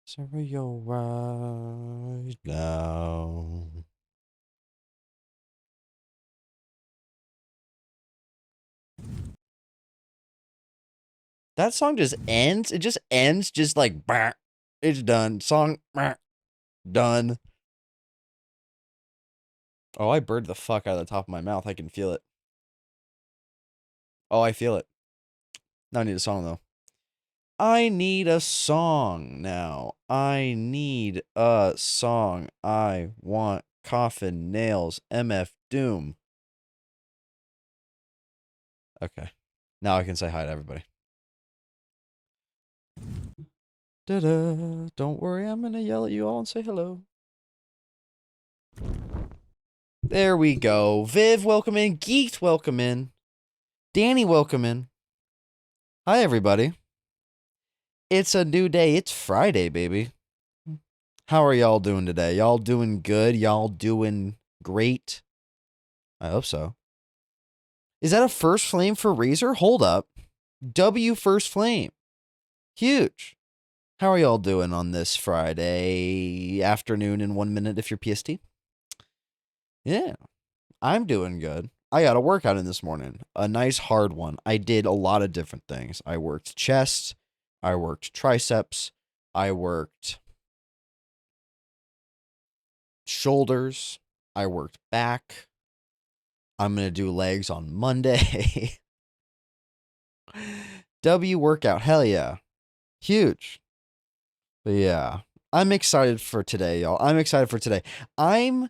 Cereal right now. That song just ends. It just ends just like, bah, it's done. Song, bah, done. Oh, I bird the fuck out of the top of my mouth. I can feel it. Oh, I feel it. Now I need a song, though. I need a song now. I need a song. I want Coffin Nails MF Doom. Okay. Now I can say hi to everybody. Da-da. Don't worry, I'm gonna yell at you all and say hello. There we go. Viv, welcome in. Geeked, welcome in. Danny, welcome in. Hi, everybody. It's a new day. It's Friday, baby. How are y'all doing today? Y'all doing good? Y'all doing great? I hope so. Is that a first flame for Razor? Hold up. W first flame. Huge. How are y'all doing on this Friday afternoon in 1 minute if you're PST? Yeah, I'm doing good. I got a workout in this morning. A nice hard one. I did a lot of different things. I worked chest. I worked triceps. I worked shoulders. I worked back. I'm going to do legs on Monday. W workout. Hell yeah. Huge. But yeah, I'm excited for today, y'all. I'm excited for today. The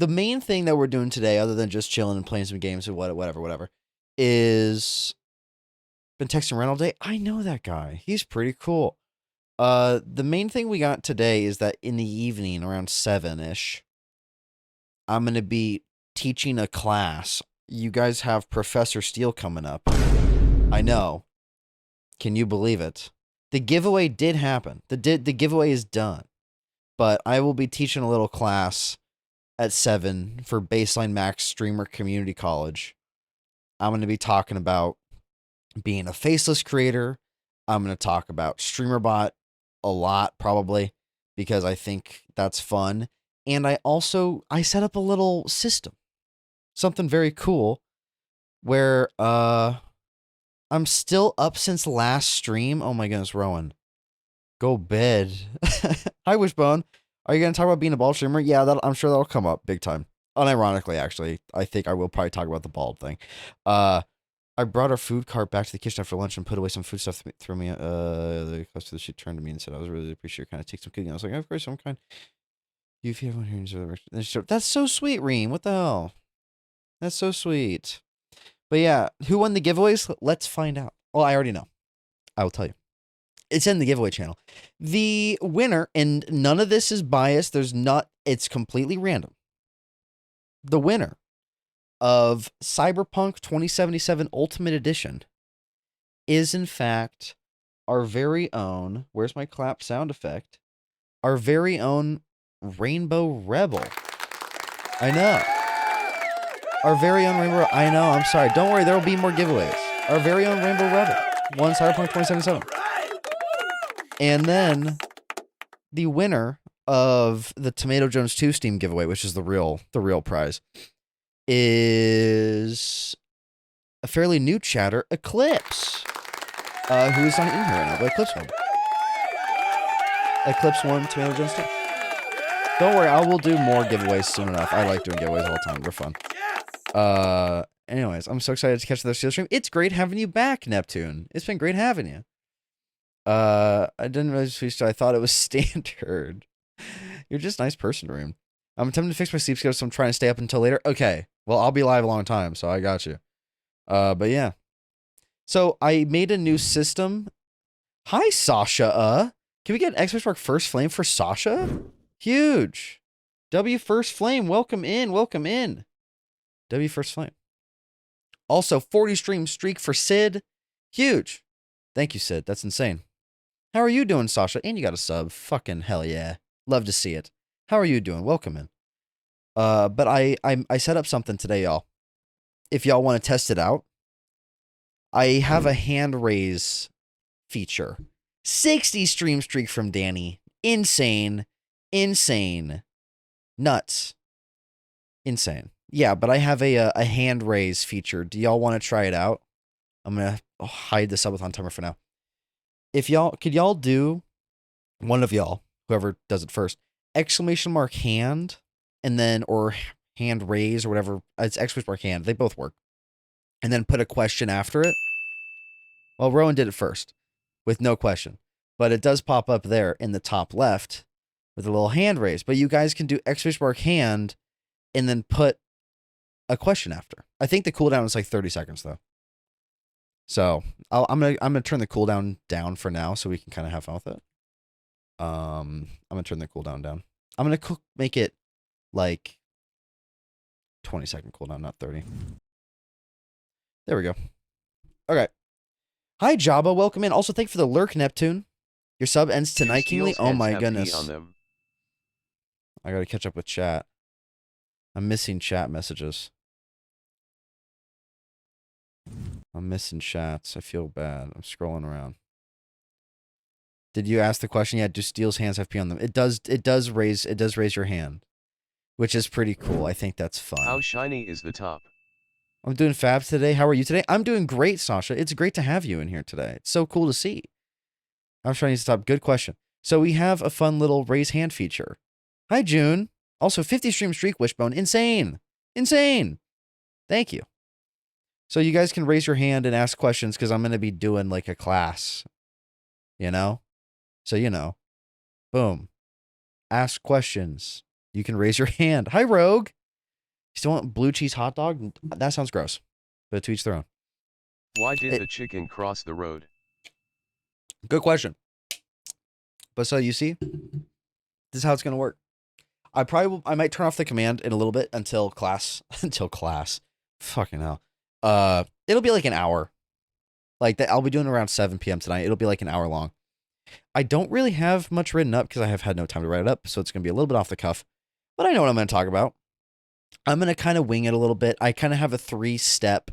main thing that we're doing today, other than just chilling and playing some games or whatever, is been texting around all day. I know that guy. He's pretty cool. The main thing we got today is that in the evening, around 7-ish, I'm gonna be teaching a class. You guys have Professor Steele coming up. I know. Can you believe it? The giveaway did happen. The giveaway is done. But I will be teaching a little class at 7 for Baseline Max Streamer Community College. I'm going to be talking about being a faceless creator. I'm going to talk about StreamerBot a lot, probably, because I think that's fun. And I set up a little system, something very cool, where I'm still up since last stream. Oh my goodness, Rowan. Go bed. Hi, Wishbone. Are you going to talk about being a bald streamer? Yeah, I'm sure that'll come up big time. Unironically, actually. I think I will probably talk about the bald thing. I brought our food cart back to the kitchen after lunch and put away some food stuff through me. The customer, she turned to me and said, I was really appreciate your kind of take some cooking. I was like, of course, I'm kind. If you have one here, that's so sweet, Reem. What the hell? That's so sweet. But yeah, who won the giveaways? Let's find out. Well, I already know. I will tell you. It's in the giveaway channel. The winner, and none of this is biased. It's completely random. The winner of Cyberpunk 2077 Ultimate Edition is, in fact, our very own, where's my clap sound effect? Our very own Rainbow Rebel. I know. Our very own Rainbow Rebel. I know, I'm sorry. Don't worry, there will be more giveaways. Our very own Rainbow Rebel won Cyberpunk 2077. And then the winner of the Tomato Jones 2 Steam giveaway, which is the real prize, is a fairly new chatter, Eclipse, who is not in here right now, but Eclipse won. Eclipse won Tomato Jones 2. Don't worry, I will do more giveaways soon enough. I like doing giveaways all the time. They're fun. Anyways, I'm so excited to catch the Steel stream. It's great having you back, Neptune. It's been great having you. I didn't really switch. I thought it was standard. You're just a nice person, Reem. I'm attempting to fix my sleep schedule, so I'm trying to stay up until later. Okay. Well, I'll be live a long time, so I got you. But yeah. So I made a new system. Hi, Sasha. Can we get an Xbox Mark First Flame for Sasha? Huge. W First Flame, welcome in. W First Flame. Also, 40 stream streak for Sid. Huge. Thank you, Sid. That's insane. How are you doing, Sasha? And you got a sub. Fucking hell yeah. Love to see it. How are you doing? Welcome in. But I set up something today, y'all. If y'all want to test it out, I have a hand raise feature 60 stream streak from Danny. Insane. Insane. Nuts. Insane. Yeah, but I have a hand raise feature. Do y'all want to try it out? I'm going to hide the subathon timer for now. Could y'all do, one of y'all, whoever does it first, exclamation mark hand, and then, or hand raise or whatever. It's exclamation mark hand. They both work. And then put a question after it. Well, Rowan did it first with no question, but it does pop up there in the top left with a little hand raise. But you guys can do exclamation mark hand and then put a question after. I think the cooldown is like 30 seconds though. So I'm gonna turn the cooldown down for now so we can kind of have fun with it. I'm gonna turn the cooldown down. I'm gonna make it like 20-second cooldown, not 30. There we go. Okay. Hi Jabba, welcome in. Also, thank you for the lurk, Neptune. Your sub ends tonight, Kingly. Oh my goodness. I gotta catch up with chat. I'm missing chat messages. I'm missing chats. I feel bad. I'm scrolling around. Did you ask the question yet? Do Steel's hands have P on them? It does raise your hand, which is pretty cool. I think that's fun. How shiny is the top? I'm doing fab today. How are you today? I'm doing great, Sasha. It's great to have you in here today. It's so cool to see. I'm trying to stop. Good question. So we have a fun little raise hand feature. Hi, June. Also, 50 stream streak, Wishbone. Insane. Insane. Thank you. So you guys can raise your hand and ask questions because I'm going to be doing like a class, you know? So, you know, boom. Ask questions. You can raise your hand. Hi, Rogue. You still want blue cheese hot dog? That sounds gross, but to each their own. Why did the chicken cross the road? Good question. But so you see, this is how it's going to work. I might turn off the command in a little bit until class, fucking hell. It'll be like an hour. Like that, I'll be doing around 7 p.m. tonight. It'll be like an hour long. I don't really have much written up because I have had no time to write it up. So it's going to be a little bit off the cuff, but I know what I'm going to talk about. I'm going to kind of wing it a little bit. I kind of have a 3-step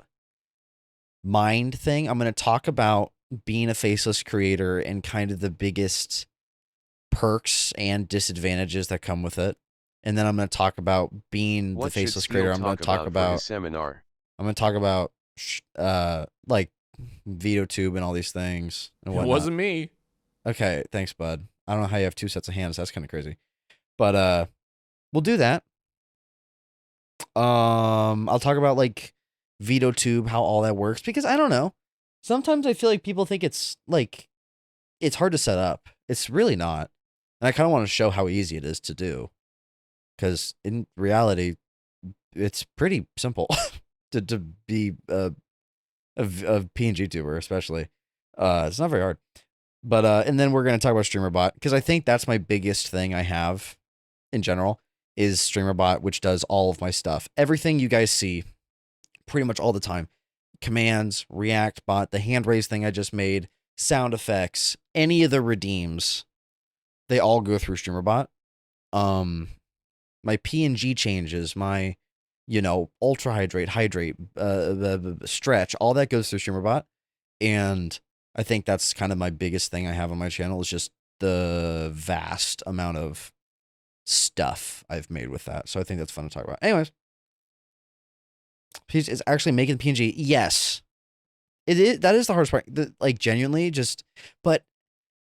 mind thing. I'm going to talk about being a faceless creator and kind of the biggest perks and disadvantages that come with it. And then I'm going to talk about being the faceless creator. I'm going to talk about seminar. I'm going to talk about like VideoTube and all these things and whatnot. It wasn't me. Okay, thanks, bud. I don't know how you have 2 sets of hands. That's kind of crazy. But we'll do that. I'll talk about like VideoTube, how all that works, because I don't know. Sometimes I feel like people think it's like it's hard to set up. It's really not. And I kind of want to show how easy it is to do. Because in reality, it's pretty simple to be a PNG tuber, especially. It's not very hard. But and then we're going to talk about StreamerBot, because I think that's my biggest thing I have in general is StreamerBot, which does all of my stuff. Everything you guys see pretty much all the time. Commands, React bot, the hand raise thing I just made, sound effects, any of the redeems, they all go through StreamerBot. My PNG changes, my, you know, ultra hydrate, stretch, all that goes through StreamerBot. And I think that's kind of my biggest thing I have on my channel is just the vast amount of stuff I've made with that. So I think that's fun to talk about. Anyways, it's actually making PNG. Yes, it is. That is the hardest part. Like genuinely just, but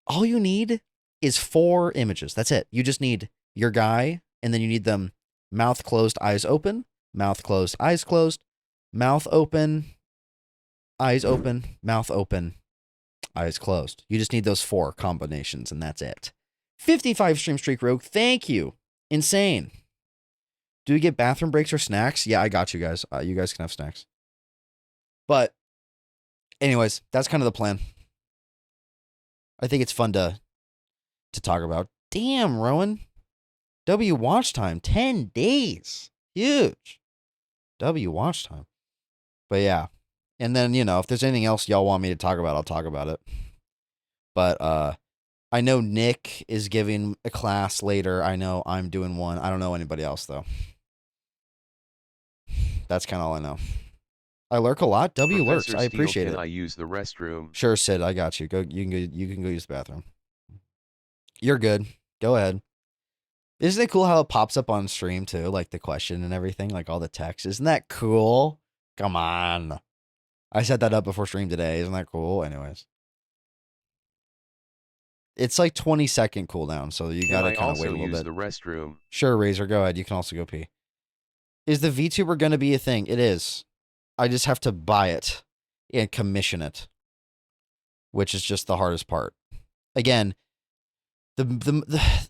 all you need is 4 images. That's it. You just need your guy, and then you need them mouth closed, eyes open, mouth closed, eyes closed, mouth open, eyes open, mouth open, eyes closed. You just need those 4 combinations, and that's it. 55 stream streak, Rogue. Thank you. Insane. Do we get bathroom breaks or snacks? Yeah, I got you guys. You guys can have snacks. But anyways, that's kind of the plan. I think it's fun to talk about. Damn, Rowan. W watch time, 10 days. Huge. W watch time. But yeah. And then, you know, if there's anything else y'all want me to talk about, I'll talk about it. But I know Nick is giving a class later. I know I'm doing one. I don't know anybody else, though. That's kind of all I know. I lurk a lot. W lurks. Professor I Steele, appreciate can it. I use the restroom? Sure, Sid. I got you. Go. You can go use the bathroom. You're good. Go ahead. Isn't it cool how it pops up on stream too, like the question and everything, like all the text? Isn't that cool? Come on. I set that up before stream today. Isn't that cool? Anyways. It's like 20-second cooldown, so you gotta kind of wait a little bit. Can I also use the restroom? Sure, Razor, go ahead. You can also go pee. Is the VTuber gonna be a thing? It is. I just have to buy it and commission it, which is just the hardest part. Again,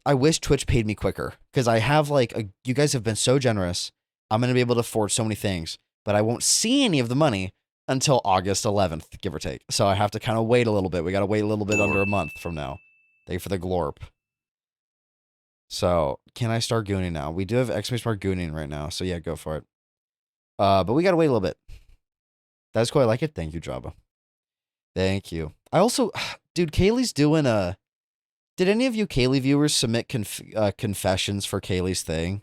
I wish Twitch paid me quicker because I have you guys have been so generous. I'm gonna be able to afford so many things, but I won't see any of the money until August 11th, give or take. So I have to kind of wait a little bit. We got to wait a little bit under a month from now. Thank you for the glorp. So can I start gooning now? We do have exclamation mark gooning right now. So yeah, go for it. But we got to wait a little bit. That's cool. I like it. Thank you, Jabba. Thank you. I also, dude, Kaylee's doing a. Did any of you Kaylee viewers submit confessions for Kaylee's thing?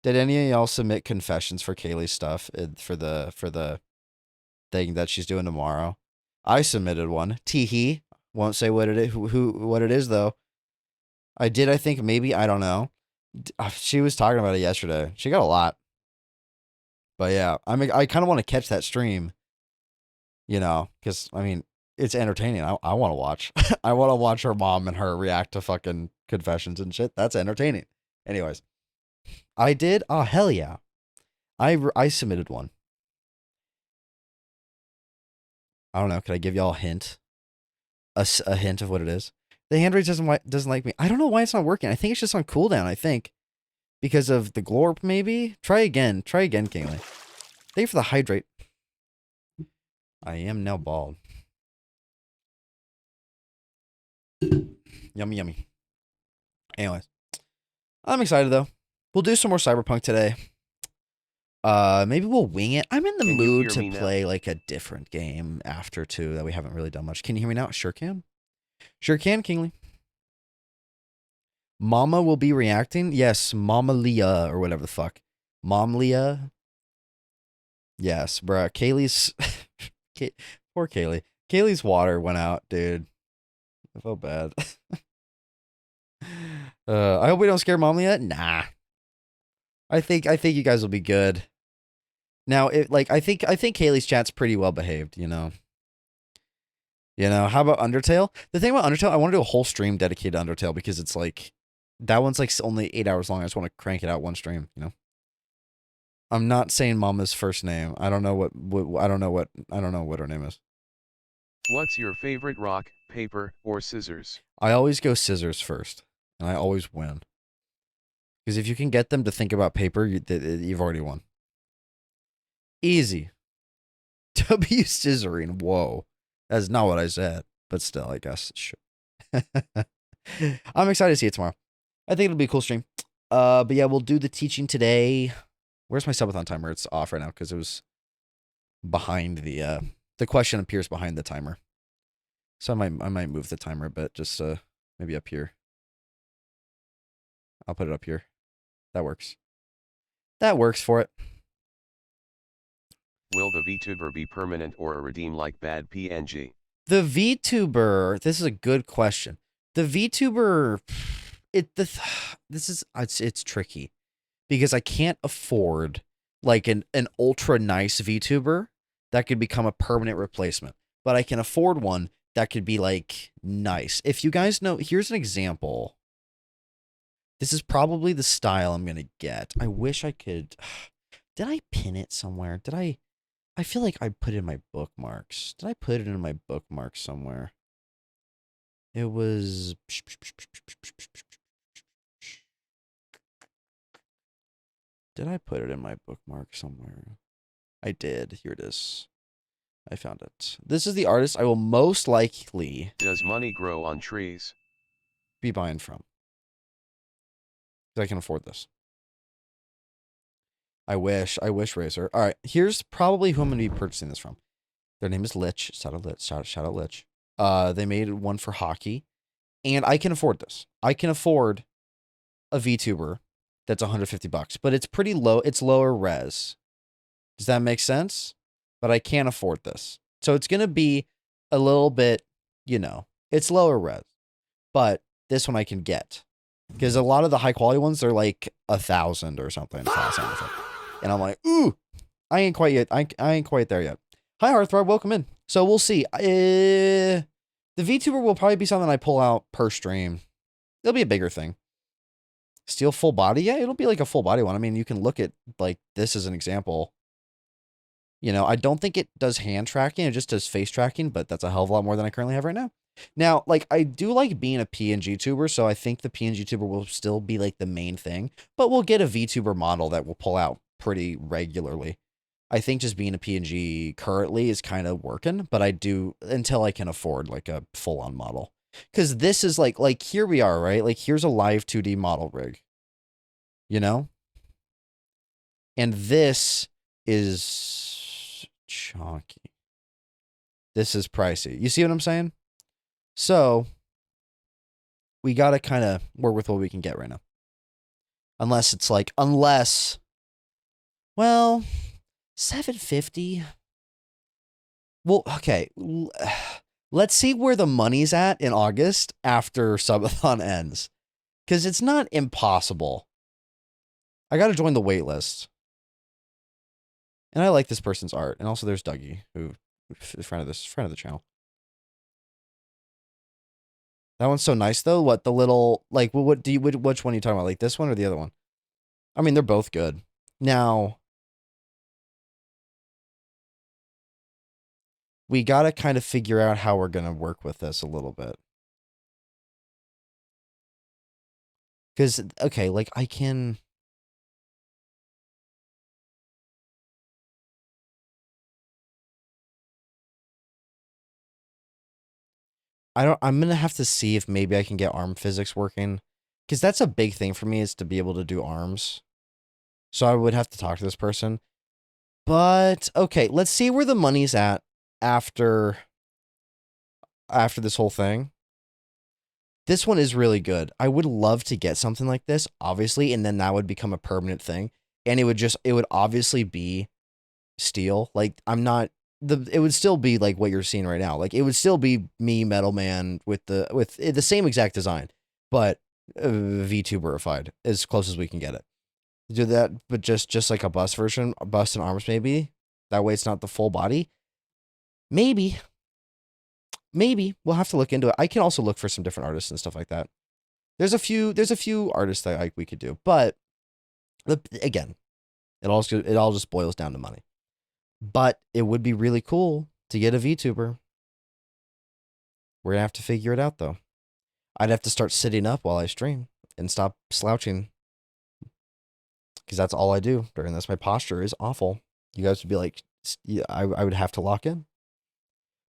Did any of y'all submit confessions for Kaylee's stuff for the thing that she's doing tomorrow? I submitted one. Teehee. Won't say what it is. What it is though. I did. I think maybe I don't know. She was talking about it yesterday. She got a lot. But yeah, I kind of want to catch that stream. You know, because I mean, it's entertaining. I want to watch. I want to watch her mom and her react to fucking confessions and shit. That's entertaining. Anyways, I did. Oh hell yeah, I submitted one. I don't know. Could I give y'all a hint? A hint of what it is. The hand raise doesn't like me. I don't know why it's not working. I think it's just on cooldown. I think because of the glorp. Maybe try again. Try again, Kaylee. Thank you for the hydrate. I am now bald. Yummy, yummy. Anyways, I'm excited though. We'll do some more Cyberpunk today. Maybe we'll wing it. I'm in the mood to play like a different game after too that we haven't really done much. Can you hear me now? Sure can. Sure can, Kingly. Mama will be reacting. Yes, Mama Leah or whatever the fuck. Mom Leah. Yes, bruh. Kaylee's poor Kaylee. Kaylee's water went out, dude. I felt bad. I hope we don't scare Mom Leah. Nah. I think you guys will be good. Now, I think Kaylee's chat's pretty well behaved, you know. You know, how about Undertale? The thing about Undertale, I want to do a whole stream dedicated to Undertale because it's like that one's like only 8 hours long. I just want to crank it out one stream, you know. I'm not saying Mama's first name. I don't know what her name is. What's your favorite rock, paper, or scissors? I always go scissors first, and I always win. Because if you can get them to think about paper, you've already won. Easy. W scissoring. Whoa. That's not what I said. But still, I guess. Sure. I'm excited to see it tomorrow. I think it'll be a cool stream. But yeah, we'll do the teaching today. Where's my subathon timer? It's off right now because it was behind the question appears behind the timer. So I might move the timer a bit, just maybe up here. I'll put it up here. That works. That works for it. Will the VTuber be permanent or a redeem like bad PNG? The VTuber, this is a good question. The VTuber, it's tricky because I can't afford like an ultra nice VTuber that could become a permanent replacement, but I can afford one that could be like nice. If you guys know, here's an example. This is probably the style I'm going to get. I wish I could. Did I pin it somewhere? I feel like I put it in my bookmarks. Did I put it in my bookmarks somewhere? It was. Did I put it in my bookmark somewhere? I did. Here it is. I found it. This is the artist I will most likely. Does money grow on trees? Be buying from. Because I can afford this. I wish, Razor. All right, here's probably who I'm going to be purchasing this from. Their name is Lich. Shout out Lich. They made one for hockey, and I can afford this. I can afford a VTuber that's $150, but it's pretty low. It's lower res. Does that make sense? But I can't afford this. So it's going to be a little bit, it's lower res, but this one I can get. Because a lot of the high quality ones, they're like 1,000 or something. And I'm like, ooh, I ain't quite yet. I ain't quite there yet. Hi, Heartthrob. Welcome in. So we'll see. The VTuber will probably be something I pull out per stream. It'll be a bigger thing. Steel full body? Yeah, it'll be like a full body one. I mean, you can look at like this as an example. I don't think it does hand tracking. It just does face tracking, but that's a hell of a lot more than I currently have right now. Now, like, I do like being a PNG tuber, so I think the PNG tuber will still be like the main thing, but we'll get a VTuber model that will pull out pretty regularly. I think just being a PNG currently is kind of working, but I do until I can afford like a full-on model. Because this is like here we are, right? Like here's a live 2D model rig, And this is chunky. This is pricey. You see what I'm saying? So we got to kind of work with what we can get right now. Well, 750. Well, okay. Let's see where the money's at in August after Subathon ends. Because it's not impossible. I got to join the wait list. And I like this person's art. And also there's Dougie, who is friend of the channel. That one's so nice though. What the little like which one are you talking about? Like this one or the other one? I mean, they're both good. Now we got to kind of figure out how we're going to work with this a little bit. Cuz okay, like I'm going to have to see if maybe I can get arm physics working. Because that's a big thing for me is to be able to do arms. So I would have to talk to this person. But, okay, let's see where the money's at after this whole thing. This one is really good. I would love to get something like this, obviously, and then that would become a permanent thing. And it would obviously be steel. Like, it would still be like what you're seeing right now. Like, it would still be me, Metal Man, with the same exact design, but VTuberified as close as we can get it. Do that, but just like a bust version, bust and arms maybe. That way it's not the full body. Maybe we'll have to look into it. I can also look for some different artists and stuff like that. There's a few artists that we could do, but again, it all just boils down to money. But it would be really cool to get a VTuber. We're gonna have to figure it out though. I'd have to start sitting up while I stream and stop slouching. Because that's all I do during this. My posture is awful. You guys would be like, I would have to lock in.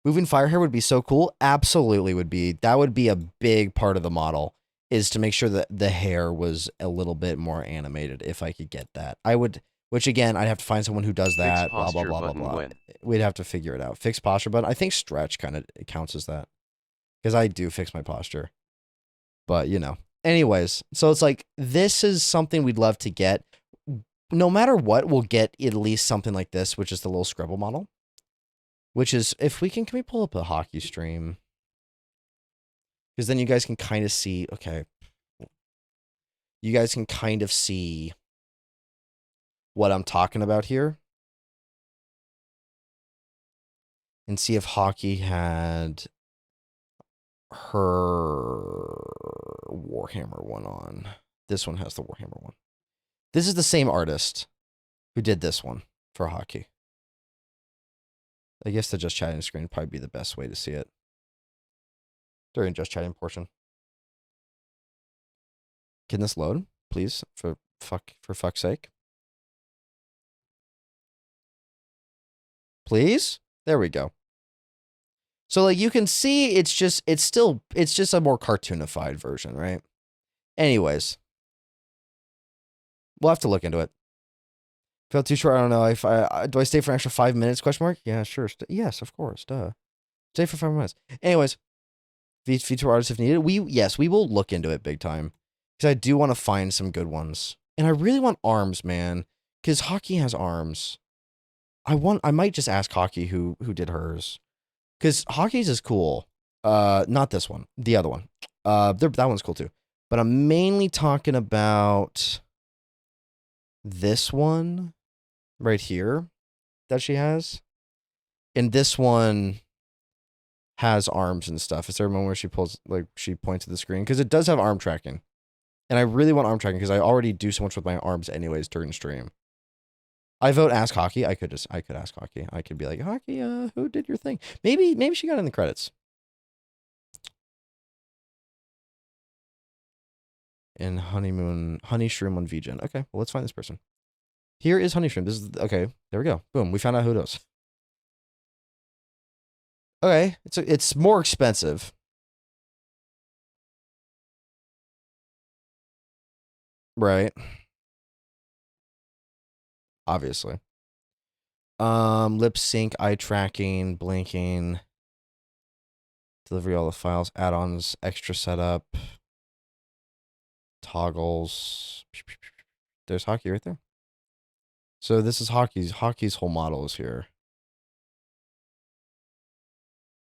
Moving fire hair would be so cool. Absolutely would be. That would be a big part of the model, is to make sure that the hair was a little bit more animated if I could get that. Which again, I'd have to find someone who does that, blah, blah, blah, blah, blah. We'd have to figure it out. Fixed posture button. I think stretch kind of counts as that. Because I do fix my posture. But, Anyways, so it's like, this is something we'd love to get. No matter what, we'll get at least something like this, which is the little Scribble model. Which is, can we pull up a hockey stream? Because then you guys can kind of see, okay. You guys can kind of see what I'm talking about here. And see if hockey had her Warhammer one on. This one has the Warhammer one. This is the same artist who did this one for hockey. I guess the just chatting screen would probably be the best way to see it during just chatting portion. Can this load, please? For fuck's sake. Please? There we go. So like you can see it's just a more cartoonified version, right? Anyways. We'll have to look into it. Felt too short. I don't know. If do I stay for an extra 5 minutes? Question mark. Yeah, sure. Yes, of course. Duh. Stay for 5 minutes. Anyways, feature artists if needed. We will look into it big time because I do want to find some good ones, and I really want arms, man, because hockey has arms. I might just ask Hockey who did hers. Because Hockey's is cool. Not this one. The other one. That one's cool too. But I'm mainly talking about this one right here that she has. And this one has arms and stuff. Is there a moment where she pulls, like, she points at the screen? Because it does have arm tracking. And I really want arm tracking because I already do so much with my arms anyways during stream. I vote ask Hockey. I could ask Hockey. I could be like, Hockey, who did your thing? Maybe she got in the credits. In Honey Shroom on VGen. Okay, well, let's find this person. Here is Honey Shroom. This is okay. There we go. Boom. We found out who it is. Okay, it's more expensive. Right. Obviously. Lip sync, eye tracking, blinking, delivery all the files, add-ons, extra setup, toggles. There's Hockey right there. So this is Hockey's whole model is here.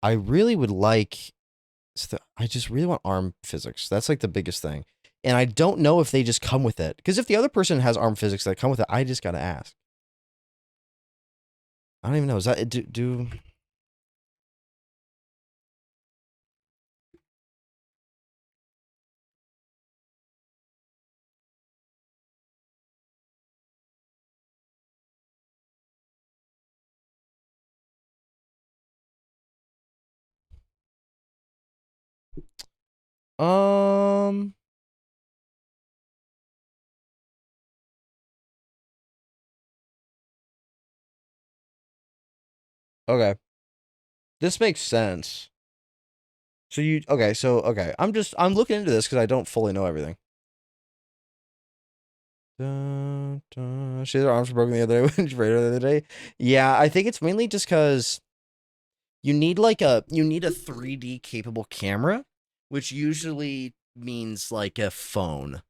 I really would like. I just really want arm physics. That's like the biggest thing. And I don't know if they just come with it. Because if the other person has arm physics that come with it, I just gotta ask. I don't even know. Is that do um okay. This makes sense. So I'm looking into this because I don't fully know everything. Dun, dun. She had her arms broken the other day when she prayed the other day. Yeah, I think it's mainly just because you need a 3D capable camera, which usually means like a phone.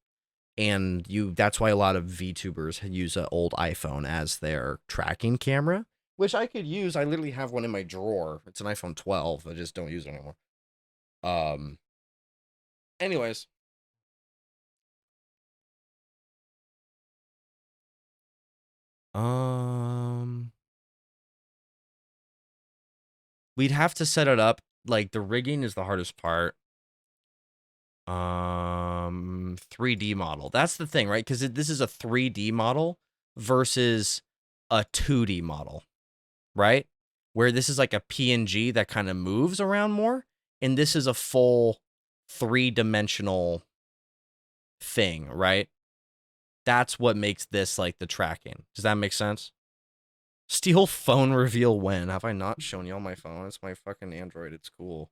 And that's why a lot of VTubers use an old iPhone as their tracking camera, which I could use. I literally have one in my drawer. It's an iPhone 12. I just don't use it anymore. Anyways. We'd have to set it up. Like, the rigging is the hardest part. 3D model. That's the thing, right? Because this is a 3D model versus a 2D model, right? Where this is like a PNG that kind of moves around more, and this is a full 3-dimensional thing, right? That's what makes this like the tracking. Does that make sense? Steal phone reveal when? Have I not shown you on my phone? It's my fucking Android. It's cool.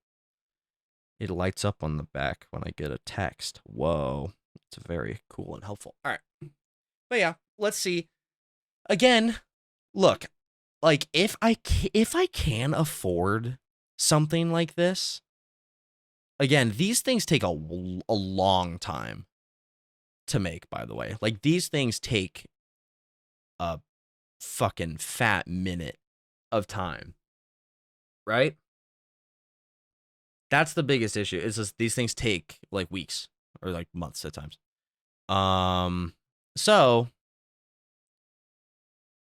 It lights up on the back when I get a text. Whoa. It's very cool and helpful. All right. But yeah, let's see. Again, look, like if I can afford something like this, again, these things take a long time to make, by the way. Like, these things take a fucking fat minute of time, right? That's the biggest issue. Is just these things take like weeks or like months at times. So,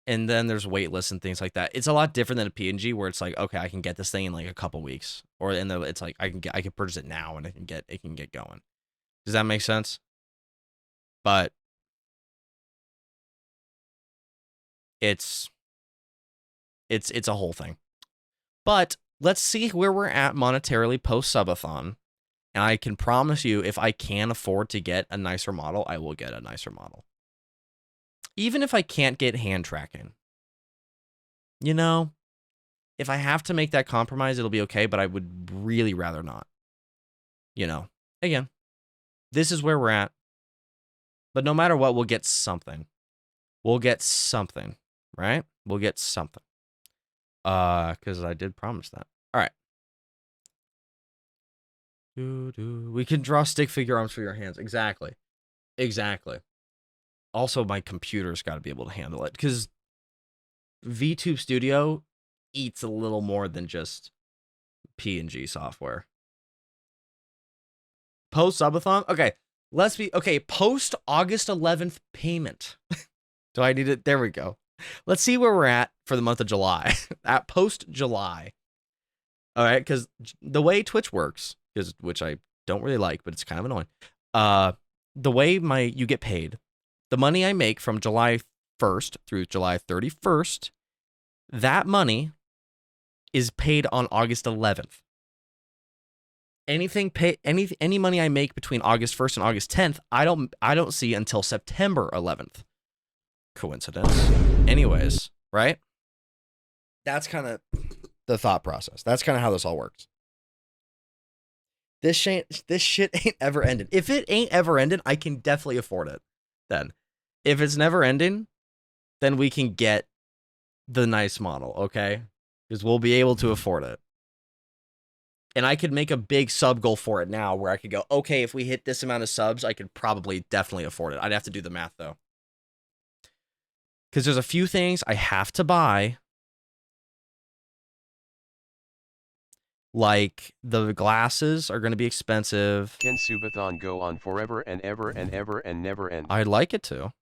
and then there's wait lists and things like that. It's a lot different than a PNG where it's like, okay, I can get this thing in like a couple weeks, or and then it's like I can purchase it now and it can get going. Does that make sense? But it's a whole thing. But let's see where we're at monetarily post subathon. And I can promise you, if I can afford to get a nicer model, I will get a nicer model. Even if I can't get hand tracking. You know, if I have to make that compromise, it'll be okay, but I would really rather not. You know, again, this is where we're at. But no matter what, we'll get something. We'll get something, right? We'll get something. Because I did promise that. All right. We can draw stick figure arms for your hands. Exactly. Also, my computer's got to be able to handle it because VTube Studio eats a little more than just PNG software. Post Subathon? Okay, let's be okay. Post August 11th payment. Do I need it? There we go. Let's see where we're at for the month of July. At post July. All right, because the way Twitch works, which I don't really like, but it's kind of annoying. The way you get paid, the money I make from July 1st through July 31st, that money is paid on August 11th. Any money I make between August 1st and August 10th, I don't see until September 11th. Coincidence? Anyways, right? That's kind of the thought process. That's kind of how this all works. This shit ain't ever ending. If it ain't ever ending, I can definitely afford it. Then, if it's never ending, then we can get the nice model, okay? Because we'll be able to afford it. And I could make a big sub goal for it now where I could go, okay, if we hit this amount of subs, I could probably definitely afford it. I'd have to do the math, though. Because there's a few things I have to buy. Like, the glasses are going to be expensive. Can SUBATHON go on forever and ever and ever and never end? I'd like it to.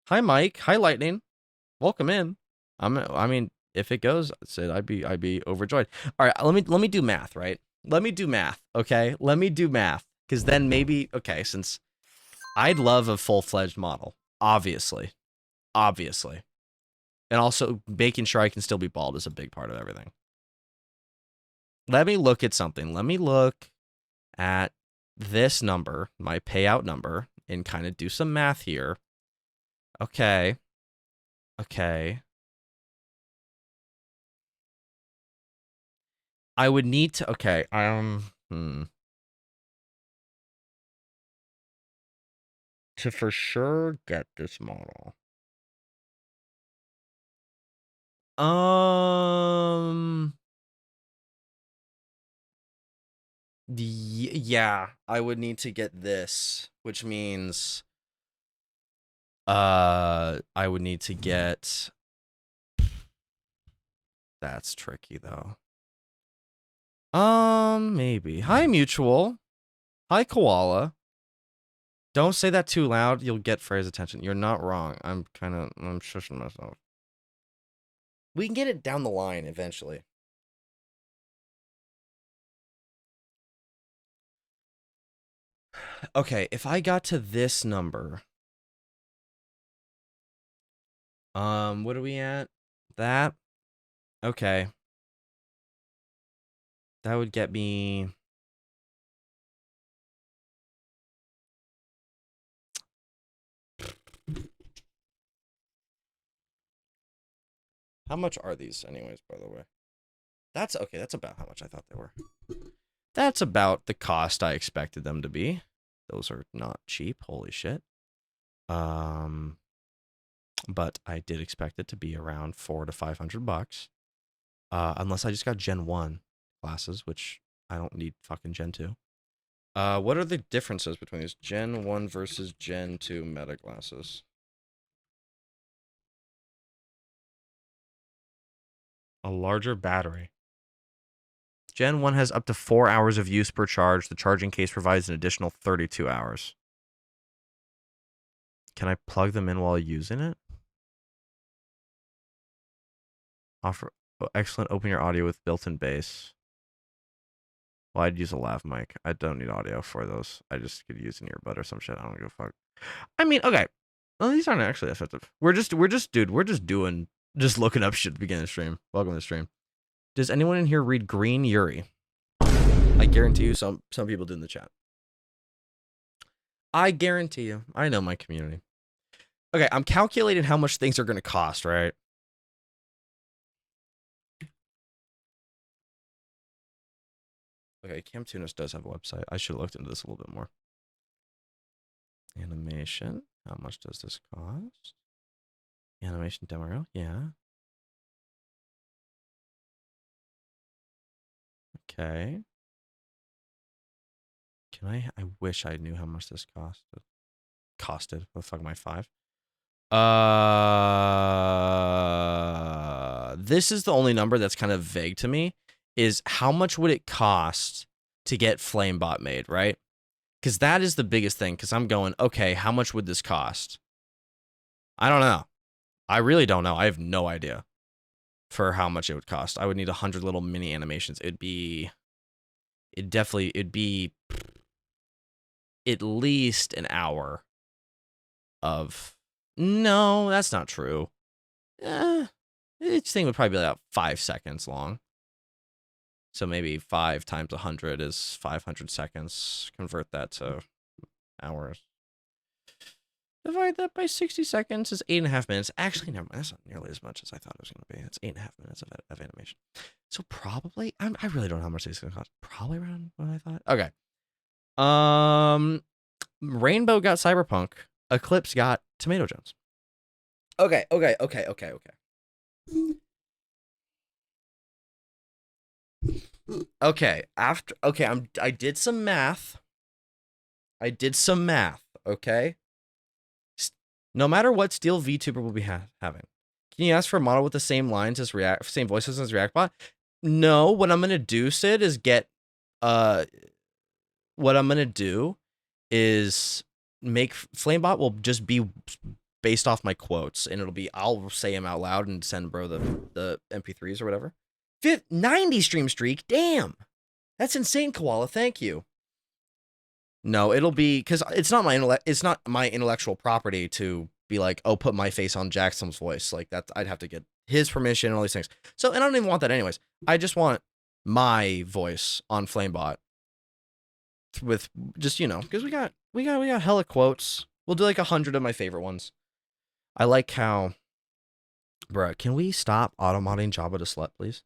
Hi, Mike. Hi, Lightning. Welcome in. I mean, if it goes, Sid, I'd be overjoyed. All right, let me do math, right? Let me do math, okay? Let me do math, because then maybe, okay, since I'd love a full-fledged model, obviously, and also making sure I can still be bald is a big part of everything. Let me look at something. Let me look at this number, my payout number, and kind of do some math here. Okay. I would need to, okay, to for sure get this model. Yeah, I would need to get this, which means I would need to get, that's tricky though. Maybe. Hi, Mutual. Hi, Koala. Don't say that too loud. You'll get Freya's attention. You're not wrong. I'm shushing myself. We can get it down the line eventually. Okay, if I got to this number, what are we at? That? Okay. That would get me. How much are these anyways, by the way? That's okay, that's about how much I thought they were. That's about the cost I expected them to be. Those are not cheap, holy shit. But I did expect it to be around $400 to $500. Unless I just got Gen 1 glasses, which I don't need fucking Gen 2. What are the differences between these Gen 1 versus Gen 2 meta glasses? A larger battery. Gen 1 has up to 4 hours of use per charge. The charging case provides an additional 32 hours. Can I plug them in while using it? Offer excellent open ear audio with built-in bass. Well, I'd use a lav mic. I don't need audio for those. I just could use an earbud or some shit. I don't give a fuck. I mean, okay. Well, these aren't actually effective. We're just looking up shit at the beginning of the stream. Welcome to the stream. Does anyone in here read Green Yuri? I guarantee you some people do in the chat. I guarantee you. I know my community. Okay, I'm calculating how much things are going to cost, right? Okay, Camtunis does have a website. I should have looked into this a little bit more. Animation. How much does this cost? Animation demo reel. Yeah. Okay. Can I wish I knew how much this costed. What the fuck am I, 5? This is the only number that's kind of vague to me. Is how much would it cost to get Flamebot made, right? Because that is the biggest thing. Because I'm going, okay, how much would this cost? I don't know. I really don't know. I have no idea for how much it would cost. I would need 100 little mini animations. It'd be at least an hour of. No, that's not true. Each thing would probably be about 5 seconds long. So maybe 5 times 100 is 500 seconds. Convert that to hours. Divide that by 60 seconds is 8.5 minutes. Actually, never mind. That's not nearly as much as I thought it was going to be. It's 8.5 minutes of animation. So probably, I really don't know how much this is going to cost. Probably around what I thought. Okay. Rainbow got Cyberpunk. Eclipse got Tomato Jones. Okay. Okay. I did some math. Okay. No matter what Steel VTuber will be having, can you ask for a model with the same lines as same voices as ReactBot? No. What I'm gonna do, Sid, is get what I'm gonna do is make Flamebot will just be based off my quotes, and it'll be I'll say them out loud and send bro the MP3s or whatever. 90 stream streak, damn, that's insane, Koala. Thank you. No, it'll be because it's not my intellectual property to be like, oh, put my face on Jackson's voice like that. I'd have to get his permission and all these things. So, and I don't even want that anyways. I just want my voice on Flamebot with just because we got hella quotes. We'll do like 100 of my favorite ones. I like how, bruh, can we stop automodding Jabba the Slut, please?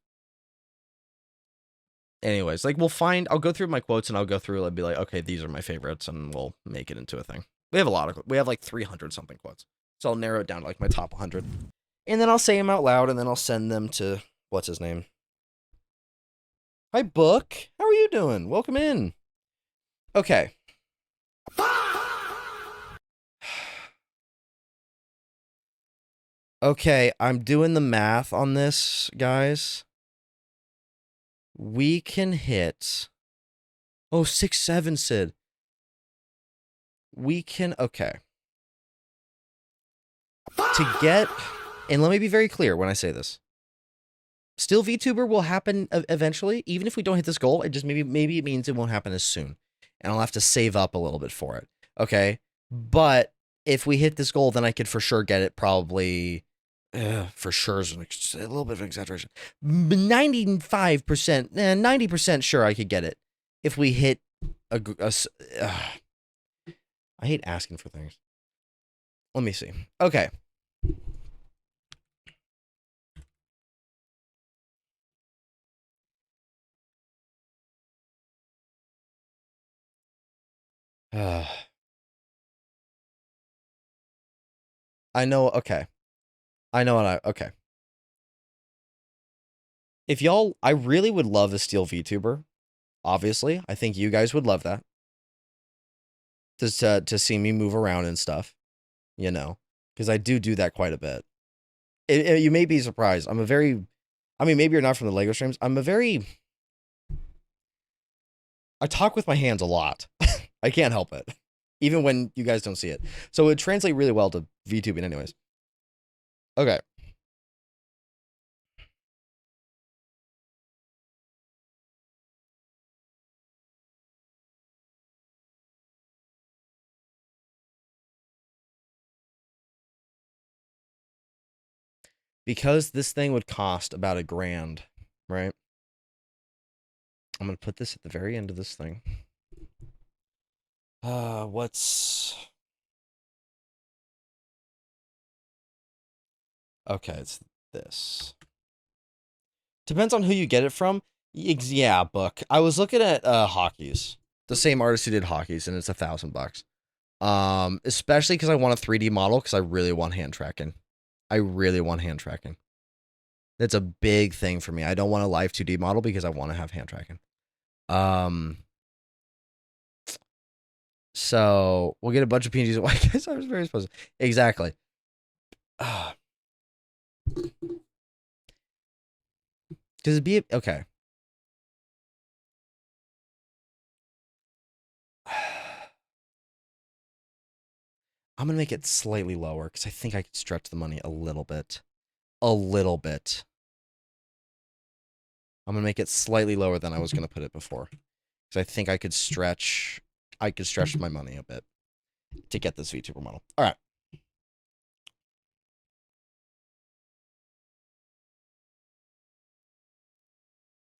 Anyways, like I'll go through my quotes and I'll go through and be like, okay, these are my favorites, and we'll make it into a thing. We have like 300 something quotes. So I'll narrow it down to like my top 100. And then I'll say them out loud, and then I'll send them to, what's his name? Hi, Book. How are you doing? Welcome in. Okay. Okay, I'm doing the math on this, guys. We can hit. Oh, 6-7, Sid. We can. Okay. To get. And let me be very clear when I say this. Still VTuber will happen eventually, even if we don't hit this goal. It just maybe it means it won't happen as soon. And I'll have to save up a little bit for it. Okay. But if we hit this goal, then I could for sure get it probably. For sure is a little bit of an exaggeration. 95%, 90% sure I could get it if we hit I hate asking for things. Let me see. Okay. I know. Okay. I know what okay. If y'all, I really would love a Steel VTuber. Obviously, I think you guys would love that. To see me move around and stuff, because I do that quite a bit. You may be surprised. maybe you're not from the Lego streams. I talk with my hands a lot. I can't help it, even when you guys don't see it. So it would translate really well to VTubing anyways. Okay. Because this thing would cost about $1,000, right? I'm going to put this at the very end of this thing. What's... Okay, it's this. Depends on who you get it from. Yeah, Book. I was looking at Hockey's. The same artist who did Hockey's, and it's $1,000. Especially because I want a 3D model, because I really want hand tracking. That's a big thing for me. I don't want a live 2D model because I want to have hand tracking. So we'll get a bunch of PNGs. Why guys? I was very supposed to. Exactly. Because it'd be okay. I'm gonna make it slightly lower because I think I could stretch the money a little bit. A little bit. I'm gonna make it slightly lower than I was gonna put it before. Because I think I could stretch my money a bit to get this VTuber model. All right.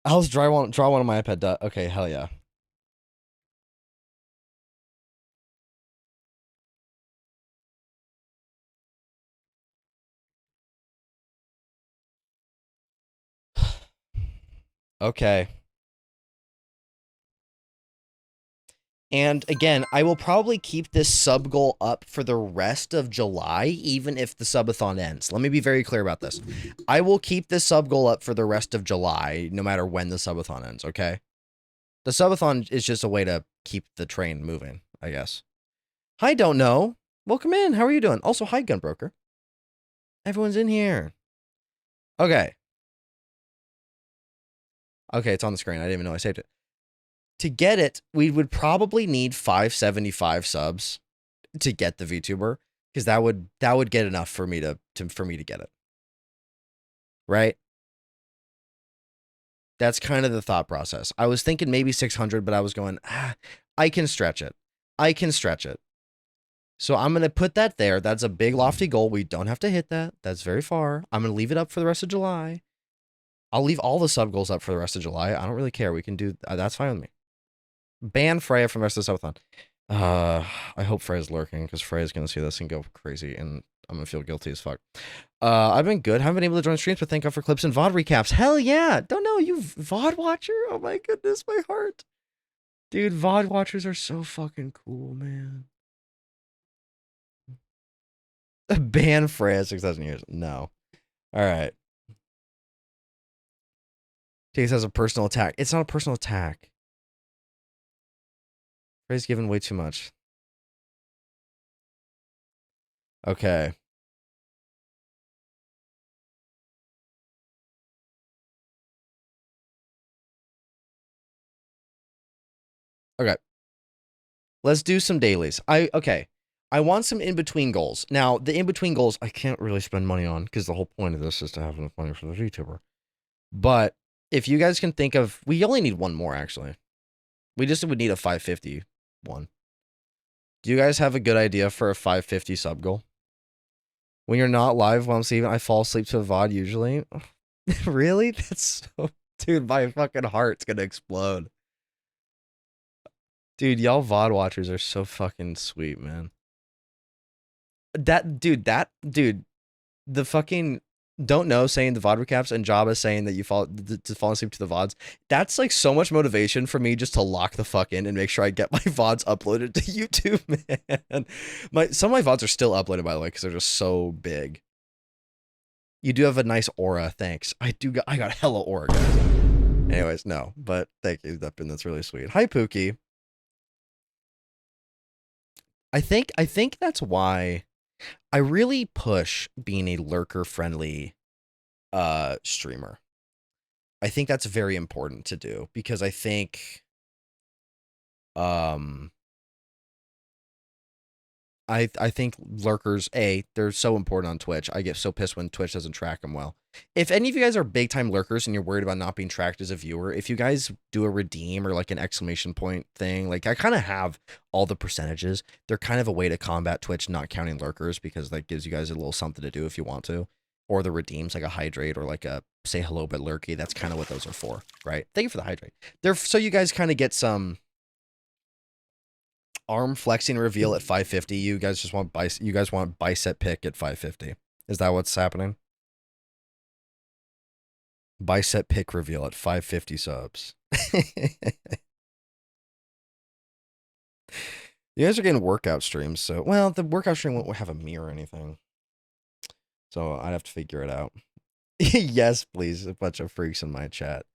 I'll just draw one on my iPad. Okay, hell yeah. Okay. And again, I will probably keep this sub goal up for the rest of July, even if the subathon ends. Let me be very clear about this. I will keep this sub goal up for the rest of July, no matter when the subathon ends, okay? The subathon is just a way to keep the train moving, I guess. Hi, don't know. Welcome in. How are you doing? Also, hi, Gunbroker. Everyone's in here. Okay. Okay, it's on the screen. I didn't even know I saved it. To get it, we would probably need 575 subs to get the VTuber, because that would get enough for me to get it. Right? That's kind of the thought process. I was thinking maybe 600, but I was going, I can stretch it. I can stretch it. So I'm going to put that there. That's a big lofty goal. We don't have to hit that. That's very far. I'm going to leave it up for the rest of July. I'll leave all the sub goals up for the rest of July. I don't really care. We can do that's fine with me. Ban Freya from the rest of the subathon. I hope Freya's lurking, because Freya's gonna see this and go crazy, and I'm gonna feel guilty as fuck. I've been good. Haven't been able to join streams, but thank God for clips and VOD recaps. Hell yeah! Don't know, you VOD watcher? Oh my goodness, my heart. Dude, VOD watchers are so fucking cool, man. Ban Freya 6,000 years. No. Alright. Chase has a personal attack. It's not a personal attack. Freya's given way too much. Okay. Okay. Let's do some dailies. Okay. I want some in-between goals. Now, the in-between goals I can't really spend money on, because the whole point of this is to have enough money for the VTuber. But if you guys can think of, we only need one more, actually. We just would need a 550 one. Do you guys have a good idea for a 550 sub goal? When you're not live while I'm sleeping, I fall asleep to a VOD usually. Really? That's so... Dude, my fucking heart's gonna explode. Dude, y'all VOD watchers are so fucking sweet, man. Dude, the fucking don't know saying the VOD recaps and Jabba saying that you fall asleep to the VODs. That's like so much motivation for me just to lock the fuck in and make sure I get my VODs uploaded to YouTube, man. Some of my VODs are still uploaded, by the way, because they're just so big. You do have a nice aura, thanks. I got hella aura, guys. Anyways, no, but thank you. That's really sweet. Hi, Pookie. I think that's why I really push being a lurker friendly streamer. I think that's very important to do, because I think I think lurkers, they're so important on Twitch. I get so pissed when Twitch doesn't track them well. If any of you guys are big time lurkers and you're worried about not being tracked as a viewer, if you guys do a redeem or like an exclamation point thing, like I kind of have all the percentages. They're kind of a way to combat Twitch not counting lurkers, because that gives you guys a little something to do if you want to. Or the redeems, like a hydrate or like a say hello but lurky. That's kind of what those are for, right? Thank you for the hydrate. They're so you guys kind of get some arm flexing reveal at 550. You guys just want bicep pick at 550. Is that what's happening? Bicep pick reveal at 550 subs. You guys are getting workout streams, so well, the workout stream won't have a mirror or anything. So I'd have to figure it out. Yes, please. A bunch of freaks in my chat.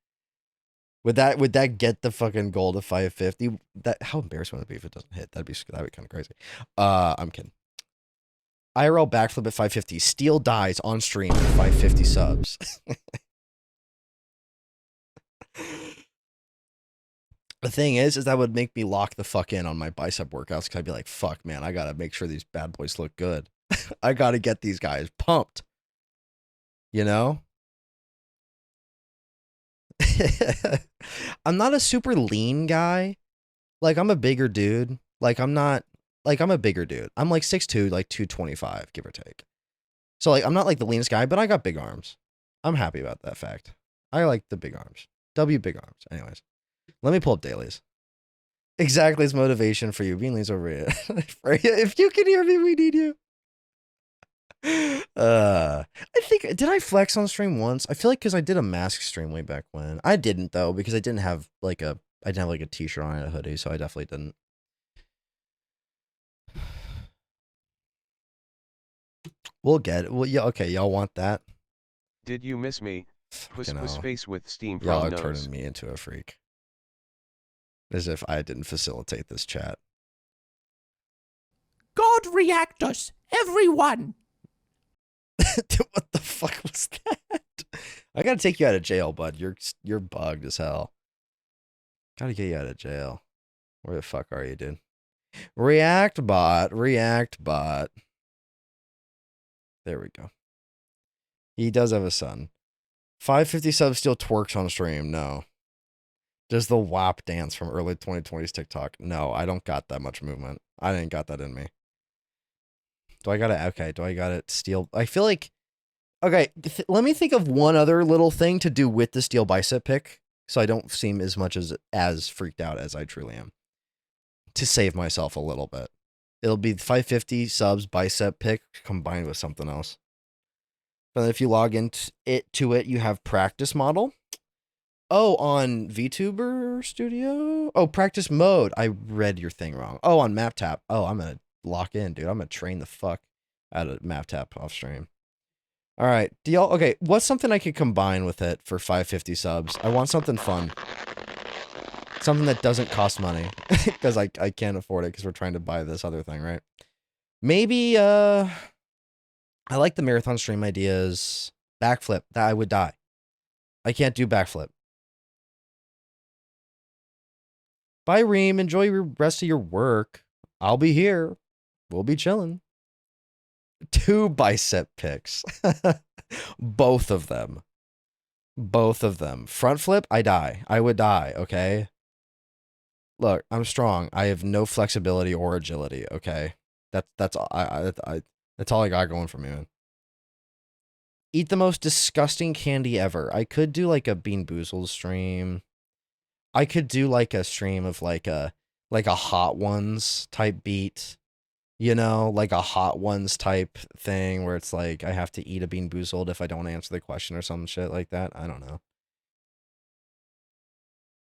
Would that get the fucking goal to 550? How embarrassing would it be if it doesn't hit? That'd be kind of crazy. I'm kidding. IRL backflip at 550. Steel dies on stream at 550 subs. The thing is that would make me lock the fuck in on my bicep workouts because I'd be like, fuck, man, I gotta make sure these bad boys look good. I gotta get these guys pumped. You know? I'm not a super lean guy. Like, I'm a bigger dude. Like, I'm not, like, I'm a bigger dude. I'm like 6'2", like 225, give or take. So, like, I'm not like the leanest guy, but I got big arms. I'm happy about that fact. I like the big arms. W big arms. Anyways, let me pull up dailies. Exactly, it's motivation for you. Bean leans over it. If you can hear me, we need you. I think, did I flex on stream once? I feel like because I did a mask stream way back when. I didn't though, because I didn't have like a t-shirt on and a hoodie, so I definitely didn't. We'll get it. Well, yeah, okay, y'all want that? Did you miss me? Puss puss No. face with steam Y'all from are nose. turning me into a freak. As if I didn't facilitate this chat. God react us, everyone! What the fuck was that? I gotta take you out of jail, bud. You're bugged as hell. Gotta get you out of jail. Where the fuck are you, dude? React bot. There we go. He does have a son. 550 subs still twerks on stream. No. Does the WAP dance from early 2020s TikTok? No, I don't got that much movement. I didn't got that in me. Do I gotta steal? I feel like, okay, let me think of one other little thing to do with the steel bicep pick so I don't seem as much as freaked out as I truly am. To save myself a little bit. It'll be 550 subs bicep pick combined with something else. But if you log into it, you have practice model. Oh, on VTuber Studio? Oh, practice mode. I read your thing wrong. Oh, on MapTap. Oh, I'm going to lock in, dude. I'm going to train the fuck out of MapTap off stream. All right. Do y'all, okay, what's something I could combine with it for 550 subs? I want something fun. Something that doesn't cost money. Because I can't afford it because we're trying to buy this other thing, right? Maybe, I like the marathon stream ideas. Backflip. That I would die. I can't do backflip. Bye, Reem. Enjoy your rest of your work. I'll be here. We'll be chilling. 2 bicep picks. Both of them. Front flip, I die. I would die, okay? Look, I'm strong. I have no flexibility or agility, okay? That's all that's all I got going for me, man. Eat the most disgusting candy ever. I could do like a Bean Boozled stream. I could do like a stream of like a Hot Ones type beat, you know, like a Hot Ones type thing where it's like I have to eat a Bean Boozled if I don't answer the question or some shit like that. I don't know.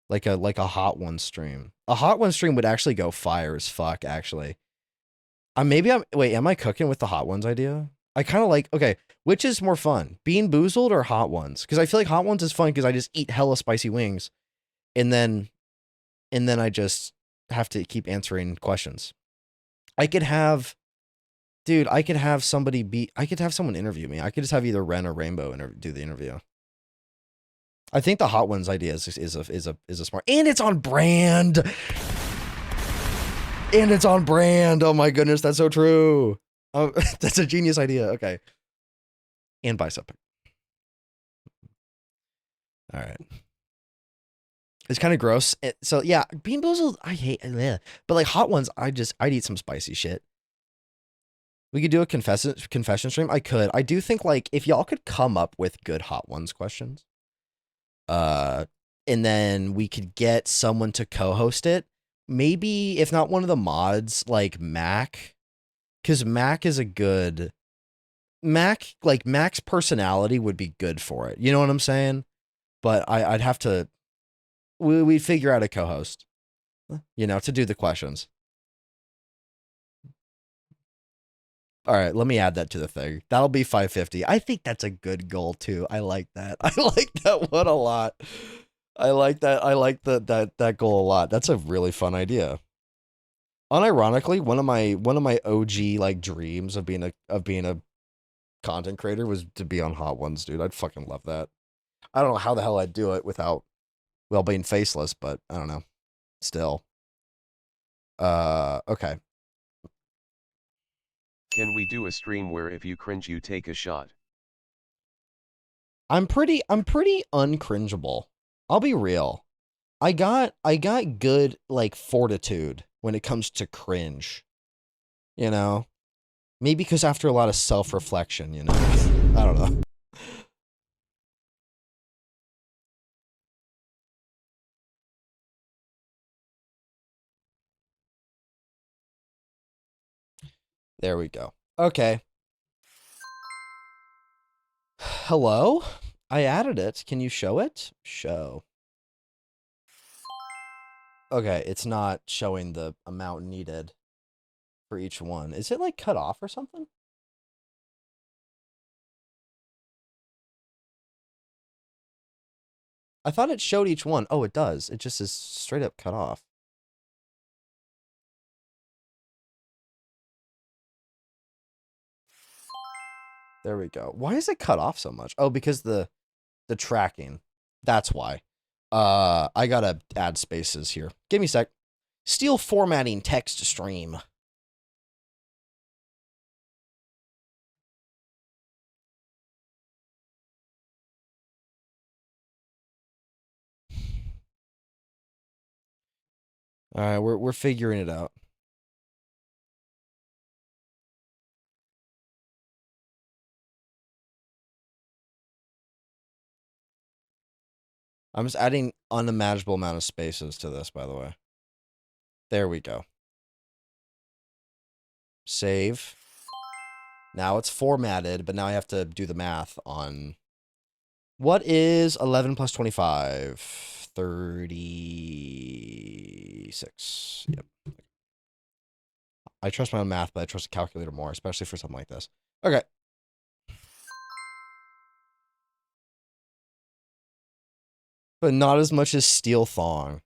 Like a Hot One stream. A Hot One stream would actually go fire as fuck, actually. Wait, am I cooking with the Hot Ones idea? I kind of like, okay, which is more fun? Bean Boozled or Hot Ones? Because I feel like Hot Ones is fun because I just eat hella spicy wings. And then I just have to keep answering questions. I could have someone interview me. I could just have either Ren or Rainbow do the interview. I think the Hot Ones idea is a smart, and it's on brand. Oh my goodness, that's so true. That's a genius idea. Okay. And bicep. All right. It's kind of gross. So yeah, Bean Boozled, I hate, but like Hot Ones, I'd eat some spicy shit. We could do a confession stream. I could. I do think like if y'all could come up with good Hot Ones questions, and then we could get someone to co-host it. Maybe if not one of the mods, like Mac, because Mac is a good like Mac's personality would be good for it. You know what I'm saying? But I'd have to. We'd figure out a co-host, you know, to do the questions. All right, let me add that to the thing. That'll be 550. I think that's a good goal too. I like that. I like that one a lot. I like that. I like that goal a lot. That's a really fun idea. Unironically, one of my OG like dreams of being a content creator was to be on Hot Ones, dude. I'd fucking love that. I don't know how the hell I'd do it without being faceless, but I don't know. still. Okay. Can we do a stream where if you cringe you take a shot? I'm pretty uncringeable. I'll be real. I got good like fortitude when it comes to cringe. You know? Maybe because after a lot of self-reflection, you know. I don't know. There we go. Okay. Hello? I added it. Can you show it? Show. Okay, it's not showing the amount needed for each one. Is it like cut off or something? I thought it showed each one. Oh, it does. It just is straight up cut off. There we go. Why is it cut off so much? Oh, because the tracking. That's why. I gotta add spaces here. Give me a sec. Still formatting text stream. All right, we're figuring it out. I'm just adding unimaginable amount of spaces to this, by the way. There we go. Save. Now it's formatted, but now I have to do the math on what is 11 plus 25? 36. Yep. I trust my own math, but I trust a calculator more, especially for something like this. Okay. But not as much as Steel Thong.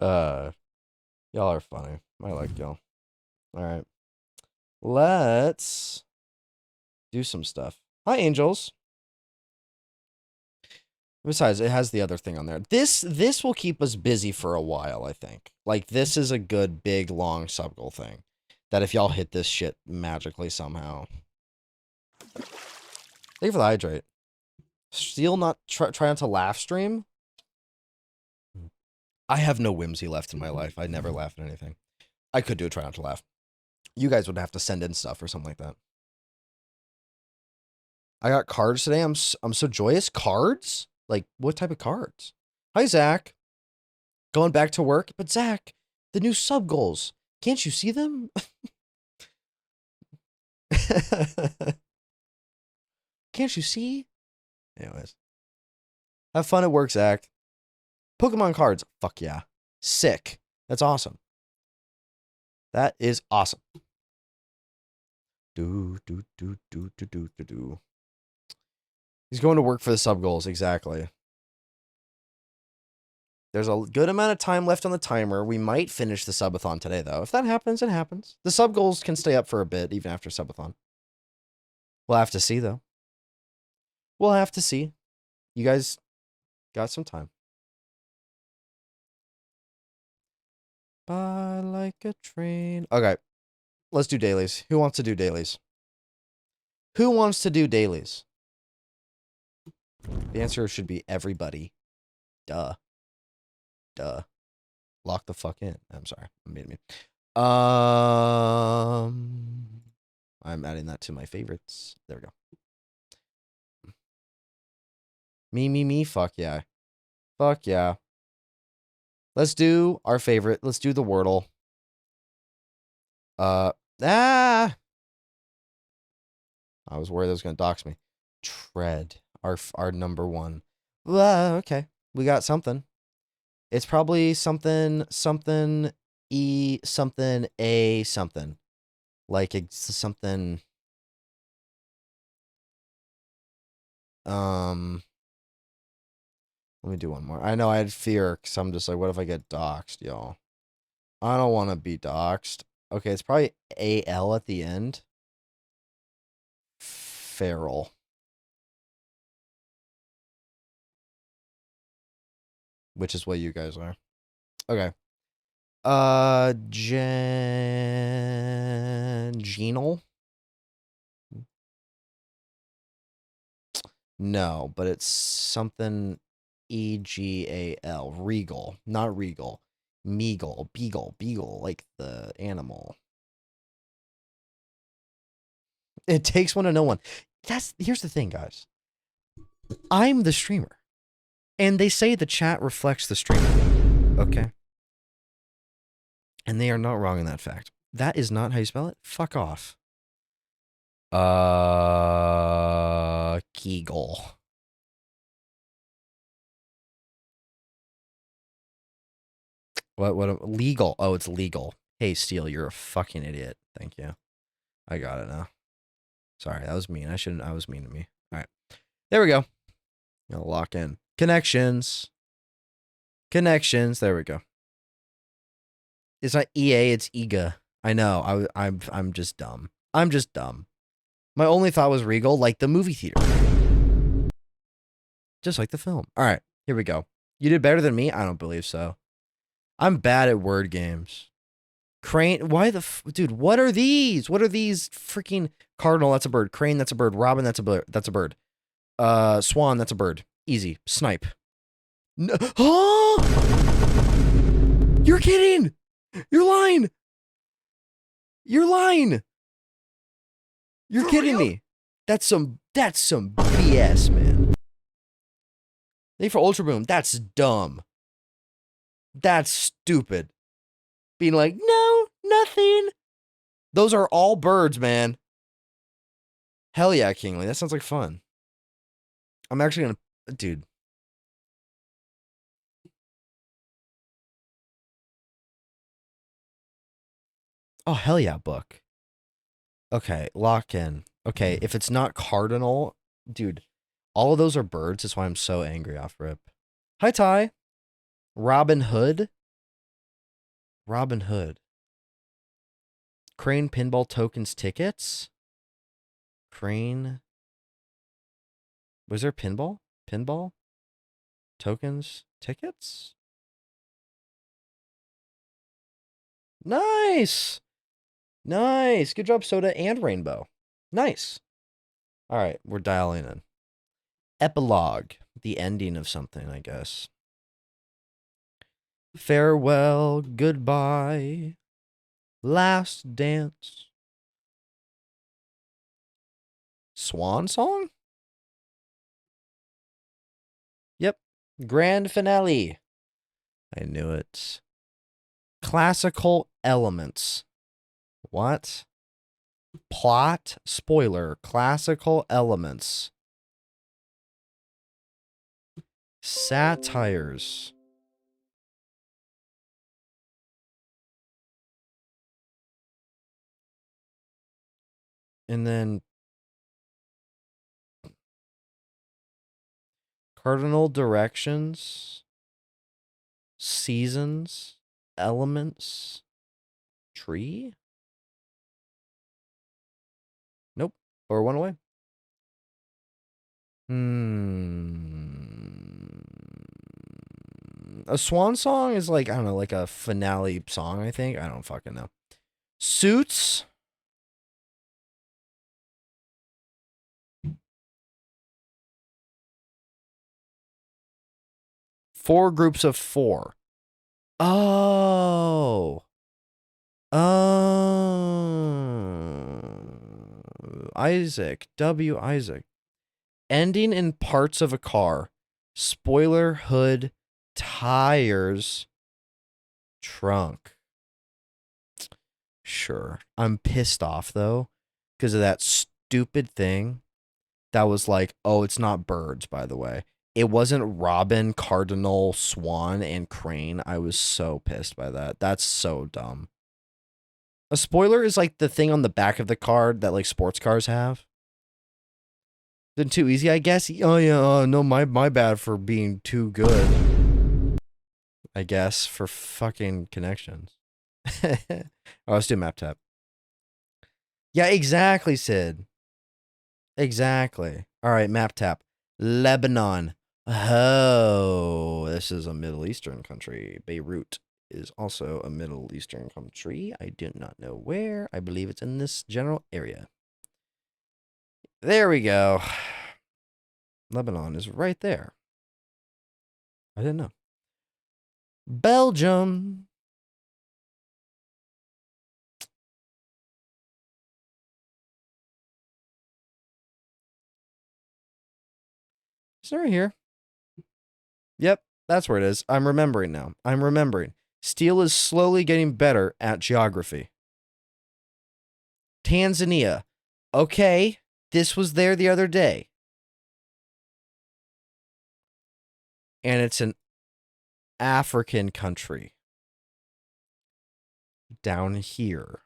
Y'all are funny. I like y'all. All right. Let's do some stuff. Hi, Angels. Besides, it has the other thing on there. This will keep us busy for a while, I think. Like, this is a good, big, long sub-goal thing. That if y'all hit this shit magically somehow. Thank you for the hydrate. Still not try not to laugh stream? I have no whimsy left in my life. I never laugh at anything. I could do a try not to laugh. You guys would have to send in stuff or something like that. I got cards today. I'm so joyous. Cards? Like, what type of cards? Hi, Zach. Going back to work? But Zach, the new sub goals. Can't you see them? Can't you see? Anyways. Have fun at work, Zach. Pokemon cards. Fuck yeah. Sick. That's awesome. That is awesome. Do. He's going to work for the sub goals. Exactly. There's a good amount of time left on the timer. We might finish the subathon today, though. If that happens, it happens. The sub goals can stay up for a bit, even after subathon. We'll have to see, though. We'll have to see. You guys got some time. By like a train. Okay. Let's do dailies. Who wants to do dailies? Who wants to do dailies? The answer should be everybody. Duh. Lock the fuck in. I'm sorry. I'm being mean. I'm adding that to my favorites. There we go. Me. Fuck yeah. Fuck yeah. Let's do our favorite. Let's do the Wordle. I was worried that was going to dox me. Tread. Our number one. Okay. We got something. It's probably something E something A something. Like it's something let me do one more. I know I had fear because I'm just like, what if I get doxxed, y'all? I don't want to be doxxed. Okay, it's probably AL at the end. Feral. which is what you guys are. Okay. Genal? No, but it's something EGAL. Regal. Not regal. Meagle. Beagle. Beagle. Like the animal. It takes one to know one. Here's the thing, guys. I'm the streamer. And they say the chat reflects the streamer. Okay? And they are not wrong in that fact. That is not how you spell it. Fuck off. Kegel. What legal? Oh, it's legal. Hey, Steele, you're a fucking idiot. Thank you. I got it now. Sorry, that was mean. I was mean to me. All right. There we go. I'll lock in. Connections. There we go. It's not EA, it's EGA. I know. I'm just dumb. I'm just dumb. My only thought was Regal, like the movie theater. Just like the film. All right, here we go. You did better than me? I don't believe so. I'm bad at word games. Crane, why the dude, what are these? What are these freaking cardinal, that's a bird. Crane, that's a bird. Robin, that's a bird. Swan, that's a bird. Easy. Snipe. No. Oh! You're kidding. You're lying. You're lying. You're kidding me. That's some BS, man. Thank you for Ultra Boom. That's dumb. That's stupid. Being like, no, nothing. Those are all birds, man. Hell yeah, Kingly. That sounds like fun. I'm actually gonna, dude. Oh, hell yeah, book. Okay, lock in. Okay, if it's not cardinal, dude, all of those are birds. That's why I'm so angry off rip. Hi, Ty. Robin Hood. Robin Hood. Crane Pinball Tokens Tickets. Crane. Was there pinball? Pinball? Tokens? Tickets? Nice! Nice! Good job, Soda and Rainbow. Nice. All right, we're dialing in. Epilogue. The ending of something, I guess. Farewell, goodbye. Last dance. Swan song? Yep. Grand finale. I knew it. Classical elements. What? Plot spoiler. Classical elements. Satires. And then cardinal directions, seasons, elements, tree? Nope. Or one away. A swan song is like, I don't know, like a finale song, I think. I don't fucking know. Suits. Four groups of four. Oh. Isaac. W. Isaac. Ending in parts of a car. Spoiler, hood, tires, trunk. Sure. I'm pissed off, though, because of that stupid thing that was like, oh, it's not birds, by the way. It wasn't Robin, Cardinal, Swan, and Crane. I was so pissed by that. That's so dumb. A spoiler is like the thing on the back of the card that like sports cars have. Then too easy, I guess. Oh yeah, no, my bad for being too good. I guess for fucking connections. Oh, let's do map tap. Yeah, exactly, Sid. Exactly. All right, map tap. Lebanon. Oh, this is a Middle Eastern country. Beirut is also a Middle Eastern country. I do not know where. I believe it's in this general area. There we go. Lebanon is right there. I didn't know. Belgium. Is it right here? Yep, that's where it is. I'm remembering now. I'm remembering. Steel is slowly getting better at geography. Tanzania. Okay, this was there the other day. And it's an African country. Down here.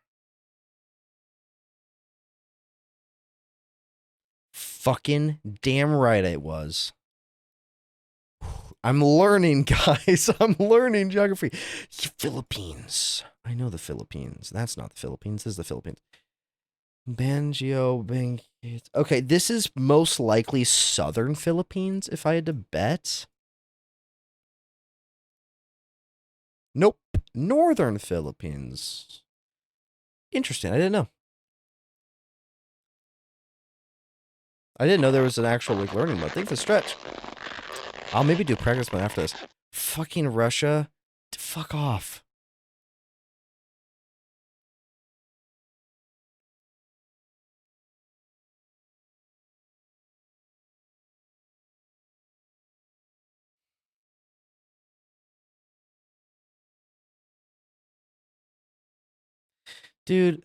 Fucking damn right it was. I'm learning, guys. I'm learning geography. Philippines. I know the Philippines. That's not the Philippines. This is the Philippines. Banjo. Okay, this is most likely southern Philippines, if I had to bet. Nope. Northern Philippines. Interesting. I didn't know. I didn't know there was an actual like learning mode. Think the stretch. I'll maybe do practice mode after this. Fucking Russia. Fuck off. Dude,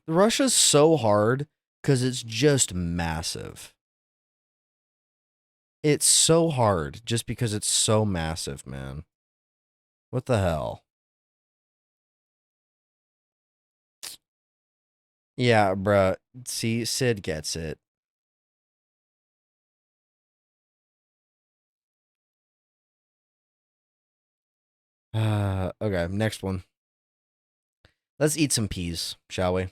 Russia's so hard because it's just massive. It's so hard just because it's so massive, man. What the hell? Yeah, bruh. See, Sid gets it. Okay, next one. Let's eat some peas, shall we?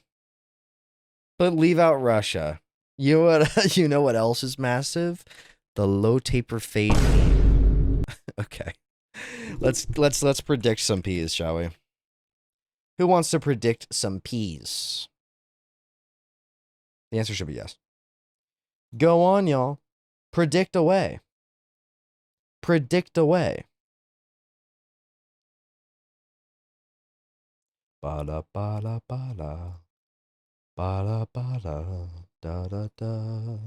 But leave out Russia. You know what? You know what else is massive? The low taper fade meme. Okay, let's predict some peas, shall we? Who wants to predict some peas? The answer should be yes. Go on, y'all. Predict away. Predict away. Ba-da, ba-da, ba-da. Ba-da, ba-da. Da-da-da.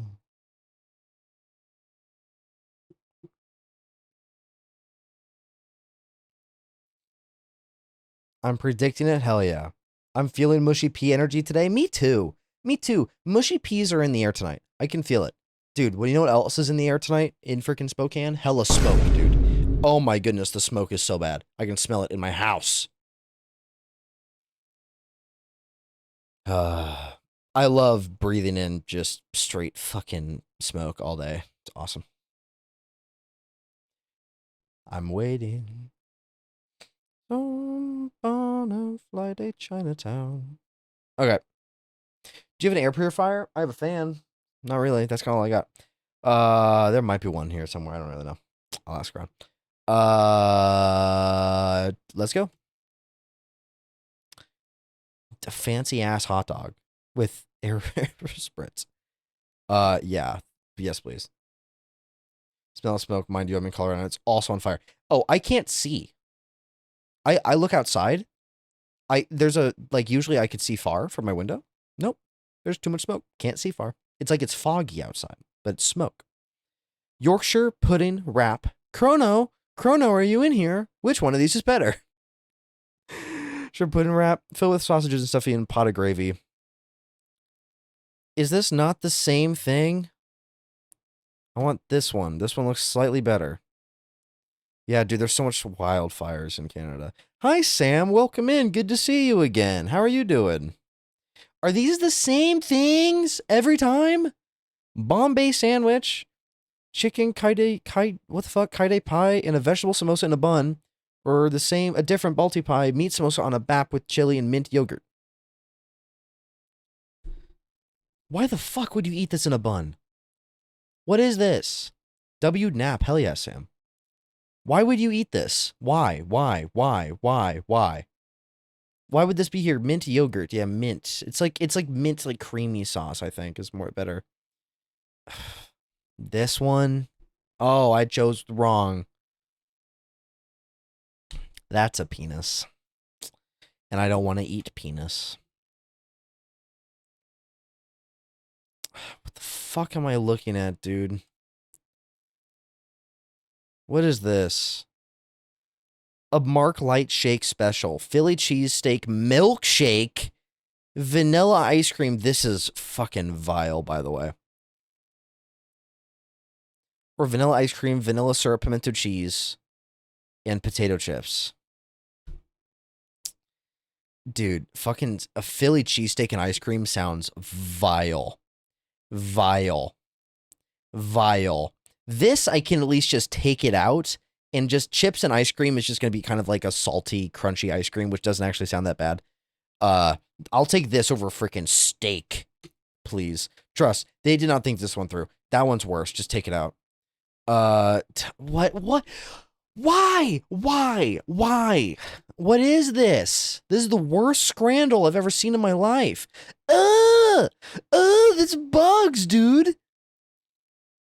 I'm predicting it. Hell yeah. I'm feeling mushy pea energy today. Me too. Me too. Mushy peas are in the air tonight. I can feel it. Dude, well, you know what else is in the air tonight in freaking Spokane? Hella smoke, dude. Oh my goodness, the smoke is so bad. I can smell it in my house. I love breathing in just straight fucking smoke all day. It's awesome. I'm waiting. On a flight to Chinatown. Okay. Do you have an air purifier? I have a fan. Not really. That's kind of all I got. There might be one here somewhere. I don't really know. I'll ask around. Let's go. A fancy ass hot dog with air spritz. Yeah. Yes, please. Smell of smoke. Mind you, I'm in Colorado. It's also on fire. Oh, I can't see. I look outside. There's a like usually I could see far from my window. Nope. There's too much smoke. Can't see far. It's like it's foggy outside, but it's smoke. Yorkshire pudding wrap. Chrono, are you in here? Which one of these is better? Sure, pudding wrap filled with sausages and stuffing and pot of gravy. Is this not the same thing? I want this one. This one looks slightly better. Yeah, dude, there's so much wildfires in Canada. Hi, Sam. Welcome in. Good to see you again. How are you doing? Are these the same things every time? Bombay sandwich, chicken what the fuck? Kaide pie and a vegetable samosa in a bun, or a different Balti pie, meat samosa on a bap with chili and mint yogurt. Why the fuck would you eat this in a bun? What is this? W nap. Hell yeah, Sam. Why would you eat this? Why? Why? Why? Why would this be here? Mint yogurt. Yeah, mint. It's like mint, like creamy sauce, I think, is more better. This one. Oh, I chose wrong. That's a penis. And I don't want to eat penis. What the fuck am I looking at, dude? What is this? A Mark Light Shake special. Philly cheesesteak milkshake. Vanilla ice cream. This is fucking vile, by the way. Or vanilla ice cream, vanilla syrup, pimento cheese, and potato chips. Dude, fucking a Philly cheesesteak and ice cream sounds vile. Vile. Vile. This, I can at least just take it out, and just chips and ice cream is just going to be kind of like a salty, crunchy ice cream, which doesn't actually sound that bad. I'll take this over freaking steak, please. Trust, they did not think this one through. That one's worse. Just take it out. What? Why? What is this? This is the worst scrandle I've ever seen in my life. That's bugs, dude.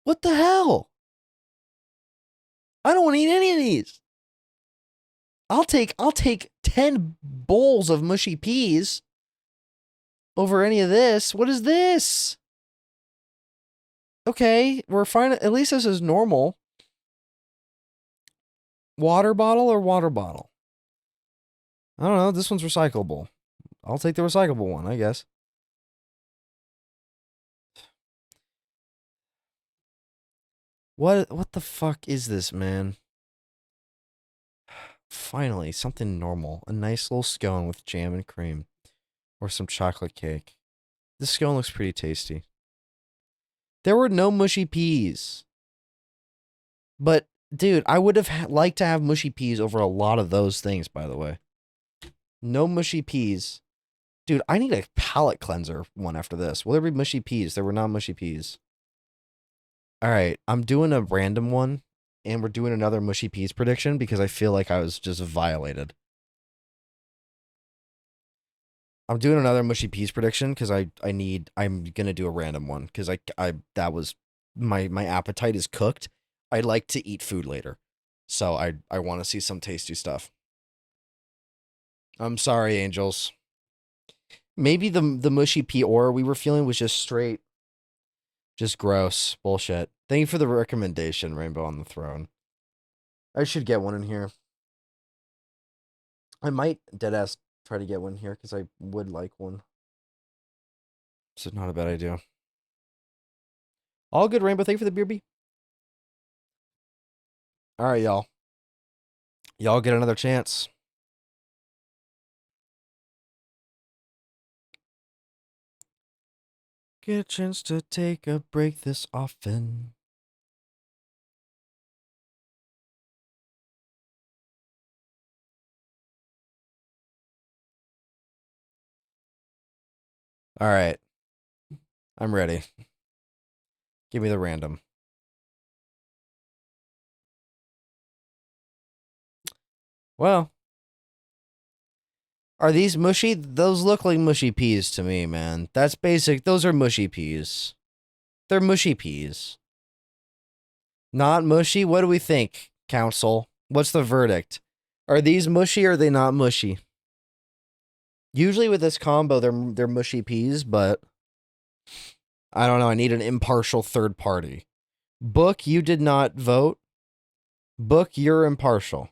What the hell? I don't want to eat any of these. I'll take 10 bowls of mushy peas over any of this. What is this? Okay, we're fine. At least this is normal. Water bottle or water bottle? I don't know. This one's recyclable. I'll take the recyclable one, I guess. What the fuck is this, man? Finally, something normal. A nice little scone with jam and cream. Or some chocolate cake. This scone looks pretty tasty. There were no mushy peas. But, dude, I would have liked to have mushy peas over a lot of those things, by the way. No mushy peas. Dude, I need a palate cleanser one after this. Will there be mushy peas? There were not mushy peas. Alright, I'm doing a random one. And we're doing another mushy peas prediction because I feel like I was just violated. I'm doing another mushy peas prediction because I'm gonna do a random one because that was my appetite is cooked. I'd like to eat food later. So I want to see some tasty stuff. I'm sorry, angels. Maybe the mushy pea aura we were feeling was just straight. Just gross. Bullshit. Thank you for the recommendation, Rainbow on the Throne. I should get one in here. I might deadass try to get one here because I would like one. So not a bad idea. All good, Rainbow. Thank you for the beer bee. All right, y'all. Y'all get another chance. Get a chance to take a break this often. All right. I'm ready. Give me the random. Well. Are these mushy? Those look like mushy peas to me, man. That's basic. Those are mushy peas. They're mushy peas. Not mushy? What do we think, council? What's the verdict? Are these mushy or are they not mushy? Usually with this combo, they're mushy peas, but I don't know. I need an impartial third party. Book, you did not vote. Book, you're impartial.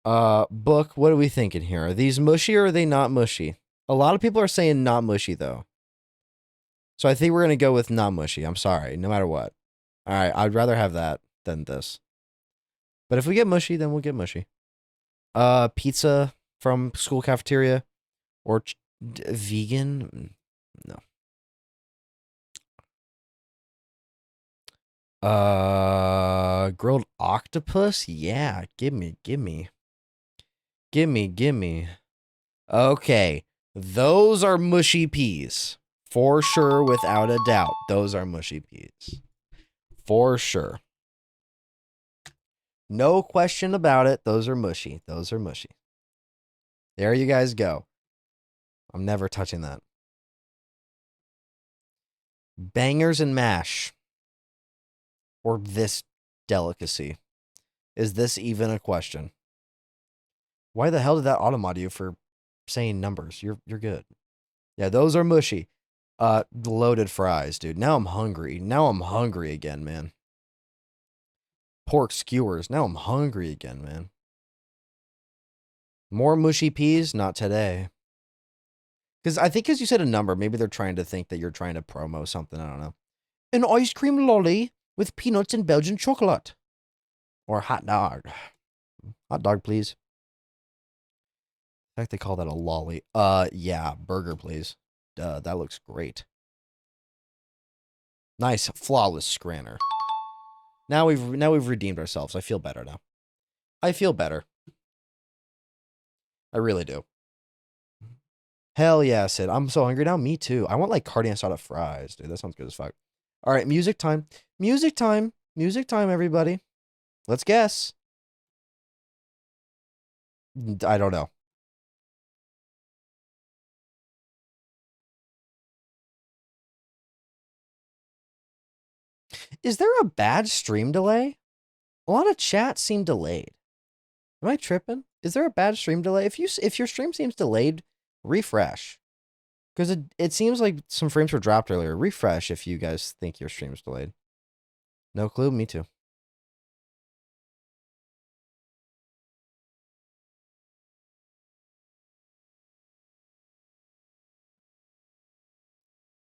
Book, what are we thinking here? Are these mushy or are they not mushy? A lot of people are saying not mushy, though. So I think we're going to go with not mushy. I'm sorry, no matter what. All right, I'd rather have that than this. But if we get mushy, then we'll get mushy. Pizza from school cafeteria or vegan? No. Grilled octopus? Yeah, give me. Okay, those are mushy peas. For sure, without a doubt. Those are mushy peas. For sure. No question about it. Those are mushy. Those are mushy. There you guys go. I'm never touching that. Bangers and mash. Or this delicacy. Is this even a question? Why the hell did that automod you for saying numbers? You're good. Yeah, those are mushy. Loaded fries, dude. Now I'm hungry. Now I'm hungry again, man. Pork skewers. Now I'm hungry again, man. More mushy peas? Not today. Because I think because you said a number, maybe they're trying to think that you're trying to promo something. I don't know. An ice cream lolly with peanuts and Belgian chocolate. Or hot dog. Hot dog, please. I think they call that a lolly. Yeah, burger, please. That looks great. Nice, flawless scranner. Now we've redeemed ourselves. I feel better now. I feel better. I really do. Hell yeah, Sid. I'm so hungry now. Me too. I want like carne asada fries, dude. That sounds good as fuck. All right, music time. Music time. Music time, everybody. Let's guess. I don't know. Is there a bad stream delay? A lot of chat seem delayed. Am I tripping? Is there a bad stream delay? If your stream seems delayed, refresh. Because it seems like some frames were dropped earlier. Refresh if you guys think your stream's delayed. No clue? Me too.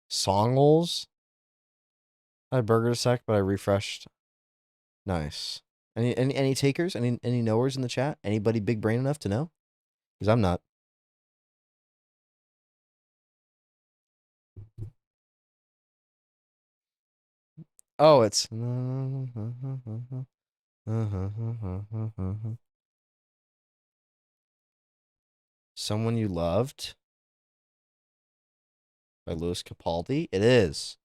Songles? I had burger a sec, but I refreshed. Nice. Any takers? Any knowers in the chat? Anybody big brain enough to know? Because I'm not. Oh, it's Someone You Loved by Louis Capaldi. It is.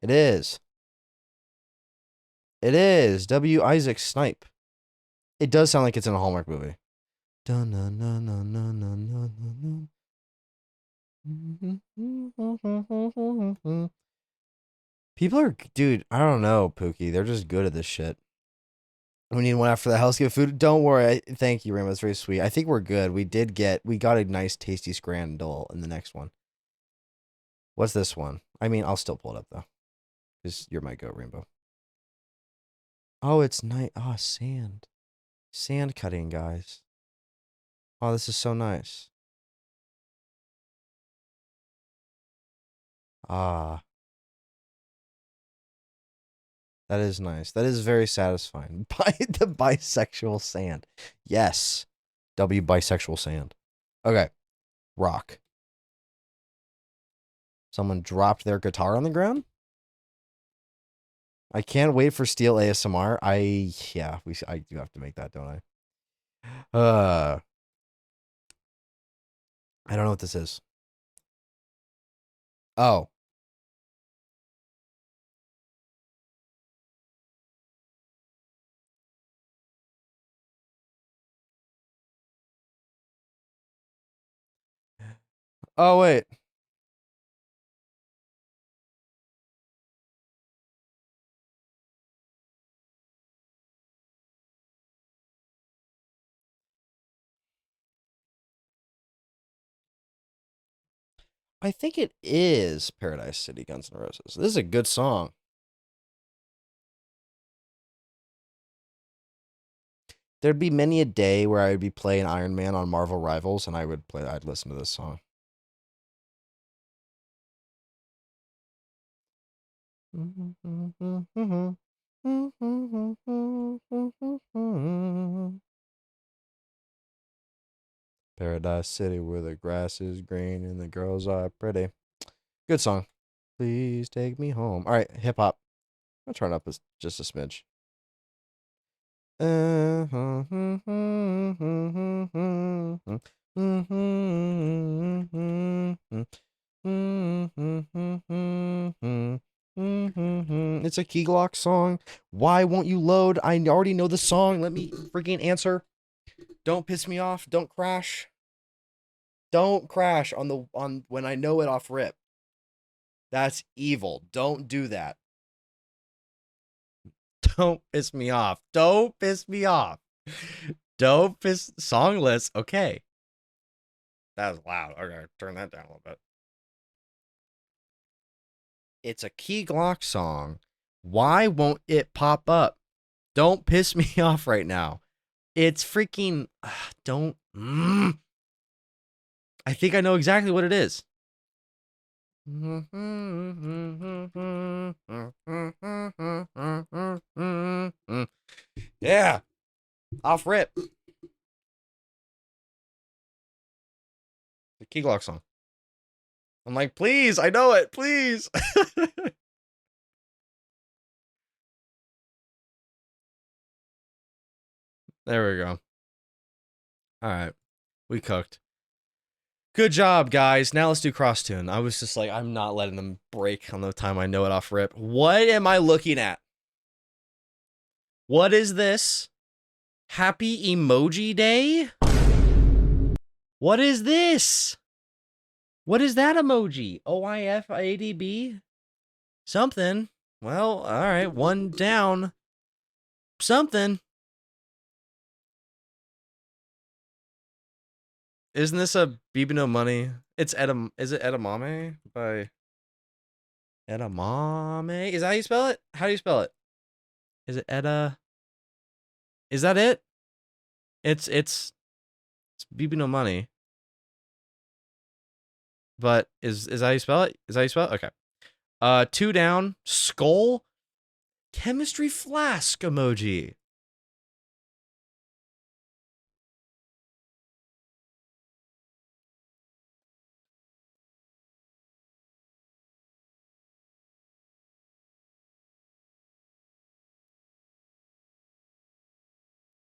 It is. It is. W. Isaac Snipe. It does sound like it's in a Hallmark movie. People are, dude, I don't know, Pookie. They're just good at this shit. We need one after the house give food. Don't worry. Thank you, Rainbow. That's very sweet. I think we're good. We got a nice tasty scrandle in the next one. What's this one? I mean, I'll still pull it up though. Because you're my goat, Rainbow. Oh, it's night. Oh, sand. Sand cutting, guys. Oh, this is so nice. Ah. That is nice. That is very satisfying. By the bisexual sand. Yes. W bisexual sand. Okay. Rock. Someone dropped their guitar on the ground? I can't wait for Steel ASMR. I do have to make that, don't I? I don't know what this is. Oh. Oh, wait. I think it is Paradise City Guns N' Roses. This is a good song. There'd be many a day where I would be playing Iron Man on Marvel Rivals and I'd listen to this song. Paradise City where the grass is green and the girls are pretty. Good song. Please take me home. All right, hip hop. I'll turn it up just a smidge. It's a Key Glock song. Why won't you load? I already know the song. Let me freaking answer. Don't piss me off. Don't crash. Don't crash on when I know it off rip. That's evil. Don't do that. Don't piss me off. Don't piss me off. Don't piss song list. Okay. That was loud. Okay, turn that down a little bit. It's a Key Glock song. Why won't it pop up? Don't piss me off right now. It's freaking don't I think I know exactly what it is. Yeah. Off rip. The Key Glock song. I'm like, please, I know it, please. There we go. All right. We cooked. Good job, guys. Now let's do cross tune. I was just like, I'm not letting them break on the time I know it off rip. What am I looking at? What is this? Happy Emoji Day? What is this? What is that emoji? OIFADB? Something. Well, all right. One down. Something. Isn't this a Bibi No Money? It's Is it Edamame by Edamame? Is that how you spell it? How do you spell it? Is it Eda? Is that it? It's Bibi No Money. But is that how you spell it? Is that how you spell it? Okay. Two down. Skull. Chemistry flask emoji.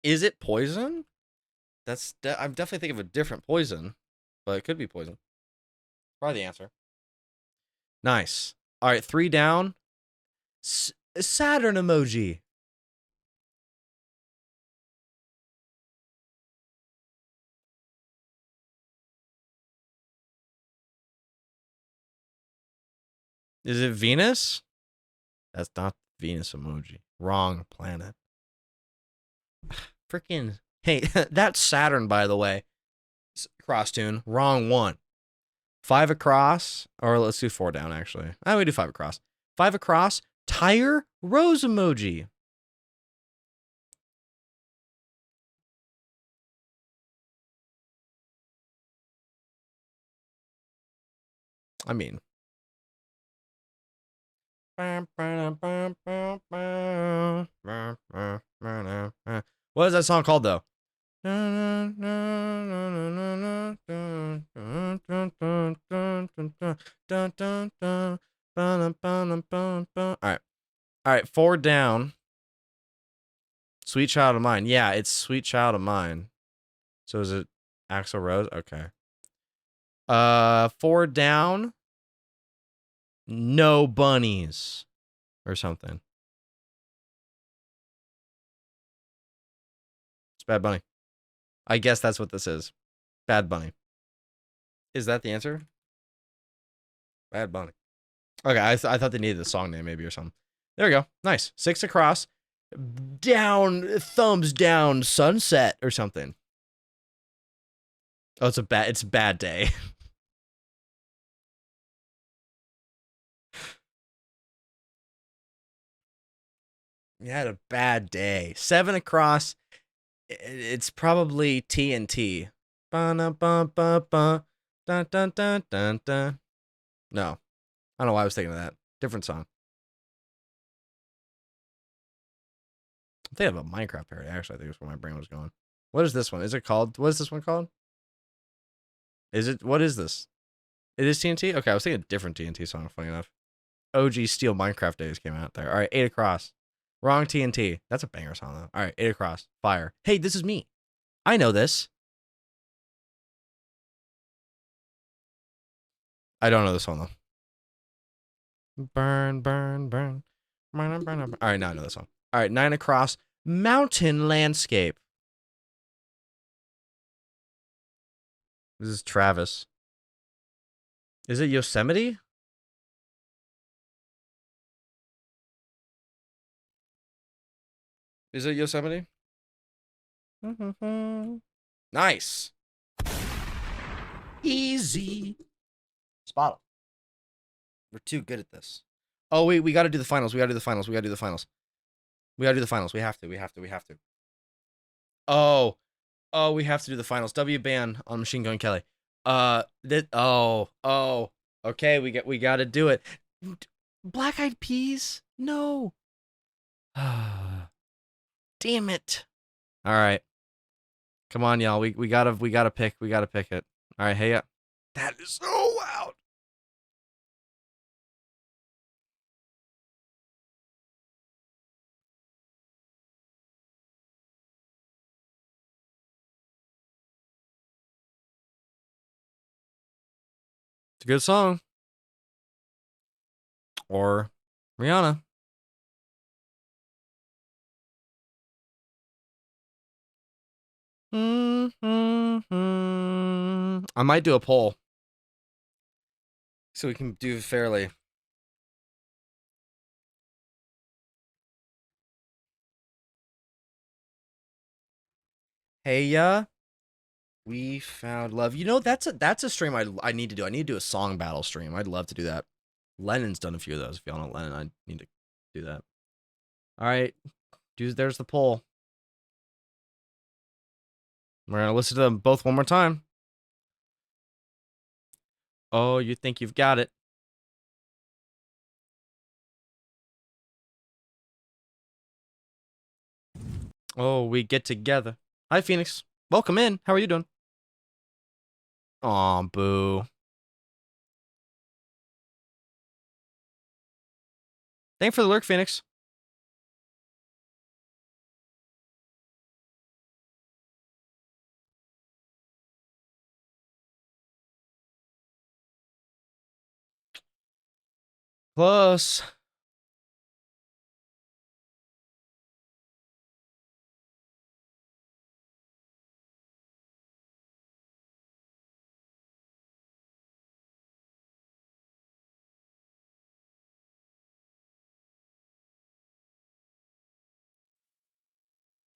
Is it poison? I'm definitely thinking of a different poison, but it could be poison. Probably the answer. Nice. All right, three down. Saturn emoji. Is it Venus? That's not Venus emoji. Wrong planet. Freaking. Hey, that's Saturn, by the way. Cross tune. Wrong one. Five across. Or let's do four down, actually. We do five across. Five across. Tire rose emoji. I mean. What is that song called, though? All right, four down. Sweet Child of Mine. Yeah, it's Sweet Child of Mine. So is it Axl Rose? Okay. Four down. No bunnies or something. It's Bad Bunny. I guess that's what this is. Bad Bunny. Is that the answer? Bad Bunny. Okay, I thought they needed the song name maybe or something. There we go. Nice. Six across. Down, thumbs down, sunset or something. Oh, it's a bad day. You had a bad day. Seven across. It's probably TNT. Ba-na-ba-ba-ba. Dun, dun, dun, dun, dun. No. I don't know why I was thinking of that. Different song. I'm thinking of a Minecraft parody. Actually, I think that's where my brain was going. What is this one? Is it called? What is this one called? Is it? What is this? It is TNT? Okay, I was thinking a different TNT song, funny enough. OG Steel Minecraft Days came out there. All right, eight across. Wrong TNT. That's a banger song, though. All right, eight across. Fire. Hey, this is me. I know this. I don't know this one, though. Burn, burn, burn. All right, now I know that song. All right, 9 Across Mountain Landscape. This is Travis. Is it Yosemite? Is it Yosemite? Nice. Easy. Spot 'em. We're too good at this. Oh, wait, we got to do the finals. We got to do the finals. We got to do the finals. We got to do the finals. We have to. We have to. We have to. Oh. Oh, we have to do the finals. W ban on Machine Gun Kelly. Oh. Okay, we got to do it. Black Eyed Peas? No. Damn it. All right. Come on, y'all. We gotta pick. We gotta pick it. All right, hey up. That is so loud. It's a good song. Or Rihanna. I might do a poll so we can do fairly. Hey ya, we found love. You know, that's a stream I need to do. I need to do a song battle stream. I'd love to do that. Lennon's done a few of those. If y'all know Lennon, I need to do that. All right, dude, there's the poll. We're gonna listen to them both one more time. Oh, you think you've got it? Oh, we get together. Hi, Phoenix. Welcome in. How are you doing? Aw, boo. Thanks for the lurk, Phoenix. Close.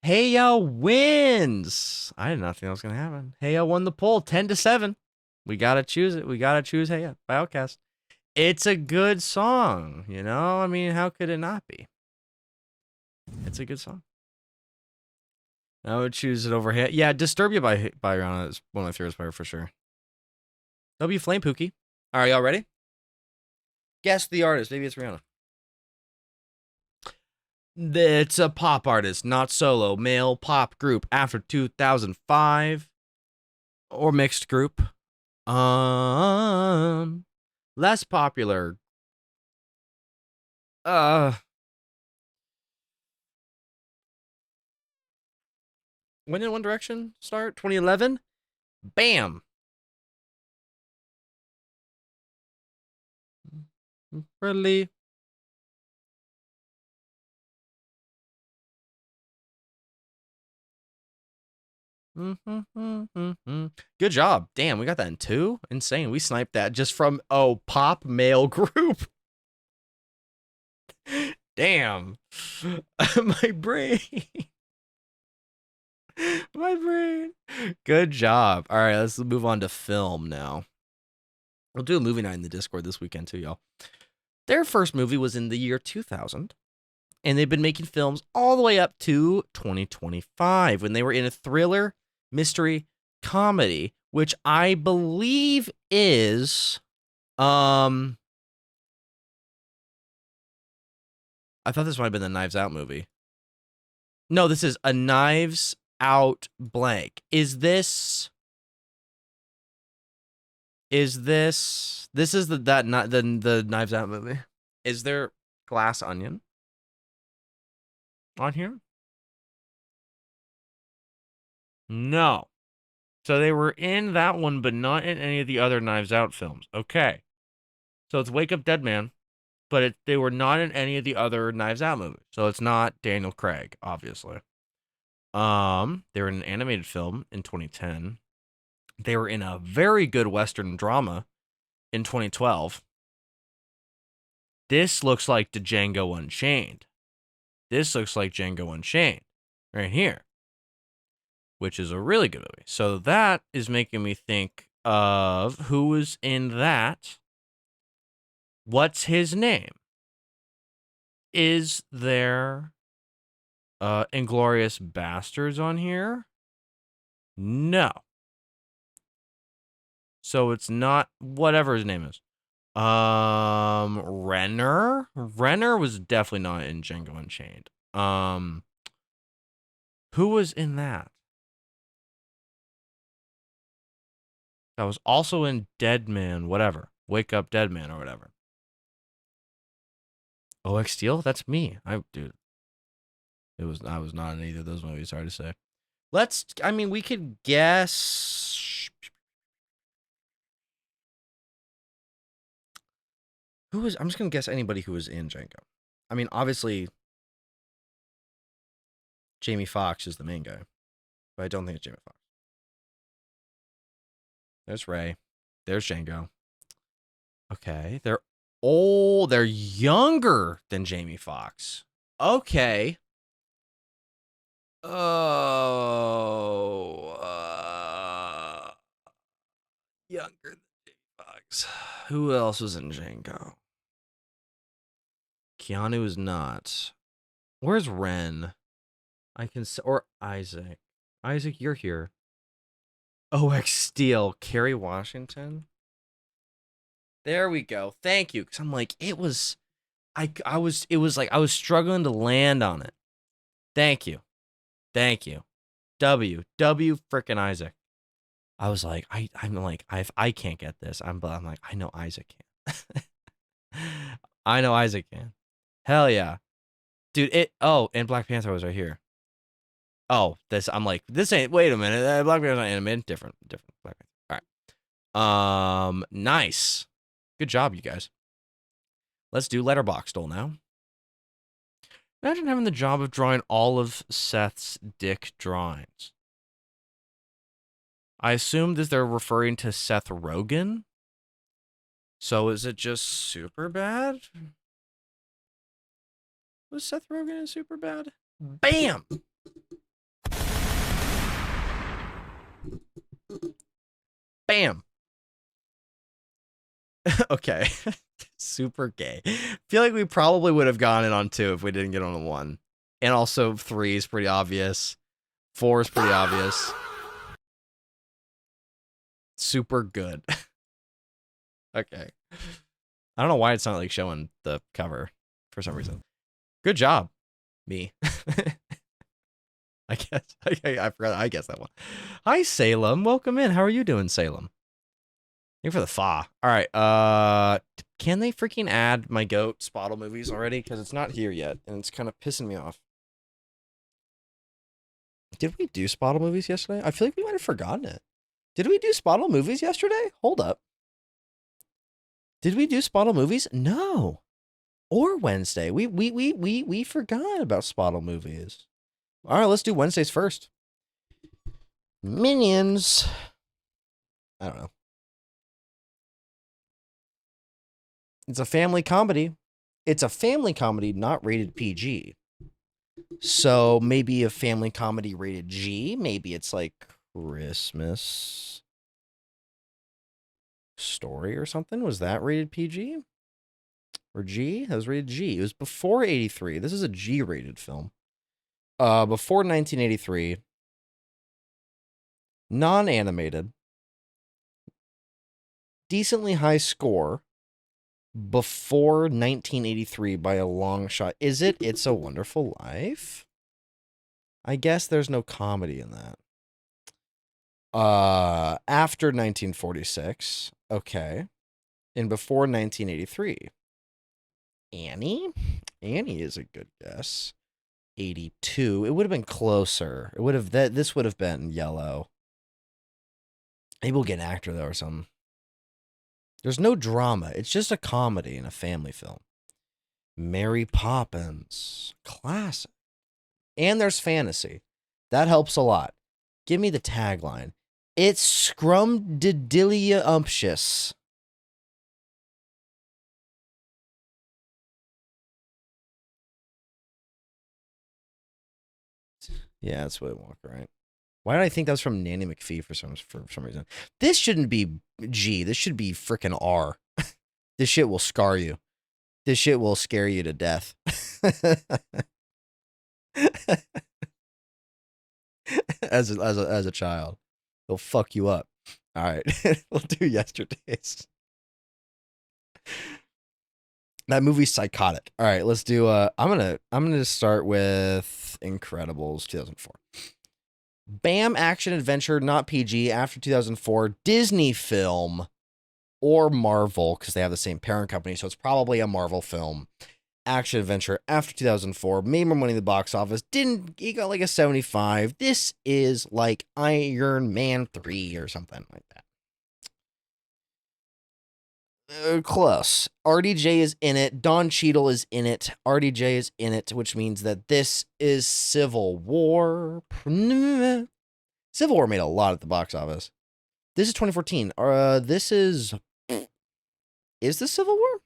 Heyo wins. I did not think that was gonna happen. Heyo won the poll 10-7. We gotta choose it. We gotta choose Heyo by Outcast. It's a good song, you know? I mean, how could it not be? It's a good song. I would choose it over here. Yeah, Disturbia by Rihanna is one of my favorites by her for sure. W Flame Pookie. All right, y'all ready? Guess the artist. Maybe it's Rihanna. It's a pop artist, not solo. Male pop group after 2005. Or mixed group. Less popular. When did One Direction start? 2011? Bam. Really? Good job. Damn, we got that in 2? Insane. We sniped that just from, pop male group. Damn. My brain. My brain. Good job. All right, let's move on to film now. We'll do a movie night in the Discord this weekend too, y'all. Their first movie was in the year 2000, and they've been making films all the way up to 2025 when they were in a thriller, mystery, comedy, which I believe is I thought this might have been the Knives Out movie. No, this is a Knives Out blank. Is this the Knives Out movie? Is there Glass Onion on here? No. So they were in that one, but not in any of the other Knives Out films. Okay. So it's Wake Up Dead Man. but they were not in any of the other Knives Out movies. So it's not Daniel Craig, obviously. They were in an animated film in 2010. They were in a very good Western drama in 2012. This looks like the Django Unchained. This looks like Django Unchained right here, which is a really good movie. So that is making me think of who was in that. What's his name? Is there Inglorious Bastards on here? No. So it's not whatever his name is. Renner? Renner was definitely not in Django Unchained. Who was in that? That was also in Dead Man, whatever. Wake Up Dead Man or whatever. OX Steel? That's me. Dude. I was not in either of those movies, sorry to say. We could guess. I'm just gonna guess anybody who was in Django. I mean, obviously, Jamie Foxx is the main guy, but I don't think it's Jamie Foxx. There's Ray. There's Django. Okay, they're old. They're younger than Jamie Foxx. Okay. Oh, younger than Jamie Foxx. Who else was in Django? Keanu is not. Where's Ren? Or Isaac. Isaac, you're here. OX Steel, Kerry Washington. There we go. Thank you. Because I'm like, it was struggling to land on it. Thank you. W frickin' Isaac. I was like, I can't get this. I'm like, I know Isaac can. I know Isaac can. Hell yeah. Dude, and Black Panther was right here. Oh, this ain't, wait a minute. Black Panther's not animated. Different Black Panther. All right. Nice. Good job, you guys. Let's do Letterboxd now. Imagine having the job of drawing all of Seth's dick drawings. I assume that they're referring to Seth Rogen. So is it just Superbad? Was Seth Rogen in Superbad? Bam! Bam! Okay. Super gay. Feel like we probably would have gone in on 2 if we didn't get on a 1. And also 3 is pretty obvious. 4 is pretty obvious. Super good. Okay. I don't know why it's not like showing the cover for some reason. Good job. Me. I guess. I forgot. I guess that one. Hi, Salem. Welcome in. How are you doing, Salem? Thank you for the fa. All right. Can they freaking add my goat Spottle movies already? Because it's not here yet, and it's kind of pissing me off. Did we do Spottle movies yesterday? I feel like we might have forgotten it. Did we do Spottle movies yesterday? Hold up. Did we do Spottle movies? No. Or Wednesday. We forgot about Spottle movies. All right, let's do Wednesdays first. Minions. I don't know. It's a family comedy. It's a family comedy, not rated PG. So maybe a family comedy rated G. Maybe it's like Christmas Story or something. Was that rated PG? Or G? That was rated G. It was before 83. This is a G-rated film. Before 1983. Non-animated. Decently high score. Before 1983 by a long shot. Is it It's a Wonderful Life? I guess there's no comedy in that. After 1946. Okay. And before 1983. Annie? Annie is a good guess. 82. It would have been closer. It would have this would have been yellow. Maybe we'll get an actor though or something. There's no drama. It's just a comedy and a family film. Mary Poppins. Classic. And there's fantasy. That helps a lot. Give me the tagline. It's scrumdiddlyumptious. Yeah, that's Willy Wonka, right? Why did I think that was from Nanny McPhee for some reason? This shouldn't be G. This should be frickin' R. This shit will scar you. This shit will scare you to death. as a child, it'll fuck you up. All right, we'll do yesterday's. That movie's psychotic. All right, let's do. I'm gonna start with Incredibles 2004. Bam, action adventure, not PG. After 2004, Disney film or Marvel, because they have the same parent company, so it's probably a Marvel film. Action adventure after 2004, made more money in the box office. He got like a 75. This is like Iron Man 3 or something like that. Close. RDJ is in it. Don Cheadle is in it. RDJ is in it, which means that this is Civil War. Civil War made a lot at the box office. This is 2014. This is this Civil War?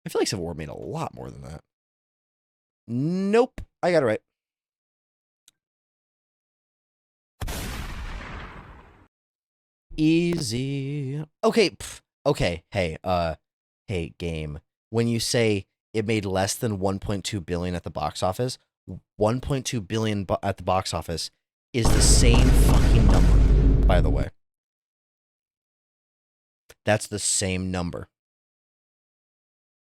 I feel like Civil War made a lot more than that. Nope. I got it right. Easy. Okay. Okay. Hey, hey, game. When you say it made less than 1.2 billion at the box office, 1.2 billion at the box office is the same fucking number, by the way. That's the same number.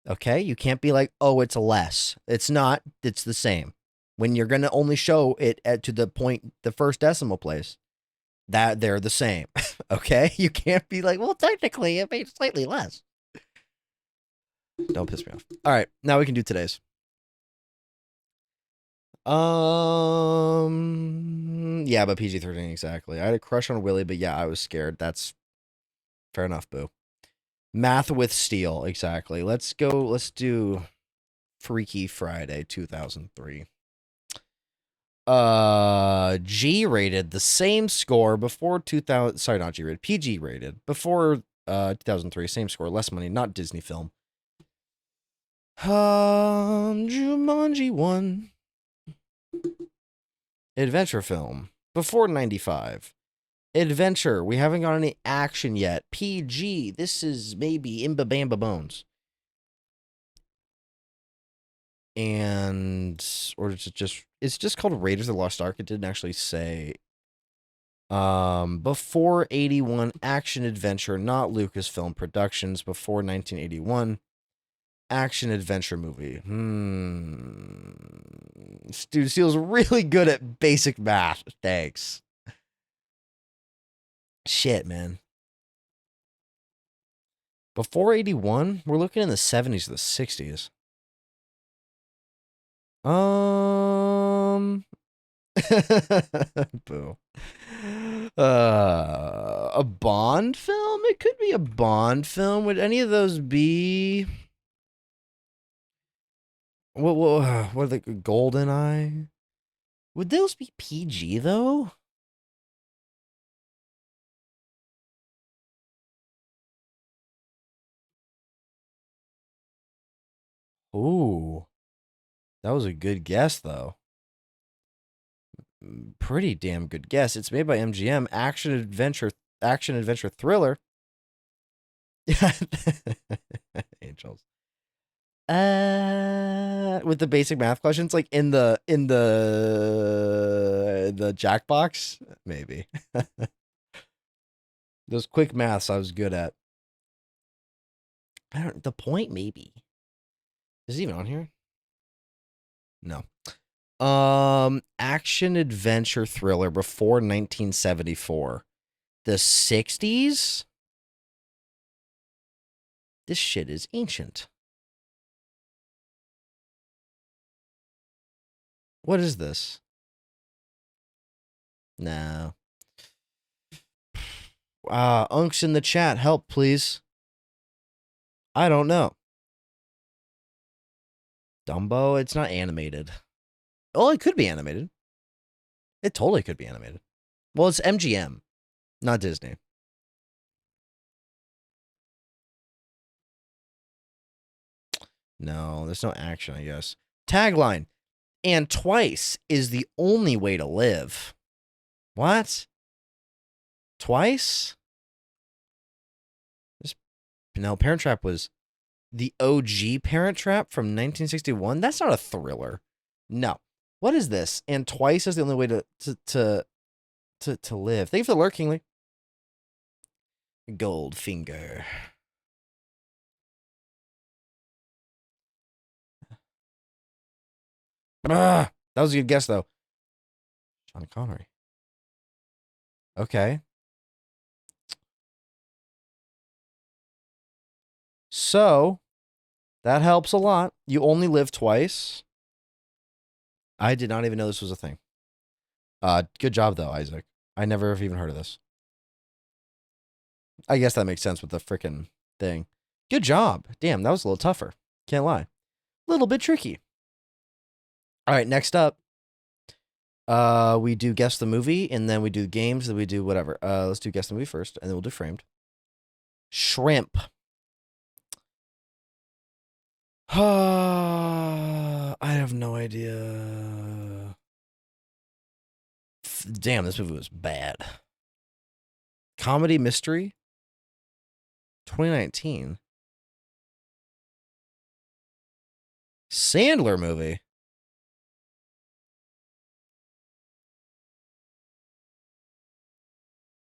Okay? You can't be like, oh, it's less. It's not. It's the same. When you're going to only show it to the point, the first decimal place, that they're the same. Okay? You can't be like, well, technically, it made slightly less. Don't piss me off. All right. Now we can do today's. Yeah, but PG-13, exactly. I had a crush on Willie, but yeah, I was scared. That's fair enough, boo. Math with Steel, exactly. Let's do Freaky Friday 2003. G rated, the same score before 2000. Sorry, not G rated. PG rated before 2003, same score, less money, not Disney film. Jumanji 1. Adventure film before 95. Adventure, we haven't got any action yet. PG, this is maybe Imba Bamba Bones. And, or is it just, it's just called Raiders of the Lost Ark. It didn't actually say. Before 81, action adventure, not Lucasfilm Productions. Before 1981, action adventure movie. Dude, Steele's really good at basic math. Thanks. Shit, man. Before 81, we're looking in the 70s or the 60s. Boo. A Bond film? It could be a Bond film. Would any of those be? What are the GoldenEye? Would those be PG though? Ooh. That was a good guess though. Pretty damn good guess. It's made by MGM. Action adventure thriller. Angels. With the basic math questions, like in the Jackbox, maybe. Those quick maths I was good at. The Point, maybe. Is it even on here? No. Action adventure thriller before 1974. The 60s? This shit is ancient. What is this? No. Unks in the chat, help please. I don't know. Dumbo, it's not animated. Oh, it could be animated. It totally could be animated. Well, it's MGM, not Disney. No, there's no action, I guess. Tagline. And twice is the only way to live. What? Twice? No, Parent Trap was the OG Parent Trap from 1961. That's not a thriller. No. What is this? And twice is the only way to live. Thank you for the lurk, Kingly. Goldfinger. That was a good guess, though. Sean Connery. Okay. So, that helps a lot. You only live twice. I did not even know this was a thing. Good job, though, Isaac. I never have even heard of this. I guess that makes sense with the frickin' thing. Good job. Damn, that was a little tougher. Can't lie. A little bit tricky. All right, next up. We do guess the movie, and then we do games, then we do whatever. Let's do guess the movie first, and then we'll do framed. Shrimp. I have no idea. Damn, this movie was bad. Comedy mystery. 2019. Sandler movie.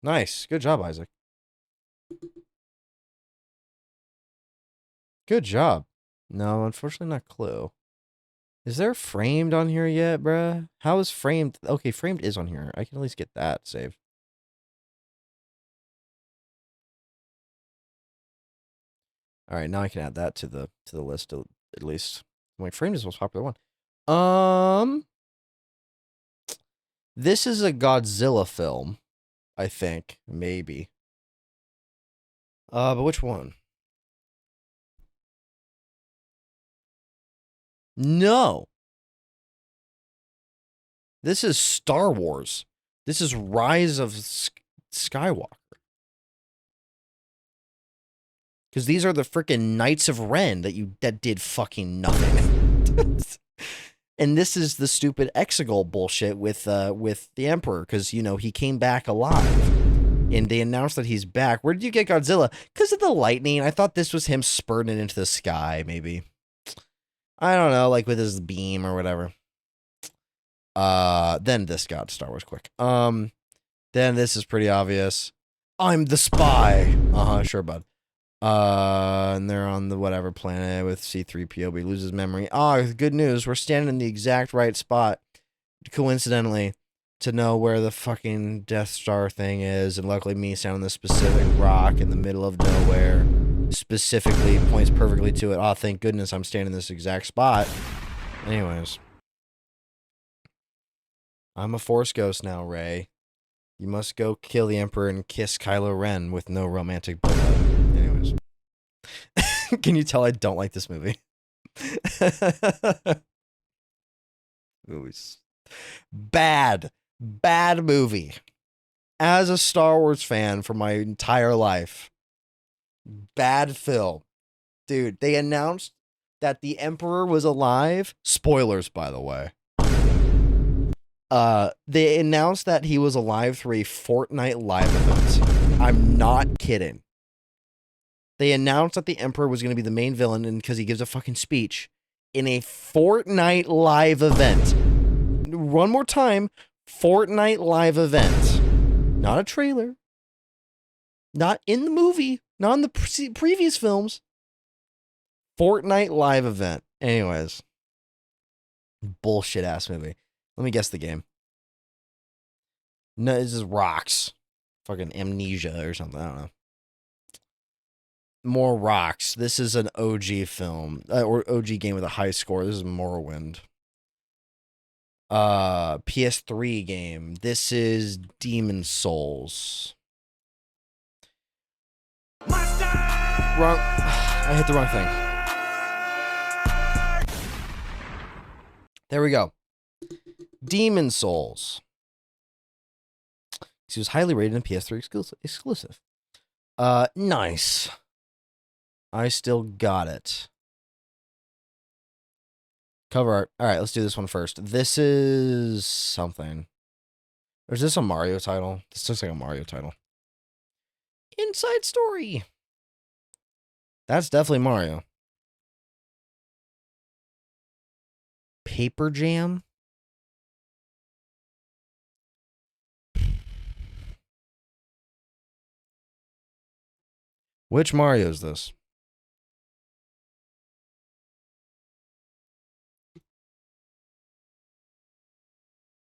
Nice. Good job, Isaac. Good job. No, unfortunately not Clue. Is there Framed on here yet, bruh? How is Framed? Okay, Framed is on here. I can at least get that saved. All right, now I can add that to the list at least. My Framed is the most popular one. This is a Godzilla film, I think, maybe. But which one? No. This is Star Wars. This is Rise of Skywalker. Because these are the freaking Knights of Ren that did fucking nothing. And this is the stupid Exegol bullshit with the Emperor, because you know he came back alive. And they announced that he's back. Where did you get Godzilla? Because of the lightning. I thought this was him spurting it into the sky, maybe. I don't know, like with his beam or whatever. Then this got Star Wars quick. Then this is pretty obvious. I'm the spy. Sure, bud. And they're on the whatever planet with C-3PO, but he loses memory. Good news. We're standing in the exact right spot, coincidentally, to know where the fucking Death Star thing is. And luckily me standing on this specific rock in the middle of nowhere specifically points perfectly to it. Thank goodness I'm standing in this exact spot. Anyways. I'm a Force ghost now, Rey. You must go kill the Emperor and kiss Kylo Ren with no romantic build-up. Anyways. Can you tell I don't like this movie? Movies. Bad movie. As a Star Wars fan for my entire life, bad film. Dude, they announced that the Emperor was alive. Spoilers, by the way. They announced that he was alive through a Fortnite live event. I'm not kidding. They announced that the Emperor was going to be the main villain, and because he gives a fucking speech in a Fortnite live event. One more time, Fortnite live event. Not a trailer. Not in the movie. Not in the previous films. Fortnite live event. Anyways. Bullshit ass movie. Let me guess the game. No, this is Rocks. Fucking Amnesia or something. I don't know. More Rocks. This is an OG film. Or OG game with a high score. This is Morrowind. PS3 game. This is Demon Souls. Wrong. I hit the wrong thing. There we go. Demon Souls. He was highly rated in PS3 exclusive. Nice. I still got it. Cover art. All right, let's do this one first. This is something. Or is this a Mario title? This looks like a Mario title. Inside Story. That's definitely Mario. Paper Jam. Which Mario is this?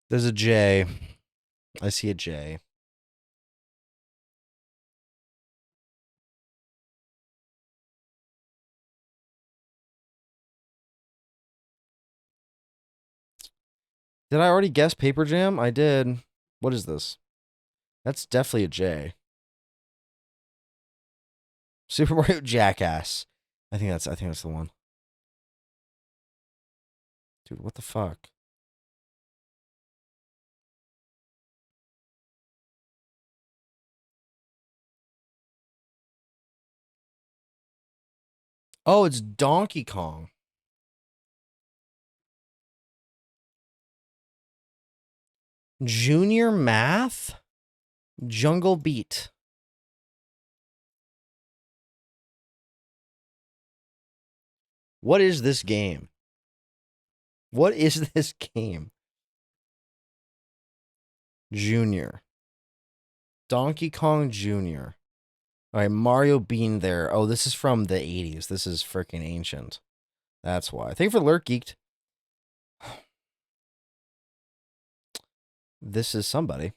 There's a J. I see a J. Did I already guess Paper Jam? I did. What is this? That's definitely a J. Super Mario Jackass. I think that's the one. Dude, what the fuck? Oh, it's Donkey Kong. Junior Math? Jungle Beat. What is this game? What is this game? Junior. Donkey Kong Jr. All right, Mario Bean there. Oh, this is from the 80s. This is freaking ancient. That's why. Thank you for Lurk Geeked. This is somebody.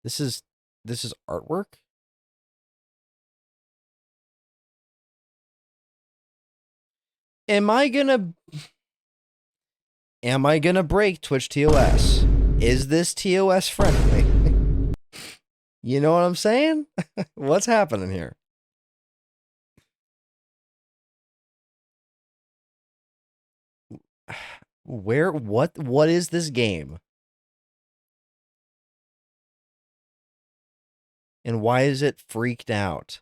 This is artwork. Am I gonna break Twitch TOS? Is this TOS friendly? You know what I'm saying? What's happening here? What is this game? And why is it freaked out?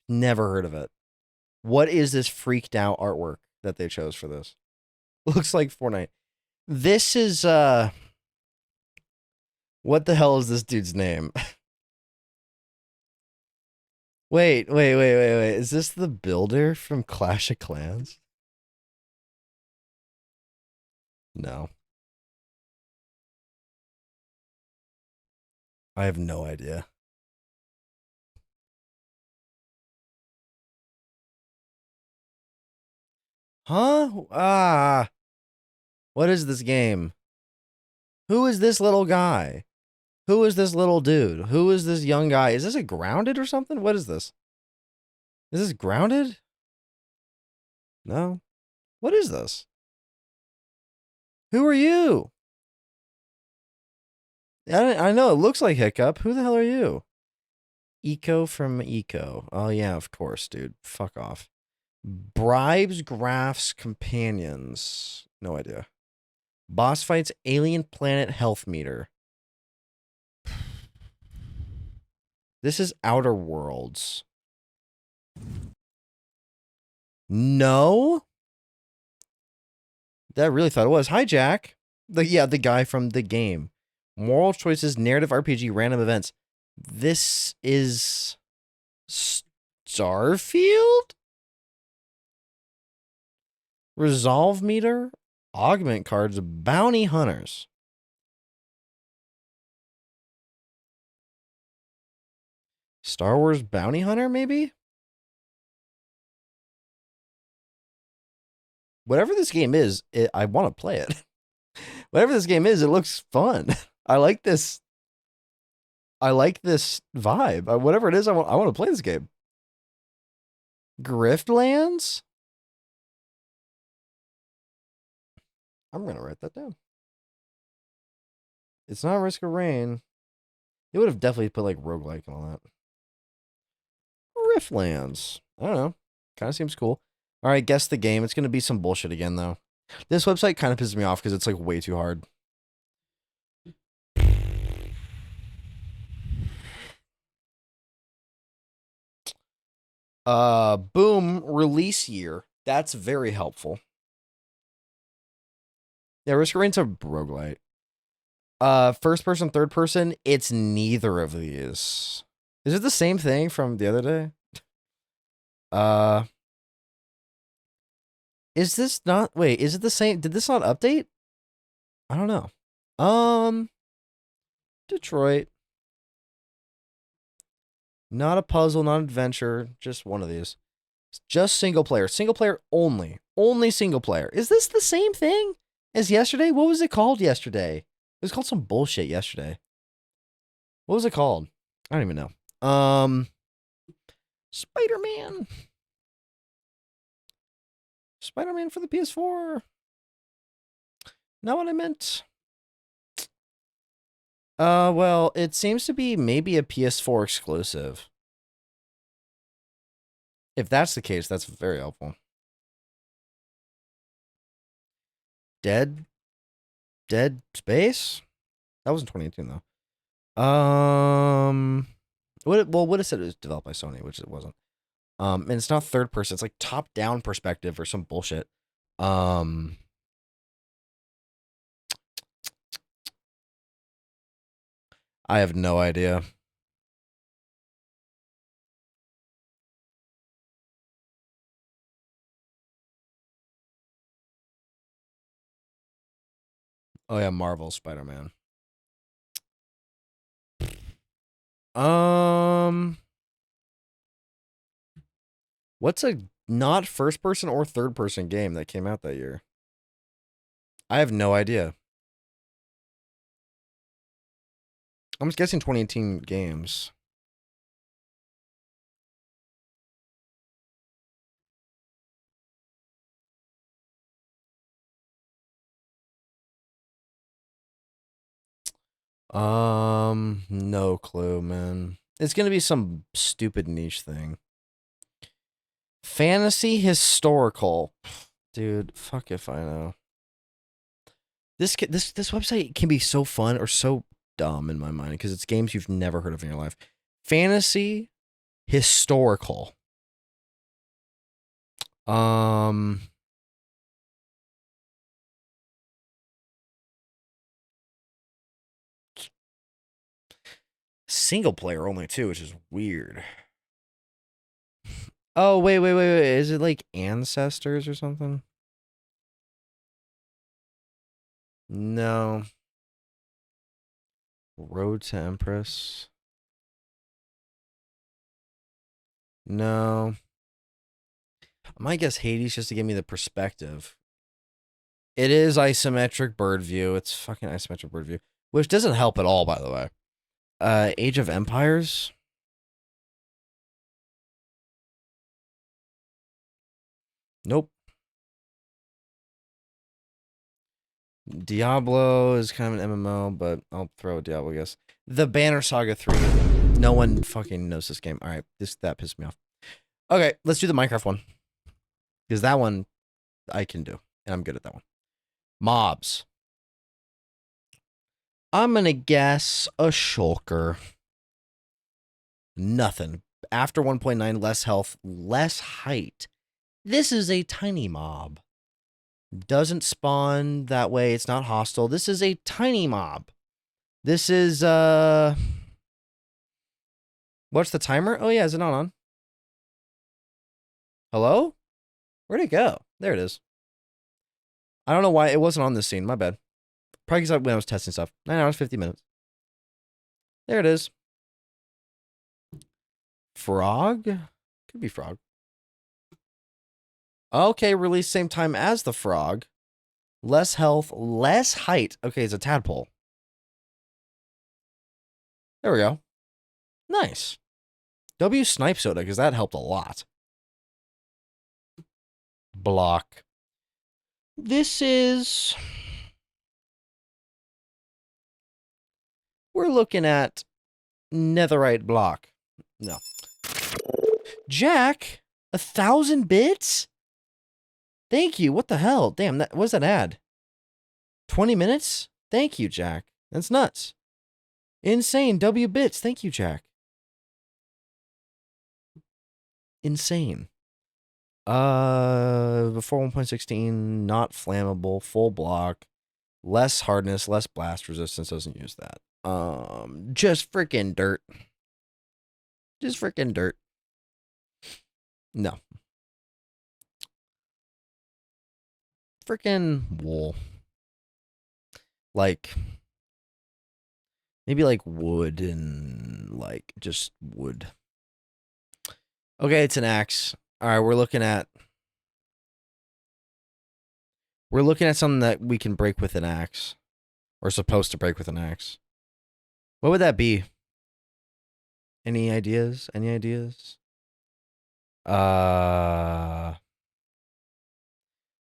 Never heard of it. What is this freaked out artwork that they chose for this? Looks like Fortnite. This is what the hell is this dude's name? Wait. Is this the builder from Clash of Clans? No. I have no idea. Huh? What is this game? Who is this little guy? Who is this little dude? Who is this young guy? Is this a Grounded or something? What is this? Is this Grounded? No. What is this? Who are you? I know it looks like Hiccup. Who the hell are you? Eco from Eco. Oh yeah, of course, dude. Fuck off. Bribes, Graphs, Companions. No idea. Boss fights, Alien Planet Health Meter. This is Outer Worlds. No? That I really thought it was. Hi, Jack. The guy from the game. Moral choices, narrative RPG, random events. This is Starfield? Resolve meter, augment cards, bounty hunters. Star Wars bounty hunter, maybe? Whatever this game is, I want to play it. Whatever this game is, it looks fun. I like this. I like this vibe. Whatever it is, I want to play this game. Griftlands? I'm going to write that down. It's not Risk of Rain. It would have definitely put like roguelike and all that. Riftlands. I don't know. Kind of seems cool. All right, guess the game. It's going to be some bullshit again, though. This website kind of pisses me off because it's like way too hard. Boom, release year. That's very helpful. Yeah, Risk of Rain's a roguelite. First person, third person, it's neither of these. Is it the same thing from the other day? Is this not, wait, is it the same? Did this not update? I don't know. Detroit. Not a puzzle, not an adventure, just one of these. Just single player. Single player only. Only single player. Is this the same thing as yesterday? What was it called yesterday? It was called some bullshit yesterday. What was it called? I don't even know. Spider-Man. Spider-Man for the PS4. Not what I meant. Well, it seems to be maybe a PS4 exclusive. If that's the case, that's very helpful. Dead Space? That wasn't 2018 though. What it said it was developed by Sony, which it wasn't. And it's not third person, it's like top down perspective or some bullshit. I have no idea. Oh yeah, Marvel Spider-Man. What's a not first person or third person game that came out that year? I have no idea. I'm just guessing 2018 games. No clue, man. It's gonna be some stupid niche thing. Fantasy historical. Dude, fuck if I know. This website can be so fun or so dumb in my mind because it's games you've never heard of in your life. Fantasy historical. Single player only too, which is weird. Oh, wait. Is it like Ancestors or something? No. Road to Empress. No. I might guess Hades just to give me the perspective. It is isometric bird view. It's fucking isometric bird view. Which doesn't help at all, by the way. Age of Empires. Nope. Diablo is kind of an MMO, but I'll throw Diablo, I guess. The Banner Saga 3. No one fucking knows this game. All right, that pissed me off. Okay, let's do the Minecraft one. Because that one I can do, and I'm good at that one. Mobs. I'm going to guess a shulker. Nothing. After 1.9, less health, less height. This is a tiny mob. Doesn't spawn that way. It's not hostile. This is a tiny mob. This is, what's the timer? Oh, yeah, is it not on? Hello? Where'd it go? There it is. I don't know why it wasn't on this scene. My bad. Probably because when I was testing stuff. 9 hours, 50 minutes. There it is. Frog? Could be frog. Okay, release same time as the frog. Less health, less height. Okay, it's a tadpole. There we go. Nice. W snipe soda, because that helped a lot. Block. This is... We're looking at netherite block. No. Jack, 1,000 bits? Thank you. What the hell? Damn, that what's that ad? 20 minutes? Thank you, Jack. That's nuts. Insane. W bits. Thank you, Jack. Insane. Before 1.16, not flammable, full block, less hardness, less blast resistance, doesn't use that. Just freaking dirt. Just freaking dirt. No. Freaking wool. Like, maybe like wood and like just wood. Okay, it's an axe. All right, we're looking at something that we can break with an axe. Or supposed to break with an axe. What would that be? Any ideas? Any ideas?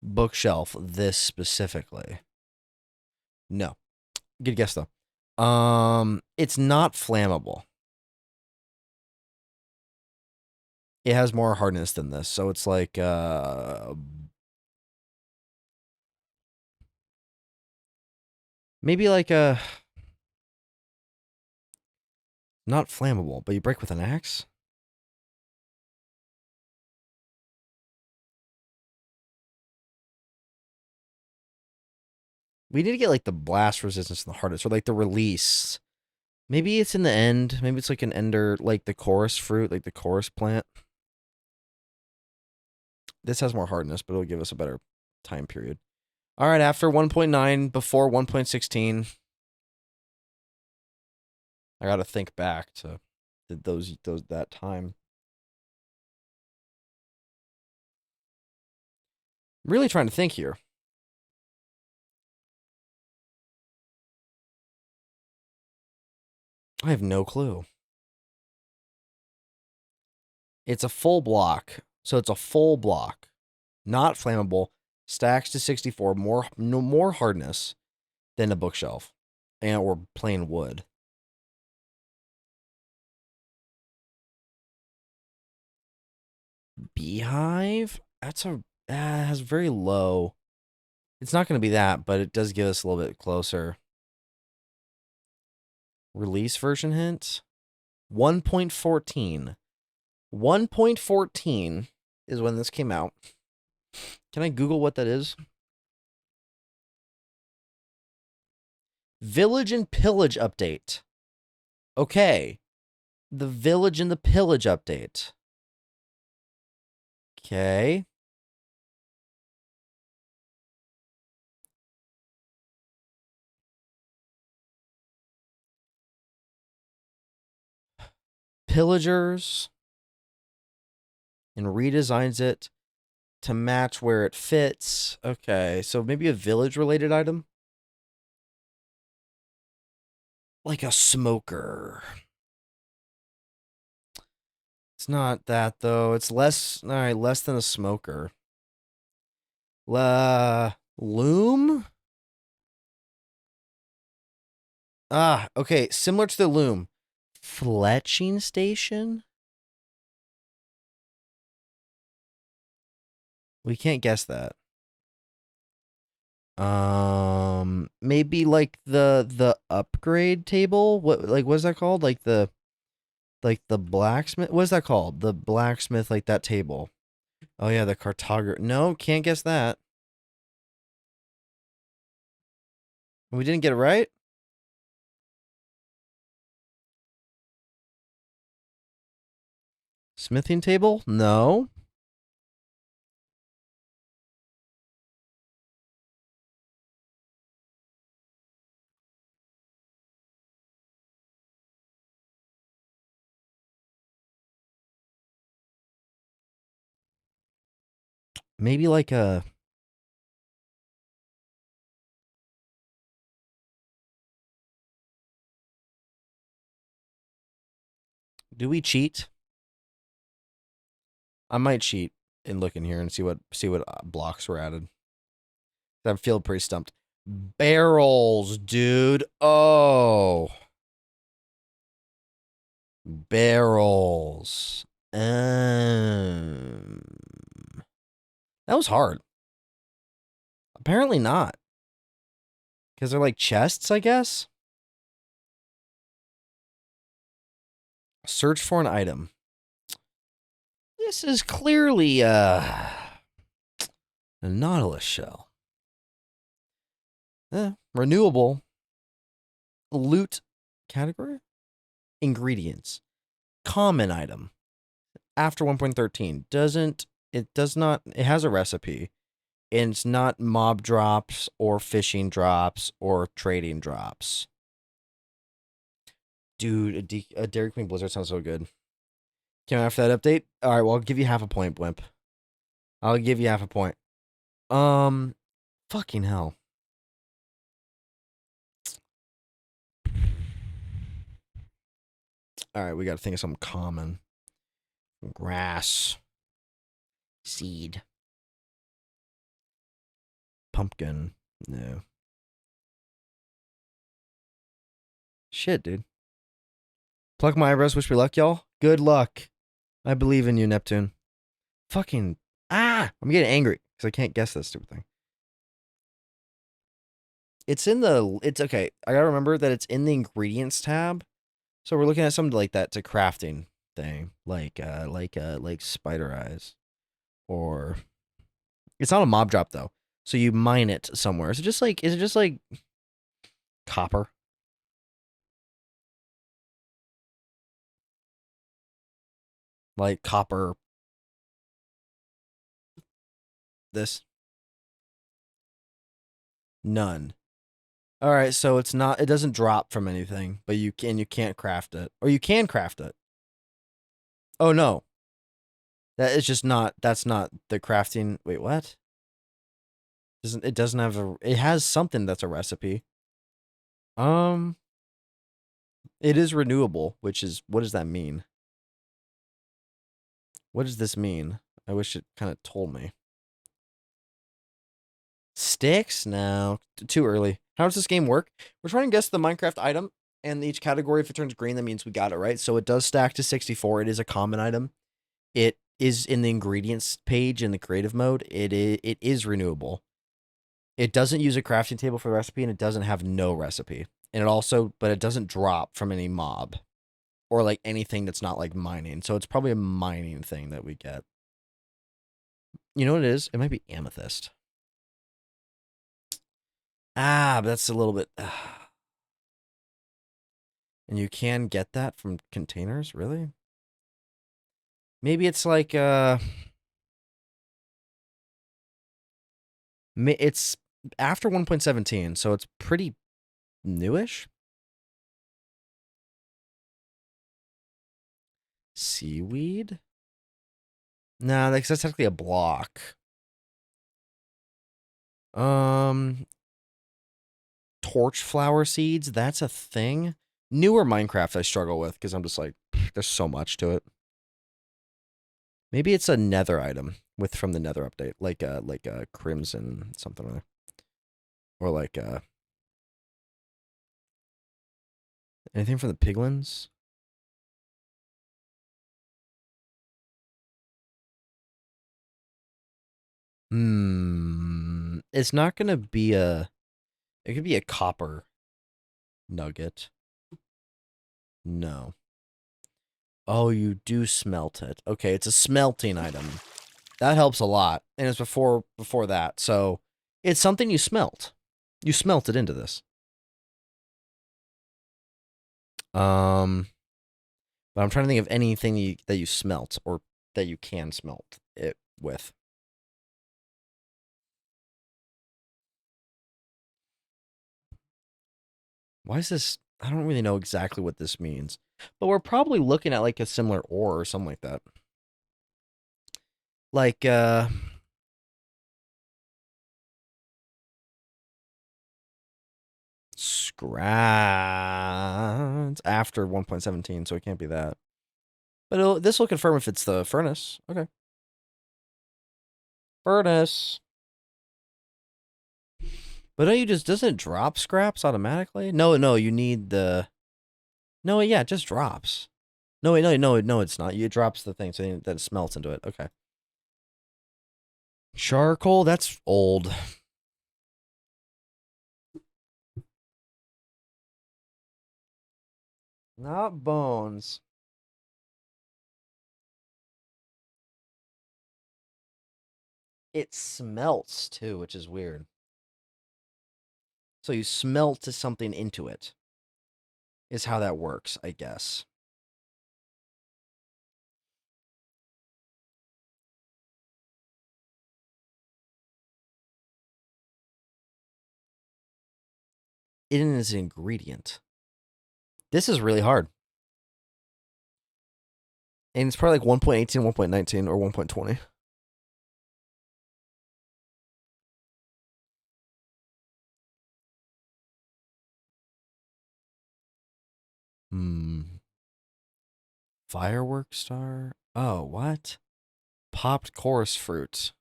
Bookshelf, this specifically. No. Good guess though. It's not flammable. It has more hardness than this, so it's like maybe like a not flammable, but you break with an axe? We need to get like the blast resistance and the hardness, or like the release. Maybe it's in the end. Maybe it's like an ender, like the chorus fruit, like the chorus plant. This has more hardness, but it'll give us a better time period. All right, after 1.9, before 1.16. I got to think back to that time. Really trying to think here. I have no clue. It's a full block. So it's a full block. Not flammable. Stacks to 64. More hardness than a bookshelf. And or plain wood. Beehive? Has very low. It's not going to be that, but it does give us a little bit closer. Release version hint? 1.14. 1.14 is when this came out. Can I Google what that is? Village and Pillage update. Okay. The Village and the Pillage update. Okay. Pillagers. And redesigns it to match where it fits. Okay, so maybe a village-related item? Like a smoker. It's not that, though. It's less... Alright, less than a smoker. Loom? Ah, okay. Similar to the loom. Fletching station? We can't guess that. Maybe like the upgrade table. What's that called? Like the blacksmith. What's that called? The blacksmith, like that table. Oh yeah, the cartographer. No, can't guess that. We didn't get it right. Smithing table? No. Maybe like a... Do we cheat? I might cheat and look in here and see what blocks were added. I'm feeling pretty stumped. Barrels, dude. Oh. Barrels. That was hard. Apparently not. Because they're like chests, I guess. Search for an item. This is clearly a Nautilus shell. Renewable. Loot category. Ingredients. Common item. After 1.13. It has a recipe. And it's not mob drops or fishing drops or trading drops. Dude, a Dairy Queen Blizzard sounds so good. Came after that update? Alright, well, I'll give you half a point, Blimp. I'll give you half a point. Fucking hell. Alright, we gotta think of something common. Grass. Seed. Pumpkin. No. Shit, dude. Pluck my eyebrows, wish me luck, y'all. Good luck. I believe in you, Neptune. Fucking. I'm getting angry because I can't guess that stupid thing. It's okay. I gotta remember that it's in the ingredients tab. So we're looking at something like that. It's a crafting thing. Like spider eyes. Or. It's not a mob drop, though. So you mine it somewhere. Is it just like copper? Like copper. This. None. All right, so it doesn't drop from anything, but you can't craft it. Or you can craft it. Oh no. That's not the crafting. Wait, what? It doesn't have it has something that's a recipe. It is renewable, which is, what does that mean? What does this mean? I wish it kind of told me. Sticks? No, too early. How does this game work? We're trying to guess the Minecraft item, and each category, if it turns green, that means we got it right. So it does stack to 64. It is a common item. It is in the ingredients page in the creative mode. It is renewable. It doesn't use a crafting table for the recipe, and it doesn't have no recipe. And but it doesn't drop from any mob or like anything that's not like mining. So it's probably a mining thing that we get. You know what it is? It might be amethyst. But that's a little bit. And you can get that from containers, really? Maybe it's like it's after 1.17, so it's pretty newish. Seaweed? Nah, that's technically a block. Torch flower seeds, that's a thing. Newer Minecraft I struggle with because I'm just like, there's so much to it. Maybe it's a nether item from the nether update, like a crimson something or like anything from the piglins. It's not gonna be it could be a copper nugget. No. Oh, you do smelt it. Okay, it's a smelting item. That helps a lot. And it's before that. So it's something you smelt. You smelt it into this. But I'm trying to think of anything that you smelt or that you can smelt it with. Why is this? I don't really know exactly what this means. But we're probably looking at like a similar ore or something like that. Like, scratch after 1.17, so it can't be that. But this will confirm if it's the furnace. Okay. Furnace. But doesn't it drop scraps automatically? No, you need the... No, yeah, it just drops. No, wait, no, it's not. It drops the thing, so then it smelts into it. Okay. Charcoal, that's old. Not bones. It smelts too, which is weird. So you smelt something into it, is how that works, I guess. It is an ingredient. This is really hard. And it's probably like 1.18, 1.19, or 1.20. Firework star? Oh, what? Popped chorus fruit.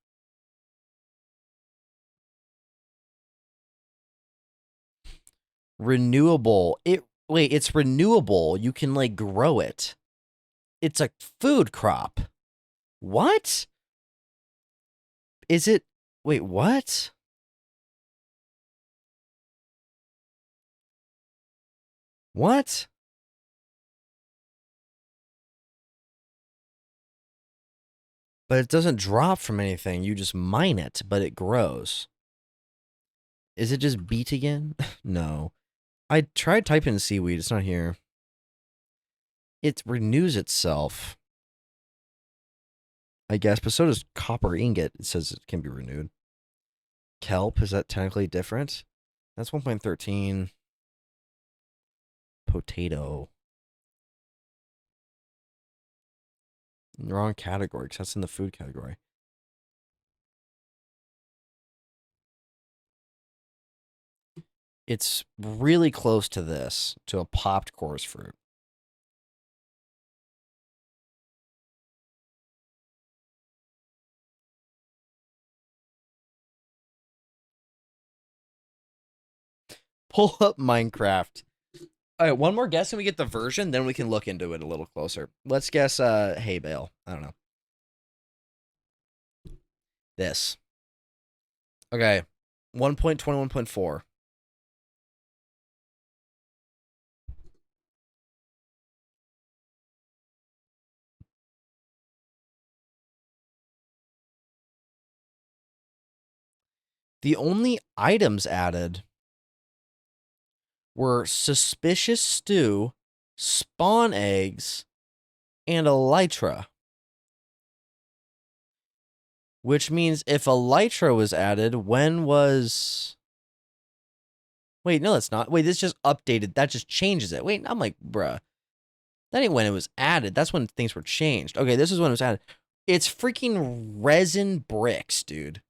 Renewable. It's renewable. You can like grow it. It's a food crop. What? Is it? Wait, what? What? But it doesn't drop from anything. You just mine it, but it grows. Is it just beet again? No. I tried typing seaweed. It's not here. It renews itself. I guess, but so does copper ingot. It says it can be renewed. Kelp, is that technically different? That's 1.13. Potato. Wrong category, because that's in the food category. It's really close to this, to a popped chorus fruit. Pull up Minecraft. All right, one more guess and we get the version, then we can look into it a little closer. Let's guess hay bale. I don't know. This. Okay. 1.21.4. The only items added were suspicious stew, spawn eggs, and elytra. Which means if elytra was added, when was... Wait, no, that's not. Wait, this just updated. That just changes it. Wait, I'm like, bruh. That ain't when it was added. That's when things were changed. Okay, this is when it was added. It's freaking resin bricks, dude.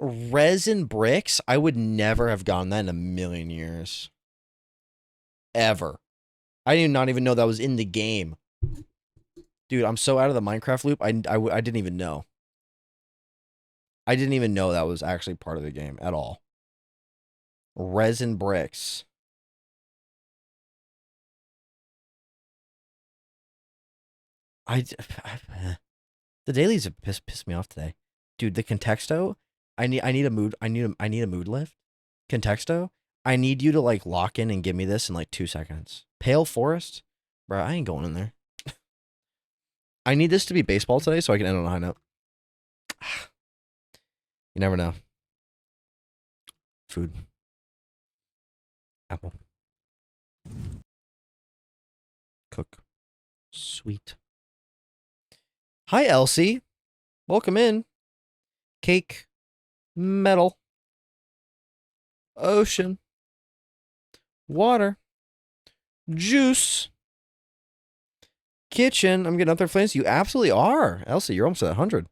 Resin bricks? I would never have gotten that in a million years. Ever. I did not even know that was in the game. Dude, I'm so out of the Minecraft loop, I didn't even know. I didn't even know that was actually part of the game at all. Resin bricks. The dailies have pissed me off today. Dude, the contexto, I need a mood lift. Contexto, I need you to like lock in and give me this in like 2 seconds. Pale Forest? Bro, I ain't going in there. I need this to be baseball today so I can end on a high note. You never know. Food. Apple. Cook. Sweet. Hi, Elsie. Welcome in. Cake. Metal. Ocean. Water. Juice. Kitchen. I'm getting up there flames. You absolutely are. Elsie, you're almost at 100.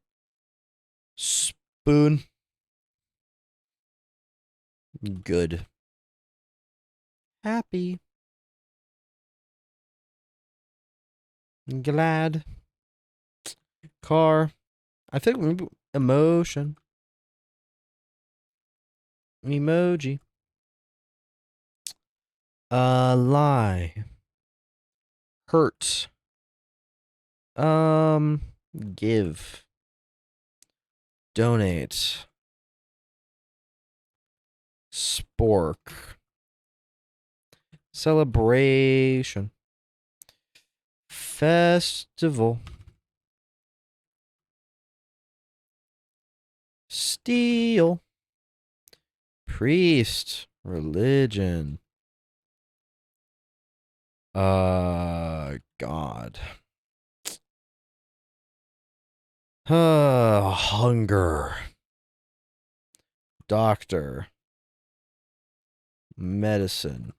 Spoon. Good. Happy. Glad. Car. I think maybe emotion. Emoji. Lie. Hurt. Give. Donate. Spork. Celebration. Festival. Steal. Priest. Religion. God. Hunger. Doctor. Medicine.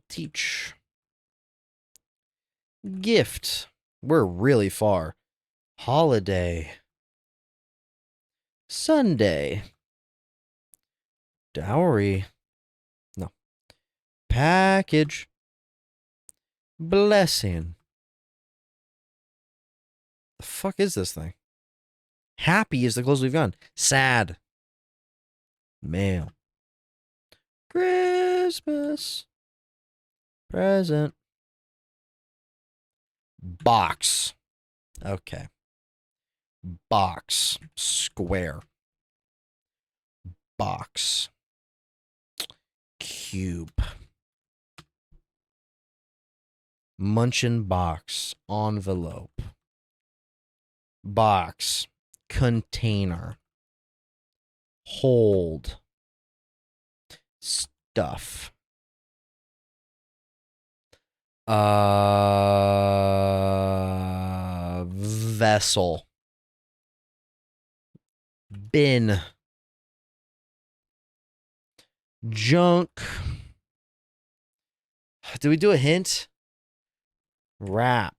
Teach. Gift. We're really far. Holiday. Sunday. Dowry. No. Package. Blessing. The fuck is this thing? Happy is the closest we've gone. Sad. Mail. Christmas. Present. Box. Okay. Box. Square. Box. Cube. Munchin box. Envelope. Box. Container. Hold. Stuff. Vessel. Bin. Junk. Do we do a hint? Wrap.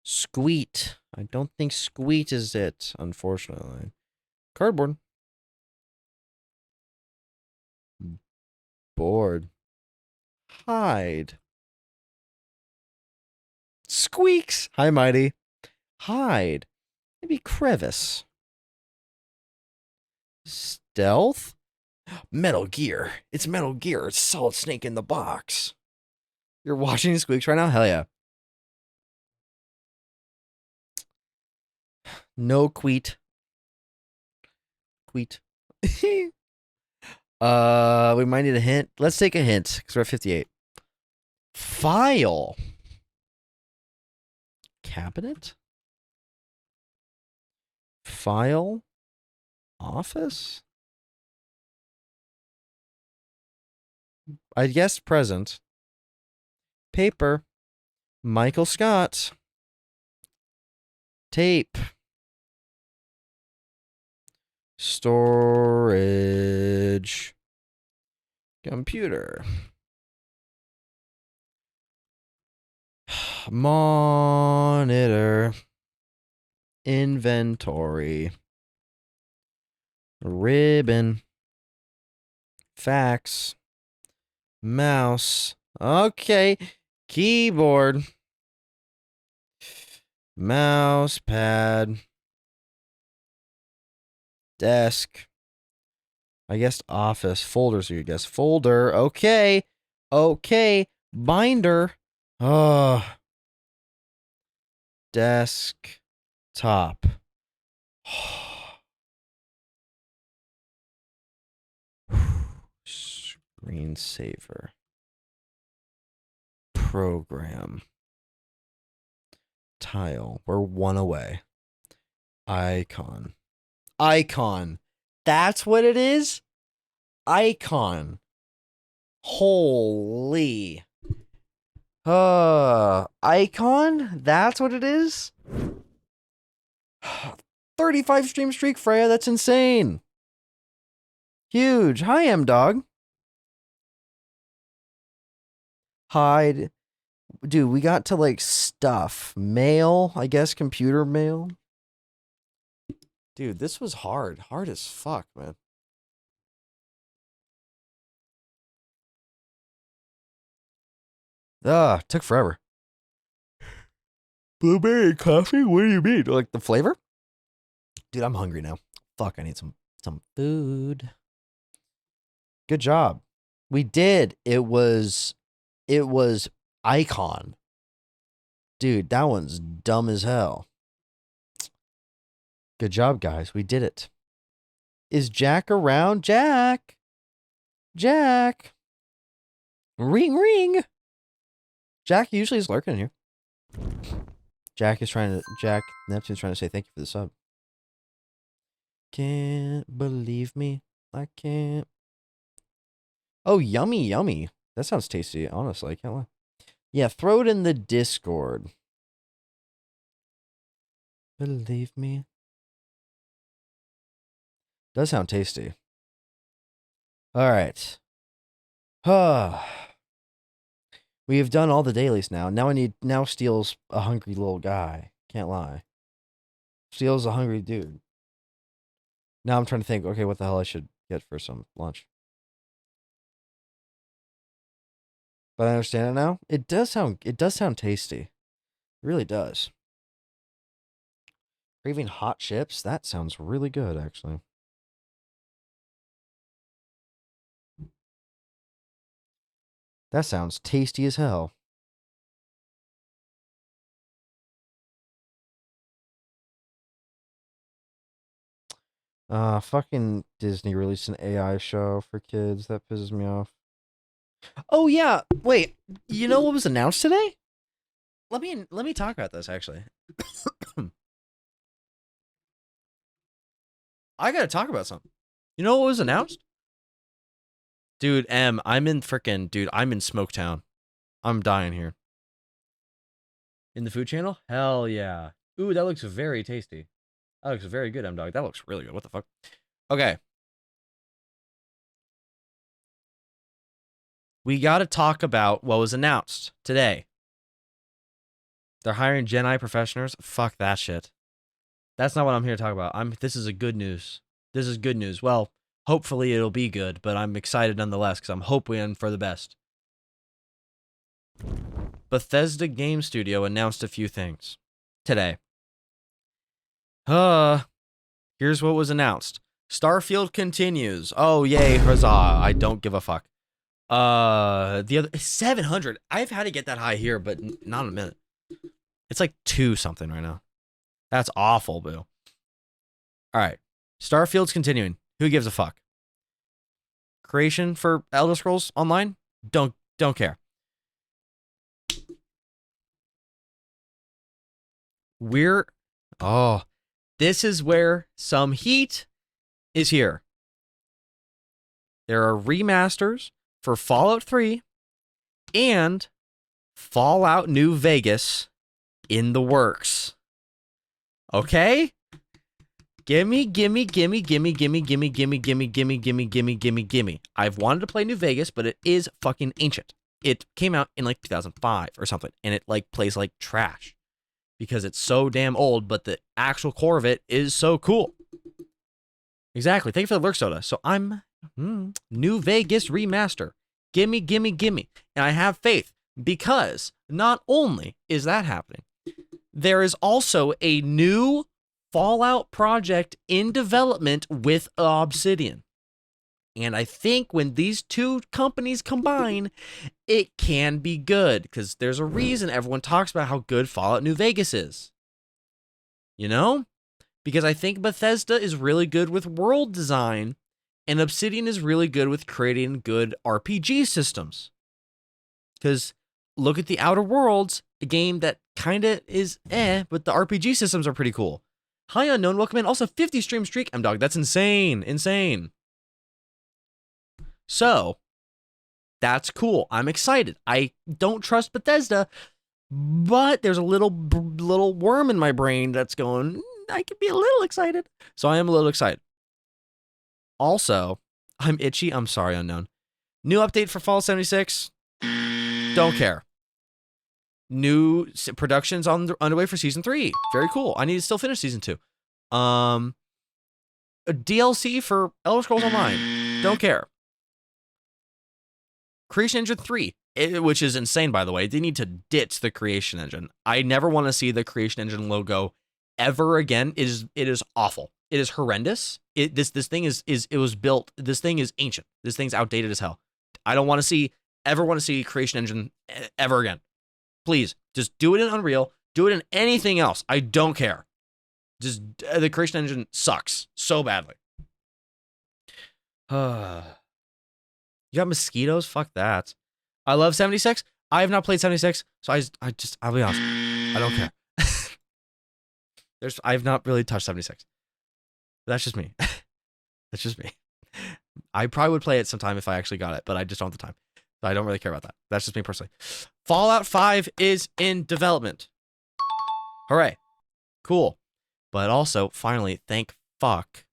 Squeet. I don't think squeet is it, unfortunately. Cardboard. Board. Hide. Squeaks. Hi, Mighty. Hide. Maybe crevice. Stealth. Metal Gear. It's Metal Gear. It's Solid Snake in the box. You're watching Squeaks right now? Hell yeah. No queet. Queet. We might need a hint. Let's take a hint because we're at 58. File. Cabinet. File. Office. I guess present. Paper. Michael Scott. Tape. Storage. Computer. Monitor. Inventory. Ribbon. Fax. Mouse. Okay. Keyboard. Mouse pad. Desk. I guess office. Folders, you guess. Folder. Okay. Okay. Binder. Desk. Top. Screensaver. Program. Tile. We're one away. Icon. Icon. That's what it is? Icon. Holy. Icon? That's what it is? 35 stream streak, Freya. That's insane. Huge. Hi, M-Dog. Hide. Dude, we got to like stuff. Mail, I guess, computer mail. Dude, this was hard. Hard as fuck, man. Took forever. Blueberry coffee? What do you mean? Like the flavor? Dude, I'm hungry now. Fuck, I need some food. Good job. We did. It was Icon. Dude, that one's dumb as hell. Good job, guys. We did it. Is Jack around? Jack. Jack. Ring ring. Jack usually is lurking in here. Jack Neptune's trying to say thank you for the sub. Can't believe me. I can't. Oh, yummy, yummy. That sounds tasty, honestly. I can't lie. Yeah, throw it in the Discord. Believe me. Does sound tasty. All right. We have done all the dailies now. Now Steel's a hungry little guy. Can't lie. Steel's a hungry dude. Now I'm trying to think, okay, what the hell I should get for some lunch. But I understand it now. It does sound tasty. It really does. Craving hot chips? That sounds really good, actually. That sounds tasty as hell. Fucking Disney released an AI show for kids. That pisses me off. Oh yeah, wait. You know what was announced today? Let me talk about this actually. I gotta talk about something. You know what was announced? Dude, I'm in Smoketown. I'm dying here. In the food channel? Hell yeah. Ooh, that looks very tasty. That looks very good, M-Dog. That looks really good. What the fuck? Okay. We gotta talk about what was announced today. They're hiring Gen I professionals. Fuck that shit. That's not what I'm here to talk about. This is good news. This is good news. Well, hopefully it'll be good, but I'm excited nonetheless because I'm hoping for the best. Bethesda Game Studio announced a few things today. Here's what was announced. Starfield continues. Oh, yay, huzzah. I don't give a fuck. The other 700. I've had to get that high here, but not in a minute. It's like 2 something right now. That's awful, boo. All right. Starfield's continuing. Who gives a fuck? Creation for Elder Scrolls Online? Don't care. This is where some heat is here. There are remasters for Fallout 3 and Fallout New Vegas in the works. Okay? Gimme. I've wanted to play New Vegas, but it is fucking ancient. It came out in like 2005 or something, and it like plays like trash because it's so damn old, but the actual core of it is so cool. Exactly. Thank you for the lurk soda. So I'm New Vegas remaster. Gimme. And I have faith because not only is that happening, there is also a new Fallout project in development with Obsidian. And I think when these two companies combine, it can be good because there's a reason everyone talks about how good Fallout New Vegas is. You know? Because I think Bethesda is really good with world design and Obsidian is really good with creating good RPG systems. Because look at the Outer Worlds, a game that kind of is but the RPG systems are pretty cool. Hi Unknown, welcome in. Also 50 stream streak. M-Dog, that's insane. Insane. So, that's cool. I'm excited. I don't trust Bethesda, but there's a little worm in my brain that's going, I could be a little excited. So I am a little excited. Also, I'm itchy. I'm sorry, Unknown. New update for Fallout 76. Don't care. New productions underway for Season 3. Very cool. I need to still finish Season 2. A DLC for Elder Scrolls Online. Don't care. Creation Engine 3, which is insane, by the way. They need to ditch the Creation Engine. I never want to see the Creation Engine logo ever again. It is awful. It is horrendous. This thing is ancient. This thing's outdated as hell. I don't want to ever want to see Creation Engine ever again. Please, just do it in Unreal. Do it in anything else. I don't care. Just the Creation Engine sucks so badly. You got mosquitoes? Fuck that. I love 76. I have not played 76, so I'll be honest. I don't care. I've not really touched 76. That's just me. That's just me. I probably would play it sometime if I actually got it, but I just don't have the time. So I don't really care about that. That's just me personally. Fallout 5 is in development. Hooray. Cool. But also, finally, thank fuck.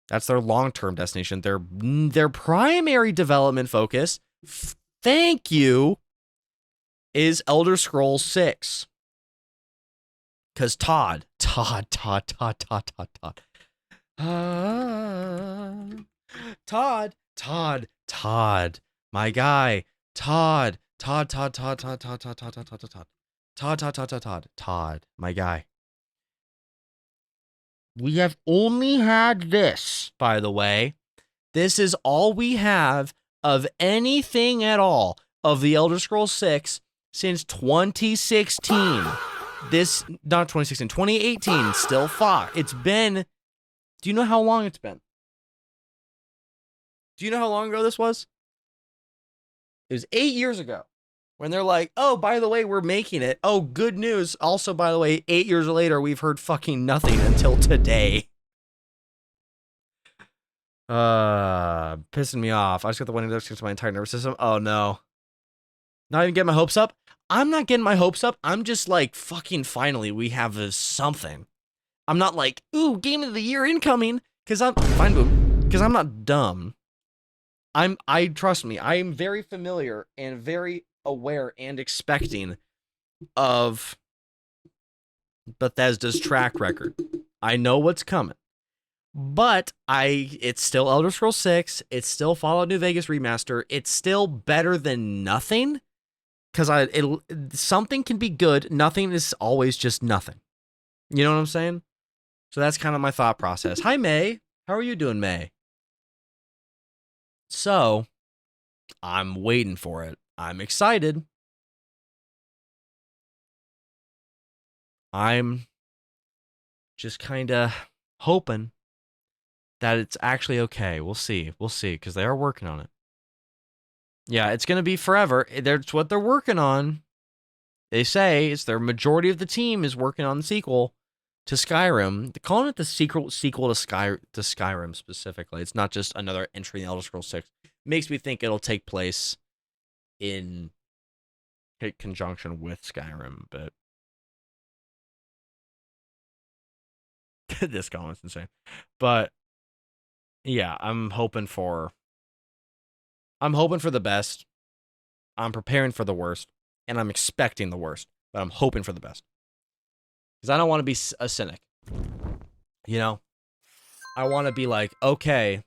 That's their long-term destination. Their primary development focus, thank you, is Elder Scrolls 6. Because Todd, my guy, Todd, my guy. We have only had this, by the way. This is all we have of anything at all of the Elder Scrolls 6 since 2016. Not 2016, 2018, still far. It's been, do you know how long it's been? Do you know how long ago this was? It was 8 years ago when they're like, oh, by the way, we're making it. Oh, good news. Also, by the way, 8 years later, we've heard fucking nothing until today. Pissing me off. I just got the one introduction to my entire nervous system. Oh, no. Not even getting my hopes up? I'm not getting my hopes up. I'm just like, fucking finally, we have something. I'm not like, ooh, game of the year incoming. Because I'm not dumb. Trust me, I am very familiar and very aware and expecting of Bethesda's track record. I know what's coming. But it's still Elder Scrolls 6. It's still Fallout New Vegas Remaster. It's still better than nothing. Because something can be good. Nothing is always just nothing. You know what I'm saying? So that's kind of my thought process. Hi, May. How are you doing, May? So, I'm waiting for it. I'm excited. I'm just kind of hoping that it's actually okay. We'll see. We'll see, because they are working on it. Yeah, it's going to be forever. That's what they're working on. They say it's their majority of the team is working on the sequel to Skyrim. They're calling it the sequel to Skyrim specifically. It's not just another entry in the Elder Scrolls 6. Makes me think it'll take place in conjunction with Skyrim, but this comment's insane. But yeah, I'm hoping for the best. I'm preparing for the worst, and I'm expecting the worst, but I'm hoping for the best. Because I don't want to be a cynic. You know? I want to be like, okay,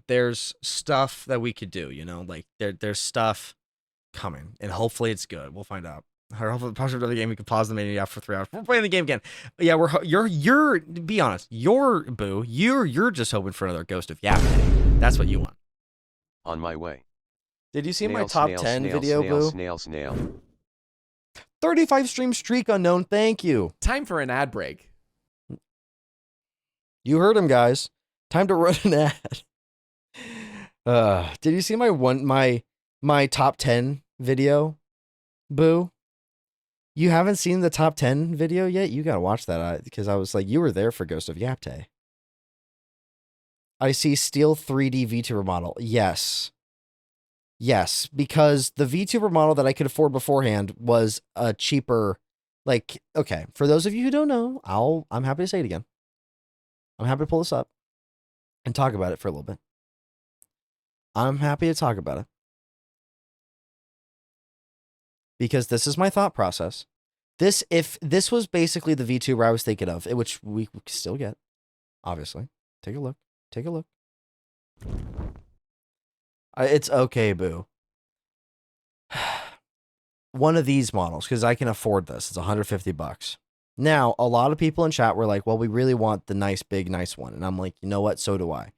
there's stuff that we could do, you know? Like, there's stuff coming, and hopefully it's good. We'll find out. Hopefully, the game, we can pause the menu for 3 hours. We're playing the game again. Yeah, you're. Be honest. You're just hoping for another Ghost of Yapte. That's what you want. On my way. Did you see my top 10 video, Boo? Snail. 35 stream streak unknown. Thank you. Time for an ad break. You heard him, guys. Time to run an ad. Did you see my top 10 video, Boo? You haven't seen the top 10 video yet? You gotta watch that, because I was like, you were there for Ghost of Yapte. I see Steel 3D VTuber model. Yes. Yes, because the VTuber model that I could afford beforehand was a cheaper, like, okay, for those of you who don't know, I'm happy to say it again. I'm happy to pull this up and talk about it for a little bit. I'm happy to talk about it. Because this is my thought process. If this was basically the VTuber I was thinking of, which we still get, obviously. Take a look. Take a look. It's okay, Boo. One of these models, because I can afford this. It's $150. Now, a lot of people in chat were like, well, we really want the nice, big, nice one. And I'm like, you know what? So do I.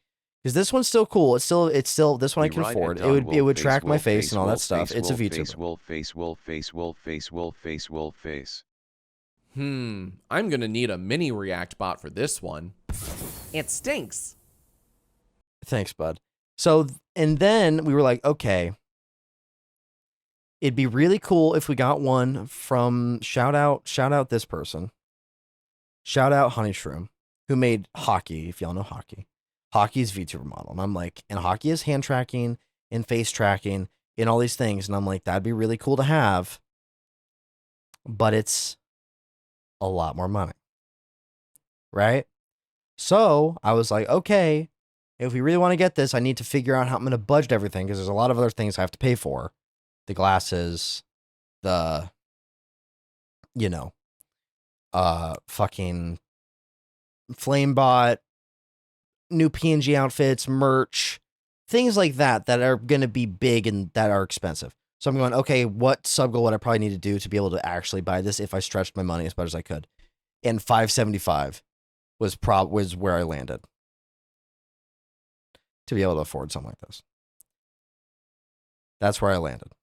Because this one's still cool. It's still this one I We can ride afford. at It dawn, would wolf track my wolf face and all that wolf stuff. It's a wolf VTuber. wolf wolf wolf face. I'm gonna need a mini React bot for this one. It stinks. Thanks, bud. So, and then we were like, okay, it'd be really cool if we got one from shout out this person. Shout out Honey Shroom, who made Hockey, if y'all know Hockey. Hockey's VTuber model. And I'm like, and Hockey is hand tracking and face tracking and all these things. And I'm like, that'd be really cool to have. But it's a lot more money. Right? So I was like, okay, if we really want to get this, I need to figure out how I'm going to budget everything because there's a lot of other things I have to pay for. The glasses, the, fucking Flamebot, new PNG outfits, merch, things like that are going to be big and that are expensive. So I'm going, okay, what sub goal would I probably need to do to be able to actually buy this if I stretched my money as much as I could? And 575 was where I landed to be able to afford something like this. That's where I landed.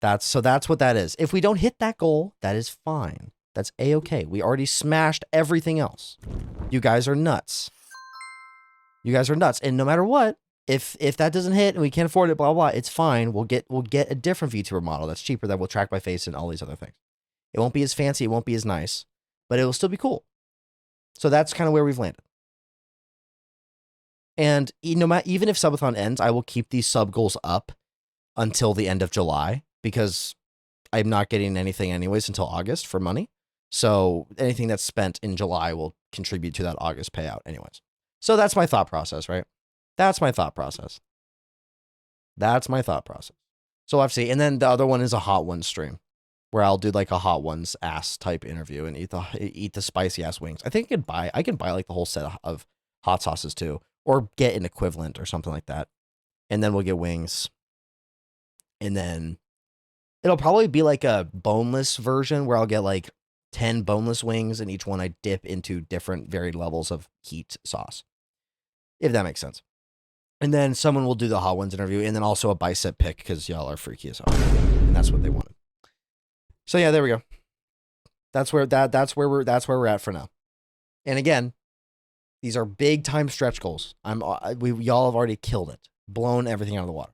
That's what that is. If we don't hit that goal, that is fine. That's a-okay. We already smashed everything else. You guys are nuts. You guys are nuts. And no matter what, if that doesn't hit and we can't afford it, blah, blah, blah, it's fine. We'll get a different VTuber model that's cheaper that will track my face and all these other things. It won't be as fancy. It won't be as nice, but it will still be cool. So that's kind of where we've landed. And even if Subathon ends, I will keep these sub goals up until the end of July because I'm not getting anything anyways until August for money. So anything that's spent in July will contribute to that August payout anyways. So that's my thought process, right? That's my thought process. So I'll have to see. And then the other one is a Hot Ones stream where I'll do like a Hot Ones ass type interview and eat the spicy ass wings. I think I can buy like the whole set of hot sauces too, or get an equivalent or something like that. And then we'll get wings. And then it'll probably be like a boneless version where I'll get like 10 boneless wings and each one I dip into different varied levels of heat sauce. If that makes sense. And then someone will do the Hot Ones interview and then also a bicep pick because y'all are freaky as hell. And that's what they wanted. So yeah, there we go. That's where we're at for now. And again, these are big time stretch goals. Y'all have already killed it. Blown everything out of the water.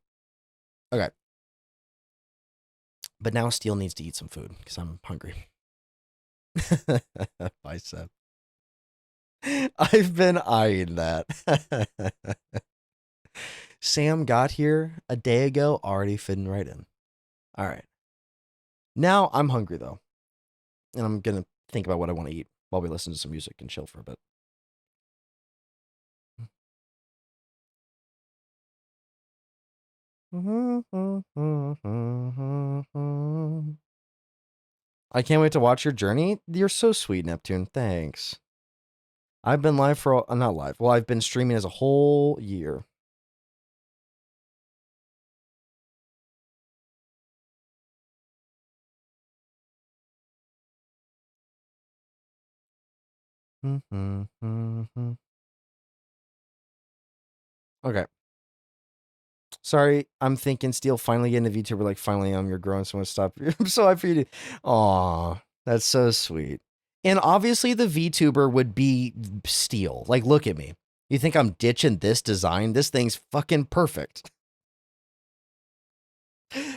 Okay. But now Steel needs to eat some food because I'm hungry. Bicep. I've been eyeing that. Sam got here a day ago, already fitting right in. All right. Now I'm hungry though. And I'm going to think about what I want to eat while we listen to some music and chill for a bit. I can't wait to watch your journey. You're so sweet, Neptune. Thanks. I've been live for, not live. Well, I've been streaming as a whole year. Okay. Sorry, I'm thinking Steel finally getting a VTuber. Like, finally, you're growing so much stuff. I'm so happy for you. Aw, that's so sweet. And obviously, the VTuber would be Steel. Like, look at me. You think I'm ditching this design? This thing's fucking perfect.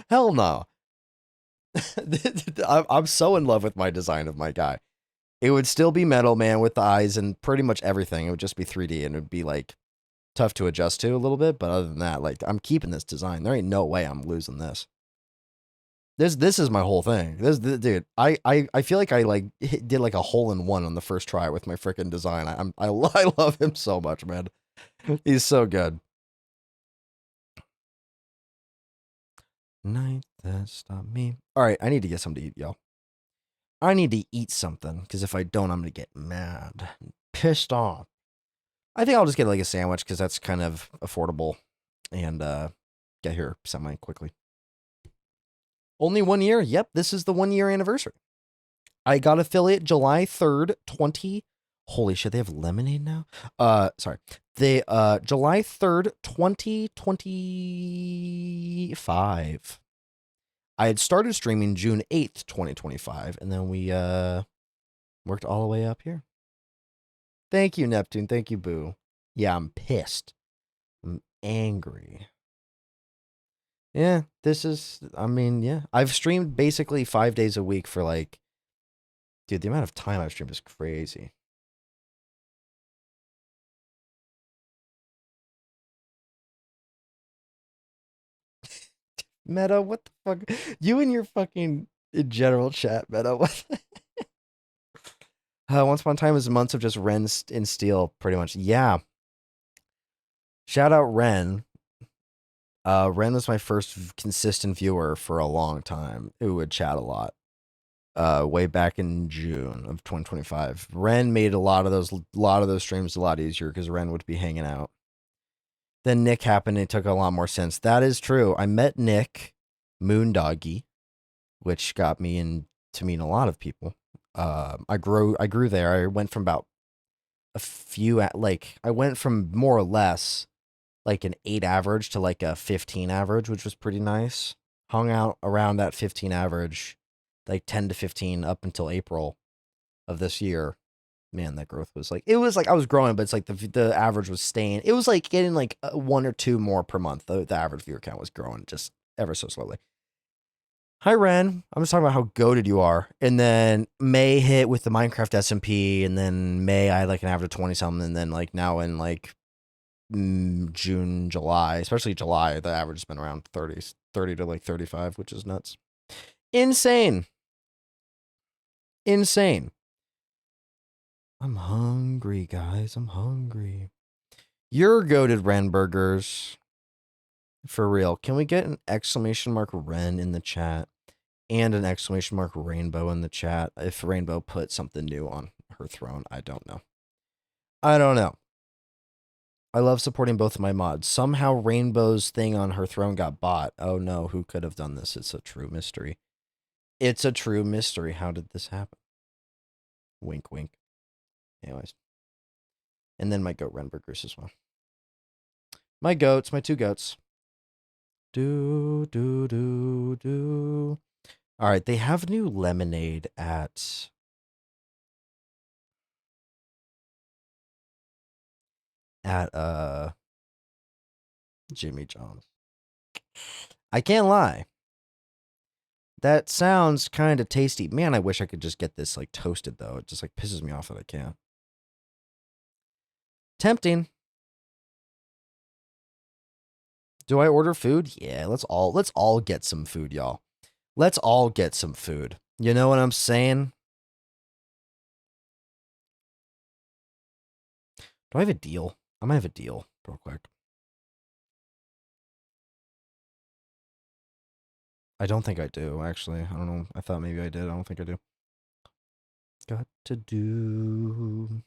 Hell no. I'm so in love with my design of my guy. It would still be Metal Man with the eyes and pretty much everything. It would just be 3D and it would be like tough to adjust to a little bit. But other than that, like I'm keeping this design. There ain't no way I'm losing this. This is my whole thing. Dude, I feel like I like did like a hole in one on the first try with my freaking design. I love him so much, man. He's so good. Night that stopped me. All right, I need to get something to eat, y'all. I need to eat something because if I don't, I'm gonna get mad, pissed off. I think I'll just get like a sandwich because that's kind of affordable and get here semi quickly. Only 1 year? Yep, this is the 1 year anniversary. I got affiliate July 3rd, 20. Holy shit, they have lemonade now? Sorry. They July 3rd, 2025. I had started streaming June 8th, 2025, and then we worked all the way up here. Thank you, Neptune. Thank you, Boo. Yeah, I'm pissed. I'm angry. Yeah, yeah. I've streamed basically 5 days a week for like, dude, the amount of time I've streamed is crazy. Meta, what the fuck? You and your fucking general chat, Meta. What? Once upon a time was months of just Ren in Steel, pretty much. Yeah. Shout out Ren. Ren was my first consistent viewer for a long time, who would chat a lot. Way back in June of 2025. Ren made a lot of those streams a lot easier because Ren would be hanging out. Then Nick happened and it took a lot more sense. That is true. I met Nick Moondoggy, which got me to meet a lot of people. I grew there. I went from about I went from more or less like an 8 average to like a 15 average, which was pretty nice. Hung out around that 15 average, like 10 to 15 up until April of this year. Man, that growth was like, it was like I was growing, but it's like the average was staying. It was like getting like 1 or 2 more per month. The average viewer count was growing just ever so slowly. Hi, Ren. I'm just talking about how goated you are. And then May hit with the Minecraft SMP, and then May I had like an average of 20 something, and then like now in like June, July, especially July, the average has been around 30 to like 35, which is nuts. Insane. I'm hungry, guys. I'm hungry. You're goated, Ren Burgers. For real. Can we get an exclamation mark Ren in the chat and an exclamation mark Rainbow in the chat? If Rainbow put something new on her throne, I don't know. I love supporting both of my mods. Somehow Rainbow's thing on her throne got bought. Oh no, who could have done this? It's a true mystery. It's a true mystery. How did this happen? Wink, wink. Anyways. And then my goat Ren Burgers as well. My 2 goats. Do. All right, they have new lemonade at Jimmy John's. I can't lie. That sounds kind of tasty. Man, I wish I could just get this like toasted though. It just like pisses me off that I can't. Tempting. Do I order food? Yeah, let's all get some food, y'all. Let's all get some food. You know what I'm saying? Do I have a deal? I might have a deal real quick. I don't think I do, actually. I don't know. I thought maybe I did. I don't think I do. Got to do...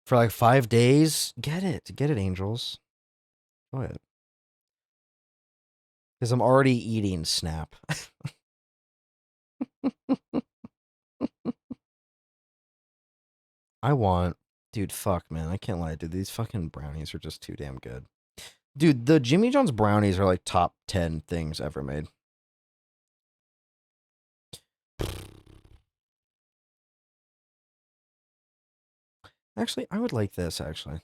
For like 5 days? Get it, angels. Go ahead. Because I'm already eating Snap. Dude, fuck, man. I can't lie, dude. These fucking brownies are just too damn good. Dude, the Jimmy John's brownies are like top 10 things ever made. Actually, I would like this, actually.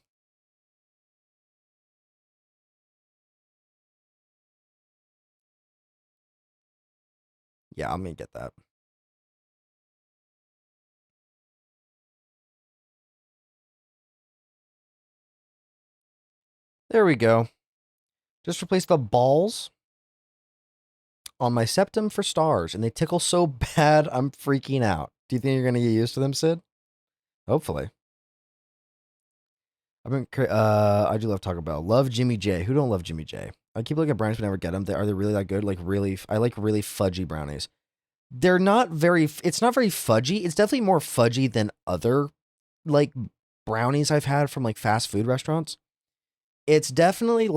Yeah, I'm gonna get that. There we go. Just replace the balls on my septum for stars, and they tickle so bad I'm freaking out. Do you think you're going to get used to them, Sid? Hopefully. I do love Taco Bell. Love Jimmy J. Who don't love Jimmy J? I keep looking at brownies but never get them. Are they really that good? Like really, I like really fudgy brownies. They're not very, it's not very fudgy. It's definitely more fudgy than other like brownies I've had from like fast food restaurants. It's definitely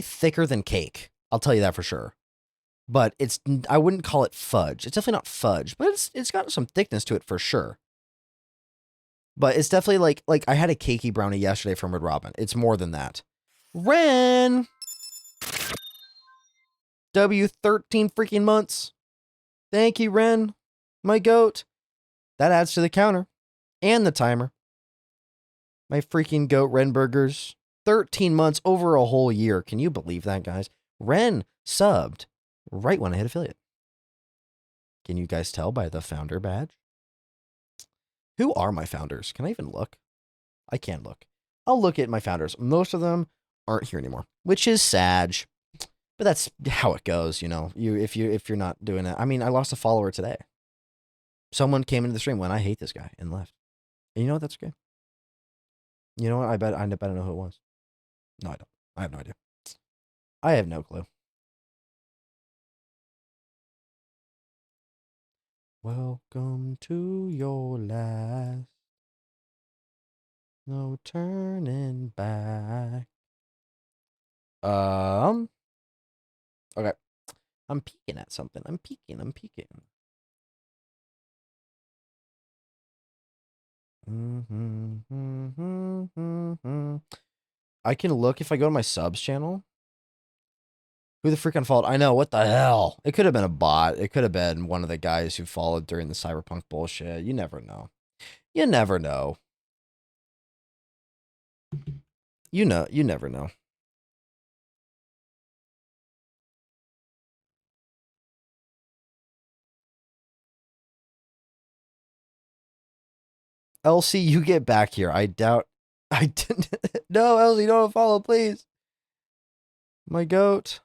thicker than cake. I'll tell you that for sure. But I wouldn't call it fudge. It's definitely not fudge, but it's got some thickness to it for sure. But it's definitely like I had a cakey brownie yesterday from Red Robin. It's more than that. Ren W 13 freaking months. Thank you, Ren. My goat. That adds to the counter and the timer. My freaking goat Ren burgers. 13 months over a whole year. Can you believe that, guys? Ren subbed right when I hit affiliate. Can you guys tell by the founder badge? Who are my founders? Can I even look? I can look. I'll look at my founders. Most of them aren't here anymore, which is sad. But that's how it goes, you know. If you're not doing it. I mean, I lost a follower today. Someone came into the stream when I hate this guy and left. And you know what? That's okay. You know what? I bet I know who it was. No, I don't. I have no idea. I have no clue. Welcome to your last. No turning back. Okay. I'm peeking at something. I'm peeking. I can look if I go to my subs channel. Who the freak unfollowed? I know, what the hell? It could have been a bot. It could have been one of the guys who followed during the Cyberpunk bullshit. You never know. You never know. You never know. Elsie, you get back here. I doubt. I didn't. No, Elsie, don't follow, please. My goat.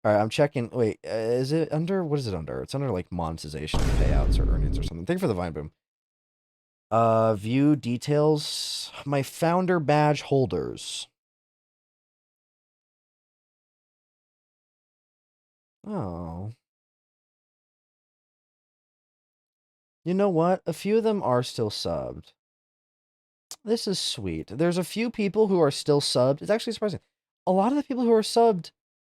All right, I'm checking. Wait, is it under? What is it under? It's under like monetization, payouts, or earnings, or something. Thank you for the Vine Boom. View details. My founder badge holders. Oh. You know what? A few of them are still subbed. This is sweet. There's a few people who are still subbed. It's actually surprising. A lot of the people who are subbed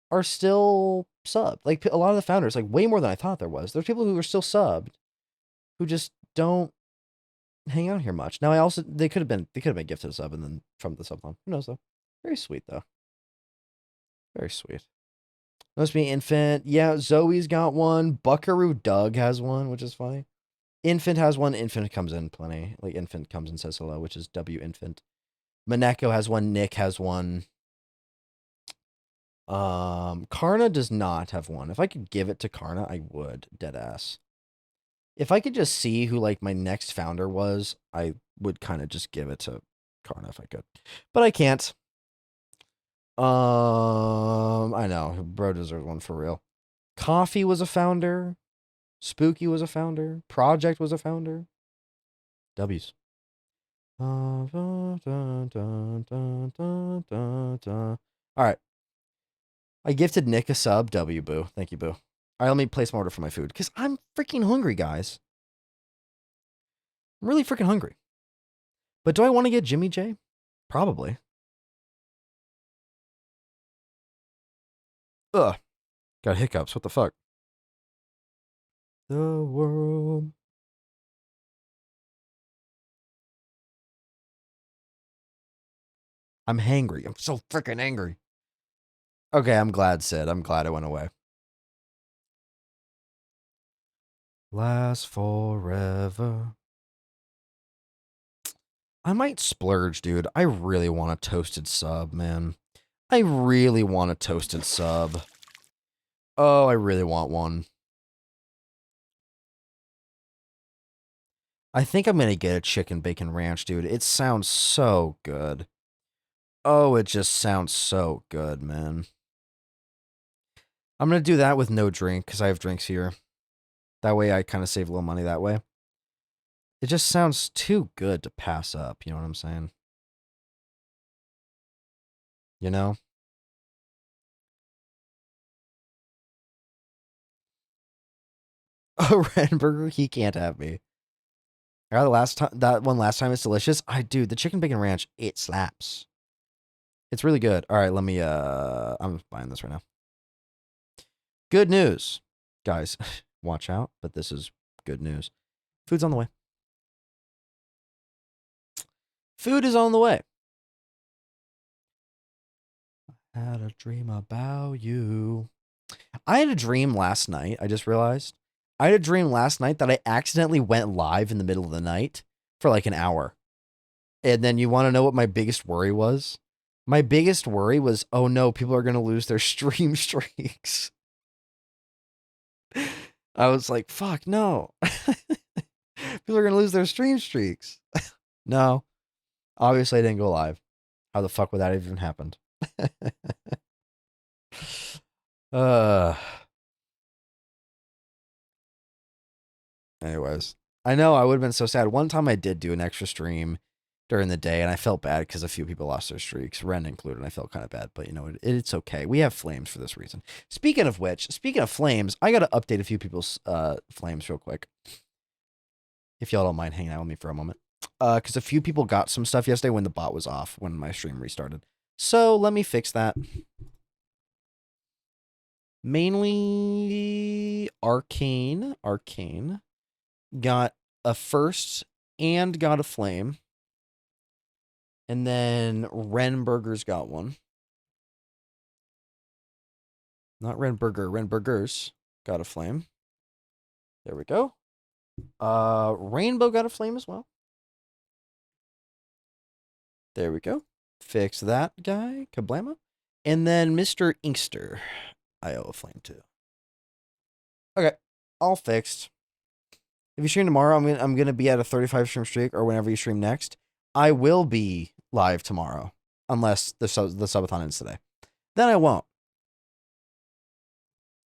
are still subbed. Like a lot of the founders, like way more than I thought there was. There's people who are still subbed who just don't hang out here much. Now they could have been gifted a sub and then from the subathon. Who knows though? Very sweet though. Very sweet. Must be Infant. Yeah, Zoe's got one. Buckaroo Doug has one, which is funny. Infant has one. Infant comes in plenty. Like Infant comes and says hello, which is W Infant. Maneko has one. Nick has one. Karna does not have one. If I could give it to Karna, I would. Deadass. If I could just see who like my next founder was, I would kind of just give it to Karna if I could. But I can't. I know. Bro deserves one for real. Coffee was a founder. Spooky was a founder. Project was a founder. W's. All right. I gifted Nick a sub. W, boo. Thank you, boo. All right, let me place my order for my food because I'm freaking hungry, guys. I'm really freaking hungry. But do I want to get Jimmy J? Probably. Ugh. Got hiccups. What the fuck? The world. I'm hangry. I'm so freaking angry. Okay, I'm glad, Sid. I'm glad it went away. Last forever. I might splurge, dude. I really want a toasted sub, man. I really want a toasted sub. Oh, I really want one. I think I'm gonna get a chicken bacon ranch, dude. It sounds so good. Oh, it just sounds so good, man. I'm gonna do that with no drink, because I have drinks here. That way I kind of save a little money that way. It just sounds too good to pass up, you know what I'm saying? You know? Oh, Renberger, he can't have me. I got that one last time. It's delicious. Dude, the chicken bacon ranch, it slaps. It's really good. All right, let me, I'm buying this right now. Good news, guys. Watch out, but this is good news. Food's on the way. Food is on the way. I had a dream about you. I had a dream last night. I just realized. I had a dream last night that I accidentally went live in the middle of the night for like an hour. And then you want to know what my biggest worry was? My biggest worry was, oh no, people are going to lose their stream streaks. I was like, fuck, no. People are going to lose their stream streaks. No, obviously I didn't go live. How the fuck would that even happen? Anyways, I know I would have been so sad. One time I did do an extra stream during the day, and I felt bad because a few people lost their streaks, Ren included, and I felt kind of bad. But, you know, it's okay. We have flames for this reason. Speaking of which, speaking of flames, I got to update a few people's flames real quick. If y'all don't mind hanging out with me for a moment. Because a few people got some stuff yesterday when the bot was off, when my stream restarted. So let me fix that. Mainly Arcane got a first and got a flame. And then Renburgers got one. Not Renburger, Renburgers got a flame. There we go. Rainbow got a flame as well. There we go. Fix that guy. Kablama. And then Mr. Inkster. I owe a flame too. Okay. All fixed. If you stream tomorrow, I'm gonna be at a 35 stream streak, or whenever you stream next. I will be live tomorrow. Unless the subathon ends today. Then I won't.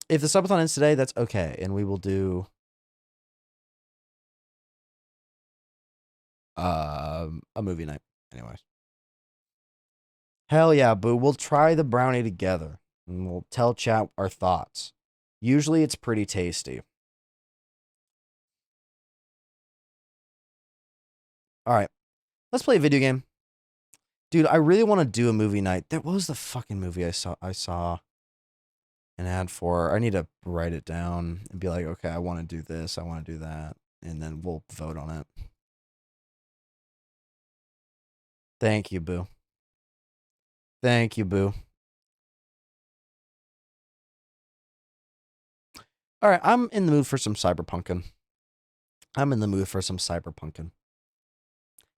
If the subathon ends today, that's okay. And we will do a movie night. Anyways. Hell yeah, boo. We'll try the brownie together. And we'll tell chat our thoughts. Usually it's pretty tasty. Alright. Let's play a video game. Dude, I really want to do a movie night. What was the fucking movie I saw an ad for? I need to write it down and be like, okay, I want to do this. I want to do that. And then we'll vote on it. Thank you, boo. Thank you, boo. All right, I'm in the mood for some cyberpunkin'.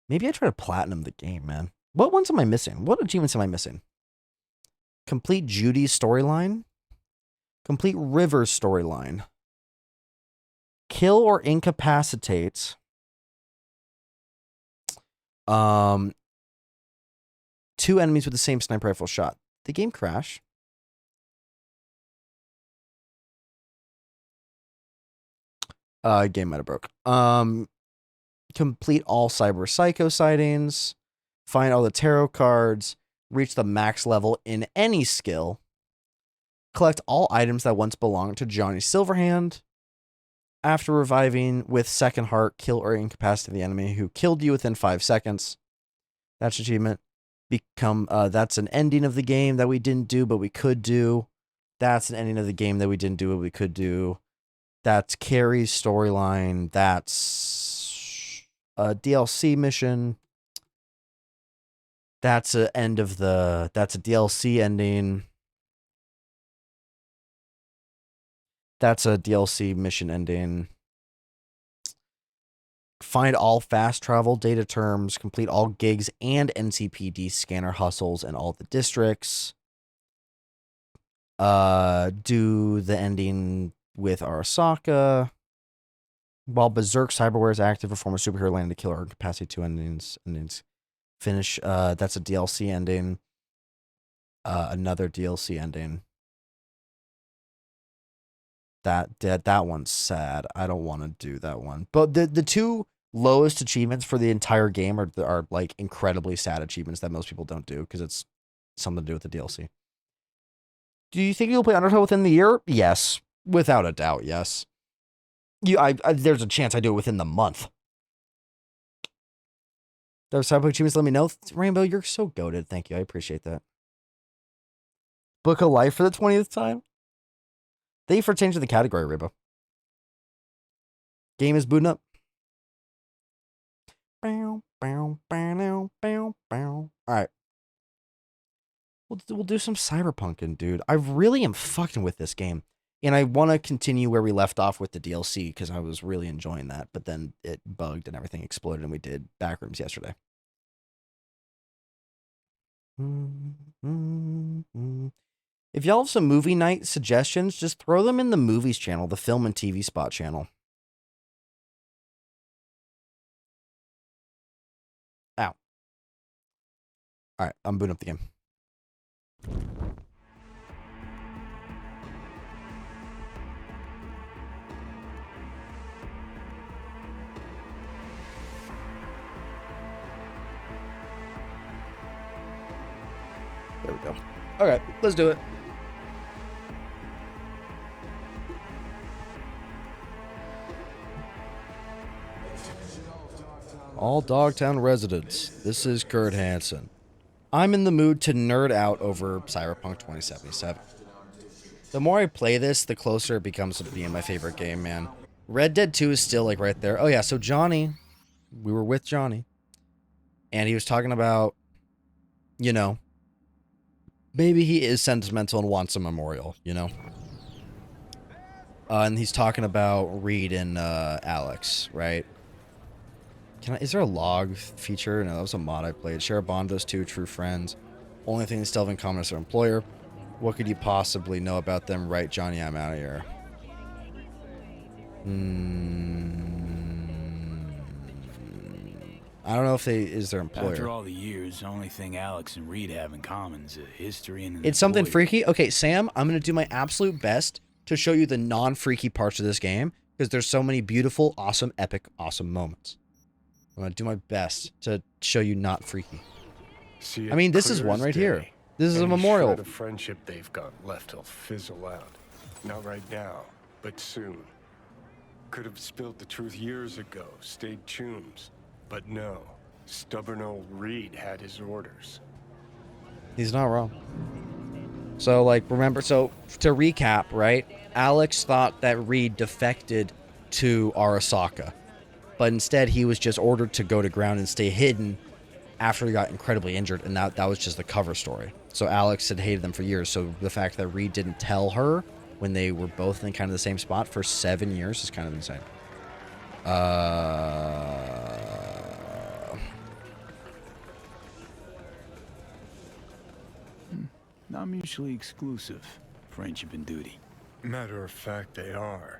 Maybe I try to platinum the game, man. What ones am I missing? What achievements am I missing? Complete Judy's storyline. Complete River's storyline. Kill or incapacitate. 2 enemies with the same sniper rifle shot. The game crash. Game might have broke. Complete all cyber psycho sightings. Find all the tarot cards. Reach the max level in any skill. Collect all items that once belonged to Johnny Silverhand. After reviving with second heart, kill or incapacitate the enemy who killed you within 5 seconds. That's achievement. That's an ending of the game that we didn't do, but we could do. That's an ending of the game that we didn't do, but we could do. That's Carrie's storyline. That's a DLC mission. That's a DLC ending. That's a DLC mission ending. Find all fast travel data terms, complete all gigs and NCPD scanner hustles in all the districts. Do the ending with Arasaka. While Berserk Cyberware is active, perform a superhero landing to kill or incapacity 2 endings. Finish. That's a DLC ending. Another DLC ending. That one's sad. I don't want to do that one. But the 2 lowest achievements for the entire game are like incredibly sad achievements that most people don't do because it's something to do with the DLC. Do you think you'll play Undertale within the year? Yes, without a doubt. Yes. There's a chance I do it within the month. Those Cyberpunk achievements, let me know. Rainbow, you're so goated. Thank you. I appreciate that. Book of Life for the 20th time. Thank you for changing the category, Rebo. Game is booting up. All right. We'll do some cyberpunking, dude. I really am fucking with this game. And I want to continue where we left off with the DLC because I was really enjoying that. But then it bugged and everything exploded and we did backrooms yesterday. If y'all have some movie night suggestions, just throw them in the movies channel, the film and TV spot channel. Ow. All right, I'm booting up the game. There we go. Okay, let's do it. All Dogtown residents, this is Kurt Hansen. I'm in the mood to nerd out over Cyberpunk 2077. The more I play this, the closer it becomes to being my favorite game, man. Red Dead 2 is still like right there. Oh yeah, so Johnny, we were with Johnny, and he was talking about, you know, maybe he is sentimental and wants a memorial, you know? And he's talking about Reed and Alex, right? Is there a log feature? No, that was a mod I played. Share a bond, those two true friends. Only thing they still have in common is their employer. What could you possibly know about them? Right, Johnny, I'm out of here. I don't know if they is their employer. After all the years, the only thing Alex and Reed have in common is a history and an It's something employer. freaky. Okay, Sam, I'm going to do my absolute best to show you the non-freaky parts of this game because there's so many beautiful, awesome, epic, awesome moments. I'm going to do my best to show you not freaky. See, I mean, this is one right here. This is a Any memorial. shred of friendship they've got left will fizzle out. Not right now, but soon. Could have spilled the truth years ago, stayed chums. But no, stubborn old Reed had his orders. He's not wrong. So, like, remember, so to recap, right? Alex thought that Reed defected to Arasaka, but instead he was just ordered to go to ground and stay hidden after he got incredibly injured, and that was just the cover story. So Alex had hated them for years, so the fact that Reed didn't tell her when they were both in kind of the same spot for 7 years is kind of insane. Not mutually exclusive. Friendship and duty. Matter of fact, they are.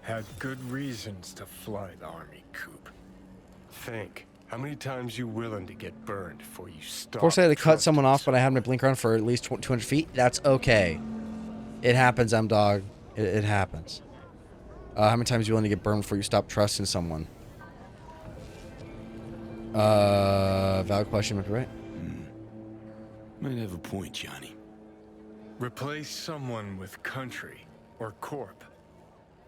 Had good reasons to fly the army coup. Think, how many times you willing to get burned before you stop? Of course, I had to cut someone off, but I had my blinker on for at least 200 feet. That's okay. It happens, M-Dog. It happens. How many times are you willing to get burned before you stop trusting someone? Valid question, right? Might have a point, Johnny. Replace someone with country or corp.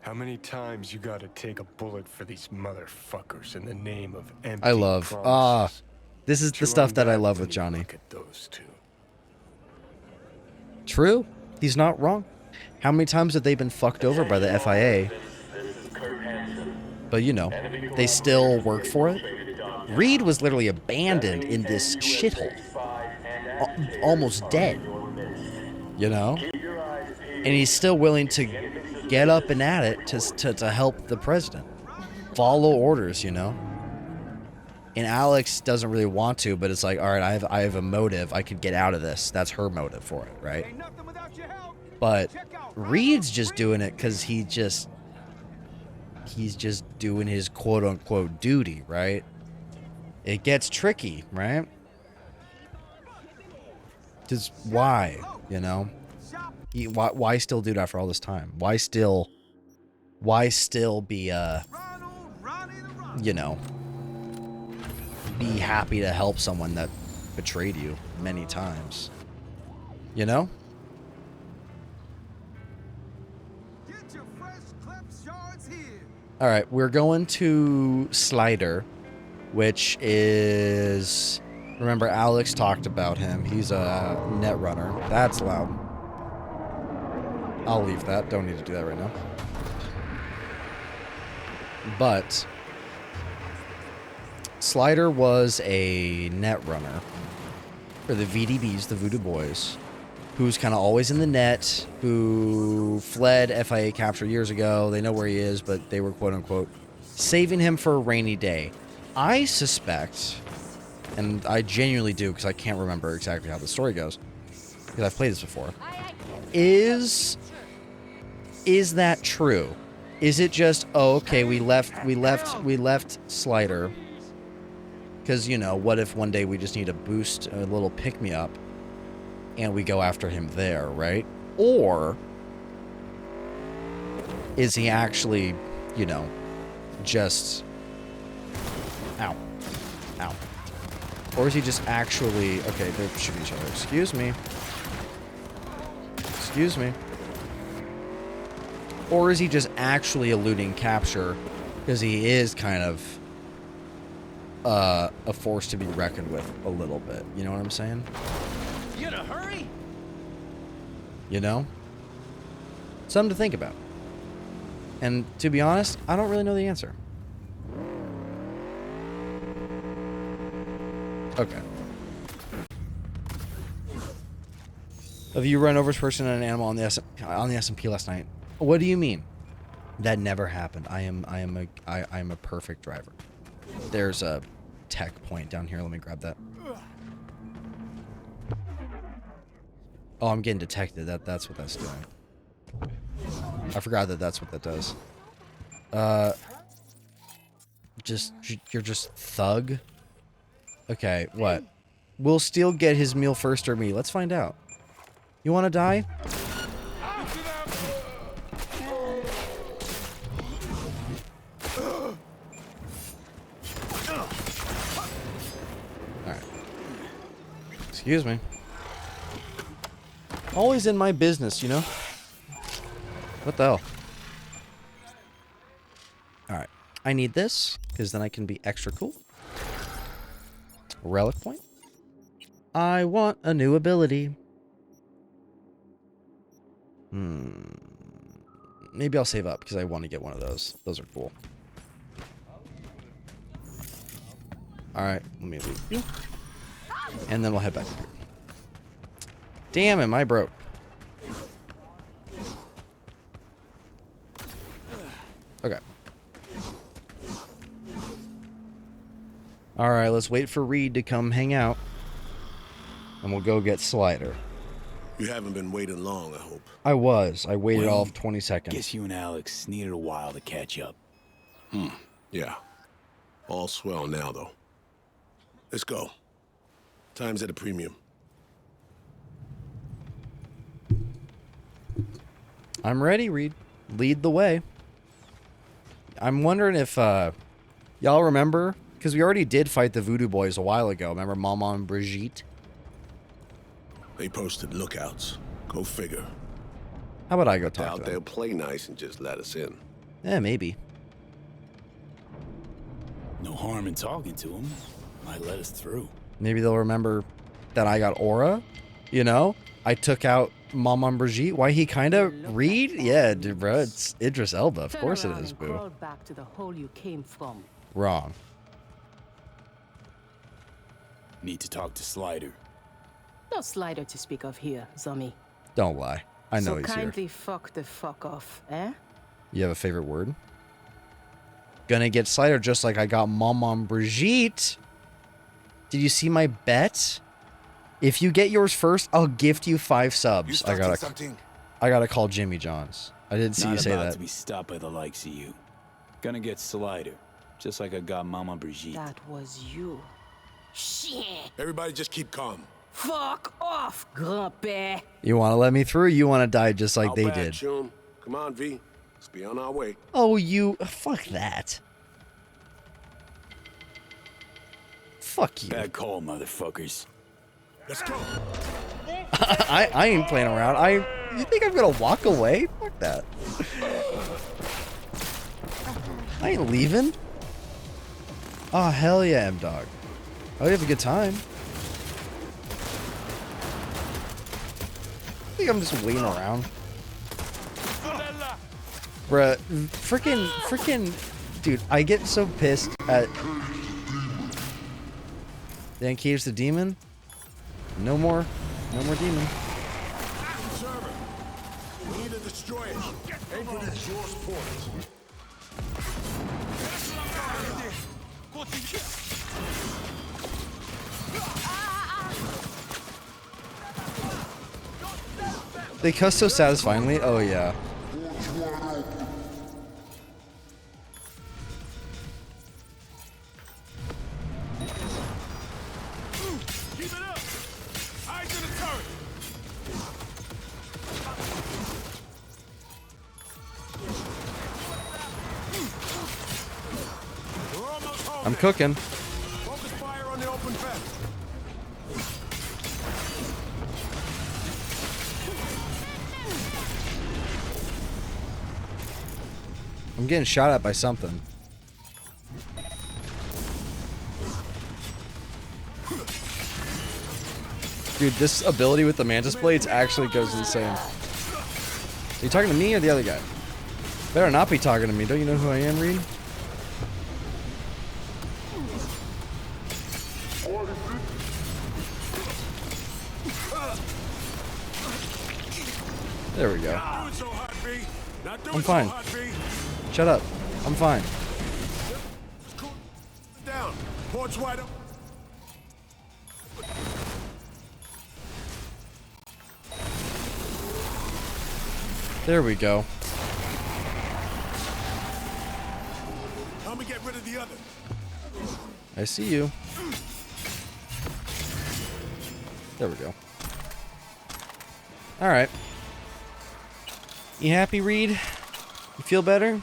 How many times you gotta take a bullet for these motherfuckers in the name of empty I love. promises? This is the Chew stuff on that I love with when you Johnny. Look at those two. True. He's not wrong. How many times have they been fucked over by the FIA? But, you know, they still work for it. Reed was literally abandoned in this shithole. Almost dead. You know? And he's still willing to get up and at it to help the president. Follow orders, you know? And Alex doesn't really want to, but it's like, all right, I have a motive. I could get out of this. That's her motive for it, right? But Reed's just doing it because he's just doing his quote unquote duty, right? It gets tricky, right? Just why, you know? Why still do that for all this time? Why still be you know, be happy to help someone that betrayed you many times? You know? All right, we're going to Slider, which is, remember Alex talked about him. He's a net runner. That's loud. I'll leave that. Don't need to do that right now. But Slider was a net runner for the VDBs, the Voodoo Boys, who's kind of always in the net, who fled FIA capture years ago. They know where he is, but they were quote-unquote saving him for a rainy day. I suspect, and I genuinely do because I can't remember exactly how the story goes, because I've played this before, is that true? Is it just, oh, okay, we left Slider because, you know, what if one day we just need a boost, a little pick-me-up, and we go after him there, right? Or is he actually, you know, just... Ow. Ow. Or is he just actually... Okay, they're shooting each other. Excuse me. Excuse me. Or is he just actually eluding capture because he is kind of a force to be reckoned with a little bit. You know what I'm saying? You in a hurry? You know? Something to think about. And to be honest, I don't really know the answer. Okay. Have you run over a person and an animal on the SMP last night? What do you mean? That never happened. I am a perfect driver. There's a tech point down here. Let me grab that. Oh, I'm getting detected. That's what that's doing. I forgot that that's what that does. You're just thug. Okay, what? Will Steel get his meal first or me? Let's find out. You want to die? Alright. Excuse me. Always in my business, you know? What the hell? Alright. I need this, because then I can be extra cool. Relic point. I want a new ability. Maybe I'll save up because I want to get one of those. Those are cool. Alright, let me leave you. And then we'll head back up here. Damn, am I broke? Okay. Alright, let's wait for Reed to come hang out. And we'll go get Slider. You haven't been waiting long, I hope. I was. I waited Well, all of 20 seconds. Guess you and Alex needed a while to catch up. Yeah. All swell now, though. Let's go. Time's at a premium. I'm ready, Reed. Lead the way. I'm wondering if y'all remember, because we already did fight the Voodoo Boys a while ago. Remember Mama and Brigitte? They posted lookouts. Go figure. How about I go talk Doubt to they'll them? play nice and just let us in. Yeah, maybe. No harm in talking to him. Might let us through. Maybe they'll remember that I got Aura. You know? I took out Mama and Brigitte. Why he kind of... Reed? Yeah, dude, bro. It's Idris Elba. Of course it is, boo. Crawl back to the hole you came from. Wrong. Need to talk to Slider. No Slider to speak of here, Zummy. Don't lie. I know so he's here. kindly fuck the fuck off, eh? You have a favorite word? Gonna get Slider just like I got Mama and Brigitte. Did you see my bet? If you get yours first, I'll gift you 5 subs. I gotta call Jimmy Johns. I didn't see Not you say about that. to be stopped by the likes of you. Gonna get Slider, just like I got Mama Brigitte. That was you. Shit! Everybody just keep calm. Fuck off, Grumpy! You want to let me through? You want to die just like How they bad, did? June? Come on, V. Let's be on our way. Oh, you... Fuck that. Fuck you. Bad call, motherfuckers. Let's go. I ain't playing around. You think I'm gonna walk away? Fuck that. I ain't leaving. Oh, hell yeah, M-Dog. Oh, you have a good time. I think I'm just waiting around. Bruh, freaking, dude, I get so pissed at... They engage the demon? No more demon. Server, we need to destroy it. Aim for the exhaust ports. They cuss so satisfyingly. Oh yeah. Keep it up. Eyes to the turret. We're almost home. I'm cooking. Focus fire on the open vent. I'm getting shot at by something. Dude, this ability with the mantis blades actually goes insane. Are you talking to me or the other guy? Better not be talking to me. Don't you know who I am, Reed? There we go. Not doing so hot, B. Not doing I'm fine. so hot, B. Shut up. I'm fine. Cool down. Ports wide open. There we go. Help me get rid of the other. I see you. There we go. Alright. You happy, Reed? You feel better?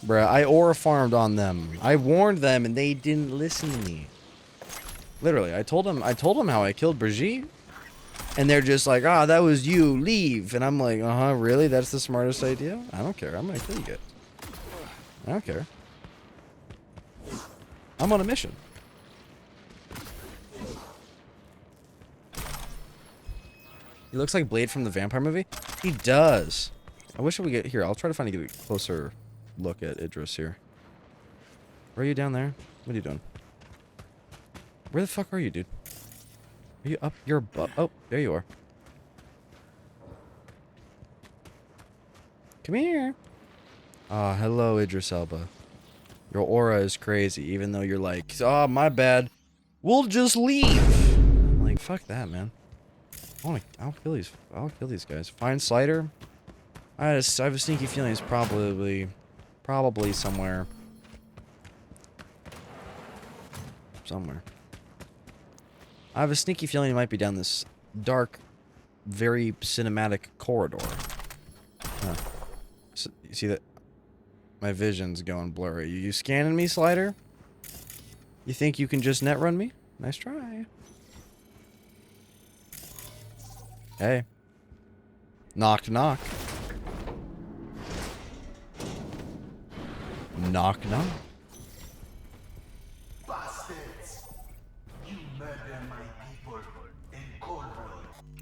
Bruh, I aura farmed on them. I warned them and they didn't listen to me. Literally, I told them how I killed Brigitte. And they're just like, ah, that was you, leave. And I'm like, uh-huh, really? That's the smartest idea? I don't care. I'm gonna kill you guys. I don't care. I'm on a mission. He looks like Blade from the vampire movie. He does. I wish we get here. I'll try to find a closer look at Idris here. Where are you down there? What are you doing? Where the fuck are you, dude? Are you up your butt? Oh, there you are. Come here. Ah, hello, Idris Elba. Your aura is crazy, even though you're like, oh, my bad. We'll just leave. I'm like, fuck that, man. I'll kill these guys. Find Slider. I have a sneaky feeling he's probably somewhere. I have a sneaky feeling he might be down this dark, very cinematic corridor. Huh. So, you see that? My vision's going blurry. You scanning me, Slider? You think you can just net run me? Nice try. Hey. Knock, knock. Knock, knock.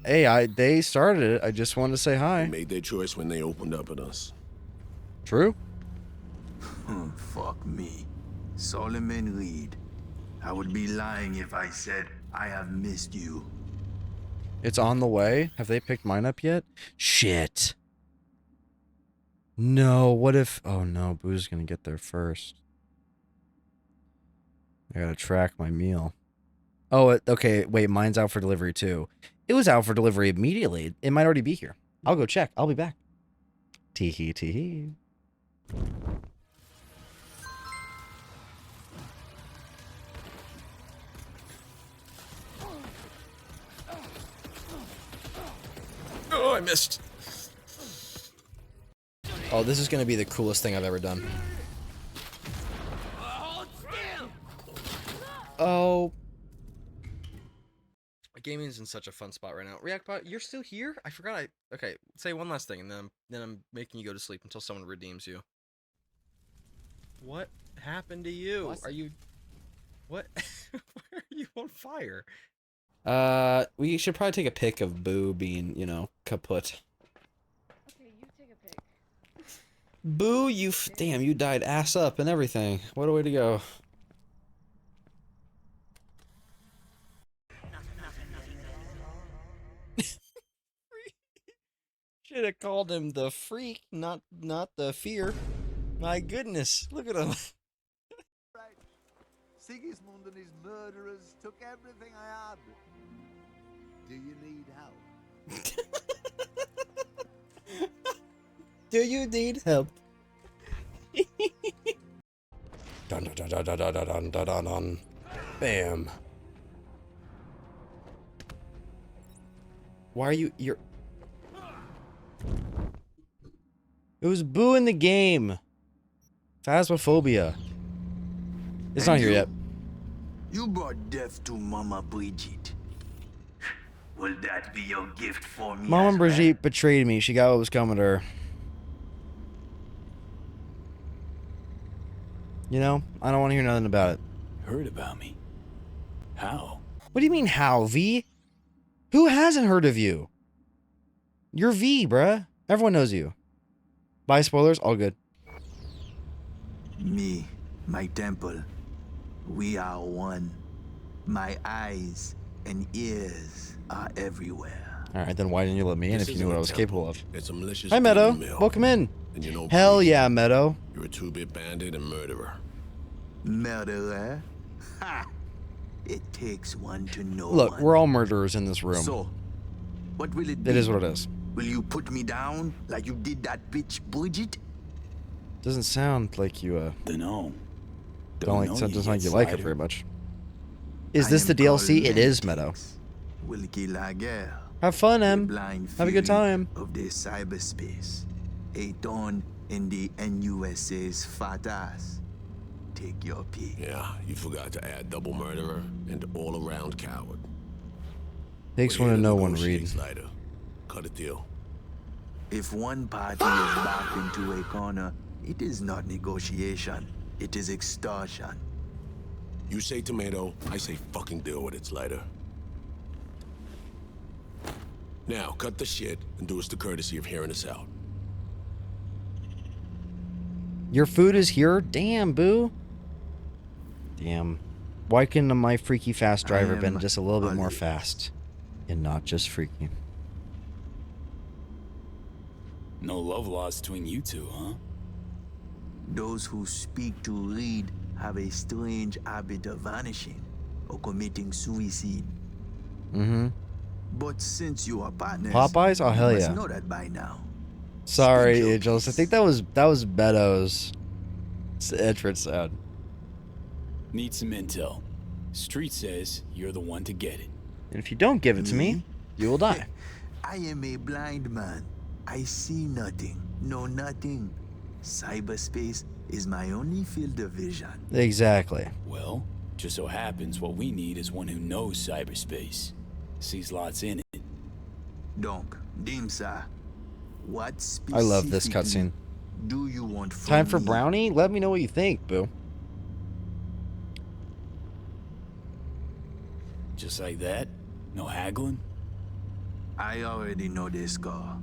Hey, they started it. I just wanted to say hi. They made their choice when they opened up at us. True. Fuck me. Solomon Reed. I would be lying if I said I have missed you. It's on the way. Have they picked mine up yet? Shit. No, what if... Oh no, Boo's gonna get there first. I gotta track my meal. Oh, okay, wait, mine's out for delivery too. It was out for delivery immediately. It might already be here. I'll go check. I'll be back. Tee-hee, tee-hee. Oh, I missed. Oh, this is gonna be the coolest thing I've ever done. Oh. Gaming's in such a fun spot right now. Reactbot, you're still here? I forgot okay, say one last thing and then I'm making you go to sleep until someone redeems you. What happened to you? Are you... What? Why are you on fire? We should probably take a pic of Boo being, you know, kaput. Boo, damn, you died ass up and everything. What a way to go. Should have called him the freak, not the fear. My goodness, look at him. Sigismund and his murderers took everything I had. Do you need help? Do you need help? Dun dun dun dun dun dun dun dun dun. Bam. Why are you're... It was Boo in the game. Phasmophobia. It's not here yet. You brought death to Mama Brigitte. Will that be your gift for me? Mama Brigitte betrayed me. She got what was coming to her. You know, I don't want to hear nothing about it. Heard about me? How? What do you mean, how, V? Who hasn't heard of you? You're V, bruh. Everyone knows you. Bye, spoilers. All good. Me, my temple. We are one. My eyes and ears are everywhere. Alright, then why didn't you let me in if you knew what I was capable of? It's a malicious Hi, Meadow. mill. Welcome in. And you know, Hell yeah, Meadow. you're a two-bit bandit and murderer. Murderer? Ha! It takes one to know Look, one. we're all murderers in this room. So, what will it be? It is what it is. Will you put me down like you did that bitch Bridget? Doesn't sound like you, Dunno. doesn't sound like you like it very much. Is I this am the DLC? called It is, Meadow. Meditix. Wilkie Laguerre. Have fun, The Em. blind Have a good fury time. Of the cyberspace. A thorn in the NUSA's fat ass. Take your pick. Yeah, you forgot to add double murderer and all-around coward. Takes We're one to here know one negotiate, read. Slider. Cut a deal. If one party is backed into a corner, it is not negotiation. It is extortion. You say tomato, I say fucking deal with it, Slider. Now, cut the shit and do us the courtesy of hearing us out. Your food is here? Damn, Boo. Damn. Why couldn't my freaky fast driver been just a little bit more fast? And not just freaky. No love lost between you two, huh? Those who speak to read have a strange habit of vanishing or committing suicide. Mm-hmm. But since you are partners, Popeyes? Oh, hell you must yeah. know that by now. Sorry, Speak your Angels. I piece. think that was Beddo's entrance sound. Need some intel. Street says you're the one to get it. And if you don't give it to me, Me? you will die. I am a blind man. I see nothing, know nothing. Cyberspace is my only field of vision. Exactly. Well, just so happens what we need is one who knows cyberspace. Sees lots in it. Donc, Dimsa, what I love this specifically cutscene. do you want from Time for me? brownie? Let me know what you think, Boo. Just like that? No haggling? I already know the score.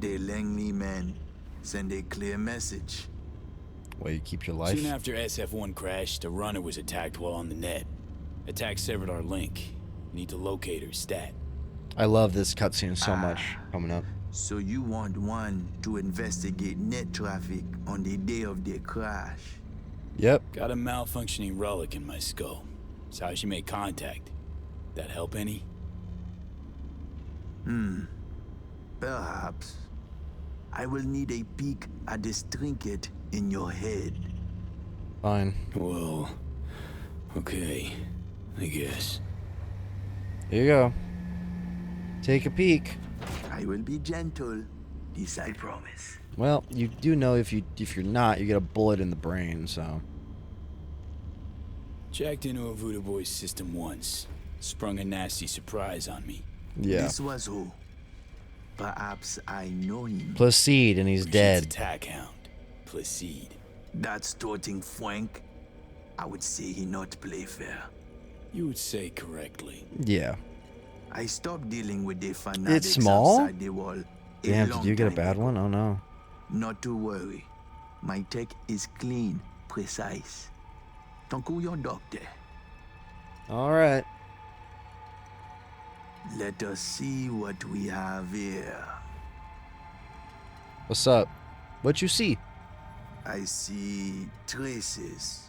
The Langley men send a clear message. Way you keep your life. Soon after SF-1 crashed, a runner was attacked while on the net. Attack severed our link. Need to locate her stat. I love this cutscene so much coming up. So you want one to investigate net traffic on the day of the crash? Yep. Got a malfunctioning relic in my skull. It's how she made contact. That help any? Perhaps. I will need a peek at this trinket in your head. Fine. Well, okay, I guess. Here you go. Take a peek. I will be gentle. This I promise. Well, you do know if you're not, you get a bullet in the brain, so. Jacked into a Voodoo Boy's system once. Sprung a nasty surprise on me. Yeah. This was who? Perhaps I know him. Placide, and he's Brigitte's dead. attack hound. Placide. That storting Frank. I would say he not play fair. You would say correctly. Yeah. I stopped dealing with the fanatics small? outside the wall. Damn, did you get a bad one? Oh no. Not to worry. My tech is clean, precise. Tanku your doctor. All right. Let us see what we have here. What's up? What you see? I see traces.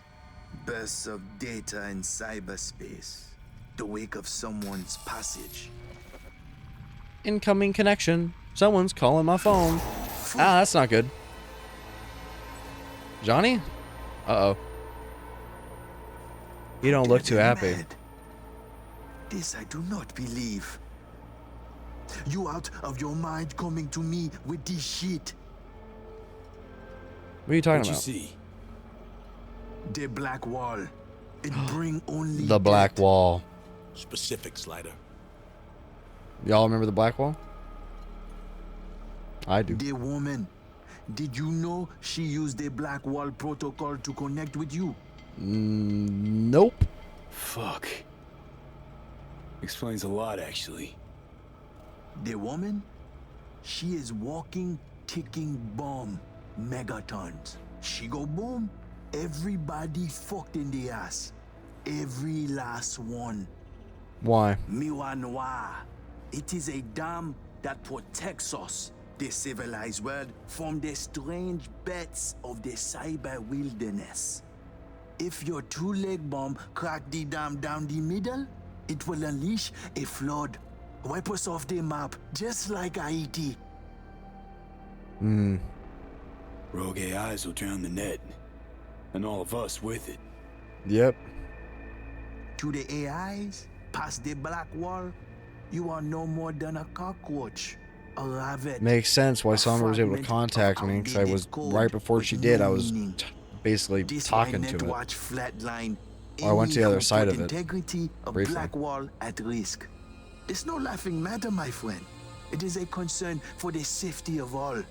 Bursts of data in cyberspace. The wake of someone's passage. Incoming connection. Someone's calling my phone. Ah, that's not good. Johnny? Uh-oh. You don't look too happy. Mad. This I do not believe. You out of your mind coming to me with this shit. What are you talking What you about? see? The black wall. It bring only The black death. wall. Specific, Slider. Y'all remember the black wall? I do. The woman. Did you know she used the black wall protocol to connect with you? Nope. Fuck. Explains a lot, actually. The woman? She is walking, ticking bomb. Megatons. She go boom. Everybody fucked in the ass. Every last one. Why? Miwa Noir. It is a dam that protects us, the civilized world, from the strange bets of the cyber wilderness. If your two-leg bomb crack the dam down the middle, it will unleash a flood. Wipe us off the map, just like Haiti. Rogue AIs will drown the net. And all of us with it. Yep. To the AIs, past the black wall, you are no more than a cockroach. A rabbit. Makes sense why A Sandra was able to fragment contact of me, because I was outdated code right before she with did. no I was meaning. basically This talking net to it. watch flatline. Or I went to the Any other who side put of it, integrity of briefly. black wall at risk. It's no laughing matter, my friend. It is a concern for the safety of all.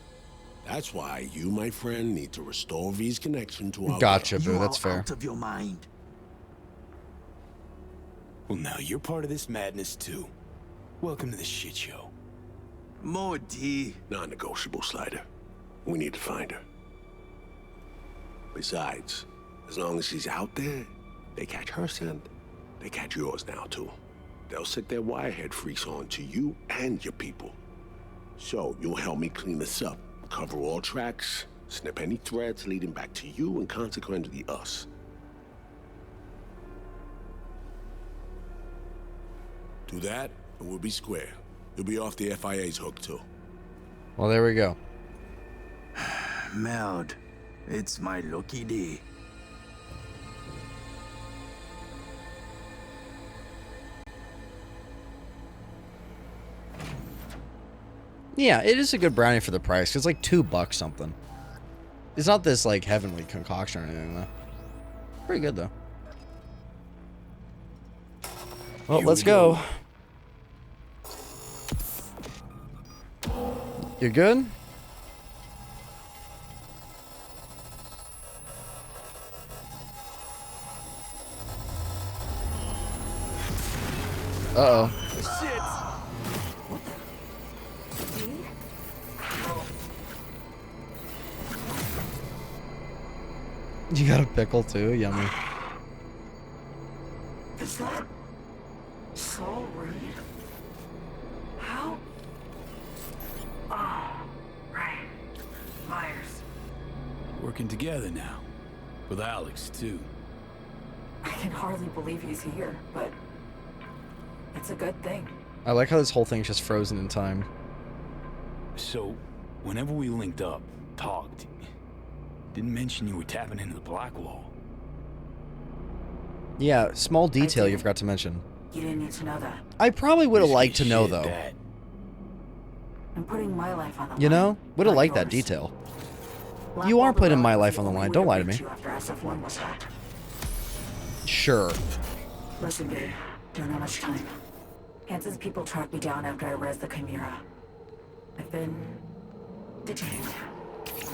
That's why you, my friend, need to restore V's connection to our Gotcha, world. boo. You That's are fair. out of your mind. Well, now you're part of this madness, too. Welcome to the shit show. Morty. Non-negotiable, Slider. We need to find her. Besides, as long as she's out there, they catch her scent, they catch yours now, too. They'll set their wirehead freaks on to you and your people. So, you'll help me clean this up, cover all tracks, snip any threads leading back to you and consequently us. Do that, and we'll be square. You'll be off the FIA's hook, too. Well, there we go. Merde. It's my lucky day. Yeah, it is a good brownie for the price. It's like $2 something. It's not this like heavenly concoction or anything though. Pretty good though. Well, let's go. You good? Uh-oh. You got a pickle too? Yummy. Is that so rude? How? Oh, right. Myers. Working together now. With Alex, too. I can hardly believe he's here, but it's a good thing. I like how this whole thing's just frozen in time. So, whenever we linked up, talked, didn't mention you were tapping into the black wall. Yeah, small detail did. you forgot to mention. You didn't need to know that. I probably would have Risky liked to know shit, though. that. I'm putting my life on the line. You know? Would have not liked that yours. detail. Black You are Wall putting Rebellion my was life the on the only line. way Don't to lie to reach me. you after SF1 was hacked. Sure. Listen, babe. Don't have much time. Hansen's people tracked me down after I rezzed the Chimera. I've been detained.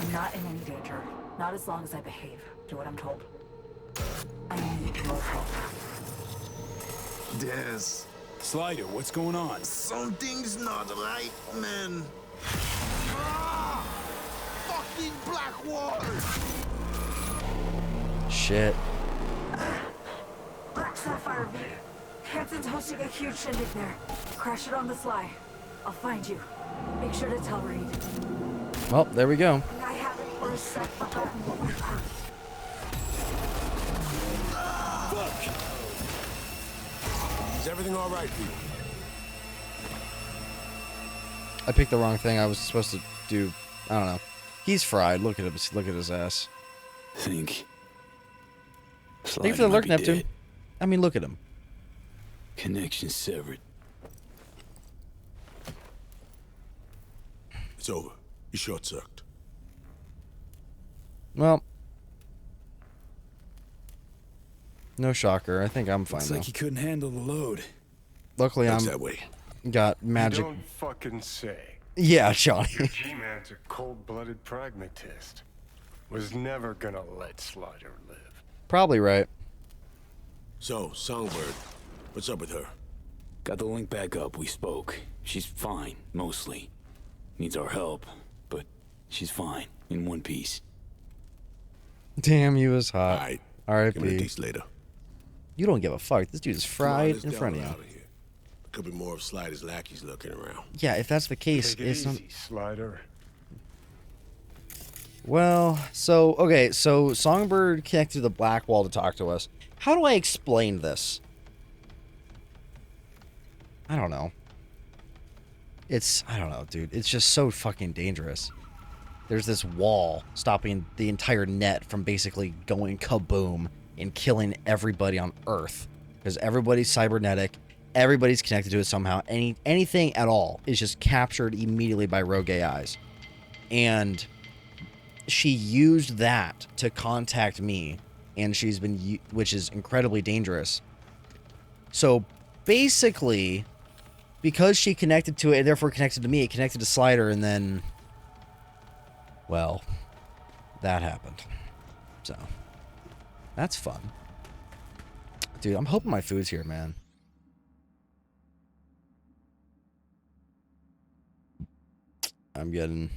I'm not in any danger. Not as long as I behave. Do what I'm told. I need your help. There's Slider, what's going on? something's not right, man. Fuck Shit. Black Sapphire V. Hansen's hosting a huge shindig there. Crash it on the sly. I'll find you. Make sure to tell Reed. Well, there we go. I haven't for a sec forgotten what we've heard. Fuck! Is everything all right for you? I picked the wrong thing. I was supposed to do. I don't know. He's fried. Look at him. Look at his ass. Think. Thank you for the lurk, Neptune. I mean, look at him. Connection severed. It's over. You short-circuited. Well, no shocker. I think I'm fine Looks now. like he couldn't handle the load. Luckily, Looks I'm that way. got magic. You don't fucking say. Yeah, Johnny. Your G-Man's a cold-blooded pragmatist. Was never gonna let Slider live. Probably right. So, Songbird, what's up with her? Got the link back up. We spoke. She's fine, mostly. Needs our help, but she's fine, in one piece. Damn, he was hot. Alright. R.I.P. Give me the deets later. You don't give a fuck. This dude is fried in front of you. Out of here. Could be more of Slider's lackeys lurking around. Yeah, if that's the case, Take it it's not. easy, Slider. Well, so okay, so Songbird connected to the black wall to talk to us. How do I explain this? I don't know. I don't know, dude. It's just so fucking dangerous. There's this wall stopping the entire net from basically going kaboom and killing everybody on Earth. Because everybody's cybernetic, everybody's connected to it somehow. Anything at all is just captured immediately by rogue AIs. And she used that to contact me, and she's been, which is incredibly dangerous. So basically, because she connected to it and therefore connected to me, it connected to Slider, and then, well, that happened. So that's fun. Dude, I'm hoping my food's here, man. I'm getting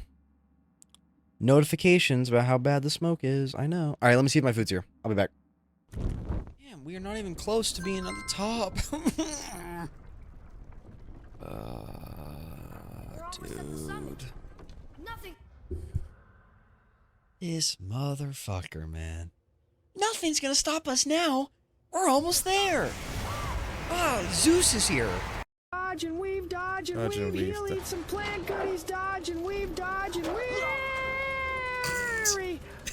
notifications about how bad the smoke is. I know. All right, let me see if my food's here. I'll be back. Damn, we are not even close to being on the top. Dude. Nothing. This motherfucker, man. Nothing's gonna stop us now. We're almost there. Ah, Zeus is here. Dodge and weave, dodge and Dodge and weave. weave. He'll eat some plant goodies. Dodge and weave, dodge and weave.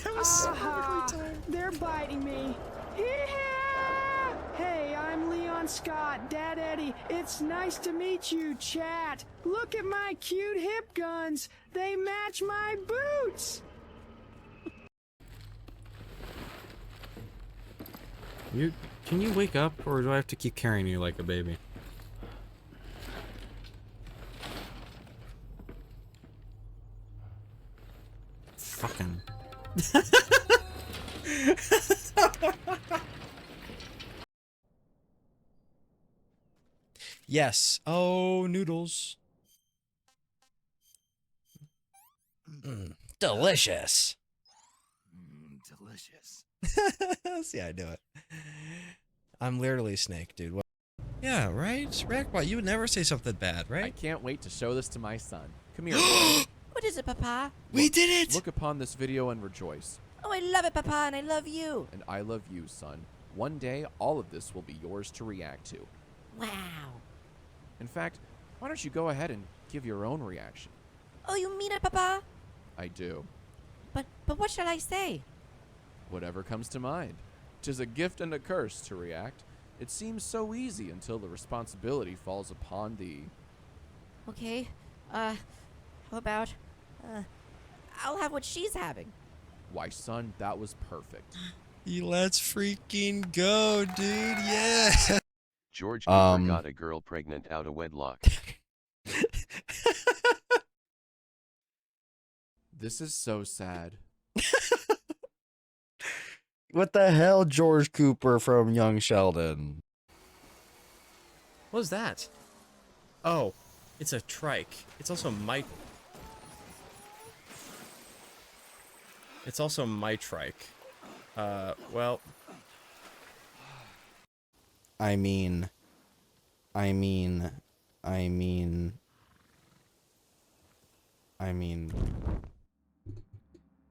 That was so time. They're biting me. Hee-haw! Hey, I'm Leon Scott, Dad Eddie. It's nice to meet you, chat. Look at my cute hip guns. They match my boots. Can you wake up, or do I have to keep carrying you like a baby? Fucking. Yes. Oh, noodles. Delicious. Delicious. See, I knew it. I'm literally a snake, dude. What? Yeah, right? Rackbot, you would never say something bad, right? I can't wait to show this to my son. Come here. What is it, Papa? We did it! Look upon this video and rejoice. Oh, I love it, Papa, and I love you. And I love you, son. One day, all of this will be yours to react to. Wow. In fact, why don't you go ahead and give your own reaction? Oh, you mean it, Papa? I do. But what shall I say? Whatever comes to mind. 'Tis a gift and a curse to react. It seems so easy until the responsibility falls upon thee. Okay, how about, I'll have what she's having. Why, son, that was perfect. Let's freaking go, dude. Yeah. George Cooper got a girl pregnant out of wedlock. This is so sad. What the hell, George Cooper from Young Sheldon? What was that? Oh, it's a trike. It's also Michael. It's also my trike. Well. I mean.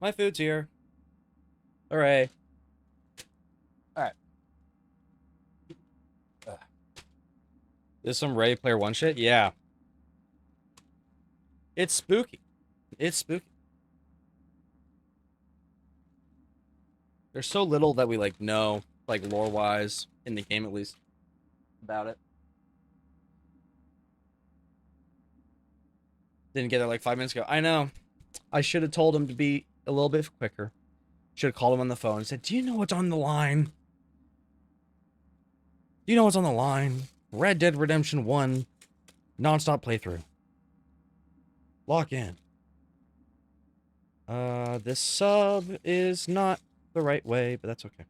My food's here. Hooray. Alright. There's some Ready Player One shit? Yeah. It's spooky. It's spooky. There's so little that we, like, know, like, lore-wise, in the game at least, about it. Didn't get there like 5 minutes ago. I know. I should have told him to be a little bit quicker. Should have called him on the phone and said, do you know what's on the line? Do you know what's on the line? Red Dead Redemption 1 non-stop playthrough. Lock in. This sub is not the right way, but that's okay.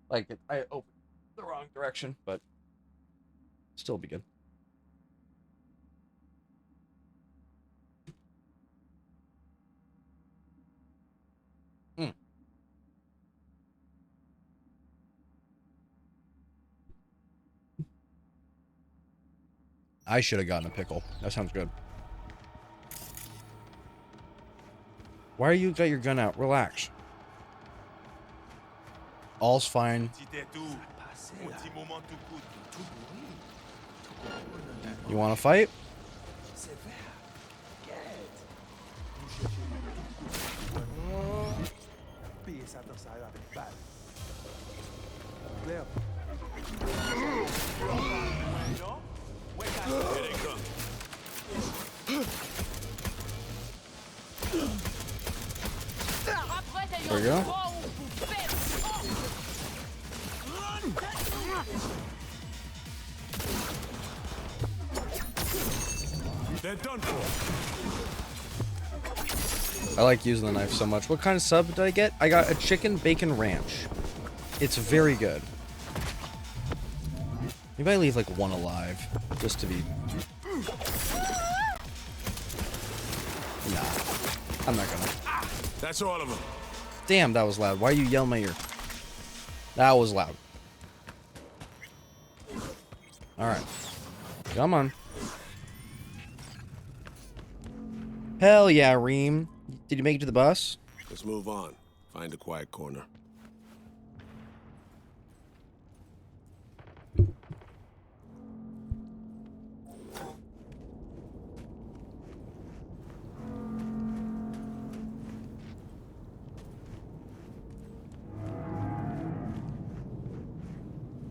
Like, I opened the wrong direction, but still be good. I should have gotten a pickle. That sounds good. Why are you got your gun out? Relax. All's fine. You want to fight? There we go. They're done for. I like using the knife so much. What kind of sub did I get? I got a chicken bacon ranch. It's very good. Maybe I leave like one alive, just to be... Nah, I'm not gonna. That's all of them. Damn, that was loud. Why are you yelling in my ear? That was loud. Alright. Come on. Hell yeah, Reem. Did you make it to the bus? Let's move on. Find a quiet corner.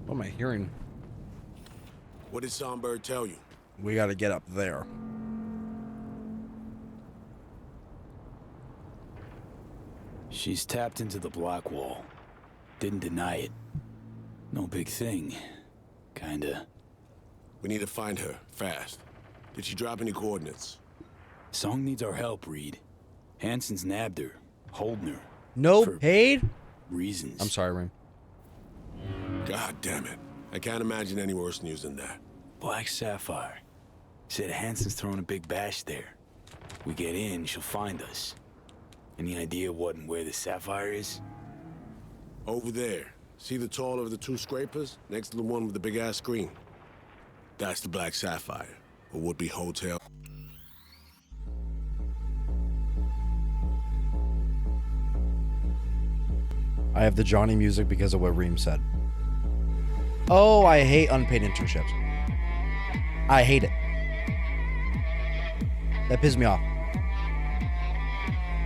What am I hearing? What did Songbird tell you? We gotta get up there. She's tapped into the black wall. Didn't deny it. No big thing. Kinda. We need to find her, fast. Did she drop any coordinates? Song needs our help, Reed. Hansen's nabbed her, holding her. No paid? Reasons. I'm sorry, Reem. God damn it. I can't imagine any worse news than that. Black Sapphire. Said Hansen's throwing a big bash there. We get in, she'll find us. Any idea what and where the Sapphire is? Over there. See the taller of the two scrapers? Next to the one with the big-ass screen. That's the Black Sapphire, a would-be hotel. I have the Johnny music because of what Reem said. Oh, I hate unpaid internships. I hate it. That pisses me off.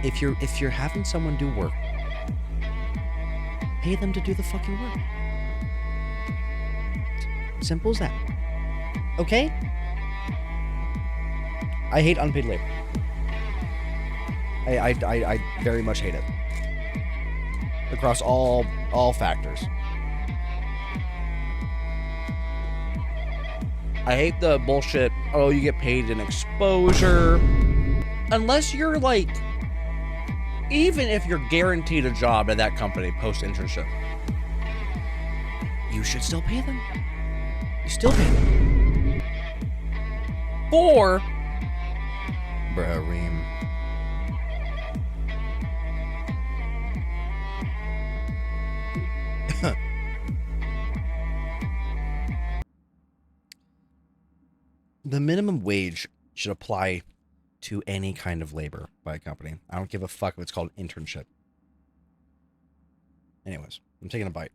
If you're having someone do work, pay them to do the fucking work. Simple as that. Okay? I hate unpaid labor. I very much hate it. Across all factors. I hate the bullshit, oh, you get paid in exposure. Unless you're like, even if you're guaranteed a job at that company post-internship, you should still pay them. You still pay them. For... Bruh, Reem. the minimum wage should apply to any kind of labor by a company. I don't give a fuck if it's called internship. Anyways, I'm taking a bite.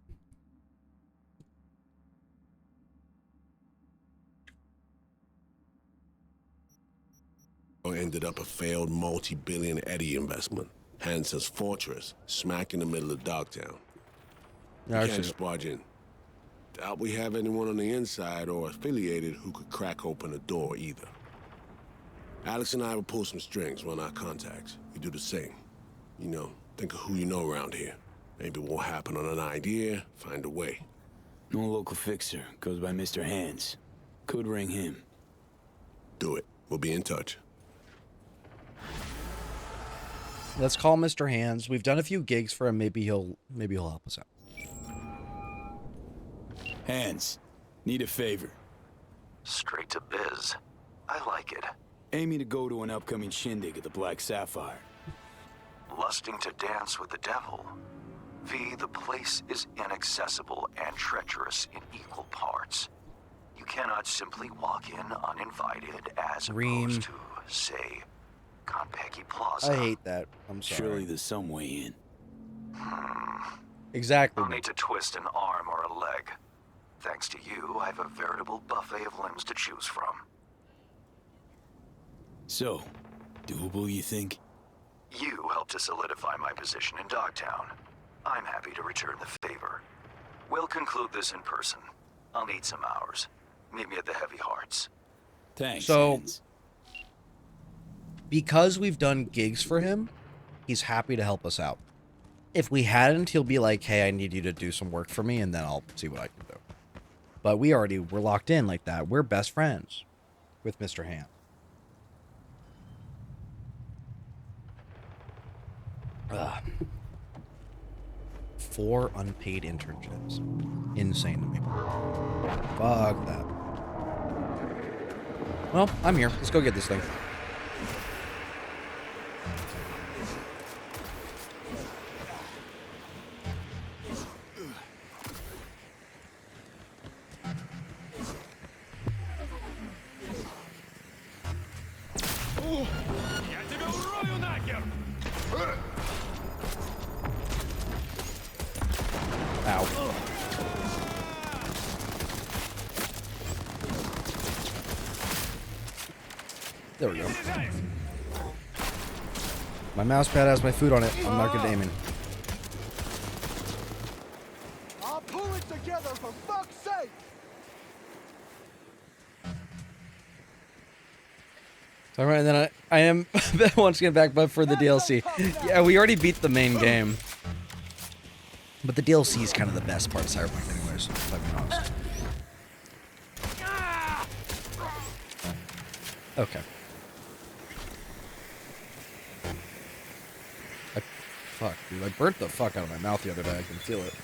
Ended up a failed multi-billion Eddie investment. Hansen's fortress, smack in the middle of Dogtown. We Yeah, I can't see just it. barge in. Doubt we have anyone on the inside or affiliated who could crack open the door either. Alex and I will pull some strings, run our contacts. You do the same. You know, think of who you know around here. Maybe we'll happen on an idea, find a way. No local fixer. Goes by Mr. Hands. Could ring him. Do it. We'll be in touch. Let's call Mr. Hands. We've done a few gigs for him. Maybe he'll help us out. Hands. Need a favor. Straight to biz. I like it. Aiming to go to an upcoming shindig at the Black Sapphire. Lusting to dance with the devil. V, the place is inaccessible and treacherous in equal parts. You cannot simply walk in uninvited as opposed to, say, Konpeki Plaza. I hate that. I'm sorry. Surely there's some way in. Exactly. I'll need to twist an arm or a leg. Thanks to you, I have a veritable buffet of limbs to choose from. So, doable, you think? You helped to solidify my position in Dogtown. I'm happy to return the favor. We'll conclude this in person. I'll need some hours. Meet me at the Heavy Hearts. Thanks, So, Hands. because we've done gigs for him, he's happy to help us out. If we hadn't, he'll be like, hey, I need you to do some work for me, and then I'll see what I can do. But we're locked in like that. We're best friends with Mr. Hand. Ugh. 4 unpaid internships. Insane to me. Fuck that. Well, I'm here. Let's go get this thing. Ow. There we go. My mouse pad has my food on it. I'm not good at aiming. I'll pull it together for fuck's sake! All right, and then I am once again back, but for the DLC. Yeah, we already beat the main game. But the DLC is kind of the best part of Cyberpunk anyways, if I'm being honest. Okay. Fuck, dude. I burnt the fuck out of my mouth the other day. I can feel it.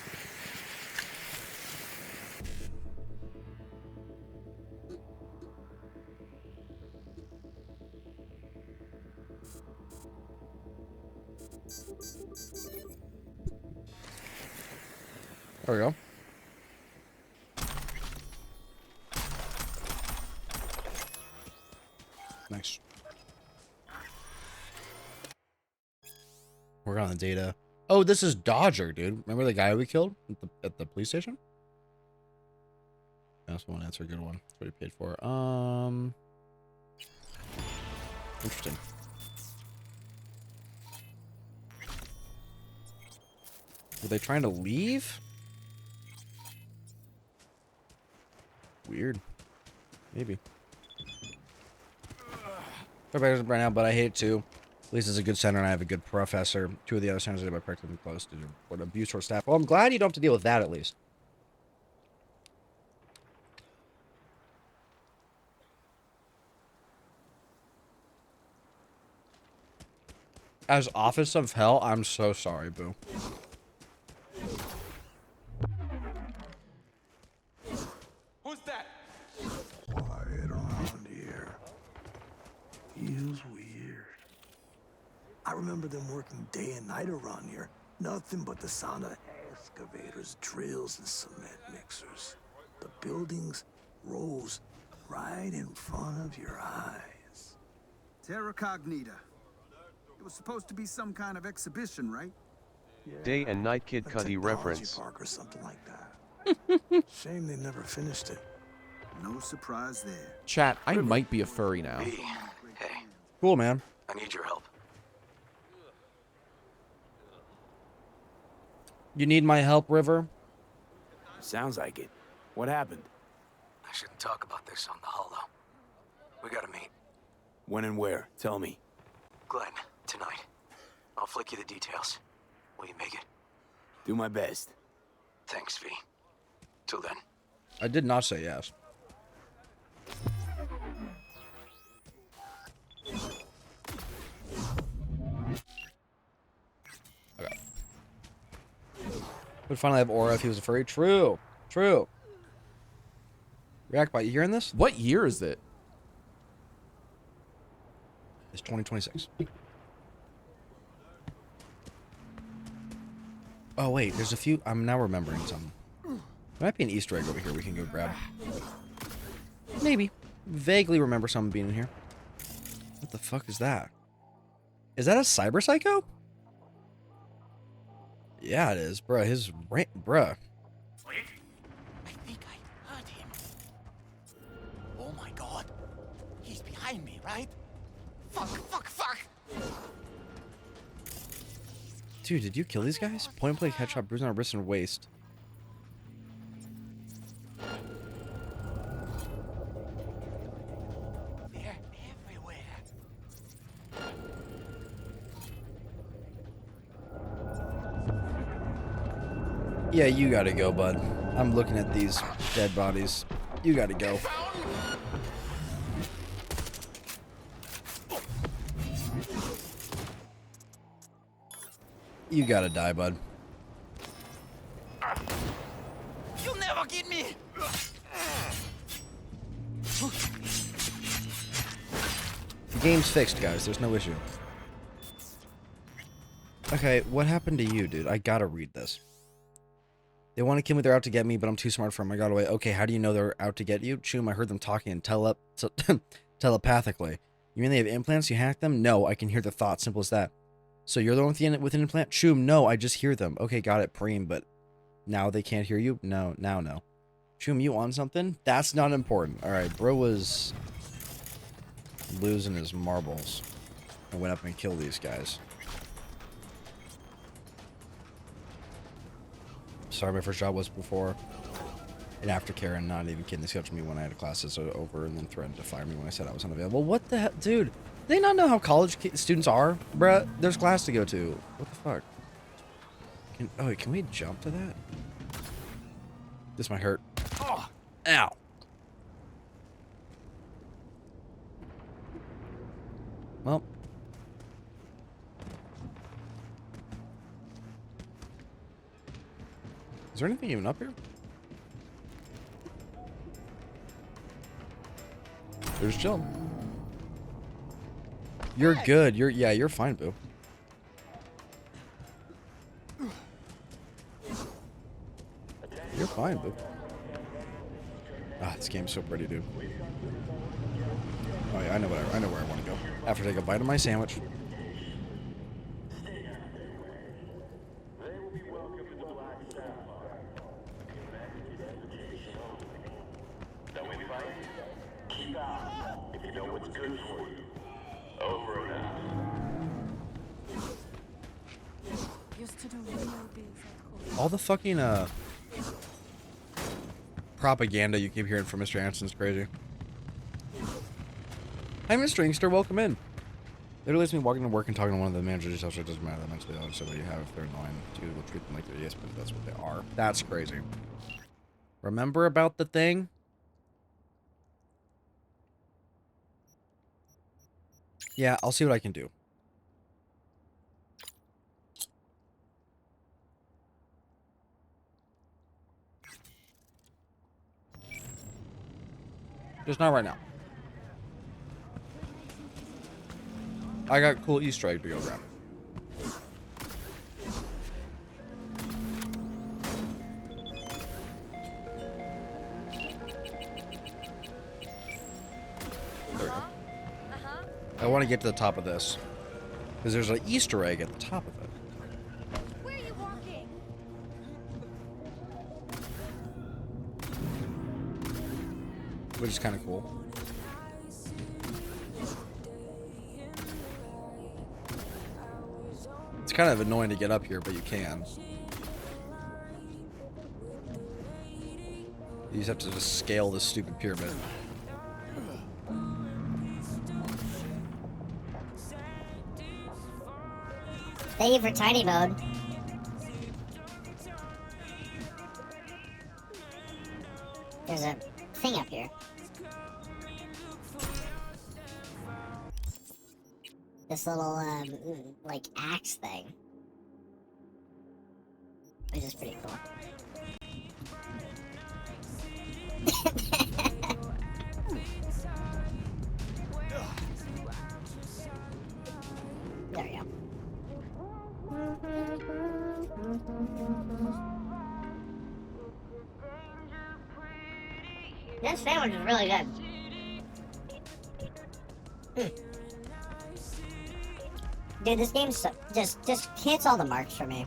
There we go. Nice. Work on the data. Oh, this is Dodger, dude. Remember the guy we killed at the police station? That's one. That's a good one. That's what he paid for. Interesting. Were they trying to leave? Weird. Maybe. Everybody's right now, but I hate it too. At least it's a good center and I have a good professor. 2 of the other centers are by practically close to report abuse toward staff. Well, I'm glad you don't have to deal with that at least. As Office of Hell, I'm so sorry, Boo. Who's that? Quiet around here. Feels weird. I remember them working day and night around here. Nothing but the sound of excavators, drills, and cement mixers. The buildings rose right in front of your eyes. Terra Cognita. It was supposed to be some kind of exhibition, right? Day and Night Kid Cudi reference. Park or something like that. Shame they never finished it. No surprise there. Chat, I might be a furry now. Hey, Cool, man. I need your help. You need my help, River? Sounds like it. What happened? I shouldn't talk about this on the holo. We gotta meet. When and where? Tell me. Glenn, tonight. I'll flick you the details. Will you make it? Do my best. Thanks, V. Till then. I did not say yes. Okay. Would finally have Aura if he was a furry. True. True. React Bot, you hearing this? What year is it? It's 2026. Oh, wait. There's a few. I'm now remembering something. There might be an Easter egg over here we can go grab. Maybe. Vaguely remember something being in here. What the fuck is that? Is that a cyber psycho? Yeah, it is. Bruh, his... Bruh. I think I heard him. Oh my god. He's behind me, right? Fuck, fuck, fuck! Dude, did you kill these guys? Point blank headshot, bruise on our wrist and waist. They're everywhere. Yeah, you gotta go, bud. I'm looking at these dead bodies. You gotta go. You gotta die, bud. You'll never get me! The game's fixed, guys. There's no issue. Okay, what happened to you, dude? I gotta read this. They want to kill me, they're out to get me, but I'm too smart for them. I got away. Okay, how do you know they're out to get you? Choom, I heard them talking and telepathically. You mean they have implants? You hacked them? No, I can hear the thoughts. Simple as that. So you're the one with an implant? Choom, no, I just hear them. Okay, got it, Preem, but now they can't hear you? No, now no. Choom, you on something? That's not important. Alright, bro was losing his marbles. I went up and killed these guys. Sorry, my first job was before in aftercare, and not even kidding. They scheduled me when I had classes over and then threatened to fire me when I said I was unavailable. What the hell? Dude, they not know how college students are? Bruh, there's class to go to. What the fuck? Can we jump to that? This might hurt. Oh, ow. Well. Is there anything even up here? There's chill. You're good. You're fine, boo. You're fine, boo. Ah, this game's so pretty, dude. Oh yeah, I know where I want to go. After I take a bite of my sandwich. All the fucking propaganda you keep hearing from Mr. Anson's crazy. Hi, Mr. Inkster, welcome in. Literally, it's me walking to work and talking to one of the managers. So it doesn't matter that mentally so that you have if they're annoying. Dude, we'll treat them like they're yes, but that's what they are. That's crazy. Remember about the thing? Yeah, I'll see what I can do. Just not right now. I got cool Easter egg to go grab. I want to get to the top of this. Because there's an Easter egg at the top of it. Where are you walking? Which is kind of cool. It's kind of annoying to get up here, but you can. You just have to just scale this stupid pyramid. Thank you for tiny mode. There's a thing up here. This little, like, axe thing. Which is pretty cool. There we go. This sandwich is really good. Dude, this game's so, just hits all the marks for me.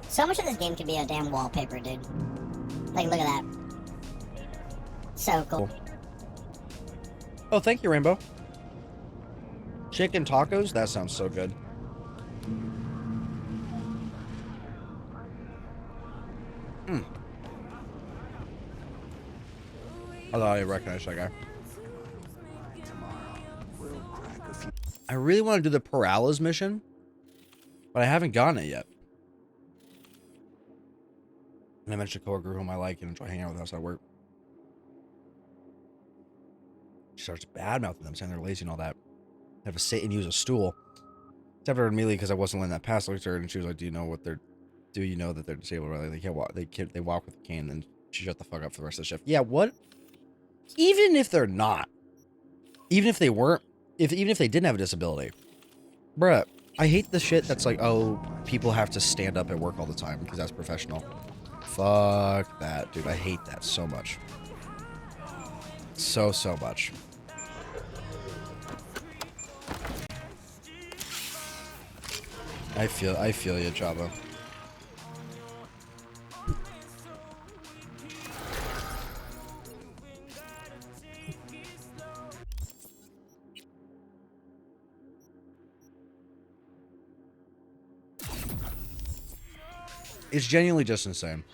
So much of this game could be a damn wallpaper, dude. Like, look at that. So cool. Oh, thank you, Rainbow. Chicken tacos? That sounds so good. I thought I recognized that guy. I really want to do the Paralysis mission, but I haven't gotten it yet. And I mentioned a coworker whom I like and enjoy hanging out with outside work. She starts badmouthing them, saying they're lazy and all that. They have to sit and use a stool. Except for immediately because I wasn't letting that pass. I looked at her and she was like, "Do you know what they're? Do you know that they're disabled? Right? They can't walk. They walk with a cane." And she shut the fuck up for the rest of the shift. Yeah, what? Even if they're not, even if they weren't, even if they didn't have a disability, bruh, I hate the shit that's like, oh, people have to stand up at work all the time because that's professional. Fuck that, dude. I hate that so much. So much. I feel you, Java. It's genuinely just insane.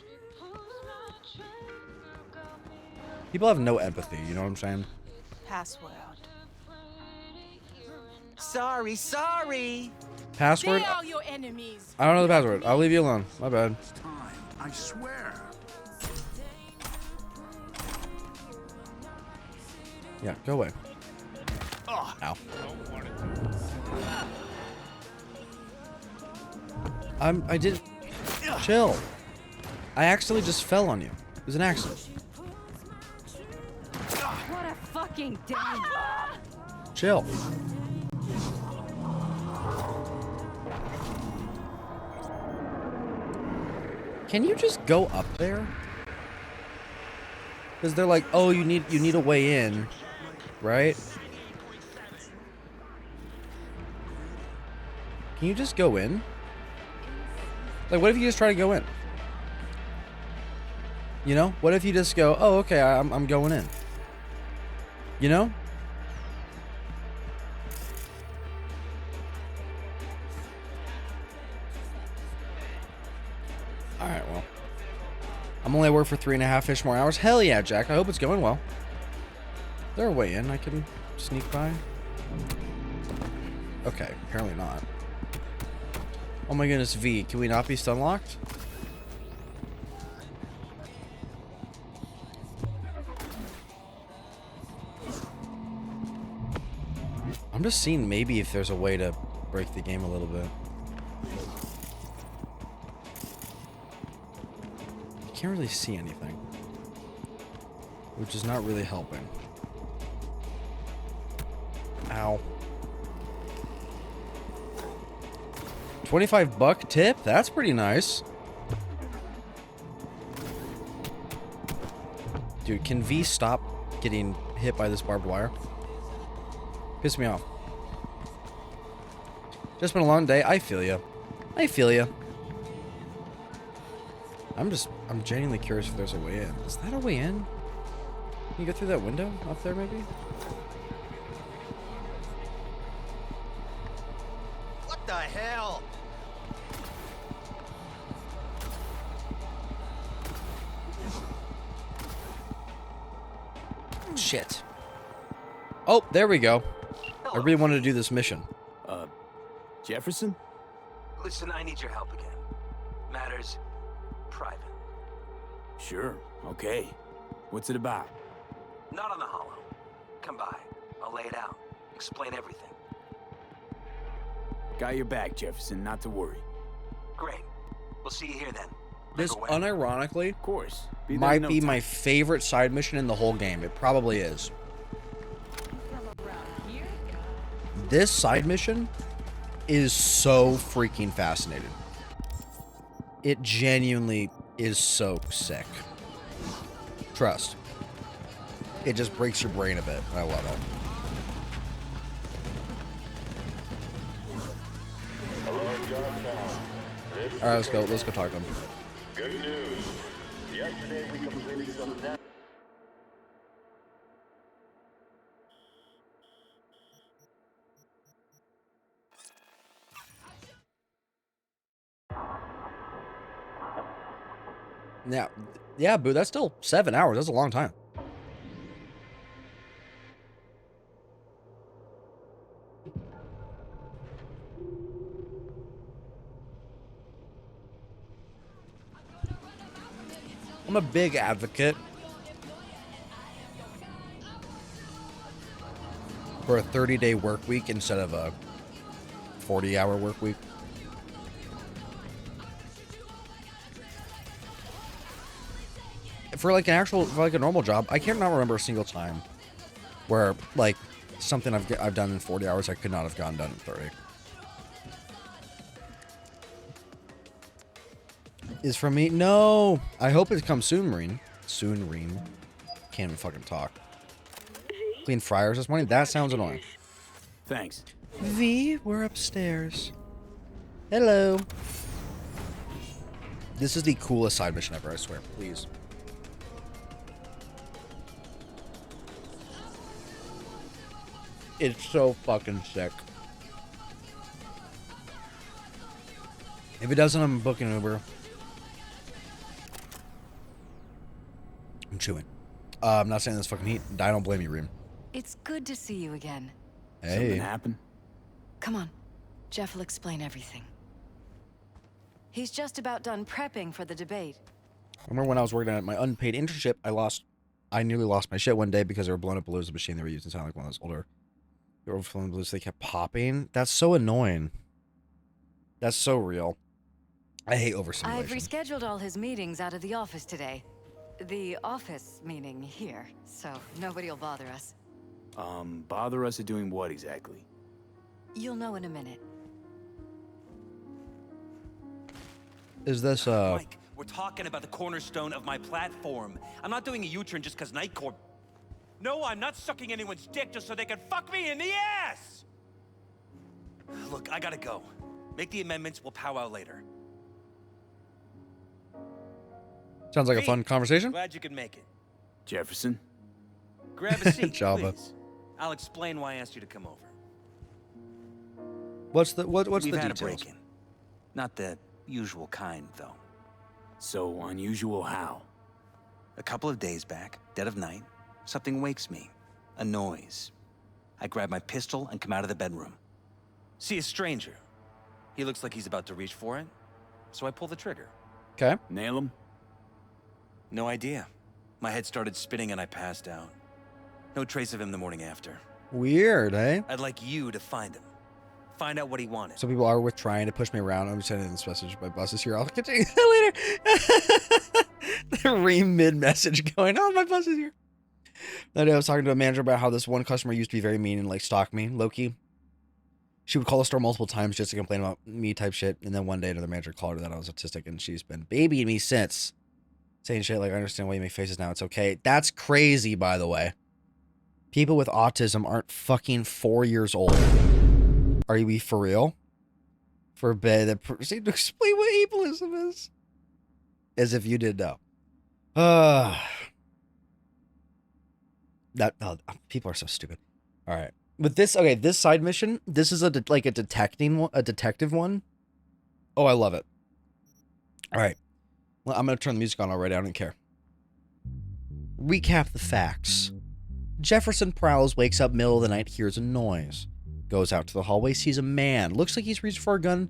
People have no empathy, you know what I'm saying? Password. Sorry. Password? They are your enemies. I don't know the password. I'll leave you alone. My bad. I swear. Yeah, go away. Oh, ow. I didn't. Chill. I accidentally just fell on you. It was an accident. What a fucking day. Chill. Can you just go up there? Because they're like, oh, you need a way in, right? Can you just go in? Like, what if you just try to go in? You know? What if you just go, oh, okay, I'm going in. You know? Alright, well. I'm only at work for 3.5-ish more hours. Hell yeah, Jack. I hope it's going well. Is there a way in I can sneak by? Okay, apparently not. Oh my goodness, V. Can we not be stun locked? I'm just seeing maybe if there's a way to break the game a little bit. I can't really see anything, which is not really helping. Ow. $25 tip? That's pretty nice. Dude, can V stop getting hit by this barbed wire? Piss me off. Just been a long day. I feel ya. I feel ya. I'm genuinely curious if there's a way in. Is that a way in? Can you get through that window up there, maybe? What the hell? Shit. Oh, there we go. I really wanted to do this mission. Jefferson? Listen, I need your help again. Matters private. Sure, okay. What's it about? Not on the hollow. Come by. I'll lay it out. Explain everything. Got your back, Jefferson, not to worry. Great. We'll see you here then. This, unironically, Of course. might be my favorite side mission in the whole game. It probably is. This side mission is so freaking fascinating. It genuinely is so sick. Trust. It just breaks your brain a bit. I love it. All right, let's go. Let's go talk to him. Good news. Yesterday we completed some. Now, yeah, boo. That's still 7 hours. That's a long time. I'm a big advocate for a 30-day work week instead of a 40-hour work week. For like an actual, for like a normal job, I can't not remember a single time where like something I've done in 40 hours I could not have gotten done in 30. Is from me? No. I hope it comes soon, Marine. Soon, Marine. Can't even fucking talk. Clean fryers this morning? That sounds annoying. Thanks. V, we're upstairs. Hello. This is the coolest side mission ever, I swear. Please. It's so fucking sick. If it doesn't, I'm booking Uber. I'm chewing. I'm not saying this fucking heat. I don't blame you, Reem. It's good to see you again. Hey. Something happened? Come on. Jeff will explain everything. He's just about done prepping for the debate. I remember when I was working at my unpaid internship, I nearly lost my shit one day because they were blowing up balloons. The machine they were using sounded like one of those older. They were overflowing balloons. They kept popping. That's so annoying. That's so real. I hate overstimulation. I've rescheduled all his meetings out of the office today. The office meaning here, so nobody'll bother us. Bother us at doing what exactly? You'll know in a minute. Is this, Mike, we're talking about the cornerstone of my platform. I'm not doing a U-turn just because Night Corp... No, I'm not sucking anyone's dick just so they can fuck me in the ass! Look, I gotta go. Make the amendments, we'll powwow later. Sounds like a fun conversation. Glad you could make it. Jefferson? Grab a seat, Java. please. I'll explain why I asked you to come over. What's the We've the had details? a break-in. Not the usual kind, though. So unusual how? A couple of days back, dead of night, something wakes me. A noise. I grab my pistol and come out of the bedroom. See a stranger. He looks like he's about to reach for it, so I pull the trigger. Okay. Nail him? No idea. My head started spinning and I passed out. No trace of him the morning after. Weird, eh? I'd like you to find him. Find out what he wanted. Some people are trying to push me around. I'm sending this message. My bus is here. I'll continue later. The Reem mid-message going, oh, my bus is here. That day I was talking to a manager about how this one customer used to be very mean and like stalk me, low-key. She would call the store multiple times just to complain about me type shit. And then one day another manager called her that I was autistic and she's been babying me since. Saying shit like, I understand why you make faces now. It's okay. That's crazy, by the way. People with autism aren't fucking 4 years old. Are you for real? For that proceed to explain what ableism is. As if you did know. People are so stupid. All right. With this, okay, this side mission, this is a detective one. Oh, I love it. All right. Well, I'm going to turn the music on already. I don't care. Recap the facts. Jefferson Prowls wakes up middle of the night, hears a noise. Goes out to the hallway, sees a man. Looks like he's reached for a gun.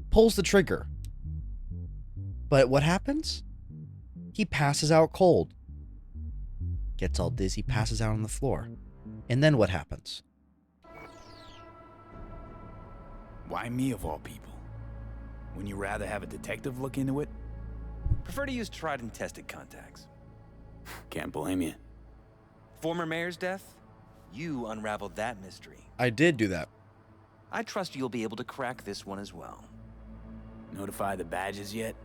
Pulls the trigger. But what happens? He passes out cold. Gets all dizzy, passes out on the floor. And then what happens? Why me of all people? Wouldn't you rather have a detective look into it? Prefer to use tried and tested contacts. Can't blame you. Former mayor's death? You unraveled that mystery. I did do that. I trust you'll be able to crack this one as well. Notify the badges yet?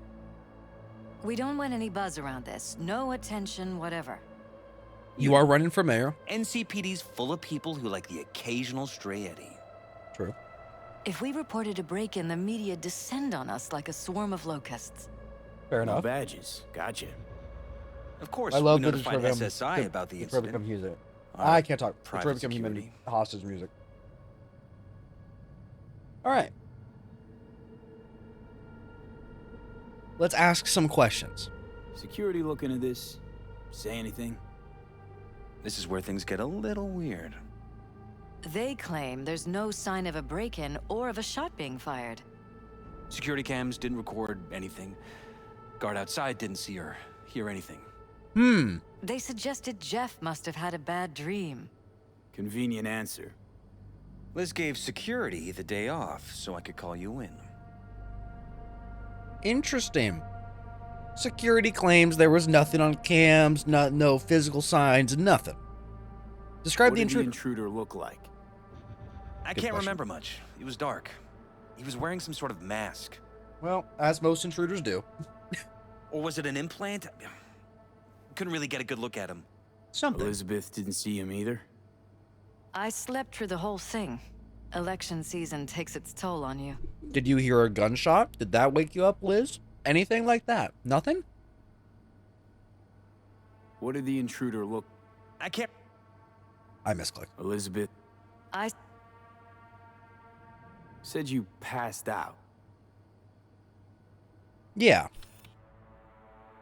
We don't want any buzz around this. No attention, whatever. You are running for mayor. NCPD's full of people who like the occasional stray eddy. True. If we reported a break-in, the media descend on us like a swarm of locusts. Fair No enough. badges. Gotcha. Of course, I love we the notified Detroit SSI about the Detroit incident. become music. Our I can't talk. private Detroit become human security. hostage music. All right. Let's ask some questions. Security looking at this. Say anything? This is where things get a little weird. They claim there's no sign of a break-in or of a shot being fired. Security cams didn't record anything. Guard outside didn't see or hear anything. They suggested Jeff must have had a bad dream. Convenient answer. Liz gave security the day off so I could call you in. Interesting. Security claims there was nothing on cams, no physical signs, nothing. Describe What the did the intruder. intruder look like? I Good can't question. remember much. It was dark. He was wearing some sort of mask. Well, as most intruders do. Or was it an implant? Couldn't really get a good look at him. Something. Elizabeth didn't see him either. I slept through the whole thing. Election season takes its toll on you. Did you hear a gunshot? Did that wake you up, Liz? Anything like that? Nothing? What did the intruder look? I can't. I misclicked. Elizabeth I said you passed out. Yeah.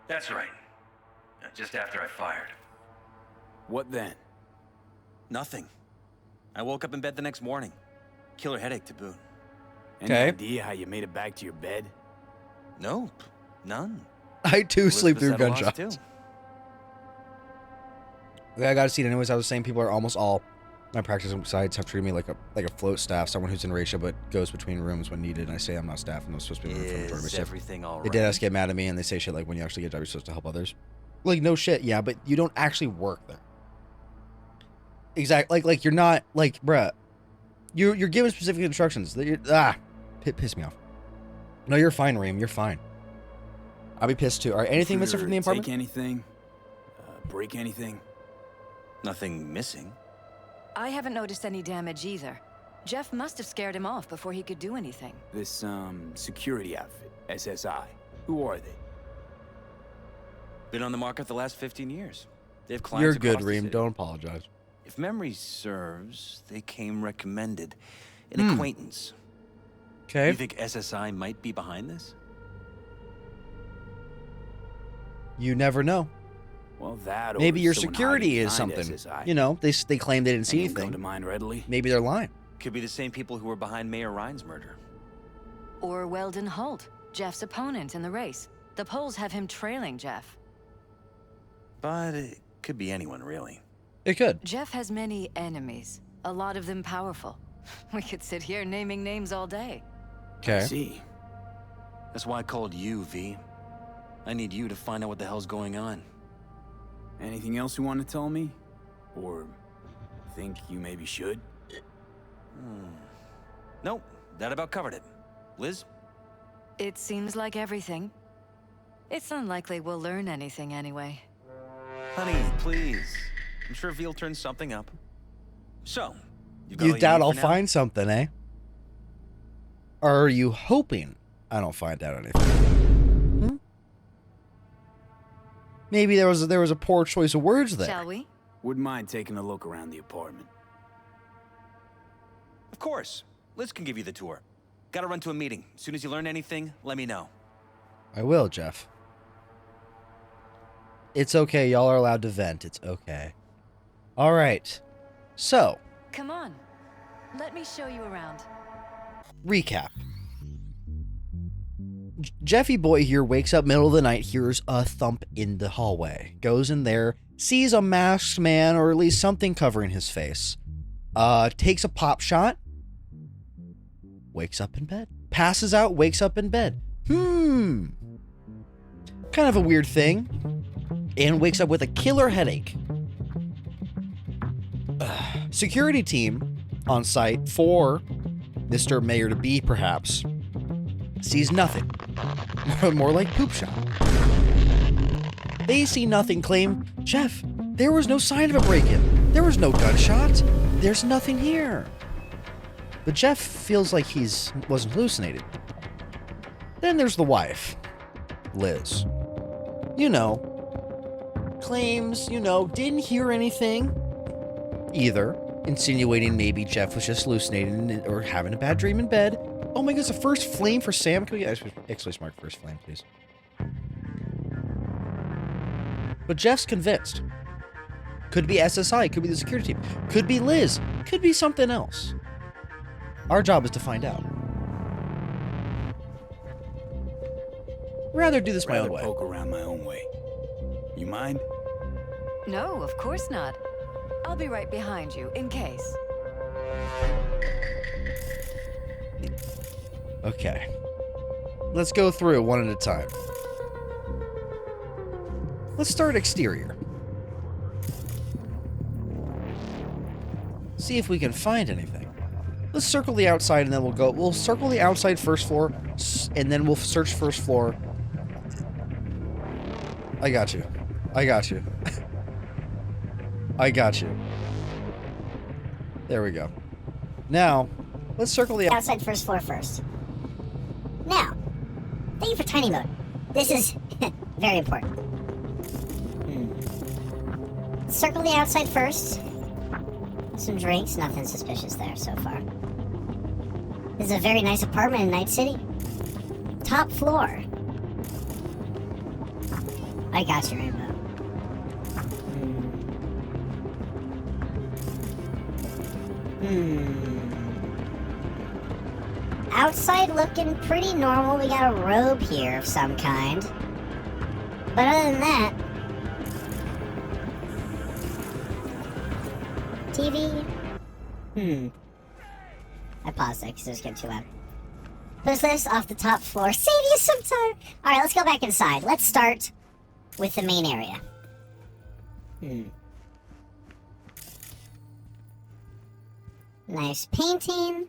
That's right. Just after I fired. What then? Nothing. I woke up in bed the next morning. Killer headache to boot. Any Okay. idea how you made it back to your bed? Nope. None. I too sleep through Elizabeth's at a loss, gunshots. too. Okay, I gotta see it anyways. I was saying people are almost all my practicing sites have treated me like a float staff, someone who's in ratio but goes between rooms when needed. And I say I'm not staff and I'm supposed to be room for Is everything all They right? did ask get mad at me and they say shit like when you actually get a job you're supposed to help others. Like no shit, yeah, but you don't actually work there. Exactly, like you're not like bruh. You're given specific instructions. That you're, piss me off. No, you're fine, Reem. You're fine. I'll be pissed too. All right, anything missing from the apartment? Take anything? Break anything? Nothing missing. I haven't noticed any damage either. Jeff must have scared him off before he could do anything. This, security outfit, SSI. Who are they? Been on the market the last 15 years. They have clients You're across good, the Reem. city. Don't apologize. If memory serves, they came recommended. An Hmm. acquaintance. Okay. You think SSI might be behind this? You never know. Well, that Maybe or your someone security hiding is behind something. SSI. You know, they claim they didn't see Anyone come anything. to mind readily? Maybe they're lying. Could be the same people who were behind Mayor Ryan's murder. Or Weldon Holt, Jeff's opponent in the race. The polls have him trailing Jeff. But it could be anyone, really. It could. Jeff has many enemies, a lot of them powerful. We could sit here naming names all day. Okay. See. That's why I called you, V. I need you to find out what the hell's going on. Anything else you want to tell me? Or think you maybe should? Nope, that about covered it. Liz? It seems like everything. It's unlikely we'll learn anything anyway. Honey, please. I'm sure Ve'll turn something up. So, you got all You doubt need I'll for now? find something, eh? Or are you hoping I don't find out anything? Hmm? Maybe there was a poor choice of words there. Shall we? Wouldn't mind taking a look around the apartment. Of course. Liz can give you the tour. Gotta run to a meeting. As soon as you learn anything, let me know. I will, Jeff. It's okay. Y'all are allowed to vent. It's okay. All right. So, Come on. Let me show you around. recap. Jeffy boy here wakes up middle of the night, hears a thump in the hallway, goes in there, sees a masked man or at least something covering his face, takes a pop shot, wakes up in bed, passes out, wakes up in bed. Kind of a weird thing, and wakes up with a killer headache. Security team on site for Mr. Mayor to be, perhaps, sees nothing. More like poop shot. They see nothing, claim, Jeff, there was no sign of a break-in. There was no gunshot. There's nothing here. But Jeff feels like wasn't hallucinating. Then there's the wife, Liz. Claims, didn't hear anything either, insinuating maybe Jeff was just hallucinating or having a bad dream in bed. Oh my goodness, the first flame for Sam. Can we get exclamation mark first flame, please? But Jeff's convinced. Could be SSI, could be the security team, could be Liz, could be something else. Our job is to find out. Rather do this my own way. Poke around my own way. You mind? No, of course not. I'll be right behind you, in case. Okay. Let's go through one at a time. Let's start exterior. See if we can find anything. Let's circle the outside and then we'll circle the outside first floor and then we'll search first floor. I got you. I got you. I got you. There we go. Now, let's circle the outside first floor first. Now, thank you for tiny mode. This is very important. Circle the outside first. Some drinks, nothing suspicious there so far. This is a very nice apartment in Night City. Top floor. I got you, Rainbow. Outside looking pretty normal. We got a robe here of some kind. But other than that... TV? I paused it because it was getting too loud. Push this off the top floor. Save you some time! Alright, let's go back inside. Let's start with the main area. Nice painting.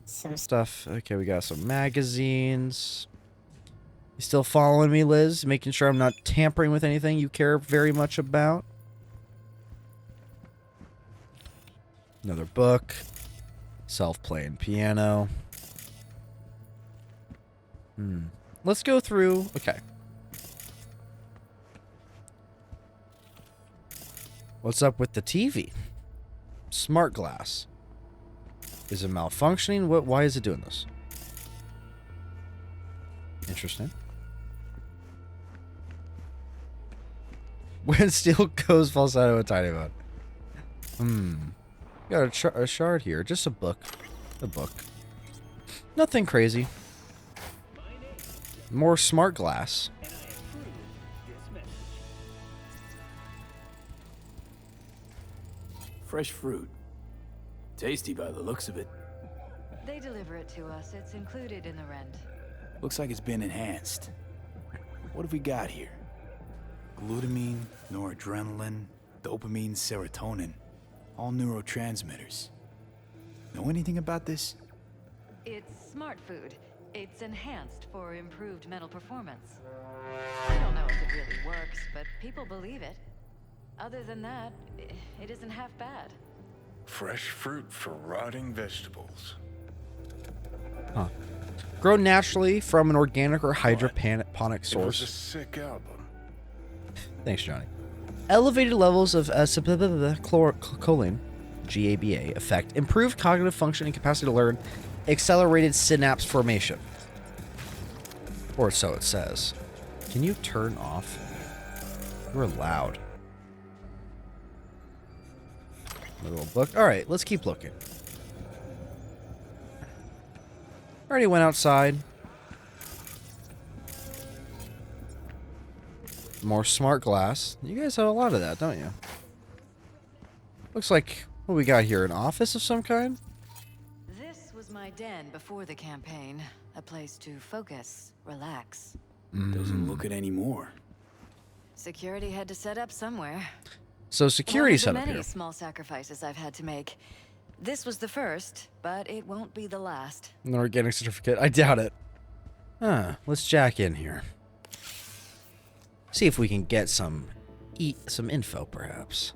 Some stuff. Okay, we got some magazines. You still following me, Liz? Making sure I'm not tampering with anything you care very much about? Another book. Self-playing piano. Let's go through. Okay. What's up with the TV? Smart glass. Is it malfunctioning? Why is it doing this? Interesting. When steel goes falsetto a tiny amount. Got a shard here. Just a book. A book. Nothing crazy. More smart glass. Fresh fruit. Tasty by the looks of it. They deliver it to us. It's included in the rent. Looks like it's been enhanced. What have we got here? Glutamine, noradrenaline, dopamine, serotonin. All neurotransmitters. Know anything about this? It's smart food. It's enhanced for improved mental performance. I don't know if it really works, but people believe it. Other than that, it isn't half bad. Fresh fruit for rotting vegetables. Huh. Grow naturally from an organic or hydroponic It was a source. sick album. Thanks, Johnny. Elevated levels of choline, GABA, effect, improved cognitive function and capacity to learn, accelerated synapse formation. Or so it says. Can you turn off? You're loud. A little book. Alright, let's keep looking. Already went outside. More smart glass. You guys have a lot of that, don't you? Looks like what we got here, an office of some kind? This was my den before the campaign. A place to focus, relax. Doesn't look it anymore. Security had to set up somewhere. So security set One up of the many here. small sacrifices I've had to make. This was the first, but it won't be the last. An organic certificate. I doubt it. Let's jack in here. See if we can get some info, perhaps.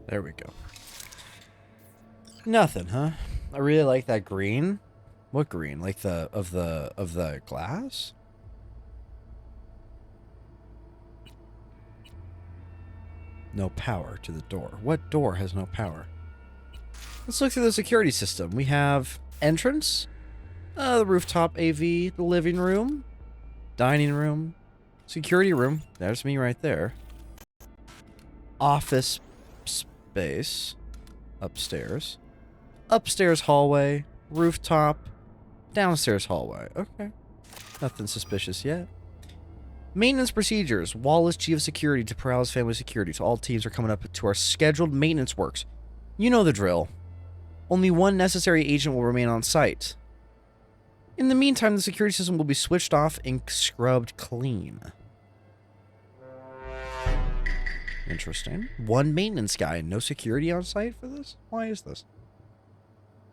There we go. Nothing, huh? I really like that green. What green? Like the of the glass? No power to the door. What door has no power? Let's look through the security system. We have entrance, the rooftop AV, the living room, dining room, security room. There's me right there. Office space, upstairs, upstairs hallway, rooftop, downstairs hallway. Okay, nothing suspicious yet. Maintenance procedures. Wallace, Chief of Security to Peralez Family Security. So all teams are coming up to our scheduled maintenance works. You know the drill. Only one necessary agent will remain on site. In the meantime, the security system will be switched off and scrubbed clean. Interesting. One maintenance guy, no security on site for this? Why is this?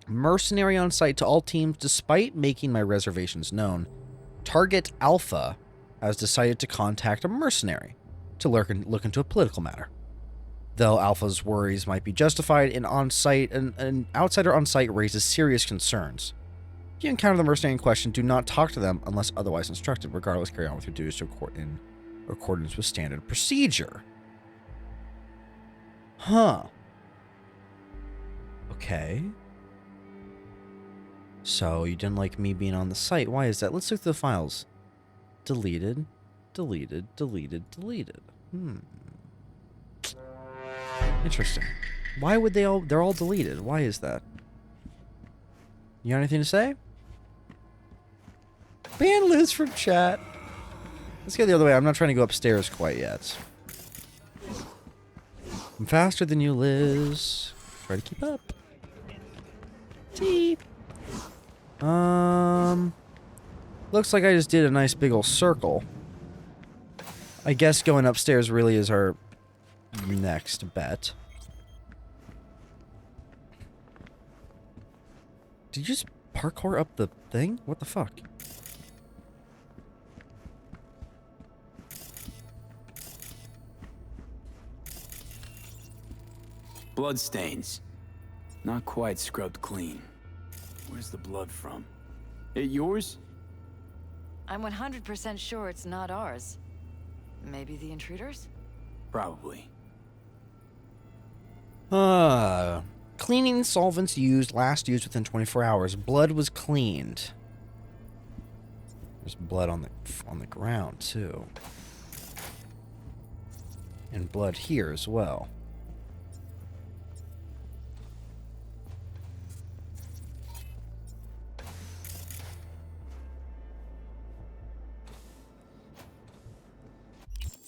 Mercenary on site to all teams despite making my reservations known. Target Alpha has decided to contact a mercenary to look into a political matter. Though Alpha's worries might be justified, an outsider on site raises serious concerns. If you encounter the mercenary in question, do not talk to them unless otherwise instructed. Regardless, carry on with your duties in accordance with standard procedure. Huh. Okay. So, you didn't like me being on the site. Why is that? Let's look through the files. Deleted. Deleted. Deleted. Deleted. Interesting. Why would they're all deleted? Why is that? You got anything to say? Ban Liz from chat. Let's go the other way. I'm not trying to go upstairs quite yet. I'm faster than you, Liz. Try to keep up. Teep. Looks like I just did a nice big ol' circle. I guess going upstairs really is our next bet. Did you just parkour up the thing? What the fuck? Bloodstains. Not quite scrubbed clean. Where's the blood from? It yours? I'm 100% sure it's not ours. Maybe the intruders? Probably. Cleaning solvents used, last used within 24 hours. Blood was cleaned. There's blood on the ground too. And blood here as well.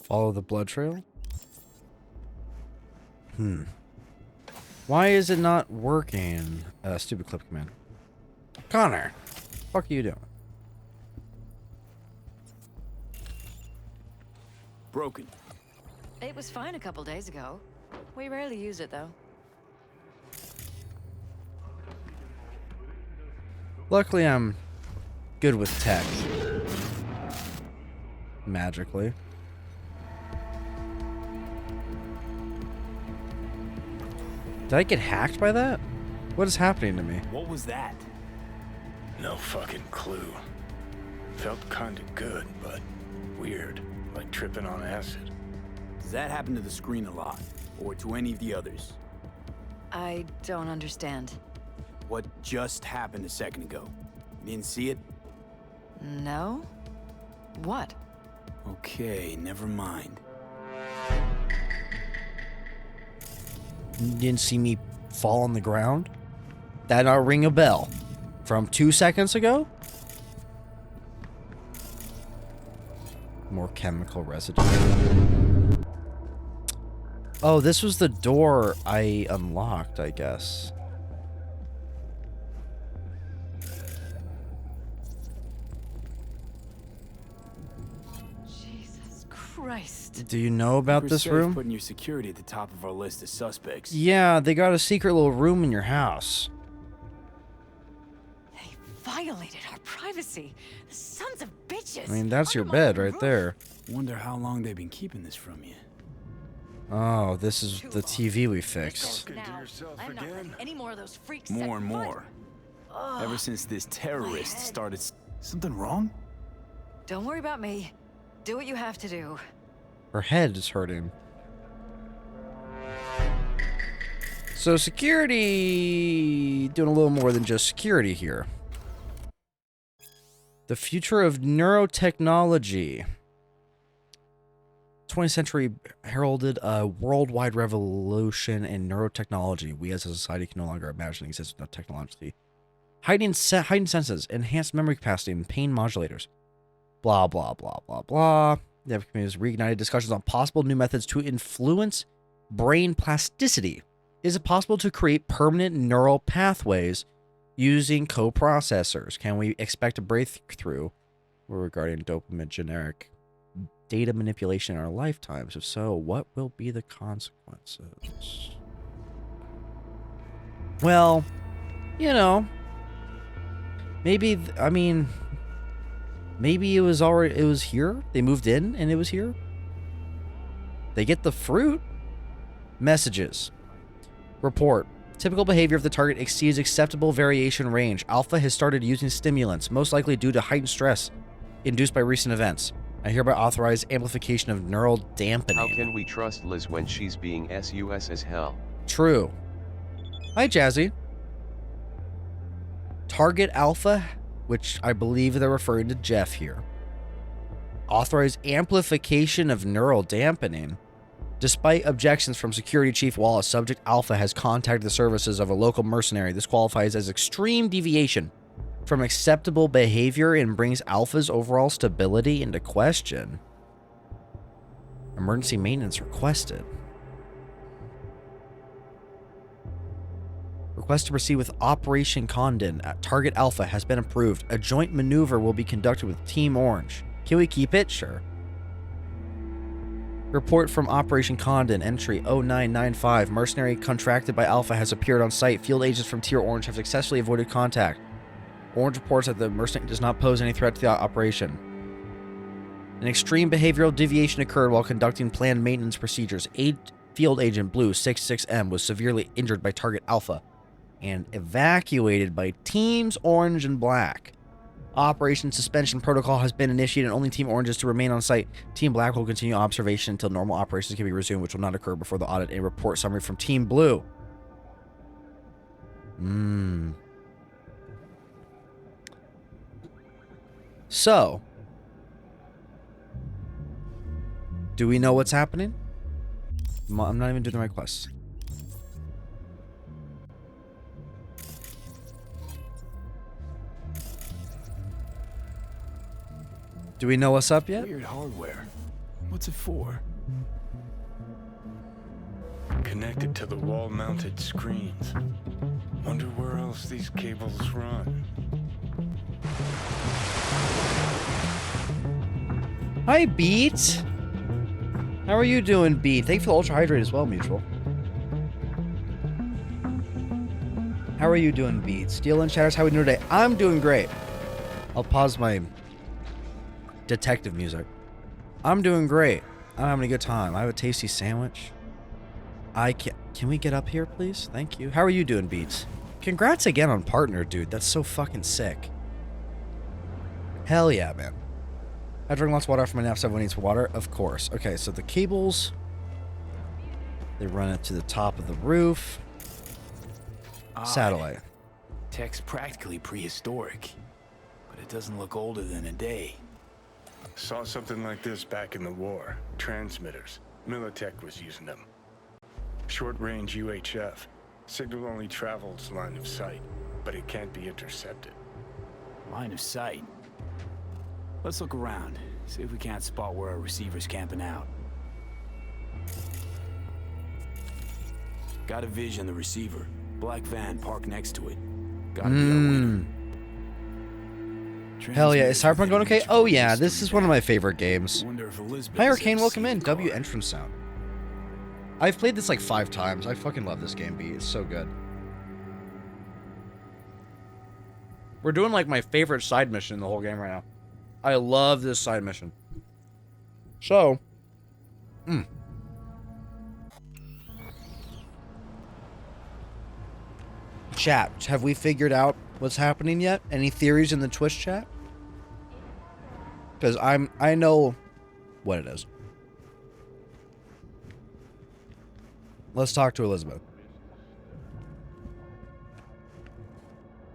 Follow the blood trail? Why is it not working? Stupid clip command. Connor, what are you doing? Broken. It was fine a couple days ago. We rarely use it, though. Luckily, I'm good with tech. Magically. Did I get hacked by that? What is happening to me? What was that? No fucking clue. Felt kinda good, but weird. Like tripping on acid. Does that happen to the screen a lot? Or to any of the others? I don't understand. What just happened a second ago? You didn't see it? No? What? Okay, never mind. You didn't see me fall on the ground? That not ring a bell? From 2 seconds ago? More chemical residue. Oh, this was the door I unlocked, I guess. Jesus Christ. Do you know about We're this safe room? putting your security at the top of our list of suspects. Yeah, they got a secret little room in your house. Violated our privacy. The sons of bitches. I mean, that's your bed right there. Wonder how long they've been keeping this from you. Oh, this is the TV we fixed. Now, I'm not letting any more of those freaks More and set foot- more. Ugh. Ever since this terrorist started... Something wrong? Don't worry about me. Do what you have to do. Her head is hurting. So security doing a little more than just security here. The future of neurotechnology. 20th century heralded a worldwide revolution in neurotechnology. We as a society can no longer imagine existence without technology. Heightened senses, enhanced memory capacity, and pain modulators. Blah, blah, blah, blah, blah. The community has reignited discussions on possible new methods to influence brain plasticity. Is it possible to create permanent neural pathways using coprocessors? Can we expect a breakthrough regarding dopamine generic data manipulation in our lifetimes? If so, what will be the consequences? Well, you know, maybe, I mean, maybe it was here. They moved in and it was here. They get the fruit. Messages. Report. Typical behavior of the target exceeds acceptable variation range. Alpha has started using stimulants, most likely due to heightened stress induced by recent events. I hereby authorize amplification of neural dampening. How can we trust Liz when she's being sus as hell? True. Hi, Jazzy. Target Alpha, which I believe they're referring to Jeff here. Authorize amplification of neural dampening. Despite objections from Security Chief Wallace, Subject Alpha has contacted the services of a local mercenary. This qualifies as extreme deviation from acceptable behavior and brings Alpha's overall stability into question. Emergency maintenance requested. Request to proceed with Operation Condon at Target Alpha has been approved. A joint maneuver will be conducted with Team Orange. Can we keep it? Sure. Report from Operation Condon, entry 0995. Mercenary contracted by Alpha has appeared on site. Field agents from Tier Orange have successfully avoided contact. Orange reports that the mercenary does not pose any threat to the operation. An extreme behavioral deviation occurred while conducting planned maintenance procedures. Field Agent Blue 66M was severely injured by Target Alpha and evacuated by Teams Orange and Black. Operation suspension protocol has been initiated and only Team Orange is to remain on site. Team Black will continue observation until normal operations can be resumed, which will not occur before the audit. A report summary from Team Blue. So, do we know what's happening? I'm not even doing the right quests. Do we know what's up yet? Weird hardware. What's it for? connected to the wall-mounted screens. Wonder where else these cables run. Hi, Beat. How are you doing, Beat? Thank you for the Ultra Hydrate as well, Mutual. How are you doing, Beat? Steel and Shatters, how are we doing today? I'm doing great. I'll pause my detective music. I'm doing great. I'm having a good time. I have a tasty sandwich. Can we get up here, please? Thank you. How are you doing, Beats? Congrats again on partner, dude. That's so fucking sick. Hell yeah, man. I drink lots of water after my nap, so everyone needs water. Of course. Okay, so the cables, they run it to the top of the roof. Satellite. Tech's practically prehistoric, but it doesn't look older than a day. Saw something like this back in the war. Transmitters. Militech was using them. Short-range UHF. Signal only travels line of sight, but it can't be intercepted. Line of sight. Let's look around. See if we can't spot where our receiver's camping out. Got a vision of the receiver. Black van parked next to it. Gotta be our winner. Hell yeah. Is Cyberpunk going okay? Oh yeah, this is one of my favorite games. Hi Arcane, welcome in. W entrance sound. I've played this like 5 times. I fucking love this game, B. It's so good. We're doing like my favorite side mission in the whole game right now. I love this side mission. So, chat, have we figured out what's happening yet? Any theories in the Twitch chat? Because I know what it is. Let's talk to Elizabeth.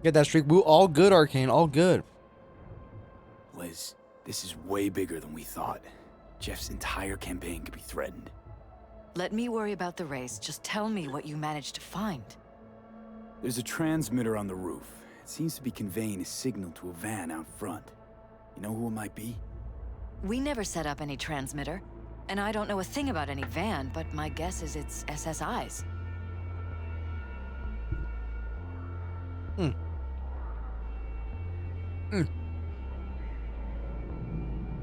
Get that streak. Woo, all good, Arcane. All good. Liz, this is way bigger than we thought. Jeff's entire campaign could be threatened. Let me worry about the race. Just tell me what you managed to find. There's a transmitter on the roof. It seems to be conveying a signal to a van out front. You know who it might be? We never set up any transmitter. And I don't know a thing about any van, but my guess is it's SSI's.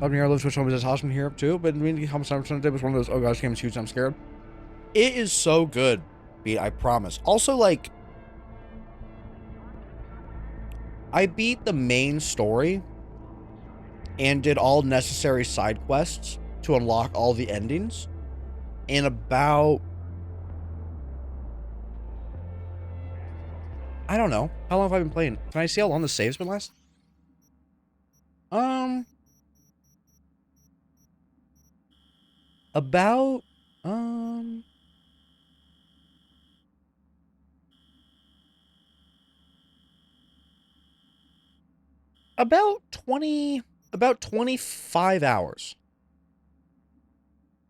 Up near I live Twitch home is awesome here too, but how much time today was one of those oh gosh games huge I'm scared. It is so good, beat, I promise. Also, like, I beat the main story and did all necessary side quests to unlock all the endings in about, I don't know. How long have I been playing? Can I see how long the save's been last? About, about 25 hours.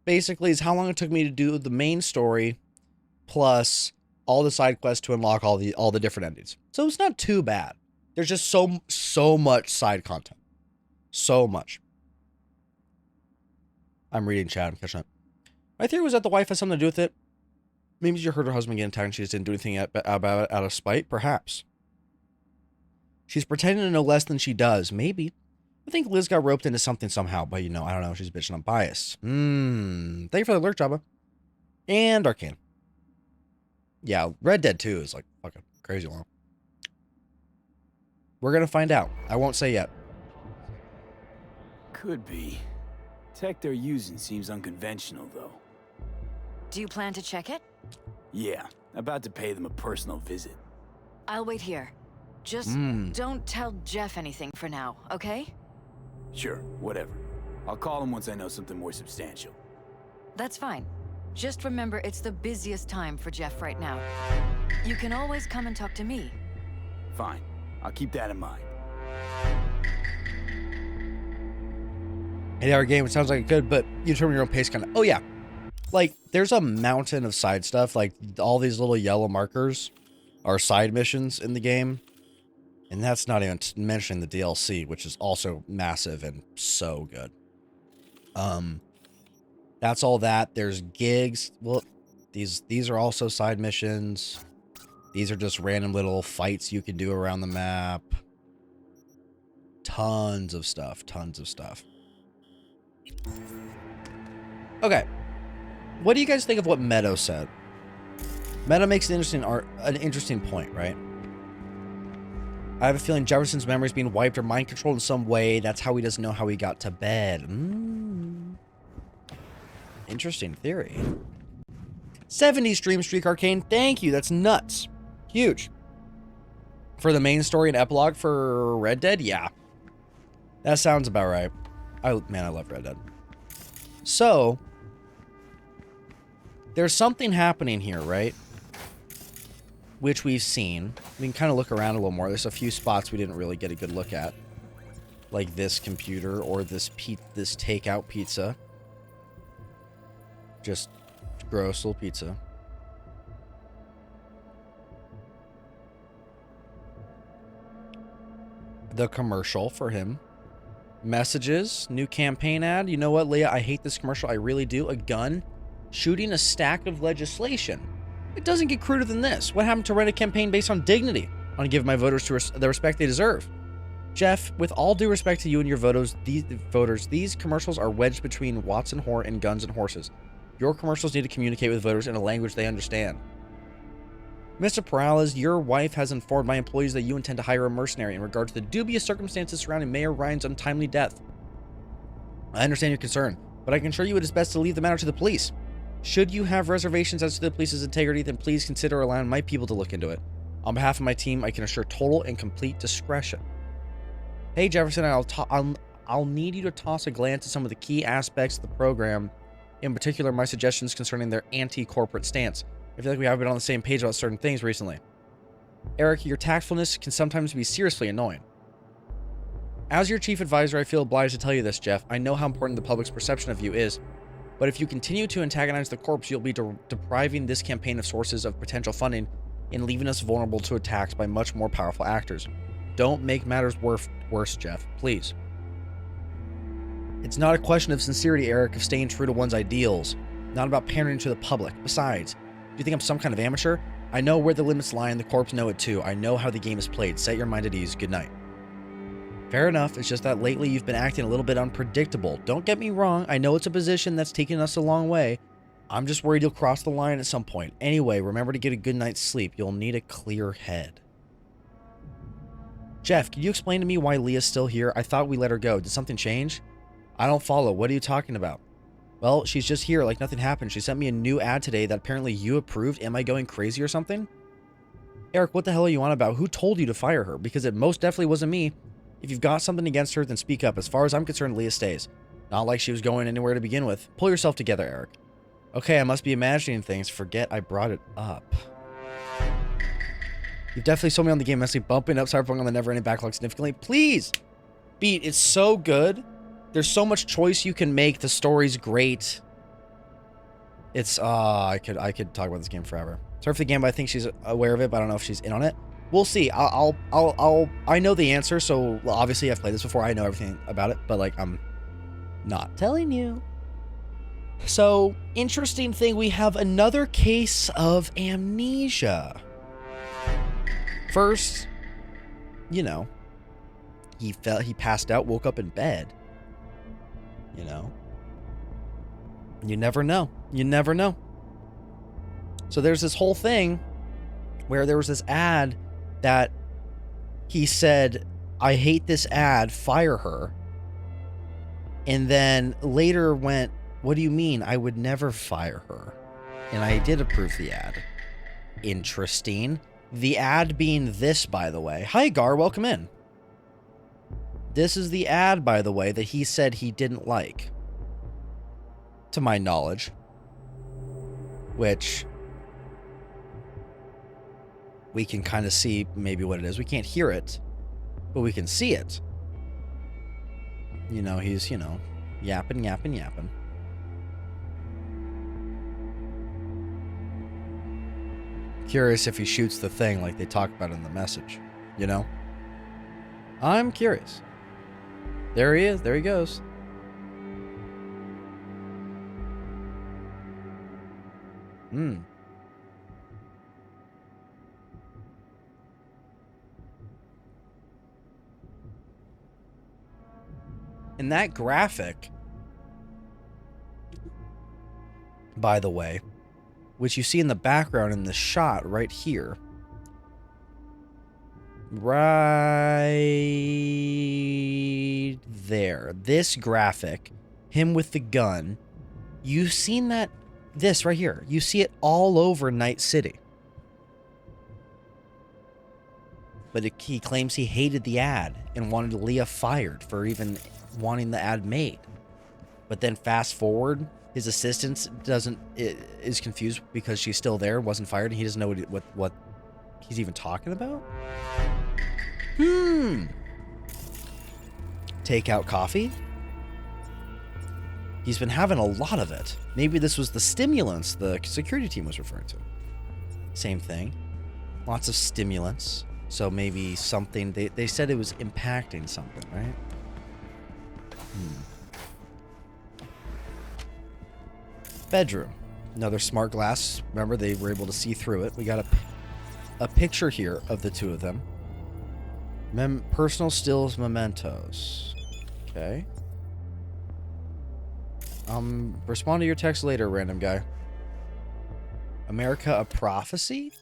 Basically, is how long it took me to do the main story plus all the side quests to unlock all the different endings. So it's not too bad. There's just so much side content. So much. I'm reading chat. I'm catching up. My theory was that the wife has something to do with it. Maybe she heard her husband get attacked and she just didn't do anything about it out of spite. Perhaps. She's pretending to know less than she does. Maybe. I think Liz got roped into something somehow, but you know, I don't know. She's bitching. I'm biased. Thank you for the alert, Jabba. And Arcane. Yeah, Red Dead 2 is like fucking crazy long. We're gonna find out. I won't say yet. Could be. Tech they're using seems unconventional, though. Do you plan to check it? Yeah, about to pay them a personal visit. I'll wait here. Just don't tell Jeff anything for now, okay? Sure, whatever. I'll call him once I know something more substantial. That's fine. Just remember it's the busiest time for Jeff right now. You can always come and talk to me. Fine. I'll keep that in mind. 8-hour game, it sounds like it could, but you determine your own pace kind of. Oh, yeah. Like, there's a mountain of side stuff. Like, all these little yellow markers are side missions in the game. And that's not even mentioning the DLC, which is also massive and so good. That's all that. There's gigs. Well, These are also side missions. These are just random little fights you can do around the map. Tons of stuff. Tons of stuff. Okay. What do you guys think of what Meadow said? Meadow makes an interesting point, right? I have a feeling Jefferson's memory is being wiped or mind controlled in some way. That's how he doesn't know how he got to bed. Interesting theory. 70 stream streak Arcane. Thank you. That's nuts. Huge. For the main story and epilogue for Red Dead? Yeah. That sounds about right. Man, I love Red Dead. So, there's something happening here, right? Which we've seen. We can kind of look around a little more. There's a few spots we didn't really get a good look at. Like this computer or this takeout pizza. Just gross little pizza. The commercial for him. Messages. New campaign ad. You know what, Leah? I hate this commercial. I really do. A gun. Shooting a stack of legislation. It doesn't get cruder than this. What happened to run a campaign based on dignity? I want to give my voters the respect they deserve. Jeff, with all due respect to you and your voters, these commercials are wedged between Watson Whore and guns and horses. Your commercials need to communicate with voters in a language they understand. Mr. Perales, your wife has informed my employees that you intend to hire a mercenary in regard to the dubious circumstances surrounding Mayor Ryan's untimely death. I understand your concern, but I can assure you it is best to leave the matter to the police. Should you have reservations as to the police's integrity, then please consider allowing my people to look into it. On behalf of my team, I can assure total and complete discretion. Hey Jefferson, I'll need you to toss a glance at some of the key aspects of the program, in particular my suggestions concerning their anti-corporate stance. I feel like we haven't been on the same page about certain things recently. Eric, your tactfulness can sometimes be seriously annoying. As your chief advisor, I feel obliged to tell you this, Jeff. I know how important the public's perception of you is, but if you continue to antagonize the corps, you'll be depriving this campaign of sources of potential funding and leaving us vulnerable to attacks by much more powerful actors. Don't make matters worse, Jeff. Please. It's not a question of sincerity, Eric, of staying true to one's ideals. Not about pandering to the public. Besides, do you think I'm some kind of amateur? I know where the limits lie and the corps know it too. I know how the game is played. Set your mind at ease. Good night. Fair enough. It's just that lately you've been acting a little bit unpredictable. Don't get me wrong. I know it's a position that's taken us a long way. I'm just worried you'll cross the line at some point. Anyway, remember to get a good night's sleep. You'll need a clear head. Jeff, can you explain to me why Leah's still here? I thought we let her go. Did something change? I don't follow. What are you talking about? Well, she's just here like nothing happened. She sent me a new ad today that apparently you approved. Am I going crazy or something? Eric, what the hell are you on about? Who told you to fire her? Because it most definitely wasn't me. If you've got something against her, then speak up. As far as I'm concerned, Leah stays. Not like she was going anywhere to begin with. Pull yourself together, Eric. Okay, I must be imagining things. Forget I brought it up. You've definitely sold me on the game. Mostly bumping up Cyberpunk on the never-ending backlog significantly. Please! Beat, it's so good. There's so much choice you can make. The story's great. It's, I could talk about this game forever. Sorry for the game, but I think she's aware of it, but I don't know if she's in on it. We'll see. I know the answer, so well, obviously I've played this before. I know everything about it, but like, I'm not telling you. So, interesting thing, we have another case of amnesia. First, you know, he passed out, woke up in bed. You know, you never know. You never know. So there's this whole thing where there was this ad that he said, I hate this ad, fire her. And then later went, what do you mean? I would never fire her. And I did approve the ad. Interesting. The ad being this, by the way. Hi, Gar, welcome in. This is the ad, by the way, that he said he didn't like. To my knowledge. Which we can kind of see maybe what it is. We can't hear it, but we can see it. You know, he's, you know, yapping. Curious if he shoots the thing like they talk about in the message, you know? I'm curious. There he is. There he goes. Hmm. And that graphic, by the way, which you see in the background in the shot right here, right there, this graphic, him with the gun, you've seen that, this right here, you see it all over Night City. But he claims he hated the ad and wanted Leah fired for even wanting the ad made. But then fast forward, his assistant is confused because she's still there, wasn't fired, and he doesn't know what he's even talking about. Takeout coffee. He's been having a lot of it. Maybe this was the stimulants the security team was referring to. Same thing. Lots of stimulants. So maybe something, they said it was impacting something, right? Bedroom. Another smart glass. Remember, they were able to see through it. We got a picture here of the two of them. Personal stills mementos. Okay. Respond to your text later, random guy. America, a prophecy?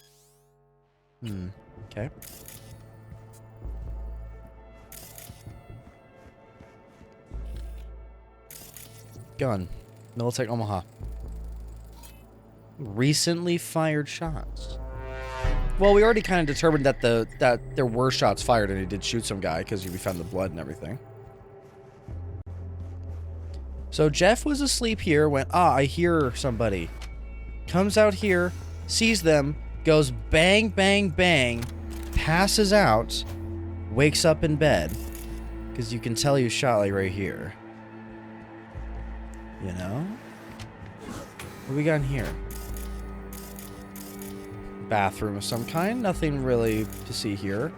Okay. Gun. Militech Omaha. Recently fired shots. Well, we already kind of determined that that there were shots fired and he did shoot some guy because we found the blood and everything. So Jeff was asleep here, went, I hear somebody. Comes out here, sees them, goes bang, bang, bang, passes out, wakes up in bed. Because you can tell you shot like right here. You know? What do we got in here? Bathroom of some kind. Nothing really to see here.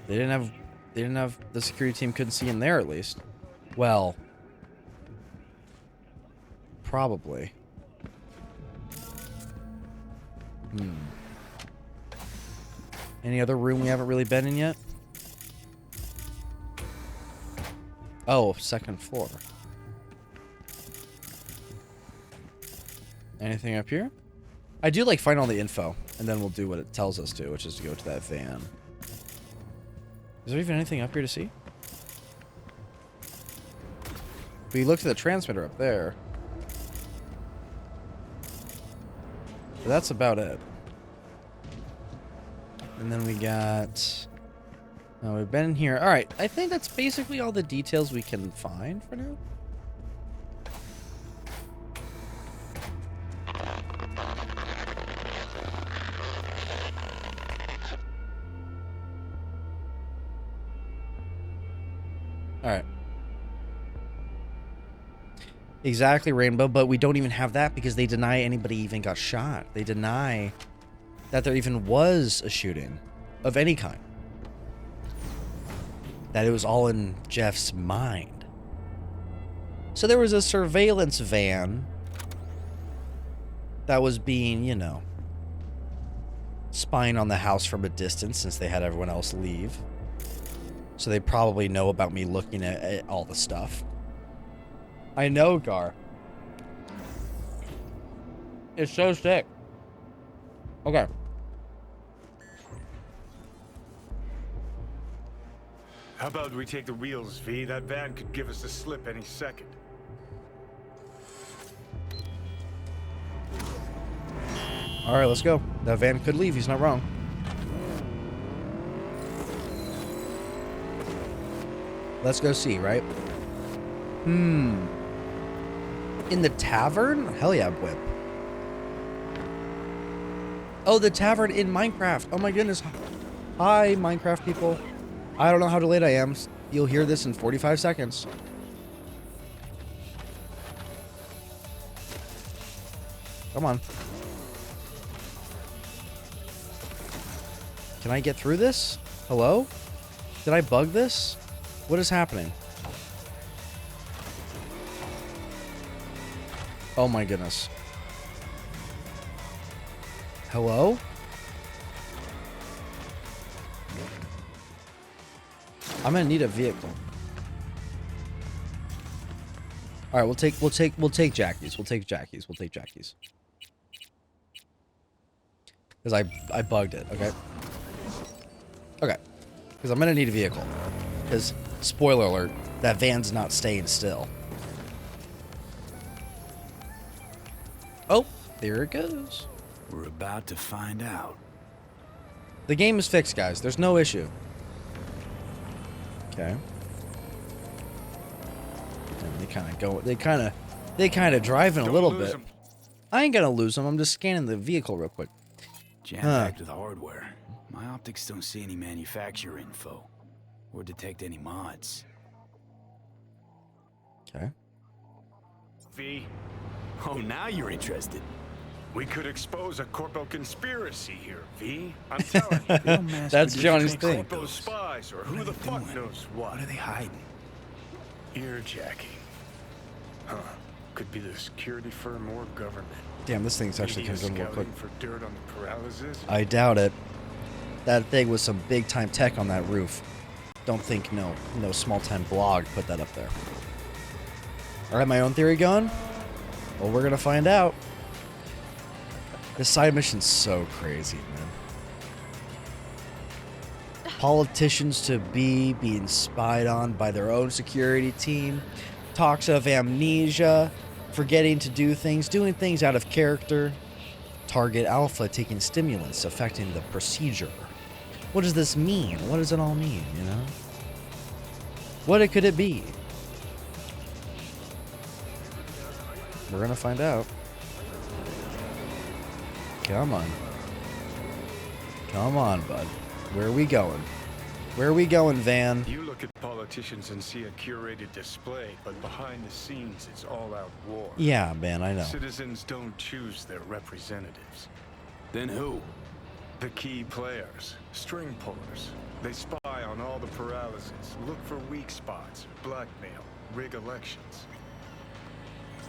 They didn't have the security team couldn't see in there at least. Well, probably. Any other room we haven't really been in yet? Oh, second floor. Anything up here? I do like find all the info, and then we'll do what it tells us to, which is to go to that van. Is there even anything up here to see? We looked at the transmitter up there. But that's about it. And then we got... Oh, we've been in here. Alright, I think that's basically all the details we can find for now. Alright. Exactly, Rainbow, but we don't even have that because they deny anybody even got shot. They deny that there even was a shooting of any kind. That it was all in Jeff's mind. So there was a surveillance van that was being, you know, spying on the house from a distance since they had everyone else leave. So they probably know about me looking at all the stuff. I know, Gar. It's so sick. Okay. How about we take the wheels, V? That van could give us the slip any second. All right, let's go. That van could leave. He's not wrong. Let's go see, right? In the tavern? Hell yeah, whip. Oh, the tavern in Minecraft. Oh my goodness. Hi, Minecraft people. I don't know how delayed I am. You'll hear this in 45 seconds. Come on. Can I get through this? Hello? Did I bug this? What is happening? Oh my goodness. Hello? I'm gonna need a vehicle. All right, we'll take Jackie's. We'll take Jackie's. Because I bugged it. Okay. Okay. Because I'm gonna need a vehicle. Because spoiler alert, that van's not staying still. Oh, there it goes. We're about to find out. The game is fixed, guys. There's no issue. Okay. And they kind of go. They kind of driving a little bit. I ain't gonna lose them. I'm just scanning the vehicle real quick. Jam-packed with hardware. My optics don't see any manufacturer info. Or detect any mods. Okay. V, Oh, now you're interested. we could expose a corpo conspiracy here, V. I'm telling you. They don't mass That's produce Johnny's fake thing. Corpo spies, or who What the are they fuck doing? knows what. What are they hiding? Earjacking. Huh. Could be the security firm or government. Damn, this thing's actually Media coming real quick. scouting for dirt on the paralysis. I doubt it. That thing was some big time tech on that roof. Don't think no small time blog put that up there. I have my own theory going. Well, we're gonna find out. This side mission's so crazy, man. Politicians to be being spied on by their own security team. Talks of amnesia, forgetting to do things, doing things out of character. Target Alpha taking stimulants affecting the procedure. What does this mean? What does it all mean, you know? What could it be? We're gonna find out. Come on. Come on, bud. Where are we going? Where are we going, Van? You look at politicians and see a curated display, but behind the scenes it's all-out war. Yeah, man, I know. Citizens don't choose their representatives. Then who? The key players, string pullers. They spy on all the paralysis, look for weak spots, blackmail, rig elections.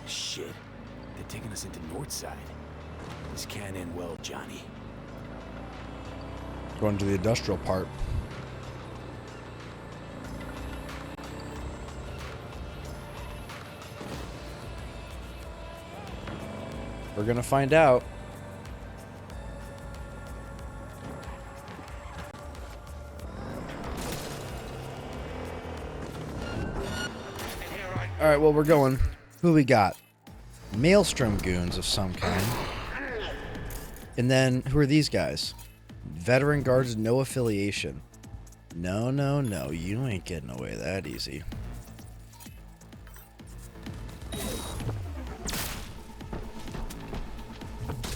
Shit. They're taking us into Northside. This can't end well, Johnny. Going to the industrial part. We're gonna find out. Alright, well, we're going. Who we got? Maelstrom goons of some kind. And then, who are these guys? Veteran guards, no affiliation. No, no, no. You ain't getting away that easy.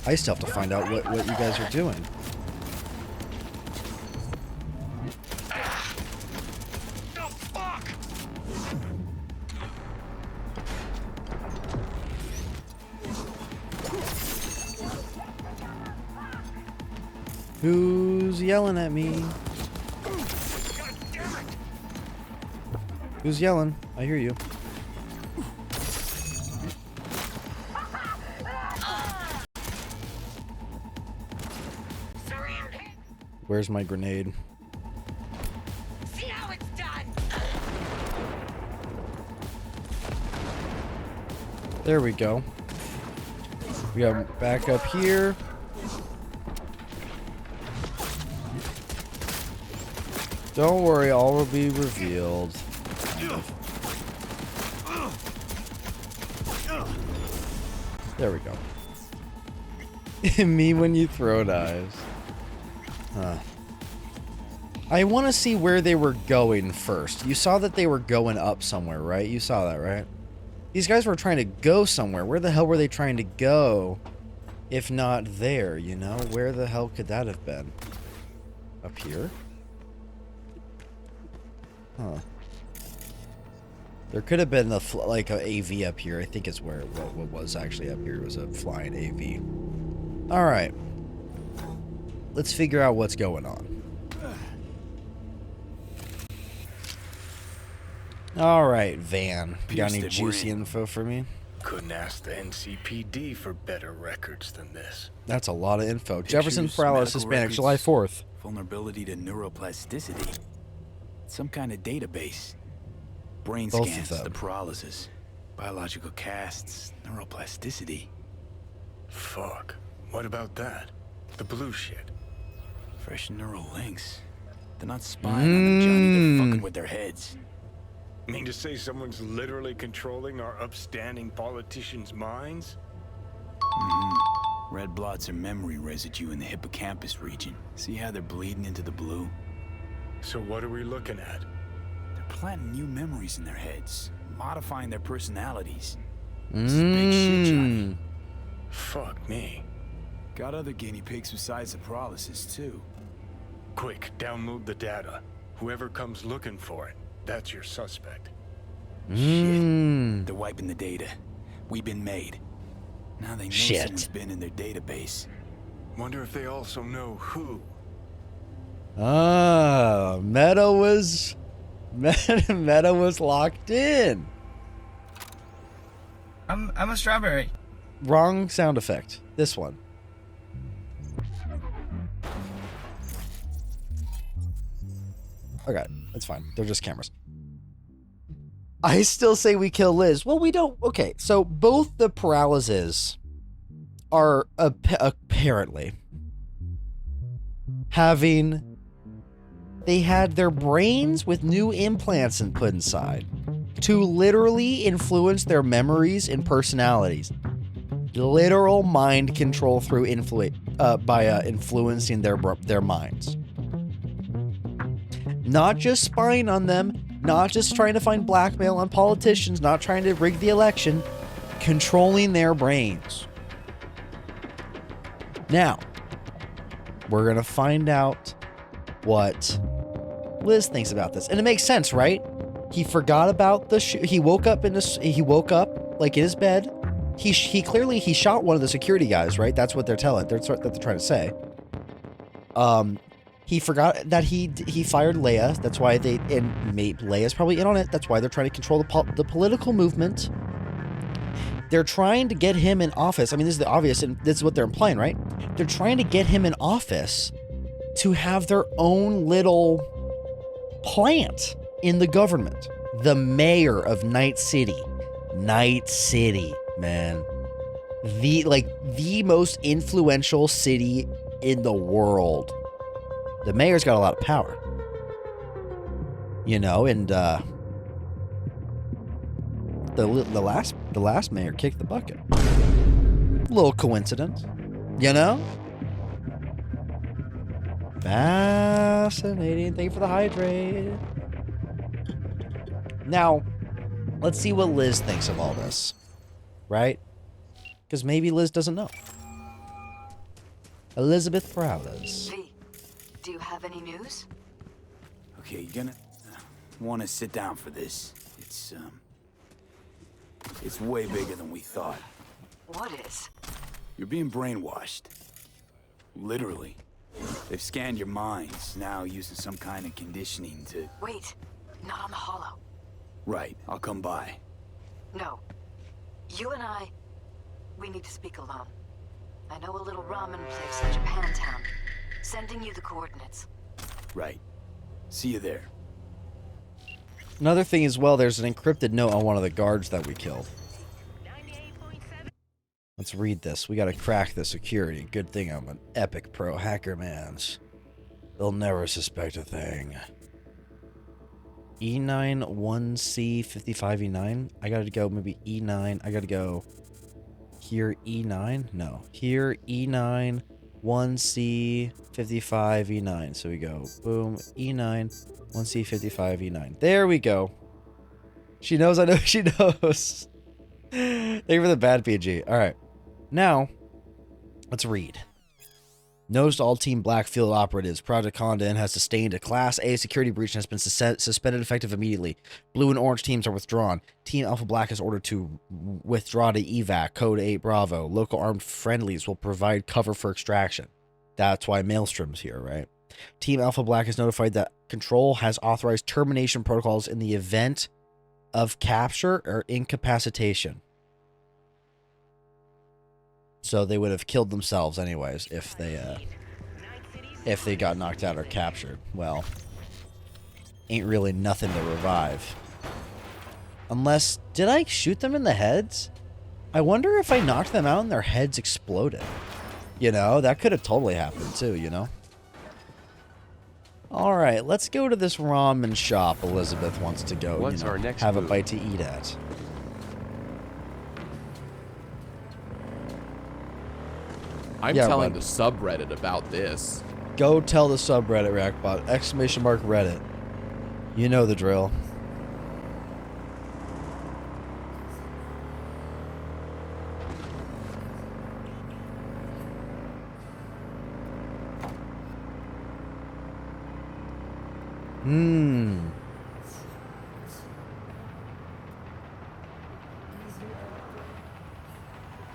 I still have to find out what you guys are doing. Who's yelling at me? Who's yelling? I hear you. Where's my grenade? See how it's done. There we go. We got back up here. Don't worry, all will be revealed. There we go. Me when you throw knives. Huh. I want to see where they were going first. You saw that they were going up somewhere, right? You saw that, right? These guys were trying to go somewhere. Where the hell were they trying to go? If not there, you know? Where the hell could that have been? Up here? Huh. There could have been like a AV up here. I think it's where what was actually up here. It was a flying AV. All right. Let's figure out what's going on. All right, Van. You got any Pierce, juicy we're in. info for me? Couldn't ask the NCPD for better records than this. That's a lot of info. Jefferson Pictures, Paralysis, medical Hispanic, July records, 4th. Vulnerability to neuroplasticity. Some kind of database. Brain Both of scans, them. the paralysis. Biological casts, neuroplasticity. Fuck. What about that? The blue shit. Fresh neural links. They're not spying on them, Johnny. They're fucking with their heads. Mean to say someone's literally controlling our upstanding politicians' minds? Red blots are memory residue in the hippocampus region. See how they're bleeding into the blue? So what are we looking at? They're planting new memories in their heads, modifying their personalities. This is big shit, Johnny. Fuck me. Got other guinea pigs besides the paralysis, too. Quick, download the data. Whoever comes looking for it, that's your suspect. Shit. They're wiping the data. We've been made. Now they know Shit. someone's been in their database. Wonder if they also know who. Ah, Meta was locked in. I'm a strawberry. Wrong sound effect. This one. Okay, that's fine. They're just cameras. I still say we kill Liz. Well, we don't. Okay, so both the paralyses are apparently having. They had their brains with new implants put inside to literally influence their memories and personalities. Literal mind control through by influencing their minds. Not just spying on them, not just trying to find blackmail on politicians, not trying to rig the election, controlling their brains. Now, we're going to find out what Liz thinks about this. And it makes sense, right? He forgot about he woke up like in his bed. He clearly shot one of the security guys, right? That's what they're telling. That's what they're trying to say. He forgot that he fired Leia. That's why Leia's probably in on it. That's why they're trying to control the political movement. They're trying to get him in office. I mean, this is the obvious, and this is what they're implying, right? They're trying to get him in office to have their own little plant in the government. The mayor of Night City, man. The most influential city in the world. The mayor's got a lot of power. You know, and the last mayor kicked the bucket. Little coincidence, you know? Fascinating. Thank you for the hydrate. Now, let's see what Liz thinks of all this, right? Because maybe Liz doesn't know. Elizabeth Perales. Do you have any news? Okay, you're gonna want to sit down for this. It's way bigger than we thought. What is? You're being brainwashed. Literally. They've scanned your minds, now using some kind of conditioning to... Wait, not on the holo. Right, I'll come by. No. You and we need to speak alone. I know a little ramen place in Japantown. Sending you the coordinates. Right. See you there. Another thing as well, there's an encrypted note on one of the guards that we killed. Let's read this. We gotta crack the security. Good thing I'm an epic pro hacker, man. They'll never suspect a thing. E9 1C 55E9. I gotta go maybe E9. I gotta go here E9. No. Here E9 1C 55E9. So we go boom E9 1C 55E9. There we go. She knows. I know she knows. Thank you for the bad PG. All right. Now, let's read. Notice to all Team Black field operatives. Project Condon has sustained a Class A security breach and has been suspended effective immediately. Blue and orange teams are withdrawn. Team Alpha Black is ordered to withdraw to evac. Code 8 Bravo. Local armed friendlies will provide cover for extraction. That's why Maelstrom's here, right? Team Alpha Black is notified that Control has authorized termination protocols in the event of capture or incapacitation. So they would have killed themselves anyways if they got knocked out or captured. Well, ain't really nothing to revive. Unless, did I shoot them in the heads? I wonder if I knocked them out and their heads exploded. You know, that could have totally happened too, you know? Alright, let's go to this ramen shop Elizabeth wants to go, What's our next have a move? bite to eat at. I'm Yeah, telling bud. the subreddit about this. Go tell the subreddit, Rackbot. Exclamation mark Reddit. You know the drill.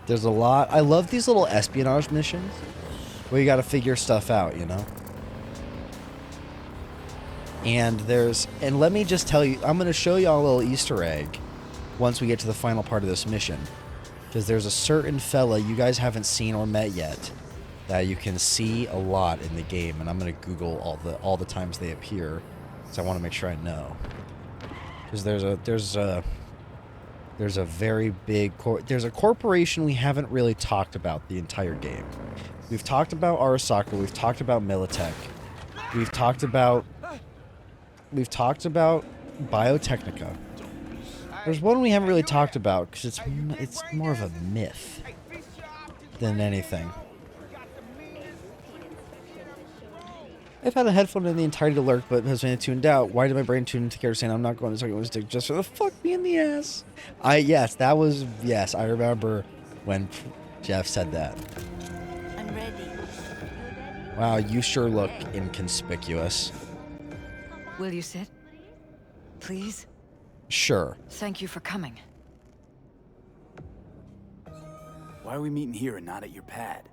There's a lot. I love these little espionage missions where you got to figure stuff out, you know? And let me just tell you, I'm going to show y'all a little Easter egg once we get to the final part of this mission. Because there's a certain fella you guys haven't seen or met yet that you can see a lot in the game. And I'm going to Google all the times they appear. So I want to make sure I know. Because there's a very big there's a corporation we haven't really talked about the entire game. We've talked about Arasaka, we've talked about Militech, we've talked about Biotechnica. There's one we haven't really talked about because it's more of a myth than anything. I've had a headphone in the entirety to lurk, but has been tuned out. Why did my brain tune into character saying I'm not going to talk stick just for the fuck me in the ass? Yes, I remember when Jeff said that. I'm ready. Wow, you sure look inconspicuous. Will you sit? Please? Sure. Thank you for coming. Why are we meeting here and not at your pad?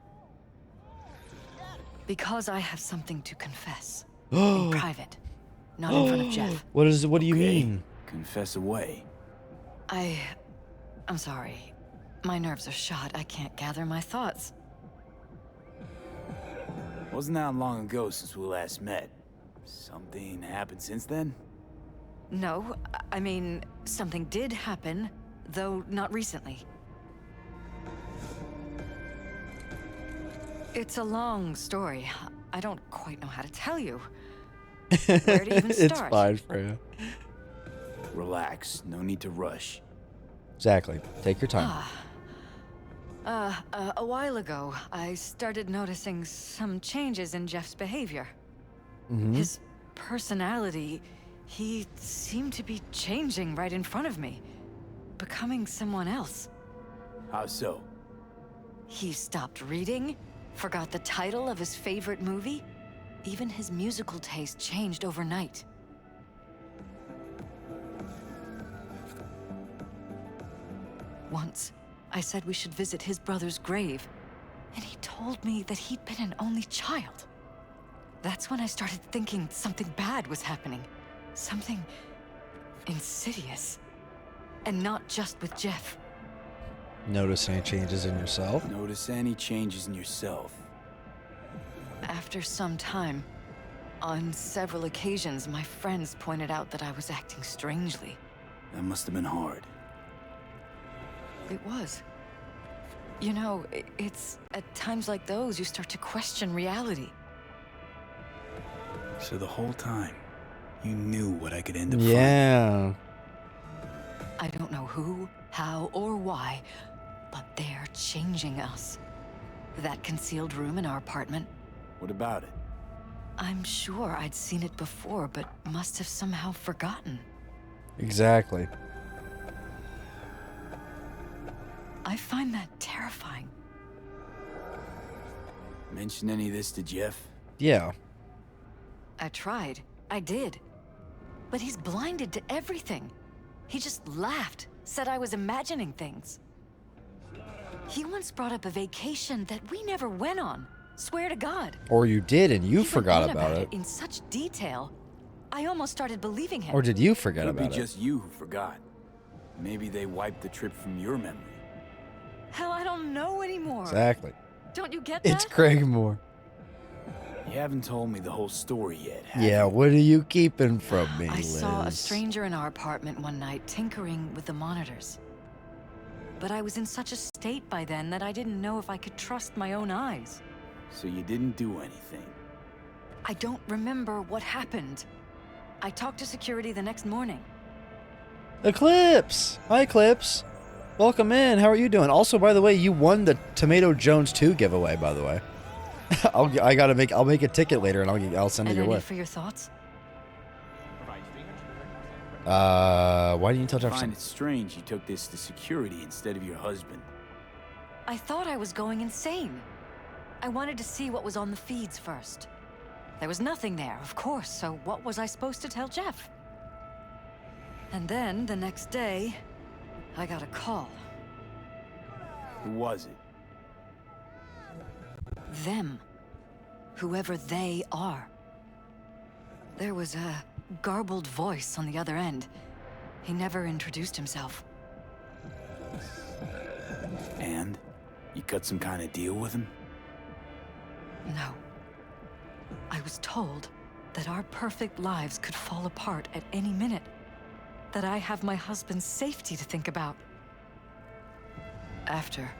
Because I have something to confess. In private. Not in front of Jeff. What do you mean? Confess away. I'm sorry. My nerves are shot. I can't gather my thoughts. Wasn't that long ago since we last met? Something happened since then? No, I mean, something did happen, though not recently. It's a long story. I don't quite know how to tell you. Where to even start? It's fine for you. Relax. No need to rush. Exactly. Take your time. A while ago, I started noticing some changes in Jeff's behavior. His personality, he seemed to be changing right in front of me. Becoming someone else. How so? He stopped reading, forgot the title of his favorite movie. Even his musical taste changed overnight. Once, I said we should visit his brother's grave, and he told me that he'd been an only child. That's when I started thinking something bad was happening. Something insidious. And not just with Jeff. Notice any changes in yourself? Notice any changes in yourself. After some time, on several occasions, my friends pointed out that I was acting strangely. That must have been hard. It was. You know, it's at times like those you start to question reality. So the whole time, you knew what I could end up Yeah. I don't know who, how, or why, but they're changing us. That concealed room in our apartment. What about it? I'm sure I'd seen it before, but must have somehow forgotten. Exactly. I find that terrifying. Mention any of this to Jeff? Yeah. I tried. I did. But he's blinded to everything. He just laughed, said I was imagining things. He once brought up a vacation that we never went on. Swear to God. Or you did and you He forgot went on about it. in such detail. I almost started believing him. Or did you forget Could about be it? just you who forgot. Maybe they wiped the trip from your memory. Hell, I don't know anymore. Exactly. Don't you get that? It's Craig Moore. You haven't told me the whole story yet, have Yeah, you? what are you keeping from me, I Liz? saw a stranger in our apartment one night tinkering with the monitors. But I was in such a state by then that I didn't know if I could trust my own eyes. So you didn't do anything? I don't remember what happened. I talked to security the next morning. Eclipse! Hi, Eclipse. Welcome in. How are you doing? Also, by the way, you won the Tomato Jones 2 giveaway, by the way. I'll make a ticket later and I'll send it And your any way. for your thoughts? Why didn't you tell I Jefferson? find it strange you took this to security instead of your husband. I thought I was going insane. I wanted to see what was on the feeds first. There was nothing there, of course, so what was I supposed to tell Jeff? And then, the next day, I got a call. Who was it? Them. Whoever they are. There was a garbled voice on the other end. He never introduced himself. And? You cut some kind of deal with him? No. I was told that our perfect lives could fall apart at any minute. That I have my husband's safety to think about. After,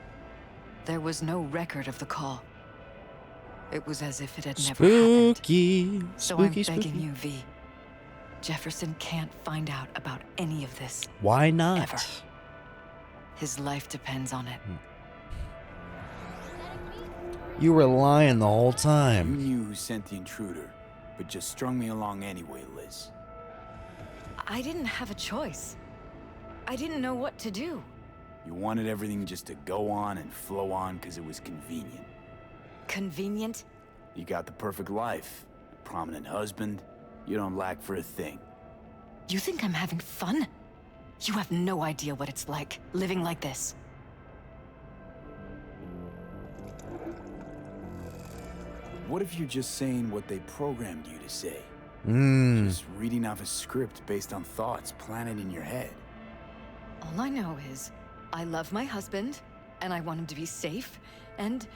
there was no record of the call. It was as if it had never happened. Spooky. So Spooky, I'm begging spooky. you, V. Jefferson can't find out about any of this. Why not? Ever. His life depends on it. You were lying the whole You time. knew who sent the intruder, but just strung me along anyway, Liz. I didn't have a choice. I didn't know what to do. You wanted everything just to go on and flow on because it was convenient. Convenient? You got the perfect life, a prominent husband. You don't lack for a thing. You think I'm having fun? You have no idea what it's like, living like this. What if you're just saying what they programmed you to say? Mmm. Just reading off a script based on thoughts planted in your head. All I know is, I love my husband, and I want him to be safe, and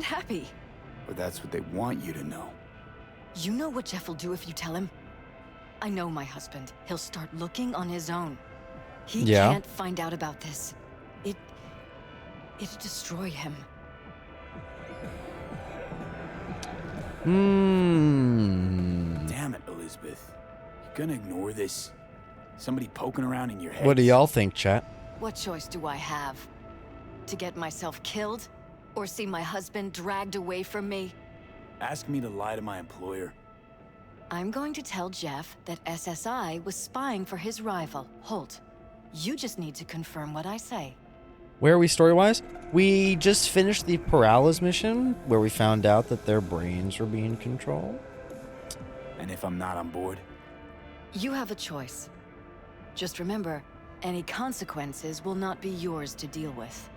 happy. Or that's what they want you to know. You know what Jeff will do if you tell him? I know my husband. He'll start looking on his own. He Yeah. can't find out about this. It'd destroy him. Damn it, Elizabeth. You gonna ignore this? Somebody poking around in your head? What do y'all think, chat? What choice do I have? To get myself killed? Or see my husband dragged away from me? Ask me to lie to my employer. I'm going to tell Jeff that SSI was spying for his rival, Holt. You just need to confirm what I say. Where are we story-wise? We just finished the Paralysis mission, where we found out that their brains were being controlled. And if I'm not on board? You have a choice. Just remember, any consequences will not be yours to deal with.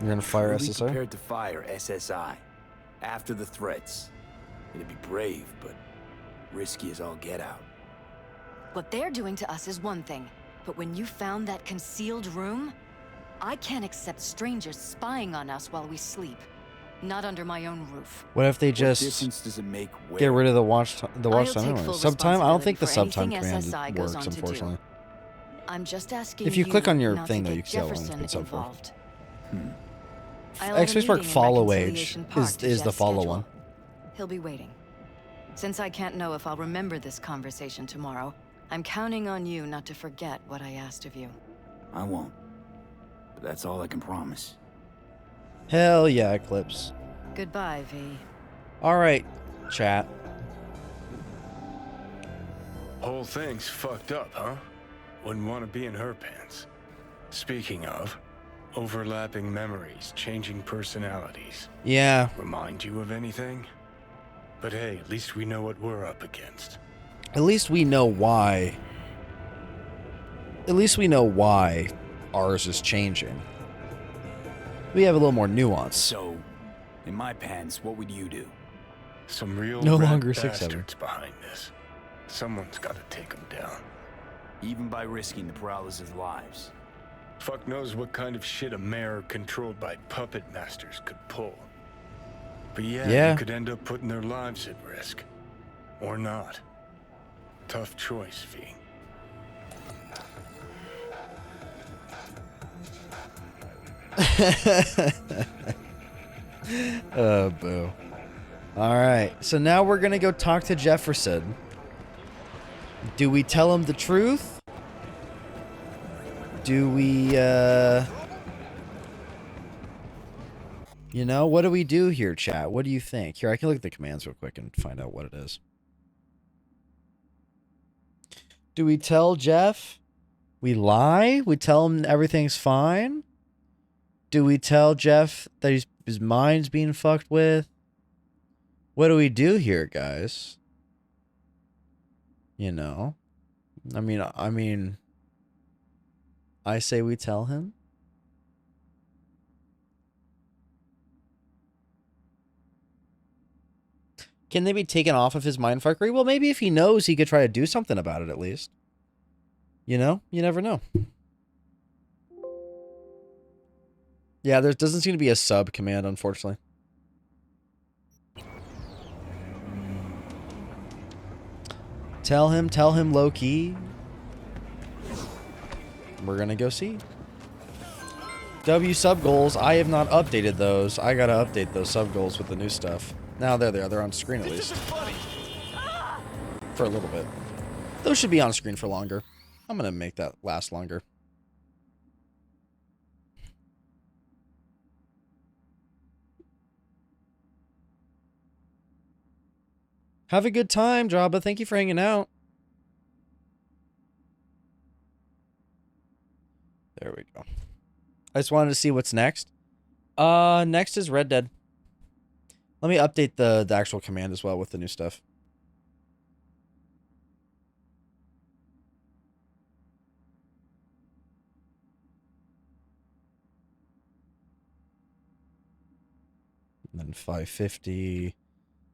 You're gonna fire Really SSI? prepared to fire SSI. After the threats. It'd be brave, but risky as all get out. What they're doing to us is one thing, but when you found that concealed room, I can't accept strangers spying on us while we sleep. Not under my own roof. What if they What just difference does it make where? get rid of the watch I'll time? take Anyway? full Subtime? I don't think the responsibility subtime for anything command SSI goes works, on to do. unfortunately. I'm just asking If you click on your not thing, to though, get you can see how long Jefferson it's up for. involved. I'll have a X-Space Mark meeting in follow age Reconciliation Park is to the Jeff's follow schedule. one. He'll be waiting. Since I can't know if I'll remember this conversation tomorrow, I'm counting on you not to forget what I asked of you. I won't. But that's all I can promise. Hell yeah, Eclipse. Goodbye, V. Alright, chat. Whole thing's fucked up, huh? Wouldn't want to be in her pants. Speaking of, overlapping memories, changing personalities. Yeah. Remind you of anything? But hey, at least we know what we're up against. At least we know why. At least we know why ours is changing. We have a little more nuance. So, in my pants, what would you do? Some real No rat longer 6'7". bastards behind this. Someone's got to take them down. Even by risking the paralysis lives. Fuck knows what kind of shit a mayor controlled by puppet masters could pull. But yeah, you could end up putting their lives at risk. Or not. Tough choice, V. Oh, boo. Alright, so now we're gonna go talk to Jefferson. Do we tell him the truth? Do we, you know, what do we do here, chat? What do you think? Here, I can look at the commands real quick and find out what it is. Do we tell Jeff? We lie? We tell him everything's fine? Do we tell Jeff that his mind's being fucked with? What do we do here, guys? You know? I mean, I say we tell him. Can they be taken off of his mindfuckery? Well, maybe if he knows, he could try to do something about it at least. You know? You never know. Yeah, there doesn't seem to be a sub command, unfortunately. Tell him low key. We're gonna go see. W sub goals. I have not updated those. I gotta update those sub goals with the new stuff. Now there they are. They're on screen at least. For a little bit. Those should be on screen for longer. I'm gonna make that last longer. Have a good time, Jabba. Thank you for hanging out. There we go. I just wanted to see what's next. Next is Red Dead. Let me update the actual command as well with the new stuff. And then 550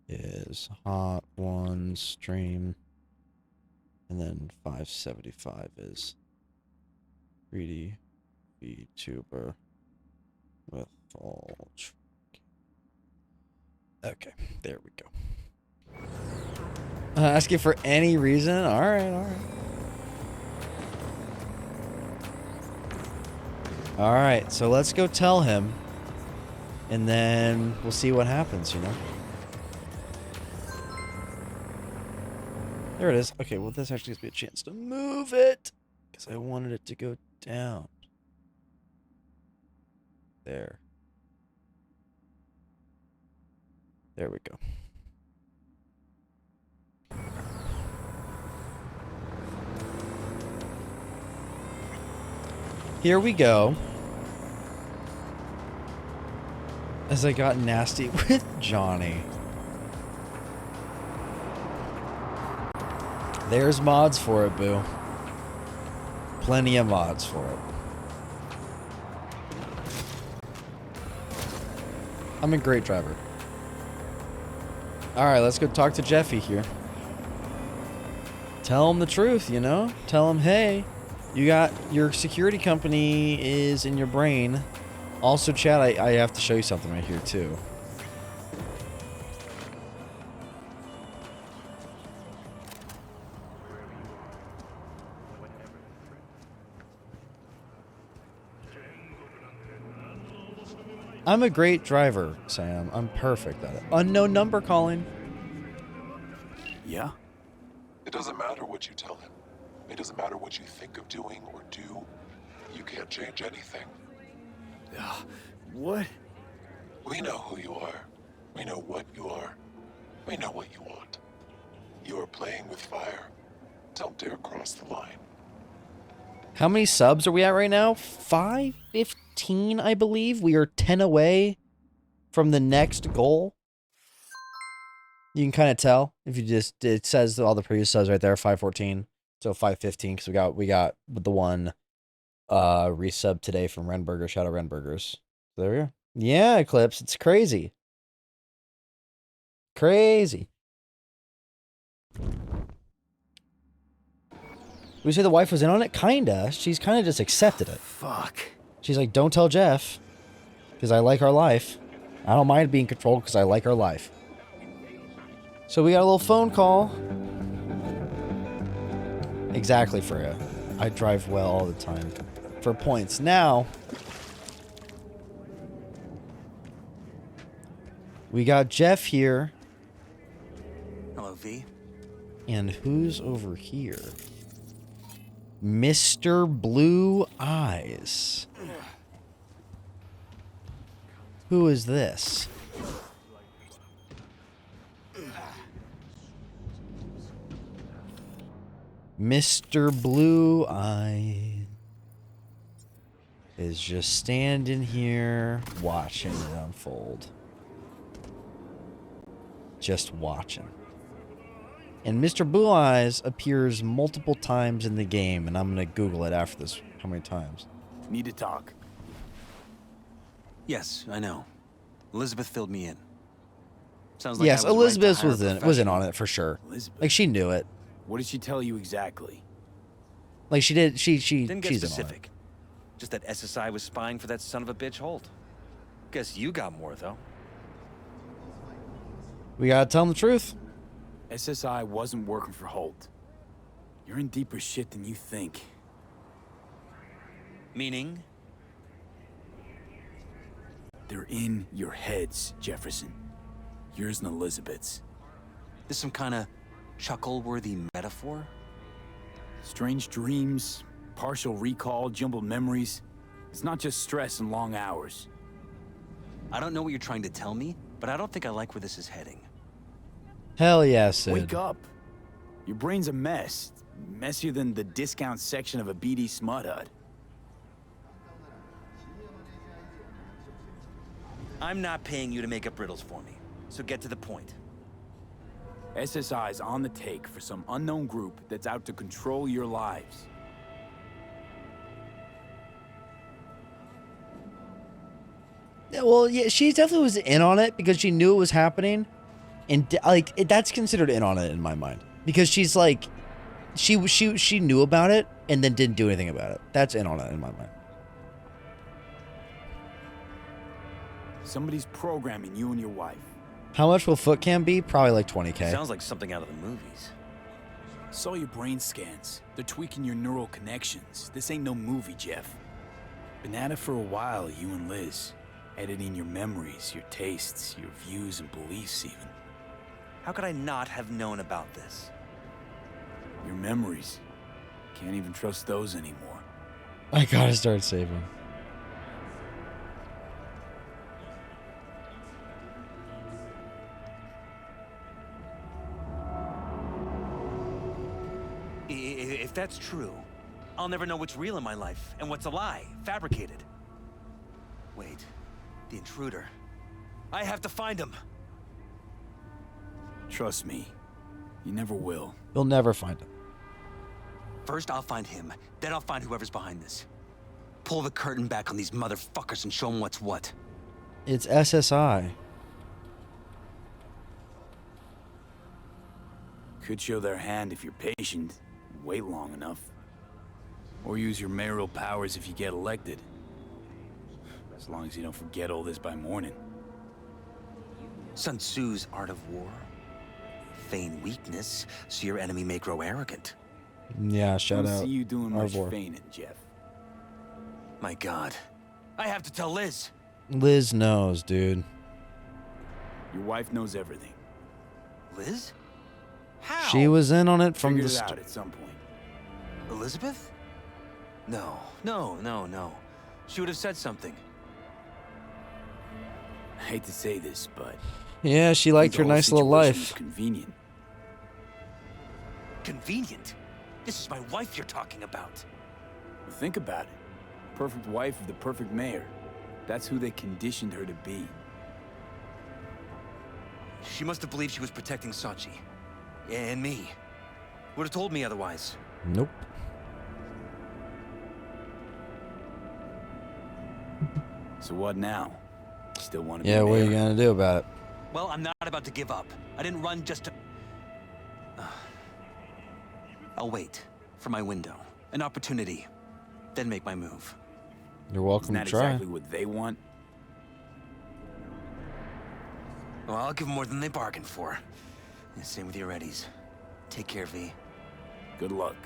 is Hot One stream. And then 575 is greedy VTuber with all. Okay, there we go. Asking for any reason? Alright, alright. Alright, so let's go tell him. And then we'll see what happens, you know? There it is. Okay, well, this actually gives me a chance to move it. Because I wanted it to go down. There. There we go. Here we go. As I got nasty with Johnny. There's mods for it, boo. Plenty of mods for it. I'm a great driver. Alright, let's go talk to Jeffy here. Tell him the truth, you know? Tell him, hey, you got your security company is in your brain. Also, chat, I have to show you something right here, too. I'm a great driver, Sam. I'm perfect at it. Unknown number calling. Yeah? It doesn't matter what you tell him. It doesn't matter what you think of doing or do. You can't change anything. What? We know who you are. We know what you are. We know what you want. You are playing with fire. Don't dare cross the line. How many subs are we at right now? 515, I believe. We are 10 away from the next goal. You can kind of tell if you just, it says all the previous subs right there, 514. So 515 because we got the one resub today from Renburger. Shout out Renburgers. So there we go. Yeah, Eclipse. It's crazy. Crazy. We say the wife was in on it? Kinda. She's kind of just accepted it. Fuck. She's like, don't tell Jeff, because I like our life. I don't mind being controlled because I like our life. So we got a little phone call. Exactly, Freya. I drive well all the time. For points. Now, we got Jeff here. Hello, V. And who's over here? Mr. Blue Eyes. Who is this? Mr. Blue Eye is just standing here watching it unfold. Just watching. And Mr. Blue Eyes appears multiple times in the game, and I'm going to Google it after this. How many times? Need to talk. Yes, I know. Elizabeth filled me in. Sounds like Yes, I was Elizabeth right to hire a was in on professional. it for sure. Elizabeth. Like she knew it. What did she tell you exactly? Like she did. She Didn't get she's in on it. specific. Just that SSI was spying for that son of a bitch Holt. Guess you got more though. We gotta tell him the truth. SSI wasn't working for Holt. You're in deeper shit than you think. Meaning? They're in your heads, Jefferson. Yours and Elizabeth's. This some kind of chuckle-worthy metaphor? Strange dreams, partial recall, jumbled memories. It's not just stress and long hours. I don't know what you're trying to tell me, but I don't think I like where this is heading. Hell yeah, Sid. Wake up. Your brain's a mess. Messier than the discount section of a BD smut hut. I'm not paying you to make up riddles for me, so get to the point. SSI's on the take for some unknown group that's out to control your lives. Yeah, well, yeah, she definitely was in on it because she knew it was happening, and that's considered in on it in my mind because she's like, she knew about it and then didn't do anything about it. That's in on it in my mind. Somebody's programming you and your wife. How much will foot cam be? Probably like 20K. Sounds like something out of the movies. Saw your brain scans. They're tweaking your neural connections. This ain't no movie, Jeff. Been at it for a while, you and Liz. Editing your memories, your tastes, your views and beliefs even. How could I not have known about this? Your memories. Can't even trust those anymore. I gotta start saving. If that's true, I'll never know what's real in my life and what's a lie, fabricated. Wait, the intruder. I have to find him. Trust me, you never will. You'll never find him. First, I'll find him. Then I'll find whoever's behind this. Pull the curtain back on these motherfuckers and show them what's what. It's SSI. Could show their hand if you're patient, wait long enough. Or use your mayoral powers if you get elected. As long as you don't forget all this by morning. Sun Tzu's Art of War. Feign weakness, so your enemy may grow arrogant. Yeah, shout Don't out. see you doing much Arvor. feigning, Jeff. My God. I have to tell Liz. Liz knows, dude. Your wife knows everything. Liz? How? She was in on it from Figured the it out start. at some point. Elizabeth? No. She would have said something. I hate to say this, but Yeah, she liked the her whole nice little situation life. was convenient. Convenient? This is my wife you're talking about. Well, think about it. Perfect wife of the perfect mayor. That's who they conditioned her to be. She must have believed she was protecting Sachi. And me. Would have told me otherwise. Nope. So what now? Still want to Yeah, be what are you mayor? gonna do about it? Well, I'm not about to give up. I didn't run just to... I'll wait. for my window, an opportunity, then make my move. You're welcome Isn't to that try. exactly what they want? Well, I'll give them more than they bargained for. And same with your Eddies. Take care, V. Good luck.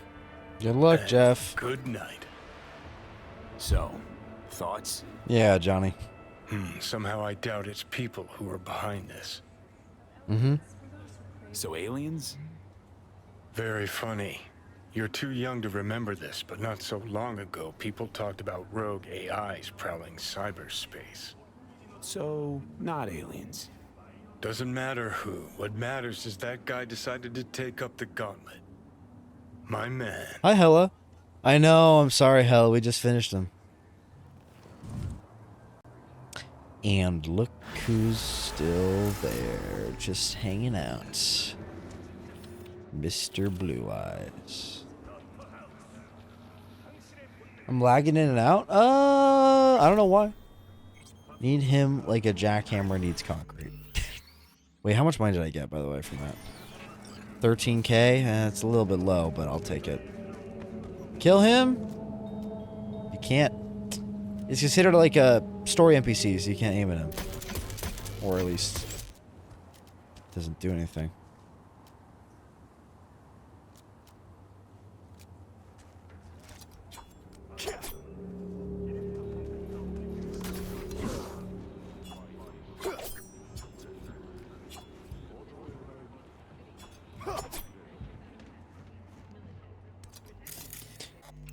Good luck, Jeff. Good night. So, thoughts? Yeah, Johnny. Somehow I doubt it's people who are behind this. Mm-hmm. So aliens? Very funny. You're too young to remember this, but not so long ago, people talked about rogue AIs prowling cyberspace. So, not aliens. Doesn't matter who. What matters is that guy decided to take up the gauntlet. My man. Hi, Hella. I know. I'm sorry, Hella. We just finished him. And look who's still there, just hanging out. Mr. Blue Eyes. I'm lagging in and out. I don't know why. Need him like a jackhammer needs concrete. Wait, how much money did I get, by the way, from that? 13K? It's a little bit low, but I'll take it. Kill him? You can't. It's considered like a story NPC, so you can't aim at him. Or at least doesn't do anything.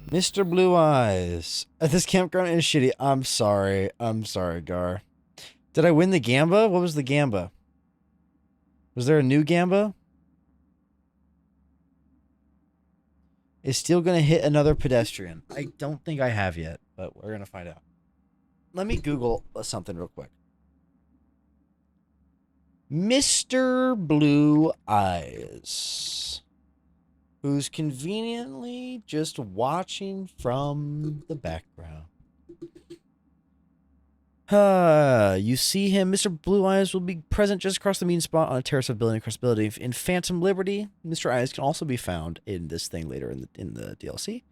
Mr. Blue Eyes. This campground is shitty. I'm sorry. I'm sorry, Gar. Did I win the Gamba? What was the Gamba? Was there a new Gamba? Is still going to hit another pedestrian. I don't think I have yet, but we're going to find out. Let me Google something real quick. Mr. Blue Eyes. Who's conveniently just watching from the background. You see him. Mr. Blue Eyes will be present just across the meeting spot on a terrace of building accessibility. In Phantom Liberty, Mr. Eyes can also be found in this thing later in the DLC.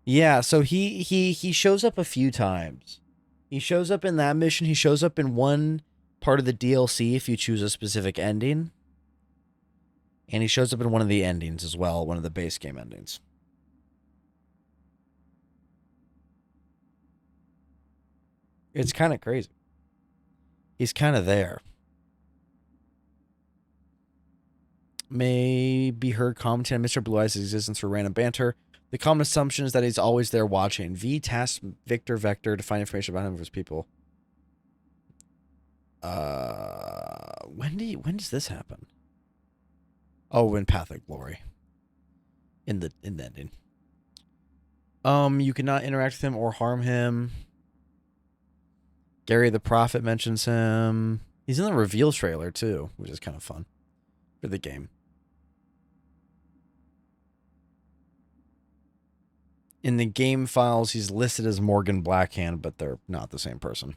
Yeah, so he shows up a few times. He shows up in that mission. He shows up in one part of the DLC if you choose a specific ending. And he shows up in one of the endings as well, one of the base game endings. It's kind of crazy. He's kind of there. May be heard commenting on Mr. Blue Eyes' existence for random banter. The common assumption is that he's always there watching. V tasks Victor Vector to find information about him and his people. When does this happen? Oh, in Path of Glory. In the ending. You cannot interact with him or harm him. Gary the Prophet mentions him. He's in the reveal trailer too, which is kind of fun for the game. In the game files, he's listed as Morgan Blackhand, but they're not the same person.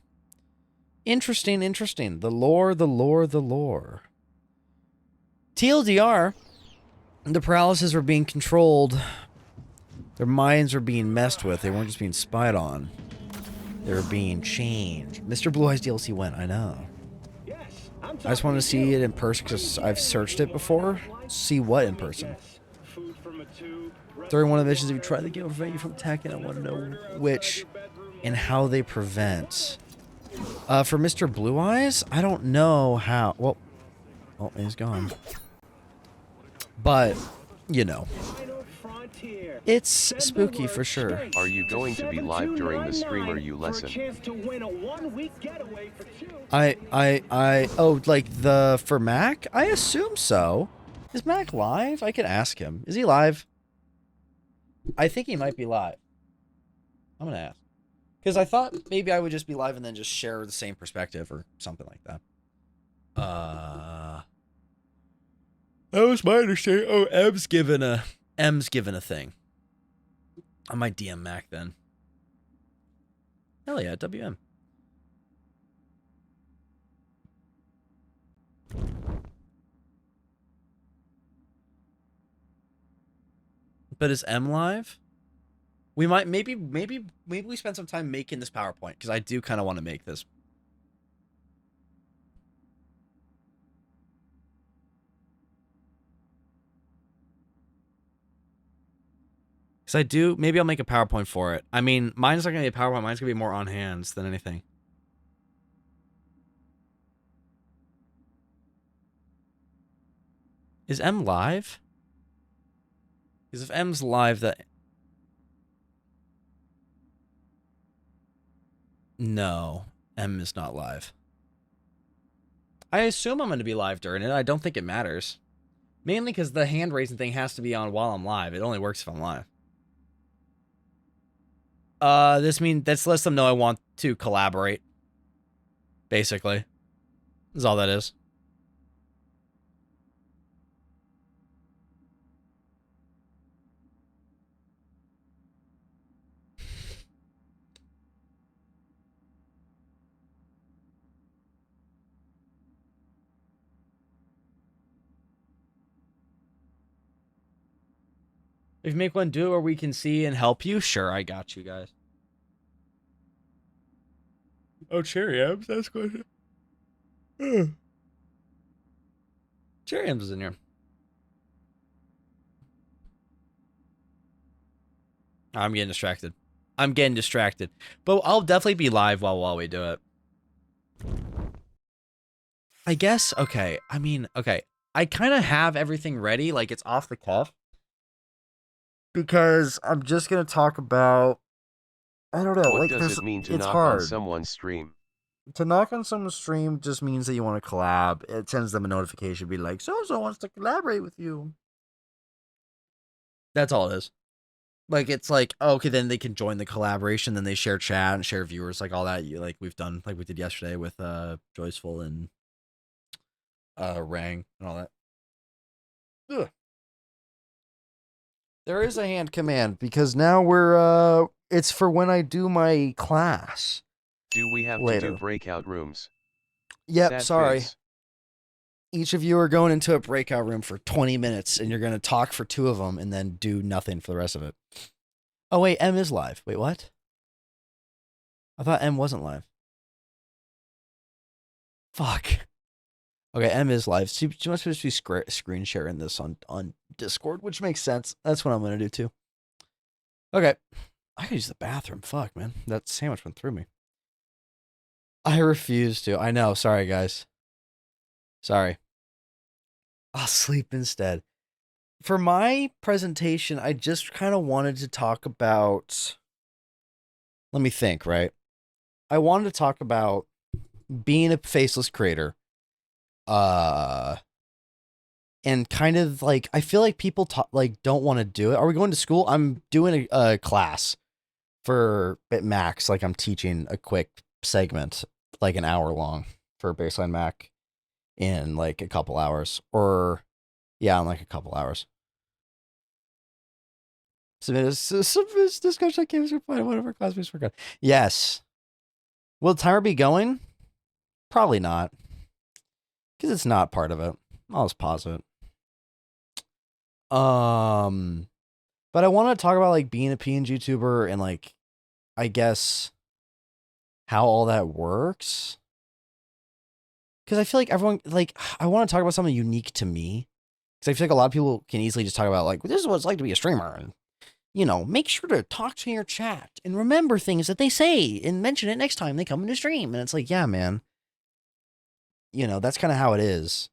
Interesting, interesting. The lore, the lore, the lore. TLDR, the paralysis were being controlled. Their minds were being messed with. They weren't just being spied on. They were being changed. Mr. Blue Eyes DLC went, I know. I just wanted to see it in person because I've searched it before. See what in person? During one of the missions, if you try the game, will prevent you from attacking. I want to know which and how they prevent. For Mr. Blue Eyes, I don't know how. Well, oh, he's gone. But, you know. It's spooky for sure. Are you going to be live during the stream or you lesson? Oh, like for Mac? I assume so. Is Mac live? I can ask him. Is he live? I think he might be live. I'm gonna ask. Because I thought maybe I would just be live and then just share the same perspective or something like that. That was my understanding. Oh, M's given a thing. I might DM Mac then. Hell yeah, WM. But is M live? We might maybe we spend some time making this PowerPoint because I do kind of want to make this. Because I do, maybe I'll make a PowerPoint for it. I mean, mine's not going to be a PowerPoint. Mine's going to be more on hands than anything. Is M live? Because if M's live, that... No, M is not live. I assume I'm going to be live during it. I don't think it matters. Mainly because the hand raising thing has to be on while I'm live. It only works if I'm live. This lets them know I want to collaborate. Basically. That's all that is. If you make one, do it where we can see and help you. Sure, I got you guys. Oh, Cherry M's, that's good. Cherry M's is in here. I'm getting distracted. But I'll definitely be live while we do it. I guess, okay. I mean, okay. I kind of have everything ready, like it's off the cuff. Because I'm just going to talk about, I don't know, What like does it mean to it's knock hard. on someone's stream? To knock on someone's stream just means that you want to collab. It sends them a notification, be like, so-and-so wants to collaborate with you. That's all it is. Like, it's like, oh, okay, then they can join the collaboration, then they share chat and share viewers, like all that, like we've done, like we did yesterday with Joyceful and Rang and all that. Ugh. There is a hand command because now we're it's for when I do my class. Do we have later. to do breakout rooms? Yep, Sad sorry. face. Each of you are going into a breakout room for 20 minutes and you're going to talk for 2 of them and then do nothing for the rest of it. Oh wait, M is live. Wait, what? I thought M wasn't live. Fuck. Okay, M is live. She must just be screen sharing this on Discord, which makes sense. That's what I'm going to do too. Okay. I could use the bathroom. Fuck, man. That sandwich went through me. I refuse to. I know. Sorry, guys. Sorry. I'll sleep instead. For my presentation, I just kind of wanted to talk about... Let me think, right? I wanted to talk about being a faceless creator. And kind of like, I feel like people don't want to do it. Are we going to school? I'm doing a class for Max. Like I'm teaching a quick segment, like an hour long for Baseline Mac in like a couple hours, or yeah, in like a couple hours. Submit a discussion games for playing one of our classmates forgot. Yes. Will the timer be going? Probably not. Because it's not part of it. I'll just pause it. But I want to talk about like being a PNG YouTuber and like, I guess, how all that works. Because I feel like everyone, like, I want to talk about something unique to me. Because I feel like a lot of people can easily just talk about like, this is what it's like to be a streamer. And, you know, make sure to talk to your chat and remember things that they say and mention it next time they come into stream. And it's like, yeah, man. You know, that's kind of how it is.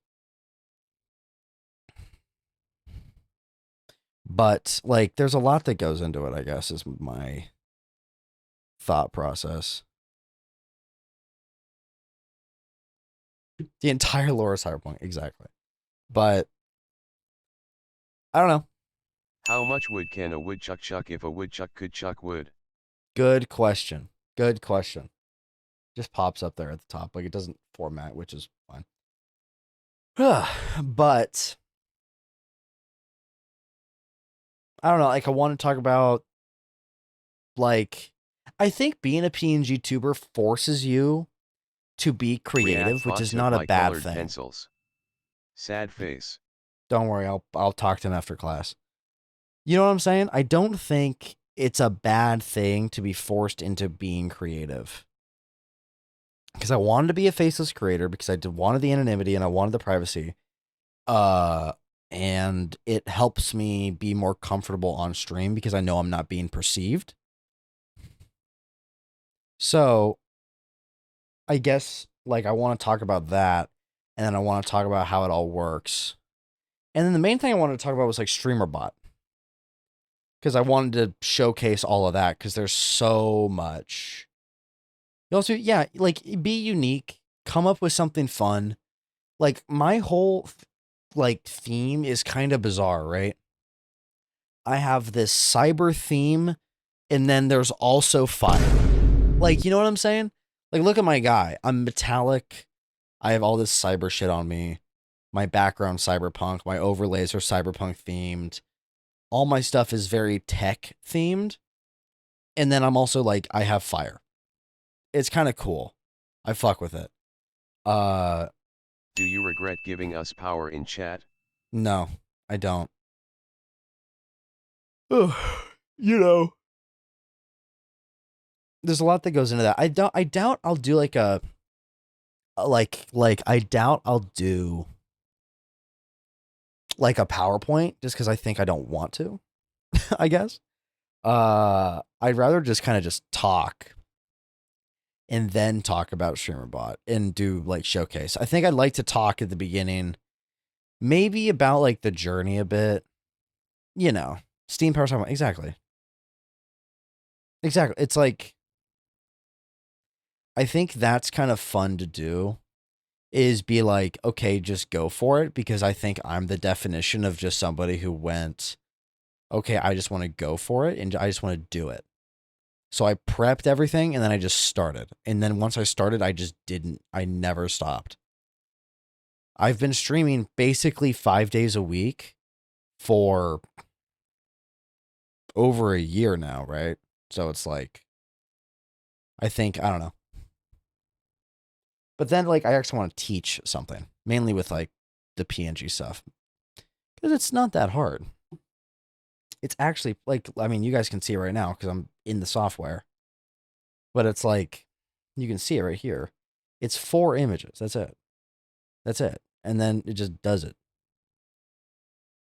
But, like, there's a lot that goes into it, I guess, is my thought process. The entire lore of Cyberpunk, exactly. But, I don't know. How much wood can a woodchuck chuck if a woodchuck could chuck wood? Good question. Good question. Just pops up there at the top. Like, it doesn't format, which is fine. But I don't know. Like, I want to talk about, like, I think being a PNG tuber forces you to be creative, which is not a bad thing. Pencils. Sad face. Don't worry, I'll talk to him after class. You know what I'm saying? I don't think it's a bad thing to be forced into being creative. Because I wanted to be a faceless creator, because I wanted the anonymity and I wanted the privacy. And it helps me be more comfortable on stream because I know I'm not being perceived. So I guess, like, I want to talk about that, and then I want to talk about how it all works. And then the main thing I wanted to talk about was, like, StreamerBot. Because I wanted to showcase all of that, because there's so much. You also, yeah, like, be unique. Come up with something fun. Like, my whole, like, theme is kind of bizarre, right? I have this cyber theme, and then there's also fire. Like, you know what I'm saying? Like, look at my guy. I'm metallic. I have all this cyber shit on me. My background, cyberpunk. My overlays are cyberpunk themed. All my stuff is very tech themed. And then I'm also like, I have fire. It's kind of cool. I fuck with it. Do you regret giving us power in chat? No, I don't. You know. There's a lot that goes into that. I doubt I'll do like a I doubt I'll do like a PowerPoint just because I think I don't want to, I guess. I'd rather just kind of just talk and then talk about StreamerBot and do like showcase. I think I'd like to talk at the beginning, maybe about like the journey a bit, you know, Steam Power Cyberpunk. Exactly. It's like, I think that's kind of fun to do, is be like, okay, just go for it, because I think I'm the definition of just somebody who went, okay, I just want to go for it and I just want to do it. So I prepped everything and then I just started. And then once I started, I never stopped. I've been streaming basically 5 days a week for over a year now, right? So it's like, I don't know. But then, like, I actually want to teach something, mainly with, like, the PNG stuff. Because it's not that hard. It's actually, like, I mean, you guys can see it right now because I'm in the software. But it's like, you can see it right here. It's 4 images. That's it. That's it. And then it just does it.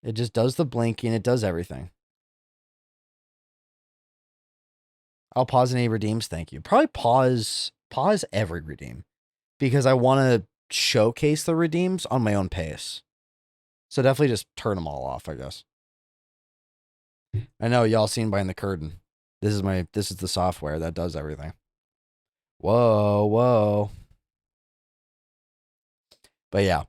It just does the blinking. It does everything. I'll pause any redeems. Thank you. Probably pause every redeem, because I want to showcase the redeems on my own pace. So definitely just turn them all off, I guess. I know y'all seen behind the curtain. This is the software that does everything. Whoa. But yeah.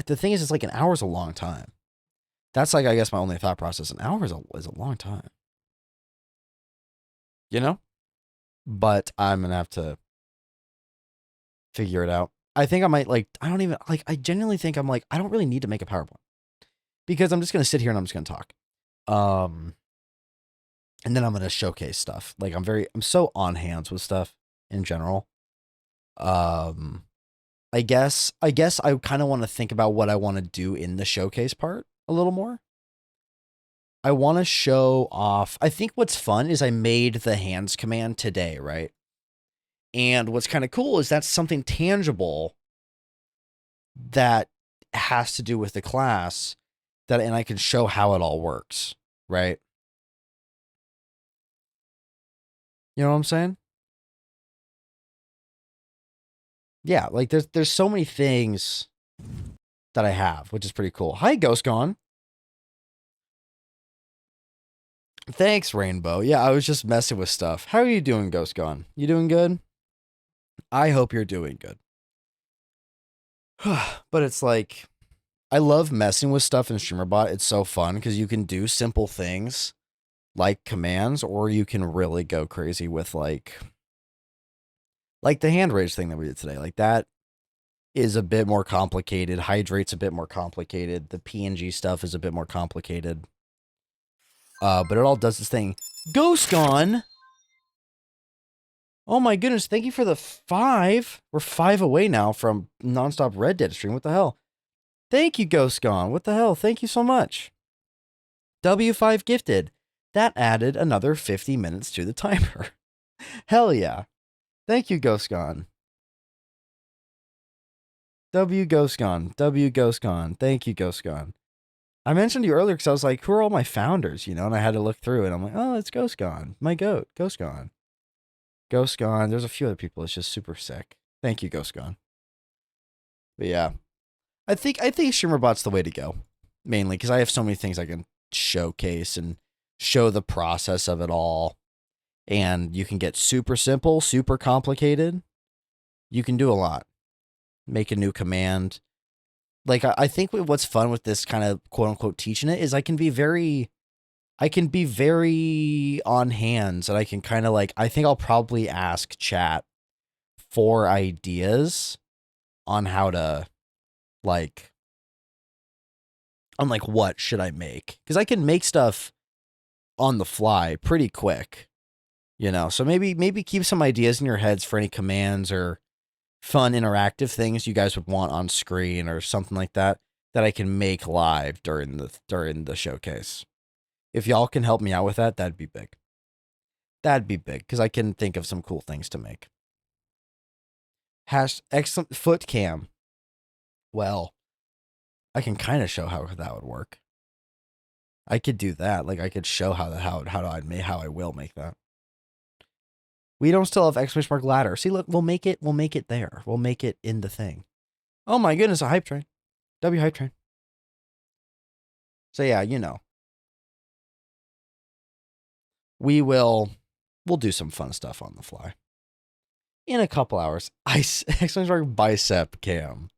The thing is, it's like an hour is a long time. That's like, I guess, my only thought process. An hour is a long time. You know? But I'm going to have to figure it out. I think I might, like, I genuinely think I'm like, I don't really need to make a PowerPoint, because I'm just going to sit here and I'm just going to talk. And then I'm going to showcase stuff. Like, I'm so on hands with stuff in general. I guess I kind of want to think about what I want to do in the showcase part a little more. I want to show off. I think what's fun is I made the hands command today, right? And what's kind of cool is that's something tangible that has to do with the class, and I can show how it all works, right? You know what I'm saying? Yeah, like there's so many things that I have, which is pretty cool. Hi, Ghost Gone. Thanks, Rainbow. Yeah, I was just messing with stuff. How are you doing, Ghost Gone? You doing good? I hope you're doing good. But it's like, I love messing with stuff in StreamerBot. It's so fun because you can do simple things like commands, or you can really go crazy with like the hand rage thing that we did today. Like that is a bit more complicated. Hydrate's a bit more complicated. The PNG stuff is a bit more complicated. But it all does this thing. Ghost Gone! Oh my goodness, thank you for the 5. We're 5 away now from nonstop Red Dead stream. What the hell? Thank you, Ghost Gone. What the hell? Thank you so much. W5 gifted. That added another 50 minutes to the timer. Hell yeah. Thank you, Ghost Gone. W Ghost Gone. W Ghost Gone. Thank you, Ghost Gone. I mentioned you earlier because I was like, who are all my founders, you know? And I had to look through and I'm like, oh, it's Ghost Gone. My goat. Ghost Gone. Ghost Gone. There's a few other people. It's just super sick. Thank you, Ghost Gone. But yeah. I think StreamerBot's the way to go. Mainly because I have so many things I can showcase and show the process of it all. And you can get super simple, super complicated. You can do a lot. Make a new command. Like, I think what's fun with this kind of quote-unquote teaching it is I can be very on hands, and I can kind of like, I think I'll probably ask chat for ideas on how to, like, what should I make? Because I can make stuff on the fly pretty quick, you know? So maybe keep some ideas in your heads for any commands or fun interactive things you guys would want on screen or something like that I can make live during the showcase. If y'all can help me out with that, that'd be big. That'd be big because I can think of some cool things to make. Excellent foot cam. Well, I can kind of show how that would work. I could do that. Like I could show how I will make that. We don't still have exclamation mark ladder. See, look, we'll make it there. We'll make it in the thing. Oh my goodness, a hype train. W hype train. So yeah, you know. We'll do some fun stuff on the fly. In a couple hours. Exclamation mark bicep cam.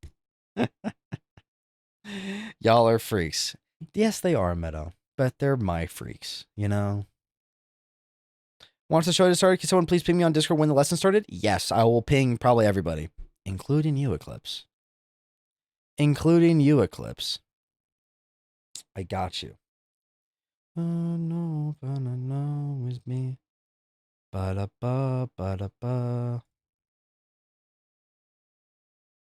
Y'all are freaks. Yes, they are, Meadow. But they're my freaks, you know? Wants the show to start? Can someone please ping me on Discord when the lesson started? Yes, I will ping probably everybody. Including you, Eclipse. Including you, Eclipse. I got you. No, is me. Ba-da-ba, ba-da-ba.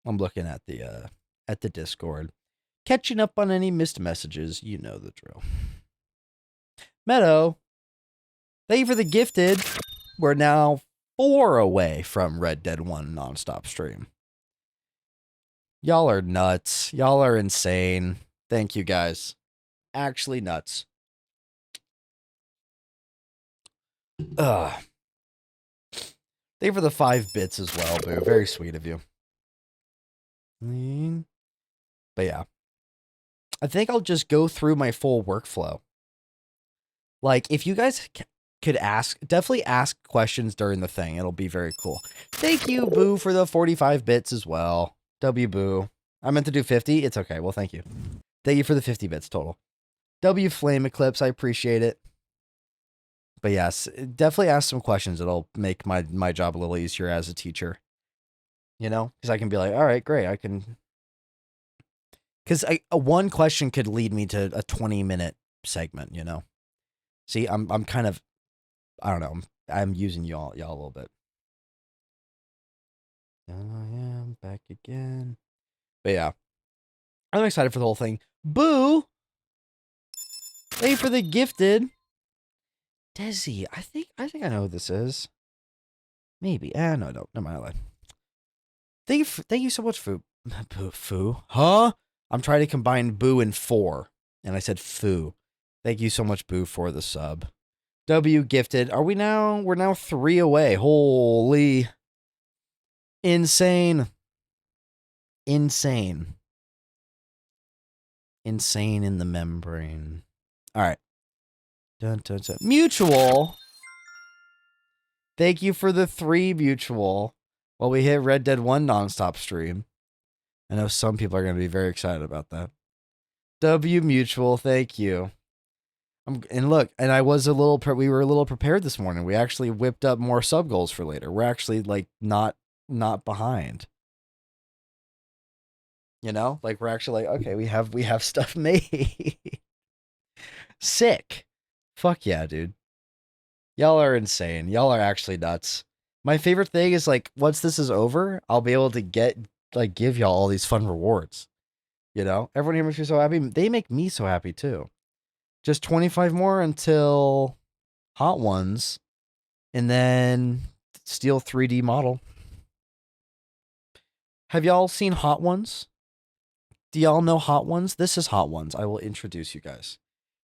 I'm looking at the Discord. Catching up on any missed messages. You know the drill. Meadow. Thank you for the gifted. We're now 4 away from Red Dead 1 nonstop stream. Y'all are nuts. Y'all are insane. Thank you, guys. Actually nuts. Thank you for the 5 bits as well, Boo. Very sweet of you. But yeah. I think I'll just go through my full workflow. Like, if you guys could definitely ask questions during the thing. It'll be very cool. Thank you, Boo, for the 45 bits as well. W Boo. I meant to do 50. It's okay. Well, thank you. Thank you for the 50 bits total. W Flame Eclipse. I appreciate it. But yes, definitely ask some questions. It'll make my job a little easier as a teacher. You know? Because I can be like, all right, great. I can... Because one question could lead me to a 20-minute segment, you know? See, I'm kind of... I don't know. I'm using y'all a little bit. I am back again. But yeah. I'm excited for the whole thing. Boo! Thank you for the gifted. Desi, I think I know who this is. Maybe. No, never mind. I lied. Thank you so much, Foo. Foo? Huh? I'm trying to combine Boo and 4. And I said Foo. Thank you so much, Boo, for the sub. W gifted. We're now 3 away. Holy. Insane. Insane. Insane in the membrane. All right. Dun, dun, dun. Mutual. Thank you for the 3 mutual. While we hit Red Dead 1 nonstop stream. I know some people are going to be very excited about that. W mutual. Thank you. And look, and I was we were a little prepared this morning. We actually whipped up more sub goals for later. We're actually like not behind. You know, like we're actually like, okay, we have stuff made. Sick. Fuck yeah, dude. Y'all are insane. Y'all are actually nuts. My favorite thing is like once this is over, I'll be able to give y'all all these fun rewards. You know, everyone here makes me so happy. They make me so happy too. Just 25 more until Hot Ones, and then Steel 3D model. Have y'all seen Hot Ones? Do y'all know Hot Ones? This is Hot Ones. I will introduce you guys.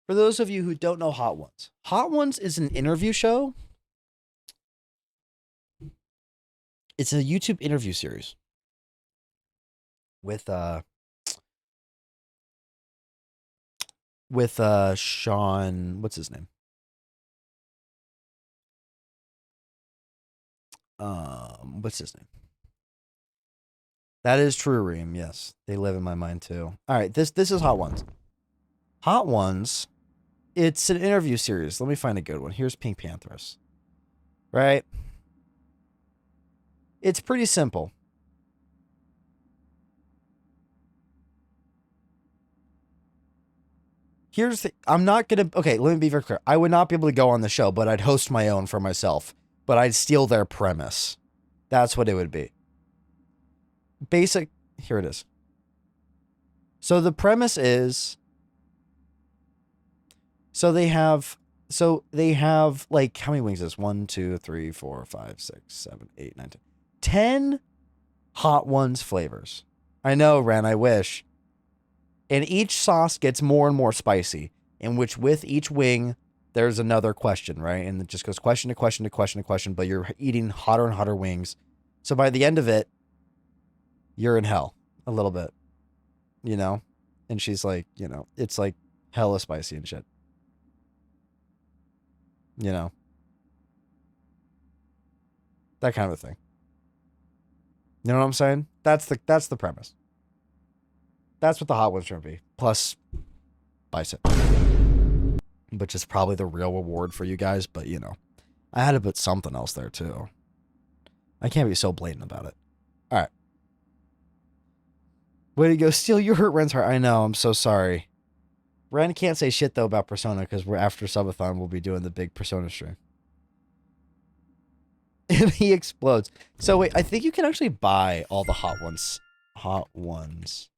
For those of you who don't know Hot Ones is an interview show. It's a YouTube interview series with Sean, what's his name? What's his name? That is true, Reem. Yes, they live in my mind too. All right, this is Hot Ones. Hot Ones, it's an interview series. Let me find a good one. Here's Pink Panthers. Right? It's pretty simple. Here's the, I'm not going to, okay, let me be very clear. I would not be able to go on the show, but I'd host my own for myself. But I'd steal their premise. That's what it would be. Basic, here it is. So the premise is, so they have like, how many wings is this? 1, 2, 3, 4, 5, 6, 7, 8, 9, 10 Hot Ones flavors. I know, Ren, I wish. And each sauce gets more and more spicy, in which with each wing, there's another question, right? And it just goes question to question to question to question, but you're eating hotter and hotter wings. So by the end of it, you're in hell a little bit, you know? And she's like, you know, it's like hella spicy and shit. You know? That kind of a thing. You know what I'm saying? That's the premise. That's what the Hot Ones should be. Plus bicep. Which is probably the real reward for you guys, but you know. I had to put something else there too. I can't be so blatant about it. Alright. Way to go, Steal. You hurt Ren's heart. I know, I'm so sorry. Ren can't say shit though about Persona, because we're after Subathon, we'll be doing the big Persona stream. And he explodes. So wait, I think you can actually buy all the Hot Ones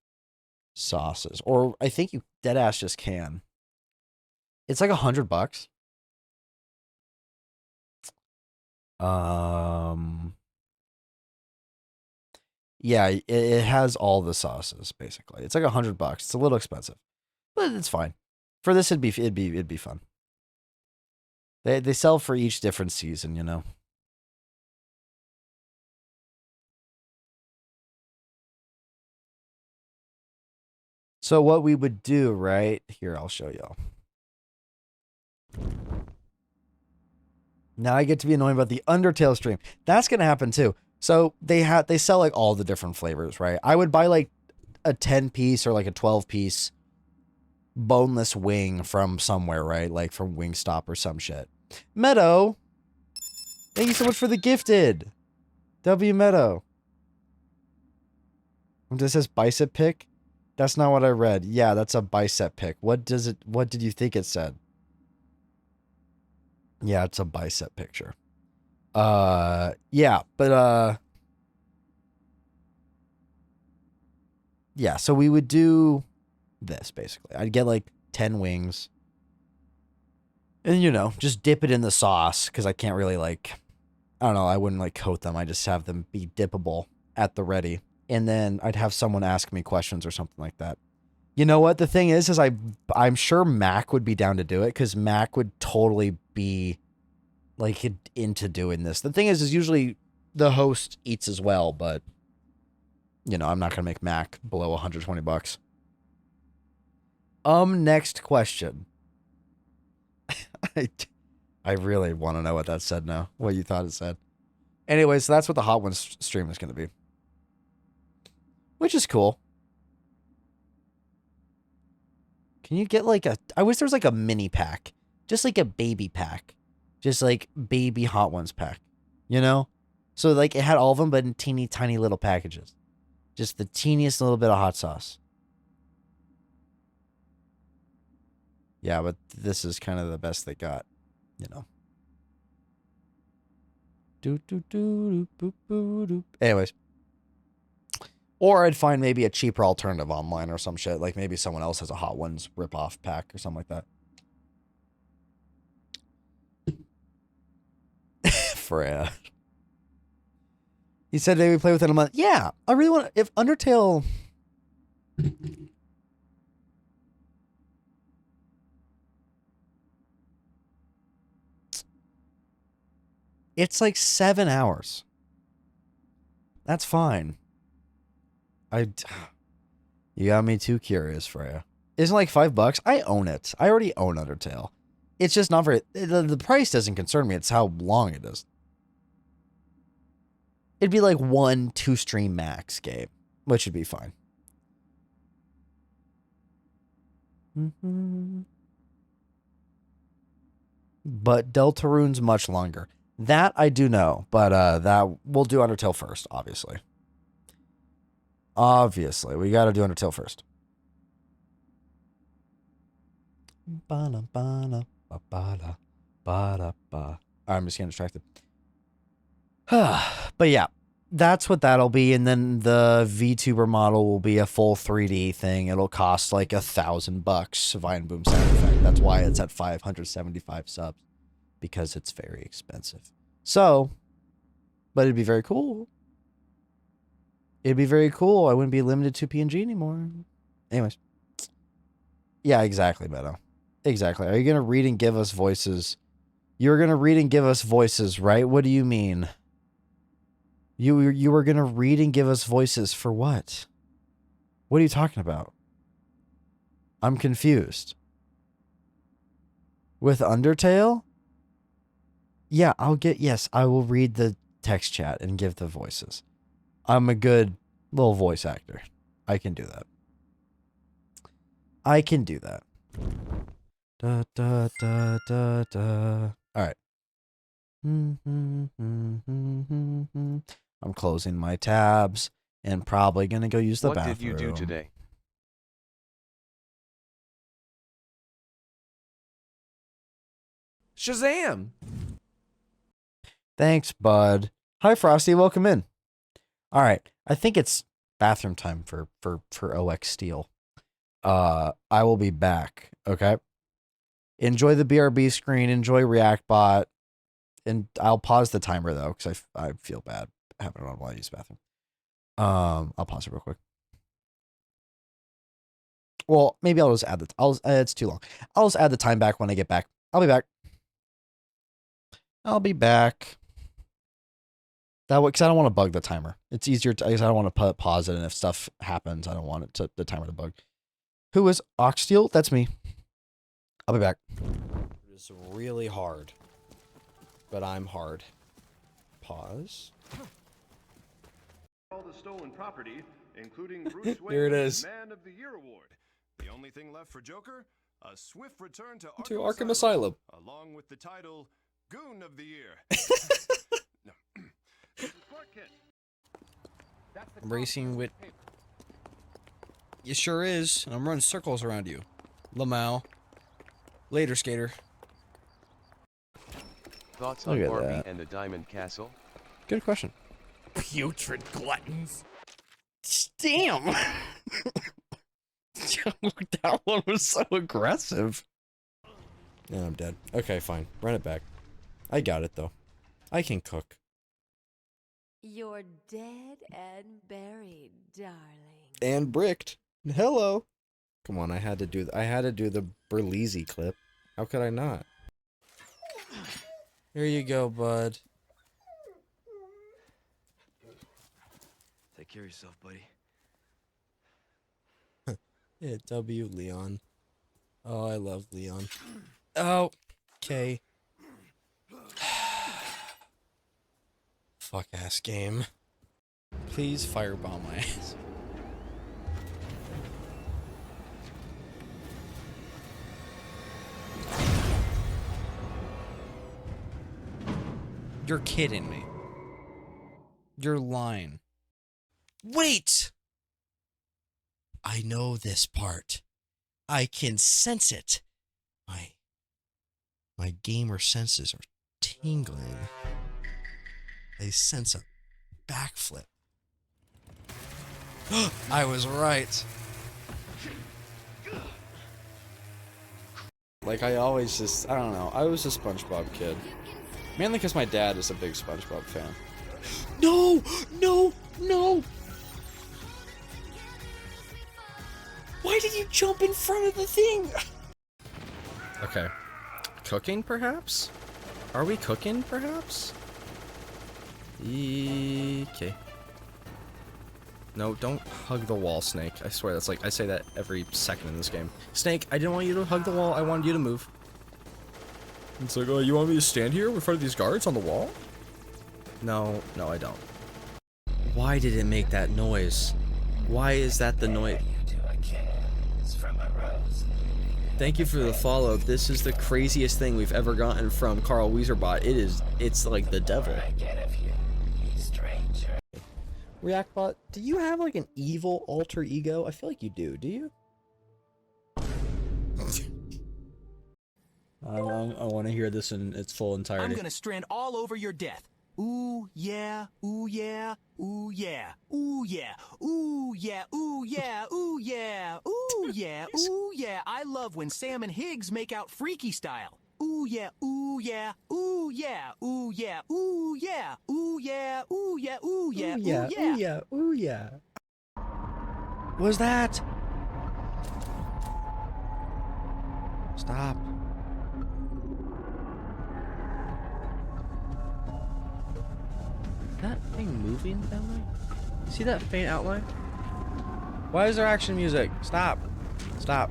sauces. Or I think you deadass just can. It's like $100. Yeah, it has all the sauces basically. It's like $100. It's a little expensive, but it's fine. For this, it'd be fun. They sell for each different season, you know. So what we would do, right here, I'll show y'all. Now I get to be annoyed about the Undertale stream. That's gonna happen too. So they sell like all the different flavors, right? I would buy like a 10-piece or like a 12-piece boneless wing from somewhere, right? Like from Wingstop or some shit. Meadow, thank you so much for the gifted. W Meadow. This says bicep pic. That's not what I read. Yeah, that's a bicep pic. What did you think it said? Yeah, it's a bicep picture. Yeah, but yeah, so we would do this basically. I'd get like 10 wings. And you know, just dip it in the sauce because I can't really like, I don't know, I wouldn't like coat them. I just have them be dippable at the ready. And then I'd have someone ask me questions or something like that. You know what? The thing is I'm sure Mac would be down to do it because Mac would totally be like into doing this. The thing is usually the host eats as well, but you know, I'm not going to make Mac below $120. Next question. I really want to know what that said now. What you thought it said. Anyway, so that's what the Hot Ones stream is going to be. Which is cool. Can you get like a... I wish there was like a mini pack. Just like a baby pack. Just like baby Hot Ones pack. You know? So like it had all of them, but in teeny tiny little packages. Just the teeniest little bit of hot sauce. Yeah, but this is kind of the best they got. You know. Anyways. Or I'd find maybe a cheaper alternative online or some shit. Like maybe someone else has a Hot Ones rip-off pack or something like that. Freya. He said they would play within a month. Yeah, I really want to... If Undertale... It's like 7 hours. That's fine. You got me too curious, Freya. Isn't it like $5? I own it. I already own Undertale. It's just not very... The price doesn't concern me. It's how long it is. It'd be like 1 2-stream max game, which would be fine. But Deltarune's much longer. That I do know, but that we'll do Undertale first, obviously. Obviously, we got to do Undertale first. I'm just getting distracted. But yeah, that's what that'll be. And then the VTuber model will be a full 3D thing. It'll cost like $1,000. Vine Boom sound effect. That's why it's at 575 subs, because it's very expensive. So, but it'd be very cool. It'd be very cool. I wouldn't be limited to PNG anymore. Anyways. Yeah, exactly, Meadow. Exactly. Are you going to read and give us voices? You're going to read and give us voices, right? What do you mean? You were going to read and give us voices for what? What are you talking about? I'm confused. With Undertale? Yeah, yes, I will read the text chat and give the voices. I'm a good little voice actor. I can do that. I can do that. Da, da, da, da, da. All right. I'm closing my tabs and probably going to go use the bathroom. What did you do today? Shazam! Thanks, bud. Hi, Frosty. Welcome in. All right. I think it's bathroom time for OX Steel. I will be back. Okay. Enjoy the BRB screen. Enjoy ReactBot. And I'll pause the timer though, because I feel bad having it on while I use the bathroom. I'll pause it real quick. Well, maybe I'll just add it's too long. I'll just add the time back when I get back. I'll be back. I'll be back. That way, because I don't want to bug the timer. It's easier to, I don't want to pause it, and if stuff happens, I don't want it the timer to bug. Who is Oxsteel? That's me. I'll be back. It's really hard, but I'm hard. Pause. All the stolen property, including Bruce Wayne, Here it is. Man of the Year award. The only thing left for Joker, a swift return to Arkham Asylum, along with the title Goon of the Year. I'm racing with... You sure is. And I'm running circles around you. Lamau. Later, skater. Thoughts Look on at Barbie that. and the Diamond Castle? Good question. Putrid gluttons. Damn. That one was so aggressive. Yeah, I'm dead. Okay, fine. Run it back. I got it, though. I can cook. You're dead and buried, darling. And bricked. Hello. Come on, I had to do the Berleezy clip. How could I not? Here you go, bud. Take care of yourself, buddy. Yeah, W, Leon. Oh, I love Leon. Oh, okay. Fuck ass game. Please fireball my ass. You're kidding me. You're lying. Wait! I know this part. I can sense it. My gamer senses are tingling. I sense a backflip. I was right. Like, I always just, I don't know. I was a SpongeBob kid. Mainly because my dad is a big SpongeBob fan. No! No! No! Why did you jump in front of the thing? Okay. Cooking, perhaps? Are we cooking, perhaps? Okay. No, don't hug the wall, Snake. I swear, that's like, I say that every second in this game. Snake, I didn't want you to hug the wall, I wanted you to move. It's like, oh, you want me to stand here in front of these guards on the wall? No, no, I don't. Why did it make that noise? Why is that the noise? Thank you for the follow. This is the craziest thing we've ever gotten from Carl Weezerbot. It's like the devil. Reactbot, do you have like an evil alter ego? I feel like you do you? I want to hear this in its full entirety. I'm gonna strand all over your death. Ooh yeah, ooh yeah, ooh yeah, ooh yeah, ooh yeah, ooh yeah, ooh yeah, ooh yeah, ooh yeah. I love when Sam and Higgs make out freaky style. Ooh yeah, ooh yeah, ooh yeah, ooh yeah, ooh yeah, ooh yeah, ooh yeah, ooh yeah, ooh yeah, ooh yeah, ooh yeah. What was that? Stop. That thing moving that way? See that faint outline? Why is there action music? Stop. Stop.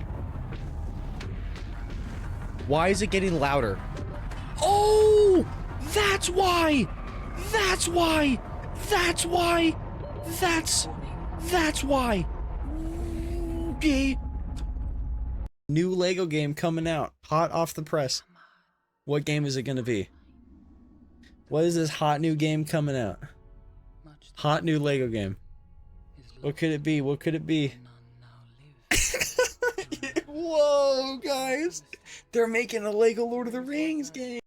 Why is it getting louder? Oh! That's why! That's why! That's why! That's why! Okay. New Lego game coming out. Hot off the press. What game is it gonna be? What is this hot new game coming out? Hot new Lego game. What could it be? What could it be? Whoa, guys! They're making a Lego Lord of the Rings game!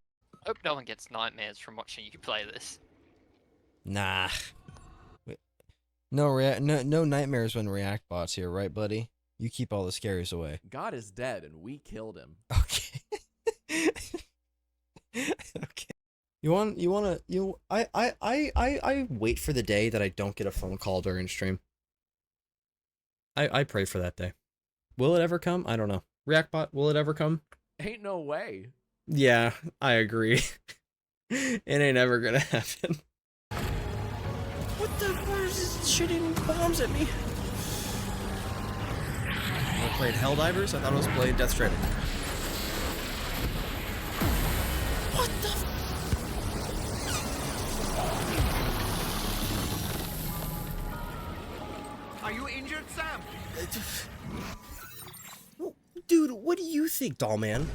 Hope no one gets nightmares from watching you play this. Nah. No nightmares when Reactbot's here, right, buddy? You keep all the scaries away. God is dead and we killed him. Okay. Okay. I wait for the day that I don't get a phone call during stream. I pray for that day. Will it ever come? I don't know. Reactbot, will it ever come? Ain't no way. Yeah, I agree. It ain't ever gonna happen. What the fuck is this shooting bombs at me? I played Helldivers? I thought it was played Death Stranding. What the Are you injured, Sam? Dude, what do you think, doll man?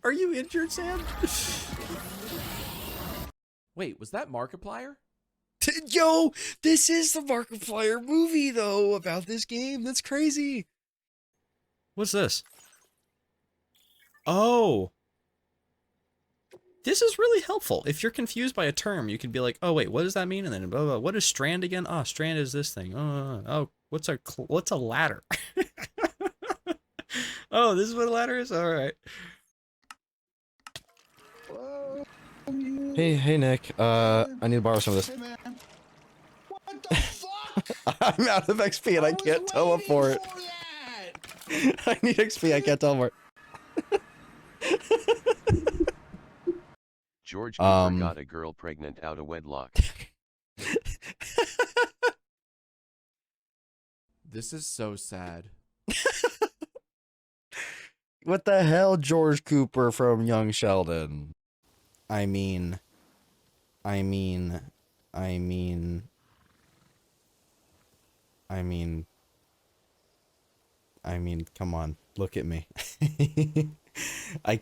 Are you injured, Sam? Wait, was that Markiplier? Yo, this is the Markiplier movie, though, about this game. That's crazy. What's this? Oh. This is really helpful. If you're confused by a term, you can be like, oh, wait, what does that mean? And then, blah, blah, what is strand again? Oh, strand is this thing. Oh, what's a ladder? Oh, this is what a ladder is? All right. Hey, Nick. I need to borrow some of this. I'm out of XP and I can't teleport. I need XP, I can't teleport. George Cooper got a girl pregnant out of wedlock. This is so sad. What the hell, George Cooper from Young Sheldon? I mean, come on, look at me. I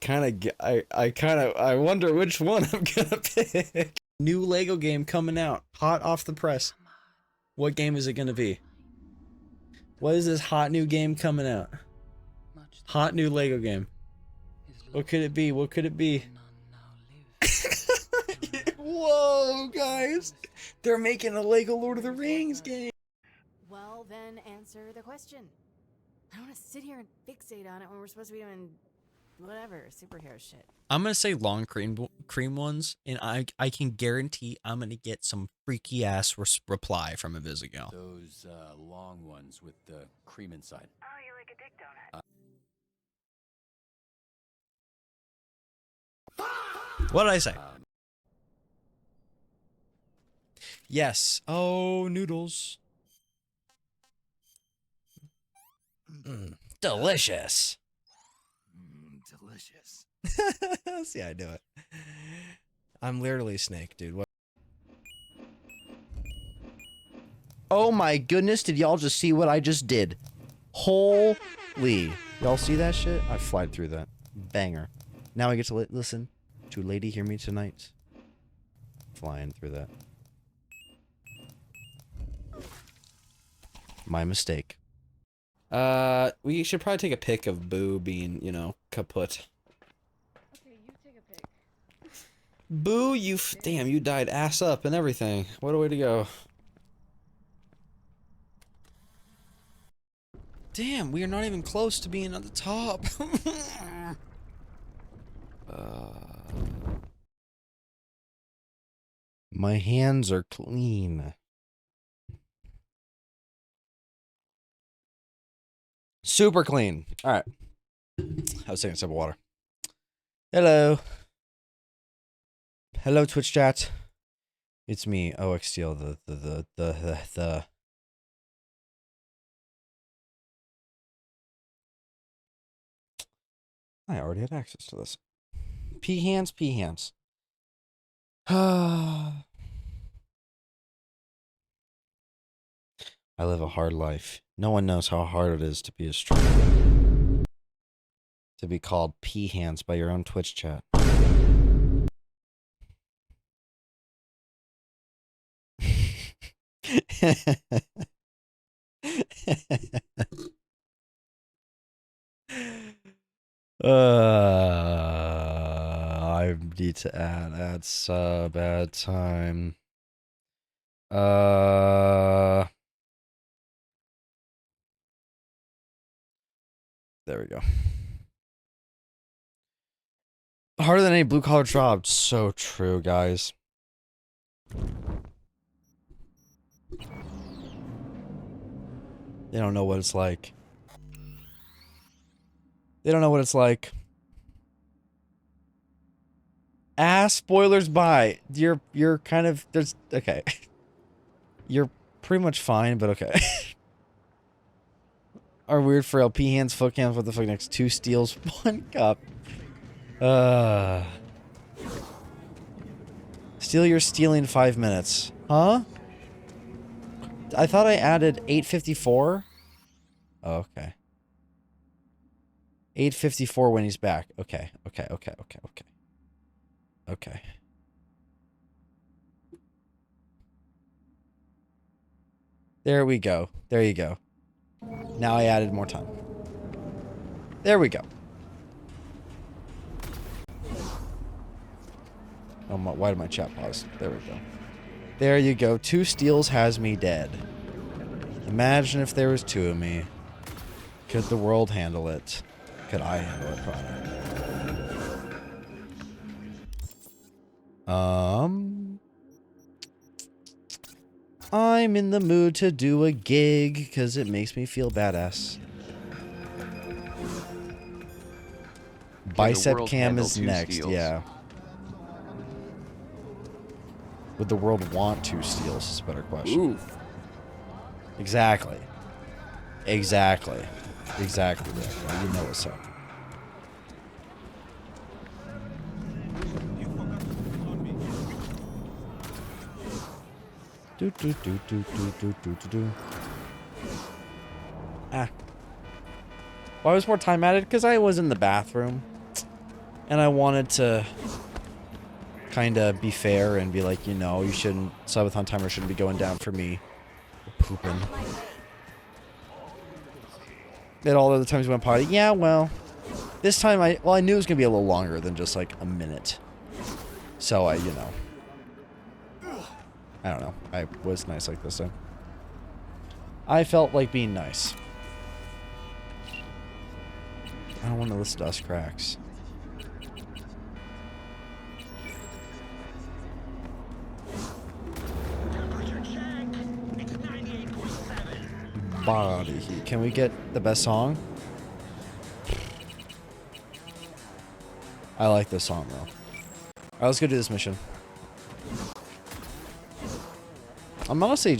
wonder which one I'm gonna pick. New Lego game coming out, hot off the press. What game is it gonna be? What is this hot new game coming out? Hot new Lego game. What could it be? What could it be? Whoa, guys! They're making a Lego Lord of the Rings game. Well, then answer the question. I don't want to sit here and fixate on it when we're supposed to be doing whatever, superhero shit. I'm gonna say long cream ones, and I can guarantee I'm gonna get some freaky ass reply from Invisigal. Those long ones with the cream inside. Oh, you like a dick donut? What did I say? Yes. Oh, noodles. Delicious. Delicious. See, I do it. I'm literally a snake, dude. What? Oh my goodness, did y'all just see what I just did? Holy. Y'all see that shit? I flied through that. Banger. Now I get to listen to Lady Hear Me Tonight. Flying through that. My mistake. We should probably take a pic of Boo being, you know, kaput. Okay, you take a pic. Boo, damn, you died ass up and everything. What a way to go. Damn, we are not even close to being at the top. My hands are clean. Super clean. All right. I was taking a sip of water. Hello. Hello, Twitch chat. It's me, OXTL, the I already had access to this. Pee hands. I live a hard life. No one knows how hard it is to be a streamer. To be called pee hands by your own Twitch chat. I need to add sub, add time. There we go. Harder than any blue collar job. So true, guys. They don't know what it's like. They don't know what it's like. Spoilers by. You're kind of okay. You're pretty much fine, but okay. Our weird frail pee hands, foot cams, what the fuck next? 2 steals, 1 cup. Steal your stealing 5 minutes. Huh? I thought I added 8:54. Oh, okay. 8:54 when he's back. Okay. There we go. There you go. Now I added more time. There we go. Oh, why did my chat pause? There we go. There you go. 2 steals has me dead. Imagine if there was 2 of me. Could the world handle it? Could I handle it, probably? I'm in the mood to do a gig because it makes me feel badass. Bicep cam is next, yeah. Would the world want 2 steals is a better question. Oof. Exactly. Exactly. Exactly. You know what's up. Ah. Why was more time added? Because I was in the bathroom. And I wanted to kind of be fair and be like, you know, you shouldn't, subathon timer shouldn't be going down for me. Pooping. At all the other times we went potty, yeah, well, this time I knew it was going to be a little longer than just like a minute. So I, you know, I don't know. I was nice like this time. I felt like being nice. I don't want to listen to us cracks. Body heat. Can we get the best song? I like this song though. Alright, let's go do this mission. I'm actually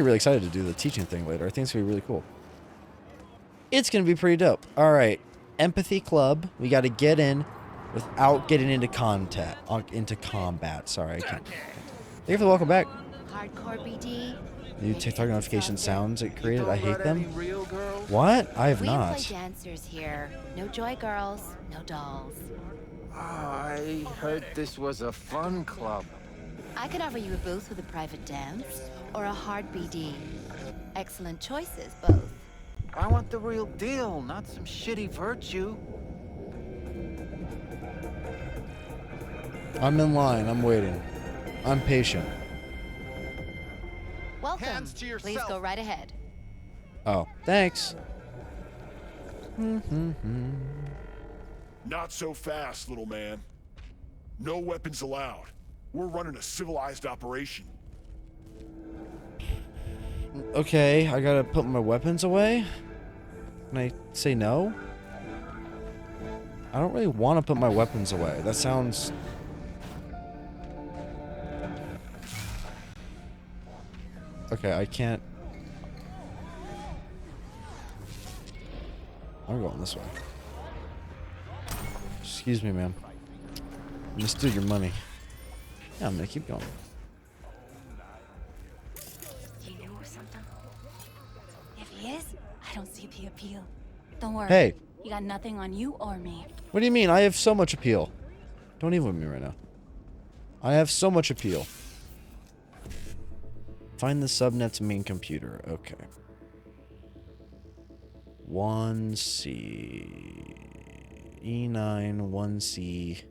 really excited to do the teaching thing later. I think it's gonna be really cool. It's gonna be pretty dope. Alright. Empathy Club. We gotta get in without getting into combat. Sorry, I can't. Thank you for the welcome back. Hardcore BD. New TikTok notification sounds it created. I hate them. What? I have We not. play dancers here. No joy girls, no dolls. I heard this was a fun club. I could offer you a booth with a private dance or a hard BD. Excellent choices, both. I want the real deal, not some shitty virtue. I'm in line. I'm waiting. I'm patient. Welcome. Please go right ahead. Oh, thanks. Not so fast, little man. No weapons allowed. We're running a civilized operation. Okay, I gotta put my weapons away? Can I say no? I don't really want to put my weapons away. That sounds... Okay, I can't... I'm going this way. Excuse me, ma'am. I'm gonna steal your money. Yeah, I'm gonna keep going. You know something? If he is, I don't see the appeal. Don't worry. Hey. You got nothing on you or me. What do you mean? I have so much appeal. Don't even with me right now. I have so much appeal. Find the subnet's main computer. Okay. 1C. E9, 1C.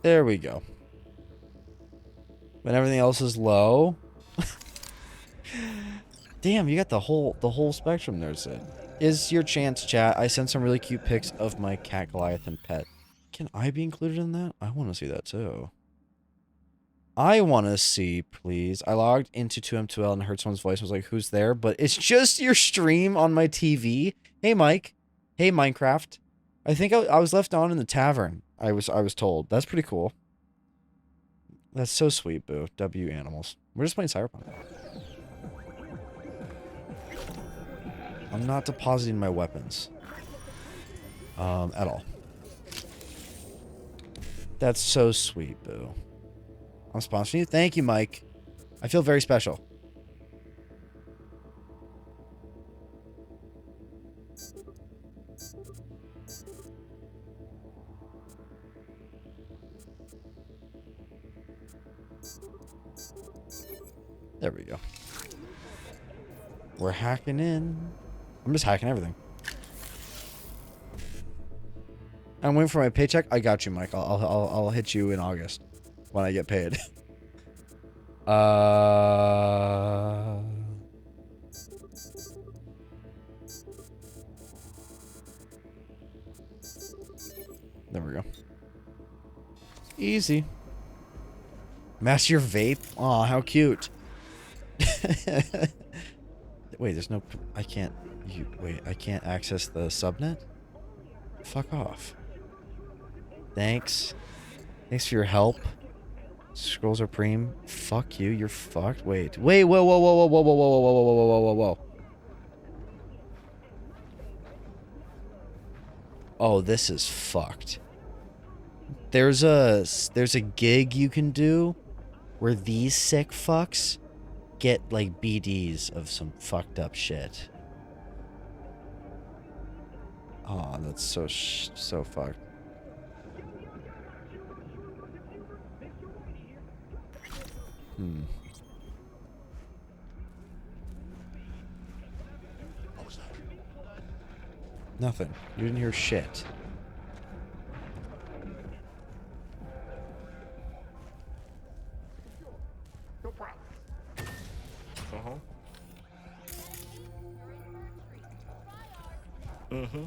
There we go. When everything else is low. Damn, you got the whole spectrum there, Sid. Is your chance, chat. I sent some really cute pics of my cat Goliath and pet. Can I be included in that? I want to see that too. I want to see, please. I logged into 2M2L and heard someone's voice and was like, who's there? But it's just your stream on my TV. Hey, Mike. Hey, Minecraft. I think I was left on in the tavern. I was told. That's pretty cool. That's so sweet, Boo. W animals. We're just playing Cyberpunk. I'm not depositing my weapons. At all. That's so sweet, Boo. I'm sponsoring you. Thank you, Mike. I feel very special. There we go. We're hacking in. I'm just hacking everything. I'm waiting for my paycheck. I got you, Mike. I'll hit you in August when I get paid. There we go. Easy. Master your vape. Aw, how cute. Wait, there's no... I can't... wait, I can't access the subnet? Fuck off. Thanks. Thanks for your help. Scrolls are preem. Fuck you, you're fucked. Wait. Wait, whoa, whoa, whoa, whoa, whoa, whoa, whoa, whoa, whoa, whoa, whoa, whoa. Oh, this is fucked. There's a gig you can do where these sick fucks get like BDs of some fucked up shit. Oh, that's so fucked. Hmm. Nothing. You didn't hear shit. Uh-huh. Mm-hmm.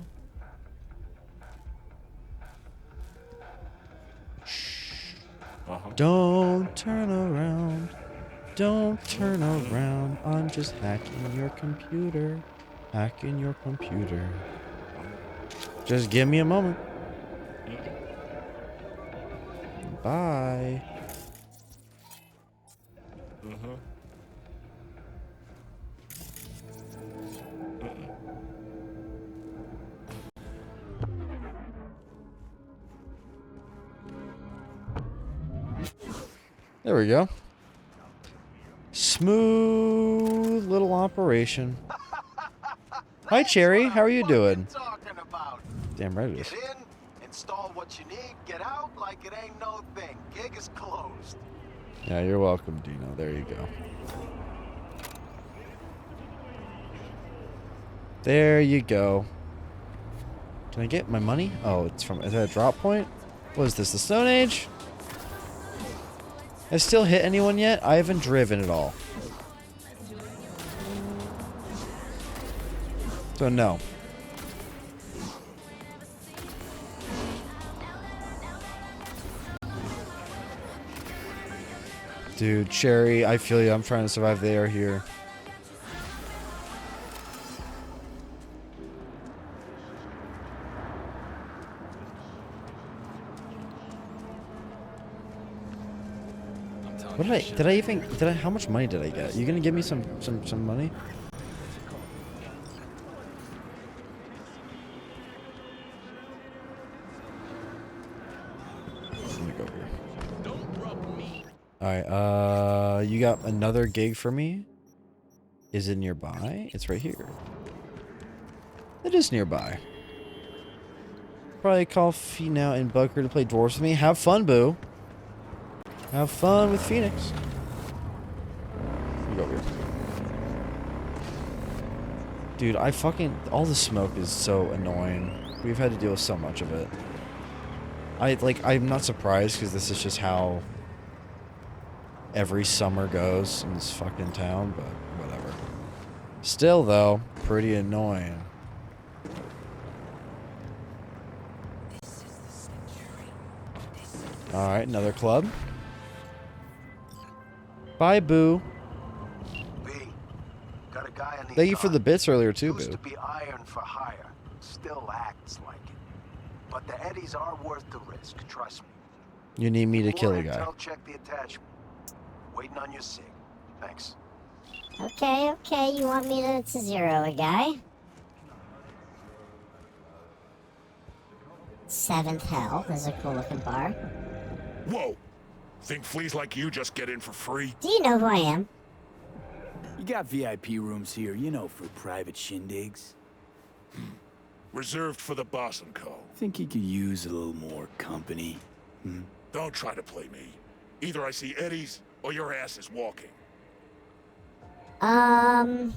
Uh-huh. Don't turn around. Don't turn around. I'm just hacking your computer. Hacking your computer. Just give me a moment. Bye. Mm-hmm. There we go. Smooth little operation. Hi, Cherry. How are you doing? Damn right it is. Get in, install what you need, get out like it ain't no thing. Gig is closed. Yeah, you're welcome, Dino. There you go. There you go. Can I get my money? Oh, it's from... Is that a drop point? What is this, the Stone Age? Has still hit anyone yet? I haven't driven at all. So, no. Dude, Cherry, I feel you. I'm trying to survive the air here. What did I how much money did I get? You gonna give me some money? Let me go over here. Alright, you got another gig for me? Is it nearby? It's right here. It is nearby. Probably call Fina and Bugger to play dwarves with me. Have fun, boo. Have fun with Phoenix. Let me go over here. Dude, all the smoke is so annoying. We've had to deal with so much of it. I'm not surprised because this is just how every summer goes in this fucking town, but whatever. Still, though, pretty annoying. Alright, another club. Bye, Boo. Got a guy on the Thank you for the bits earlier, too, used Boo. to be iron for hire. Still acts like it. But the eddies are worth the risk, trust me. You need me to More kill a guy. intel, check the attachment. Waiting on your sig. Thanks. Okay, you want me to zero a guy? Seventh Hell is a cool looking bar. Whoa! Think fleas like you just get in for free? Do you know who I am? You got VIP rooms here, you know, for private shindigs. Reserved for the boss and co. Think he could use a little more company. Don't try to play me. Either I see eddies or your ass is walking. I'll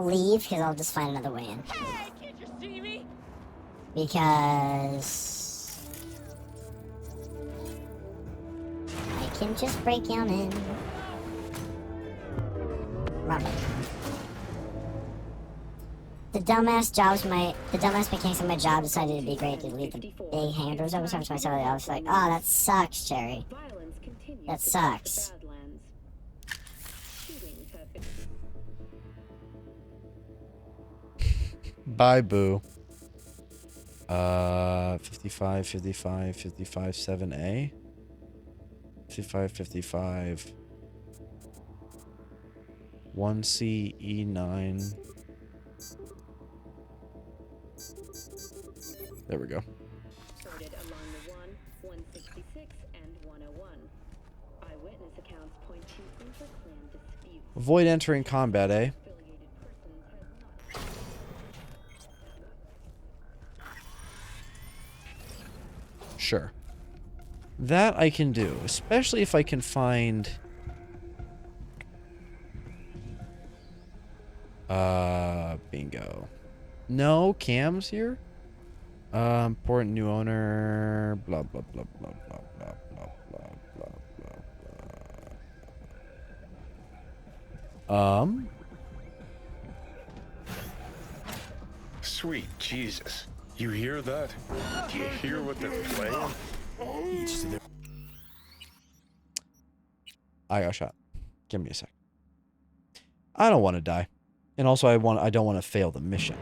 leave because I'll just find another way in. Hey, can't you see me? Because I can just break on in. Rumble. The dumbass mechanics of my job decided it'd be great to leave the big hand doors open. So I was like, oh, that sucks, Cherry. That sucks. Bye, Boo. 55, 55, 55, 7A. 55, 55. 1C, E9. There we go. Avoid entering combat, eh? Sure. That I can do, especially if I can find... bingo. No, Cam's here? Important new owner, blah, blah, blah, blah, blah, blah, blah, blah, blah, blah. Sweet Jesus. You hear that? Do you hear what they're playing? Each to their... I got shot. Give me a sec. I don't want to die. And also I don't want to fail the mission.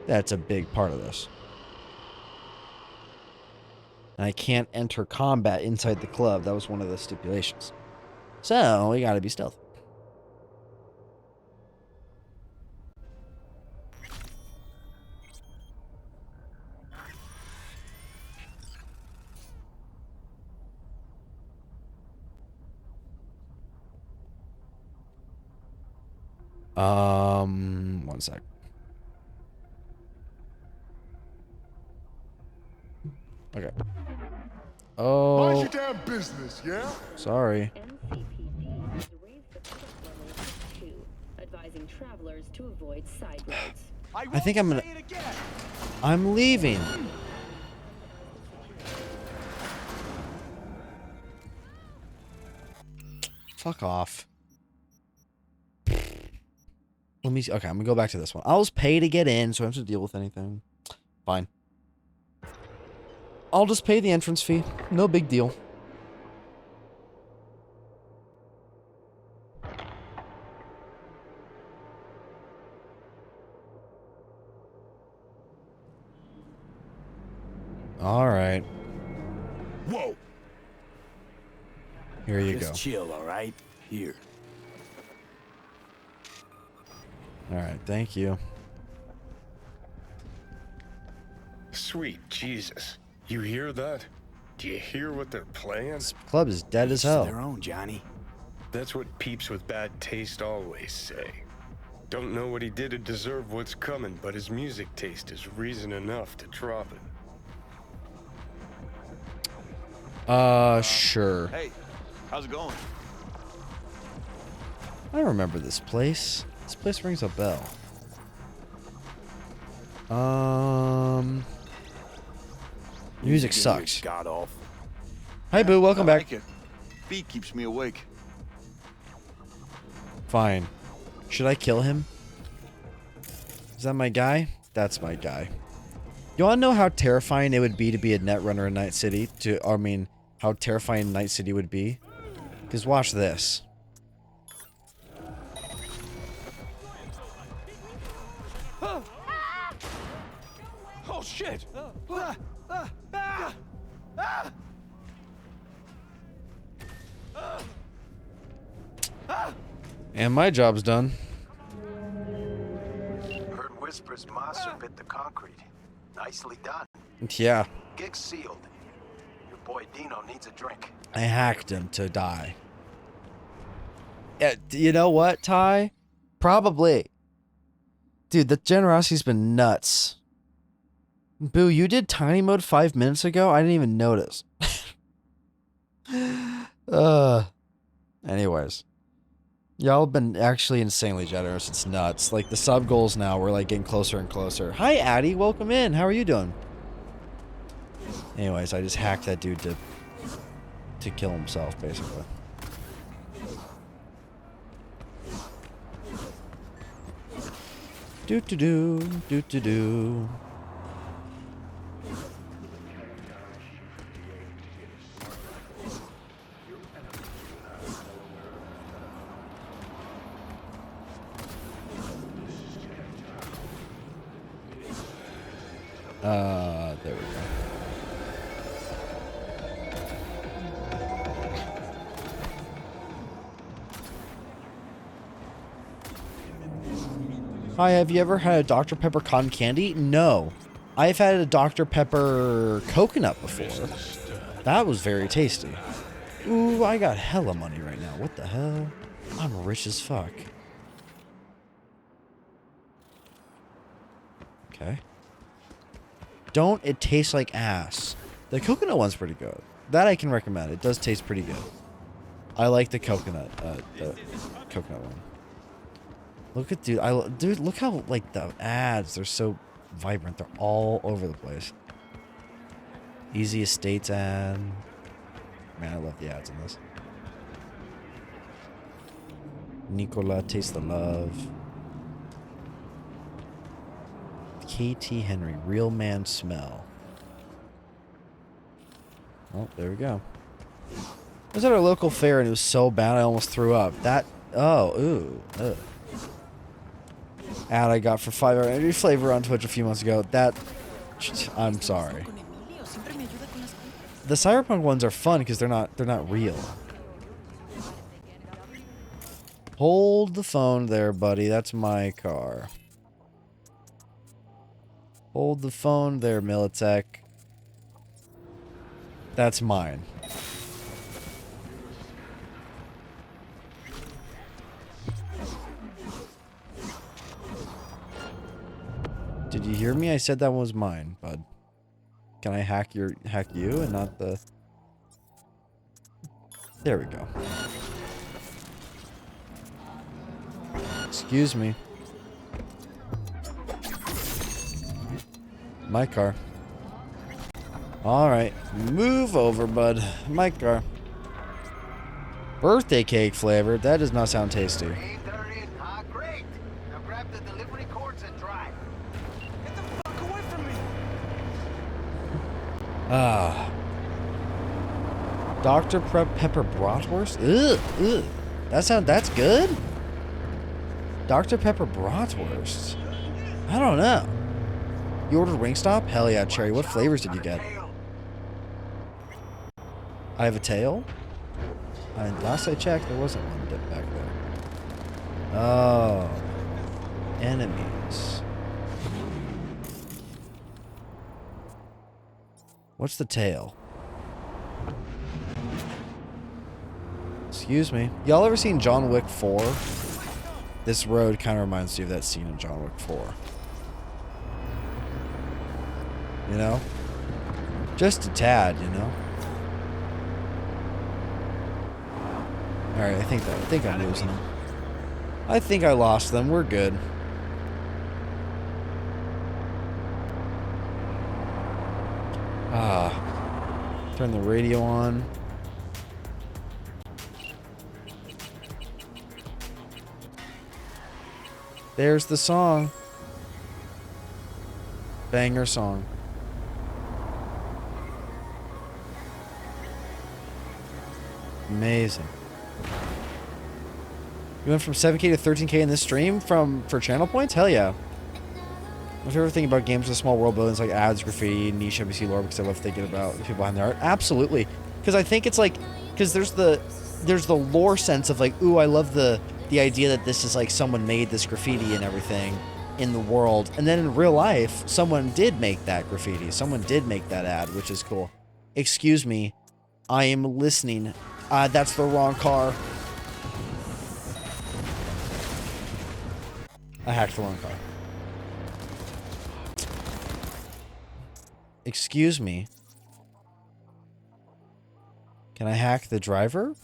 That's a big part of this. And I can't enter combat inside the club. That was one of the stipulations. So, we gotta be stealthy. One sec. Okay. Oh. Mind your damn business, yeah? Sorry. Advising travelers to avoid side roads. I think I'm gonna... I'm leaving. Fuck off. Let me see. Okay, I'm gonna go back to this one. I'll just pay to get in, so I don't have to deal with anything. Fine. I'll just pay the entrance fee. No big deal. All right. Whoa. Here you Just go. chill, all right? Here. All right, thank you. Sweet Jesus. You hear that? Do you hear what they're playing? This club is dead as hell. Their own, Johnny. That's what peeps with bad taste always say. Don't know what he did to deserve what's coming, but his music taste is reason enough to drop it. Sure. Hey, how's it going? I remember this place. This place rings a bell. Music sucks. God off. Hi, Boo. Welcome back. Like it. Beat keeps me awake. Fine. Should I kill him? Is that my guy? That's my guy. You want to know how terrifying it would be to be a netrunner in Night City? I mean, how terrifying Night City would be? Because watch this. Oh shit! And my job's done. Heard whispers monster bit the concrete. Nicely done. Yeah. Gig sealed. Your boy Dino needs a drink. I hacked him to die. Yeah, you know what, Ty? Probably. Dude, the generosity's been nuts. Boo, you did tiny mode 5 minutes ago? I didn't even notice. Anyways. Y'all have been actually insanely generous. It's nuts. Like, the sub goals now, we're like getting closer and closer. Hi, Addy. Welcome in. How are you doing? Anyways, I just hacked that dude to kill himself, basically. Do-do-do. Do-do-do. There we go. Hi, have you ever had a Dr. Pepper cotton candy? No. I've had a Dr. Pepper coconut before. That was very tasty. Ooh, I got hella money right now. What the hell? I'm rich as fuck. Okay. Don't it taste like ass? The coconut one's pretty good. That I can recommend. It does taste pretty good. I like the coconut one. Look at dude, look how like the ads, they're so vibrant. They're all over the place. Easy Estates ad. Man, I love the ads in this. Nicola, Taste the Love. KT Henry, Real Man Smell. Oh, there we go. I was at our local fair and it was so bad I almost threw up. Ugh. Ad I got for 5-hour energy flavor on Twitch a few months ago. I'm sorry. The Cyberpunk ones are fun because they're not real. Hold the phone there, buddy. That's my car. Hold the phone there, Militech. That's mine. Did you hear me? I said that one was mine, bud. Can I hack you and not the... There we go. Excuse me. My car. Alright. Move over, bud. My car. Birthday cake flavored. That does not sound tasty. Great. Now grab the delivery cords and drive. Get the fuck away from me. Ah. Dr. Pepper bratwurst? Ugh. That's good? Dr. Pepper bratwurst. I don't know. You ordered Wingstop? Hell yeah, Cherry. What flavors did you get? I have a tail? Last I checked, there wasn't one dip back there. Oh. Enemies. What's the tail? Excuse me. Y'all ever seen John Wick 4? This road kind of reminds you of that scene in John Wick 4. You know? Just a tad, you know? Alright, I think I'm losing them. I think I lost them. We're good. Turn the radio on. There's the song. Banger song. Amazing. You went from 7K to 13K in this stream for channel points? Hell yeah. My favorite thing about games with small world building is like ads, graffiti, niche NPC lore, because I love thinking about the people behind the art. Absolutely. Because I think it's like, because there's the lore sense of like, ooh, I love the idea that this is like someone made this graffiti and everything in the world. And then in real life, someone did make that graffiti. Someone did make that ad, which is cool. Excuse me. I am listening. That's the wrong car. I hacked the wrong car. Excuse me. Can I hack the driver?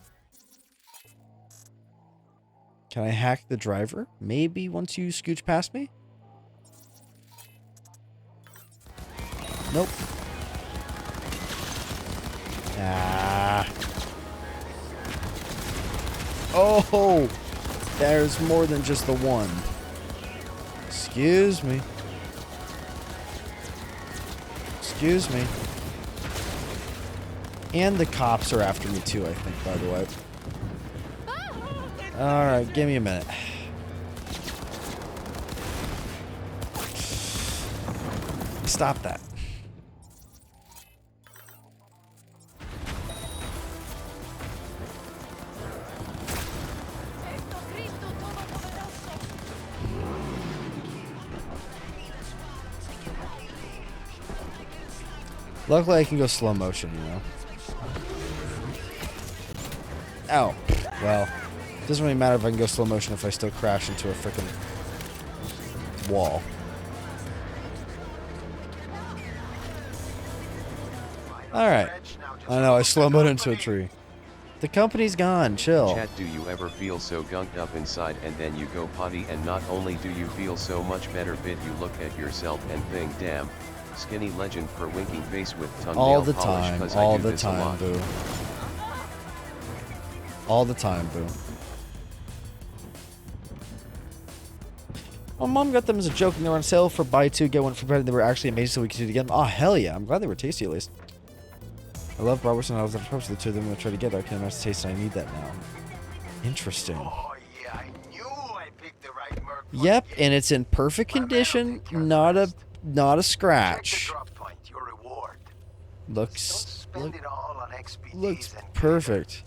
Can I hack the driver? Maybe once you scooch past me? Nope. Ah. Oh! There's more than just the one. Excuse me. Excuse me. And the cops are after me too, I think, by the way. Alright, give me a minute. Stop that. Luckily, I can go slow motion, you know. Ow. Well, doesn't really matter if I can go slow motion if I still crash into a freaking wall. Alright. I know, I slow-moed into a tree. The company's gone, chill. Chat, do you ever feel so gunked up inside and then you go potty and not only do you feel so much better bit you look at yourself and think damn, skinny legend per winking face with thumbnail All the polish time, 'cause all I do the this a time, lot. boo. All the time, boo. My mom got them as a joke and they were on sale for buy two, get one for better. They were actually amazing, so we continued to get them. Oh, hell yeah. I'm glad they were tasty at least. I love bratwurst and I was approached the two of them to try together. I can imagine the taste and I need that now. Interesting. Oh, yeah, I knew I picked the right merc. Yep, and it's in perfect condition, not a scratch. Your reward. Looks Spend it all on XPDs looks and perfect.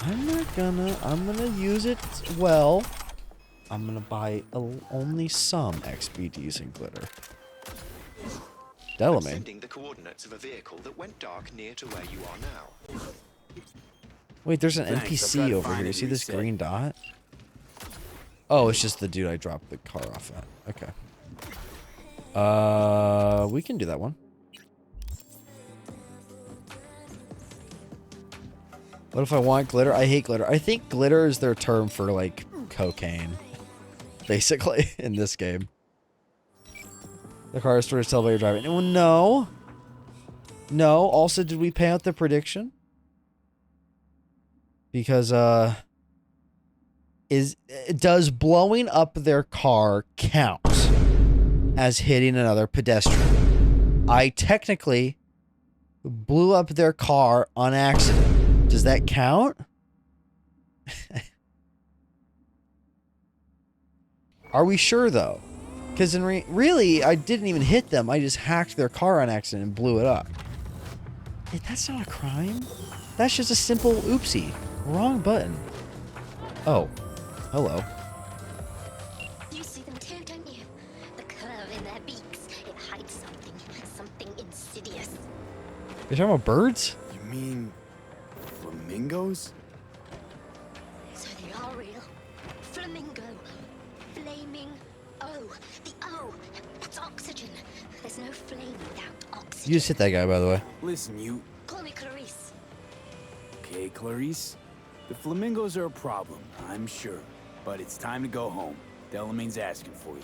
I'm gonna use it well. I'm gonna buy only some XBDs and glitter. Delamine. Sending the coordinates of a vehicle that went dark near to where you are now. Wait, there's an Thanks, I've NPC gotta over find here. You it see this reset. green dot? Oh, it's just the dude I dropped the car off at. Okay. We can do that one. What if I want glitter? I hate glitter. I think glitter is their term for, like, cocaine. Basically, in this game. The car is stored to tell by your driving. Oh, no. No. Also, did we pay out the prediction? Because, does blowing up their car count as hitting another pedestrian? I technically blew up their car on accident. Does that count? Are we sure, though? Because really, I didn't even hit them. I just hacked their car on accident and blew it up. Hey, that's not a crime. That's just a simple oopsie. Wrong button. Oh. Hello. You see them too, don't you? The curve in their beaks. It hides something insidious. You're talking about birds? You mean flamingos? So they are real. Flamingo. Flaming O. The O. That's oxygen. There's no flame without oxygen. You just hit that guy, by the way. Listen, you... Call me Clarice. Okay, Clarice. The flamingos are a problem, I'm sure. But it's time to go home. Delamain's asking for you.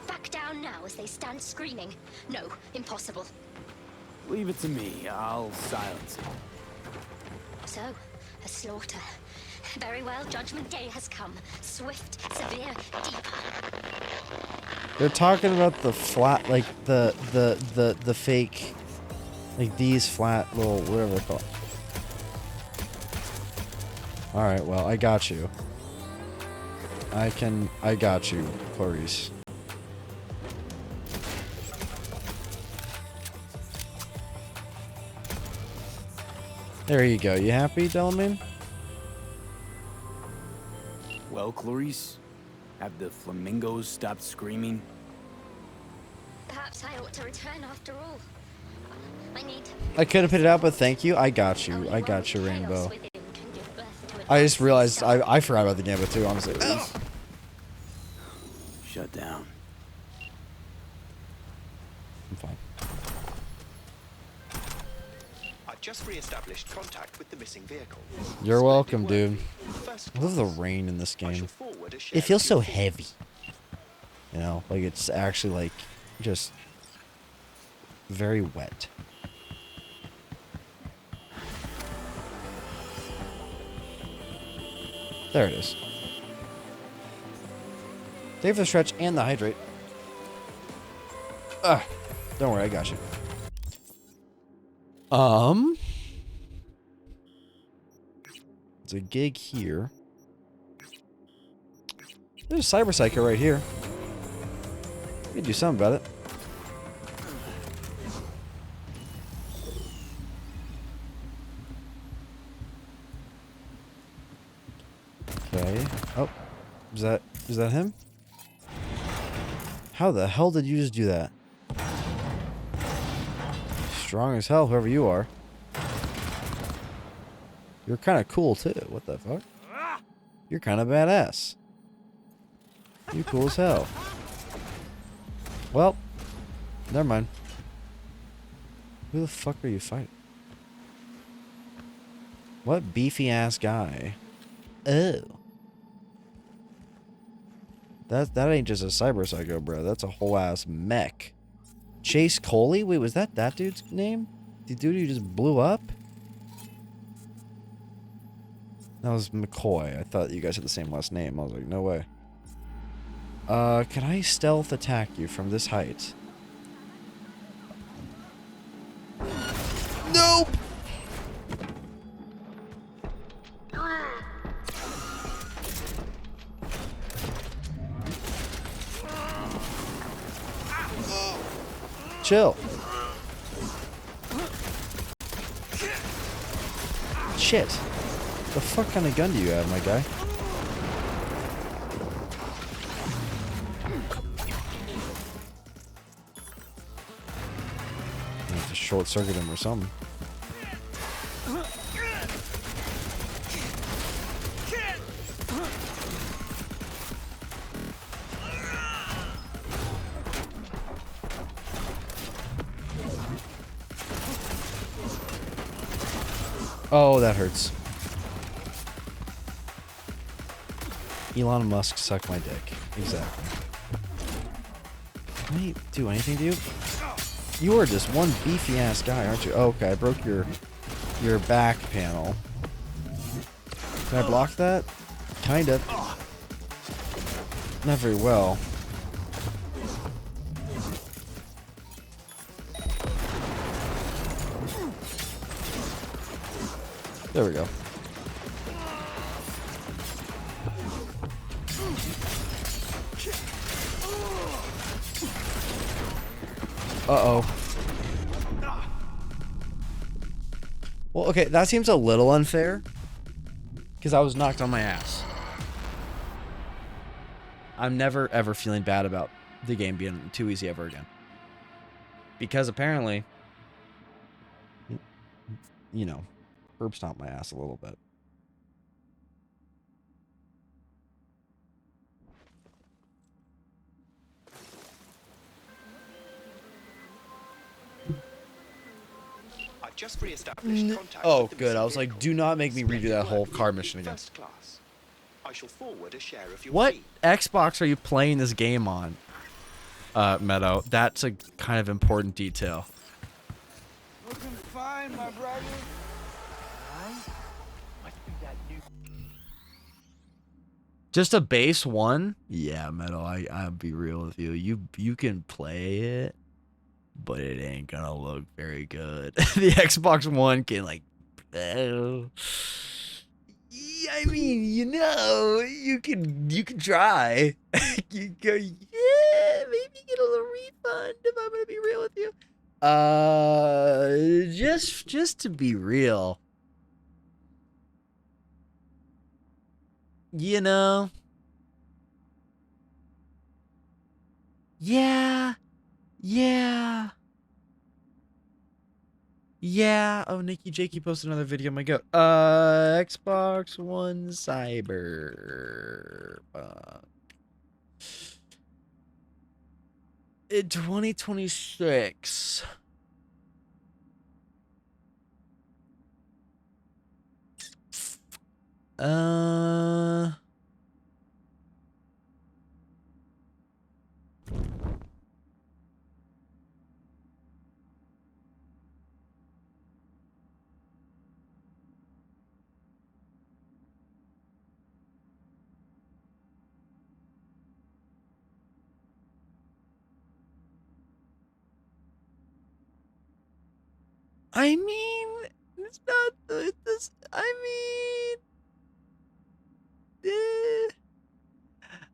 Back down now as they stand screaming. No, impossible. Leave it to me. I'll silence it. So, a slaughter. Very well, Judgment Day has come. Swift, severe, deeper. They're talking about the flat, like the fake, like these flat little whatever they're called. All right, well, I got you. I got you, Clarice. There you go. You happy, Delamain? Well, Clarice, have the flamingos stopped screaming? Perhaps I ought to return after all. I need... I could have put it out, but thank you. I got you. I got you, Rainbow. I just realized I forgot about the gambit too, honestly. Shut down. I'm fine. I've just re-established contact with the missing vehicle. You're welcome, dude. I love the rain in this game. It feels so heavy. You know, like it's actually like just very wet. There it is. Save for the stretch and the hydrate. Don't worry, I got you. It's a gig here. There's a cyber psycho right here. We can do something about it. Okay. Oh, is that him? How the hell did you just do that? Strong as hell, whoever you are. You're kind of cool too. What the fuck? You're kind of badass. You cool as hell. Well, never mind. Who the fuck are you fighting? What beefy ass guy? Oh. That ain't just a cyber psycho, bro. That's a whole ass mech. Chase Coley? Wait, was that dude's name? The dude who just blew up? That was McCoy. I thought you guys had the same last name. I was like, no way. Can I stealth attack you from this height? Nope! Chill. Shit. The fuck kind of gun do you have, my guy? I have to short circuit him or something. Oh, that hurts. Elon Musk suck my dick. Exactly. Can I do anything to you? You are just one beefy ass guy, aren't you? Oh, okay, I broke your back panel. Can I block that? Kind of. Not very well. There we go. Uh-oh. Well, okay, that seems a little unfair. Because I was knocked on my ass. I'm never, ever feeling bad about the game being too easy ever again. Because apparently, you know, herb stomped my ass a little bit. I've just re-established contact Oh, with the good. missing I was like, vehicle. do not make me redo that whole Splendid car work, mission again. First class. I shall forward a share of your What fee. Xbox are you playing this game on, Meadow? That's a kind of important detail. Looking fine, my brother. Just a base one? Yeah, Meadow, I'll be real with you. You can play it, but it ain't gonna look very good. The Xbox One can like I mean, you know, you can try. You go, yeah, maybe get a little refund if I'm gonna be real with you. Just to be real. You know. Yeah. Yeah. Yeah. Oh, Nikki Jakey posted another video. My goat. Xbox One Cyberpunk. In 2026. I mean, it's not this.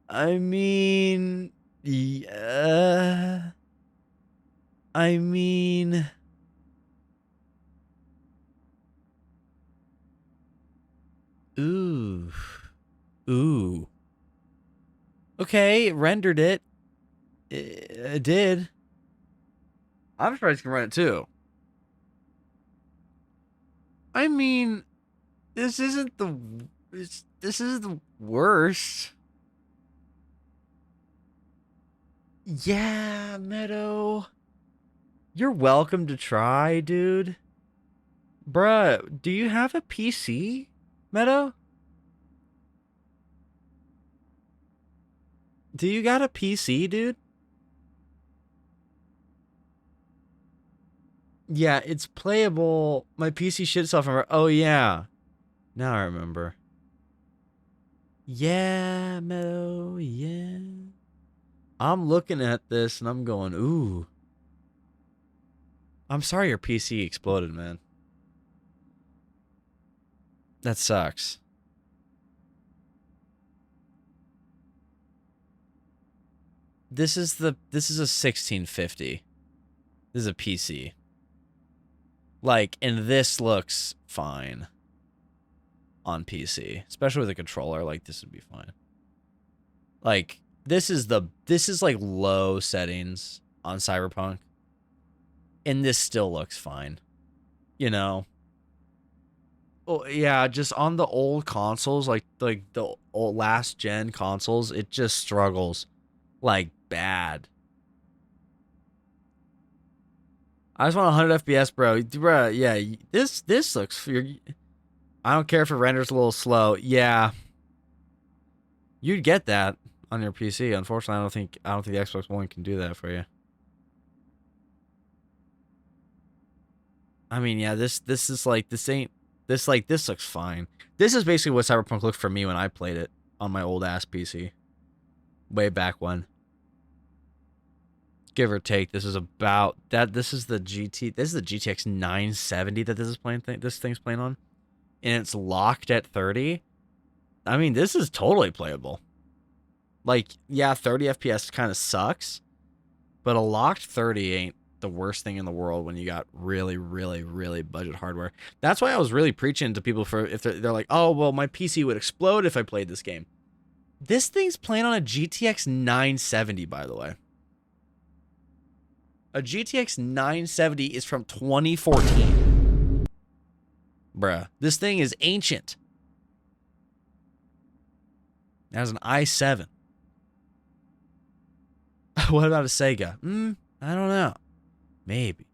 I mean, yeah. I mean, ooh, ooh. Okay, it rendered it. It did. I'm surprised you can run it too. I mean, This isn't the this is the worst. Yeah, Meadow. You're welcome to try, dude. Bruh, do you have a PC, Meadow? Do you got a PC, dude? Yeah, it's playable. My PC shit itself. Oh, yeah. Now I remember. Yeah, Meadow, yeah. I'm looking at this and I'm going, ooh. I'm sorry your PC exploded, man. That sucks. This is a 1650. This is a PC. Like, and this looks fine on PC, especially with a controller. Like, this would be fine. Like, this is like low settings on Cyberpunk, and this still looks fine. You know. Oh yeah, just on the old consoles, like the old last gen consoles, it just struggles like bad. I just want 100 FPS, bro. Bro, yeah, this looks. I don't care if it renders a little slow. Yeah, you'd get that on your PC. Unfortunately, I don't think the Xbox One can do that for you. I mean, yeah, this is like this looks fine. This is basically what Cyberpunk looked for me when I played it on my old ass PC, way back when. Give or take, this is about that. This is the GTX 970 that this thing's playing on, and it's locked at 30. I mean, this is totally playable. Like, yeah, 30 FPS kind of sucks, but a locked 30 ain't the worst thing in the world when you got really, really, really budget hardware. That's why I was really preaching to people for if they're like, oh, well, my PC would explode if I played this game. This thing's playing on a GTX 970, by the way. A GTX 970 is from 2014. Bruh, this thing is ancient. It has an i7. What about a Sega? I don't know. Maybe.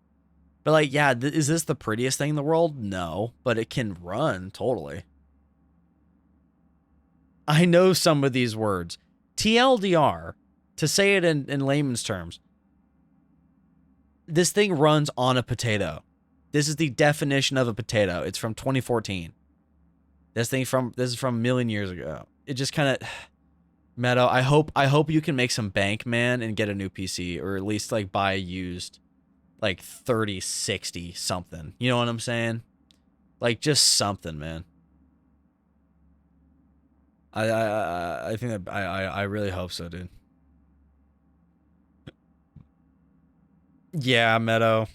But like, yeah, is this the prettiest thing in the world? No, but it can run totally. I know some of these words. TLDR, to say it in layman's terms, this thing runs on a potato. This is the definition of a potato. It's from 2014. This is from a million years ago. It just kind of, Meadow, I hope you can make some bank, man, and get a new PC, or at least like buy a used like 3060 something. You know what I'm saying? Like just something, man. I think that I really hope so, dude. Yeah, Meadow.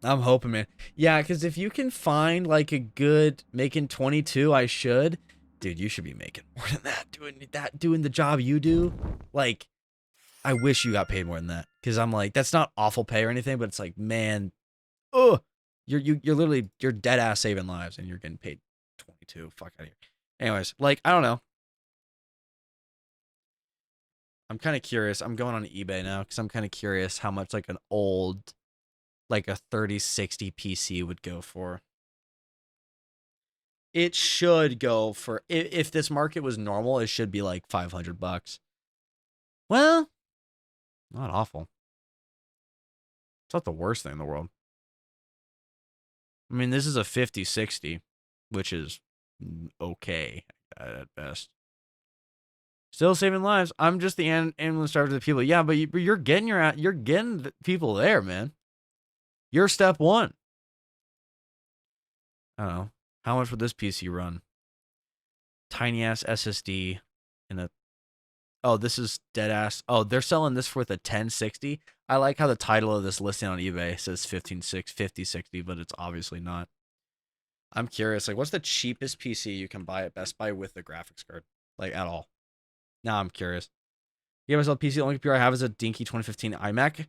I'm hoping, man. Yeah, because if you can find like a good making 22, I should. Dude, you should be making more than that. Doing the job you do. Like, I wish you got paid more than that. Because I'm like, that's not awful pay or anything, but it's like, man, you're literally dead ass saving lives and you're getting paid 22. Fuck out of here. Anyways, like, I don't know. I'm kind of curious. I'm going on eBay now because I'm kind of curious how much like an old, like a 3060 PC would go for. It should go for, if this market was normal, it should be like $500. Well, not awful. It's not the worst thing in the world. I mean, this is a 5060, which is okay at best. Still saving lives. I'm just the ambulance driver to the people. Yeah, but you're getting you're getting the people there, man. You're step one. I don't know. How much would this PC run? Tiny ass SSD in a. Oh, this is dead ass. Oh, they're selling this for with a 1060. I like how the title of this listing on eBay says 5060, but it's obviously not. I'm curious. Like, what's the cheapest PC you can buy at Best Buy with the graphics card? Like, at all? Now I'm curious. Yeah, myself PC. The only computer I have is a dinky 2015 iMac.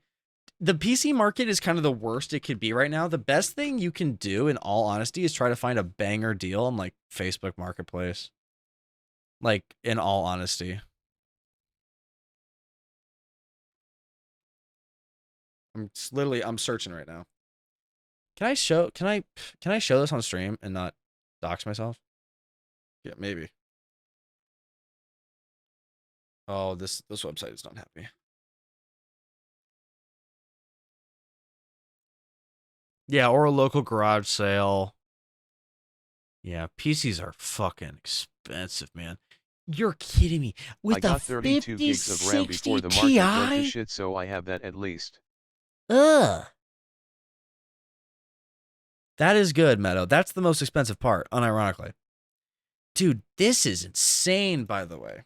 the PC market is kind of the worst it could be right now. The best thing you can do, in all honesty, is try to find a banger deal on like Facebook Marketplace. Like, in all honesty. I'm searching right now. Can I show this on stream and not dox myself? Yeah, maybe. Oh, this website is not happy. Yeah, or a local garage sale. Yeah, PCs are fucking expensive, man. You're kidding me. With I got 32 gigs of RAM before the market went to shit, so I have that at least. Ugh. That is good, Meadow. That's the most expensive part, unironically. Dude, this is insane, by the way.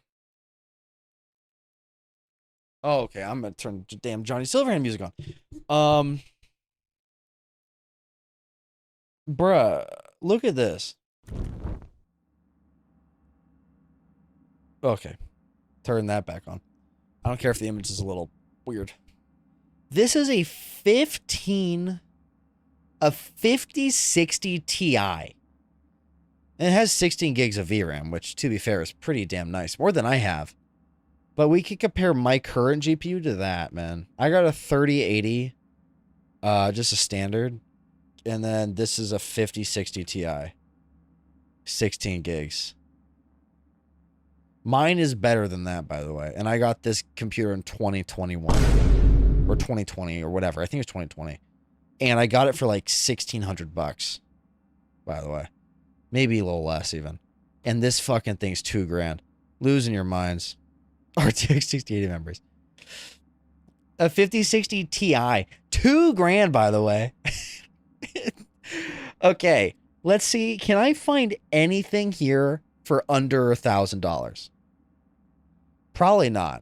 Oh, okay. I'm gonna turn damn Johnny Silverhand music on. Bruh, look at this. Okay. Turn that back on. I don't care if the image is a little weird. This is a 5060 Ti. And it has 16 gigs of VRAM, which, to be fair, is pretty damn nice. More than I have. But we could compare my current GPU to that, man. I got a 3080, just a standard. And then this is a 5060 Ti. 16 gigs. Mine is better than that, by the way. And I got this computer in 2021. Or 2020 or whatever. I think it was 2020. And I got it for like $1,600, by the way. Maybe a little less even. And this fucking thing's $2,000. Losing your minds. RTX 6080 members. A 5060 Ti. $2,000, by the way. Okay. Let's see. Can I find anything here for under $1,000? Probably not.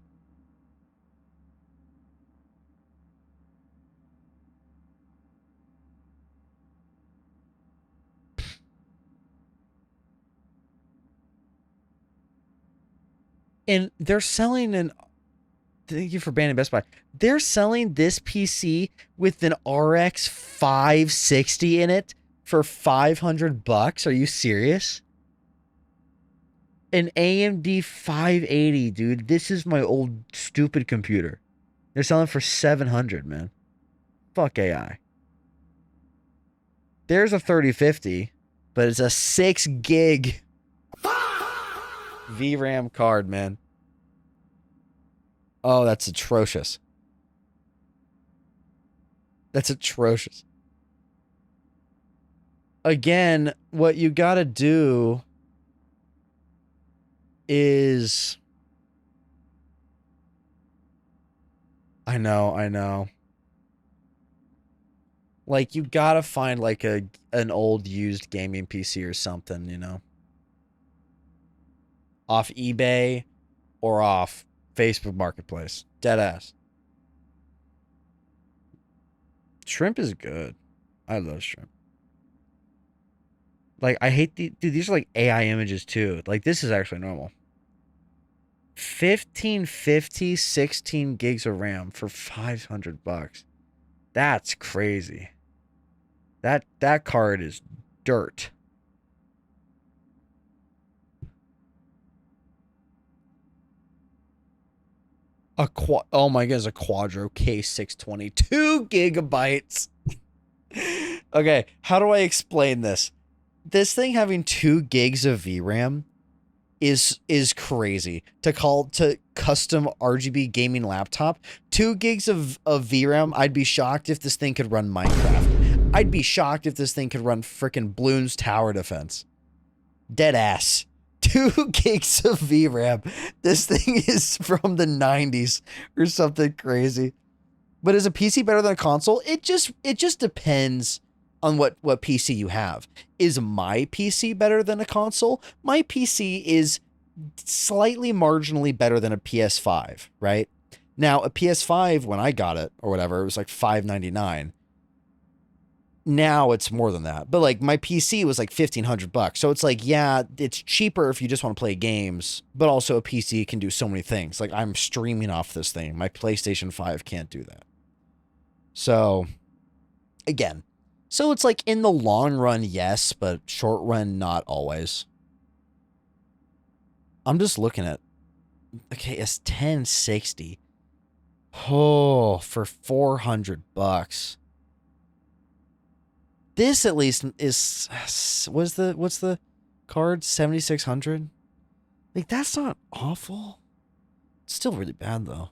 And they're selling an... Thank you for banning Best Buy. They're selling this PC with an RX 560 in it for $500. Are you serious? An AMD 580, dude. This is my old stupid computer. They're selling for $700, man. Fuck AI. There's a 3050, but it's a 6 gig VRAM card, man. Oh, that's atrocious. That's atrocious. Again, what you gotta do is... I know. Like, you gotta find, like, an old used gaming PC or something, you know? Off eBay or off Facebook Marketplace. Deadass. Shrimp is good. I love shrimp. Like, I hate dude, these are like AI images too. Like, this is actually normal. 1550, 16 gigs of RAM for $500. That's crazy. That card is dirt. Oh my goodness, a Quadro K620, 2 gigabytes. Okay, how do I explain this? This thing having 2 gigs of VRAM is crazy. To custom RGB gaming laptop, 2 gigs of VRAM, I'd be shocked if this thing could run Minecraft. I'd be shocked if this thing could run frickin' Bloons Tower Defense. Dead ass. 2 gigs of VRAM. This thing is from the 90s or something crazy. But is a PC better than a console? It just depends on what PC you have. Is my PC better than a console? My PC is slightly marginally better than a PS5, right? Now, a PS5, when I got it or whatever, it was like $599. Now it's more than that. But like, my PC was like $1,500. So it's like, yeah, it's cheaper if you just want to play games, but also a PC can do so many things. Like, I'm streaming off this thing. My PlayStation 5 can't do that. So, again, so it's like in the long run, yes, but short run, not always. I'm just looking at, okay, it's 1060. Oh, for $400. This at least is, what's the card? 7,600? Like, that's not awful. It's still really bad, though.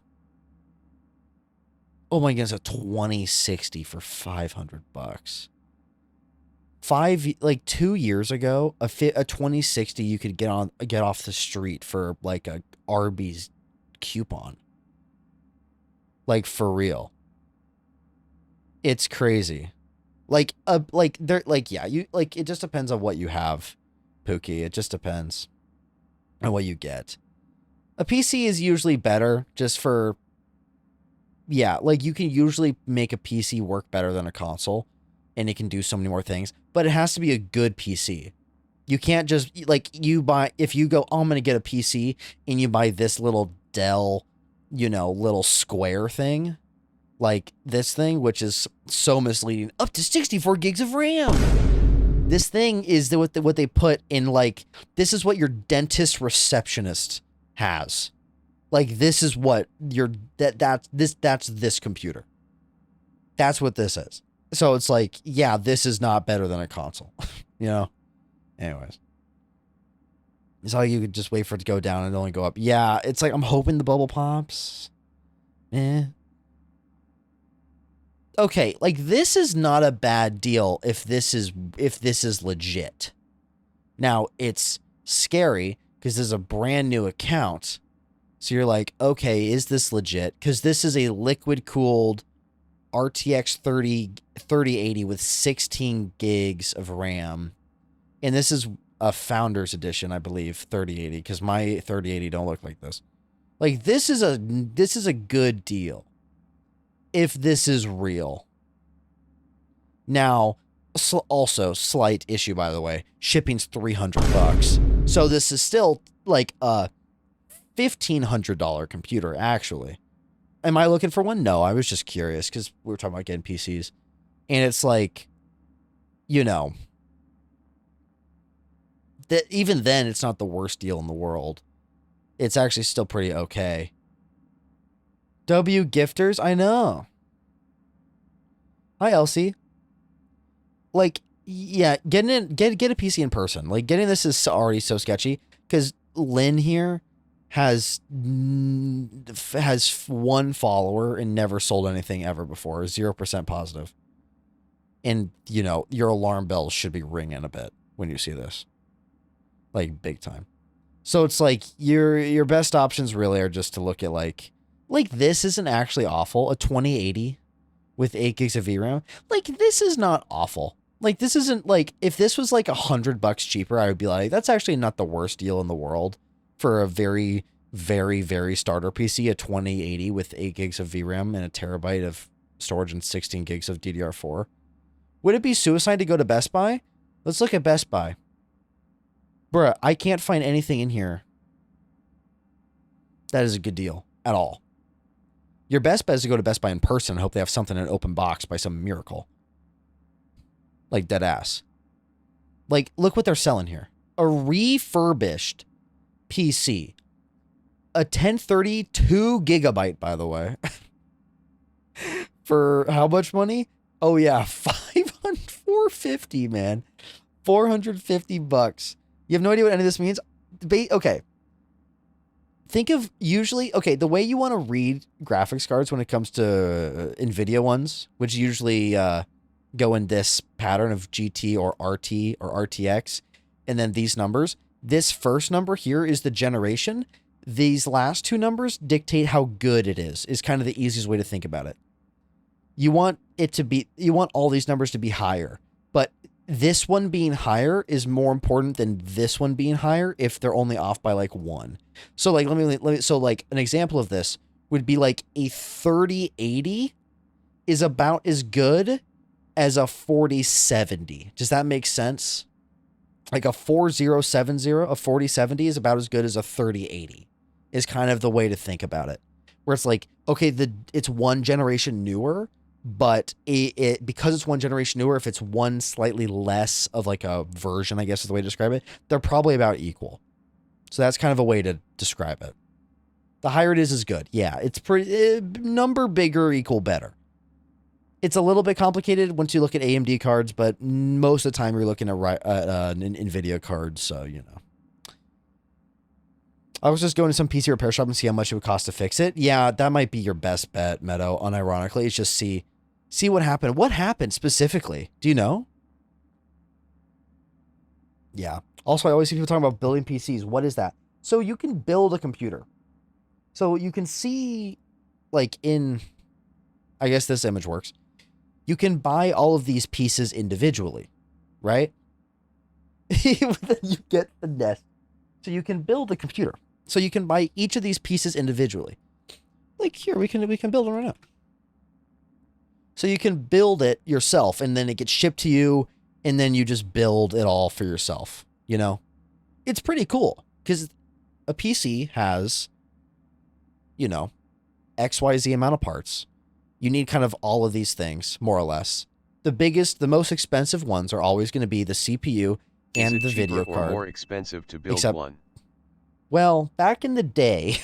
Oh my goodness, a 2060 for $500. 2 years ago, a 2060 you could get off the street for like a Arby's coupon. Like, for real. It's crazy. Like yeah, it just depends on what you have, Pookie. It just depends on what you get. A PC is usually better just for, yeah, like you can usually make a PC work better than a console and it can do so many more things, but it has to be a good PC. You can't just, like, if you go, oh, I'm going to get a PC and you buy this little Dell, little square thing, like this thing, which is so misleading, up to 64 gigs of RAM. This thing is what they put in, like, this is what your dentist receptionist has. Like, this is what that's this computer. That's what this is. So it's like, yeah, this is not better than a console. Anyways. It's like you could just wait for it to go down and only go up. Yeah, it's like I'm hoping the bubble pops. Okay, like, this is not a bad deal if this is legit. Now, it's scary because this is a brand new account. So you're like, okay, is this legit? Because this is a liquid-cooled RTX 3080 with 16 gigs of RAM. And this is a Founders Edition, I believe, 3080, because my 3080 don't look like this. Like, this is a good deal if this is real. Now, also, slight issue, by the way, shipping's $300. So this is still like a $1,500 computer, actually. Am I looking for one? No, I was just curious because we were talking about getting PCs. And it's like, that even then, it's not the worst deal in the world. It's actually still pretty okay. W gifters, I know. Hi, Elsie. Like, yeah, get a PC in person. Like, getting this is already so sketchy because Lynn here has one follower and never sold anything ever before. 0% positive. And, your alarm bells should be ringing a bit when you see this. Like, big time. So it's like your best options really are just to look at like this isn't actually awful. A 2080 with 8 gigs of VRAM. Like, this is not awful. Like, this isn't like, if this was like $100 cheaper, I would be like, that's actually not the worst deal in the world for a very, very, very starter PC, a 2080 with 8 gigs of VRAM and a terabyte of storage and 16 gigs of DDR4. Would it be suicide to go to Best Buy? Let's look at Best Buy. Bruh, I can't find anything in here that is a good deal at all. Your best bet is to go to Best Buy in person and hope they have something in an open box by some miracle. Like, dead ass. Like, look what they're selling here. A refurbished PC. A 1032 gigabyte, by the way. For how much money? Oh, yeah, $450, man. $450. You have no idea what any of this means? Okay. Think of usually, okay, the way you want to read graphics cards when it comes to NVIDIA ones, which usually go in this pattern of GT or RT or RTX, and then these numbers. This first number here is the generation. These last two numbers dictate how good it is kind of the easiest way to think about it. You want all these numbers to be higher, but this one being higher is more important than this one being higher if they're only off by like 1. So like, let me, so like an example of this would be like a 3080 is about as good as a 4070. Does that make sense? Like a 4070, a 4070 is about as good as a 3080 is kind of the way to think about it. Where it's like, okay, it's one generation newer, but it because it's one generation newer, if it's one slightly less of like a version, I guess is the way to describe it, they're probably about equal. So that's kind of a way to describe it. The higher it is good. Yeah, it's pretty number bigger equal better. It's a little bit complicated once you look at AMD cards, but most of the time you're looking at NVIDIA cards, so you know. I was just going to some PC repair shop and see how much it would cost to fix it. Yeah, that might be your best bet, Meadow, unironically. It's just see what happened. What happened specifically? Do you know? Yeah. Also, I always see people talking about building PCs. What is that? So you can build a computer. So you can see, like in, I guess this image works. You can buy all of these pieces individually, right? You get the nest. So you can build a computer. So you can buy each of these pieces individually. Like here, we can build it right now. So you can build it yourself, and then it gets shipped to you, and then you just build it all for yourself. You know, it's pretty cool because a PC has, you know, XYZ amount of parts. You need kind of all of these things, more or less. The most expensive ones are always going to be the CPU and the video card. Or more expensive to build one? Well, back in the day,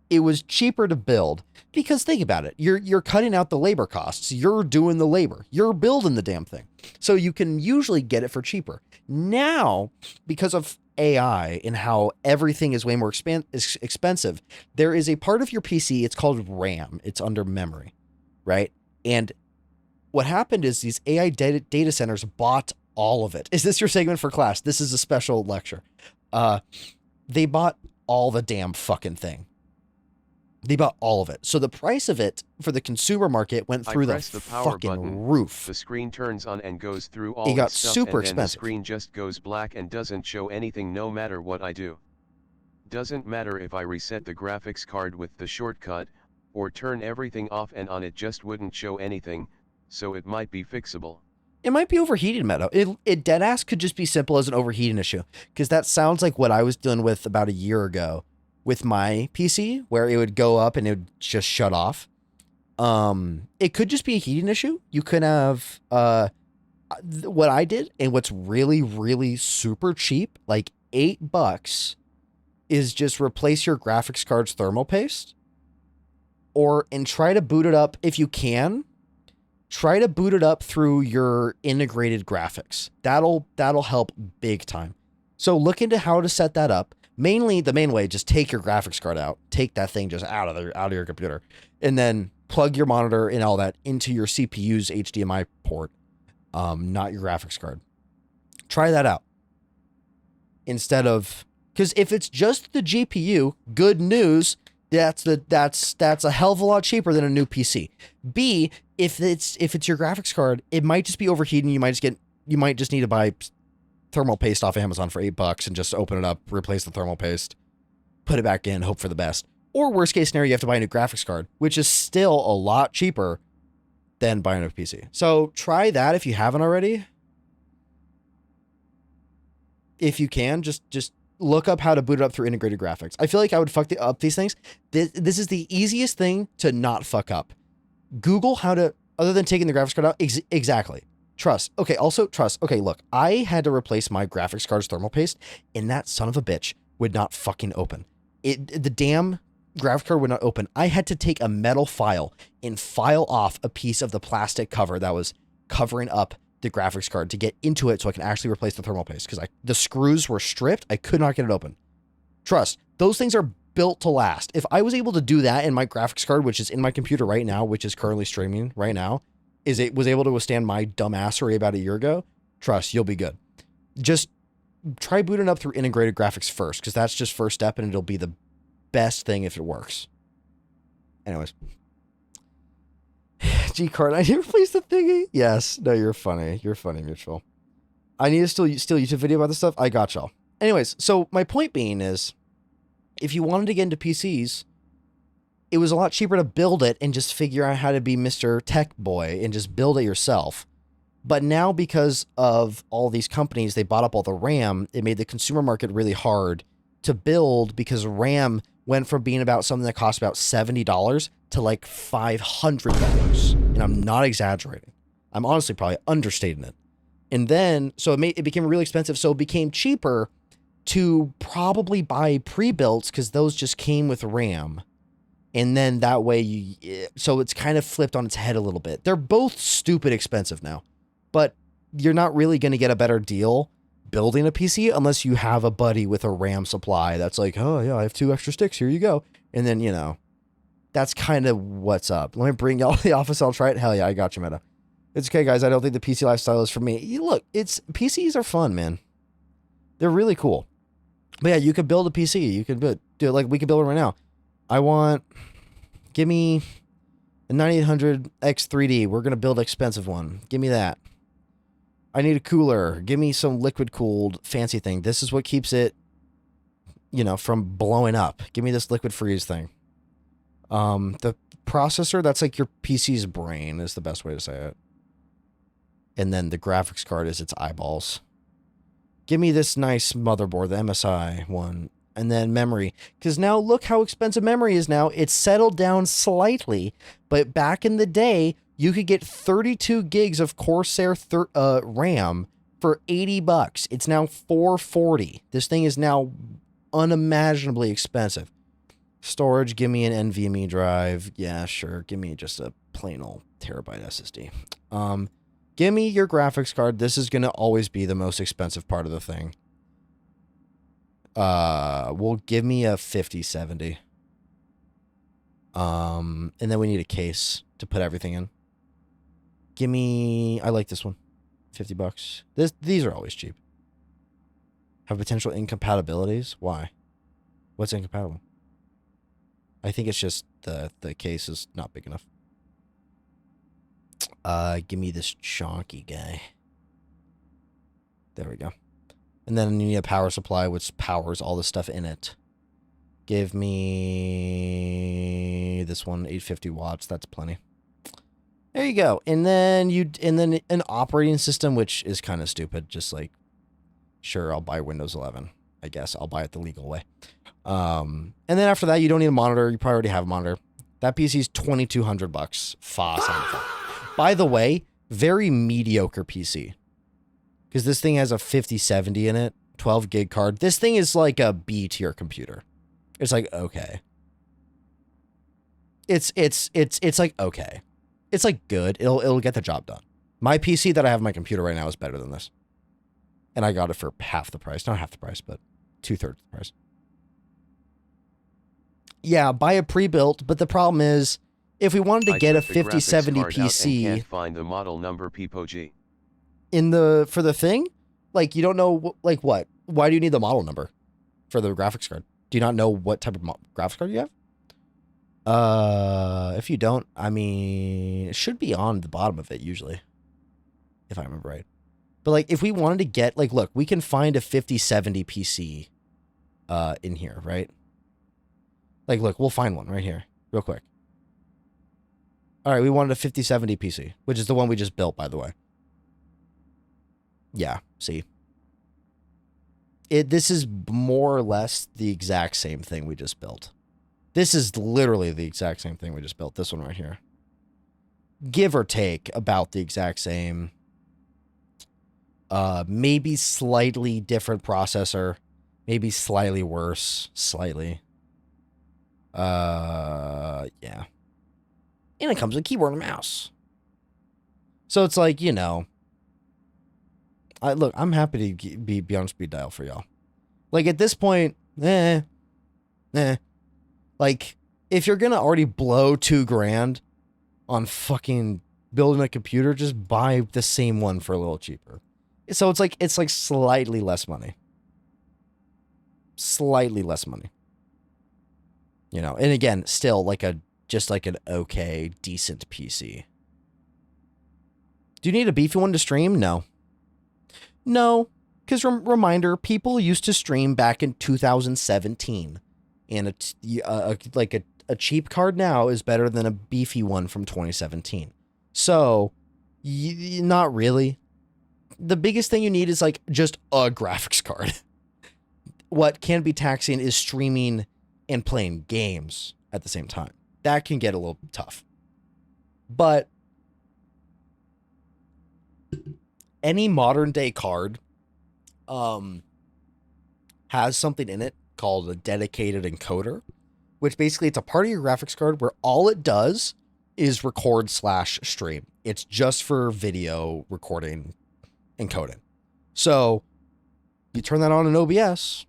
it was cheaper to build because think about it. You're cutting out the labor costs. You're doing the labor. You're building the damn thing. So you can usually get it for cheaper. Now, because of AI and how everything is way more expensive, there is a part of your PC, it's called RAM. It's under memory, right? And what happened is these AI data centers bought all of it. Is this your segment for class? This is a special lecture. They bought all the damn fucking thing. They bought all of it. So the price of it for the consumer market went through the power fucking button, roof. The screen turns on and goes through all it got the stuff, super and then expensive. The screen just goes black and doesn't show anything no matter what I do. Doesn't matter if I reset the graphics card with the shortcut, or turn everything off and on, it just wouldn't show anything, so it might be fixable. It might be overheated, Meadow. It deadass could just be simple as an overheating issue, because that sounds like what I was dealing with about a year ago with my PC, where it would go up and it would just shut off. It could just be a heating issue. You could have what I did, and what's really, really super cheap, like $8, is just replace your graphics card's thermal paste, and try to boot it up if you can. Try to boot it up through your integrated graphics. That'll help big time. So look into how to set that up. Mainly, the main way, just take your graphics card out. Take that thing just out of your computer. And then plug your monitor and all that into your CPU's HDMI port, not your graphics card. Try that out. Instead of, because if it's just the GPU, good news, that's a hell of a lot cheaper than a new PC. B, if it's your graphics card, it might just be overheating. You might just need to buy thermal paste off Amazon for $8 and just open it up, replace the thermal paste, put it back in, hope for the best. Or worst case scenario, you have to buy a new graphics card, which is still a lot cheaper than buying a PC. So try that if you haven't already. If you can, just look up how to boot it up through integrated graphics. I feel like I would fuck up these things. This is the easiest thing to not fuck up. Google how to, other than taking the graphics card out, exactly. Trust. Okay, also trust. Okay, look, I had to replace my graphics card's thermal paste, and that son of a bitch would not fucking open. The damn graphics card would not open. I had to take a metal file and file off a piece of the plastic cover that was covering up the graphics card to get into it so I can actually replace the thermal paste, because the screws were stripped. I could not get it open. Trust. Those things are built to last. If I was able to do that in my graphics card, which is in my computer right now, which is currently streaming right now, was able to withstand my dumbassery about a year ago, trust, you'll be good. Just try booting up through integrated graphics first, because that's just first step and it'll be the best thing if it works. Anyways. G-card, I need to replace the thingy. Yes. No, you're funny. You're funny, Mutual. I need to still YouTube video about this stuff. I got y'all. Anyways, so my point being is, if you wanted to get into PCs, it was a lot cheaper to build it and just figure out how to be Mr. Tech Boy and just build it yourself. But now, because of all these companies, they bought up all the RAM, it made the consumer market really hard to build, because RAM went from being about something that cost about $70 to like $500, and I'm not exaggerating. I'm honestly probably understating it. And then, so it became really expensive, so it became cheaper to probably buy pre-builts because those just came with RAM. And then that way so it's kind of flipped on its head a little bit. They're both stupid expensive now, but you're not really going to get a better deal building a PC unless you have a buddy with a RAM supply that's like, oh yeah, I have 2 extra sticks, here you go. And then, you know, that's kind of what's up. Let me bring y'all to the office, I'll try it. Hell yeah, I got you, Meta. It's okay, guys, I don't think the PC lifestyle is for me. Look, PCs are fun, man. They're really cool. But yeah, you could build a PC. You could do it like we could build it right now. Give me a 9800 X3D. We're going to build an expensive one. Give me that. I need a cooler. Give me some liquid cooled fancy thing. This is what keeps it, you know, from blowing up. Give me this liquid freeze thing. The processor, that's like your PC's brain is the best way to say it. And then the graphics card is its eyeballs. Give me this nice motherboard, the MSI one. And then memory. Because now look how expensive memory is now. It's settled down slightly. But back in the day, you could get 32 gigs of Corsair RAM for $80. It's now $440. This thing is now unimaginably expensive. Storage, give me an NVMe drive. Yeah, sure. Give me just a plain old terabyte SSD. Give me your graphics card. This is going to always be the most expensive part of the thing. Well, give me a 5070. And then we need a case to put everything in. Give me, I like this one. $50. These are always cheap. Have potential incompatibilities? Why? What's incompatible? I think it's just the case is not big enough. Give me this chonky guy. There we go. And then you need a power supply which powers all the stuff in it. Give me this one, 850 watts. That's plenty. There you go. And then an operating system, which is kind of stupid. Just like, sure, I'll buy Windows 11. I guess I'll buy it the legal way. And then after that, you don't need a monitor. You probably already have a monitor. That PC's $2,200. $575. By the way, very mediocre PC. Because this thing has a 5070 in it, 12 gig card. This thing is like a B tier computer. It's like, okay. It's like, okay. It's like good. It'll get the job done. My PC that I have on my computer right now is better than this. And I got it for half the price. Not half the price, but 2/3 the price. Yeah, buy a pre-built, but the problem is, if we wanted to get a 5070 PC, can't find the model number PPOG. For the thing, like you don't know like what? Why do you need the model number for the graphics card? Do you not know what type of graphics card you have? If you don't, I mean, it should be on the bottom of it usually, if I remember right. But like, if we wanted to get like, look, we can find a 5070 PC, in here, right? Like, look, we'll find one right here, real quick. All right, we wanted a 5070 PC, which is the one we just built, by the way. Yeah, see. This is more or less the exact same thing we just built. This is literally the exact same thing we just built. This one right here. Give or take about the exact same. Maybe slightly different processor. Maybe slightly worse. Slightly. Yeah. And it comes with a keyboard and mouse. So it's like, you know. Look, I'm happy to be on speed dial for y'all. Like, at this point, Like, if you're gonna already blow $2,000 on fucking building a computer, just buy the same one for a little cheaper. So it's like slightly less money. Slightly less money. You know, and again, still just like an okay, decent PC. Do you need a beefy one to stream? No. No, because reminder, people used to stream back in 2017, and a cheap card now is better than a beefy one from 2017. So, not really. The biggest thing you need is like just a graphics card. What can be taxing is streaming and playing games at the same time. that can get a little tough. But any modern day card has something in it called a dedicated encoder, which basically it's a part of your graphics card where all it does is record/stream. It's just for video recording encoding. So you turn that on in OBS,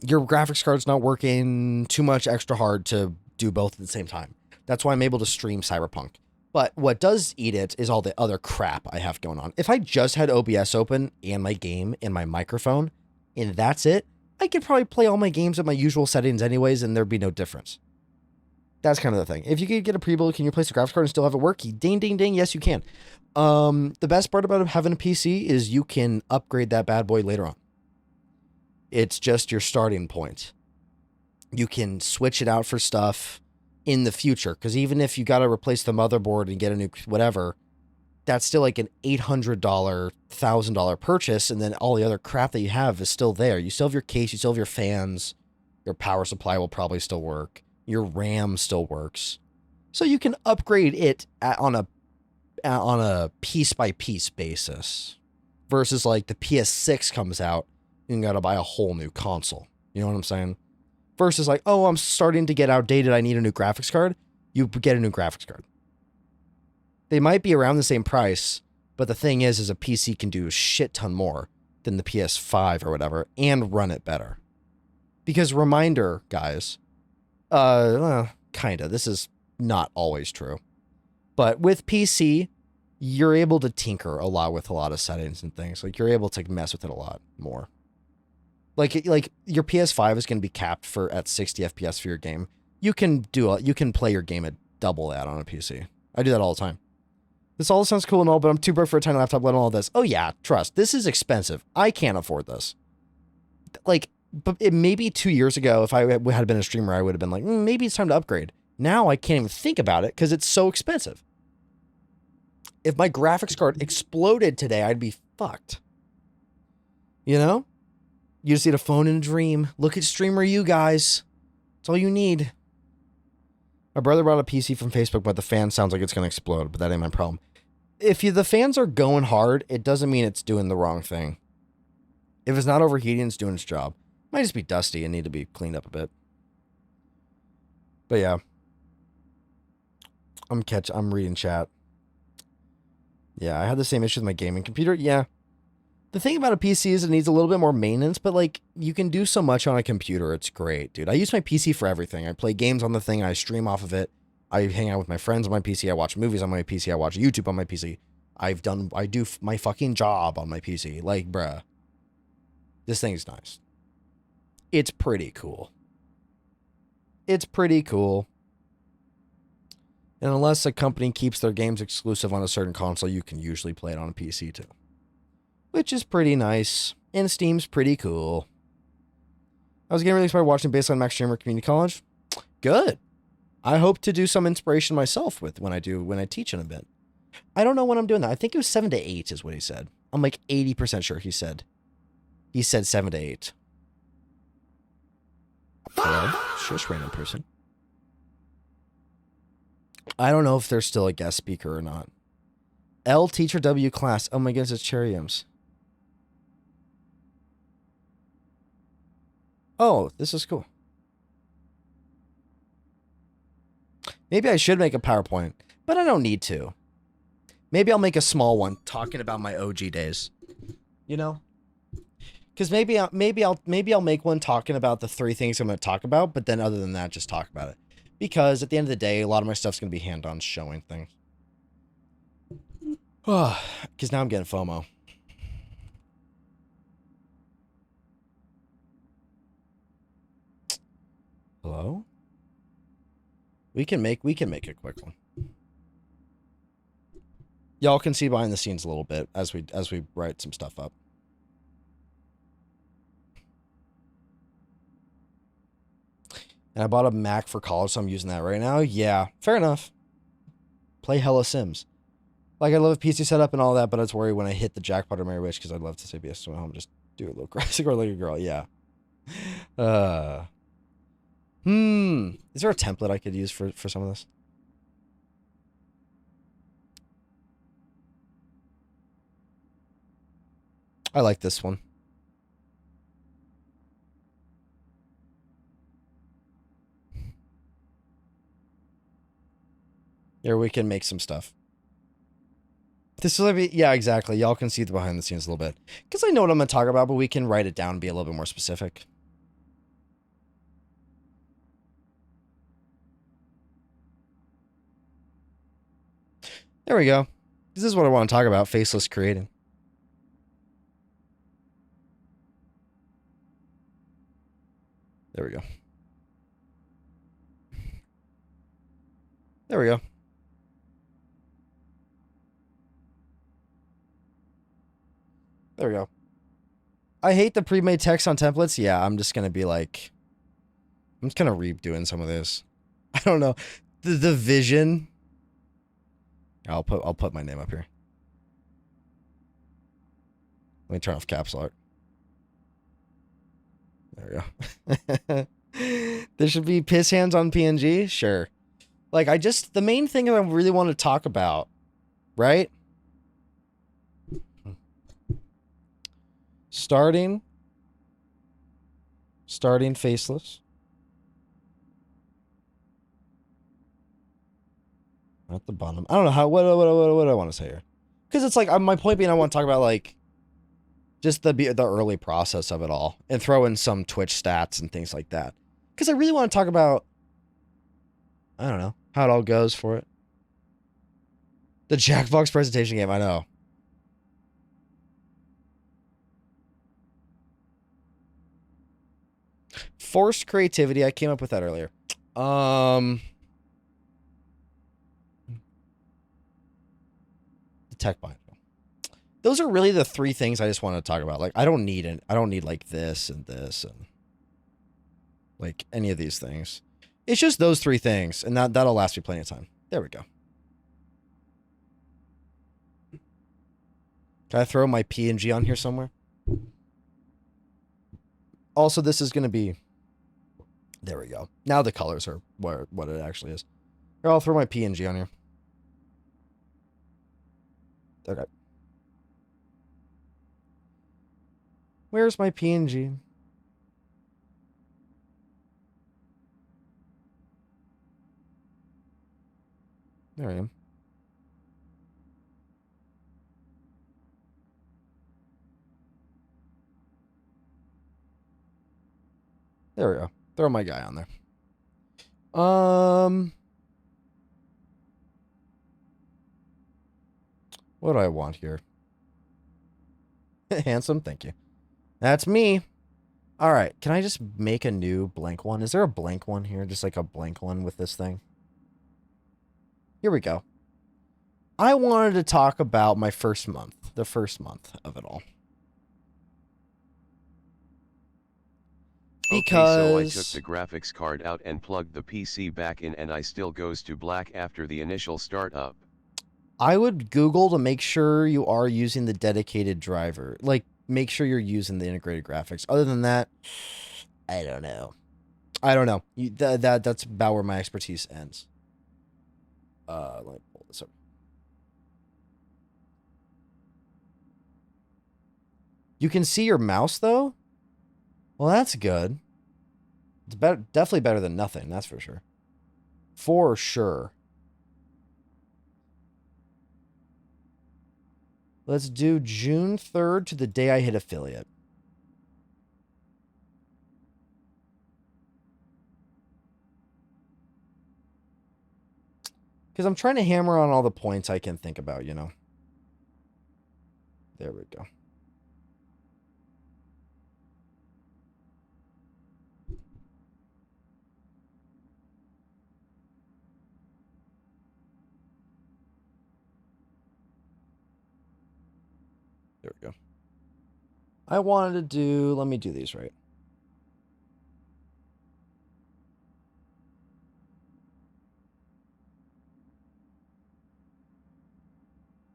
your graphics card's not working too much extra hard to do both at the same time. That's why I'm able to stream Cyberpunk. But what does eat it is all the other crap I have going on. If I just had OBS open and my game and my microphone, and that's it, I could probably play all my games at my usual settings anyways, and there'd be no difference. That's kind of the thing. If you could get a pre-build, can you place a graphics card and still have it work? Ding, ding, ding. Yes, you can. The best part about having a PC is you can upgrade that bad boy later on. It's just your starting point. You can switch it out for stuff in the future, because even if you got to replace the motherboard and get a new whatever, that's still like an $800, $1,000 purchase, and then all the other crap that you have is still there. You still have your case, you still have your fans, your power supply will probably still work, your RAM still works, so you can upgrade it on a piece by piece basis, versus like the PS6 comes out, you got to buy a whole new console. You know what I'm saying? Versus like, oh, I'm starting to get outdated, I need a new graphics card. You get a new graphics card. They might be around the same price, but the thing is a PC can do a shit ton more than the PS5 or whatever, and run it better. Because reminder, guys, kinda, this is not always true. But with PC, you're able to tinker a lot with a lot of settings and things. Like, you're able to mess with it a lot more. Like your PS5 is going to be capped at 60 FPS for your game. You can play your game at double that on a PC. I do that all the time. This all sounds cool and all, but I'm too broke for a tiny laptop, let alone all this. Oh yeah, trust. This is expensive. I can't afford this. Like, but maybe 2 years ago, if I had been a streamer, I would have been like, maybe it's time to upgrade. Now I can't even think about it because it's so expensive. If my graphics card exploded today, I'd be fucked. You know? You just need a phone and a dream. Look at Streamer You, guys. That's all you need. My brother brought a PC from Facebook, but the fan sounds like it's going to explode, but that ain't my problem. If the fans are going hard, it doesn't mean it's doing the wrong thing. If it's not overheating, it's doing its job. It might just be dusty and need to be cleaned up a bit. But yeah. I'm reading chat. Yeah, I had the same issue with my gaming computer. Yeah. The thing about a PC is it needs a little bit more maintenance, but like, you can do so much on a computer. It's great, dude. I use my PC for everything. I play games on the thing. I stream off of it. I hang out with my friends on my PC. I watch movies on my PC. I watch YouTube on my PC. I do my fucking job on my PC. Like, bruh. This thing's nice. It's pretty cool. It's pretty cool. And unless a company keeps their games exclusive on a certain console, you can usually play it on a PC too. Which is pretty nice. And Steam's pretty cool. I was getting really inspired watching Baseline Max Streamer Community College. Good. I hope to do some inspiration myself when I teach in a bit. I don't know when I'm doing that. I think it was 7 to 8 is what he said. I'm like 80% sure he said 7 to 8. Hello? Shush, random person. I don't know if they're still a guest speaker or not. L teacher W class. Oh my goodness, it's Cherryums. Oh, this is cool. Maybe I should make a PowerPoint, but I don't need to. Maybe I'll make a small one talking about my OG days. You know? Because maybe I'll make one talking about the 3 things I'm going to talk about, but then other than that, just talk about it. Because at the end of the day, a lot of my stuff's going to be hand-on showing things. Because now I'm getting FOMO. Hello? We can make a quick one. Y'all can see behind the scenes a little bit as we write some stuff up. And I bought a Mac for college, so I'm using that right now. Yeah, fair enough. Play hella Sims. Like, I love a PC setup and all that, but I was worried when I hit the jackpot or marry rich because I'd love to say be a swim home, just do a little classic or like a girl. Yeah. Is there a template I could use for some of this? I like this one. Here we can make some stuff. This will be, yeah, exactly. Y'all can see the behind the scenes a little bit. Because I know what I'm going to talk about, but we can write it down and be a little bit more specific. There we go. This is what I want to talk about, faceless creating. There we go. There we go. There we go. I hate the pre-made text on templates. Yeah, I'm just going to be like... I'm just going to redoing some of this. I don't know. The vision... I'll put my name up here. Let me turn off caps lock. There we go. There should be piss hands on PNG? Sure. Like, the main thing that I really want to talk about, right? Starting faceless. At the bottom. I don't know how, what do I want to say here? Because it's like, my point being, I want to talk about, like, just the early process of it all. And throw in some Twitch stats and things like that. Because I really want to talk about, I don't know, how it all goes for it. The Jackbox presentation game, I know. Forced creativity, I came up with that earlier. The tech bind. Those are really the three things I just want to talk about. Like, I don't need like this and like any of these things. It's just those three things, and that'll last me plenty of time. There we go. Can I throw my PNG on here somewhere? Also, this is going to be... There we go. Now the colors are what it actually is. Here, I'll throw my PNG on here. Okay. Where's my PNG? There I am. There we go. Throw my guy on there. What do I want here? Handsome, thank you. That's me. All right, can I just make a new blank one? Is there a blank one here? Just like a blank one with this thing? Here we go. I wanted to talk about my first month. The first month of it all. Because... Okay, so I took the graphics card out and plugged the PC back in and I still goes to black after the initial startup. I would Google to make sure you are using the dedicated driver. Like, make sure you're using the integrated graphics. Other than that, I don't know. I don't know. That's about where my expertise ends. Let me pull this up. You can see your mouse, though? Well, that's good. It's better, definitely better than nothing, that's for sure. For sure. Let's do June 3rd to the day I hit affiliate. Because I'm trying to hammer on all the points I can think about, you know. There we go. There we go. I wanted to do, let me do these right.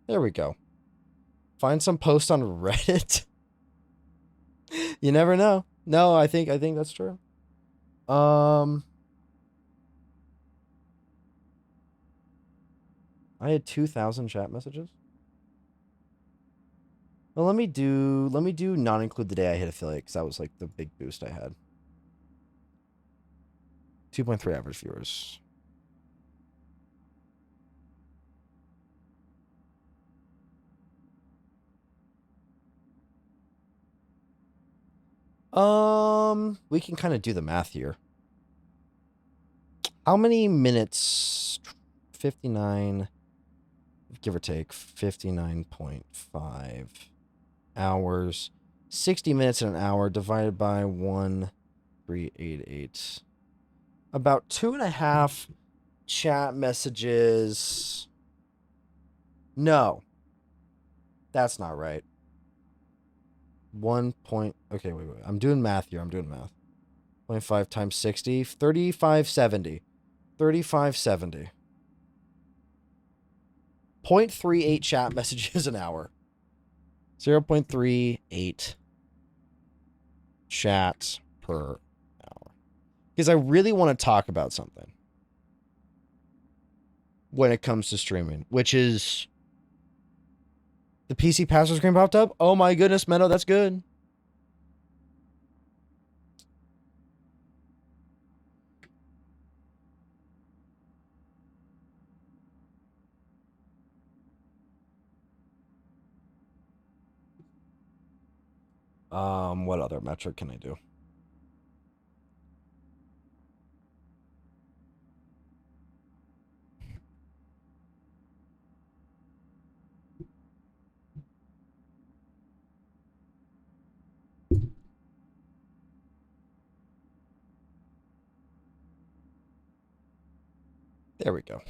There we go. Find some post on Reddit. You never know. No, I think that's true. I had 2,000 chat messages. Well, let me do not include the day I hit affiliate, because that was like the big boost I had. 2.3 average viewers. We can kind of do the math here. How many minutes? 59, give or take, 59.5 hours. 60 minutes in an hour divided by 1,388. About 2.5 chat messages. No. That's not right. 1 point. Okay, wait. I'm doing math here. 0.5 times 60. 3570. 3570. 0.38 chat messages an hour. 0.38 chats per hour. Because I really want to talk about something when it comes to streaming, which is the PC password screen popped up. Oh my goodness, Menno, that's good. What other metric can I do? There we go.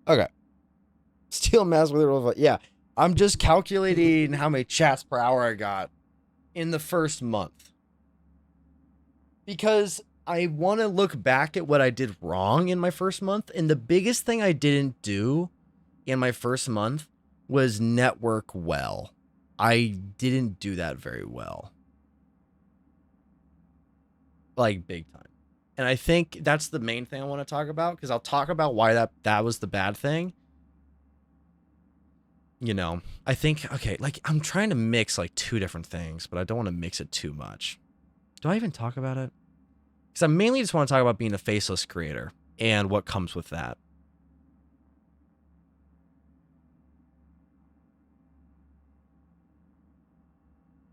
Okay. Steel mask with a yeah. I'm just calculating how many chats per hour I got in the first month. Because I want to look back at what I did wrong in my first month. And the biggest thing I didn't do in my first month was network well. I didn't do that very well. Like, big time. And I think that's the main thing I want to talk about, because I'll talk about why that was the bad thing. You know, I think, okay, like, I'm trying to mix, like, two different things, but I don't want to mix it too much. Do I even talk about it? Because I mainly just want to talk about being a faceless creator and what comes with that.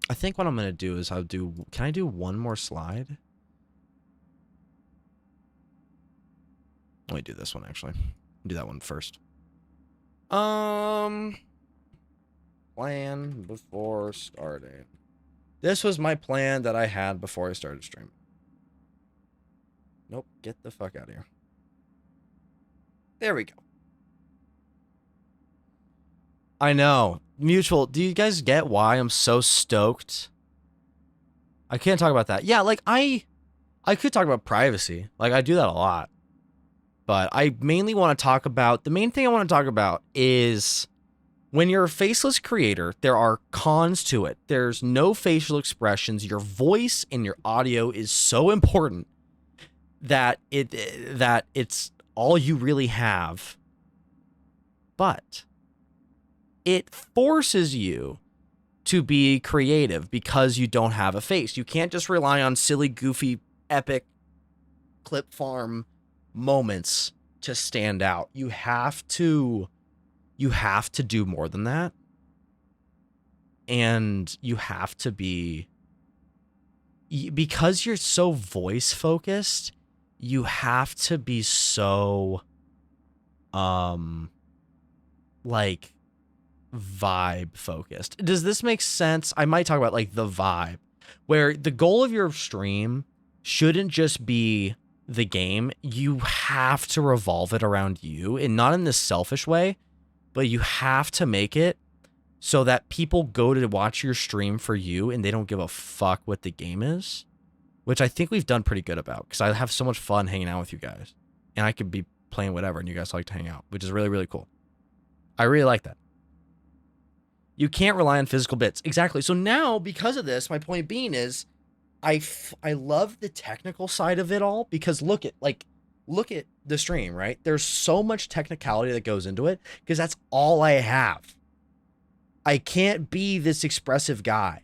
I think what I'm going to do is can I do one more slide? Let me do this one, actually. Do that one first. Plan before starting. This was my plan that I had before I started streaming. Nope, get the fuck out of here. There we go. I know. Mutual, do you guys get why I'm so stoked? I can't talk about that. Yeah, like, I could talk about privacy. Like, I do that a lot. But I mainly want to talk about, the main thing I want to talk about is when you're a faceless creator, there are cons to it. There's no facial expressions. Your voice and your audio is so important that it's all you really have. But it forces you to be creative because you don't have a face. You can't just rely on silly, goofy, epic clip farm moments to stand out. You have to do more than that. And you have to be, because you're so voice focused, you have to be so like vibe focused. Does this make sense? I might talk about like the vibe, where the goal of your stream shouldn't just be the game. You have to revolve it around you, and not in this selfish way, but you have to make it so that people go to watch your stream for you and they don't give a fuck what the game is, which I think we've done pretty good about, because I have so much fun hanging out with you guys, and I could be playing whatever and you guys like to hang out, which is really, really cool. I really like that. You can't rely on physical bits. Exactly. So now, because of this, my point being is, I love the technical side of it all, because look at the stream, right? There's so much technicality that goes into it because that's all I have. I can't be this expressive guy.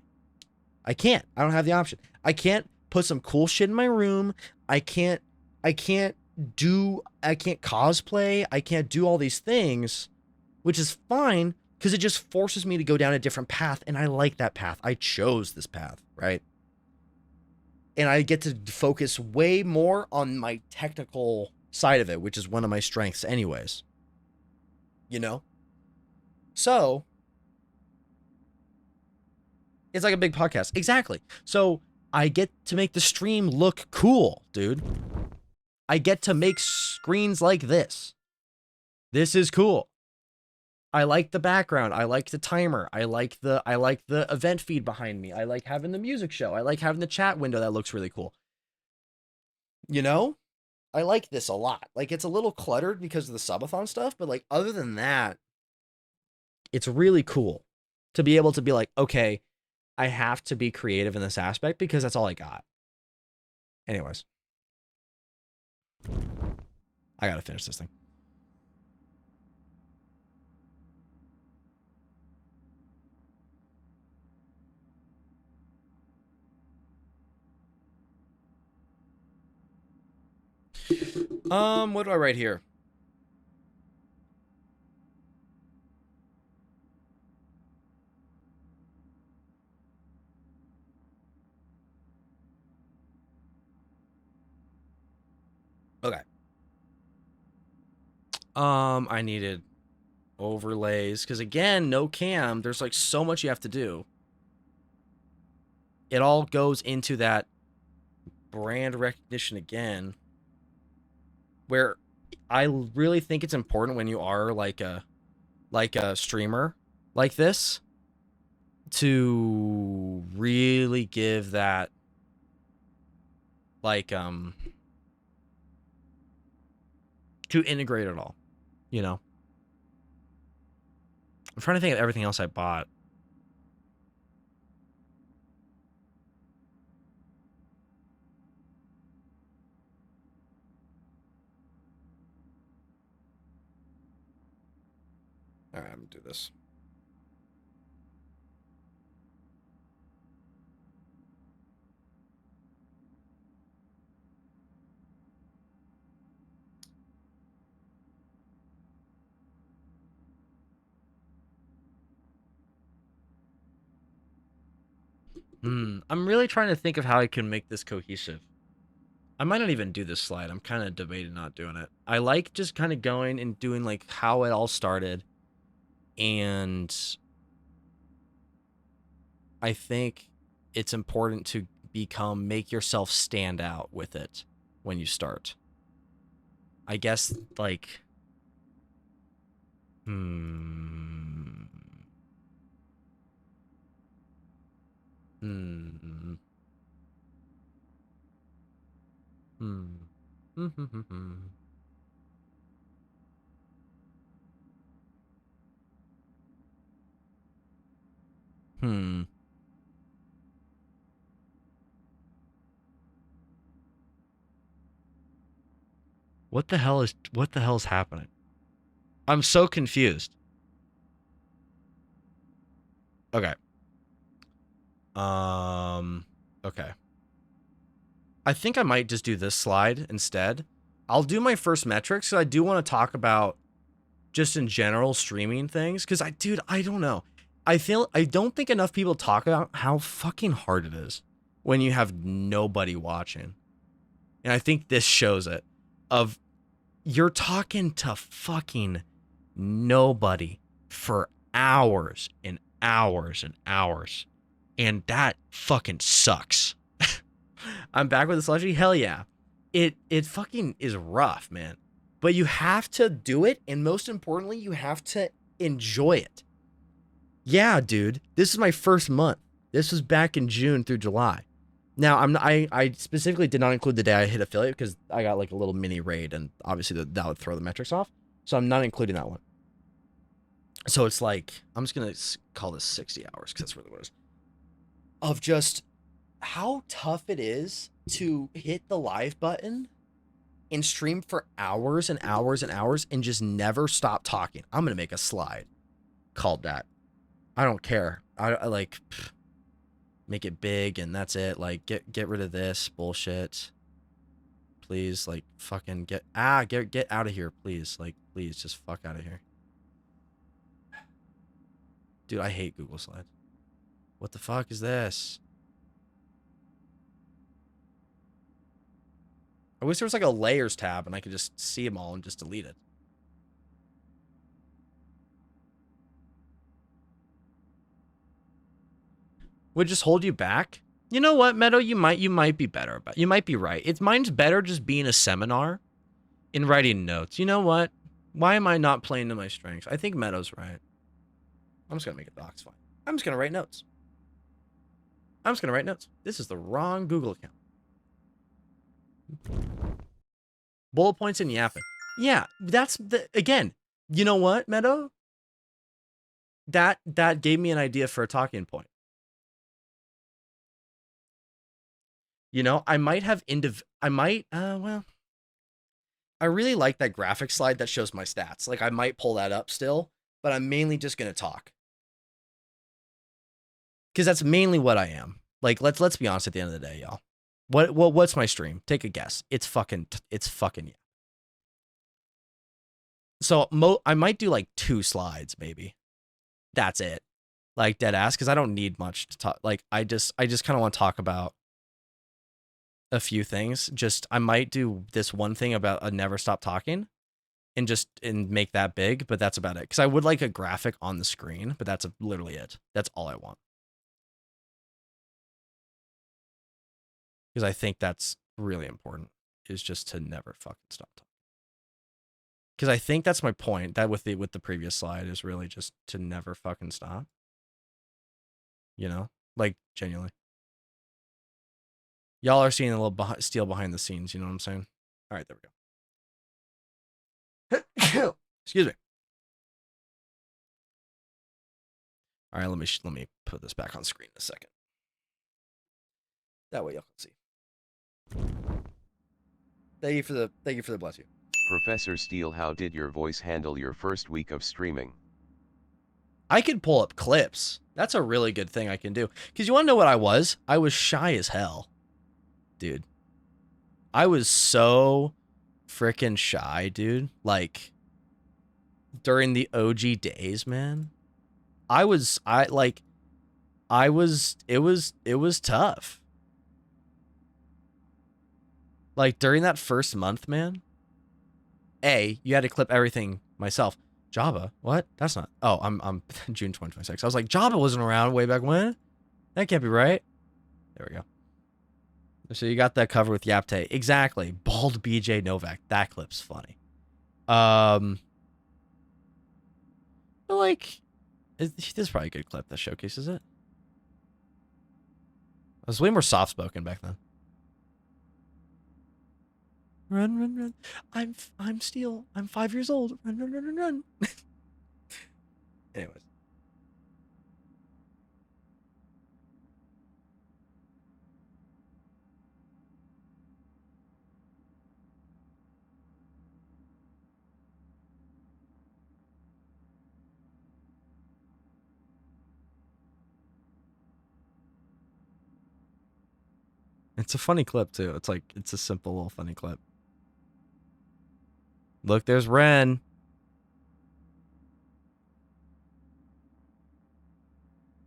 I can't. I don't have the option. I can't put some cool shit in my room. I can't cosplay. I can't do all these things, which is fine because it just forces me to go down a different path, and I like that path. I chose this path, right? And I get to focus way more on my technical side of it, which is one of my strengths anyways. You know? So, it's like a big podcast. Exactly. So, I get to make the stream look cool, dude. I get to make screens like this. This is cool. I like the background. I like the timer. I like the event feed behind me. I like having the music show. I like having the chat window that looks really cool. You know? I like this a lot. Like, it's a little cluttered because of the subathon stuff, but like other than that, it's really cool to be able to be like, okay, I have to be creative in this aspect because that's all I got. Anyways. I gotta finish this thing. What do I write here? Okay. I needed overlays because again, no cam. There's like so much you have to do. It all goes into that brand recognition again, where I really think it's important when you are like a streamer like this to really give that like to integrate it all, you know. I'm trying to think of everything else I bought. All right, I'm gonna do this. I'm really trying to think of how I can make this cohesive. I might not even do this slide. I'm kind of debating not doing it. I like just kind of going and doing like how it all started. And I think it's important to make yourself stand out with it when you start. I guess like, What the hell is happening? I'm so confused. Okay. Okay. I think I might just do this slide instead. I'll do my first metrics, because I do want to talk about just in general streaming things, because I don't know. I don't think enough people talk about how fucking hard it is when you have nobody watching. And I think this shows it. You're talking to fucking nobody for hours and hours and hours. And that fucking sucks. I'm back with the slushy. Hell yeah. It fucking is rough, man. But you have to do it, and most importantly, you have to enjoy it. Yeah, dude. This is my first month. This was back in June through July. Now, I specifically did not include the day I hit affiliate because I got like a little mini raid, and obviously that would throw the metrics off. So I'm not including that one. So it's like, I'm just going to call this 60 hours because that's really what it is. Of just how tough it is to hit the live button and stream for hours and hours and hours and just never stop talking. I'm gonna make a slide called that. I don't care. I like make it big and that's it. Like get rid of this bullshit. Please, like fucking get out of here, please. Like please just fuck out of here. Dude, I hate Google Slides. What the fuck is this? I wish there was like a layers tab and I could just see them all and just delete it. Would just hold you back? You know what, Meadow? You might be better about. You might be right. Mine's better just being a seminar and writing notes. You know what? Why am I not playing to my strengths? I think Meadow's right. I'm just gonna make a docs fine. I'm just gonna write notes. This is the wrong Google account. Bullet points and yapping. Yeah, that's the again. You know what, Meadow? That gave me an idea for a talking point. You know, I might have well, I really like that graphic slide that shows my stats. Like I might pull that up still, but I'm mainly just going to talk. Cuz that's mainly what I am. Like let's be honest at the end of the day, y'all. What's my stream? Take a guess. It's fucking yeah. So I might do like 2 slides maybe. That's it. Like dead ass cuz I don't need much to talk. Like I just kind of want to talk about a few things. Just I might do this one thing about a never stop talking and make that big, but that's about it. Cuz I would like a graphic on the screen, but that's literally it. That's all I want. Cuz I think that's really important is just to never fucking stop talking. Cuz I think that's my point. That with the previous slide is really just to never fucking stop. You know? Like genuinely. Y'all are seeing a little steel behind the scenes, you know what I'm saying? All right, there we go. Excuse me. All right, let me put this back on screen in a second. That way y'all can see. Thank you for the bless you. Professor Steele, how did your voice handle your first week of streaming? I could pull up clips. That's a really good thing I can do. Because you want to know what I was? I was shy as hell. Dude. I was so freaking shy, dude. Like, during the OG days, man. It was tough. Like, during that first month, man. You had to clip everything myself. Jabba? What? That's not. Oh, I'm June 2026. I was like, Jabba wasn't around way back when. That can't be right. There we go. So you got that cover with Yapte. Exactly. Bald BJ Novak. That clip's funny. But like, this is probably a good clip that showcases it. I was way more soft-spoken back then. Run, run, run. I'm Steel. I'm 5 years old. Run, run, run, run, run. Anyways. It's a funny clip too. It's like it's a simple little funny clip. Look, there's Ren.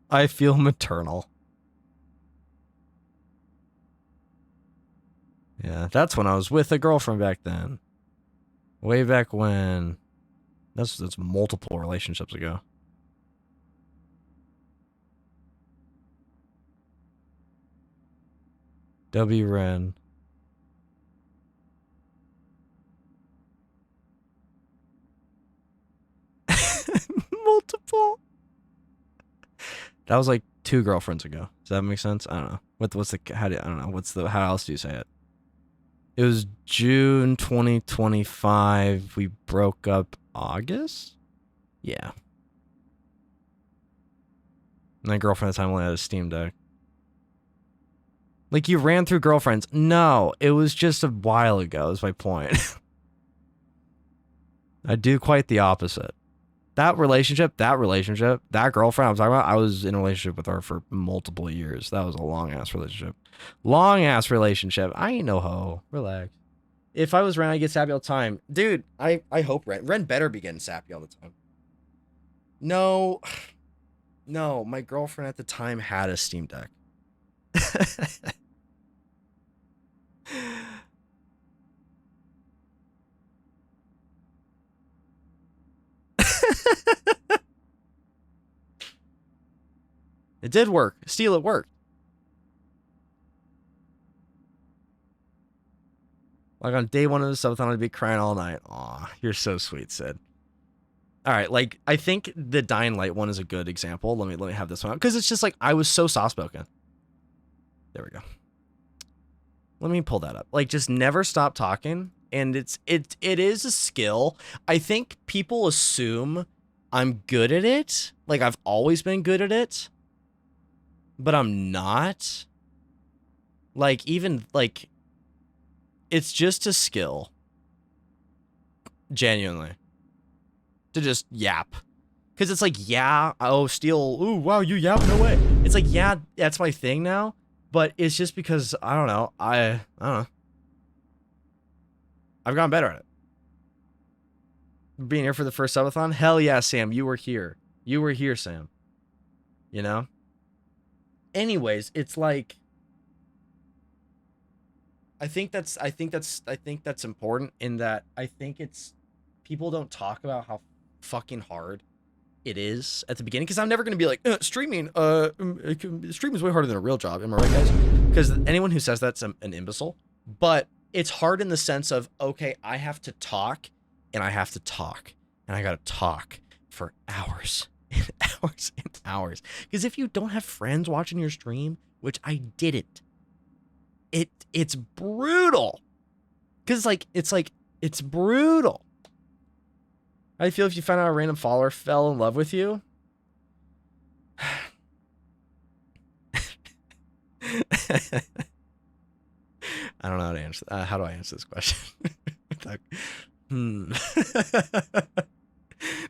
I feel maternal. Yeah, that's when I was with a girlfriend back then. Way back when. That's multiple relationships ago. W Ren. Multiple. That was like 2 girlfriends ago. Does that make sense? I don't know. What's the I don't know. How else do you say it? It was June 2025. We broke up August? Yeah. My girlfriend at the time only had a Steam Deck. Like, you ran through girlfriends. No, it was just a while ago, is my point. I do quite the opposite. That relationship, that girlfriend I'm talking about, I was in a relationship with her for multiple years. That was a long-ass relationship. Long-ass relationship. I ain't no hoe. Relax. If I was Ren, I'd get sappy all the time. Dude, I hope Ren better be getting sappy all the time. No. No, my girlfriend at the time had a Steam Deck. It did work. Steel, it worked. Like on day one of the subathon, I'd be crying all night. Aw, you're so sweet, Sid. All right, like, I think the Dying Light one is a good example. Let me have this one out. Because it's just like, I was so soft-spoken. There we go. Let me pull that up. Like, just never stop talking. And it is a skill. I think people assume I'm good at it. Like, I've always been good at it. But I'm not. Like, even, like, it's just a skill. Genuinely. To just yap. Because it's like, yeah, oh, Steel, ooh, wow, you yap, no way. It's like, yeah, that's my thing now. But it's just because, I don't know, I don't know. I've gotten better at it. Being here for the first subathon? Hell yeah, Sam, you were here. You were here, Sam. You know? Anyways, it's like, I think that's important in that I think it's, people don't talk about how fucking hard it is at the beginning, because I'm never going to be like, streaming is way harder than a real job. Am I right, guys? Because anyone who says that's an imbecile. But it's hard in the sense of, okay, I have to talk, and I have to talk, and I got to talk for hours and hours and hours. Because if you don't have friends watching your stream, which I didn't, it's brutal. Because it's brutal. How do you feel if you found out a random follower fell in love with you? I don't know how to answer. How do I answer this question?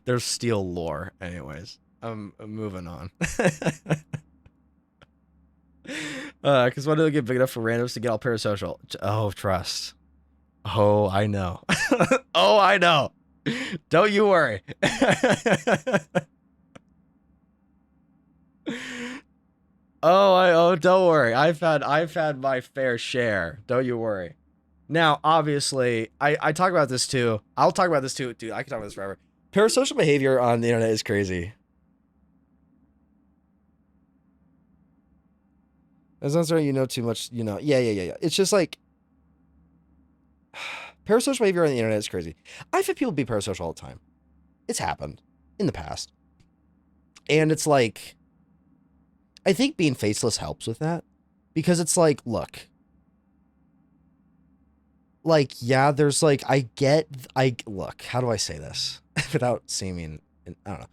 There's Steel lore, anyways. I'm moving on. Because when do they get big enough for randoms to get all parasocial? Oh, trust. Oh, I know. Oh, I know. Don't you worry. Don't worry. I've had my fair share. Don't you worry. Now, obviously, I talk about this too. I'll talk about this too, dude. I can talk about this forever. Parasocial behavior on the internet is crazy. As long as you know too much, you know. Yeah. It's just like, parasocial behavior on the internet is crazy. I've had people be parasocial all the time. It's happened in the past. And it's like, I think being faceless helps with that. Because it's like, look. Like, yeah, there's like, look, how do I say this? Without seeming, I don't know.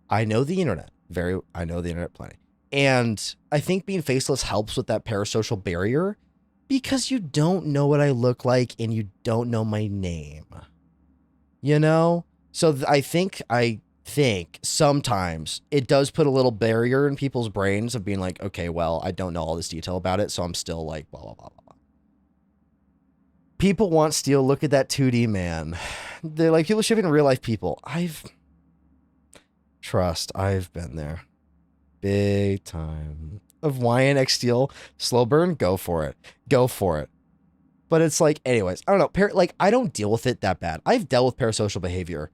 I know the internet. I know the internet plenty. And I think being faceless helps with that parasocial barrier. Because you don't know what I look like and you don't know my name. You know? So I think sometimes it does put a little barrier in people's brains of being like, okay, well, I don't know all this detail about it, so I'm still like, blah, blah, blah, blah, blah. People want Steel. Look at that 2D man. They're like, people shipping real life people. I've been there. Big time. Of YNX Steel, slow burn, go for it. Go for it. But it's like, anyways, I don't know. Like, I don't deal with it that bad. I've dealt with parasocial behavior.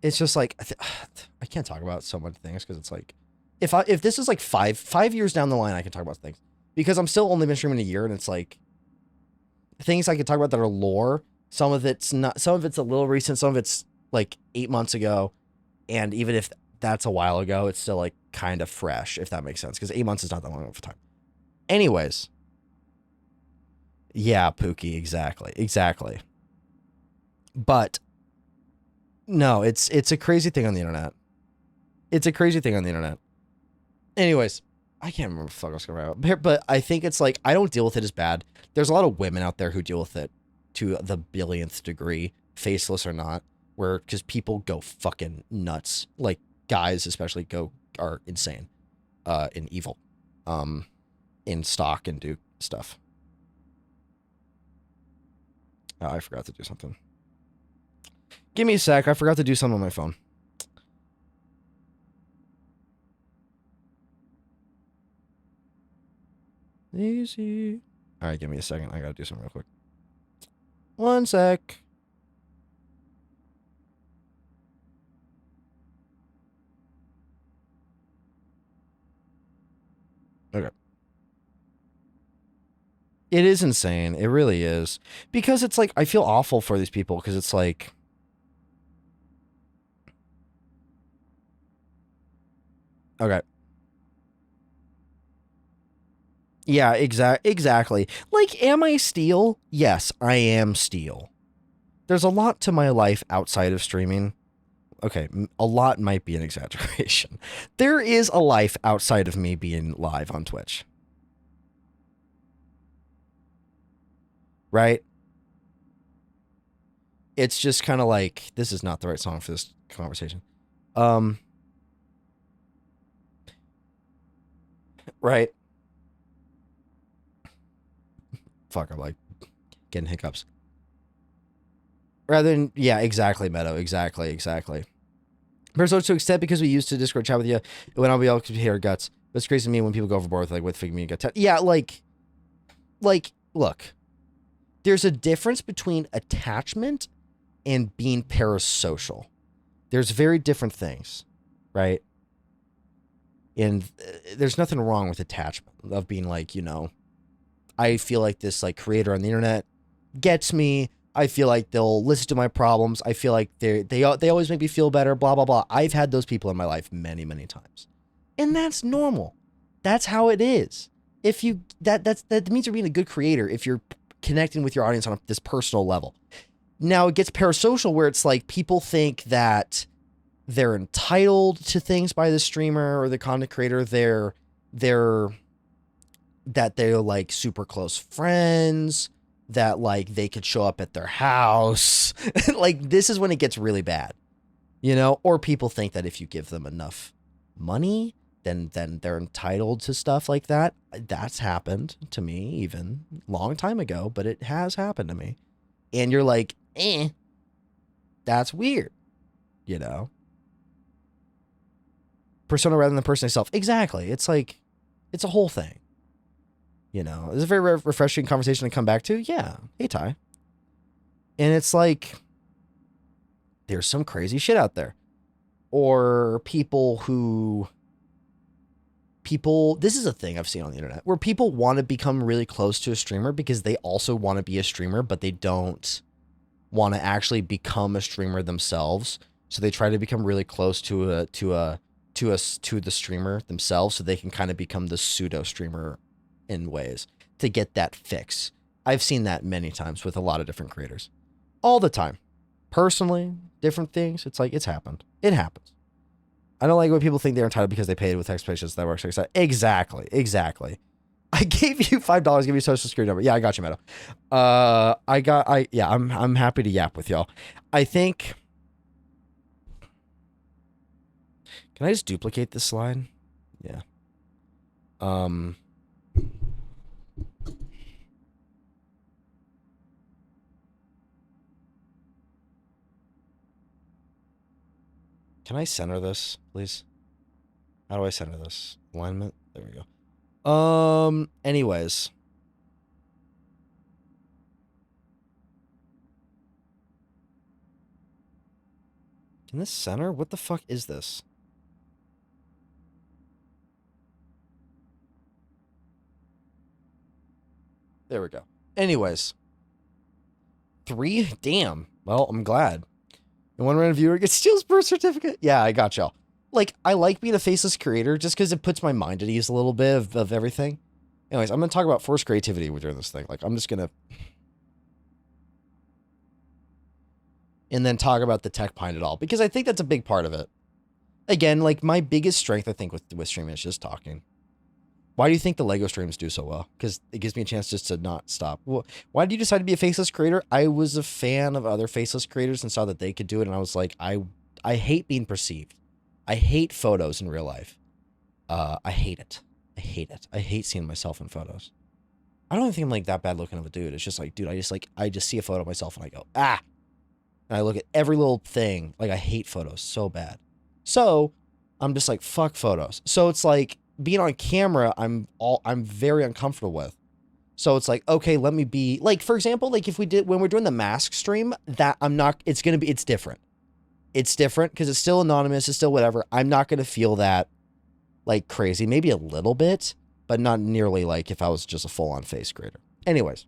It's just like, I can't talk about so many things because it's like, if this is like five years down the line, I can talk about things. Because I'm still only been streaming a year, and it's like, things I can talk about that are lore. Some of it's not, some of it's a little recent, some of it's like 8 months ago. And even if that's a while ago, it's still like kind of fresh, if that makes sense. Because 8 months is not that long of a time. Anyways. Yeah, Pookie, exactly. But no, it's a crazy thing on the internet. It's a crazy thing on the internet. Anyways, I can't remember what the fuck I was going to write about, but I think it's like, I don't deal with it as bad. There's a lot of women out there who deal with it to the billionth degree, faceless or not, where, because people go fucking nuts. Like, guys especially are insane, and evil, in stock and do stuff. Oh, I forgot to do something. Give me a sec. I forgot to do something on my phone. Easy. All right, give me a second. I gotta do something real quick. One sec. Okay. It is insane. It really is. Because it's like, I feel awful for these people because it's like, okay. Yeah, exactly. Like, am I Steel? Yes, I am Steel. There's a lot to my life outside of streaming. Okay, a lot might be an exaggeration. There is a life outside of me being live on Twitch. Right? It's just kind of like, this is not the right song for this conversation. Right? Fuck, I'm like getting hiccups. Rather than, yeah, exactly, Meadow. Exactly. But so to extent because we used to Discord chat with you, when I'll be able to hear guts. But it's crazy to me when people go overboard with, like, with Fig Me and Gut. Yeah, like, look. There's a difference between attachment and being parasocial. There's very different things, right? And there's nothing wrong with attachment, of being like, you know, I feel like this, like, creator on the internet gets me. I feel like they'll listen to my problems. I feel like they always make me feel better, blah, blah, blah. I've had those people in my life many, many times. And that's normal. That's how it is. If you, that means you're being a good creator if you're connecting with your audience on this personal level. Now, it gets parasocial where it's like people think that they're entitled to things by the streamer or the content creator. They're like super close friends, that like they could show up at their house. Like, this is when it gets really bad, you know? Or people think that if you give them enough money, then they're entitled to stuff like that. That's happened to me even a long time ago, but it has happened to me. And you're like, that's weird, you know? Persona rather than the person itself. Exactly. It's like, it's a whole thing. You know, it's a very refreshing conversation to come back to. Yeah. Hey, Ty. And it's like, there's some crazy shit out there. Or this is a thing I've seen on the internet, where people want to become really close to a streamer because they also want to be a streamer, but they don't want to actually become a streamer themselves. So they try to become really close to the streamer themselves so they can kind of become the pseudo streamer in ways to get that fix. I've seen that many times with a lot of different creators. All the time. Personally, different things. It's like, it's happened. It happens. I don't like when people think they're entitled because they paid with expectations that works. Exactly. I gave you $5, give you a social security number. Yeah, I got you, Meadow. I'm happy to yap with y'all. I think, can I just duplicate this slide? Yeah. Can I center this, please? How do I center this? Alignment? There we go. Anyways. Can this center? What the fuck is this? There we go. Anyways. 3? Damn. Well, I'm glad. And one random viewer gets Steel's birth certificate. Yeah, I got y'all. Like, I like being a faceless creator just because it puts my mind at ease a little bit of everything. Anyways, I'm going to talk about forced creativity during this thing. Like, I'm just going to... And then talk about the tech behind it all. Because I think that's a big part of it. again, like my biggest strength, I think, with streaming is just talking. Why do you think the Lego streams do so well? Because it gives me a chance just to not stop. Well, why did you decide to be a faceless creator? I was a fan of other faceless creators and saw that they could do it, and I was like, I hate being perceived. I hate photos in real life. I hate it. I hate it. I hate seeing myself in photos. I don't even think I'm like that bad looking of a dude. It's just like, dude, I just see a photo of myself and I go, ah. And I look at every little thing. Like, I hate photos so bad. So I'm just like, fuck photos. So it's like being on camera, I'm very uncomfortable with. So it's like, okay, let me be like, for example, like when we're doing the mask stream, it's different. It's different because it's still anonymous. It's still whatever. I'm not going to feel that like crazy, maybe a little bit, but not nearly like if I was just a full-on face creator. Anyways.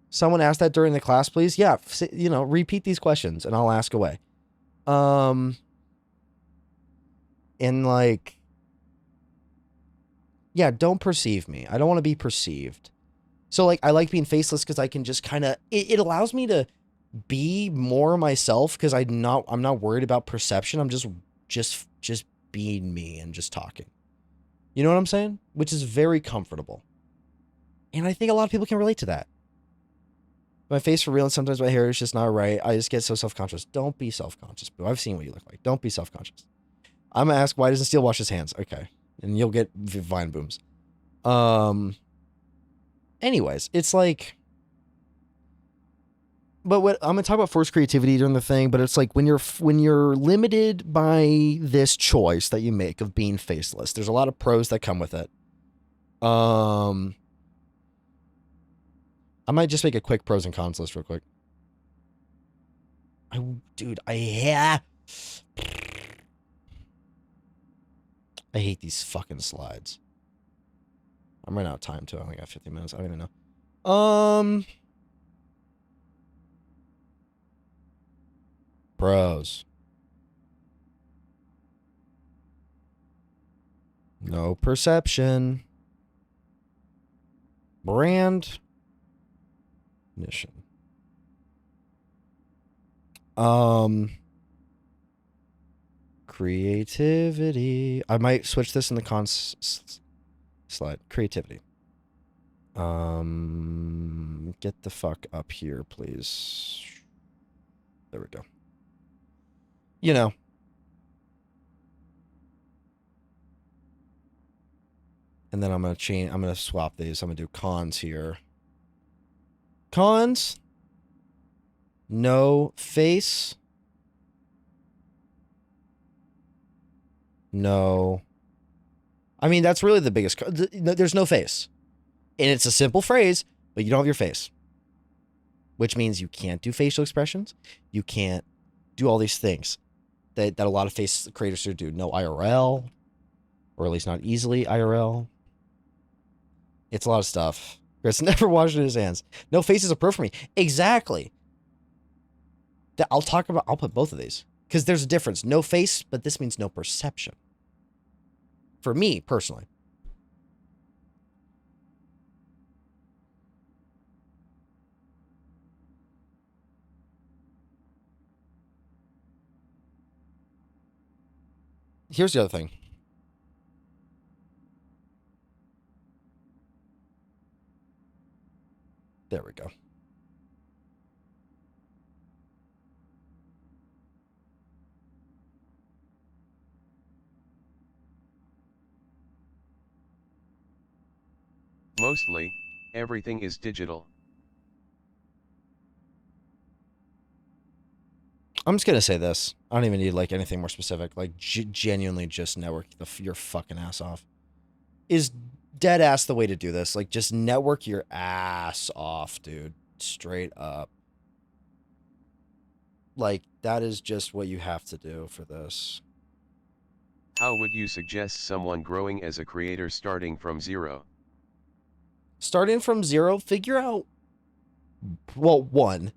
Someone asked that during the class, please. Yeah, you know, repeat these questions and I'll ask away. And like, yeah, don't perceive me. I don't want to be perceived. So like, I like being faceless because I can just kind of, it allows me to be more myself because I'm not worried about perception. I'm just being me and just talking. You know what I'm saying? Which is very comfortable. And I think a lot of people can relate to that. My face for real, and sometimes my hair is just not right. I just get so self-conscious. Don't be self-conscious, boo. I've seen what you look like. Don't be self-conscious. I'm gonna ask, why doesn't Steel wash his hands? Okay. And you'll get Vine booms. Anyways, it's like, but what I'm gonna talk about forced creativity during the thing, but it's like when you're limited by this choice that you make of being faceless, there's a lot of pros that come with it. I might just make a quick pros and cons list real quick. I hate these fucking slides. I'm running out of time too. I only got 50 minutes. I don't even know. Pros. No perception. Brand. Mission. Creativity. I might switch this in the cons slide. Creativity. Get the fuck up here, please. There we go. You know. And then I'm going to swap these. I'm going to do cons here. Cons. No face. No. I mean, that's really the biggest. There's no face. And it's a simple phrase, but you don't have your face. Which means you can't do facial expressions. You can't do all these things that a lot of face creators do. No IRL. Or at least not easily IRL. It's a lot of stuff. Chris never washed his hands. No face is a pro for me. Exactly. I'll put both of these. Because there's a difference. No face, but this means no perception. For me, personally. Here's the other thing. There we go. Mostly, everything is digital. I'm just going to say this. I don't even need like anything more specific. Like genuinely just network your fucking ass off. Is dead ass the way to do this. Like just network your ass off, dude. Straight up. Like that is just what you have to do for this. How would you suggest someone growing as a creator starting from zero? Starting from zero, figure out, well, one,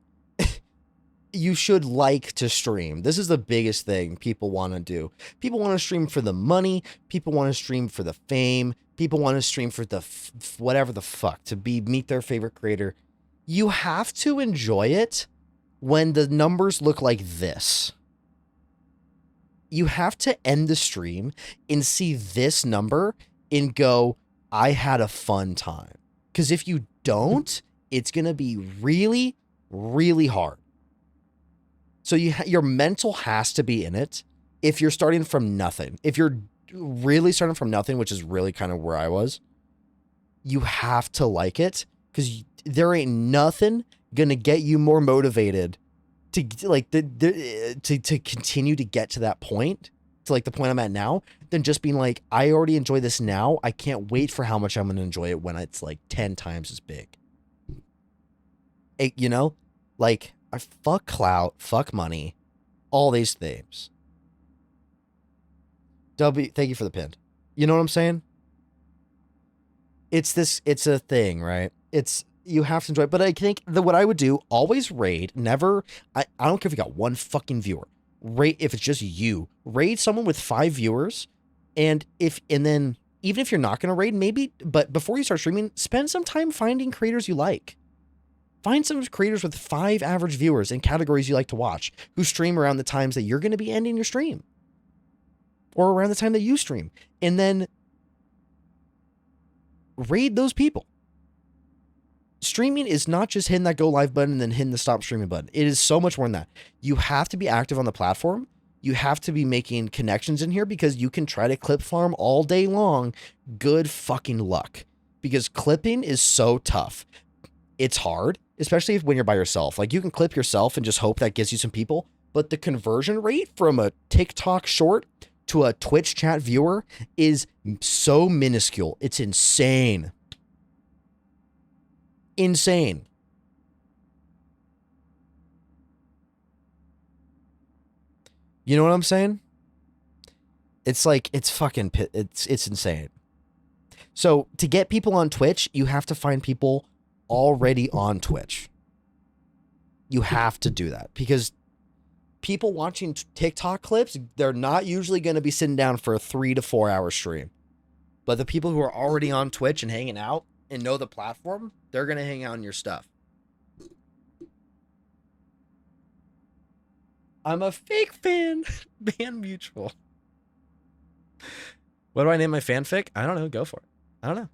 you should like to stream. This is the biggest thing people want to do. People want to stream for the money. People want to stream for the fame. People want to stream for the whatever the fuck, to meet their favorite creator. You have to enjoy it when the numbers look like this. you have to end the stream and see this number and go, I had a fun time. Because if you don't, it's going to be really, really hard. So your mental has to be in it. If you're starting from nothing, if you're really starting from nothing, which is really kind of where I was, you have to like it, because there ain't nothing going to get you more motivated to like to continue to get to that point, to like the point I'm at now, than just being like, I already enjoy this now. I can't wait for how much I'm going to enjoy it when it's like 10 times as big. You know, like, I fuck clout, fuck money, all these things. W, thank you for the pin. You know what I'm saying? It's a thing, right? You have to enjoy it. But I think that what I would do, always raid, never, I don't care if you got one fucking viewer. Raid, if it's just you, raid someone with 5 viewers. And then even if you're not going to raid, maybe, but before you start streaming, spend some time finding creators you like. Find some creators with 5 average viewers in categories you like to watch, who stream around the times that you're going to be ending your stream, or around the time that you stream, and then raid those people. Streaming is not just hitting that go live button and then hitting the stop streaming button. It is so much more than that. You have to be active on the platform. You have to be making connections in here, because you can try to clip farm all day long. Good fucking luck, because clipping is so tough. It's hard, especially when you're by yourself. Like, you can clip yourself and just hope that gets you some people, but the conversion rate from a TikTok short to a Twitch chat viewer is so minuscule. It's insane. Insane. You know what I'm saying? It's like, it's fucking, it's insane. So to get people on Twitch, you have to find people already on Twitch. You have to do that, because people watching TikTok clips, they're not usually going to be sitting down for a 3 to 4 hour stream. But the people who are already on Twitch and hanging out and know the platform, they're going to hang out on your stuff. I'm a fake fan. Ban mutual. What do I name my fanfic? I don't know. Go for it. I don't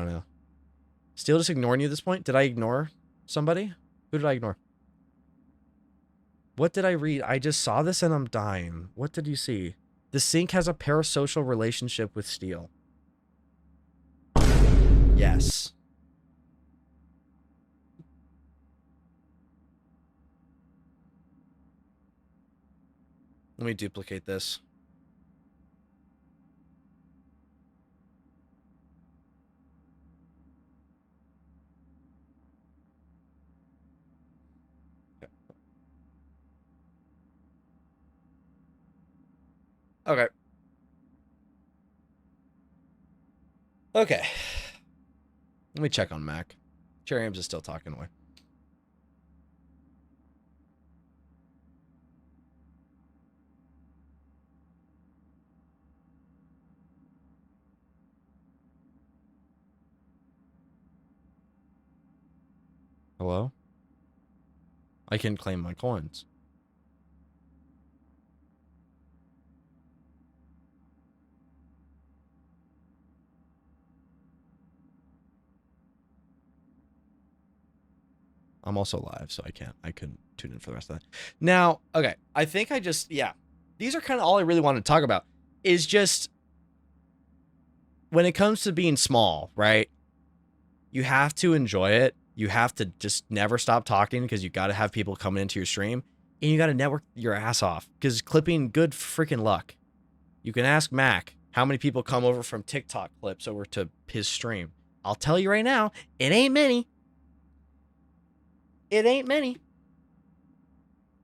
know. Still just ignoring you at this point? Did I ignore somebody? Who did I ignore? What did I read? I just saw this and I'm dying. What did you see? The sink has a parasocial relationship with steel. Yes. Let me duplicate this. Okay. Okay. Let me check on Mac. Cherry Ames is still talking away. Hello? I can claim my coins. I'm also live, so I couldn't tune in for the rest of that. Now, okay, I think yeah. These are kind of all I really want to talk about, is just when it comes to being small, right? You have to enjoy it. You have to just never stop talking, because you got to have people coming into your stream, and you got to network your ass off, because clipping, good freaking luck. You can ask Mac how many people come over from TikTok clips over to his stream. I'll tell you right now, it ain't many. It ain't many.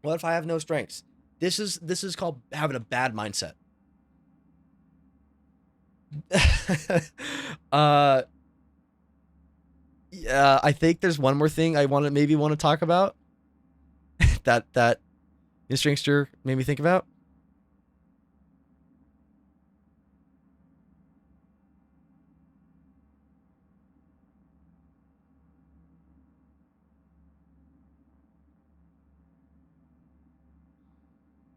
What if I have no strengths? This is called having a bad mindset. Yeah, I think there's one more thing I want to talk about that Mr. Inkster made me think about.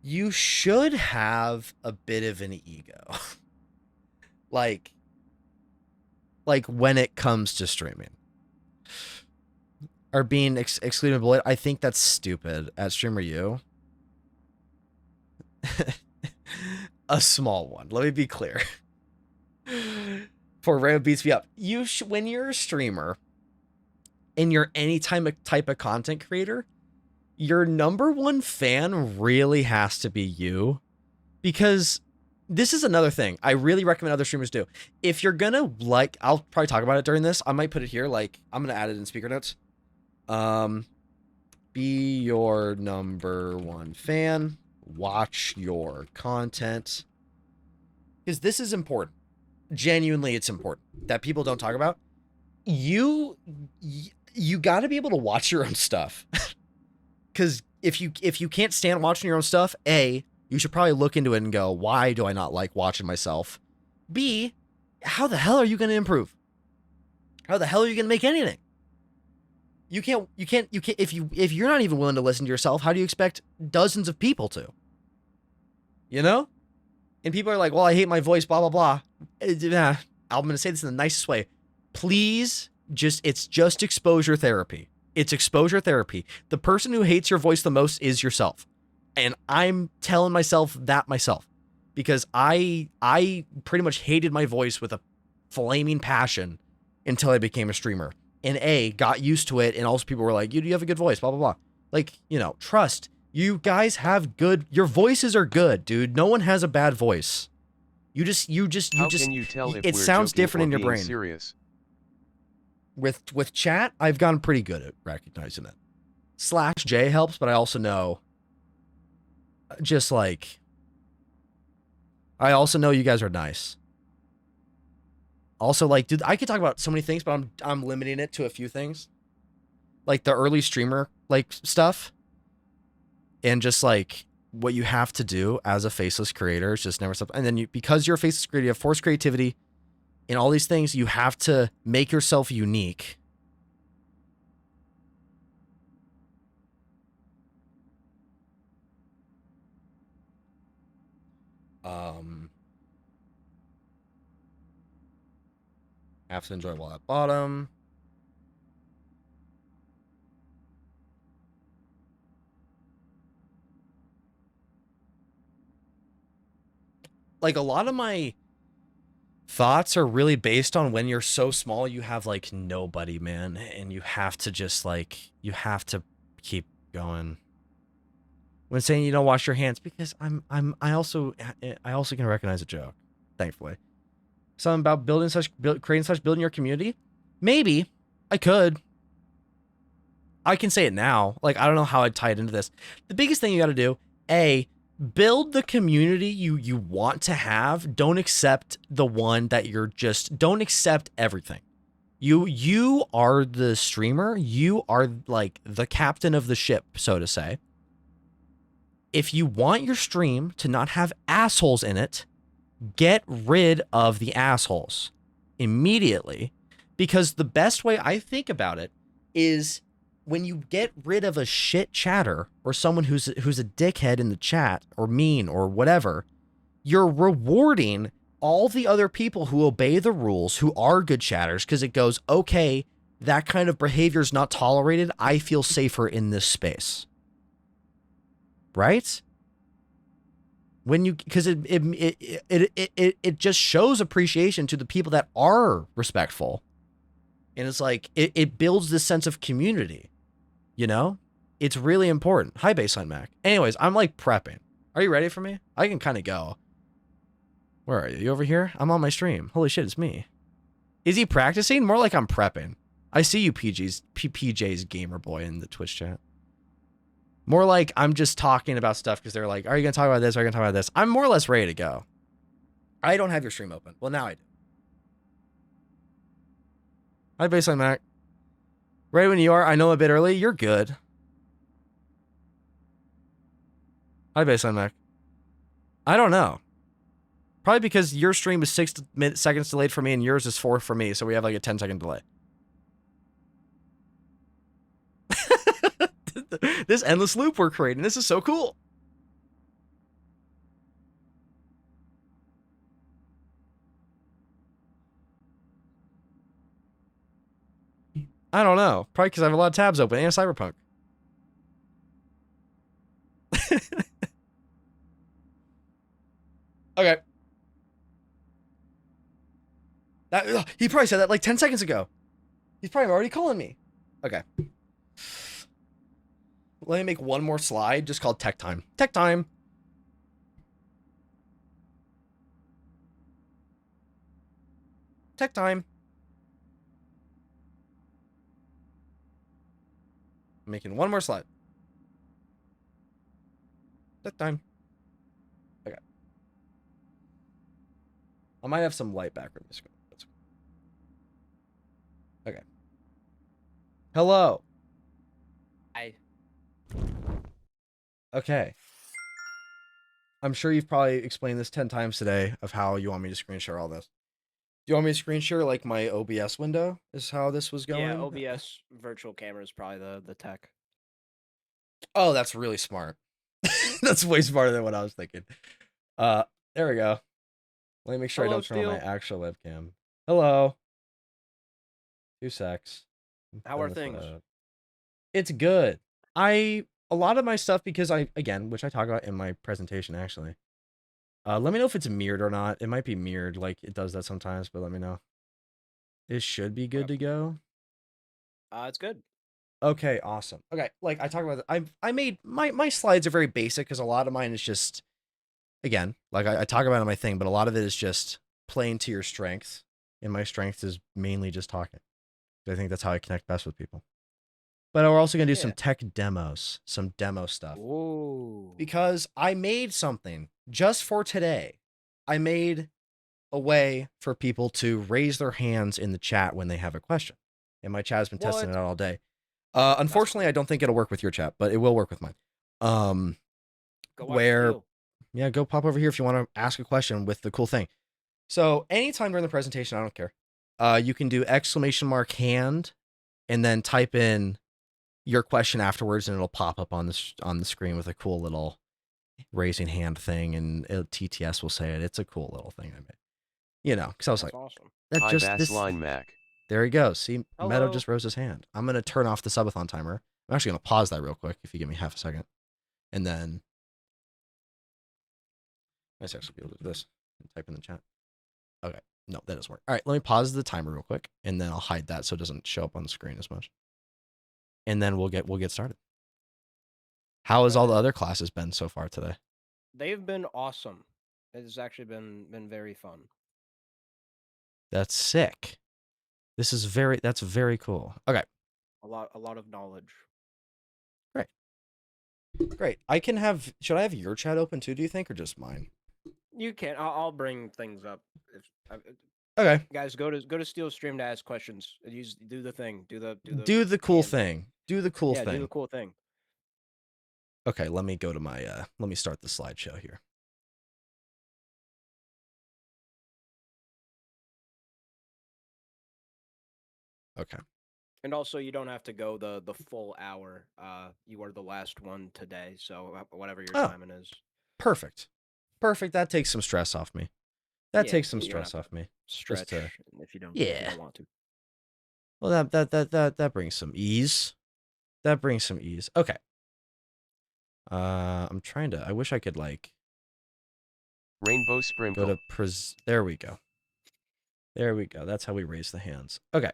you should have a bit of an ego. like when it comes to streaming. Or being excluded bullet, I think that's stupid. At Streamer U. A small one. Let me be clear. For Ram beats me up. When you're a streamer and you're any type of content creator, your number one fan really has to be you. Because this is another thing I really recommend other streamers do. If you're gonna I'll probably talk about it during this. I might put it here. Like, I'm gonna add it in speaker notes. Be your number one fan. Watch your content. Because this is important. Genuinely, it's important that people don't talk about. You got to be able to watch your own stuff. Because if you can't stand watching your own stuff, A, you should probably look into it and go, why do I not like watching myself? B, how the hell are you going to improve? How the hell are you going to make anything? You can't if you're not even willing to listen to yourself, how do you expect dozens of people to? You know? And people are like, well, I hate my voice, blah, blah, blah. I'm going to say this in the nicest way. Please, it's just exposure therapy. It's exposure therapy. The person who hates your voice the most is yourself. And I'm telling myself that myself. Because I pretty much hated my voice with a flaming passion until I became a streamer. And got used to it, and also people were like, you have a good voice, blah, blah, blah. Like, trust. You guys have your voices are good, dude. No one has a bad voice. How can you tell if it sounds different in your brain. Serious? With chat, I've gotten pretty good at recognizing it. /J helps, but I also know I also know you guys are nice. Also, like, dude, I could talk about so many things, but I'm limiting it to a few things. Like the early streamer stuff. And just like what you have to do as a faceless creator is just never stop. And then because you're a faceless creator, you have forced creativity and all these things, you have to make yourself unique. Have to enjoy while at bottom. Like, a lot of my thoughts are really based on when you're so small, you have like nobody, man. And you have to just you have to keep going. When saying you don't wash your hands, because I also can recognize a joke, thankfully. Something about building your community? Maybe. I could. I can say it now. Like, I don't know how I'd tie it into this. The biggest thing you got to do, build the community you want to have. Don't accept the one that don't accept everything. You are the streamer. You are like the captain of the ship, so to say. If you want your stream to not have assholes in it, get rid of the assholes immediately, because the best way I think about it is when you get rid of a shit chatter or someone who's a dickhead in the chat or mean or whatever, you're rewarding all the other people who obey the rules, who are good chatters, because it goes, okay, that kind of behavior is not tolerated. I feel safer in this space. Right? Because it just shows appreciation to the people that are respectful. And it's like, it builds this sense of community, It's really important. Hi, Baseline Mac. Anyways, I'm like prepping. Are you ready for me? I can kind of go. Where are you? You over here? I'm on my stream. Holy shit, it's me. Is he practicing? More like I'm prepping. I see you, PJ's gamer boy in the Twitch chat. More like I'm just talking about stuff because they're like, are you going to talk about this? Are you going to talk about this? I'm more or less ready to go. I don't have your stream open. Well, now I do. Hi, Baseline Mac. Right when you are, I know a bit early. You're good. Hi, Baseline Mac. I don't know. Probably because your stream is 6 seconds delayed for me and yours is 4 for me. So we have like a 10-second delay. This endless loop we're creating. This is so cool. I don't know. Probably because I have a lot of tabs open and Cyberpunk. Okay. He probably said that like 10 seconds ago. He's probably already calling me. Okay. Let me make one more slide just called Tech Time. Tech Time. Tech Time. I'm making one more slide. Tech Time. Okay. I might have some light background music. Okay. Hello. Hi. Okay. I'm sure you've probably explained this 10 times today of how you want me to screen share all this. Do you want me to screen share like my OBS window is how this was going? Yeah, OBS virtual camera is probably the tech. Oh, that's really smart. That's way smarter than what I was thinking. There we go. Let me make sure I don't turn on my actual webcam. Hello. 2 secs. How are things? It's good. A lot of my stuff, because which I talk about in my presentation actually. Let me know if it's mirrored or not. It might be mirrored, like it does that sometimes, but let me know. It should be good to go. It's good. Okay, awesome. Okay, like I talk about, I made my slides are very basic because a lot of mine is just, again, like I talk about it in my thing, but a lot of it is just playing to your strengths, and my strength is mainly just talking. I think that's how I connect best with people. But we're also gonna do some tech demos, some demo stuff. Ooh. Because I made something just for today. I made a way for people to raise their hands in the chat when they have a question. And my chat has been testing it out all day. Unfortunately, I don't think it'll work with your chat, but it will work with mine. Go pop over here if you want to ask a question with the cool thing. So anytime during the presentation, I don't care. You can do !hand and then type in your question afterwards, and it'll pop up on the screen with a cool little raising hand thing, and TTS will say it. It's a cool little thing I made. You know, because I was like, awesome. Line Mac. There he goes. See, Hello. Meadow just rose his hand. I'm going to turn off the subathon timer. I'm actually going to pause that real quick if you give me half a second. And then let's actually be able to do this and type in the chat. Okay. No, that doesn't work. All right, let me pause the timer real quick, and then I'll hide that so it doesn't show up on the screen as much. And then we'll get started. How has all the other classes been so far today? They've been awesome. It's actually been very fun. That's sick. That's very cool. Okay. A lot of knowledge. Great. Should I have your chat open too, do you think, or just mine? You can. I'll bring things up. Okay. Guys, go to Steel Stream to ask questions. Do the thing. Do the cool thing. Do the cool thing. Do the cool thing. Okay, let me go to my let me start the slideshow here. Okay. And also, you don't have to go the full hour. You are the last one today, so whatever your timing is. Perfect. That takes some stress off me. Takes some stress off me. Stretch if you don't. Yeah. If you don't want to. Well, that brings some ease. Okay. I'm trying to. I wish I could like. Rainbow sprinkle. Go to There we go. That's how we raise the hands. Okay.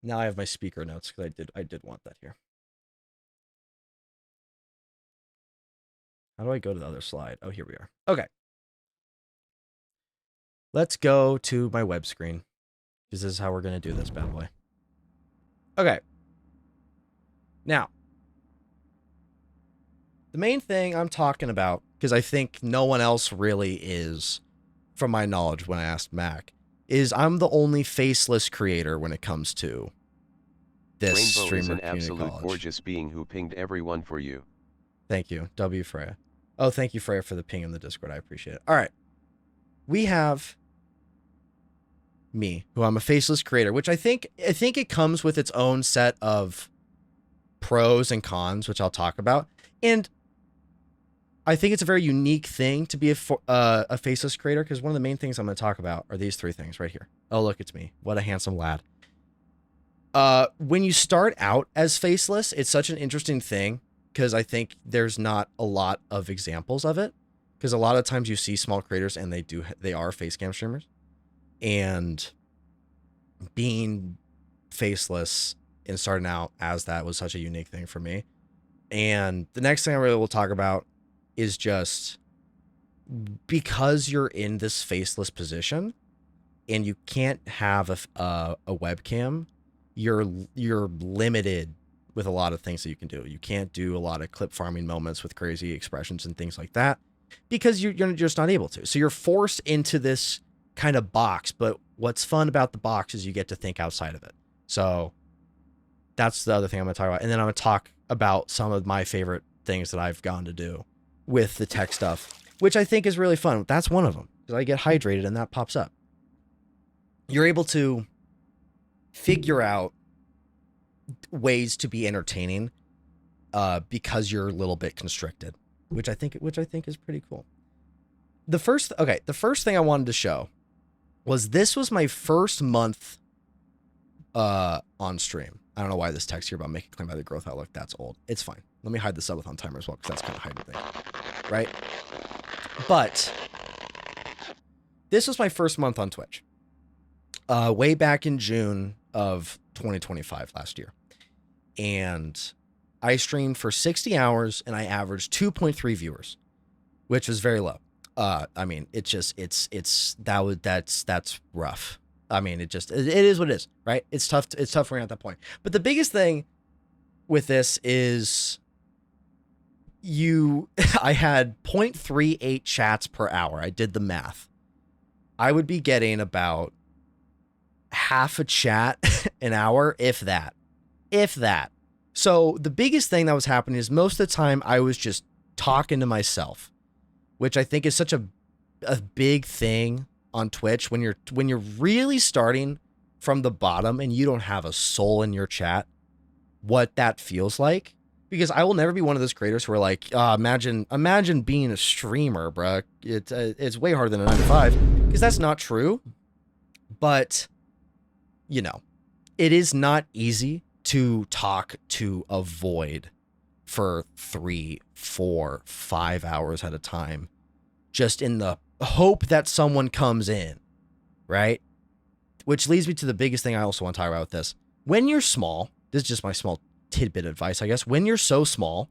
Now I have my speaker notes because I did want that here. How do I go to the other slide? Oh, here we are. Okay. Let's go to my web screen, because this is how we're going to do this bad boy. Okay. Now, the main thing I'm talking about, because I think no one else really is, from my knowledge when I asked Mac, is I'm the only faceless creator when it comes to this Rainbow streamer is an community absolute college. gorgeous being who pinged everyone for you. Thank you, W. Freya. Oh, thank you, Freya, for the ping in the Discord. I appreciate it. All right. We have me, who I'm a faceless creator, which I think it comes with its own set of pros and cons, which I'll talk about. And I think it's a very unique thing to be a faceless creator, because one of the main things I'm going to talk about are these 3 things right here. Oh, look, it's me. What a handsome lad. When you start out as faceless, it's such an interesting thing because I think there's not a lot of examples of it. Because a lot of times you see small creators and they are face cam streamers, and being faceless and starting out as that was such a unique thing for me. And the next thing I really will talk about is just because you're in this faceless position and you can't have a webcam, you're limited with a lot of things that you can do. You can't do a lot of clip farming moments with crazy expressions and things like that because you're just not able to. So you're forced into this kind of box, but what's fun about the box is you get to think outside of it. So that's the other thing I'm going to talk about. And then I'm going to talk about some of my favorite things that I've gone to do with the tech stuff, which I think is really fun. That's one of them because I get hydrated and that pops up. You're able to figure out ways to be entertaining because you're a little bit constricted, which I think is pretty cool. The first thing I wanted to show was this was my first month on stream. I don't know why this text here about making a claim by the growth outlook. That's old. It's fine. Let me hide the subathon timer as well because that's kind of hiding thing, right? But this was my first month on Twitch. Way back in June of 2025 last year. And I streamed for 60 hours and I averaged 2.3 viewers, which was very low. I mean, that's rough. I mean, it is what it is, right? It's tough for me at that point. But the biggest thing with this is I had 0.38 chats per hour. I did the math. I would be getting about half a chat an hour, if that. So the biggest thing that was happening is most of the time I was just talking to myself, which I think is such a big thing on Twitch when you're really starting from the bottom and you don't have a soul in your chat, what that feels like. Because I will never be one of those creators who are like, imagine being a streamer, bro. It's way harder than a 9 to 5, because that's not true. But you know, it is not easy to talk to a void for 3, 4, 5 hours at a time, just in the hope that someone comes in, right? Which leads me to the biggest thing I also want to talk about with this. When you're small, this is just my small tidbit advice, I guess. When you're so small,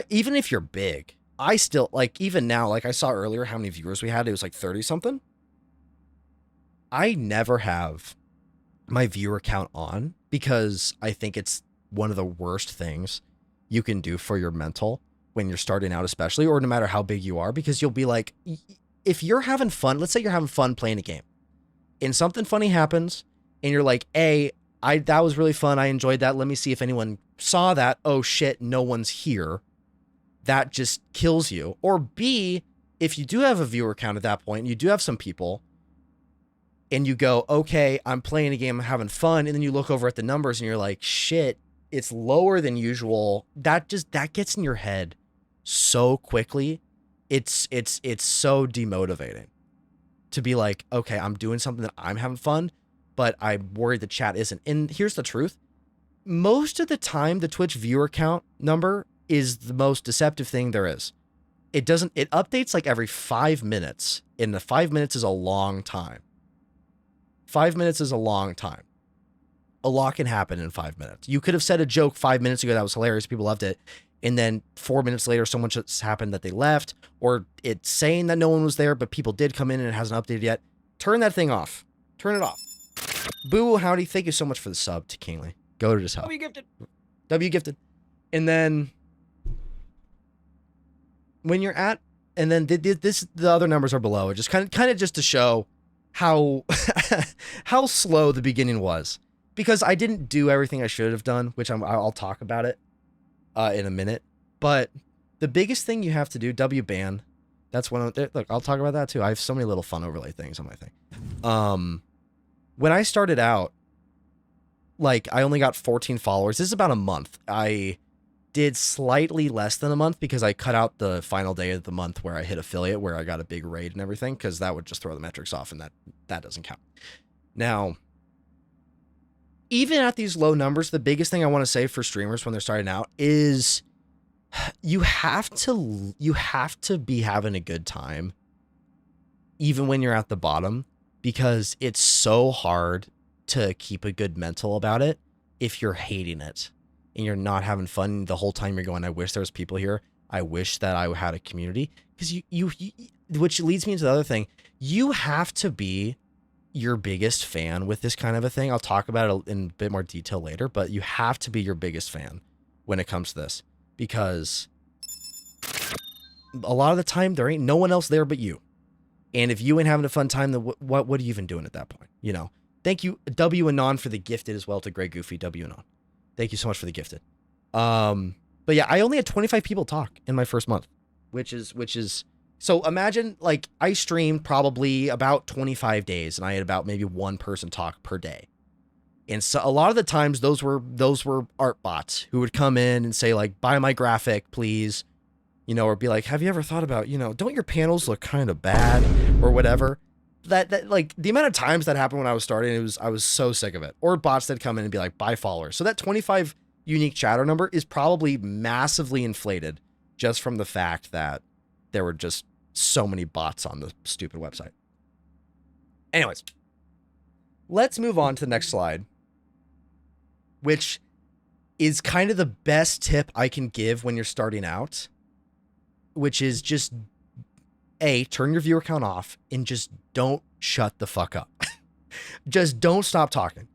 even if you're big, I still, like, even now, like I saw earlier how many viewers we had, it was like 30 something. I never have my viewer count on because I think it's one of the worst things you can do for your mental when you're starting out, especially, or no matter how big you are, because you'll be like, if you're having fun, let's say you're having fun playing a game and something funny happens and you're like, that was really fun. I enjoyed that. Let me see if anyone saw that. Oh shit, no one's here. That just kills you. Or B, if you do have a viewer count at that point, you do have some people, and you go, okay, I'm playing a game, I'm having fun, and then you look over at the numbers and you're like, shit, it's lower than usual. That gets in your head so quickly. It's so demotivating to be like, okay, I'm doing something that I'm having fun, but I'm worried the chat isn't. And here's the truth. Most of the time, the Twitch viewer count number is the most deceptive thing there is. It updates like every 5 minutes, and the 5 minutes is a long time. 5 minutes is a long time. A lot can happen in 5 minutes. You could have said a joke 5 minutes ago that was hilarious, people loved it, and then 4 minutes later, someone just happened that they left, or it's saying that no one was there, but people did come in and it hasn't updated yet. Turn that thing off. Turn it off. Boo, howdy. Thank you so much for the sub to Kingly. Go to his help. W gifted. And then when you're at, and then the other numbers are below. Just kind of just to show how how slow the beginning was, because I didn't do everything I should have done, which I'll talk about it in a minute. But the biggest thing you have to do, ban. That's one of look. I'll talk about that too. I have so many little fun overlay things on my thing. When I started out, like, I only got 14 followers. This is about a month. I did slightly less than a month because I cut out the final day of the month where I hit affiliate, where I got a big raid and everything, because that would just throw the metrics off, and that doesn't count. Now, even at these low numbers, the biggest thing I want to say for streamers when they're starting out is you have to be having a good time even when you're at the bottom, because it's so hard to keep a good mental about it if you're hating it and you're not having fun the whole time. You're going, I wish there was people here. I wish that I had a community. Because you which leads me into the other thing. You have to be your biggest fan with this kind of a thing. I'll talk about it in a bit more detail later, but you have to be your biggest fan when it comes to this, because a lot of the time there ain't no one else there but you. And if you ain't having a fun time, then what are you even doing at that point? You know, thank you, W Anon, for the gifted as well to Greg Goofy. W Anon. Thank you so much for the gifted. But yeah, I only had 25 people talk in my first month, which is, so imagine, like, I streamed probably about 25 days and I had about maybe one person talk per day. And so a lot of the times those were art bots who would come in and say, like, buy my graphic, please. You know, or be like, have you ever thought about, you know, don't your panels look kind of bad or whatever? That like the amount of times that happened when I was starting, I was so sick of it. Or bots that come in and be like, buy followers. So that 25 unique chatter number is probably massively inflated just from the fact that there were just so many bots on the stupid website. Anyways, let's move on to the next slide, which is kind of the best tip I can give when you're starting out, which is just, turn your viewer count off and just don't shut the fuck up. Just don't stop talking.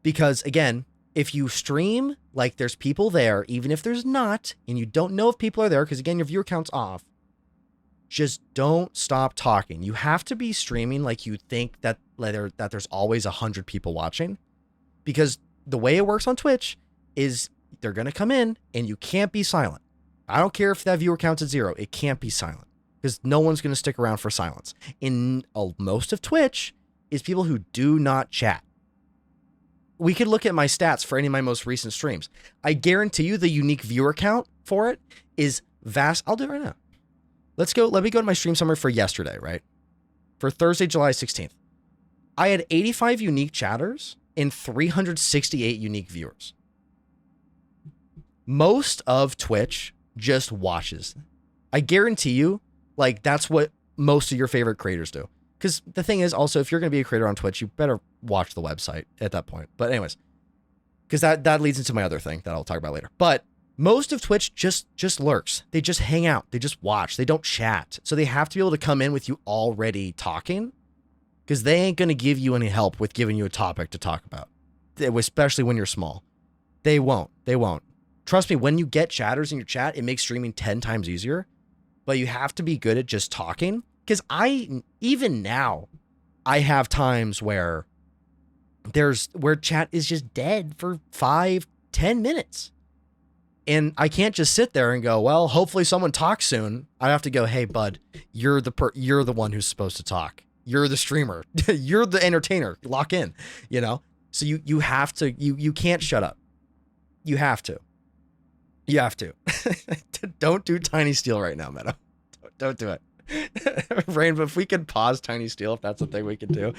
Because again, if you stream like there's people there, even if there's not, and you don't know if people are there, because again, your viewer count's off, just don't stop talking. You have to be streaming like you think that there's always 100 people watching, because the way it works on Twitch is they're going to come in and you can't be silent. I don't care if that viewer count's at 0. It can't be silent because no one's going to stick around for silence. In most of Twitch is people who do not chat. We could look at my stats for any of my most recent streams. I guarantee you the unique viewer count for it is vast. I'll do it right now. Let me go to my stream summary for yesterday, right? For Thursday, July 16th. I had 85 unique chatters and 368 unique viewers. Most of Twitch just watches. I guarantee you, like, that's what most of your favorite creators do. Because the thing is, also, if you're going to be a creator on Twitch, you better watch the website at that point. But anyways, because that leads into my other thing that I'll talk about later. But most of Twitch just lurks. They just hang out. They just watch. They don't chat. So they have to be able to come in with you already talking, because they ain't going to give you any help with giving you a topic to talk about, especially when you're small. They won't. Trust me, when you get chatters in your chat, it makes streaming 10 times easier, but you have to be good at just talking. Because even now, I have times where chat is just dead for 5-10 minutes. And I can't just sit there and go, well, hopefully someone talks soon. I have to go, hey, bud, you're the one who's supposed to talk. You're the streamer. You're the entertainer. Lock in, you know? So you have to, you can't shut up. You have to. You have to. Don't do Tiny Steel right now, Meadow. Don't do it. Rainbow, if we could pause Tiny Steel, if that's the thing we can do.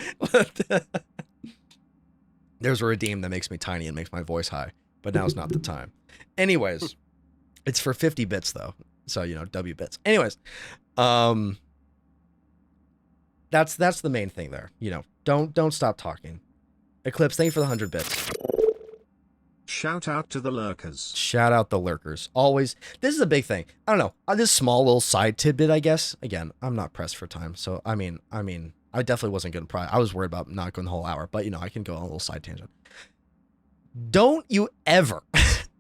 There's a redeem that makes me tiny and makes my voice high, but now's not the time. Anyways, it's for 50 bits though. So, you know, W bits. Anyways, that's the main thing there. You know, don't stop talking. Eclipse, thank you for the 100 bits. Shout out to the lurkers. Shout out the lurkers. Always. This is a big thing. I don't know. This small little side tidbit, I guess. Again, I'm not pressed for time. So, I mean, I definitely wasn't going to I was worried about not going the whole hour, but, you know, I can go on a little side tangent. Don't you ever,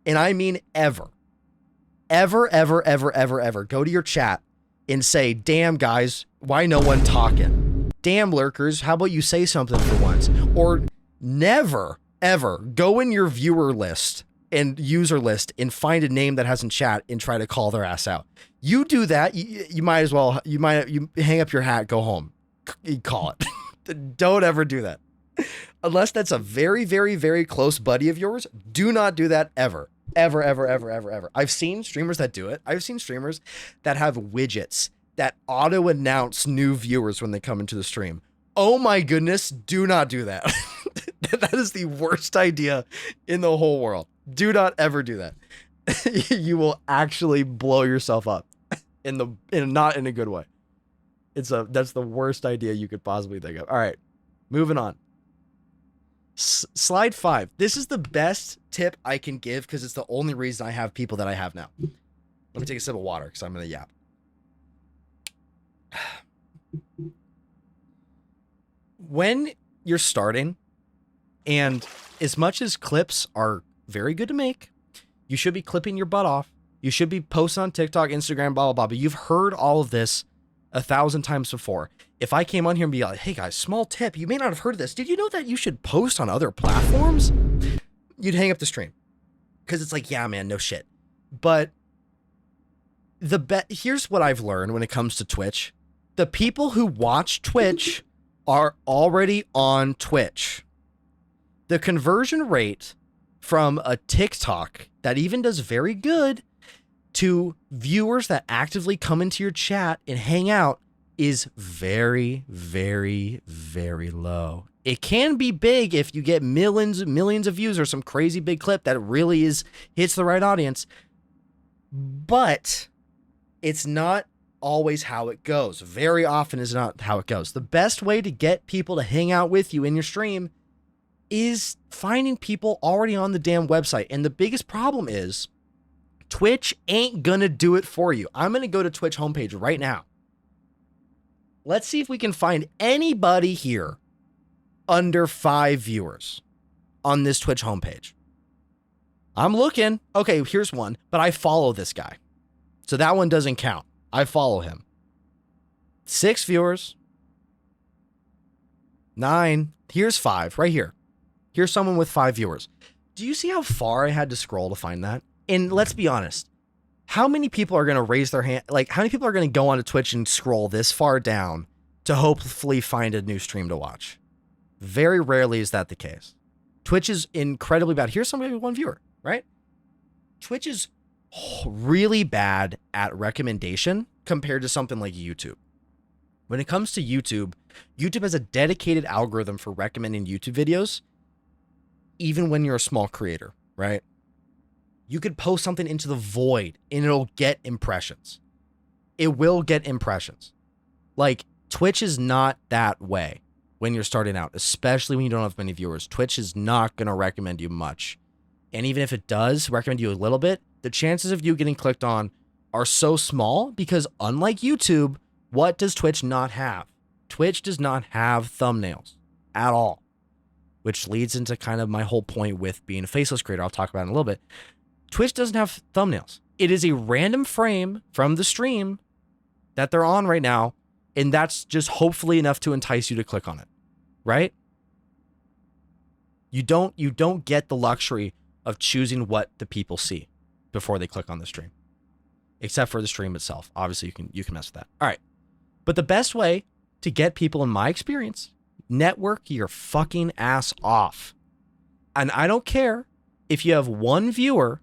and I mean ever, go to your chat and say, damn, guys, why no one talking? Damn, lurkers, how about you say something for once? Or never, ever go in your viewer list and user list and find a name that hasn't chat and try to call their ass out. You do that, you might as well, you hang up your hat, go home, call it. Don't ever do that. Unless that's a very, very, very close buddy of yours, do not do that ever. Ever. I've seen streamers that do it. I've seen streamers that have widgets that auto-announce new viewers when they come into the stream. Oh my goodness, do not do that. That is the worst idea in the whole world. Do not ever do that. You will actually blow yourself up not in a good way. That's the worst idea you could possibly think of. All right, moving on. Slide 5. This is the best tip I can give because it's the only reason I have people that I have now. Let me take a sip of water because I'm gonna yap. When you're starting, and as much as clips are very good to make, you should be clipping your butt off. You should be posting on TikTok, Instagram, blah, blah, blah. But you've heard all of this 1,000 times before. If I came on here and be like, hey guys, small tip, you may not have heard of this. Did you know that you should post on other platforms? You'd hang up the stream. Because it's like, yeah, man, no shit. But here's what I've learned when it comes to Twitch. The people who watch Twitch are already on Twitch. The conversion rate from a TikTok that even does very good to viewers that actively come into your chat and hang out is very, very, very low. It can be big if you get millions of views or some crazy big clip that really hits the right audience, but it's not always how it goes. Very often is not how it goes. The best way to get people to hang out with you in your stream is finding people already on the damn website. And the biggest problem is Twitch ain't gonna do it for you. I'm gonna go to Twitch homepage right now. Let's see if we can find anybody here under 5 viewers on this Twitch homepage. I'm looking. Okay, here's one, but I follow this guy. So that one doesn't count. I follow him. 6 viewers. 9. Here's 5 right here. Here's someone with 5 viewers. Do you see how far I had to scroll to find that? And let's be honest. How many people are going to raise their hand? Like, how many people are going to go onto Twitch and scroll this far down to hopefully find a new stream to watch? Very rarely is that the case. Twitch is incredibly bad. Here's somebody with 1 viewer, right? Twitch is really bad at recommendation compared to something like YouTube. When it comes to YouTube, YouTube has a dedicated algorithm for recommending YouTube videos, even when you're a small creator, right? You could post something into the void and it'll get impressions. It will get impressions. Like, Twitch is not that way when you're starting out, especially when you don't have many viewers. Twitch is not going to recommend you much. And even if it does recommend you a little bit, the chances of you getting clicked on are so small because unlike YouTube, what does Twitch not have? Twitch does not have thumbnails at all, which leads into kind of my whole point with being a faceless creator. I'll talk about it in a little bit. Twitch doesn't have thumbnails. It is a random frame from the stream that they're on right now, and that's just hopefully enough to entice you to click on it, right? You don't get the luxury of choosing what the people see before they click on the stream, except for the stream itself. Obviously, you can mess with that. All right, but the best way to get people, in my experience, network your fucking ass off. And I don't care if you have 1 viewer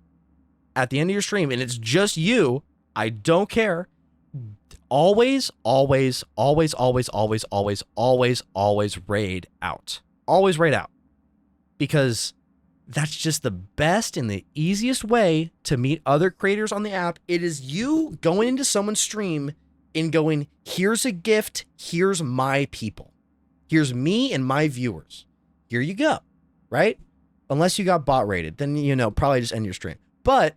at the end of your stream and it's just you. I don't care. Always, always, always, always, always, always, always, always raid out. Always raid out. Because that's just the best and the easiest way to meet other creators on the app. It is you going into someone's stream and going, here's a gift, here's my people. Here's me and my viewers. Here you go, right? Unless you got bot rated, then, probably just end your stream. But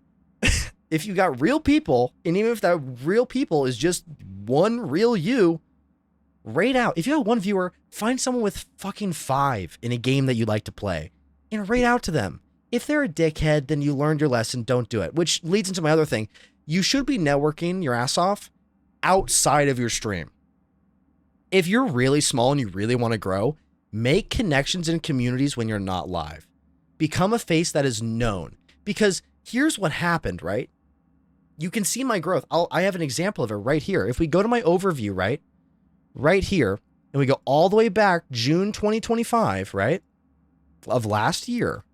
if you got real people, and even if that real people is just one real you, raid out. If you have 1 viewer, find someone with fucking 5 in a game that you like to play and raid out to them. If they're a dickhead, then you learned your lesson. Don't do it. Which leads into my other thing. You should be networking your ass off outside of your stream. If you're really small and you really want to grow, make connections in communities when you're not live. Become a face that is known. Because here's what happened, right? You can see my growth. I have an example of it right here. If we go to my overview, right here, and we go all the way back, June 2025, right, of last year,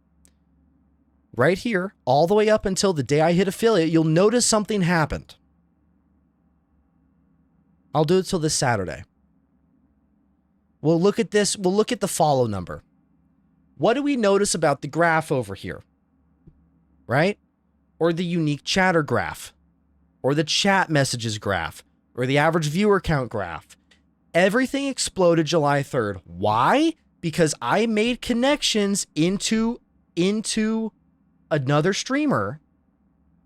right here, all the way up until the day I hit affiliate, you'll notice something happened. I'll do it till this Saturday. We'll look at this. We'll look at the follow number. What do we notice about the graph over here? Right? Or the unique chatter graph, or the chat messages graph, or the average viewer count graph. Everything exploded July 3rd. Why? Because I made connections into another streamer,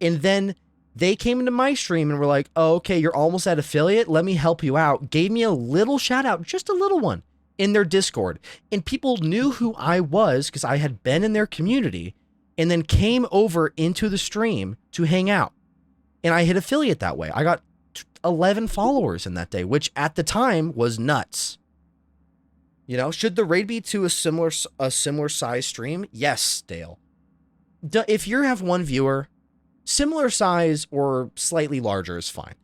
and then they came into my stream and were like, oh, okay, you're almost at affiliate. Let me help you out. Gave me a little shout out, just a little one, in their Discord. And people knew who I was because I had been in their community, and then came over into the stream to hang out. And I hit affiliate that way. I got 11 followers in that day, which at the time was nuts. You know, should the raid be to a similar size stream? Yes, Dale. If you have one viewer, similar size or slightly larger is fine.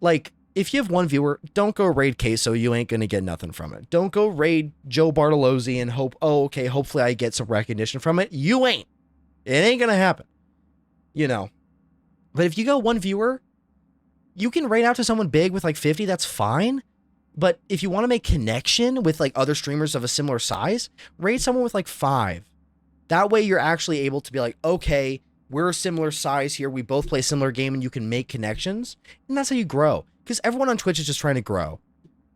Like, if you have one viewer, don't go raid Queso. You ain't going to get nothing from it. Don't go raid Joe Bartolozzi and hope, oh, okay, hopefully I get some recognition from it. You ain't. It ain't going to happen. You know. But if you go one viewer, you can raid out to someone big with like 50. That's fine. But if you want to make connection with like other streamers of a similar size, raid someone with like 5. That way you're actually able to be like, okay, we're a similar size here. We both play a similar game, and you can make connections. And that's how you grow. Because everyone on Twitch is just trying to grow.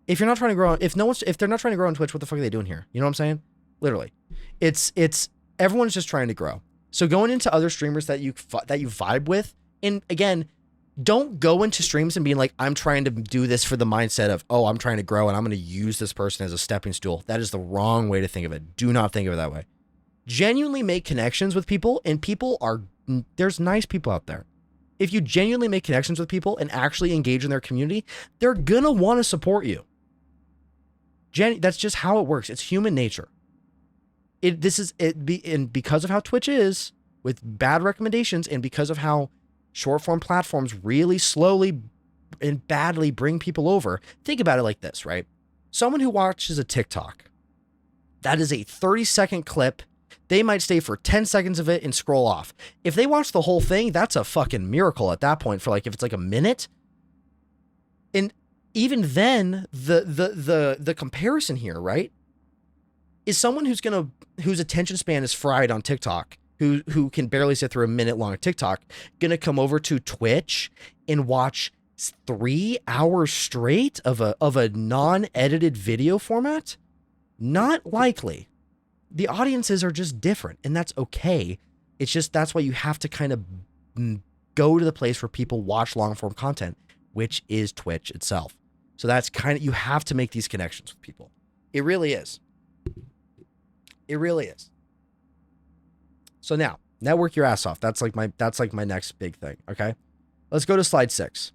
If you're not trying to grow, if they're not trying to grow on Twitch, what the fuck are they doing here? You know what I'm saying? Literally. It's everyone's just trying to grow. So going into other streamers that you vibe with, and again, don't go into streams and being like, I'm trying to do this for the mindset of, oh, I'm trying to grow and I'm going to use this person as a stepping stool. That is the wrong way to think of it. Do not think of it that way. Genuinely make connections with people, and there's nice people out there. If you genuinely make connections with people and actually engage in their community, they're going to want to support you. That's just how it works. It's human nature. And because of how Twitch is, with bad recommendations, and because of how short form platforms really slowly and badly bring people over, think about it like this, right? Someone who watches a TikTok, that is a 30-second clip. They might stay for 10 seconds of it and scroll off. If they watch the whole thing, that's a fucking miracle at that point. For like, if it's like a minute. And even then, the comparison here, right, is someone whose attention span is fried on TikTok, who can barely sit through a minute long TikTok, gonna come over to Twitch and watch 3 hours straight of a non-edited video format? Not likely. The audiences are just different, and that's okay. It's just, that's why you have to kind of go to the place where people watch long form content, which is Twitch itself. So that's you have to make these connections with people. It really is. It really is. So now, network your ass off. That's like my next big thing. Okay, let's go to slide 6.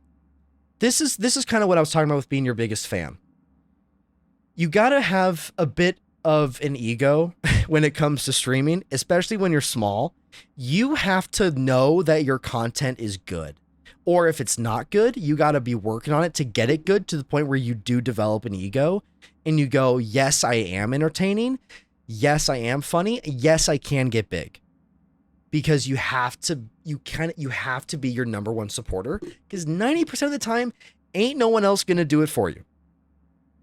This is kind of what I was talking about with being your biggest fan. You gotta have a bit of an ego when it comes to streaming, especially when you're small. You have to know that your content is good. Or if it's not good, you got to be working on it to get it good, to the point where you do develop an ego and you go, yes, I am entertaining. Yes, I am funny. Yes, I can get big. Because you have to be your number one supporter, because 90% of the time ain't no one else going to do it for you.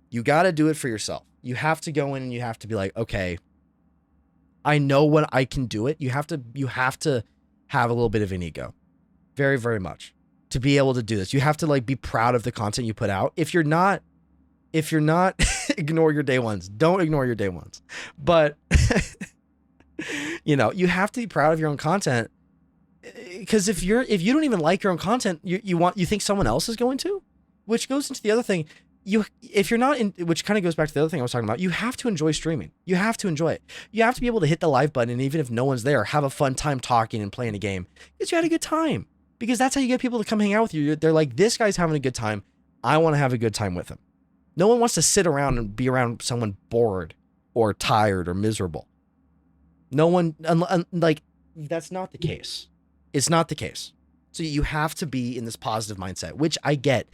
You got to do it for yourself. You have to go in and you have to be like, okay, I know when I can do it. You have to have a little bit of an ego. Very, very much. To be able to do this. You have to like be proud of the content you put out. If you're not, ignore your day ones. Don't ignore your day ones. But you know, you have to be proud of your own content, because if you don't even like your own content, you think someone else is going to, which goes into the other thing. If you're not in, which kind of goes back to the other thing I was talking about, you have to enjoy streaming. You have to enjoy it. You have to be able to hit the live button, and even if no one's there, have a fun time talking and playing a game, because you had a good time. Because that's how you get people to come hang out with you. They're like, this guy's having a good time. I want to have a good time with him. No one wants to sit around and be around someone bored or tired or miserable. No one, like, that's not the case. It's not the case. So you have to be in this positive mindset, which I get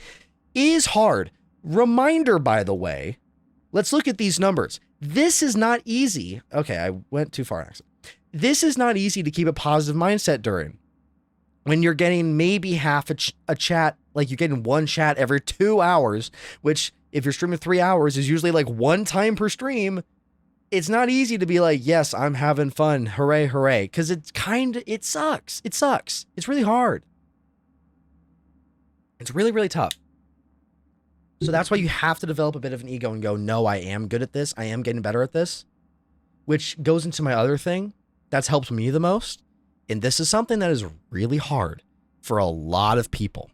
is hard. Reminder, by the way, let's look at these numbers. This is not easy. Okay, I went too far. This is not easy to keep a positive mindset during. When you're getting maybe half a chat, like you're getting one chat every 2 hours, which if you're streaming 3 hours is usually like one time per stream. it's not easy to be like, yes, I'm having fun. Hooray, hooray. Because it sucks. It sucks. It's really hard. It's really, really tough. So that's why you have to develop a bit of an ego and go, no, I am good at this. I am getting better at this. Which goes into my other thing that's helped me the most. And this is something that is really hard for a lot of people.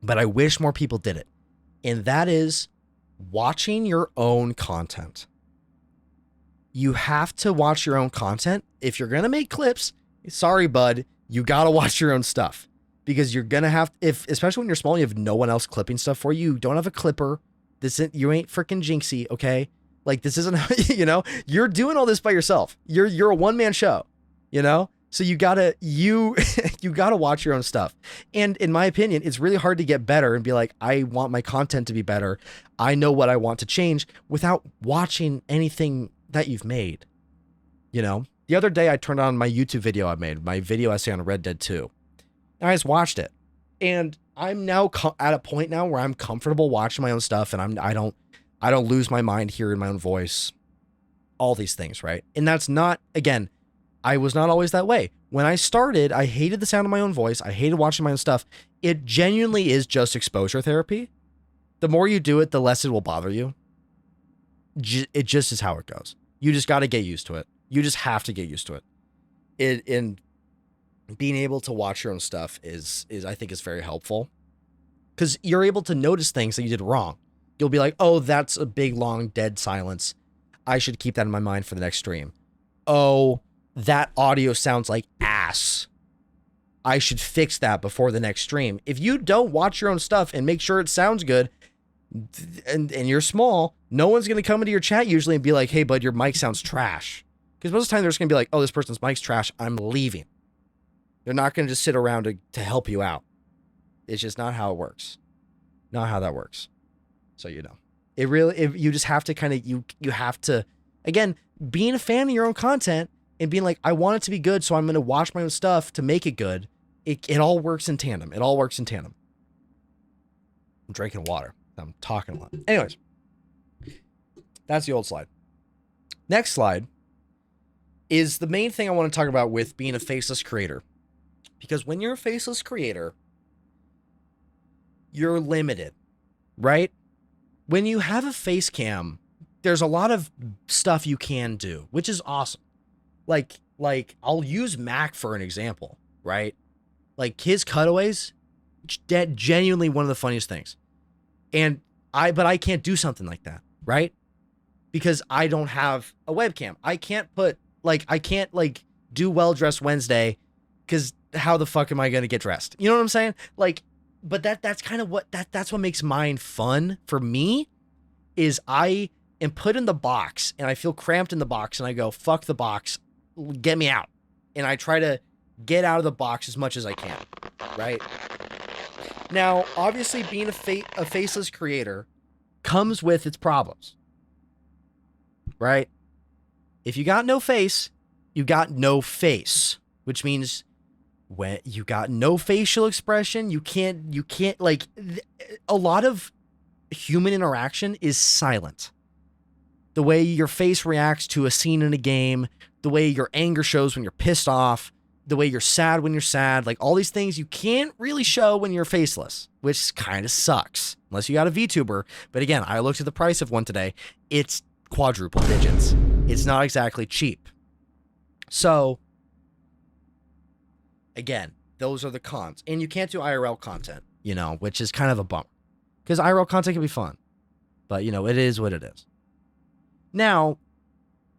But I wish more people did it. And that is watching your own content. You have to watch your own content. If you're going to make clips, sorry, bud, you got to watch your own stuff. Because you're going to have, especially when you're small, you have no one else clipping stuff for you. You don't have a clipper. You ain't freaking Jinxie, okay? Like, this isn't, you're doing all this by yourself. You're a one-man show, So you gotta watch your own stuff. And in my opinion, it's really hard to get better and be like, I want my content to be better. I know what I want to change without watching anything that you've made. The other day I turned on my YouTube video I made, my video essay on Red Dead 2. And I just watched it. And I'm now at a point now where I'm comfortable watching my own stuff, and I don't lose my mind hearing my own voice. All these things, right? And that's not, again, I was not always that way. When I started, I hated the sound of my own voice. I hated watching my own stuff. It genuinely is just exposure therapy. The more you do it, the less it will bother you. It just is how it goes. You just got to get used to it. You just have to get used to it. And being able to watch your own stuff is I think is very helpful. Because you're able to notice things that you did wrong. You'll be like, oh, that's a big, long, dead silence. I should keep that in my mind for the next stream. Oh, that audio sounds like ass. I should fix that before the next stream. If you don't watch your own stuff and make sure it sounds good, and you're small, no one's going to come into your chat usually and be like, hey, bud, your mic sounds trash. Because most of the time they're just going to be like, oh, this person's mic's trash. I'm leaving. They're not going to just sit around to help you out. It's just not how it works. Not how that works. So, you just have to kind of, you have to, again, being a fan of your own content and being like, I want it to be good, so I'm going to watch my own stuff to make it good. It all works in tandem. It all works in tandem. I'm drinking water. I'm talking a lot. Anyways, that's the old slide. Next slide is the main thing I want to talk about with being a faceless creator. Because when you're a faceless creator, you're limited, right? When you have a face cam, there's a lot of stuff you can do, which is awesome. Like I'll use Mac for an example, right? Like his cutaways, genuinely one of the funniest things. But I can't do something like that, right? Because I don't have a webcam. I can't do Well Dressed Wednesday, because how the fuck am I going to get dressed? You know what I'm saying? But that's kind of that's what makes mine fun for me, is I am put in the box and I feel cramped in the box and I go, fuck the box, get me out. And I try to get out of the box as much as I can, right? Now, obviously being a faceless creator comes with its problems, right? If you got no face, you got no face, which means when you got no facial expression, you can't a lot of human interaction is silent. The way your face reacts to a scene in a game, the way your anger shows when you're pissed off, the way you're sad when you're sad, like all these things you can't really show when you're faceless, which kind of sucks unless you got a VTuber. But again, I looked at the price of one today. It's quadruple digits. It's not exactly cheap. So again, those are the cons. And you can't do IRL content, which is kind of a bummer. Because IRL content can be fun. But, it is what it is. Now,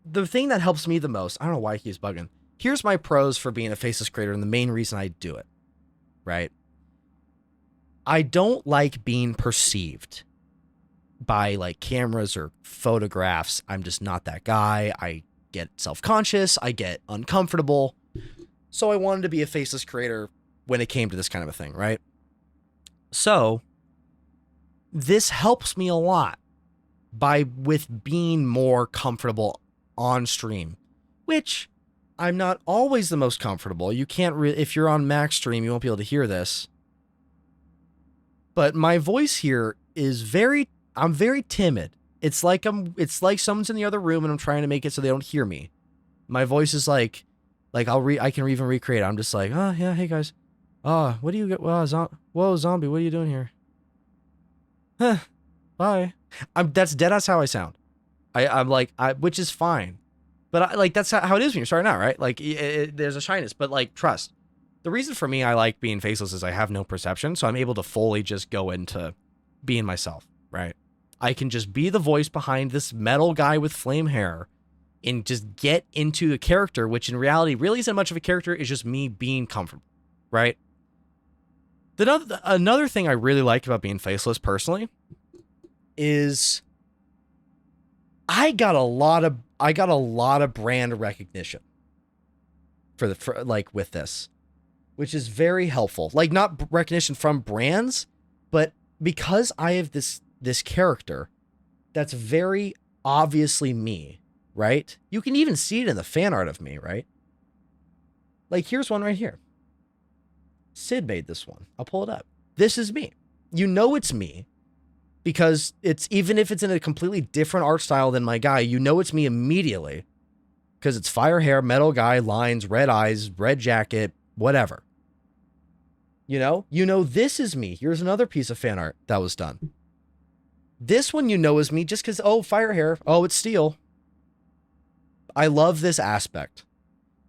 the thing that helps me the most, I don't know why he keeps bugging. Here's my pros for being a faceless creator and the main reason I do it, right? I don't like being perceived by cameras or photographs. I'm just not that guy. I get self-conscious. I get uncomfortable. So I wanted to be a faceless creator when it came to this kind of a thing, right? So this helps me a lot with being more comfortable on stream, which I'm not always the most comfortable. You can't if you're on Mac stream, you won't be able to hear this. But my voice here is I'm very timid. It's like someone's in the other room and I'm trying to make it so they don't hear me. My voice is like I can even recreate it. I'm just like, oh yeah, hey guys. Oh, what do you get? Whoa, zombie, what are you doing here? Huh. Bye. That's deadass how I sound. I'm like, which is fine. But that's how it is when you're starting out, right? Like there's a shyness, but like trust. The reason for me I like being faceless is I have no perception, so I'm able to fully just go into being myself, right? I can just be the voice behind this metal guy with flame hair and just get into a character, which in reality really isn't much of a character. It's just me being comfortable, right? Another thing I really like about being faceless personally is I got a lot of brand recognition for with this, which is very helpful. Like not recognition from brands, but because I have this character that's very obviously me, right? You can even see it in the fan art of me, right? Like here's one right here. Sid made this one. I'll pull it up. This is me. You know it's me because it's, even if it's in a completely different art style than my guy, you know it's me immediately because it's fire hair, metal guy, lines, red eyes, red jacket, whatever. You know this is me. Here's another piece of fan art that was done. This one you know is me just because, oh, fire hair. Oh, it's steel. I love this aspect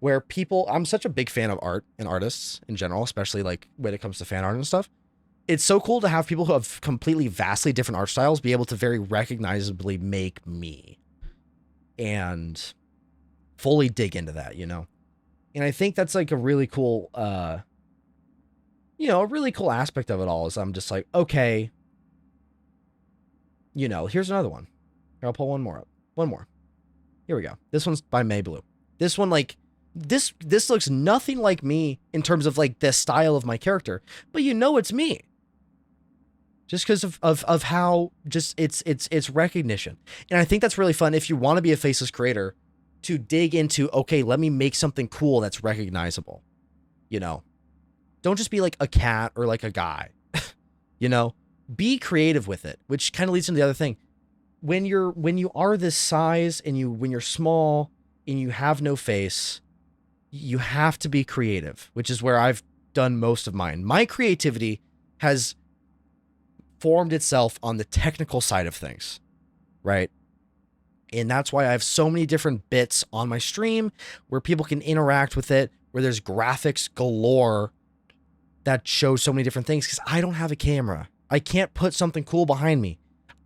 where I'm such a big fan of art and artists in general, especially like when it comes to fan art and stuff. It's so cool to have people who have completely vastly different art styles be able to very recognizably make me and fully dig into that, And I think that's like a really cool, a really cool aspect of it all is I'm just like, okay, here's another one. Here, I'll pull one more up. One more. Here we go. This one's by May Blue. This one, like, this looks nothing like me in terms of like the style of my character, but it's me. Just because of how just it's recognition. And I think that's really fun if you want to be a faceless creator to dig into, okay, let me make something cool that's recognizable. Don't just be like a cat or like a guy. Be creative with it, which kind of leads into the other thing. When you are this size and when you're small and you have no face, you have to be creative, which is where I've done most of mine. My creativity has formed itself on the technical side of things, right? And that's why I have so many different bits on my stream where people can interact with it, where there's graphics galore that show so many different things because I don't have a camera. I can't put something cool behind me.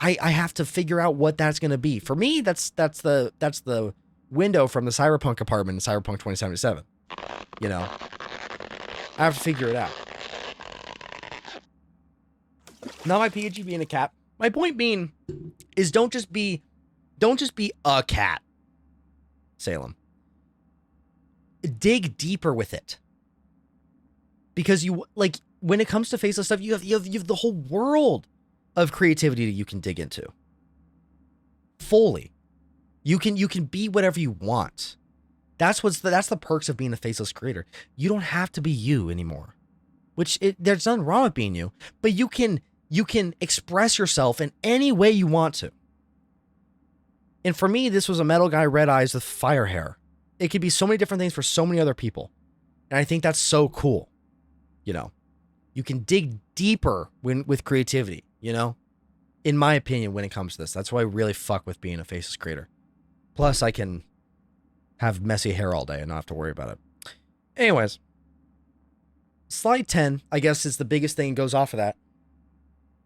I have to figure out what that's going to be. For me, that's the window from the Cyberpunk apartment in Cyberpunk 2077. I have to figure it out. Not my PhD being a cat. My point being is don't just be a cat, Salem. Dig deeper with it. Because when it comes to faceless stuff, you have the whole world of creativity that you can dig into. Fully. You can be whatever you want. That's the perks of being a faceless creator. You don't have to be you anymore. There's nothing wrong with being you, but you can express yourself in any way you want to. And for me, this was a metal guy, red eyes with fire hair. It could be so many different things for so many other people. And I think that's so cool. You can dig deeper with creativity, in my opinion, when it comes to this. That's why I really fuck with being a faceless creator. Plus, I can have messy hair all day and not have to worry about it. Anyways, slide 10, I guess, is the biggest thing that goes off of that.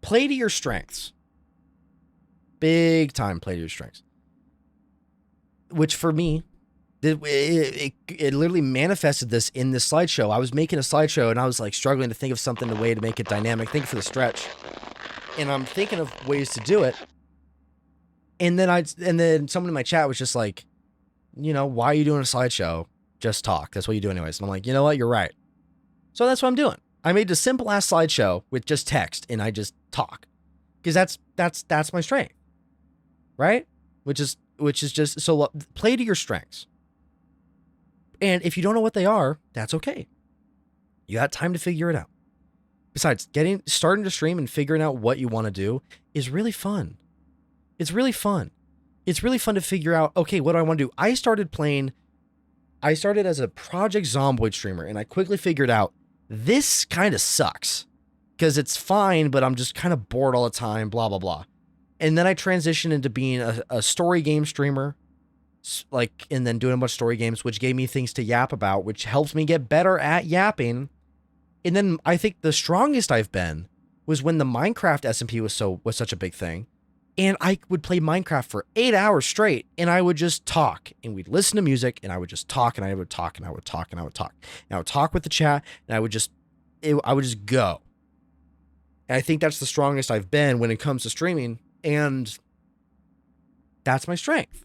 Play to your strengths. Big time play to your strengths. Which for me, it literally manifested this in this slideshow. I was making a slideshow and I was like struggling to think of something, a way to make it dynamic, think for the stretch. And I'm thinking of ways to do it. And then someone in my chat was just like, why are you doing a slideshow? Just talk. That's what you do anyways. And I'm like, you know what? You're right. So that's what I'm doing. I made a simple ass slideshow with just text and I just talk. Because that's my strength. Right? Which is just, so play to your strengths. And if you don't know what they are, that's okay. You got time to figure it out. Besides, starting to stream and figuring out what you want to do is really fun. It's really fun. It's really fun to figure out, okay, what do I want to do? I started as a Project Zomboid streamer, and I quickly figured out this kind of sucks because it's fine, but I'm just kind of bored all the time, blah, blah, blah. And then I transitioned into being a story game streamer, and then doing a bunch of story games, which gave me things to yap about, which helps me get better at yapping. And then I think the strongest I've been was when the Minecraft SMP was such a big thing. And I would play Minecraft for 8 hours straight, and I would just talk, and we'd listen to music, and I would just talk, and I would talk, and I would talk, and I would talk. And I would talk with the chat, and I would just go. And I think that's the strongest I've been when it comes to streaming, and that's my strength.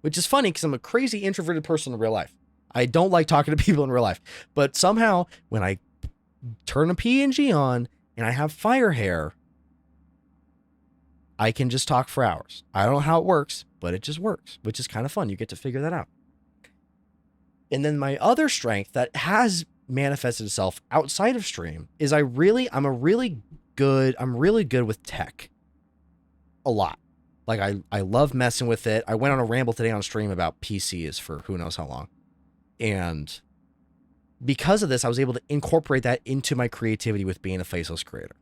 Which is funny, because I'm a crazy introverted person in real life. I don't like talking to people in real life. But somehow, when I turn a PNG on, and I have fire hair, I can just talk for hours. I don't know how it works, but it just works, which is kind of fun. You get to figure that out. And then my other strength that has manifested itself outside of stream is I'm really good with tech. A lot. Like I love messing with it. I went on a ramble today on stream about PCs for who knows how long. And because of this, I was able to incorporate that into my creativity with being a faceless creator.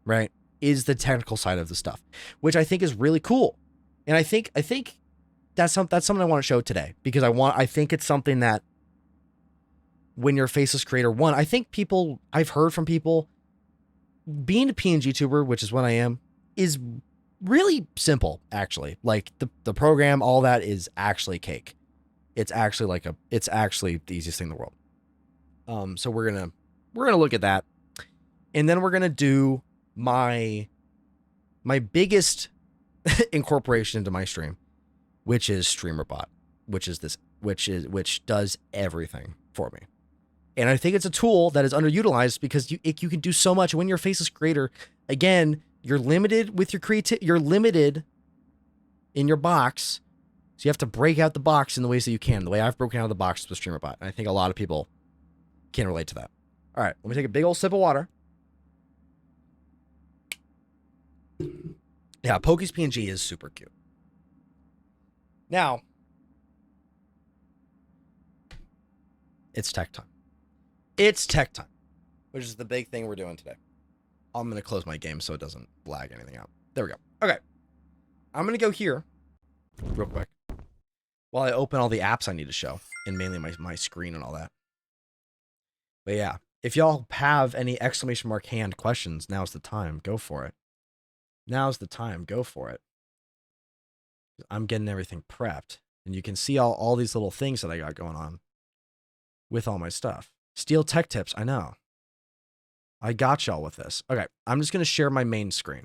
Right? Is the technical side of the stuff, which I think is really cool. And I think that's something I want to show today, because I think it's something that when you're a faceless creator, I think I've heard from people, being a PNG tuber, which is what I am, is really simple, actually. Like the program, all that is actually cake. It's actually the easiest thing in the world. So we're gonna look at that, and then we're gonna do my biggest incorporation into my stream, which is StreamerBot, which does everything for me. And I think it's a tool that is underutilized, because you can do so much when you're a faceless creator. Again, you're limited with your you're limited in your box. So you have to break out the box in the ways that you can. The way I've broken out of the box with StreamerBot. And I think a lot of people can relate to that. All right, let me take a big old sip of water. Yeah, Pokey's PNG is super cute. Now, it's tech time. It's tech time, which is the big thing we're doing today. I'm going to close my game so it doesn't lag anything out. There we go. Okay. I'm going to go here real quick while I open all the apps I need to show, and mainly my screen and all that. But yeah, if y'all have any exclamation mark hand questions, now's the time. Go for it. Now's the time. Go for it. I'm getting everything prepped. And you can see all these little things that I got going on with all my stuff. Steel tech tips. I know. I got y'all with this. Okay. I'm just going to share my main screen.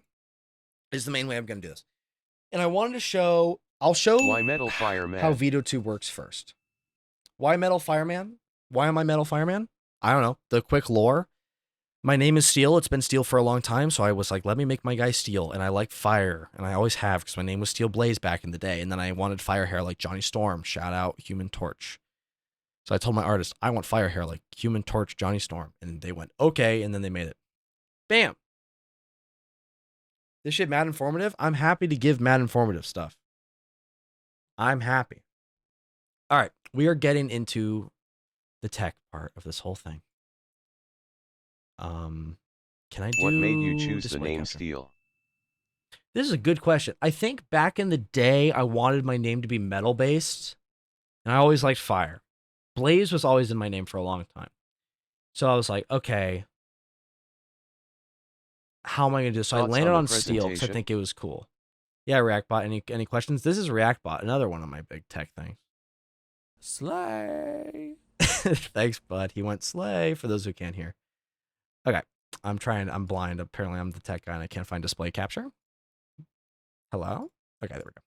This is the main way I'm going to do this. And I wanted to show... I'll show Why Metal Fireman? How Vito 2 works first. Why Metal Fireman? Why am I Metal Fireman? I don't know. The quick lore. My name is Steel. It's been Steel for a long time, so I was like, let me make my guy Steel. And I like fire, and I always have, because my name was Steel Blaze back in the day. And then I wanted fire hair like Johnny Storm. Shout out Human Torch. So I told my artist, I want fire hair like Human Torch, Johnny Storm. And they went, okay, and then they made it. Bam! This shit mad informative? I'm happy to give mad informative stuff. I'm happy. All right, we are getting into the tech part of this whole thing. Can I do... What made you choose the display name capture? Steel? This is a good question. I think back in the day, I wanted my name to be metal-based, and I always liked fire. Blaze was always in my name for a long time. So I was like, okay, how am I going to do this? So I Thoughts landed on on the Steel because I presentation? think it was cool. Yeah, ReactBot. Any questions? This is ReactBot, another one of my big tech things. Slay. Thanks, bud. He went slay for those who can't hear. Okay. I'm blind. Apparently I'm the tech guy and I can't find display capture. Hello? Okay, there we go.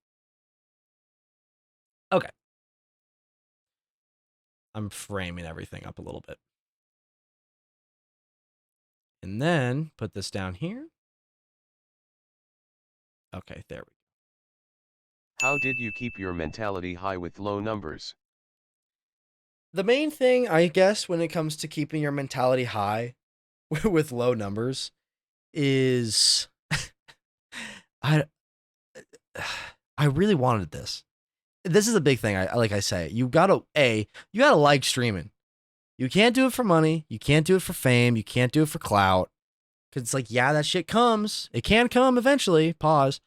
Okay. I'm framing everything up a little bit. And then put this down here. Okay, there we go. How did you keep your mentality high with low numbers? The main thing, I guess, when it comes to keeping your mentality high with low numbers is I really wanted this. This is a big thing. I like I say, you gotta like streaming. You can't do it for money. You can't do it for fame. You can't do it for clout. Cause it's like, yeah, that shit comes. It can come eventually. Pause.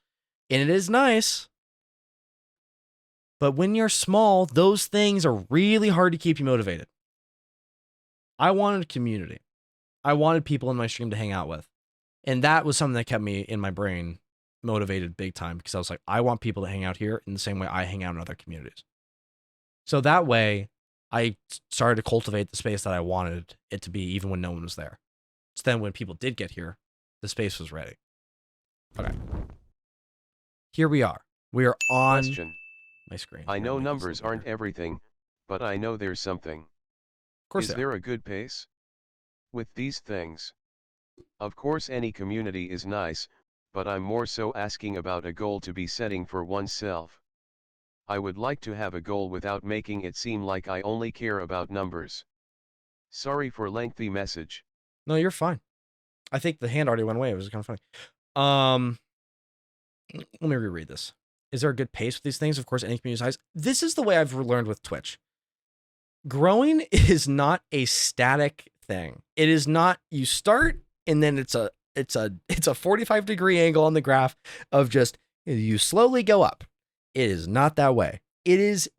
And it is nice. But when you're small, those things are really hard to keep you motivated. I wanted a community. I wanted people in my stream to hang out with. And that was something that kept me in my brain motivated big time, because I was like, I want people to hang out here in the same way I hang out in other communities. So that way, I started to cultivate the space that I wanted it to be, even when no one was there. So then when people did get here, the space was ready. Okay. Here we are. We are on my screen. I know numbers aren't everything, but I know there's something. Of course Is there a good pace? With these things. Of course any community is nice, but I'm more so asking about a goal to be setting for oneself. I would like to have a goal without making it seem like I only care about numbers. Sorry for lengthy message. No, you're fine. I think the hand already went away. It was kind of funny. Let me reread this. Is there a good pace with these things? Of course, any community size. This is the way I've learned with Twitch. Growing is not a static thing. It is not, you start and then it's a 45-degree angle on the graph of just, you slowly go up. It is not that way. It is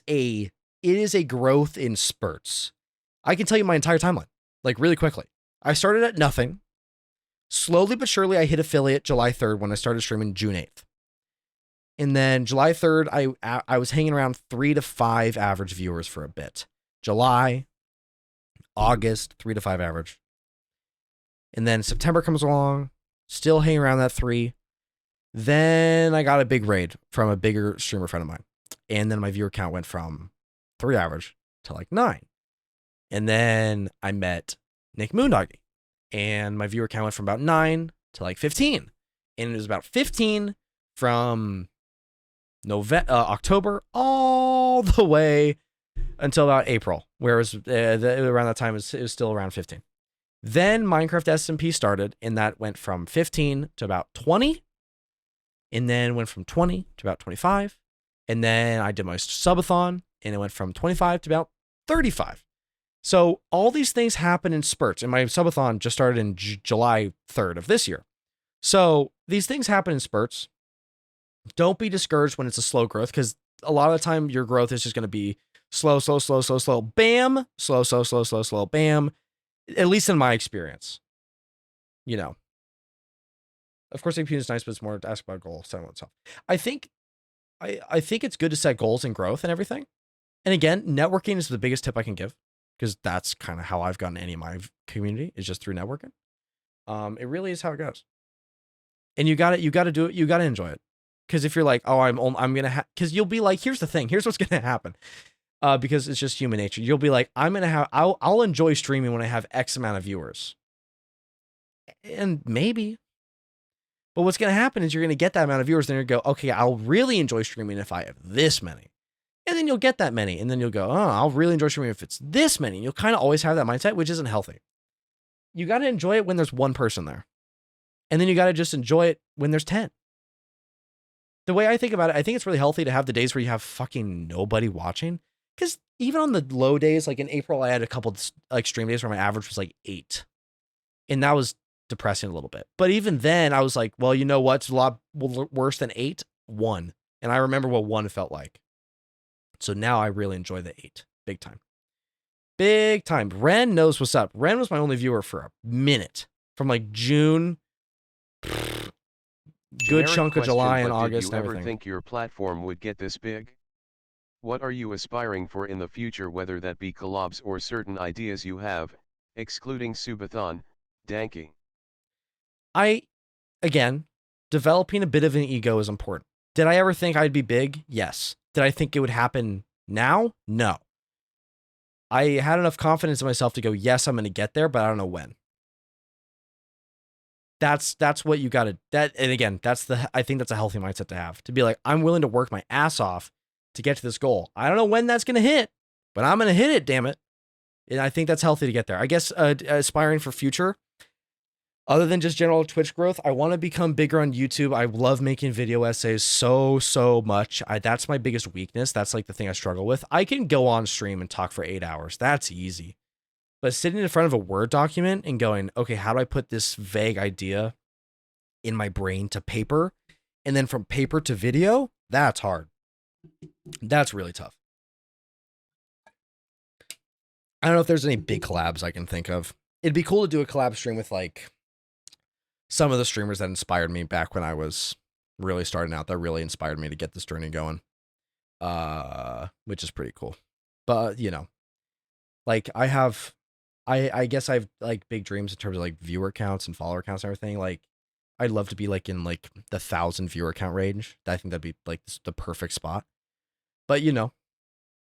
a growth in spurts. I can tell you my entire timeline, like really quickly. I started at nothing. Slowly but surely, I hit affiliate July 3rd when I started streaming June 8th. And then July 3rd, I was hanging around 3 to 5 average viewers for a bit. July, August, 3 to 5 average. And then September comes along, still hanging around that 3. Then I got a big raid from a bigger streamer friend of mine. And then my viewer count went from 3 average to like 9. And then I met Nick Moondoggy. And my viewer count went from about 9 to like 15. And it was about 15 from October all the way until about April, where it was around that time it was still around 15. Then Minecraft SMP started, and that went from 15 to about 20, and then went from 20 to about 25, and then I did my subathon, and it went from 25 to about 35. So all these things happen in spurts, and my subathon just started in July 3rd of this year. So these things happen in spurts. Don't be discouraged when it's a slow growth, because a lot of the time your growth is just going to be slow, bam, slow, bam. At least in my experience, you know. Of course, AP is nice, but it's more to ask about goals than itself. I think it's good to set goals and growth and everything. And again, networking is the biggest tip I can give, because that's kind of how I've gotten any of my community, is just through networking. It really is how it goes. And you got to do it. You got to enjoy it. Because if you're like, oh, I'm going to because you'll be like, here's the thing. Here's what's going to happen. Because it's just human nature. You'll be like, I'll enjoy streaming when I have X amount of viewers. And maybe. But what's going to happen is you're going to get that amount of viewers. Then you're going to go, okay, I'll really enjoy streaming if I have this many. And then you'll get that many. And then you'll go, oh, I'll really enjoy streaming if it's this many. You'll kind of always have that mindset, which isn't healthy. You got to enjoy it when there's one person there. And then you got to just enjoy it when there's 10. The way I think about it, I think it's really healthy to have the days where you have fucking nobody watching. Because even on the low days, like in April, I had a couple like stream days where my average was like 8. And that was depressing a little bit. But even then, I was like, well, you know what's a lot worse than 8? 1. And I remember what 1 felt like. So now I really enjoy the 8. Big time. Big time. Ren knows what's up. Ren was my only viewer for a minute. From like June, good chunk of July and August and everything. Did you ever think your platform would get this big? What are you aspiring for in the future, whether that be collabs or certain ideas you have, excluding Subathon, Danky? Again, developing a bit of an ego is important. Did I ever think I'd be big? Yes. Did I think it would happen now? No. I had enough confidence in myself to go, yes, I'm going to get there, but I don't know when. That's what you got to, and again, I think that's a healthy mindset to have, to be like, I'm willing to work my ass off to get to this goal. I don't know when that's going to hit, but I'm going to hit it, damn it. And I think that's healthy to get there. I guess aspiring for future, Other than just general Twitch growth, I want to become bigger on YouTube. I love making video essays so much. That's my biggest weakness. That's like the thing I struggle with. I can go on stream and talk for 8 hours. That's easy. But sitting in front of a Word document and going, okay, how do I put this vague idea in my brain to paper? And then from paper to video, that's hard. That's really tough. I don't know if there's any big collabs I can think of. It'd be cool to do a collab stream with like some of the streamers that inspired me back when I was really starting out, that really inspired me to get this journey going. Which is pretty cool. But, you know, like I guess I have like big dreams in terms of like viewer counts and follower counts and everything. Like I'd love to be like in like the 1,000 viewer count range. I think that'd be like the perfect spot. But you know,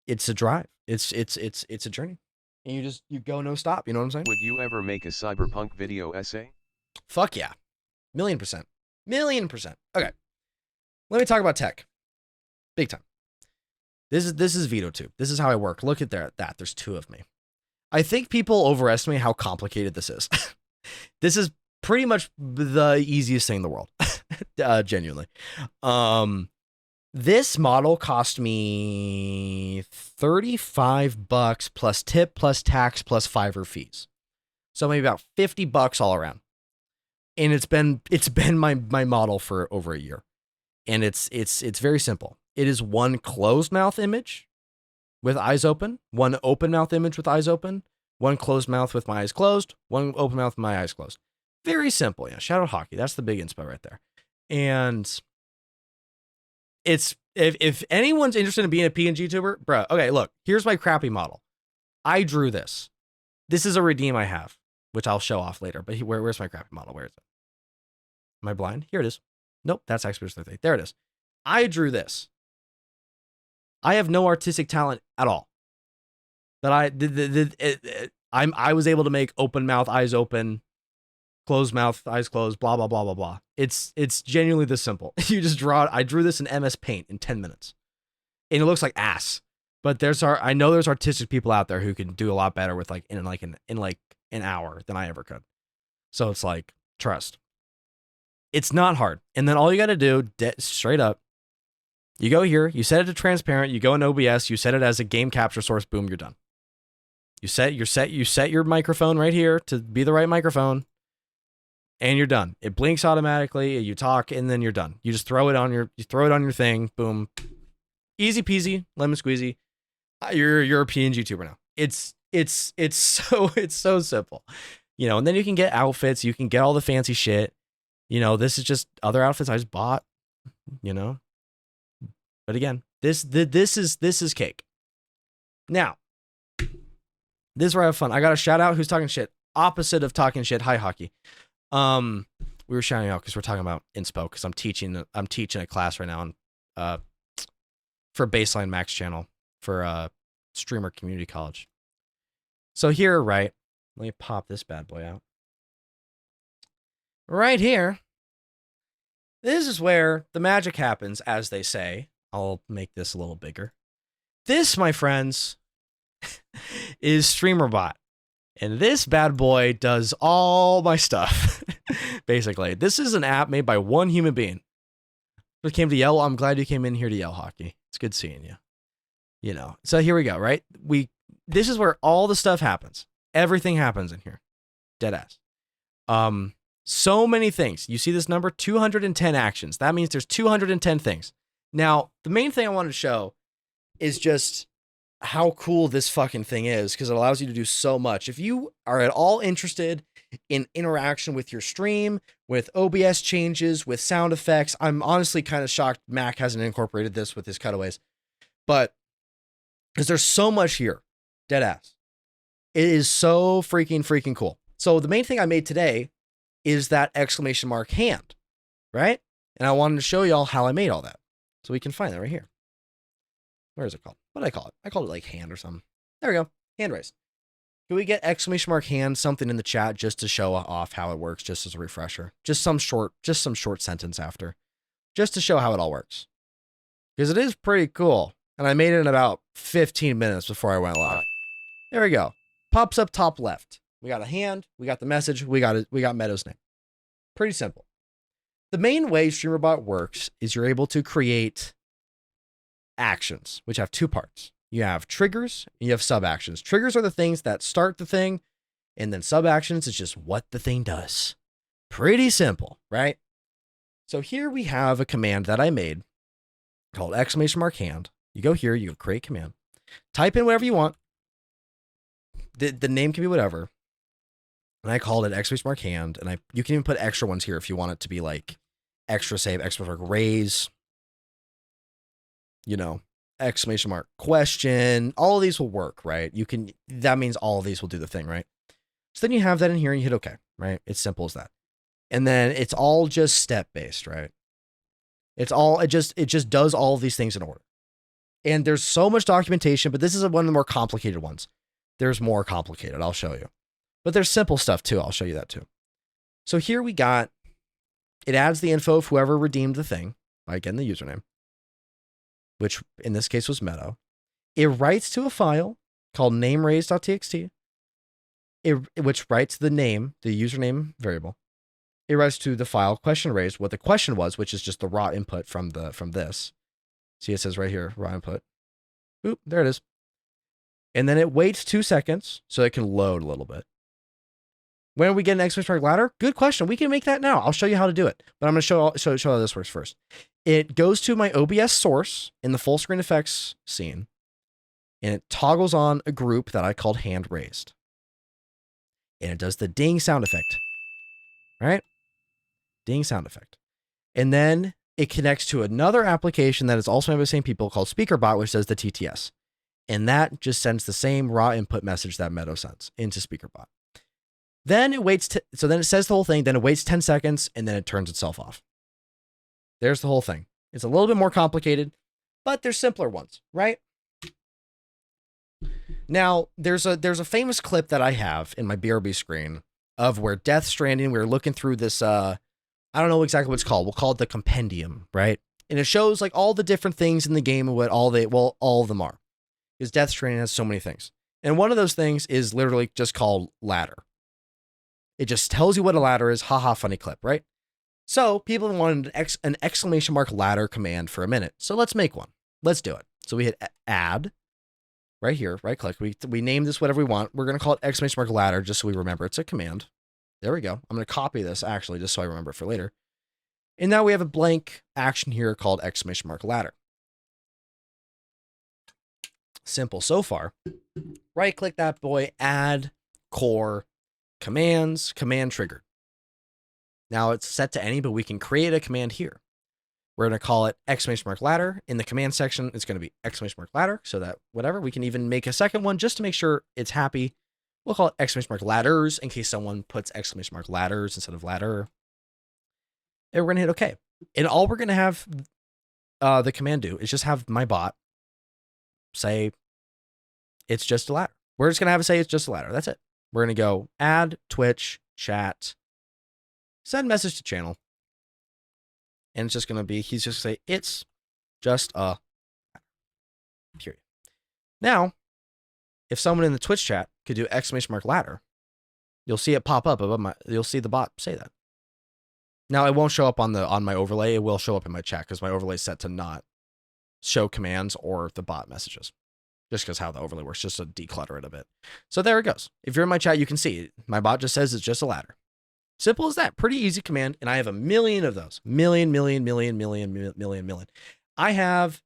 it's a drive. It's a journey. And you go no stop, you know what I'm saying? Would you ever make a Cyberpunk video essay? Fuck yeah. 1,000,000%. 1,000,000%. Okay. Let me talk about tech. Big time. This is VitoTube. This is how I work. Look at that. There's 2 of me. I think people overestimate how complicated this is. This is pretty much the easiest thing in the world. Genuinely. This model cost me $35 plus tip plus tax plus Fiverr fees. So maybe about $50 all around. And it's been my model for over a year. And it's very simple. It is one closed mouth image with eyes open, one open mouth image with eyes open, one closed mouth with my eyes closed, one open mouth with my eyes closed. Very simple. Yeah, shout out hockey. That's the big inspo right there. And it's if anyone's interested in being a PNG tuber, bro, okay, look, here's my crappy model. I drew this. This is a redeem I have, which I'll show off later. But where's my crappy model? Where is it? Am I blind? Here it is. Nope, that's Expert 30. There it is. I drew this. I have no artistic talent at all. But I was able to make open mouth, eyes open, closed mouth, eyes closed, blah, blah, blah, blah, blah. It's genuinely this simple. You just draw it. I drew this in MS Paint in 10 minutes. And it looks like ass. But I know there's artistic people out there who can do a lot better with like in an hour than I ever could. So it's like, trust. It's not hard. And then all you got to do, straight up, you go here, you set it to transparent, you go in OBS, you set it as a game capture source, boom, you're done. You set your microphone right here to be the right microphone, and you're done. It blinks automatically, you talk, and then you're done. You just throw it on your thing, boom. Easy peasy, lemon squeezy. You're a PNG YouTuber now. It's so simple. You know, and then you can get outfits, you can get all the fancy shit. You know, this is just other outfits I just bought, you know. But again, this is cake. Now, this is where I have fun. I got a shout out who's talking shit. Opposite of talking shit. Hi, hockey. We were shouting out because we're talking about inspo because I'm teaching a class right now on for Baseline Max channel for streamer community college. So here, right, let me pop this bad boy out. Right here, this is where the magic happens, as they say. I'll make this a little bigger. This, my friends, is StreamerBot. And this bad boy does all my stuff, basically. This is an app made by one human being. Who came to yell. I'm glad you came in here to yell hockey. It's good seeing you. You know, so here we go, right? This is where all the stuff happens. Everything happens in here. Deadass. So many things. You see this number? 210 actions. That means there's 210 things. Now, the main thing I want to show is just how cool this fucking thing is because it allows you to do so much. If you are at all interested in interaction with your stream, with OBS changes, with sound effects, I'm honestly kind of shocked Mac hasn't incorporated this with his cutaways. But because there's so much here, dead ass. It is so freaking cool. So the main thing I made today is that exclamation mark hand, right? And I wanted to show y'all how I made all that. So we can find that right here. Where is it called? What did I call it? I called it like hand or something. There we go. Hand raise. Can we get exclamation mark hand something in the chat just to show off how it works, just as a refresher? Just some short sentence after, just to show how it all works. Because it is pretty cool. And I made it in about 15 minutes before I went live. There we go. Pops up top left. We got a hand. We got the message. We got Meadow's name. Pretty simple. The main way StreamerBot works is you're able to create actions, which have two parts. You have triggers and you have sub actions. Triggers are the things that start the thing, and then sub actions is just what the thing does. Pretty simple, right? So here we have a command that I made called !hand. You go here, you go create command, type in whatever you want. The name can be whatever. And I called it !hand, and you can even put extra ones here if you want it to be like extra save, raise, question. All of these will work, right? That means all of these will do the thing, right? So then you have that in here and you hit OK, right? It's simple as that. And then it's all just step-based, right? It just does all of these things in order. And there's so much documentation, but this is one of the more complicated ones. There's more complicated, I'll show you. But there's simple stuff too, I'll show you that too. So here we got, it adds the info of whoever redeemed the thing by getting the username, which in this case was Meadow. It writes to a file called nameraise.txt, which writes the name, the username variable. It writes to the file question raised, what the question was, which is just the raw input from this. See, it says right here, raw input. Oop, there it is. And then it waits 2 seconds so it can load a little bit. When we get an ! ladder? Good question. We can make that now. I'll show you how to do it, but I'm going to show how this works first. It goes to my OBS source in the full screen effects scene, and it toggles on a group that I called hand raised. And it does the ding sound effect, right? Ding sound effect. And then it connects to another application that is also made by the same people called SpeakerBot, which does the TTS. And that just sends the same raw input message that Meadow sends into SpeakerBot. Then it waits, so then it says the whole thing, then it waits 10 seconds, and then it turns itself off. There's the whole thing. It's a little bit more complicated, but there's simpler ones, right? Now, there's a famous clip that I have in my BRB screen of where Death Stranding, we were looking through this, I don't know exactly what it's called. We'll call it the compendium, right? And it shows like all the different things in the game and what all of them are. Because Death Stranding has so many things. And one of those things is literally just called ladder. It just tells you what a ladder is. Haha, funny clip, right? So people wanted an !ladder command for a minute. So let's make one. Let's do it. So we hit add right here, right click. We name this whatever we want. We're going to call it !ladder just so we remember it's a command. There we go. I'm going to copy this actually just so I remember it for later. And now we have a blank action here called !ladder. Simple so far. Right click that boy, add core commands, command triggered. Now it's set to any, but we can create a command here. We're going to call it !ladder. In the command section, it's going to be !ladder, so that whatever. We can even make a second one just to make sure it's happy. We'll call it !ladders in case someone puts !ladders instead of ladder. And we're going to hit OK. And all we're going to have the command do is just have my bot say it's just a ladder. We're just going to have it say it's just a ladder. That's it. We're going to go add Twitch, chat, send message to channel. And it's just going to be, he's just going to say, it's just a ladder. Period. Now, if someone in the Twitch chat could do !ladder, you'll see it pop up above you'll see the bot say that. Now it won't show up on my overlay. It will show up in my chat because my overlay is set to not show commands or the bot messages. Just because how the overlay works, just to declutter it a bit. So there it goes. If you're in my chat, you can see it. My bot just says it's just a ladder. Simple as that. Pretty easy command. And I have a million of those. Million. I have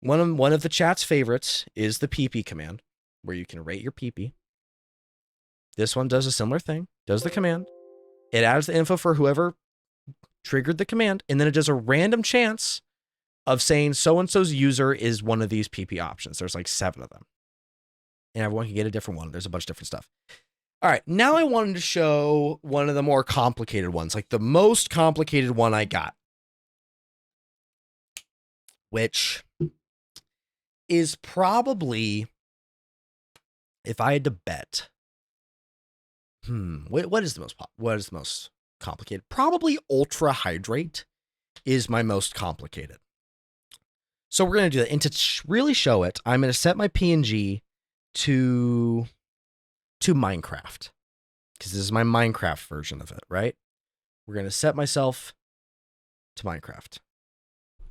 one of the chat's favorites is the PP command, where you can rate your PP. This one does a similar thing. Does the command. It adds the info for whoever triggered the command. And then it does a random chance of saying so-and-so's user is one of these PP options. There's like 7 of them. And everyone can get a different one. There's a bunch of different stuff. All right, now I wanted to show one of the more complicated ones, like the most complicated one I got, which is probably, if I had to bet, what is the most complicated? Probably Ultra Hydrate is my most complicated. So we're going to do that. And to really show it, I'm going to set my PNG to Minecraft, because this is my Minecraft version of it, right? we're going to set myself to Minecraft,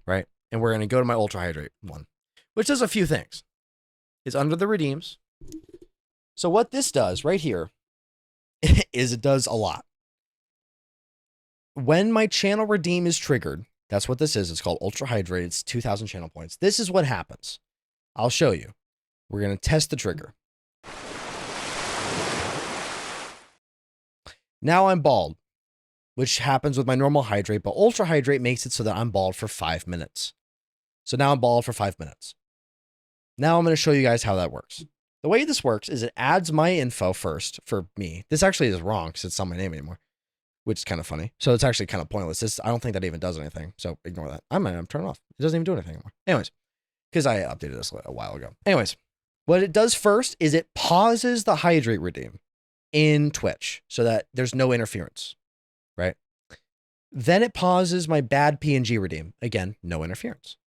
right? And we're going to go to my Ultra Hydrate one, which does a few things. It's under the redeems. So what this does right here is it does a lot. When my channel redeem is triggered, that's what this is. It's called Ultra Hydrate. It's 2,000 channel points. This is what happens. I'll show you. We're going to test the trigger. Now I'm bald, which happens with my normal hydrate, but Ultra Hydrate makes it so that I'm bald for 5 minutes. So now I'm bald for 5 minutes. Now I'm going to show you guys how that works. The way this works is it adds my info first for me. This actually is wrong because it's not my name anymore, which is kind of funny. So it's actually kind of pointless. I don't think that even does anything. So ignore that. I'm turning it off. It doesn't even do anything anymore. Anyways, because I updated this a while ago. Anyways, what it does first is it pauses the hydrate redeem in Twitch so that there's no interference, right? Then it pauses my bad PNG redeem. Again, no interference.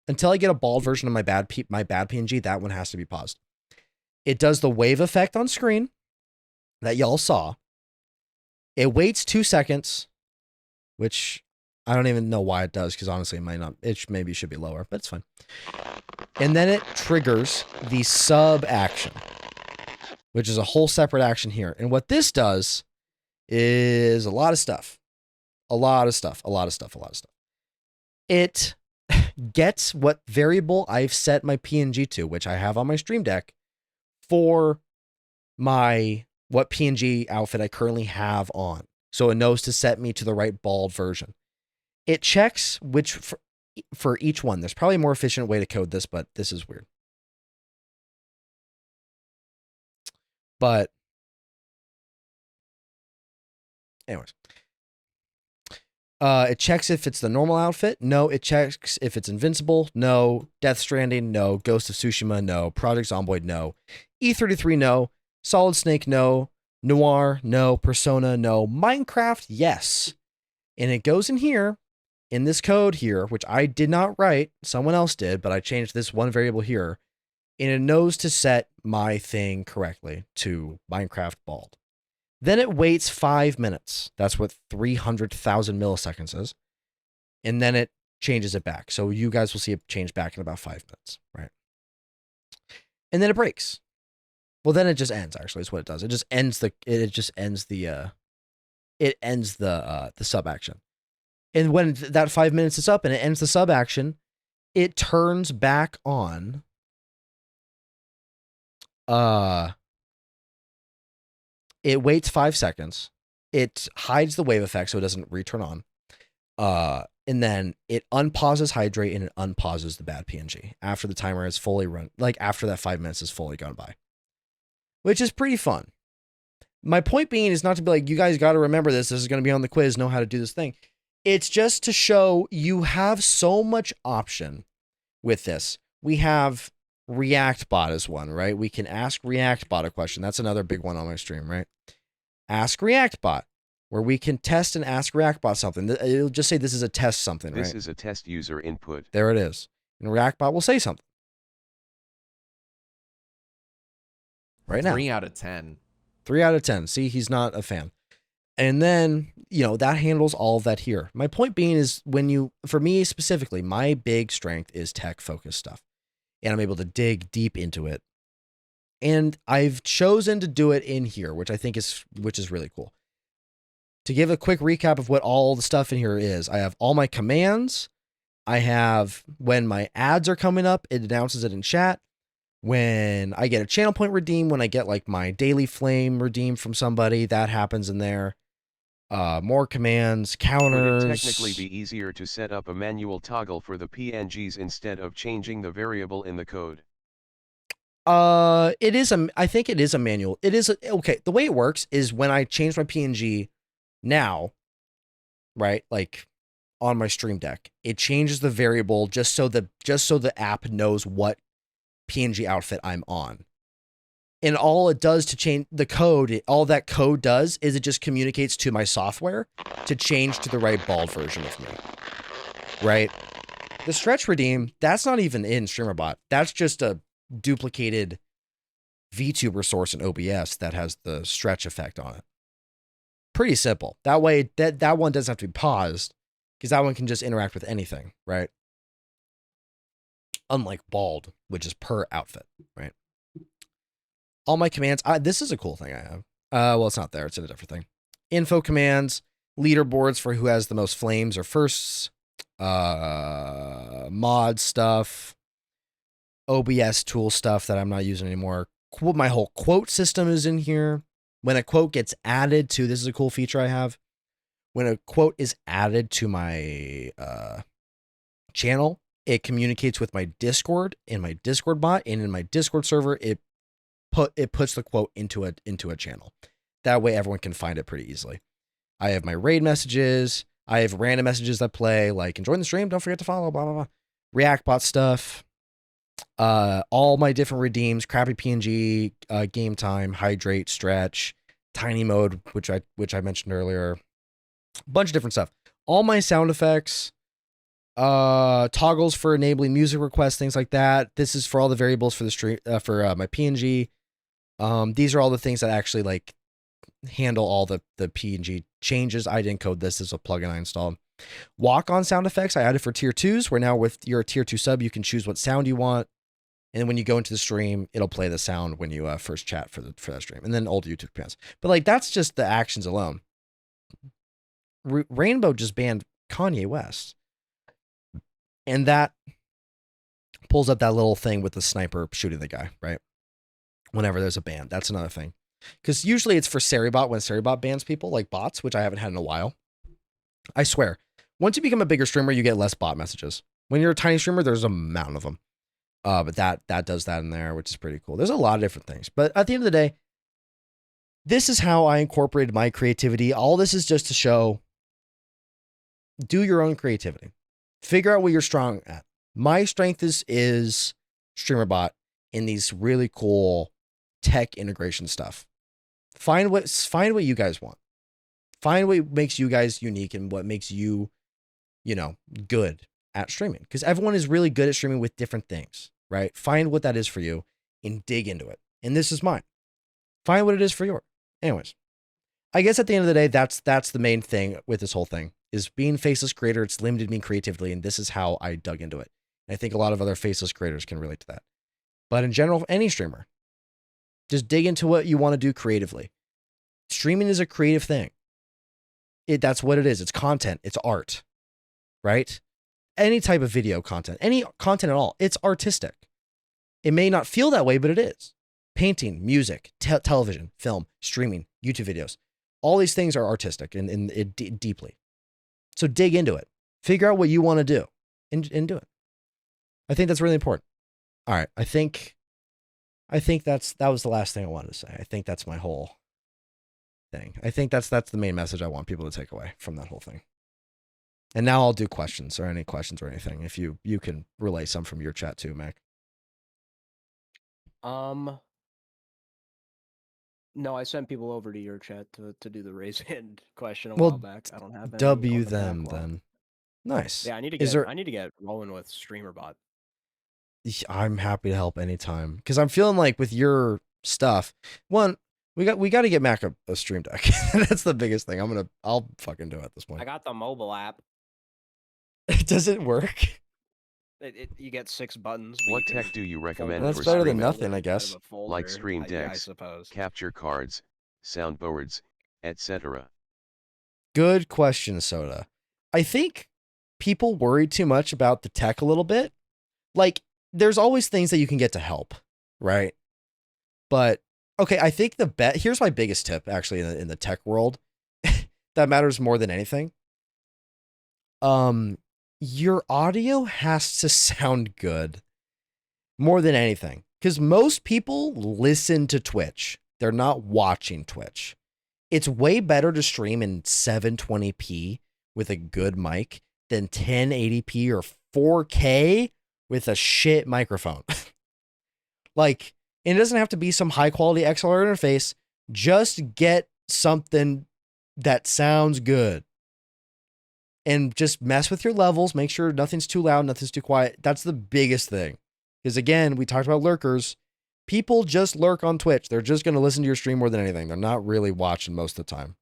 Until I get a bald version of my bad PNG, that one has to be paused. It does the wave effect on screen that y'all saw. It waits 2 seconds, which I don't even know why it does, because honestly, it might not. It maybe should be lower, but it's fine. And then it triggers the sub action, which is a whole separate action here. And what this does is a lot of stuff. A lot of stuff. It gets what variable I've set my PNG to, which I have on my Stream Deck, for what PNG outfit I currently have on. So it knows to set me to the right bald version. It checks which for each one. There's probably a more efficient way to code this, but this is weird. But anyways, it checks if it's the normal outfit. No. It checks if it's invincible. No. Death Stranding. No. Ghost of Tsushima. No. Project Zomboid. No. E33. No. Solid Snake. No. Noir. No. Persona. No. Minecraft. Yes. And it goes in here, in this code here, which I did not write. Someone else did, but I changed this one variable here. And it knows to set my thing correctly to Minecraft bald. Then it waits 5 minutes. That's what 300,000 milliseconds is. And then it changes it back. So you guys will see it change back in about 5 minutes, right? And then it breaks. Well, then it just ends, actually, is what it does. It just ends the sub action. And when that 5 minutes is up and it ends the sub action, it turns back on it waits 5 seconds. It hides the wave effect so it doesn't return on. And then it unpauses hydrate and it unpauses the bad PNG after the timer is fully run, like after that 5 minutes is fully gone by, which is pretty fun. My point being is not to be like, you guys got to remember this. This is going to be on the quiz, know how to do this thing. It's just to show you have so much option with this. We have ReactBot as one, right? We can ask ReactBot a question. That's another big one on my stream, right? Ask ReactBot, where we can test and ask ReactBot something. It'll just say this is a test something, right? This is a test user input. There it is. And ReactBot will say something. Right now. 3 out of 10. 3 out of 10. See, he's not a fan. And then, that handles all of that here. My point being is for me specifically, my big strength is tech focused stuff. And I'm able to dig deep into it. And I've chosen to do it in here, which is really cool. To give a quick recap of what all the stuff in here is, I have all my commands. I have when my ads are coming up, it announces it in chat. When I get a channel point redeem, when I get like my daily flame redeem from somebody, that happens in there. More commands, counters. Would it technically be easier to set up a manual toggle for the PNGs instead of changing the variable in the code? I think it is a manual. Okay. The way it works is when I change my PNG now, right? Like on my Stream Deck, it changes the variable just so the app knows what PNG outfit I'm on. And all it does to change the code, all that code does is it just communicates to my software to change to the right bald version of me. Right? The stretch redeem, that's not even in StreamerBot. That's just a duplicated VTuber source in OBS that has the stretch effect on it. Pretty simple. That way, that one doesn't have to be paused because that one can just interact with anything, right? Unlike bald, which is per outfit, right? All my commands. This is a cool thing I have. Well, it's not there. It's in a different thing. Info commands, leaderboards for who has the most flames or firsts, mod stuff, OBS tool stuff that I'm not using anymore. My whole quote system is in here. When a quote gets added to, this is a cool feature I have. When a quote is added to my channel, it communicates with my Discord in my Discord bot, and in my Discord server, it puts the quote into a channel. That way everyone can find it pretty easily. I have my raid messages. I have random messages that play, like enjoying the stream, don't forget to follow, blah, blah, blah. React bot stuff. All my different redeems, crappy PNG, game time, hydrate, stretch, tiny mode, which I mentioned earlier. A bunch of different stuff. All my sound effects, toggles for enabling music requests, things like that. This is for all the variables for the stream, for my PNG. These are all the things that actually like handle all the PNG changes. I didn't code this as a plugin I installed. Walk on sound effects I added for tier 2s, where now with your tier 2 sub, you can choose what sound you want. And when you go into the stream, it'll play the sound when you first chat for that stream. And then old YouTube commands. But like, that's just the actions alone. Rainbow just banned Kanye West. And that pulls up that little thing with the sniper shooting the guy, right? Whenever there's a ban. That's another thing. Because usually it's for Seribot when Seribot bans people, like bots, which I haven't had in a while. I swear. Once you become a bigger streamer, you get less bot messages. When you're a tiny streamer, there's a mountain of them. But that does that in there, which is pretty cool. There's a lot of different things. But at the end of the day, this is how I incorporated my creativity. All this is just to show, do your own creativity. Figure out what you're strong at. My strength is StreamerBot in these really cool tech integration stuff. Find what you guys want. Find what makes you guys unique and what makes you, good at streaming. Because everyone is really good at streaming with different things, right? Find what that is for you and dig into it. And this is mine. Find what it is for yours. Anyways, I guess at the end of the day, that's the main thing with this whole thing, is being faceless creator. It's limited me creatively, and this is how I dug into it. And I think a lot of other faceless creators can relate to that. But in general, any streamer, just dig into what you want to do creatively. Streaming is a creative thing. That's what it is. It's content. It's art, right? Any type of video content, any content at all, it's artistic. It may not feel that way, but it is. Painting, music, television, film, streaming, YouTube videos. All these things are artistic and deeply. So dig into it. Figure out what you want to do and do it. I think that's really important. All right. I think that was the last thing I wanted to say. I think that's my whole thing. I think that's the main message I want people to take away from that whole thing. And now I'll do questions or any questions or anything. If you can relay some from your chat too, Mac. No, I sent people over to your chat to do the raise hand question a while back. I don't have any W on the them backlog. then. Nice. Yeah, I need to get rolling with StreamerBot. I'm happy to help anytime, because I'm feeling like with your stuff, one, we got to get Mac a stream deck. That's the biggest thing. I'll fucking do it at this point. I got the mobile app. Does it work? You get 6 buttons. What tech do you recommend That's for better than streaming? nothing, I guess. Like stream I decks, suppose. capture cards, soundboards, etc. Good question, Soda. I think people worry too much about the tech a little bit. Like, there's always things that you can get to help, right? But okay, I think here's my biggest tip actually in the tech world that matters more than anything. Your audio has to sound good more than anything, because most people listen to Twitch. They're not watching Twitch. It's way better to stream in 720p with a good mic than 1080p or 4K with a shit microphone. Like, it doesn't have to be some high quality XLR interface. Just get something that sounds good. And just mess with your levels. Make sure nothing's too loud, nothing's too quiet. That's the biggest thing. Because again, we talked about lurkers. People just lurk on Twitch. They're just going to listen to your stream more than anything. They're not really watching most of the time.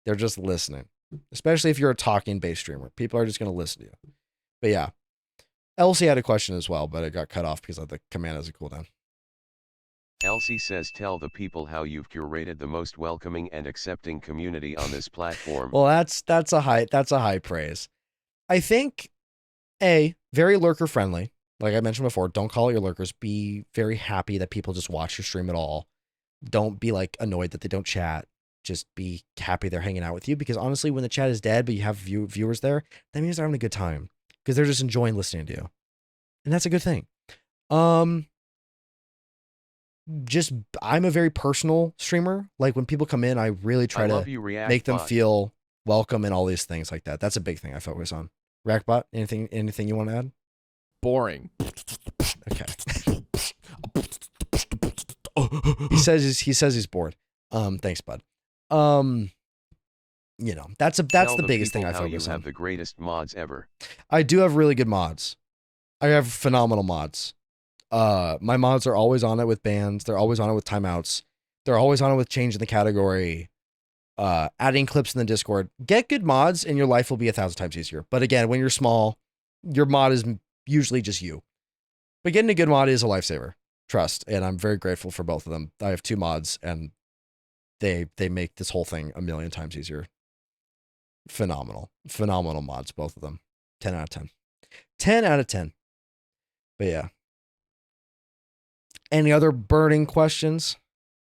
They're just listening. Especially if you're a talking based streamer. People are just going to listen to you. But yeah. Elsie had a question as well, but it got cut off because of the command as a cooldown. Elsie says tell the people how you've curated the most welcoming and accepting community on this platform. Well, that's a high praise. I think very lurker friendly. Like I mentioned before, don't call it your lurkers. Be very happy that people just watch your stream at all. Don't be like annoyed that they don't chat. Just be happy they're hanging out with you, because honestly, when the chat is dead but you have viewers there, that means they're having a good time because they're just enjoying listening to you. And that's a good thing. I'm a very personal streamer. Like when people come in, I really try to make them feel welcome and all these things like that. That's a big thing I focus on. Rackbot, anything you want to add? Boring. Okay. he says he's bored. Thanks, bud. You know, that's the biggest thing I focus on. You have the greatest mods ever. I do have really good mods. I have phenomenal mods. My mods are always on it with bans. They're always on it with timeouts. They're always on it with changing the category. Adding clips in the Discord. Get good mods and your life will be 1,000 times easier. But again, when you're small, your mod is usually just you. But getting a good mod is a lifesaver. Trust. And I'm very grateful for both of them. I have 2 mods and they make this whole thing 1,000,000 times easier. Phenomenal mods, both of them. 10 out of 10. 10 out of 10. But yeah. Any other burning questions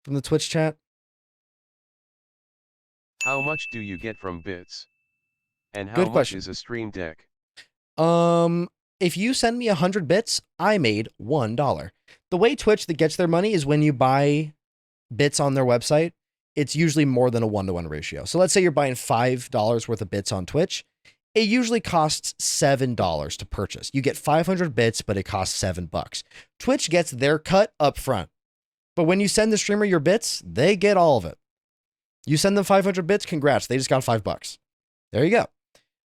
from the Twitch chat? How much do you get from bits? And how Good much question. is a stream deck? If you send me 100 bits, I made $1. The way Twitch that gets their money is when you buy bits on their website. It's usually more than a 1-to-1 ratio. So let's say you're buying $5 worth of bits on Twitch. It usually costs $7 to purchase. You get 500 bits, but it costs $7. Twitch gets their cut up front. But when you send the streamer your bits, they get all of it. You send them 500 bits, congrats. They just got $5. There you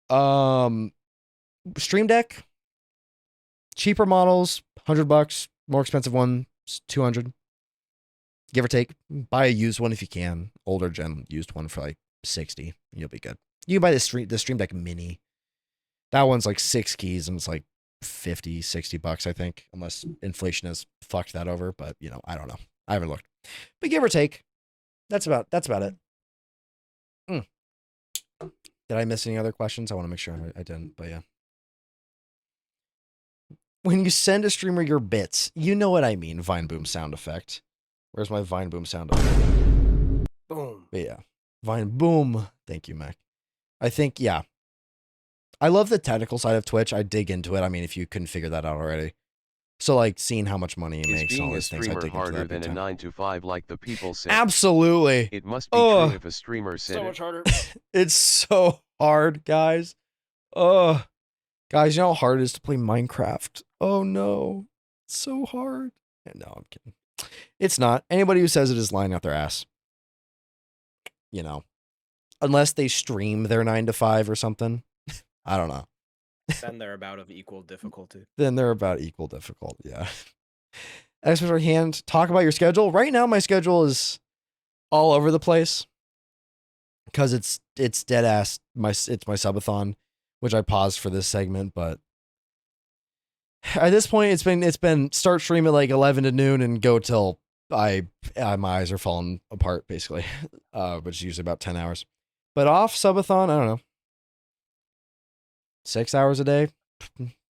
go. Stream Deck, cheaper models, $100. More expensive ones, $200. Give or take. Buy a used one if you can. Older gen used one for like $60. You'll be good. You can buy the Stream Deck Mini. That one's like 6 keys and it's like $50-$60, I think, unless inflation has fucked that over. But you know, I don't know. I haven't looked. But give or take, that's about it. Did I miss any other questions? I want to make sure I didn't. But yeah. When you send a streamer your bits, you know what I mean. Vine boom sound effect. Where's my Vine boom sound effect? Boom. But yeah. Vine boom. Thank you, Mac. I think, yeah. I love the technical side of Twitch. I dig into it. I mean, if you couldn't figure that out already. So, like, seeing how much money it makes and all these things, I dig into that. Is being a streamer harder than a 9 to 5 like the people say? Absolutely. It must be true if a streamer said So much harder. It's so hard, guys. Guys, you know how hard it is to play Minecraft? Oh, no. It's so hard. No, I'm kidding. It's not. Anybody who says it is lying out their ass. You know. Unless they stream their 9 to 5 or something. I don't know. Then they're about of equal difficulty. Then they're about equal difficult, yeah. Expert hand, talk about your schedule. Right now, my schedule all over the place. Because it's dead ass. It's my subathon, which I paused for this segment, but at this point it's been start stream at like 11 to noon and go till my eyes are falling apart basically. Which is usually about 10 hours. But off subathon, I don't know. 6 hours a day,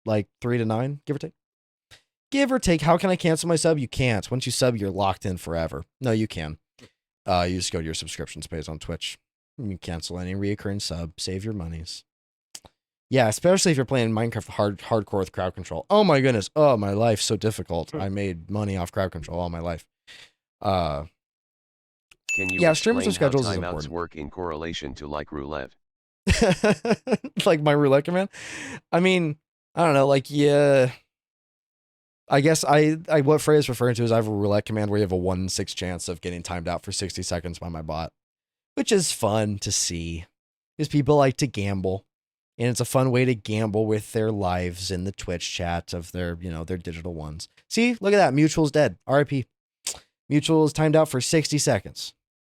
like 3 to 9, give or take. Give or take. How can I cancel my sub? You can't. Once you sub, you're locked in forever. No, you can. You just go to your subscription space on Twitch. You can cancel any reoccurring sub. Save your monies. Yeah, especially if you're playing Minecraft hardcore with crowd control. Oh my goodness. Oh, my life's so difficult. I made money off crowd control all my life. Can you streamers and schedules is timeouts important. Work in correlation to like roulette? Like my roulette command. I mean, I don't know. Like, yeah. I guess what Freya's referring to is I have a roulette command where you have a 1 in 6 chance of getting timed out for 60 seconds by my bot, which is fun to see because people like to gamble, and it's a fun way to gamble with their lives in the Twitch chat of their digital ones. See, look at that. Mutual's dead. RIP. Mutual is timed out for 60 seconds.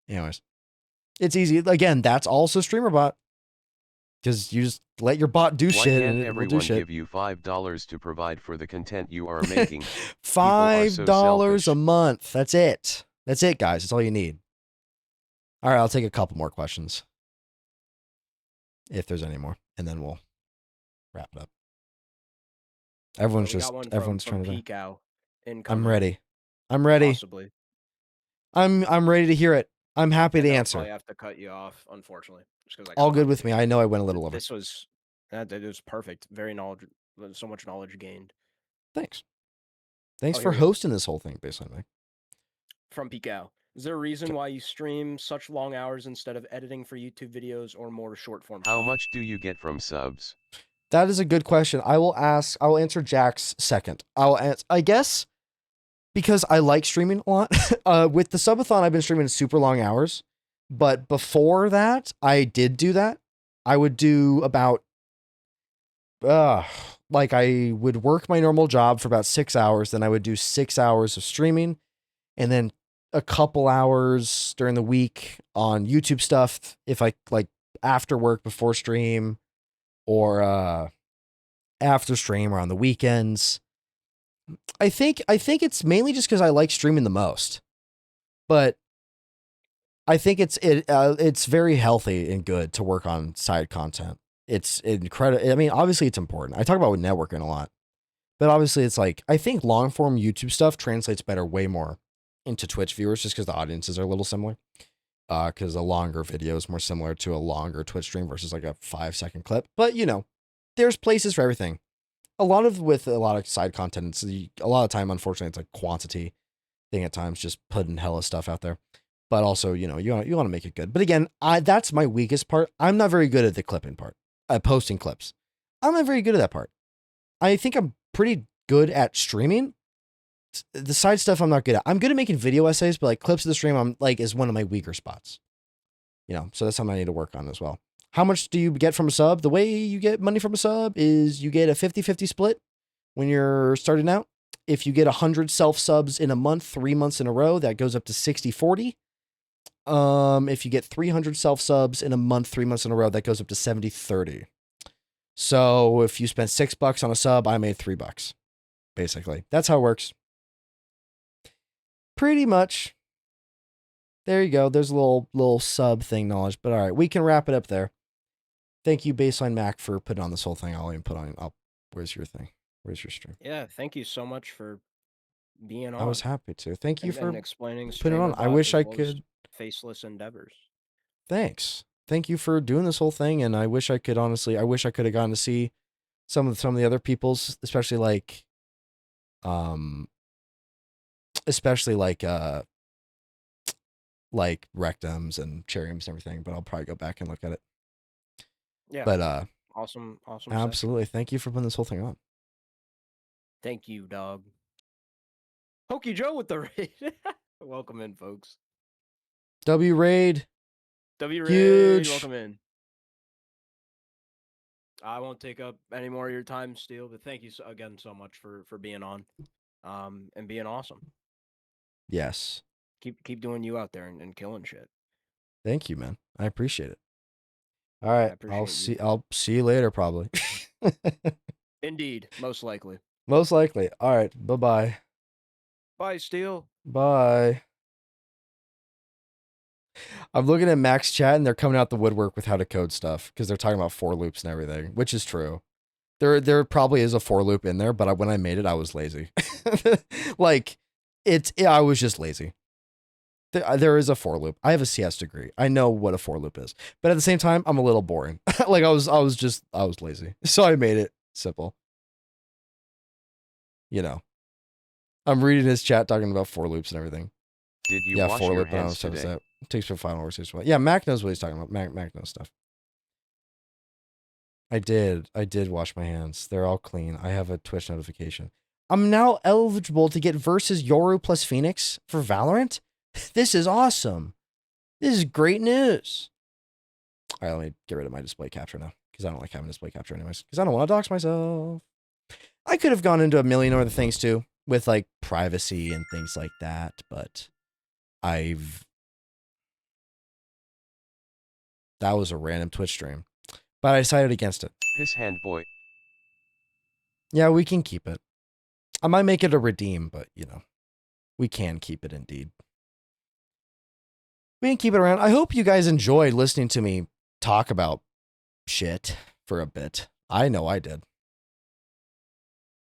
Anyways, It's easy. Again, that's also streamer bot. Because you just let your bot do Why shit can't and it will do everyone shit. give you $5 to provide for the content you are making? People are so $5 selfish. a month. That's it. That's it, guys. That's all you need. All right, I'll take a couple more questions. If there's any more. And then we'll wrap it up. Everyone's We just, got one everyone's from trying to. Peekow I'm incoming. ready. I'm ready. Possibly. I'm ready to hear it. I'm happy And to then I'll answer. probably have to cut you off, unfortunately, just because I All good with me. I know I went a little over. This was that it was perfect. Very knowledge, so much knowledge gained. Thanks. Thanks Oh, for here we go. hosting this whole thing, basically. From Peekow. Is there a reason why you stream such long hours instead of editing for YouTube videos or more short form? How much do you get from subs? That is a good question. I will answer Jack's second. I guess because I like streaming a lot. With the subathon, I've been streaming super long hours. But before that, I did do that. I would do about like I would work my normal job for about 6 hours, then I would do 6 hours of streaming, and then a couple hours during the week on YouTube stuff if I like after work before stream or after stream or on the weekends. I think it's mainly just because I like streaming the most. But I think it's very healthy and good to work on side content. It's incredible. I mean, obviously it's important. I talk about with networking a lot, but obviously it's like, I think long form YouTube stuff translates better way more into Twitch viewers just because the audiences are a little similar. Because a longer video is more similar to a longer Twitch stream versus like a 5-second clip. But you know, there's places for everything. With a lot of side content, a lot of time, unfortunately, it's a quantity thing at times, just putting hella stuff out there. But also, you know, you want to make it good. But again, that's my weakest part. I'm not very good at the clipping part. Posting clips. I'm not very good at that part. I think I'm pretty good at streaming. The side stuff I'm not good at. I'm good at making video essays, but like clips of the stream, I'm like is one of my weaker spots. You know, so that's something I need to work on as well. How much do you get from a sub? The way you get money from a sub is you get a 50-50 split when you're starting out. If you get 100 self subs in a month, 3 months in a row, that goes up to 60-40. If you get 300 self subs in a month, 3 months in a row, that goes up to 70-30. So if you spent $6 on a sub, I made $3. Basically, that's how it works. Pretty much. There you go. There's a little sub thing knowledge, but all right, we can wrap it up there. Thank you, Baseline Mac, for putting on this whole thing. I'll even put on. Where's your thing? Where's your stream? Yeah, thank you so much for being on. I was happy to. Thank you for explaining putting it on. I wish I could. Faceless endeavors. Thanks. Thank you for doing this whole thing, and I wish I could honestly. I wish I could have gotten to see some of the other people's, especially like rectums and chariums and everything. But I'll probably go back and look at it. Yeah. But awesome. Absolutely. Session. Thank you for putting this whole thing on. Thank you, dog. Pokey Joe with the raid. Welcome in, folks. W Raid. Huge. Welcome in. I won't take up any more of your time, Steele, but thank you again so much for being on, and being awesome. Yes. Keep doing you out there and killing shit. Thank you, man. I appreciate it. All right, I'll see you later, probably. Indeed, most likely. Most likely. All right, bye-bye. Bye, Steele. Bye. I'm looking at Mac's chat, and they're coming out the woodwork with how to code stuff because they're talking about for loops and everything, which is true. There probably is a for loop in there, but when I made it, I was lazy. Like, I was just lazy. There is a for loop. I have a CS degree. I know what a for loop is, but at the same time, I'm a little boring. Like I was lazy, so I made it simple. You know, I'm reading his chat talking about for loops and everything. Did you wash your hands today? That takes for final words as well. Yeah, Mac knows what he's talking about. Mac knows stuff. I did wash my hands. They're all clean. I have a Twitch notification. I'm now eligible to get versus Yoru plus Phoenix for Valorant. This is awesome. This is great news. All right, let me get rid of my display capture now because I don't like having display capture anyways because I don't want to dox myself. I could have gone into a million other things too with like privacy and things like that, but That was a random Twitch stream. But I decided against it. Piss hand boy. Yeah, we can keep it. I might make it a redeem, but, you know, we can keep it indeed. We can keep it around. I hope you guys enjoyed listening to me talk about shit for a bit. I know I did.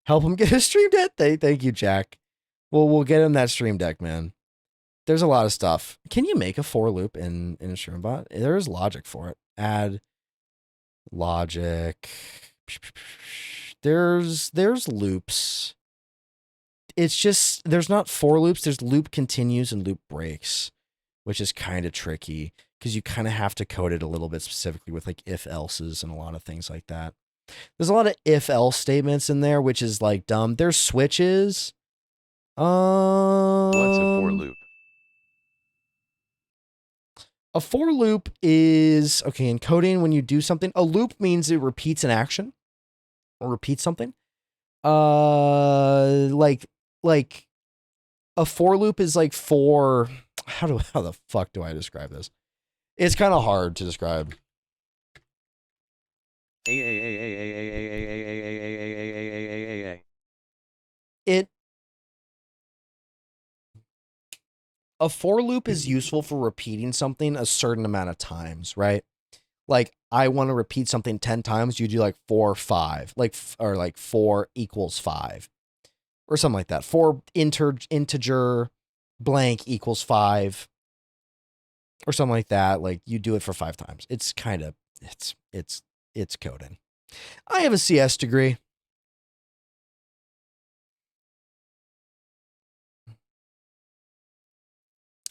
Help him get a stream deck. Thank you, Jack. We'll get him that stream deck, man. There's a lot of stuff. Can you make a for loop in a stream bot? There is logic for it. Add logic. There's loops. It's just, there's not for loops. There's loop continues and loop breaks, which is kind of tricky because you kind of have to code it a little bit specifically with like if else's and a lot of things like that. There's a lot of if else statements in there, which is like dumb. There's switches. What's a for loop? A for loop is, okay, in coding, when you do something, a loop means it repeats an action or repeats something. Like a for loop is like for, how the fuck do I describe this? It's kind of hard to describe. A for loop is useful for repeating something a certain amount of times, right? Like, I want to repeat something 10 times. You do like 4, 5, or like 4 equals 5 or something like that. 4 integer blank equals 5 or something like that. Like, you do it for 5 times. It's kind of, it's coding. I have a CS degree.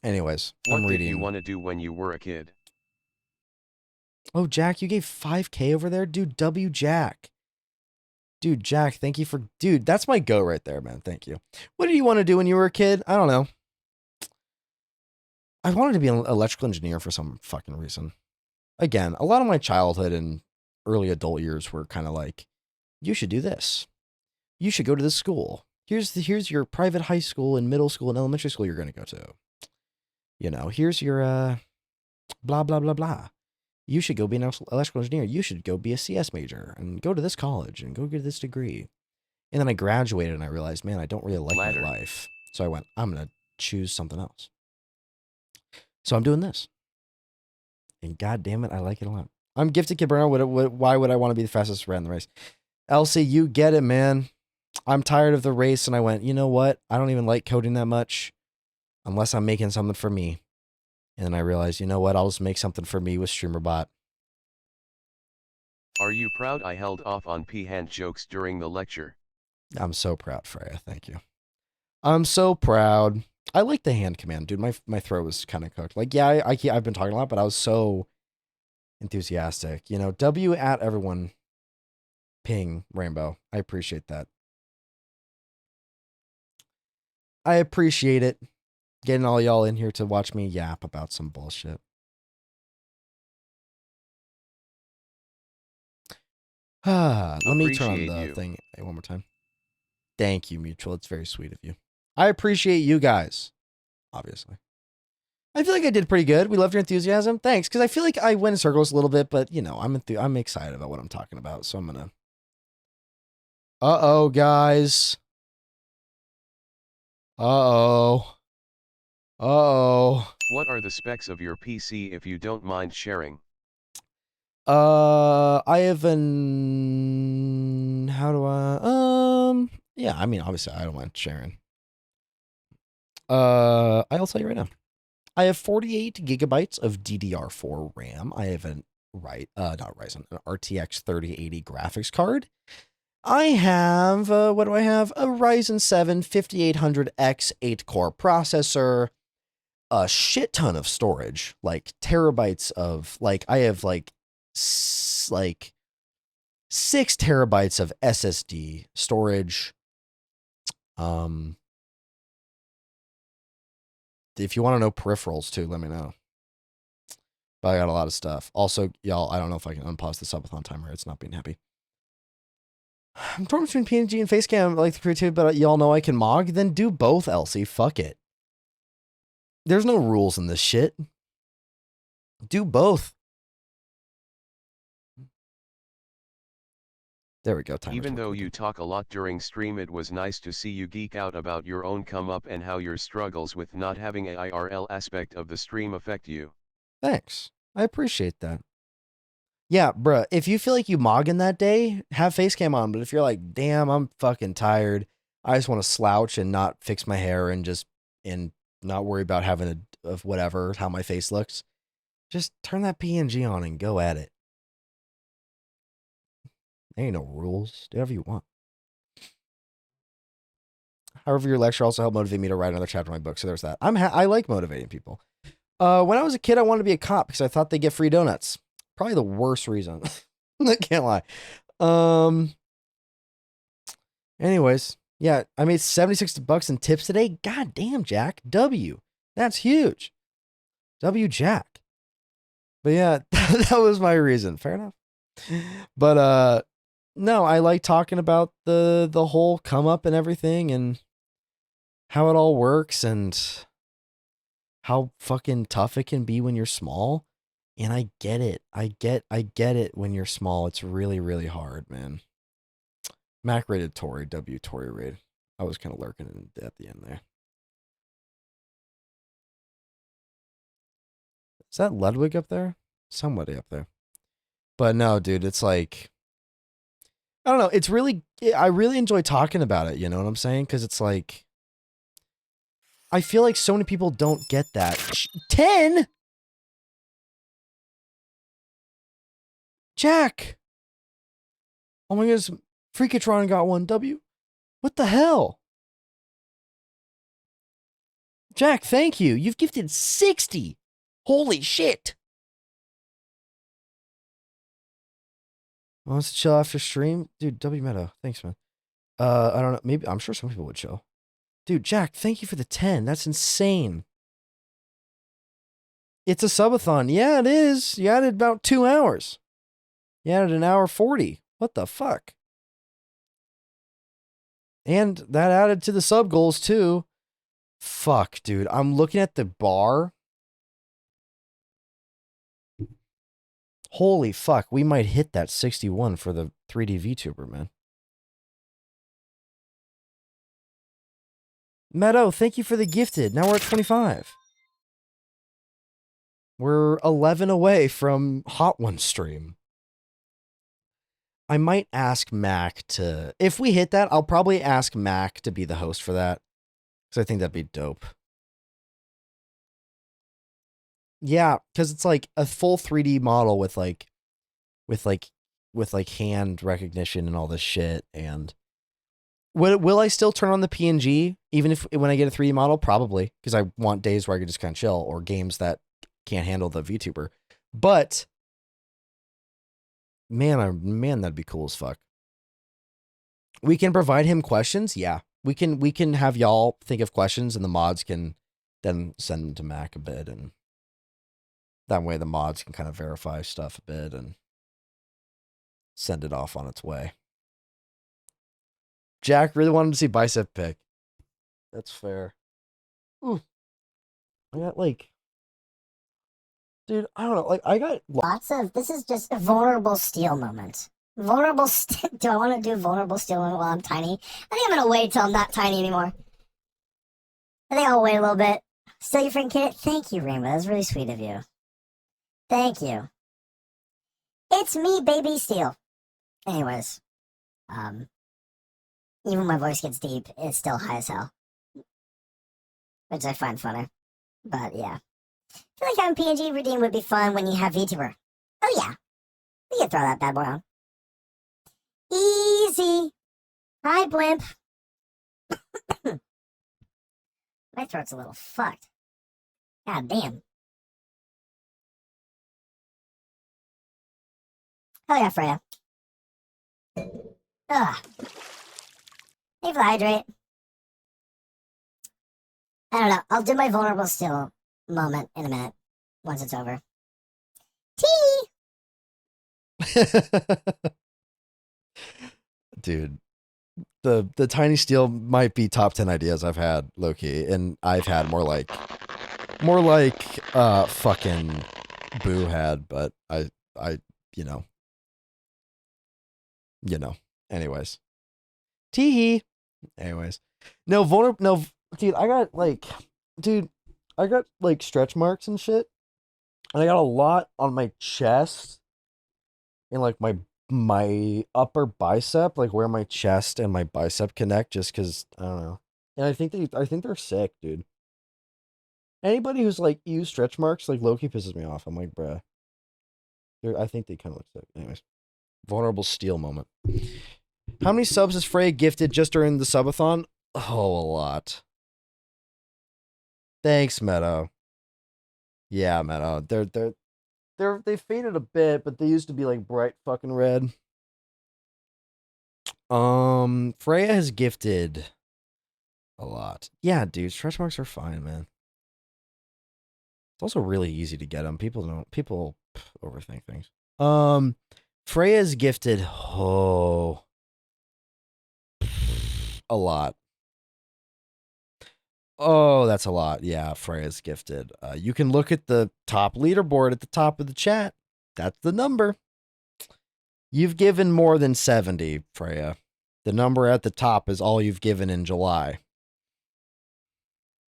Anyways, I'm reading. What did you want to do when you were a kid? Oh, Jack, you gave 5K over there? Dude, W Jack. Dude, Jack, thank you for... Dude, that's my go right there, man. Thank you. What did you want to do when you were a kid? I don't know. I wanted to be an electrical engineer for some fucking reason. Again, a lot of my childhood and early adult years were kind of like, you should do this. You should go to this school. Here's your private high school and middle school and elementary school you're going to go to. You know, here's your blah, blah, blah, blah. You should go be an electrical engineer. You should go be a CS major and go to this college and go get this degree. And then I graduated and I realized, man, I don't really like my life. So I went, I'm going to choose something else. So I'm doing this. And God damn it, I like it a lot. I'm Gifted Kid Burnout. Why would I want to be the fastest rat in the race? Elsie, you get it, man. I'm tired of the race. And I went, you know what? I don't even like coding that much unless I'm making something for me. And then I realized, you know what? I'll just make something for me with StreamerBot. Are you proud I held off on p-hand jokes during the lecture? I'm so proud, Freya. Thank you. I'm so proud. I like the hand command, dude. My throat was kind of cooked. Like, yeah, I've been talking a lot, but I was so enthusiastic. You know, W at everyone. Ping, Rainbow. I appreciate that. I appreciate it. Getting all y'all in here to watch me yap about some bullshit. Let me turn on the thing one more time. Thank you, Mutual. It's very sweet of you. I appreciate you guys, obviously. I feel like I did pretty good. We loved your enthusiasm. Thanks, because I feel like I went in circles a little bit, but, you know, I'm excited about what I'm talking about, so I'm going to... Uh-oh, guys. Uh-oh. Uh-oh. What are the specs of your PC if you don't mind sharing? I have an... How do I... Yeah, I mean, obviously, I don't mind sharing. I'll tell you right now. I have 48 gigabytes of DDR4 RAM. I have an not Ryzen, an RTX 3080 graphics card. I have, what do I have? A Ryzen 7 5800X 8-core processor, a shit ton of storage, like terabytes of, like, I have like 6 terabytes of SSD storage. If you want to know peripherals too, let me know. But I got a lot of stuff. Also, y'all, I don't know if I can unpause the subathon timer. It's not being happy. I'm torn between PNG and Facecam. I like the creativity, but y'all know I can mog. Then do both, Elsie. Fuck it. There's no rules in this shit. Do both. There we go. Timer's Even though working. you talk a lot during stream, it was nice to see you geek out about your own come up and how your struggles with not having a IRL aspect of the stream affect you. Thanks. I appreciate that. Yeah, bruh, if you feel like you mogging that day, have face cam on. But if you're like, damn, I'm fucking tired, I just want to slouch and not fix my hair and not worry about having of whatever, how my face looks, just turn that PNG on and go at it. There ain't no rules. Do whatever you want. However, your lecture also helped motivate me to write another chapter in my book. So there's that. I like motivating people. When I was a kid, I wanted to be a cop because I thought they get free donuts. Probably the worst reason. I can't lie. Anyways, yeah, I made $76 in tips today. God damn, Jack. W. That's huge. W Jack. But yeah, that was my reason. Fair enough. But no, I like talking about the whole come up and everything and how it all works and how fucking tough it can be when you're small. And I get it. I get it when you're small. It's really, really hard, man. Mac rated Tory, W Tory rated. I was kind of lurking at the end there. Is that Ludwig up there? Somebody up there. But no, dude, it's like, I don't know. It's really, I really enjoy talking about it. You know what I'm saying? Because it's like, I feel like so many people don't get that. 10? Jack! Oh my goodness. Freakatron got one. W. What the hell? Jack, thank you. You've gifted 60. Holy shit. Wants to chill after stream? Dude, W Meadow. Thanks, man. I don't know. Maybe, I'm sure some people would chill. Dude, Jack, thank you for the 10. That's insane. It's a subathon. Yeah, it is. You added about 2 hours. You added an hour 40. What the fuck? And that added to the sub goals too. Fuck, dude. I'm looking at the bar. Holy fuck. We might hit that 61 for the 3D VTuber, man. Meadow, thank you for the gifted. Now we're at 25. We're 11 away from Hot One stream. I might ask Mac to... If we hit that, I'll probably ask Mac to be the host for that. Because I think that'd be dope. Yeah, because it's like a full 3D model with hand recognition and all this shit. And will I still turn on the PNG even if when I get a 3D model? Probably, because I want days where I can just kind of chill or games that can't handle the VTuber. But man, that'd be cool as fuck. We can provide him questions. Yeah, we can have y'all think of questions, and the mods can then send them to Mac a bit, and that way the mods can kind of verify stuff a bit and send it off on its way. Jack really wanted to see bicep pic. That's fair. Ooh. I got like, dude, I don't know. Like, I got lots of. This is just a vulnerable steel moment. Vulnerable. Do I want to do vulnerable steel moment while I'm tiny? I think I'm gonna wait till I'm not tiny anymore. I think I'll wait a little bit. Still your friend Kit? Thank you, Rainbow. That was really sweet of you. Thank you. It's me, baby Steel. Anyways, even when my voice gets deep, it's still high as hell, which I find funny. But yeah, I feel like having PNG redeem would be fun when you have VTuber. Oh yeah, we can throw that bad boy on. Easy. Hi, Blimp. My throat's a little fucked. God damn. Oh yeah, Freya. Ugh. Thank you for the hydrate. I don't know. I'll do my vulnerable still moment in a minute once it's over. Dude, the tiny steel might be top 10 ideas I've had, low-key, and I've had more like fucking Boo had, but I you know Anyways. Teehee. Anyways. No, no, dude, I got like stretch marks and shit. And I got a lot on my chest and like my upper bicep, like where my chest and my bicep connect, just because I don't know. And I think they're sick, dude. Anybody who's like used stretch marks, like Loki pisses me off. I'm like, bruh. I think they kind of look sick. Anyways, vulnerable steel moment. How many subs has Freya gifted just during the subathon? Oh, a lot. Thanks, Meadow. Yeah, Meadow. They faded a bit, but they used to be like bright fucking red. Freya has gifted a lot. Yeah, dude, stretch marks are fine, man. It's also really easy to get them. People overthink things. Freya's gifted a lot. Oh, that's a lot. Yeah, Freya's gifted. You can look at the top leaderboard at the top of the chat. That's the number. You've given more than 70, Freya. The number at the top is all you've given in July.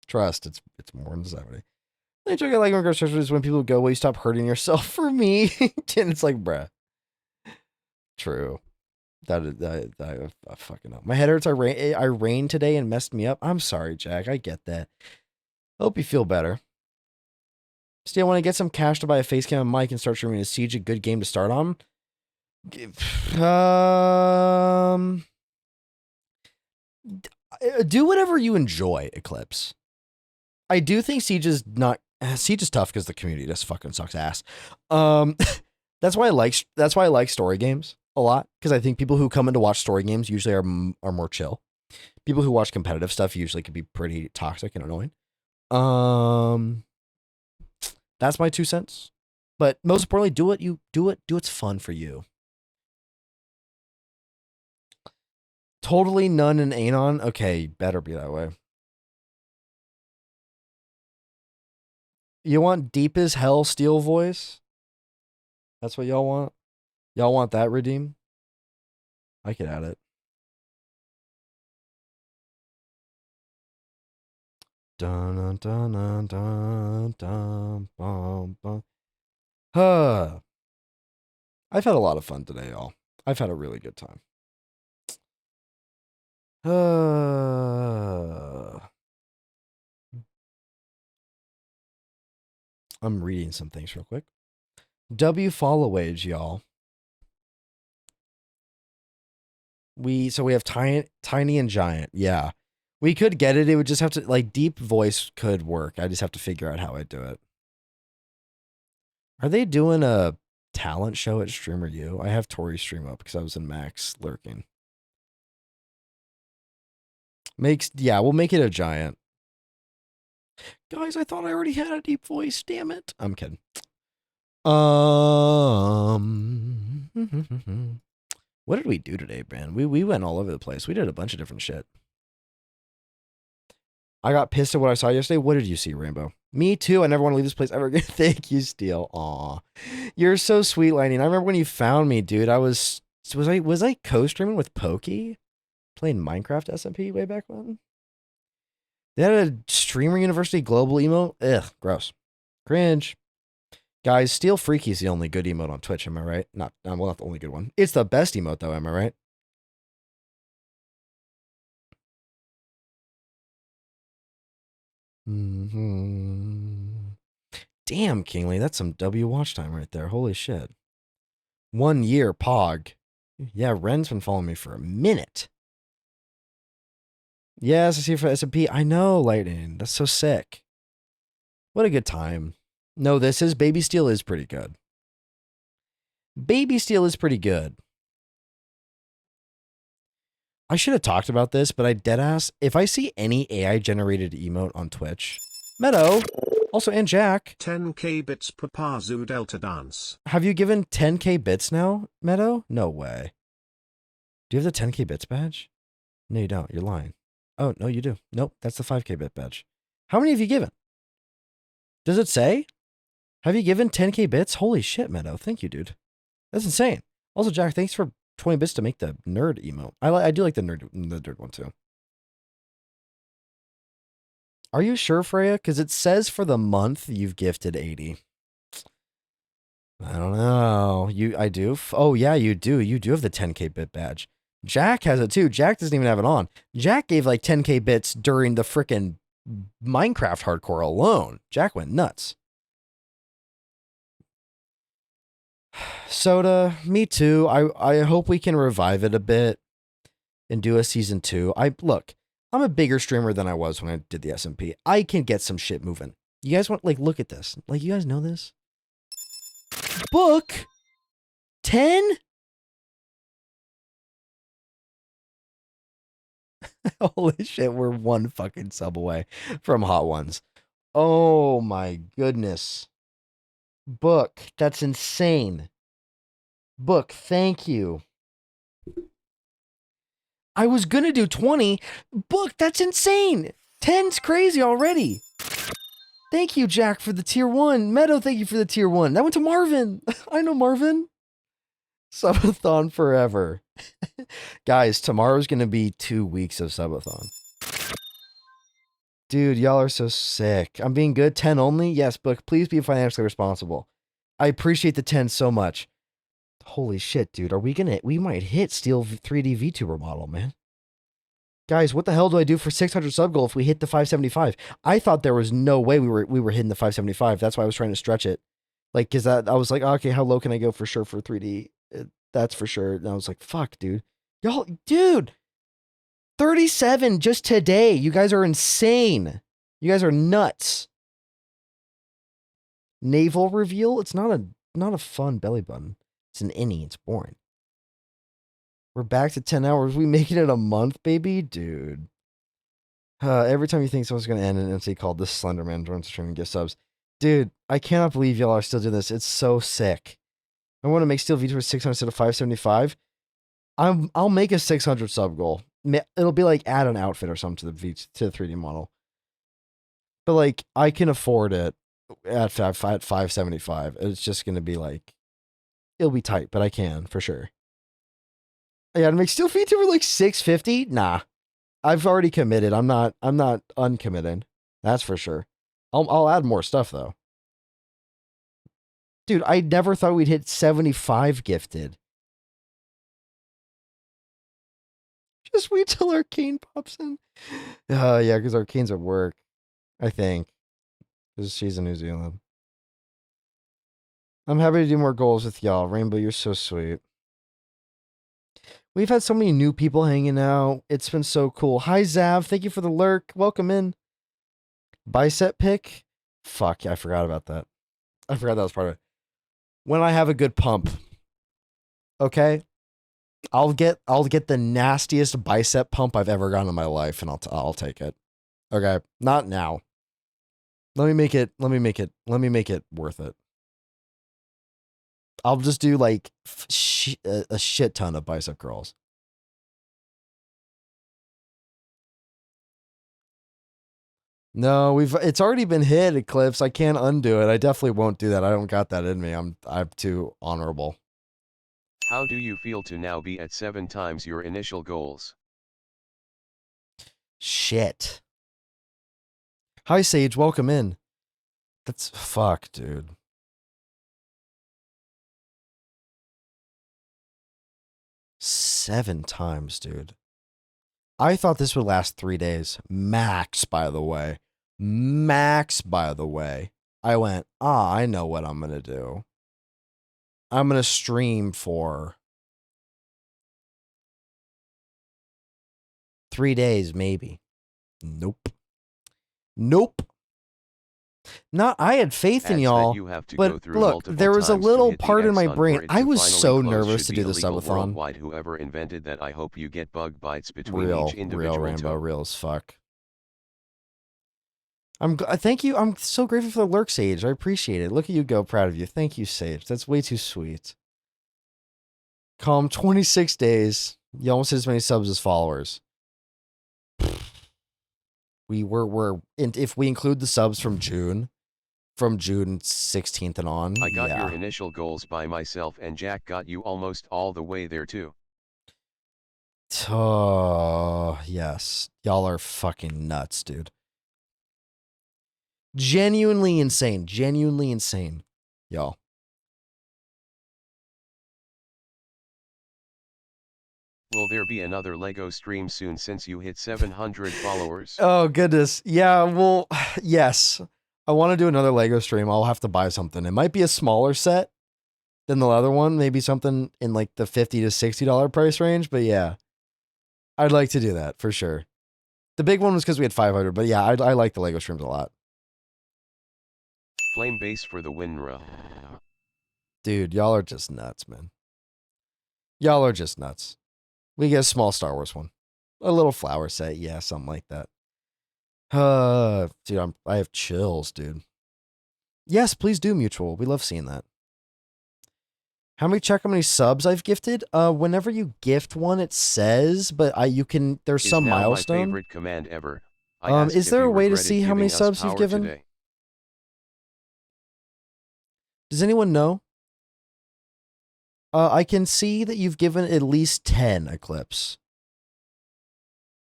Trust, it's more than 70. I joke, I like when grocery stores when people go, will you stop hurting yourself for me? And it's like, bruh. True. I fucking know. My head hurts. I rained today and messed me up. I'm sorry, Jack. I get that. Hope you feel better. Still want to get some cash to buy a face cam and mic and start streaming a Siege, a good game to start on. Do whatever you enjoy, Eclipse. I do think Siege is tough because the community just fucking sucks ass. That's why I like story games a lot, because I think people who come in to watch story games usually are more chill. People who watch competitive stuff usually can be pretty toxic and annoying. That's my 2 cents. But most importantly, do what's fun for you. Totally none and Anon. Okay, better be that way. You want deep as hell steel voice? That's what y'all want? Y'all want that redeem? I could add it. Dun dun dun dun dun bum bum. I've had a lot of fun today, y'all. I've had a really good time. I'm reading some things real quick. W follow wage, y'all. We have tiny and giant. Yeah. We could get it. It would just have to, like, deep voice could work. I just have to figure out how I do it. Are they doing a talent show at Streamer U? I have Tori's stream up because I was in Max lurking. We'll make it a giant. Guys, I thought I already had a deep voice. Damn it. I'm kidding. What did we do today, Brand? We went all over the place. We did a bunch of different shit. I got pissed at what I saw yesterday. What did you see, Rainbow? Me too. I never want to leave this place ever again. Thank you, Steel. Aw. You're so sweet, Lightning. I remember when you found me, dude. Was I co-streaming with Pokey? Playing Minecraft SMP way back when? They had a Streamer University global emote? Ugh, gross. Cringe. Guys, Steel Freaky is the only good emote on Twitch, am I right? Not the only good one. It's the best emote, though, am I right? Damn, Kingly, that's some W watch time right there. Holy shit. 1 year, Pog. Yeah, Ren's been following me for a minute. Yes, I see for SMP. I know, Lightning. That's so sick. What a good time. No, Baby Steel is pretty good. Baby Steel is pretty good. I should have talked about this, but I deadass, if I see any AI generated emote on Twitch, Meadow, also and Jack. 10k bits Papazu Delta Dance. Have you given 10k bits now, Meadow? No way. Do you have the 10k bits badge? No, you don't. You're lying. Oh, no, you do. Nope, that's the 5k bit badge. How many have you given? Does it say? Have you given 10k bits? Holy shit, Meadow. Thank you, dude. That's insane. Also, Jack, thanks for 20 bits to make the nerd emote. I do like the nerd one too. Are you sure, Freya? Because it says for the month you've gifted 80. I don't know. I do. Oh yeah, you do. You do have the 10K bit badge. Jack has it too. Jack doesn't even have it on. Jack gave like 10K bits during the frickin' Minecraft hardcore alone. Jack went nuts. Soda, me too. I hope we can revive it a bit and do a season 2. Look, I'm a bigger streamer than I was when I did the SMP. I can get some shit moving. You guys want, like, look at this. Like, you guys know this? Book 10? Holy shit, we're one fucking sub away from Hot Ones. Oh my goodness. Book, that's insane. Book, thank you. I was gonna do 20. Book, that's insane. 10's crazy already. Thank you, Jack, for the tier 1. Meadow, thank you for the tier 1. That went to Marvin. I know Marvin. Subathon forever. Guys, tomorrow's gonna be 2 weeks of Subathon. Dude, y'all are so sick. I'm being good. 10 only? Yes, Book, please be financially responsible. I appreciate the 10 so much. Holy shit, dude. We might hit Steel 3D VTuber model, man. Guys, what the hell do I do for 600 sub goal if we hit the 575? I thought there was no way we were hitting the 575. That's why I was trying to stretch it. Like, cause I was like, okay, how low can I go for sure for 3D? That's for sure. And I was like, fuck, dude. Y'all, dude. 37 just today. You guys are insane. You guys are nuts. Naval reveal? It's not a fun belly button. It's an innie. It's boring. We're back to 10 hours. We making it a month, baby? Dude. Every time you think someone's going to end an MC called this Slenderman joins the stream and gives subs. Dude, I cannot believe y'all are still doing this. It's so sick. I want to make Steel VTuber 600 instead of 575. I'll make a 600 sub goal. It'll be like add an outfit or something to the 3D model. But like, I can afford it at 575. It's just going to be like, it'll be tight, but I can for sure. Yeah, to make Steel VTuber like 650? Nah. I've already committed. I'm not uncommitted. That's for sure. I'll add more stuff though. Dude, I never thought we'd hit 75 gifted. Just wait till Arcane pops in. Yeah, because Arcane's at work. I think. Because she's in New Zealand. I'm happy to do more goals with y'all. Rainbow, you're so sweet. We've had so many new people hanging out. It's been so cool. Hi, Zav. Thank you for the lurk. Welcome in. Bicep pick? Fuck, I forgot about that. I forgot that was part of it. When I have a good pump, okay, I'll get the nastiest bicep pump I've ever gotten in my life, and I'll take it. Okay, not now. Let me make it worth it. I'll just do like a shit ton of bicep curls. No, it's already been hit, Eclipse. I can't undo it. I definitely won't do that. I don't got that in me. I'm too honorable. How do you feel to now be at 7 times your initial goals? Shit. Hi, Sage. Welcome in. That's fuck, dude. Seven times, dude. I thought this would last 3 days. Max, by the way. Max, by the way. I went, I know what I'm going to do. I'm going to stream for 3 days, maybe. Nope. Nope. I had faith in y'all, but look, there was a little part in my brain. I was so nervous to do the subathon. Worldwide, whoever invented that, I hope you get bug bites between each individual real Rainbow, real as fuck. Thank you. I'm so grateful for the lurk, Sage. I appreciate it. Look at you go, proud of you. Thank you, Sage. That's way too sweet. Calm 26 days. You almost hit as many subs as followers. If we include the subs from June 16th and on. I got your initial goals by myself, and Jack got you almost all the way there too. Oh, yes. Y'all are fucking nuts, dude. Genuinely insane. Genuinely insane. Y'all. Will there be another LEGO stream soon since you hit 700 followers? Oh, goodness. Yeah, well, yes. I want to do another LEGO stream. I'll have to buy something. It might be a smaller set than the other one. Maybe something in like the $50 to $60 price range. But yeah, I'd like to do that for sure. The big one was because we had 500. But yeah, I like the LEGO streams a lot. Flame base for the win, bro. Dude, y'all are just nuts, man. Y'all are just nuts. We get a small Star Wars one. A little flower set. Yeah, something like that. Dude, I have chills, dude. Yes, please do, Mutual. We love seeing that. Check how many subs I've gifted? Whenever you gift one, it says, but you can, there's some now milestone. my favorite command ever. I Is there a way to see how many subs you've given? Today. Does anyone know? I can see that you've given at least 10 Eclipse.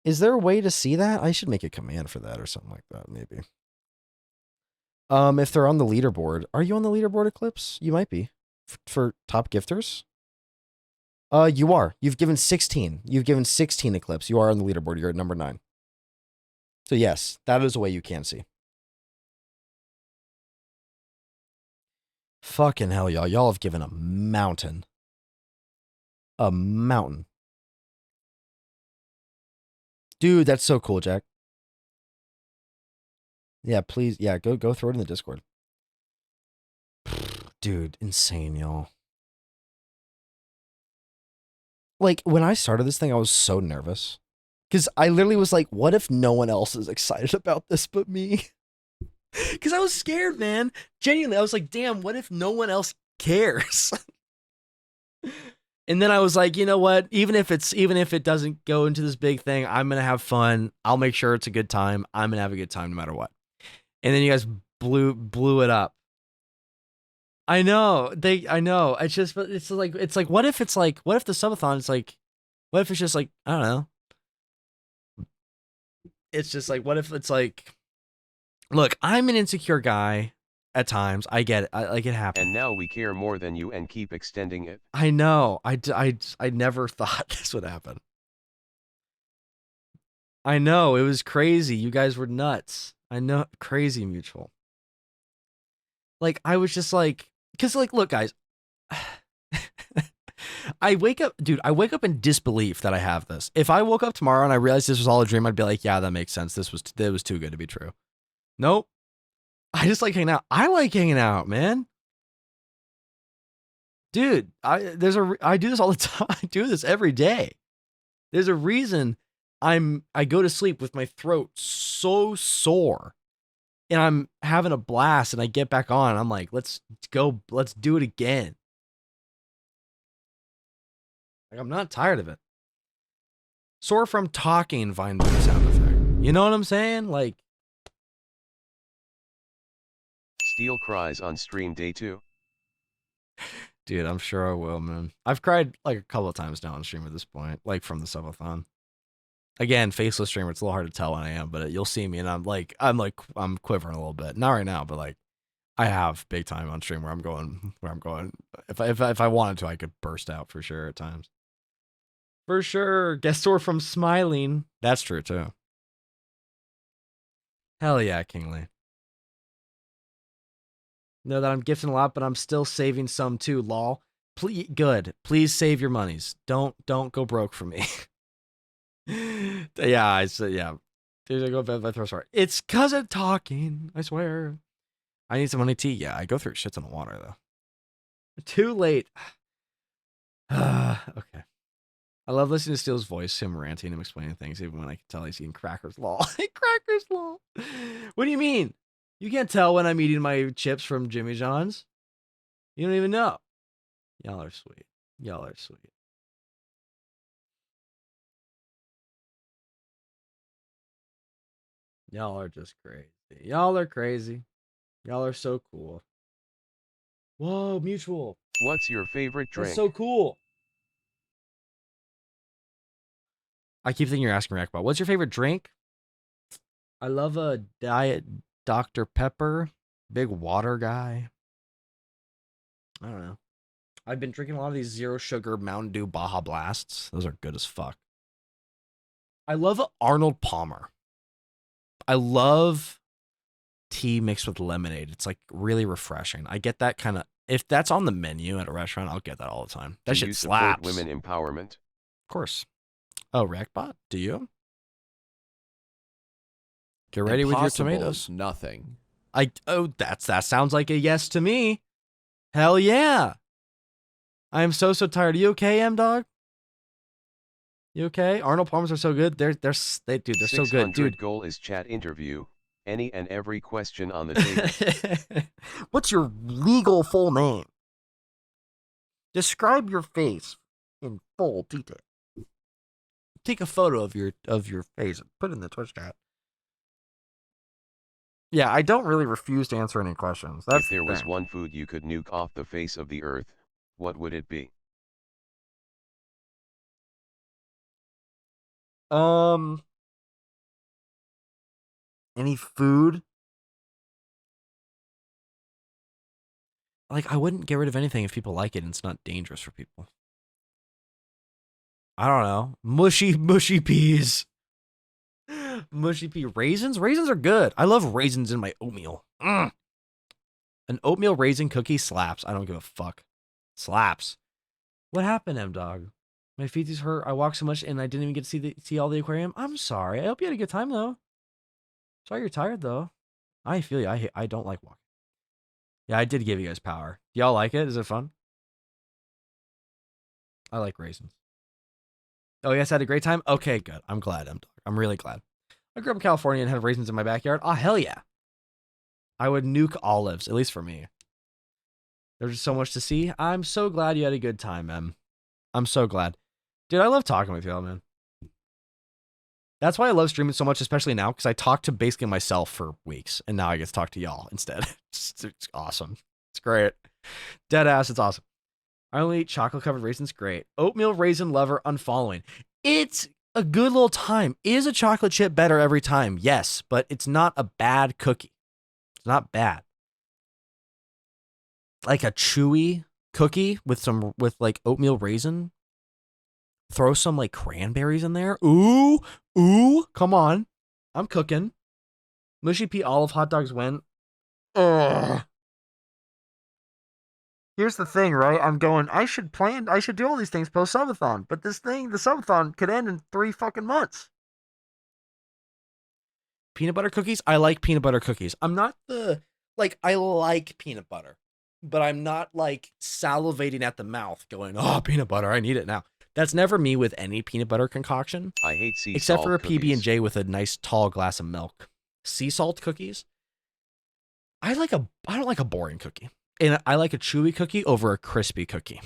Is there a way to see that? I should make a command for that or something like that, maybe. If they're on the leaderboard. Are you on the leaderboard, Eclipse? You might be. For top gifters? You are. You've given 16. You've given 16 Eclipse. You are on the leaderboard. You're at number 9. So yes, that is a way you can see. Fucking hell, y'all. Y'all have given a mountain. A mountain. Dude, that's so cool, Jack. Yeah, please. Yeah, go throw it in the Discord. Dude, insane, y'all. Like, when I started this thing, I was so nervous. Because I literally was like, what if no one else is excited about this but me? Because I was scared, man. Genuinely, I was like, damn, what if no one else cares? And then I was like, you know what? Even if it doesn't go into this big thing, I'm gonna have fun. I'll make sure it's a good time. I'm gonna have a good time no matter what. And then you guys blew it up. I know. It's like what if the subathon is like, what if it's just like, I don't know. It's just like, what if it's like, look, I'm an insecure guy at times. I get it. Like, it happens. And now we care more than you and keep extending it. I know. I never thought this would happen. I know. It was crazy. You guys were nuts. I know. Crazy, Mutual. Like, I was just like, because, like, look, guys. I wake up in disbelief that I have this. If I woke up tomorrow and I realized this was all a dream, I'd be like, yeah, that makes sense. That was too good to be true. Nope. I just like hanging out. I like hanging out, man. Dude, I do this all the time. I do this every day. There's a reason I go to sleep with my throat so sore. And I'm having a blast and I get back on. I'm like, let's do it again. Like, I'm not tired of it. Sore from talking, Vine Boom sound effect. You know what I'm saying? Like, Steel cries on stream day 2. Dude, I'm sure I will, man. I've cried like a couple of times now on stream at this point, like from the subathon. Again, faceless streamer, it's a little hard to tell when I am, but you'll see me and I'm quivering a little bit. Not right now, but like I have big time on stream where I'm going. If I wanted to, I could burst out for sure at times. For sure. Guest sore from smiling. That's true too. Hell yeah, Kingly. Know that I'm gifting a lot, but I'm still saving some too, lol. Please, good. Please save your monies. Don't go broke for me. Yeah, I said, yeah. Dude, I go bed by throw sorry. It's cause of talking, I swear. I need some honey tea. Yeah, I go through shit ton of water though. Too late. Okay. I love listening to Steel's voice, him ranting, him explaining things, even when I can tell he's eating crackers, lol. Crackers, lol. What do you mean? You can't tell when I'm eating my chips from Jimmy John's. You don't even know. Y'all are sweet. Y'all are sweet. Y'all are just crazy. Y'all are crazy. Y'all are so cool. Whoa, Mutual. What's your favorite drink? That's so cool. I keep thinking you're asking React about what's your favorite drink? I love a Diet Dr. Pepper. Big water guy. I don't know. I've been drinking a lot of these zero sugar Mountain Dew Baja Blasts. Those are good as fuck. I love Arnold Palmer. I love tea mixed with lemonade. It's like really refreshing. I get that kind of, if that's on the menu at a restaurant, I'll get that all the time. That Do shit you support slaps. women empowerment? Of course. Oh, Rackbot, do you? Get ready with your Impossible tomatoes. is nothing. That sounds like a yes to me. Hell yeah. I am so tired. Are you okay, M-Dog? You okay? Arnold Palmers are so good. They're so good, dude. Goal is chat interview. Any and every question on the table. What's your legal full name? Describe your face in full detail. Take a photo of your face and put it in the Twitch chat. Yeah, I don't really refuse to answer any questions. That's if there was one food you could nuke off the face of the earth, what would it be? Any food? Like, I wouldn't get rid of anything if people like it and it's not dangerous for people. I don't know. Mushy peas. Mushy pea raisins? Raisins are good. I love raisins in my oatmeal. An oatmeal raisin cookie slaps. I don't give a fuck. Slaps. What happened, M-Dog? My feet hurt. I walked so much and I didn't even get to see all the aquarium. I'm sorry. I hope you had a good time, though. Sorry you're tired, though. I feel you. I don't like walking. Yeah, I did give you guys power. Do y'all like it? Is it fun? I like raisins. Oh, yes, I had a great time? Okay, good. I'm glad, M-Dog. I'm really glad. I grew up in California and had raisins in my backyard. Oh, hell yeah. I would nuke olives, at least for me. There's just so much to see. I'm so glad you had a good time, Em. I'm so glad. Dude, I love talking with y'all, man. That's why I love streaming so much, especially now, because I talk to basically myself for weeks, and now I get to talk to y'all instead. It's awesome. It's great. Deadass, it's awesome. I only eat chocolate-covered raisins. Great. Oatmeal raisin lover unfollowing. It's a good little time. Is a chocolate chip better every time? Yes, but it's not a bad cookie. It's not bad. Like a chewy cookie with like oatmeal raisin. Throw some like cranberries in there. Ooh, come on. I'm cooking. Mushy pea olive hot dogs went. Ugh. Here's the thing, right? I'm going, I should do all these things post subathon, but the subathon could end in 3 fucking months. Peanut butter cookies? I like peanut butter cookies. I'm not I like peanut butter, but I'm not like salivating at the mouth going, oh, peanut butter, I need it now. That's never me with any peanut butter concoction. I hate sea salt except for a cookies. PB&J with a nice tall glass of milk. Sea salt cookies? I don't like a boring cookie. And I like a chewy cookie over a crispy cookie.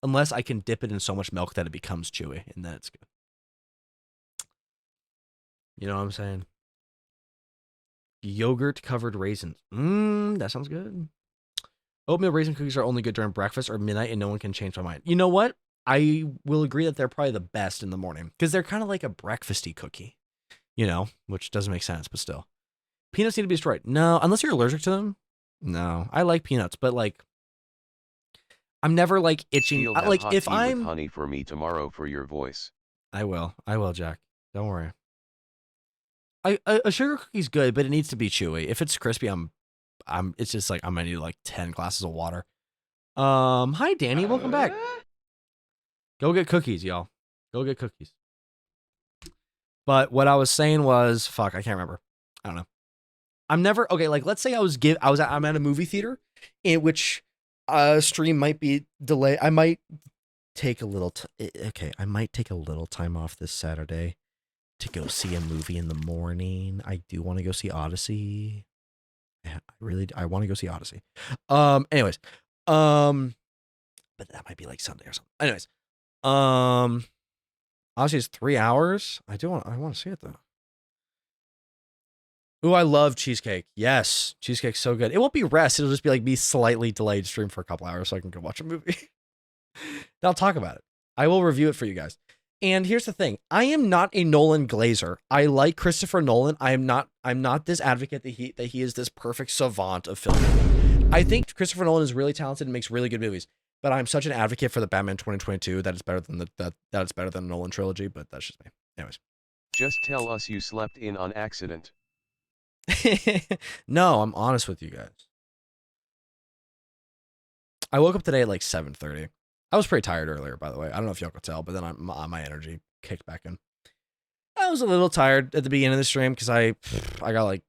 Unless I can dip it in so much milk that it becomes chewy, and then it's good. You know what I'm saying? Yogurt covered raisins. That sounds good. Oatmeal raisin cookies are only good during breakfast or midnight, and no one can change my mind. You know what? I will agree that they're probably the best in the morning because they're kind of like a breakfasty cookie, you know, which doesn't make sense, but still. Peanuts need to be destroyed. No, unless you're allergic to them. No, I like peanuts, but like, I'm never like itching. You'll have Like hot if tea with I'm, honey for me tomorrow for your voice. I will, Jack. Don't worry. A sugar cookie's good, but it needs to be chewy. If it's crispy, it's just like I'm gonna need like 10 glasses of water. Hi Danny, welcome back. Go get cookies, y'all. Go get cookies. But what I was saying was, fuck, I can't remember. I don't know. I'm never okay. Like, let's say I'm at a movie theater, in which stream might be delayed. I might take a little. I might take a little time off this Saturday to go see a movie in the morning. I do want to go see Odyssey. I want to go see Odyssey. Anyways, but that might be like Sunday or something. Anyways, Odyssey is 3 hours. I want to see it though. Ooh, I love cheesecake. Yes, cheesecake's so good. It won't be rest. It'll just be like be slightly delayed stream for a couple hours so I can go watch a movie. I'll talk about it. I will review it for you guys. And here's the thing. I am not a Nolan Glazer. I like Christopher Nolan. I'm not this advocate that he is this perfect savant of film. I think Christopher Nolan is really talented and makes really good movies. But I'm such an advocate for the Batman 2022 that it's better than that it's better than the Nolan trilogy, but that's just me. Anyways. Just tell us you slept in on accident. No, I'm honest with you guys. I woke up today at like 7:30. I was pretty tired earlier, by the way. I don't know if y'all could tell, but then my energy kicked back in. I was a little tired at the beginning of the stream because I got like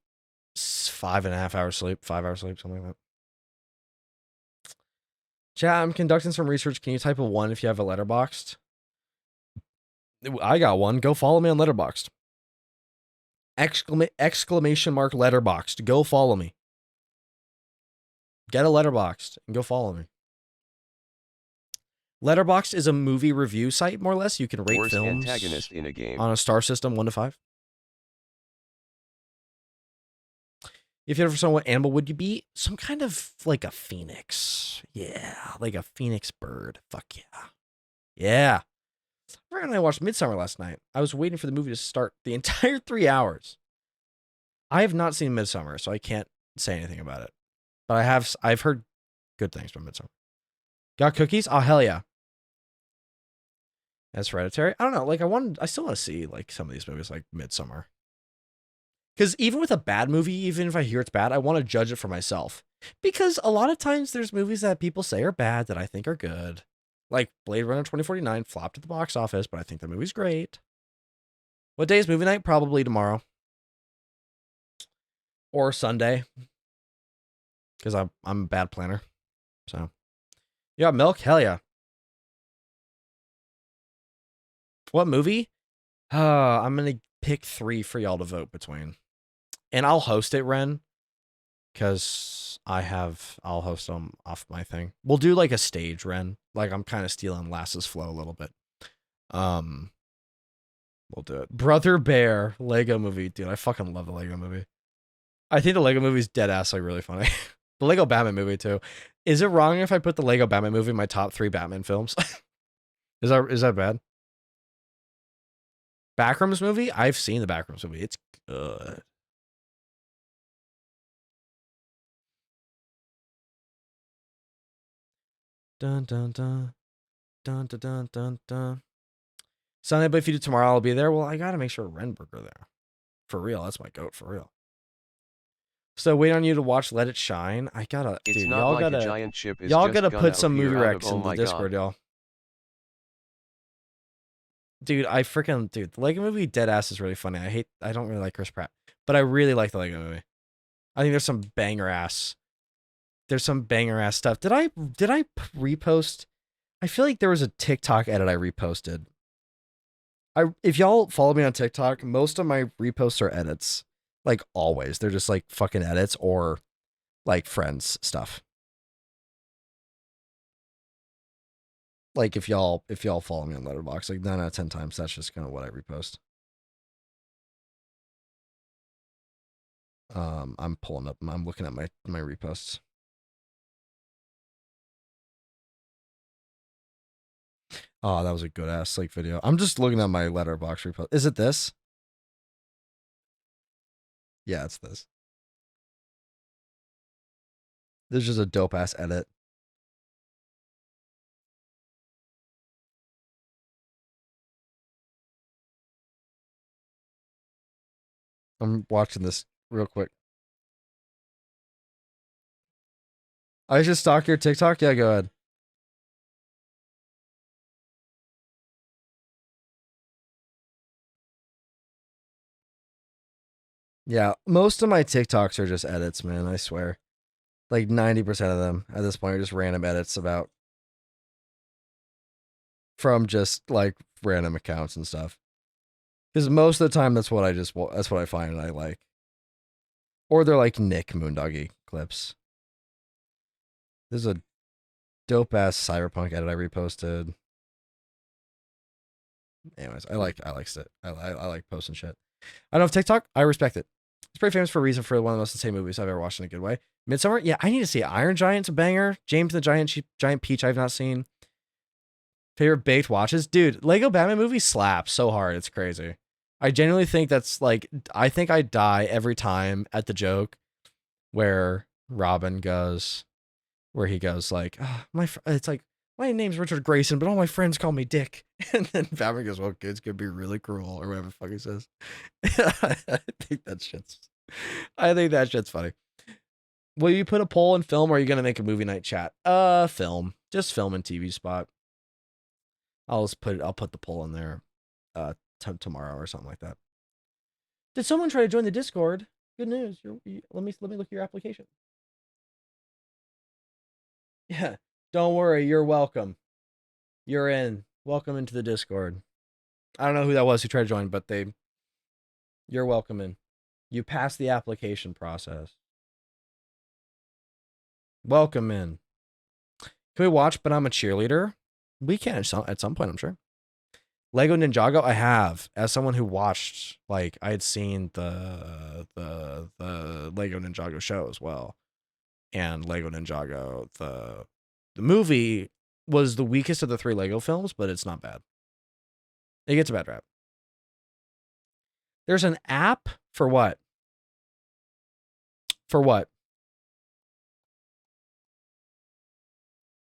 5.5 hours sleep, 5 hours sleep, something like that. Chat, I'm conducting some research. Can you type a 1 if you have a Letterboxd? I got one. Go follow me on Letterboxd. Exclamation mark Letterboxd. Go follow me. Get a Letterboxd and go follow me. Letterboxd is a movie review site, more or less. You can rate Worst films antagonist in a game. on a star system, 1 to 5. If you ever saw what animal would you be? Some kind of like a phoenix. Yeah, like a phoenix bird. Fuck yeah. Yeah. Ryan and I watched Midsummer last night. I was waiting for the movie to start the entire 3 hours. I have not seen Midsummer, so I can't say anything about it. But I've heard good things from Midsummer. Got cookies? Oh, hell yeah. That's Hereditary. I don't know. Like I still want to see like some of these movies like Midsummer. Because even with a bad movie, even if I hear it's bad, I want to judge it for myself. Because a lot of times there's movies that people say are bad that I think are good. Like Blade Runner 2049 flopped at the box office, but I think the movie's great. What day is movie night? Probably tomorrow. Or Sunday. Because I'm a bad planner. So. You got milk? Hell yeah. What movie? I'm going to pick 3 for y'all to vote between. And I'll host it, Ren. Because I'll host them off my thing. We'll do like a stage, Ren. Like I'm kind of stealing Lass's flow a little bit. We'll do it. Brother Bear, Lego movie. Dude, I fucking love the Lego movie. I think the Lego movie's dead ass like really funny. The Lego Batman movie too. Is it wrong if I put the Lego Batman movie in my top 3 Batman films? Is that bad? Backrooms movie? I've seen the Backrooms movie. It's good. Dun dun dun. Dun dun dun dun dun. Sunday, but if you do tomorrow, I'll be there. Well, I gotta make sure Renberger there. For real, that's my goat, for real. So wait on you to watch Let It Shine. I gotta, It's dude, not y'all like gotta, a giant ship is y'all just gotta gonna put some movie appear out of recs oh in the my Discord, God. y'all. Dude, the Lego movie Deadass is really funny. I don't really like Chris Pratt, but I really like the Lego movie. I think there's some banger ass stuff. Did I repost? I feel like there was a TikTok edit I reposted. If y'all follow me on TikTok, most of my reposts are edits. Like always. They're just like fucking edits or like friends stuff. Like if y'all follow me on Letterboxd, like 9 out of 10 times, that's just kind of what I repost. I'm looking at my reposts. Oh, that was a good ass like video. I'm just looking at my Letterboxd repost. Is it this? Yeah, it's this. This is just a dope ass edit. I'm watching this real quick. I should stalk your TikTok? Yeah, go ahead. Yeah, most of my TikToks are just edits, man, I swear. Like 90% of them at this point are just random edits from just like random accounts and stuff. Because most of the time that's what I find and I like. Or they're like Nick Moondoggy clips. This is a dope ass Cyberpunk edit I reposted. Anyways, I like it. I like posting shit. I don't have TikTok. I respect it. It's pretty famous for a reason for one of the most insane movies I've ever watched in a good way. Midsummer? Yeah, I need to see it. Iron Giant's a banger. James the Giant Peach I've not seen. Favorite baked watches? Dude, Lego Batman movie slaps so hard. It's crazy. I genuinely think that's like, I think I die every time at the joke where Robin goes, where he goes like, oh, it's like, my name's Richard Grayson, but all my friends call me Dick. And then Batman goes, well, kids could be really cruel, or whatever the fuck he says. I think that shit's funny. Will you put a poll in film, or are you gonna make a movie night chat? Film. Just film and TV spot. I'll put the poll in there tomorrow or something like that. Did someone try to join the Discord? Good news. Let me look at your application. Yeah. Don't worry, you're welcome. You're in. Welcome into the Discord. I don't know who that was who tried to join, but you're welcome in. You passed the application process. Welcome in. Can we watch But I'm a Cheerleader? We can at some point, I'm sure. Lego Ninjago, I have. As someone who watched, like, I had seen the Lego Ninjago show as well. And Lego Ninjago, the movie was the weakest of the 3 Lego films, but it's not bad. It gets a bad rap. There's an app for what? For what?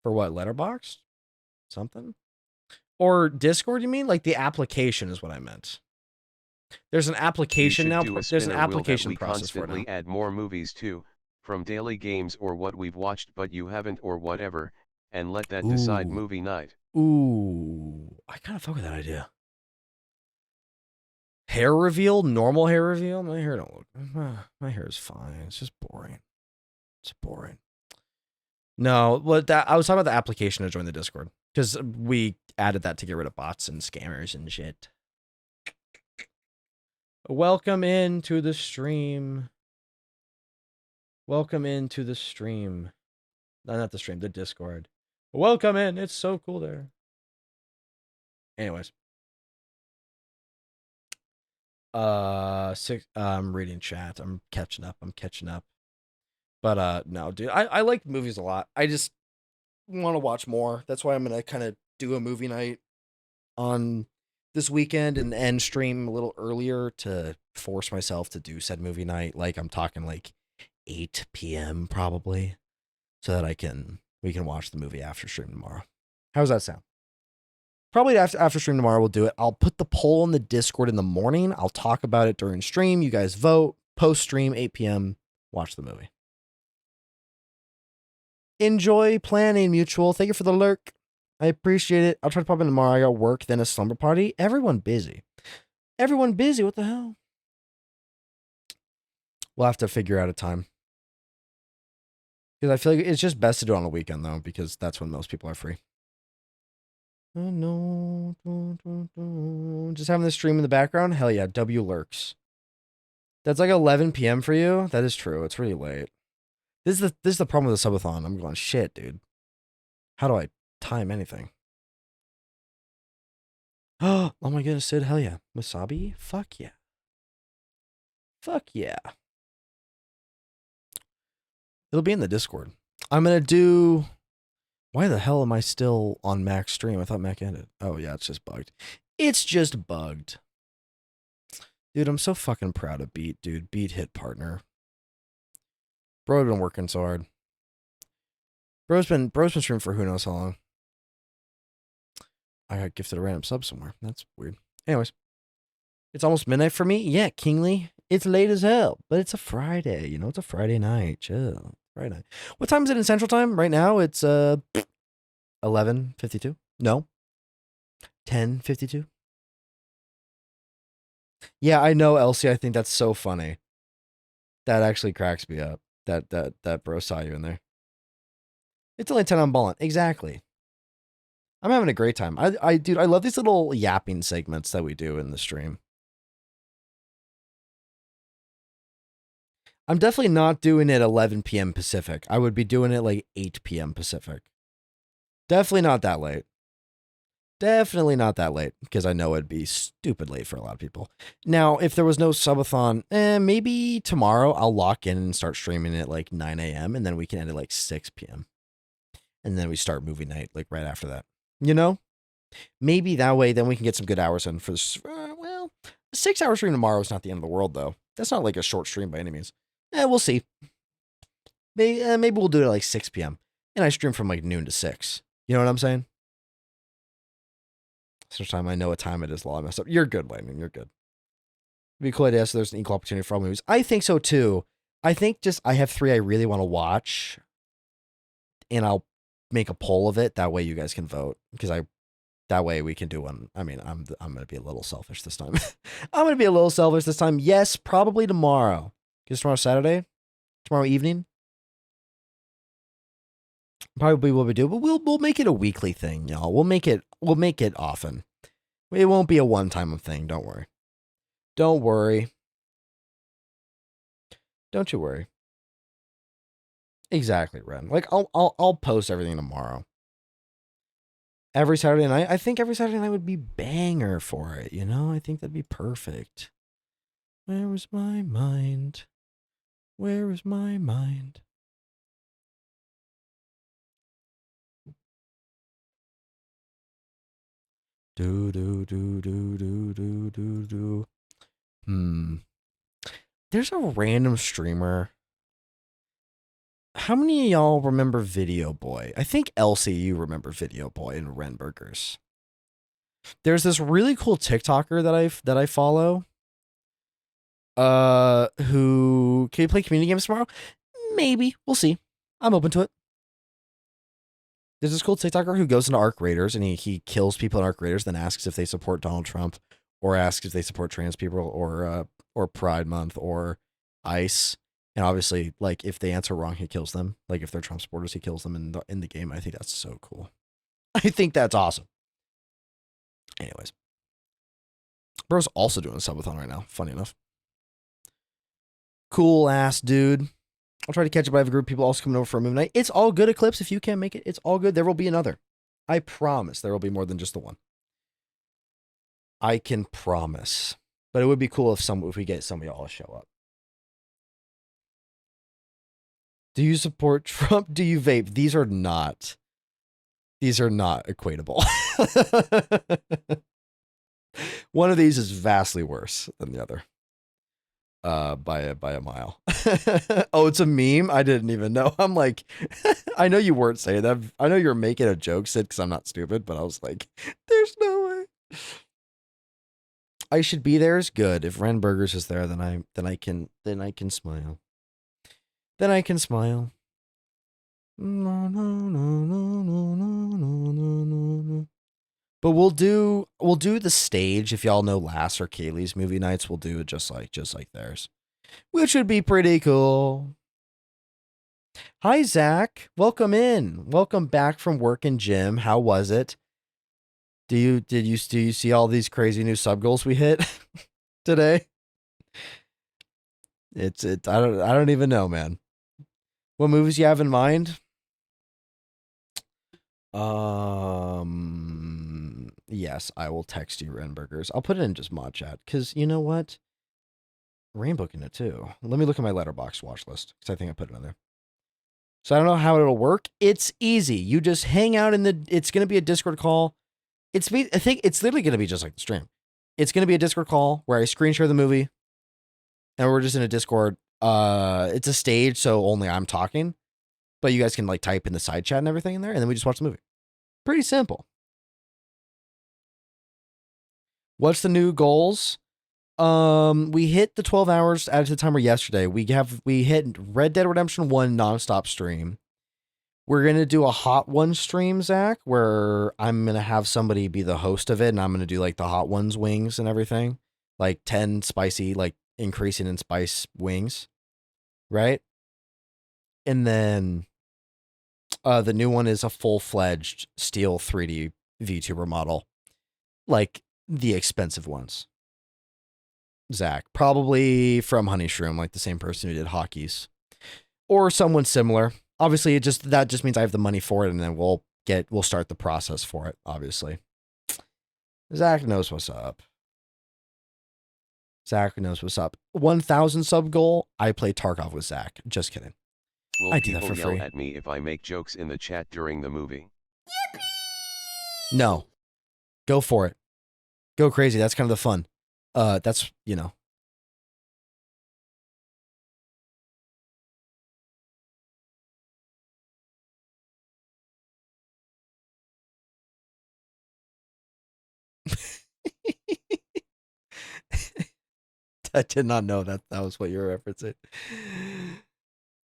For what? Letterboxd? Something? Or Discord, you mean? Like the application is what I meant. There's an application now. There's an application process for it now. We constantly add more movies too, from daily games or what we've watched but you haven't or whatever, and let that decide movie night. Ooh, I kind of fuck with that idea. Hair reveal, normal hair reveal. My hair don't look. My hair is fine. It's just boring. It's boring. No, what I was talking about the application to join the Discord because we added that to get rid of bots and scammers and shit. Welcome into the stream. Welcome into the stream. No, not the stream, the Discord. Welcome in. It's so cool there. Anyways. I'm reading chat. I'm catching up. But no, dude. I like movies a lot. I just want to watch more. That's why I'm gonna kind of do a movie night on this weekend and end stream a little earlier to force myself to do said movie night. Like I'm talking like 8 p.m. probably, so that we can watch the movie after stream tomorrow. How does that sound? Probably after stream tomorrow we'll do it. I'll put the poll in the Discord in the morning. I'll talk about it during stream. You guys vote. Post stream 8 p.m. Watch the movie. Enjoy planning, Mutual. Thank you for the lurk. I appreciate it. I'll try to pop in tomorrow. I got work, then a slumber party. Everyone busy. Everyone busy. What the hell? We'll have to figure out a time. Because I feel like it's just best to do it on the weekend, though, because that's when most people are free. Oh, no. Just having the stream in the background? Hell yeah. W lurks. That's like 11 p.m. for you? That is true. It's really late. This is the problem with the subathon. I'm going, shit, dude. How do I time anything? Oh my goodness, Sid. Hell yeah. Wasabi? Fuck yeah. Fuck yeah. It'll be in the Discord. I'm going to do... Why the hell am I still on Mac's stream? I thought Mac ended. Oh, yeah, it's just bugged. It's just bugged. Dude, I'm so fucking proud of Beat, dude. Beat hit partner. Bro's been working so hard. Bro's been streaming for who knows how long. I got gifted a random sub somewhere. That's weird. Anyways. It's almost midnight for me. Yeah, Kingly. It's late as hell. But it's a Friday. You know, it's a Friday night. Chill. Friday night. What time is it in Central Time? Right now, it's 11:52. No. 10:52. Yeah, I know, Elsie. I think that's so funny. That actually cracks me up. That bro saw you in there. It's only 10 on Ballin. Exactly. I'm having a great time. Dude, I love these little yapping segments that we do in the stream. I'm definitely not doing it 11 p.m. Pacific. I would be doing it like 8 p.m. Pacific. Definitely not that late. Definitely not that late, because I know it'd be stupid late for a lot of people. Now, if there was no subathon, maybe tomorrow I'll lock in and start streaming at like 9 a.m. and then we can end at like 6 p.m. And then we start movie night like right after that. You know? Maybe that way, then we can get some good hours in for this. Well, a 6-hour stream tomorrow is not the end of the world, though. That's not like a short stream by any means. We'll see. Maybe we'll do it at like 6 p.m. And I stream from like noon to 6. You know what I'm saying? Sometime I know what time it is while I mess up. You're good, Lightning. You're good. It'd be cool idea so there's an equal opportunity for all movies. I think so too. I think just I have 3 I really want to watch, and I'll make a poll of it. That way you guys can vote, because that way we can do one. I mean, I'm gonna be a little selfish this time. I'm gonna be a little selfish this time. Yes, probably tomorrow. Because tomorrow's Saturday, tomorrow evening. Probably what we do, but we'll make it a weekly thing, y'all. We'll make it often. It won't be a one-time thing. Don't worry. Don't worry. Don't you worry. Exactly, Ren. Like I'll post everything tomorrow. Every Saturday night. I think every Saturday night would be banger for it, you know? I think that'd be perfect. Where was my mind? Where is my mind? Do. There's a random streamer. How many of y'all remember Video Boy? I think Elsie, you remember Video Boy and Renburgers. There's this really cool TikToker that I follow. Who can you play community games tomorrow? Maybe. We'll see. I'm open to it. There's this cool TikToker who goes into Arc Raiders and he kills people in Arc Raiders, then asks if they support Donald Trump, or asks if they support trans people, or Pride Month, or ICE. And obviously, like, if they answer wrong, he kills them. Like, if they're Trump supporters, he kills them in the game. I think that's so cool. I think that's awesome. Anyways. Bro's also doing a subathon right now, funny enough. Cool ass dude. I'll try to catch up. I have a group of people also coming over for a movie night. It's all good, Eclipse. If you can't make it, it's all good. There will be another. I promise there will be more than just the one. I can promise. But it would be cool if we get some of y'all to show up. Do you support Trump? Do you vape? These are not equatable. One of these is vastly worse than the other. By a mile. Oh, it's a meme? I didn't even know. I'm like, I know you weren't saying that. I know you're making a joke, Sid, because I'm not stupid, but I was like, there's no way. I should be there is good. If Ren Burgers is there, then I can smile. Then I can smile. No. But we'll do the stage. If y'all know Lass or Kaylee's movie nights, we'll do it just like theirs, which would be pretty cool. Hi, Zach. Welcome in. Welcome back from work and gym. How was it? Do you see all these crazy new sub goals we hit today? I don't even know, man. What movies you have in mind? Yes, I will text you Renburgers. I'll put it in just mod chat, because you know what? Rainbooking it too. Let me look at my letterbox watch list, because I think I put it in there. So I don't know how it'll work. It's easy. You just hang out it's going to be a Discord call. I think it's literally going to be just like the stream. It's going to be a Discord call where I screen share the movie, and we're just in a Discord. It's a stage, so only I'm talking, but you guys can like type in the side chat and everything in there, and then we just watch the movie. Pretty simple. What's the new goals? We hit the 12 hours added to the timer yesterday. We hit Red Dead Redemption 1 nonstop stream. We're going to do a Hot One stream, Zach, where I'm going to have somebody be the host of it, and I'm going to do like the Hot Ones wings and everything. Like 10 spicy, like increasing in spice wings. Right? And then the new one is a full-fledged steel 3D VTuber model. Like the expensive ones. Zach, probably from Honey Shroom, like the same person who did Hockey's, or someone similar. Obviously, that just means I have the money for it, and then we'll start the process for it. Obviously, Zach knows what's up. Zach knows what's up. 1,000 sub goal. I play Tarkov with Zach. Just kidding. Will I do that people for yell free. at me if I make jokes in the chat during the movie? No. Go for it. Go crazy. That's kind of the fun. That's, you know. I did not know that was what you were referencing.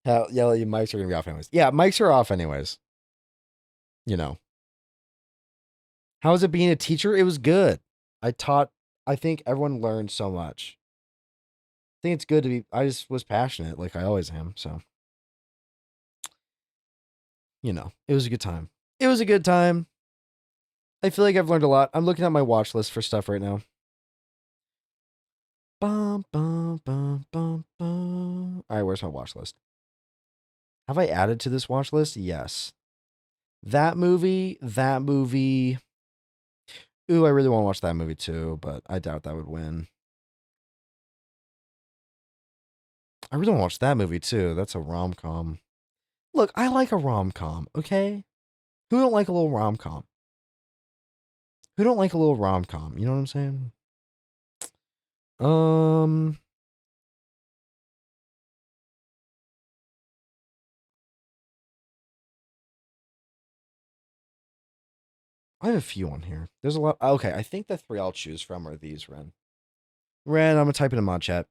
Yeah, your mics are going to be off anyways. Yeah, mics are off anyways. You know. How was it being a teacher? It was good. I think everyone learned so much. I think it's good to be, I just was passionate like I always am, so. You know, it was a good time. It was a good time. I feel like I've learned a lot. I'm looking at my watch list for stuff right now. Bum, bum, bum, bum, bum. All right, where's my watch list? Have I added to this watch list? Yes. That movie. Ooh, I really want to watch that movie too, but I doubt that would win. I really want to watch that movie too. That's a rom-com. Look, I like a rom-com, okay? Who don't like a little rom-com? Who don't like a little rom-com? You know what I'm saying? I have a few on here. There's a lot. Okay, I think the 3 I'll choose from are these, Ren. Ren, I'm gonna type it in mod chat.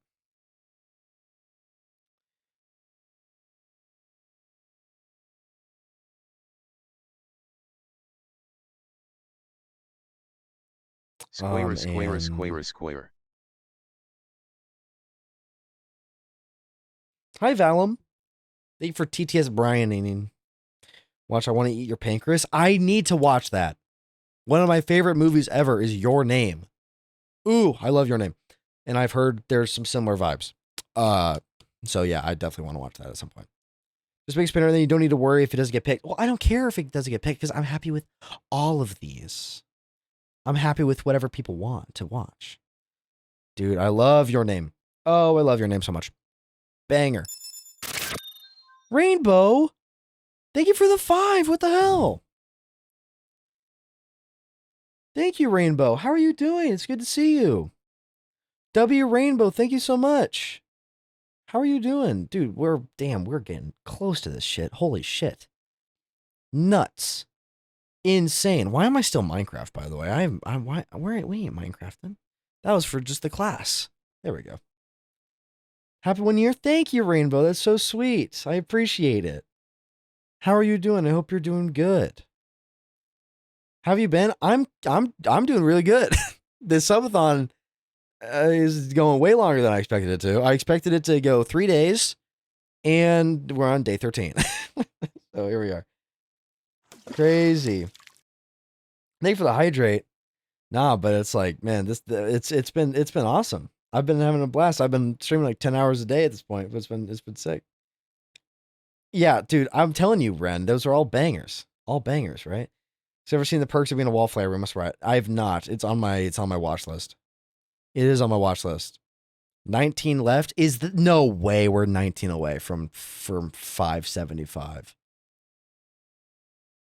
Square. Hi, Valum. Thank you for TTS Brianing. Watch I Want to Eat Your Pancreas. I need to watch that. One of my favorite movies ever is Your Name. Ooh, I love Your Name. And I've heard there's some similar vibes. So yeah, I definitely want to watch that at some point. Just makes better, then you don't need to worry if it doesn't get picked. Well, I don't care if it doesn't get picked because I'm happy with all of these. I'm happy with whatever people want to watch. Dude, I love Your Name. Oh, I love Your Name so much. Banger. Rainbow, thank you for the 5. What the hell? Thank you, Rainbow. How are you doing? It's good to see you. W Rainbow, thank you so much. How are you doing? Dude, we're getting close to this shit. Holy shit. Nuts. Insane. Why am I still Minecraft, by the way? We ain't Minecrafting. That was for just the class. There we go. Happy 1 year. Thank you, Rainbow. That's so sweet. I appreciate it. How are you doing? I hope you're doing good. How have you been? I'm doing really good. This subathon is going way longer than I expected it to. I expected it to go 3 days, and we're on day 13. So here we are. Crazy. Thank you for the hydrate. Nah, but it's like, man, it's been awesome. I've been having a blast. I've been streaming like 10 hours a day at this point, but it's been sick. Yeah, dude, I'm telling you, Ren, those are all bangers. All bangers, right? So ever seen The Perks of Being a Wallflower? We must write. I have not. It's on my watch list. It is on my watch list. 19 left. No way we're 19 away from 575.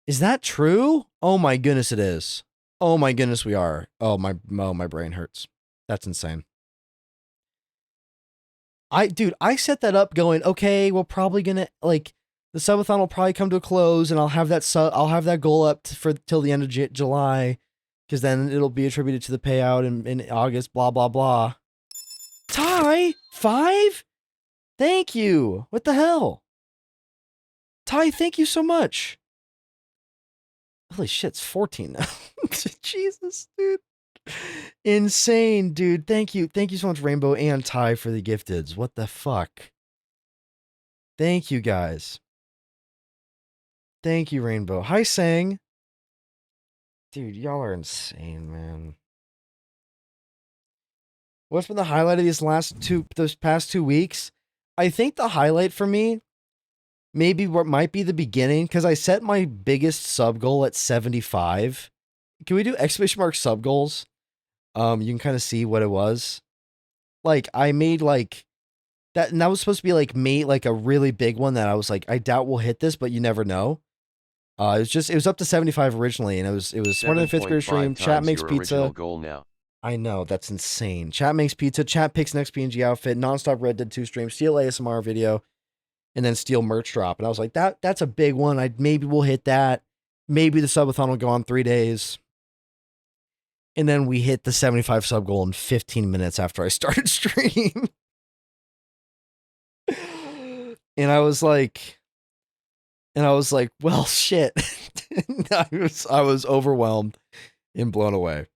Is that true? Oh my goodness, it is. Oh my goodness, we are. Oh my brain hurts. That's insane. I set that up going, okay, we're probably gonna like the subathon will probably come to a close, and I'll have that goal up till the end of July, because then it'll be attributed to the payout in August. Blah blah blah. Ty 5, thank you. What the hell, Ty? Thank you so much. Holy shit, it's 14 now. Jesus, dude. Insane, dude. Thank you so much, Rainbow and Ty, for the gifteds. What the fuck? Thank you, guys. Thank you, Rainbow. Hi, Sang. Dude, y'all are insane, man. What's been the highlight of those past 2 weeks? I think the highlight for me, maybe what might be the beginning, because I set my biggest sub goal at 75. Can we do exclamation mark sub goals? You can kind of see what it was. Like, I made like that, and that was supposed to be like a really big one that I was like, I doubt we'll hit this, but you never know. It was up to 75 originally, and it was Smarter Than Fifth Grade 7.5 Stream. Chat times makes your original pizza. goal now. I know, that's insane. Chat makes pizza. Chat picks next PNG outfit. Nonstop Red Dead 2 stream. Steel ASMR video, and then Steel merch drop. And I was like, that's a big one. Maybe we'll hit that. Maybe the subathon will go on 3 days. And then we hit the 75 sub goal in 15 minutes after I started stream. And I was like, well, shit. I was overwhelmed and blown away.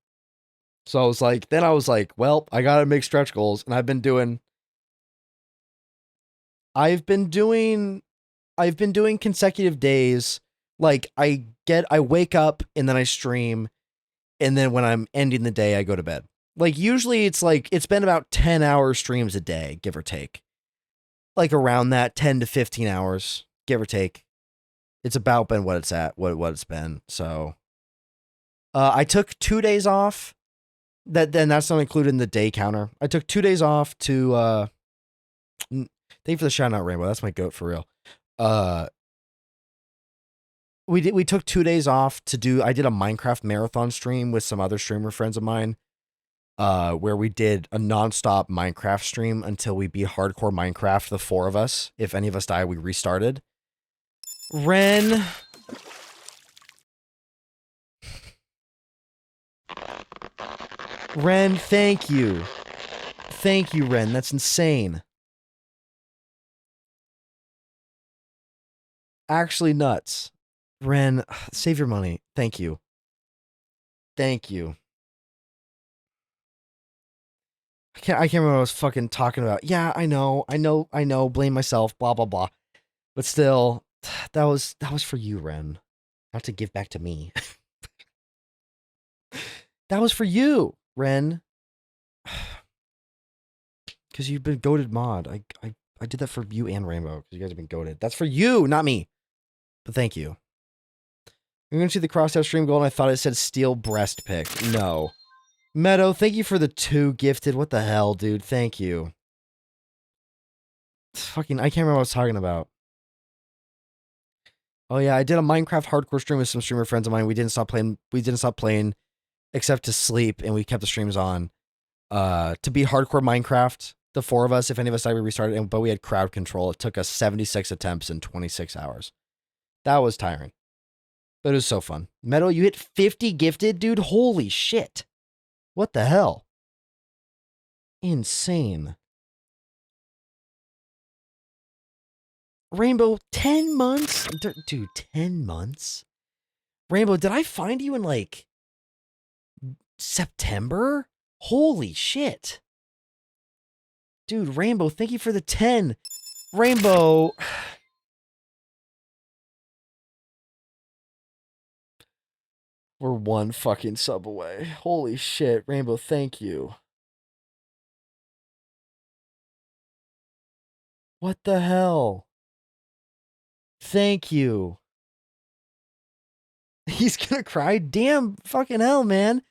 So I was like, well, I gotta make stretch goals. And I've been doing consecutive days. Like I wake up and then I stream. And then when I'm ending the day, I go to bed. Like usually it's been about 10-hour streams a day, give or take. Like around that 10 to 15 hours, give or take. It's about been what it's at, what it's been. So I took 2 days off. That's not included in the day counter. I took 2 days off to thank you for the shout out, Rainbow. That's my goat for real. We took 2 days off I did a Minecraft marathon stream with some other streamer friends of mine, where we did a nonstop Minecraft stream until we beat hardcore Minecraft, the 4 of us. If any of us died, we restarted. Ren. Ren, thank you. Thank you, Ren. That's insane. Actually nuts. Ren, save your money. Thank you. Thank you. I can't remember what I was fucking talking about. Yeah, I know. Blame myself, blah, blah, blah. But still, that was for you, Ren. Not to give back to me. That was for you, Ren. Because you've been goated mod. I did that for you and Rainbow, because you guys have been goated. That's for you, not me. But thank you. I'm going to see the crosshair stream goal, and I thought it said steel breast pick. No. Meadow, thank you for the 2 gifted. What the hell, dude? Thank you. Fucking, I can't remember what I was talking about. Oh yeah, I did a Minecraft hardcore stream with some streamer friends of mine. We didn't stop playing except to sleep, and we kept the streams on. To beat hardcore Minecraft, the 4 of us, if any of us died, we restarted, but we had crowd control. It took us 76 attempts in 26 hours. That was tiring. But it was so fun. Meadow, you hit 50 gifted, dude? Holy shit. What the hell? Insane. Rainbow, 10 months? Dude, 10 months? Rainbow, did I find you in like September? Holy shit. Dude, Rainbow, thank you for the 10. Rainbow. We're 1 fucking sub away. Holy shit. Rainbow, thank you. What the hell? Thank you. He's gonna cry? Damn fucking hell, man.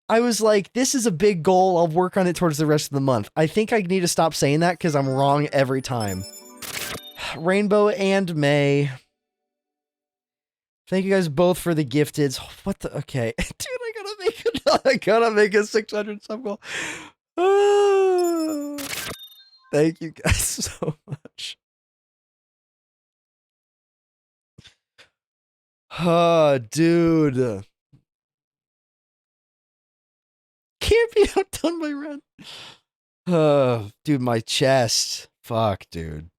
I was like, this is a big goal. I'll work on it towards the rest of the month. I think I need to stop saying that because I'm wrong every time. Rainbow and May. Thank you guys both for the gifteds. What the? Okay. Dude, I gotta make a 600 sub goal. Thank you guys so much. Dude. Can't be outdone by Ren. Dude, my chest. Fuck, dude.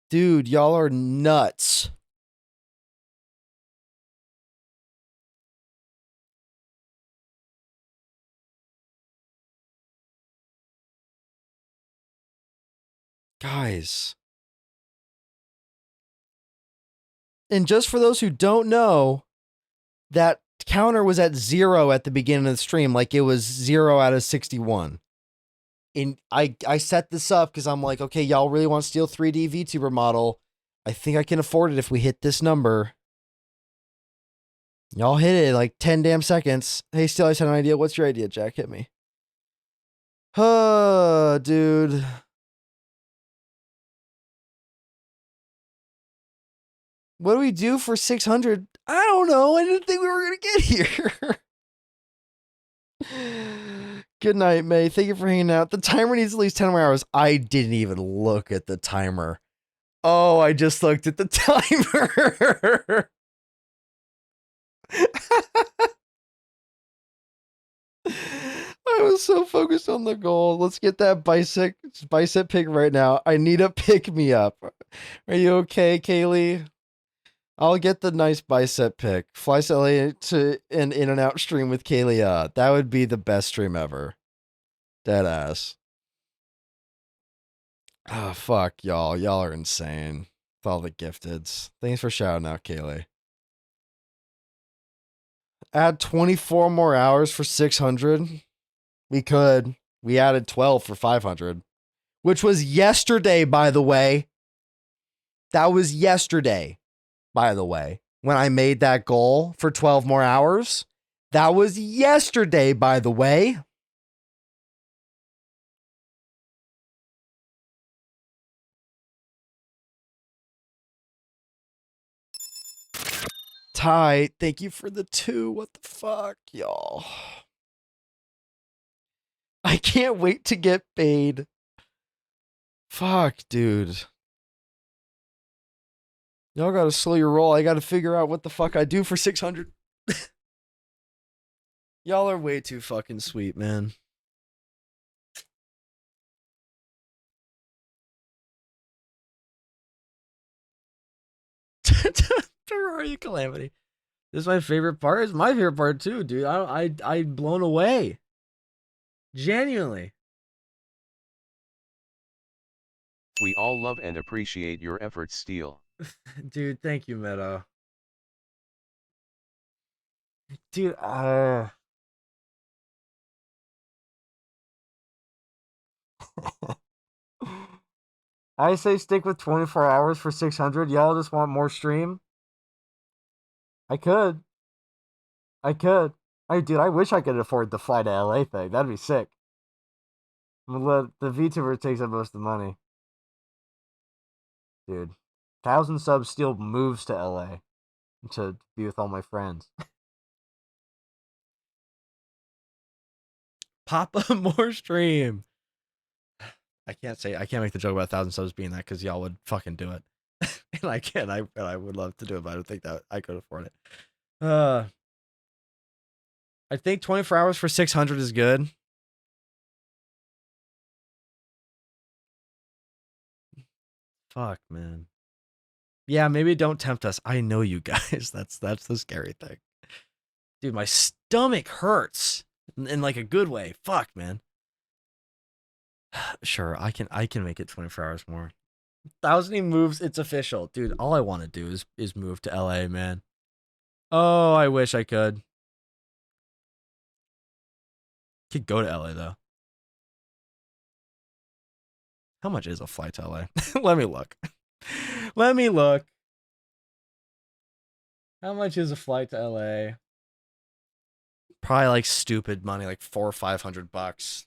Dude, y'all are nuts. Guys. And just for those who don't know, that counter was at 0 at the beginning of the stream, like it was 0 out of 61. And I set this up because I'm like, okay, y'all really want Steel 3D VTuber model. I think I can afford it if we hit this number. Y'all hit it in like 10 damn seconds. Hey, still, I just had an idea. What's your idea, Jack? Hit me. Dude. What do we do for 600? I don't know. I didn't think we were going to get here. Good night, May. Thank you for hanging out. The timer needs at least 10 more hours. I didn't even look at the timer. Oh, I just looked at the timer. I was so focused on the goal. Let's get that bicep pick right now. I need a pick me up. Are you okay, Kaylee? I'll get the nice bicep pick. Fly to LA to an in and out stream with Kaylee. That would be the best stream ever. Dead ass. Oh, fuck, y'all. Y'all are insane. With all the gifteds. Thanks for shouting out, Kaylee. Add 24 more hours for 600. We could. We added 12 for 500. Which was yesterday, by the way. That was yesterday, by the way. When I made that goal for 12 more hours. That was yesterday, by the way. Ty, thank you for the 2. What the fuck, y'all? I can't wait to get paid. Fuck, dude. Y'all gotta slow your roll. I gotta figure out what the fuck I do for 600. Y'all are way too fucking sweet, man. Terraria Calamity. This is my favorite part. It's my favorite part too, dude. I'm blown away. Genuinely. We all love and appreciate your efforts, Steel. Dude, thank you, Meta. Dude, I say stick with 24 hours for 600. Y'all just want more stream? I could. Dude, I wish I could afford the fly to LA thing. That'd be sick. I'm gonna let the VTuber takes up most of the money. Dude. 1,000 subs still moves to LA to be with all my friends. Pop up more stream. I can't make the joke about 1,000 subs being that because y'all would fucking do it. And I can. I would love to do it, but I don't think that I could afford it. I think 24 hours for 600 is good. Fuck, man. Yeah, maybe don't tempt us. I know you guys. That's the scary thing. Dude, my stomach hurts in like a good way. Fuck, man. Sure, I can make it 24 hours more. 1,000 moves, it's official. Dude, all I want to do is move to LA, man. Oh, I wish I could. Could go to LA though. How much is a flight to LA? Let me look. Let me look. How much is a flight to LA? Probably like stupid money, like $400 or $500.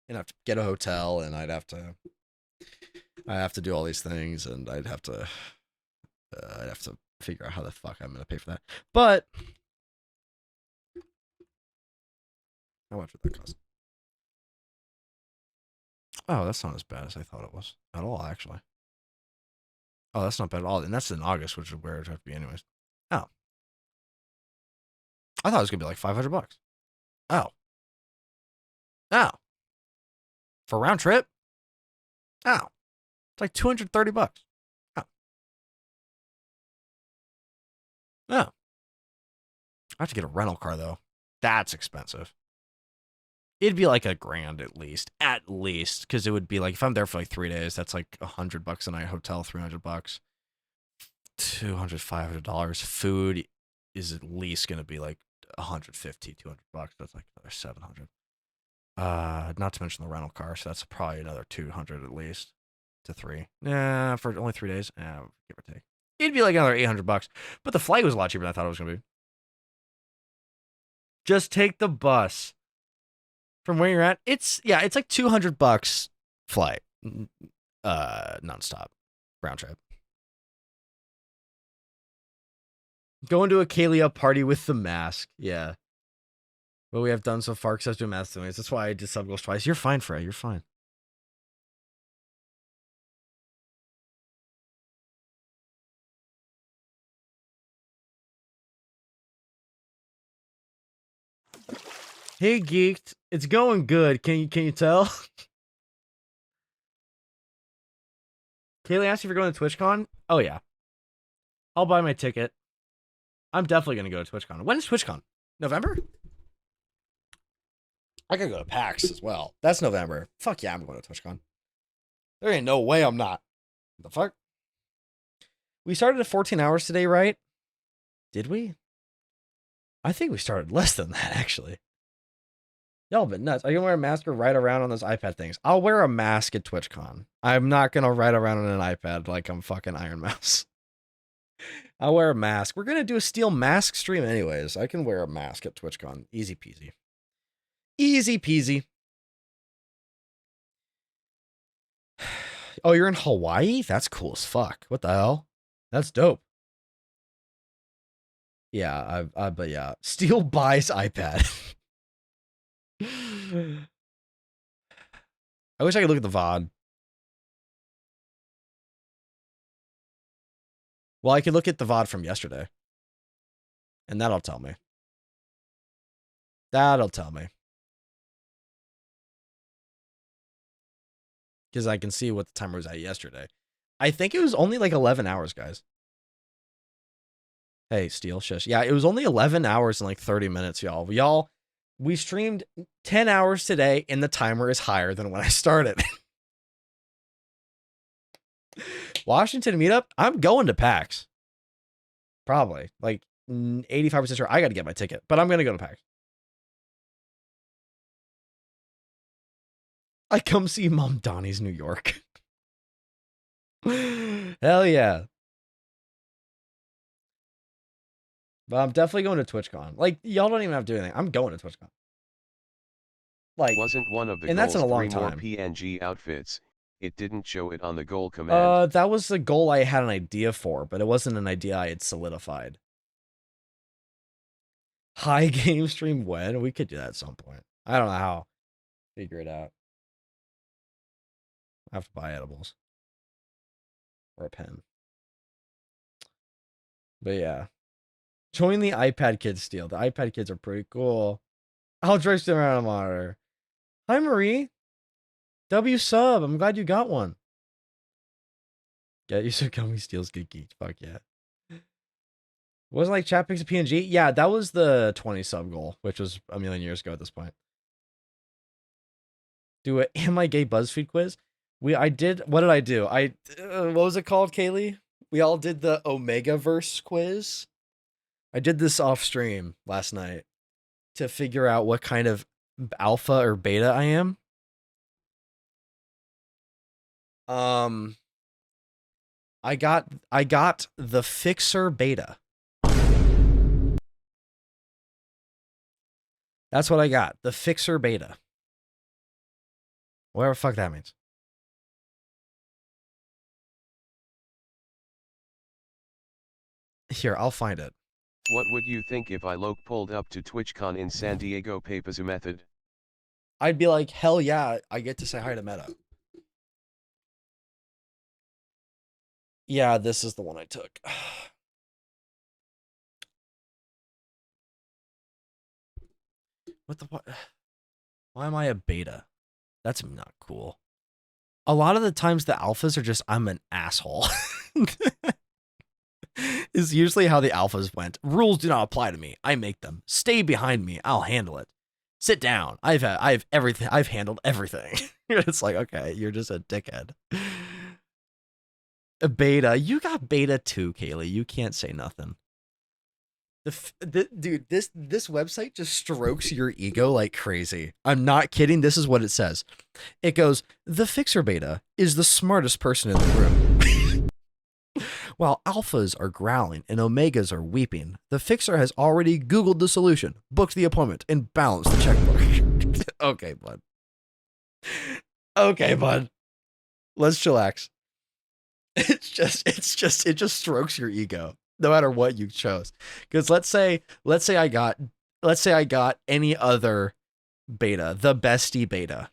You'd have to get a hotel, and I'd have to do all these things, and I'd have to figure out how the fuck I'm gonna pay for that. But how much would that cost? Oh, that's not as bad as I thought it was at all, actually. Oh, that's not bad at all, and that's in August, which is where it would have to be anyways. Oh, I thought it was gonna be like $500. Oh, for round trip. Oh, it's like $230. Oh, I have to get a rental car though. That's expensive. It'd be like $1,000 at least, because it would be like if I'm there for like 3 days, that's like $100 a night hotel, $300, $200, $500. Food is at least gonna be like $150, $200. That's like another $700. Not to mention the rental car, so that's probably another $200 at least to $300. Nah, for only 3 days, give or take. It'd be like another $800, but the flight was a lot cheaper than I thought it was gonna be. Just take the bus from where you're at. It's like $200 flight, nonstop, round trip. Going to a Kalia party with the mask. Yeah. What we have done so far, except doing math doings. That's why I did sub goals twice. You're fine, Frey. You're fine. Hey, Geeked. It's going good. Can you tell? Kaylee asked if you're going to TwitchCon. Oh, yeah. I'll buy my ticket. I'm definitely going to go to TwitchCon. When is TwitchCon? November? I could go to PAX as well. That's November. Fuck yeah, I'm going to TwitchCon. There ain't no way I'm not. What the fuck? We started at 14 hours today, right? Did we? I think we started less than that, actually. Y'all been nuts. Are you gonna wear a mask or ride around on those iPad things? I'll wear a mask at TwitchCon. I'm not gonna ride around on an iPad like I'm fucking Iron Mouse. I'll wear a mask. We're gonna do a steel mask stream anyways. I can wear a mask at TwitchCon. Easy peasy. Easy peasy. Oh, you're in Hawaii? That's cool as fuck. What the hell? That's dope. Yeah, but yeah. Steel buys iPad. I wish I could look at the VOD. Well, I could look at the VOD from yesterday. And that'll tell me. That'll tell me. Because I can see what the timer was at yesterday. I think it was only like 11 hours, guys. Hey, Steel, shush. Yeah, it was only 11 hours and like 30 minutes, y'all. Y'all, we streamed 10 hours today, and the timer is higher than when I started. Washington meetup? I'm going to PAX. Probably. Like 85% sure I got to get my ticket, but I'm going to go to PAX. I come see Mom Donnie's New York. Hell yeah. But I'm definitely going to TwitchCon. Like, y'all don't even have to do anything. I'm going to TwitchCon. Like, wasn't one of the and goals that's in a long 3 more time. PNG outfits. It didn't show it on the goal command. That was the goal I had an idea for, but it wasn't an idea I had solidified. High game stream when? We could do that at some point. I don't know how. Figure it out. I have to buy edibles. Or a pen. But yeah. Join the iPad Kids Steel. The iPad Kids are pretty cool. I'll drive them around a monitor. Hi, Marie. W sub. I'm glad you got one. Get you some gummy steals. Good geek. Fuck yeah. Wasn't like chat picks a PNG? Yeah, that was the 20 sub goal, which was a million years ago at this point. Do a Am I Gay BuzzFeed quiz? I did. What did I do? What was it called, Kaylee? We all did the Omegaverse quiz. I did this off stream last night to figure out what kind of alpha or beta I am. I got the Fixer beta. That's what I got. The Fixer beta. Whatever the fuck that means. Here, I'll find it. What would you think if I pulled up to TwitchCon in San Diego Papazu Method? I'd be like, hell yeah, I get to say hi to Meta. Yeah, this is the one I took. What? Why am I a beta? That's not cool. A lot of the times the alphas are just, I'm an asshole. Is usually how the alphas went. Rules do not apply to me. I make them. Stay behind me. I'll handle it. Sit down. I've everything. I've handled everything. It's like, okay, you're just a dickhead. A beta. You got beta too, Kaylee. You can't say nothing. Dude, this website just strokes your ego like crazy. I'm not kidding. This is what it says. It goes, the Fixer beta is the smartest person in the room. While alphas are growling and omegas are weeping, the fixer has already Googled the solution, booked the appointment, and balanced the checkbook. Okay, bud. Okay, bud. Let's chillax. It just strokes your ego, no matter what you chose. Because let's say I got any other beta, the bestie beta.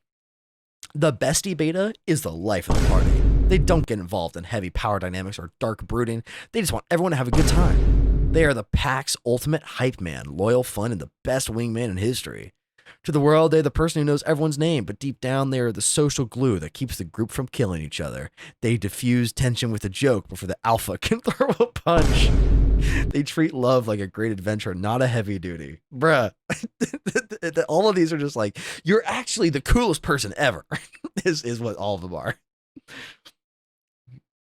The bestie beta is the life of the party. They don't get involved in heavy power dynamics or dark brooding. They just want everyone to have a good time. They are the pack's ultimate hype man, loyal, fun, and the best wingman in history. To the world, they're the person who knows everyone's name, but deep down, they are the social glue that keeps the group from killing each other. They diffuse tension with a joke before the alpha can throw a punch. They treat love like a great adventure, not a heavy duty. Bruh. All of these are just like, you're actually the coolest person ever, is what all of them are.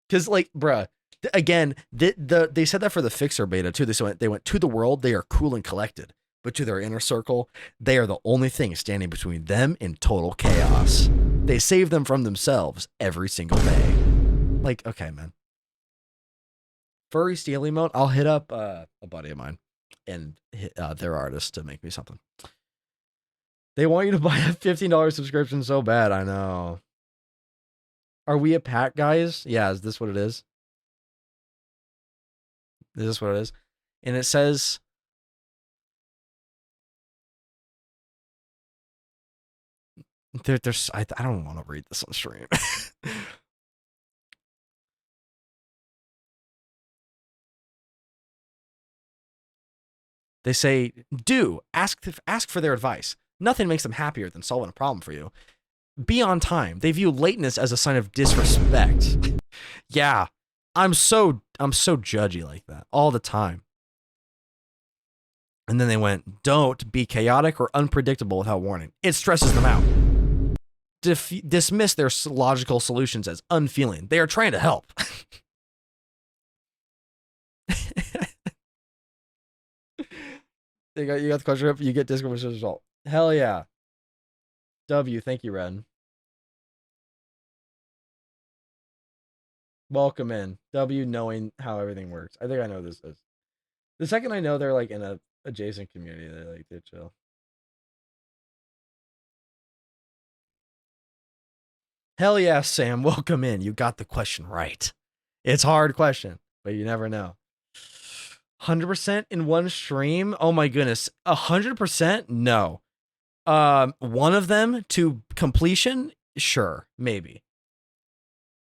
Because, like, bruh, again, they said that for the fixer beta, too. They went to the world, they are cool and collected. But to their inner circle, they are the only thing standing between them and total chaos. They save them from themselves every single day. Like, okay, man. Furry Steel emote, I'll hit up a buddy of mine and hit their artist to make me something. They want you to buy a $15 subscription so bad, I know. Are we a pack, guys? Yeah, is this what it is? Is this what it is? And it says... I don't want to read this on stream. They say, ask for their advice. Nothing makes them happier than solving a problem for you. Be on time. They view lateness as a sign of disrespect. Yeah, I'm so judgy like that all the time. And then they went, don't be chaotic or unpredictable without warning. It stresses them out. Dismiss their logical solutions as unfeeling. They are trying to help. You got the question up. You get Discord as a result. Hell yeah. W, thank you, Ren. Welcome in. W, knowing how everything works. I think I know this is. The second I know they're like in a adjacent community, they chill. Hell yeah, Sam. Welcome in. You got the question right. It's a hard question, but you never know. 100% in one stream? Oh my goodness. 100%? No. One of them to completion? Sure, maybe.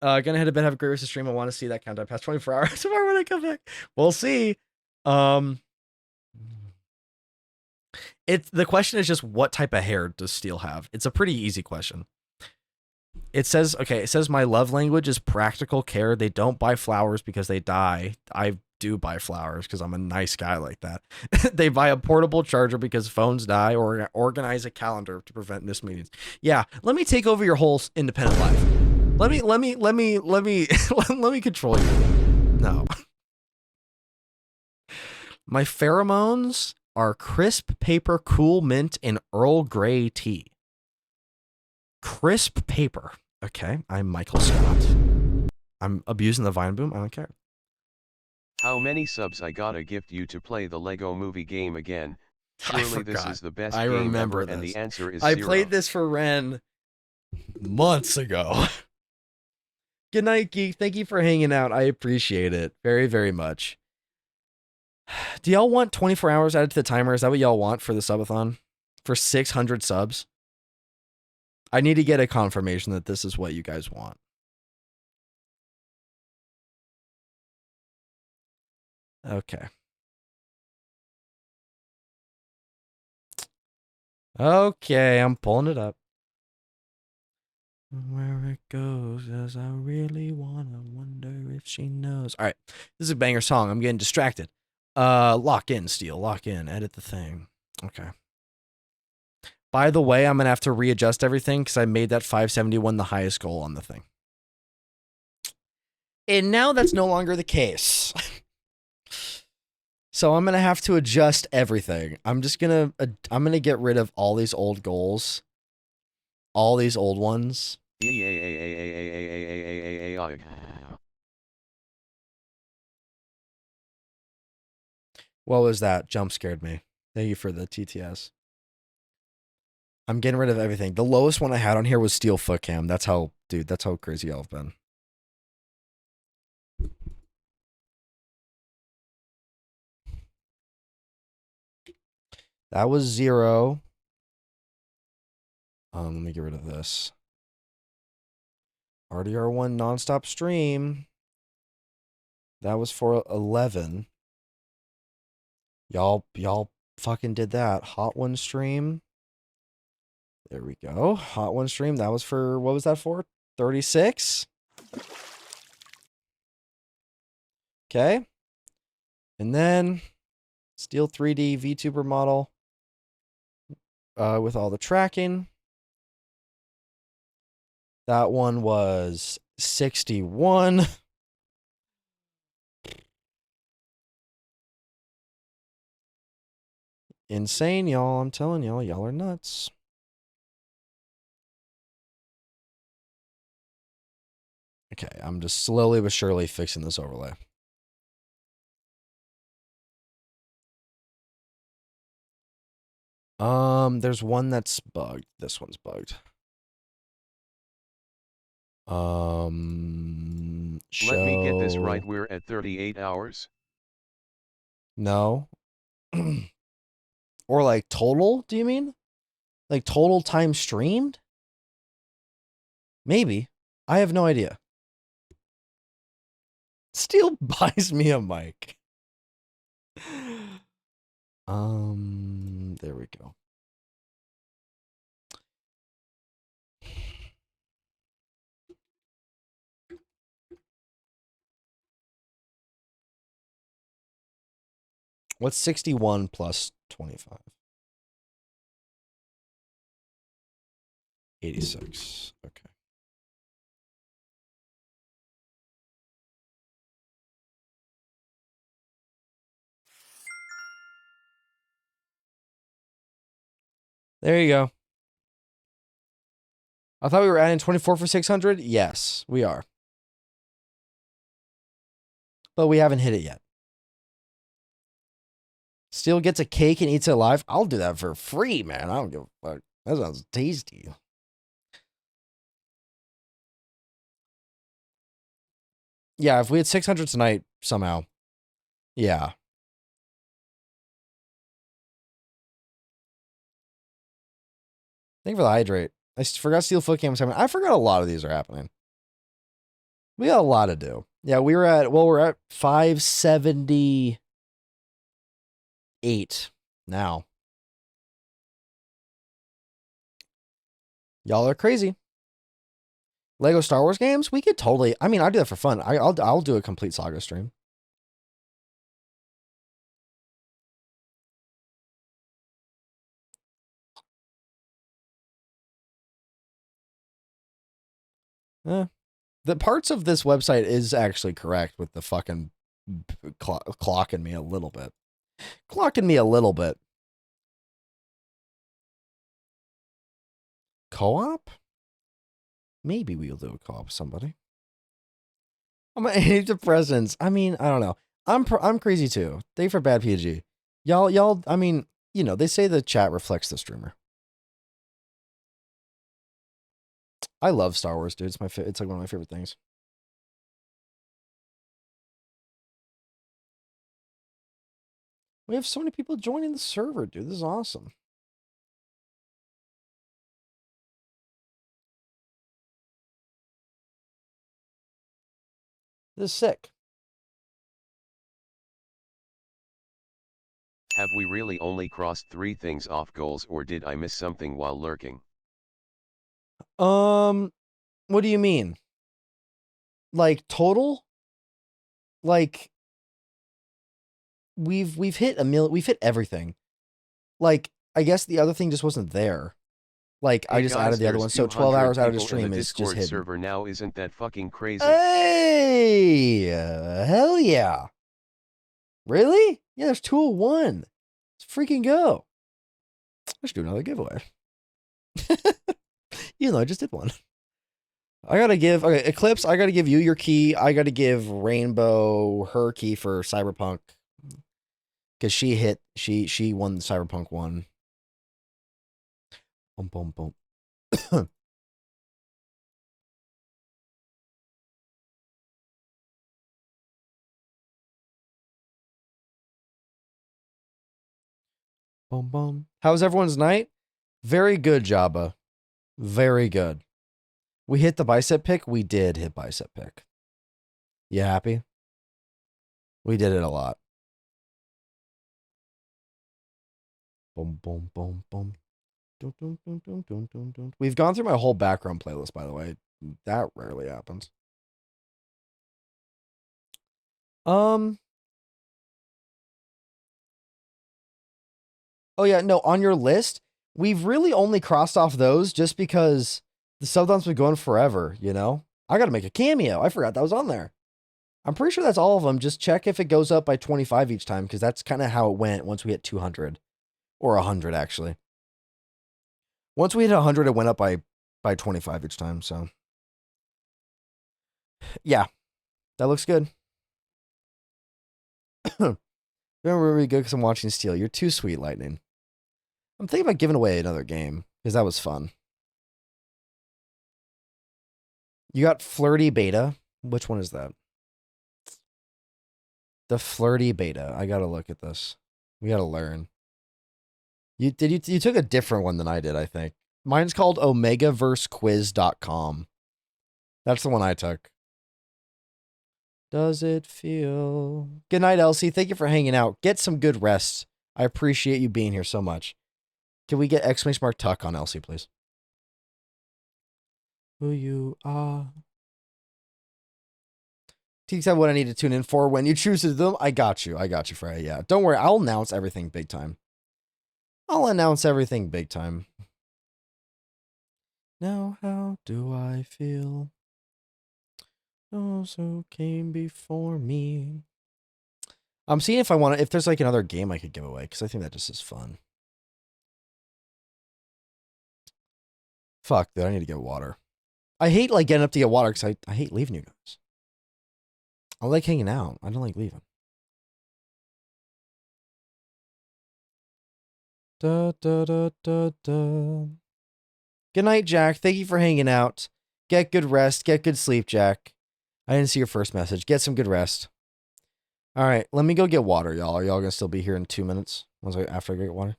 Gonna head to bed, have a great rest of the stream. I want to see that countdown past 24 hours tomorrow when I come back. We'll see. The question is just, what type of hair does Steel have? It's a pretty easy question. It says my love language is practical care. They don't buy flowers because they die. I do buy flowers because I'm a nice guy like that. They buy a portable charger because phones die, or organize a calendar to prevent missed meetings. Yeah, let me take over your whole independent life. Let me control you. No. My pheromones are crisp paper, cool mint, and Earl Grey tea. Crisp paper. Okay, I'm Michael Scott. I'm abusing the Vine Boom. I don't care. How many subs I gotta gift you to play the Lego Movie game again? Surely this is the best game ever, and the answer is 0. I played this for Ren months ago. Good night, Geek. Thank you for hanging out. I appreciate it very, very much. Do y'all want 24 hours added to the timer? Is that what y'all want for the subathon? For 600 subs? I need to get a confirmation that this is what you guys want. Okay. Okay, I'm pulling it up. Where it goes, as I really wanna wonder if she knows. All right, this is a banger song. I'm getting distracted. Lock in, Steel. Lock in. Edit the thing. Okay. By the way, I'm gonna have to readjust everything because I made that 571 the highest goal on the thing. And now that's no longer the case. So I'm gonna have to adjust everything. I'm gonna get rid of all these old goals, all these old ones. What was that? Jump scared me. Thank you for the TTS. I'm getting rid of everything. The lowest one I had on here was Steel Foot Cam. That's how, dude, that's how crazy y'all have been. That was 0. Let me get rid of this. RDR1 nonstop stream. That was for 11. Y'all fucking did that. Hot One stream. There we go. Hot One stream. That was for, what was that for? 36? Okay. And then Steel 3D VTuber model with all the tracking. That one was 61. Insane, y'all. I'm telling y'all, y'all are nuts. Okay, I'm just slowly but surely fixing this overlay. There's one that's bugged. This one's bugged. Let me get this right, we're at 38 hours? No. Or like total, do you mean? Like total time streamed? Maybe. I have no idea. Steel buys me a mic. There we go. What's 61 plus 25? 86. Okay. There you go. I thought we were adding 24 for 600. Yes, we are. But we haven't hit it yet. Steel gets a cake and eats it alive. I'll do that for free, man. I don't give a fuck. That sounds tasty. Yeah, if we had 600 tonight somehow. Yeah. Thank you for the hydrate. I forgot Steel Foot Cam was happening. I forgot a lot of these are happening. We got a lot to do. Yeah, we're at 578 now. Y'all are crazy. Lego Star Wars games? We could totally, I mean, I do that for fun. I'll do a complete saga stream. The parts of this website is actually correct with the fucking clocking me a little bit. Clocking me a little bit. Co-op? Maybe we'll do a co-op with somebody. I'm antidepressants. I mean, I don't know. I'm crazy too. Thank you for bad PG. Y'all, I mean, you know, they say the chat reflects the streamer. I love Star Wars, dude. It's like one of my favorite things. We have so many people joining the server, dude. This is awesome. This is sick. Have we really only crossed 3 things off goals, or did I miss something while lurking? What do you mean? Like total? Like we've hit we've hit everything. Like I guess the other thing just wasn't there. Like Hey I just guys, added the other one. So 12 hours out of the stream is just Discord hidden. server now, isn't that fucking crazy? Hey, hell yeah. Really? Yeah, there's 201. Let's freaking go. Let's do another giveaway. You know, I just did one. I gotta give, okay, Eclipse, I gotta give you your key. I gotta give Rainbow her key for Cyberpunk. Because she won the Cyberpunk one. Boom, boom, boom. Boom, boom. How's everyone's night? Very good, Jabba. Very good. We hit the bicep pick? We did hit bicep pick. You happy? We did it a lot. Boom, boom, boom, boom. Dun, dun, dun, dun, dun, dun, dun. We've gone through my whole background playlist, by the way. That rarely happens. Oh yeah, no, on your list, we've really only crossed off those just because the subathon's been going forever, you know? I gotta make a cameo. I forgot that was on there. I'm pretty sure that's all of them. Just check if it goes up by 25 each time, because that's kind of how it went once we hit 200. Or 100, actually. Once we hit 100, it went up by 25 each time, so. Yeah, that looks good. You're really good because I'm watching Steel. You're too sweet, Lightning. I'm thinking about giving away another game, because that was fun. You got Flirty Beta. Which one is that? The Flirty Beta. I gotta look at this. We gotta learn. You took a different one than I did, I think. Mine's called omegaversequiz.com. That's the one I took. Does it feel... Good night, Elsie. Thank you for hanging out. Get some good rest. I appreciate you being here so much. Can we get exclamation mark tuck on Elsie, please? Who you are. Teach out what I need to tune in for when you choose to do them. I got you. I got you, Freya. Yeah. Don't worry. I'll announce everything big time. I'll announce everything big time. Now, how do I feel? Those who came before me. I'm seeing if I want to, if there's like another game I could give away, because I think that just is fun. Fuck, dude, I need to get water. I hate like getting up to get water because I hate leaving you guys. I like hanging out. I don't like leaving. Da, da, da, da, da. Good night, Jack. Thank you for hanging out. Get good rest. Get good sleep, Jack. I didn't see your first message. Get some good rest. All right, let me go get water, y'all. Are y'all going to still be here in 2 minutes after I get water?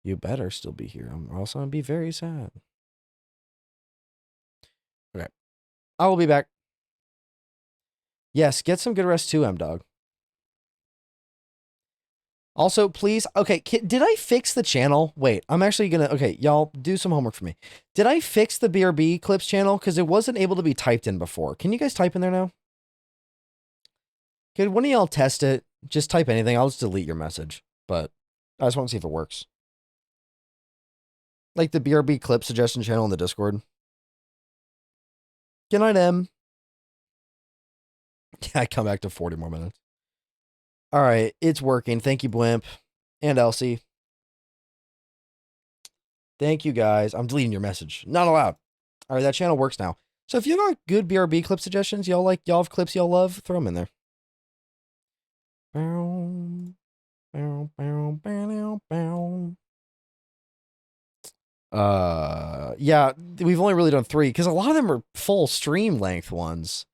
You better still be here. I'm also going to be very sad. Okay. I will be back. Yes, get some good rest too, M-Dog. Also, please, okay, did I fix the channel? Wait, I'm actually gonna, okay, y'all, do some homework for me. Did I fix the BRB Clips channel? Because it wasn't able to be typed in before. Can you guys type in there now? Could one of y'all test it? Just type anything. I'll just delete your message. But I just want to see if it works. Like the BRB Clip suggestion channel in the Discord. Good night, M. Yeah, I come back to 40 more minutes. All right, it's working. Thank you, Blimp. And Elsie. Thank you, guys. I'm deleting your message. Not allowed. All right, that channel works now. So if you got good BRB clip suggestions, y'all have clips y'all love, throw them in there. Yeah, we've only really done 3 because a lot of them are full stream length ones.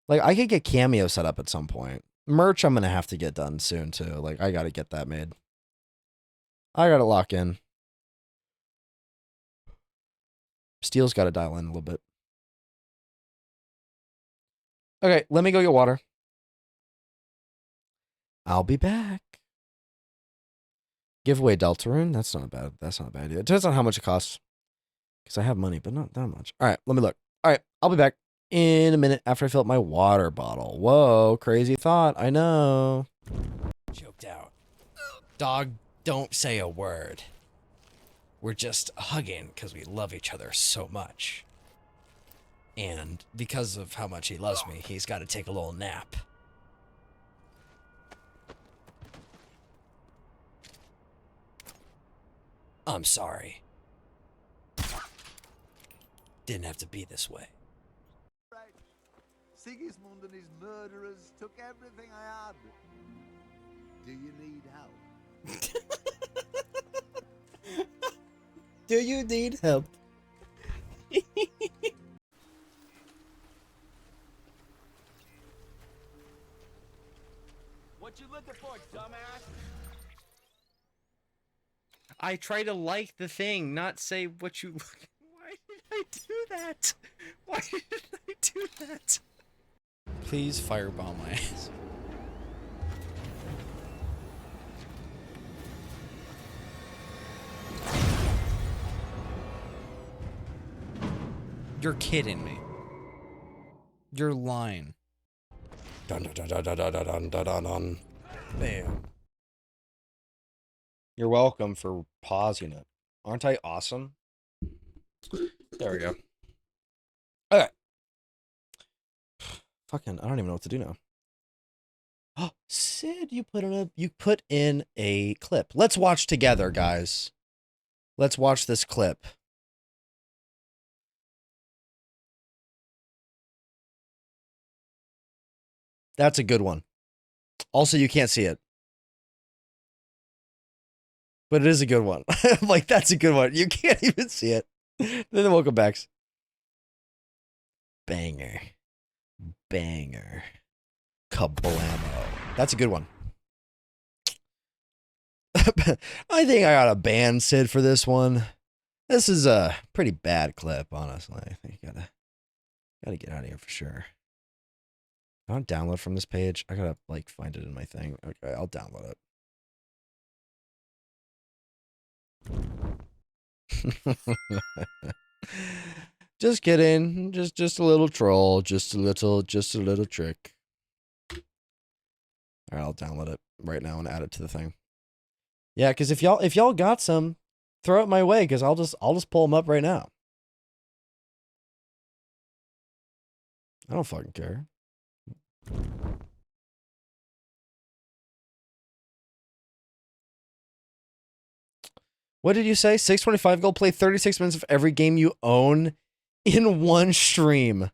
Like, I could get Cameo set up at some point. Merch, I'm going to have to get done soon, too. Like, I got to get that made. I got to lock in. Steel's got to dial in a little bit. Okay, let me go get water. I'll be back. Giveaway Deltarune? That's not a bad idea. It depends on how much it costs. Because I have money, but not that much. All right, let me look. All right, I'll be back in a minute after I fill up my water bottle. Whoa, crazy thought. I know. Choked out. Dog, don't say a word. We're just hugging because we love each other so much. And because of how much he loves me, he's got to take a little nap. I'm sorry. Didn't have to be this way. Sigismund and his murderers took everything I had. Do you need help? Do you need help? What you looking for, dumbass? I try to like the thing, not say what you. Why did I do that? Why did I do that? Please fireball my ass. You're kidding me. You're lying. Dun dun dun dun dun dun dun dun dun dun. Bam. You're welcome for pausing it. Aren't I awesome? There we go. Okay. Fucking, I don't even know what to do now. Oh, Sid, you put in a clip. Let's watch together, guys. Let's watch this clip. That's a good one. Also, you can't see it. But it is a good one. I'm like, that's a good one. You can't even see it. Then the welcome backs. Banger. Banger. Kablamo. That's a good one. I think I gotta ban Sid for this one. This is a pretty bad clip, honestly. I think you gotta get out of here for sure. I don't download from this page. I gotta like find it in my thing. Okay, I'll download it. Just kidding. Just a little troll. Just a little trick. All right, I'll download it right now and add it to the thing. Yeah, because if y'all got some, throw it my way, because I'll just pull them up right now. I don't fucking care. What did you say? 625 gold, play 36 minutes of every game you own in one stream.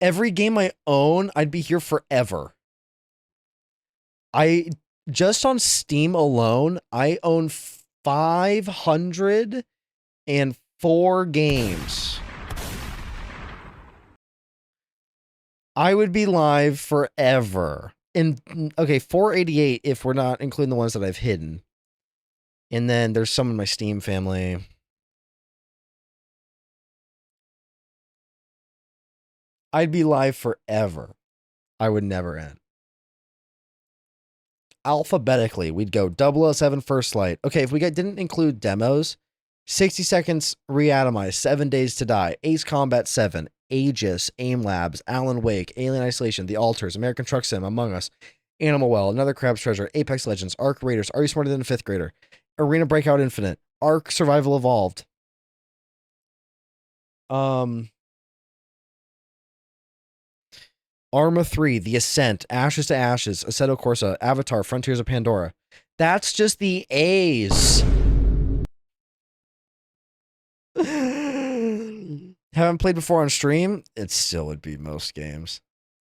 Every game I own, I'd be here forever. Just on Steam alone, I own 504 games. I would be live forever. And okay, 488 if we're not including the ones that I've hidden. And then there's some in my Steam family. I'd be live forever. I would never end. Alphabetically, we'd go 007 First Light. Okay, if we didn't include demos, 60 Seconds Reatomize, 7 Days to Die, Ace Combat 7, Aegis, Aim Labs, Alan Wake, Alien Isolation, The Alters, American Truck Sim, Among Us, Animal Well, Another Crab's Treasure, Apex Legends, Ark Raiders, Are You Smarter Than a Fifth Grader, Arena Breakout Infinite, Ark Survival Evolved. Arma 3, The Ascent, Ashes to Ashes, Assetto Corsa, Avatar, Frontiers of Pandora. That's just the A's. Haven't played before on stream? It still would be most games.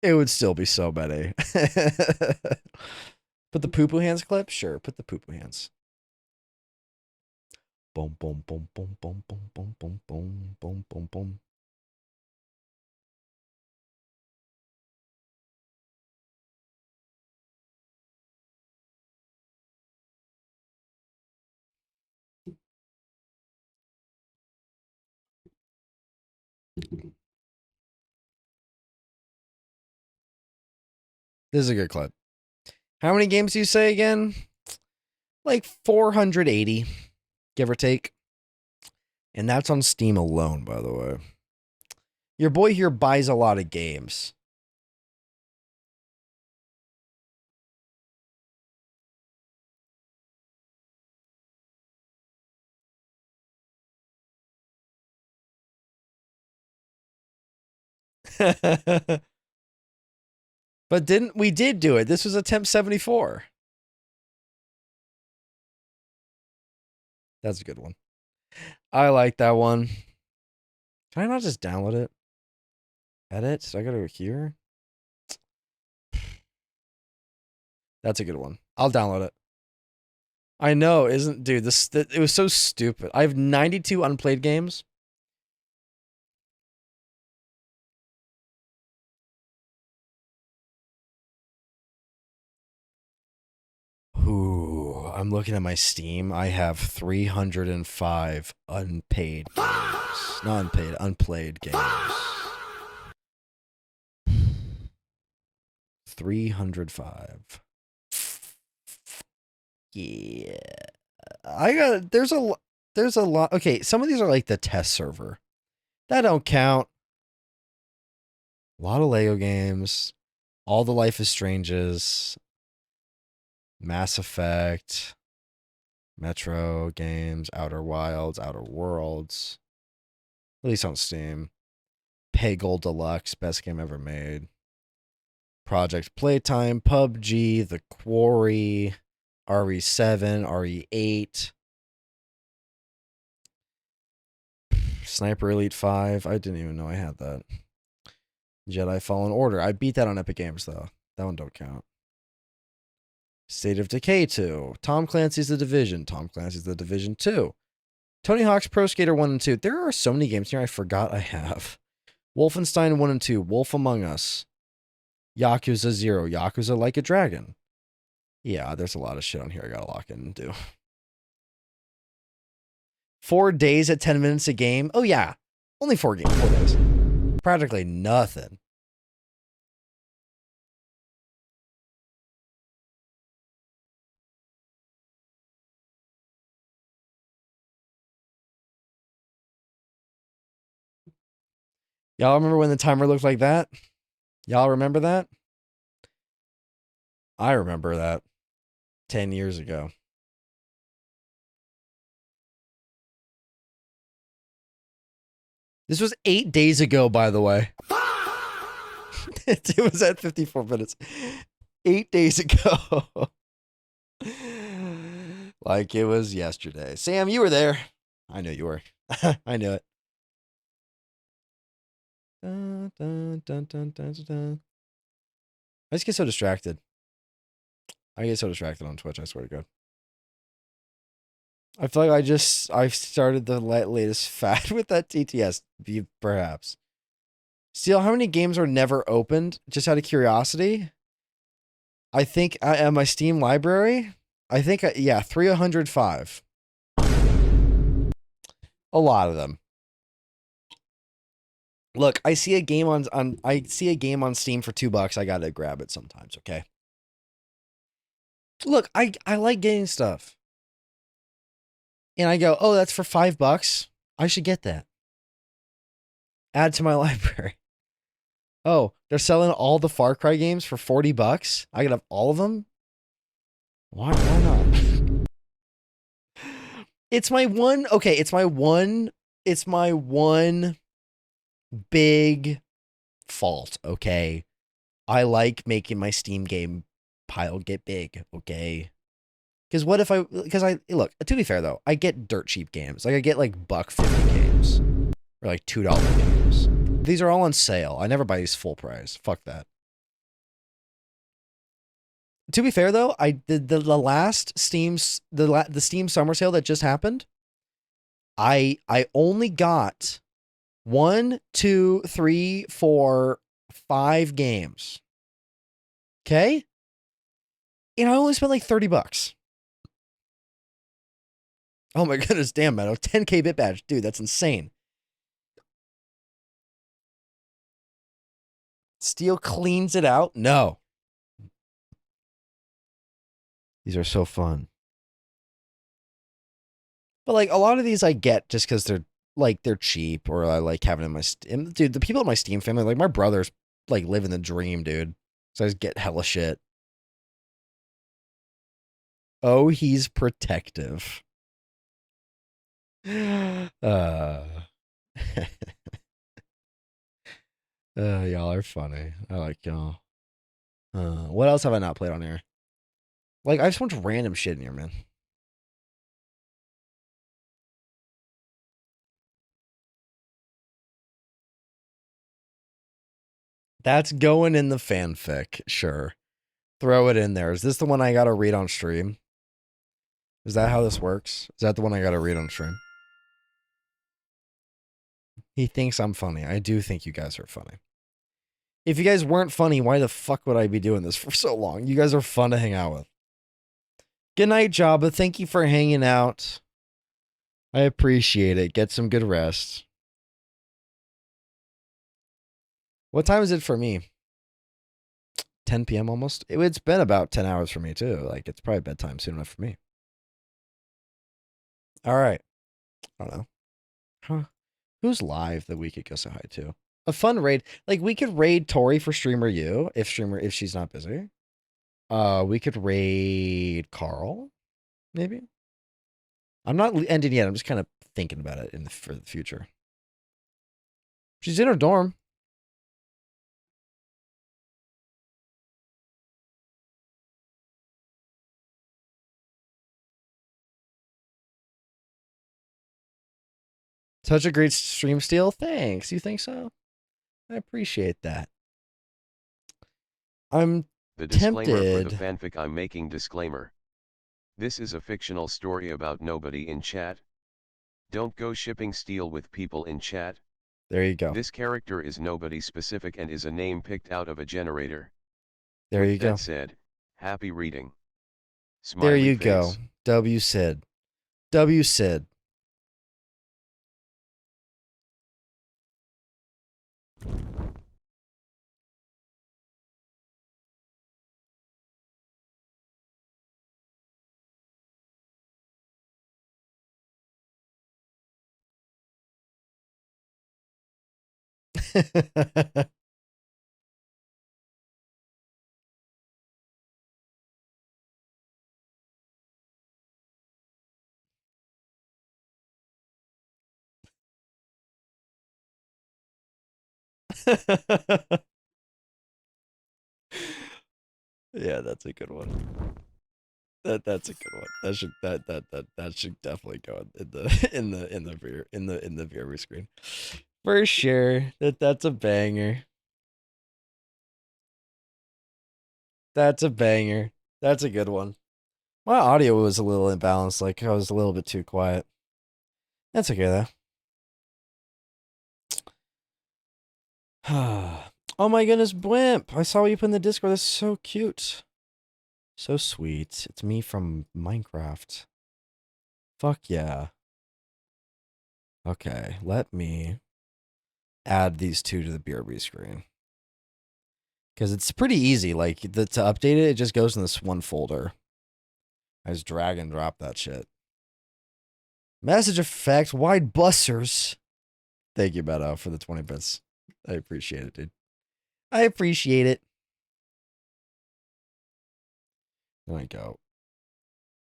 It would still be so many. Put the poo-poo hands clip? Sure, put the poo-poo hands. Boom, boom, boom, boom, boom, boom, boom, boom, boom, boom, boom, boom. This is a good clip. How many games do you say again? Like 480, give or take. And that's on Steam alone, by the way. Your boy here buys a lot of games. But we did do it. This was attempt 74. That's a good one. I like that one. Can I not just download it? Edit? Did I go to here? That's a good one. I'll download it. I know, isn't dude? It was so stupid. I have 92 unplayed games. Ooh, I'm looking at my Steam. I have 305 unpaid games. Not unpaid, unplayed games. 305. Yeah. There's a lot. Okay, some of these are like the test server. That don't count. A lot of Lego games. All the Life is Stranges. Mass Effect. Metro games. Outer Wilds. Outer Worlds. At least on Steam. Peggle Deluxe. Best game ever made. Project Playtime. PUBG. The Quarry. RE7. RE8. Sniper Elite 5. I didn't even know I had that. Jedi Fallen Order. I beat that on Epic Games, though. That one don't count. State of Decay 2. Tom Clancy's The Division. Tom Clancy's The Division 2. Tony Hawk's Pro Skater 1 and 2. There are so many games here I forgot I have. Wolfenstein 1 and 2. Wolf Among Us. Yakuza 0. Yakuza Like a Dragon. Yeah, there's a lot of shit on here I gotta lock in and do. 4 days at 10 minutes a game. Oh, yeah. Only 4 games. 4 days. Practically nothing. Y'all remember when the timer looked like that? Y'all remember that? I remember that 10 years ago. This was 8 days ago, by the way. It was at 54 minutes. 8 days ago. Like it was yesterday. Sam, you were there. I knew you were. I knew it. Dun, dun, dun, dun, dun, dun. I just get so distracted. I get so distracted on Twitch, I swear to God. I feel like I started the latest fad with that TTS, perhaps. Steel, how many games are never opened? Just out of curiosity. I think at my Steam library, I think, yeah, 305. A lot of them. Look, I see a game on Steam for $2. I gotta grab it sometimes, okay? Look, I like getting stuff. And I go, oh, that's for $5. I should get that. Add to my library. Oh, they're selling all the Far Cry games for $40. I could have all of them. Why not? It's my one. Okay, it's my one big fault. Okay, I like making my Steam game pile get big. Okay. Because what if look, to be fair though, I get dirt cheap games. Like I get like $1.50 games or like $2 games. These are all on sale. I never buy these full price. Fuck that. To be fair though, I did the last the Steam summer sale that just happened. I only got 1, 2, 3, 4, 5 games. Okay? And I only spent like $30. Oh my goodness, damn, Meadow. 10K bit badge. Dude, that's insane. Steel cleans it out? No. These are so fun. But like a lot of these I get just because they're cheap or I like having in my dude, the people in my Steam family, like my brothers like living the dream, dude. So I just get hella shit. Oh, he's protective. Y'all are funny. I like y'all. What else have I not played on here? Like, I just want random shit in here, man. That's going in the fanfic, sure. Throw it in there. Is this the one I gotta read on stream? Is that how this works? Is that the one I gotta read on stream? He thinks I'm funny. I do think you guys are funny. If you guys weren't funny, why the fuck would I be doing this for so long? You guys are fun to hang out with. Good night, Jabba. Thank you for hanging out. I appreciate it. Get some good rest. What time is it for me? 10 p.m. almost? It's been about 10 hours for me, too. Like, it's probably bedtime soon enough for me. All right. I don't know. Huh. Who's live that we could go say hi to? A fun raid. Like, we could raid Tori for Streamer U if she's not busy. We could raid Carl, maybe. I'm not ending yet. I'm just kind of thinking about it for the future. She's in her dorm. Such a great stream steal. Thanks. You think so? I appreciate that. I'm The disclaimer tempted. for the fanfic I'm making. Disclaimer. This is a fictional story about nobody in chat. Don't go shipping Steel with people in chat. There you go. This character is nobody specific and is a name picked out of a generator. There With you go. That said, happy reading. There Smiley you face. go. W Sid. W Sid. Yeah, that's a good one. That's a good one. That should definitely go in the in the viewer screen. For sure. That's a banger. That's a banger. That's a good one. My audio was a little imbalanced, like I was a little bit too quiet. That's okay though. Oh my goodness, Blimp! I saw what you put in the Discord. That's so cute. So sweet. It's me from Minecraft. Fuck yeah. Okay, let me add these two to the BRB screen. Because it's pretty easy. Like, to update it, it just goes in this one folder. I just drag and drop that shit. Message effect, wide busters. Thank you, Beto, for the 20 bits. I appreciate it, dude. I appreciate it. There we go.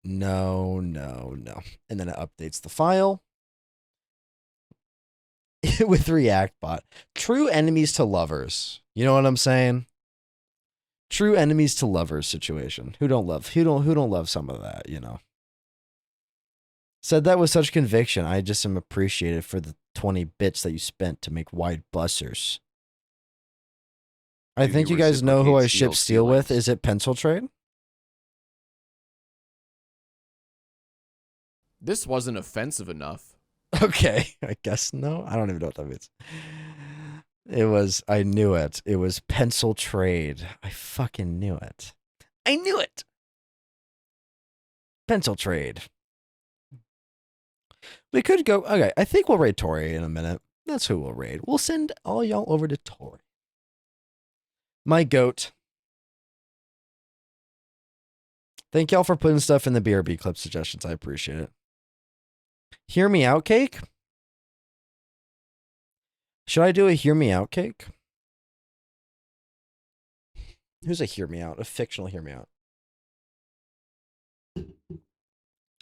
No. And then it updates the file. With ReactBot. True enemies to lovers. You know what I'm saying? True enemies to lovers situation. Who don't love some of that, you know? Said that with such conviction. I just am appreciated for the 20 bits that you spent to wide wide busters. I think you guys know who I ship steel with. Is it Pencil Trade? This wasn't offensive enough. Okay, I guess no. I don't even know what that means. It was, I knew it. It was Pencil Trade. I fucking knew it. I knew it. Pencil Trade. We could go, okay, I think we'll raid Tori in a minute. That's who we'll raid. We'll send all y'all over to Tori. My goat. Thank y'all for putting stuff in the BRB clip suggestions. I appreciate it. Hear me out cake? Should I do a hear me out cake? Who's a hear me out? A fictional hear me out.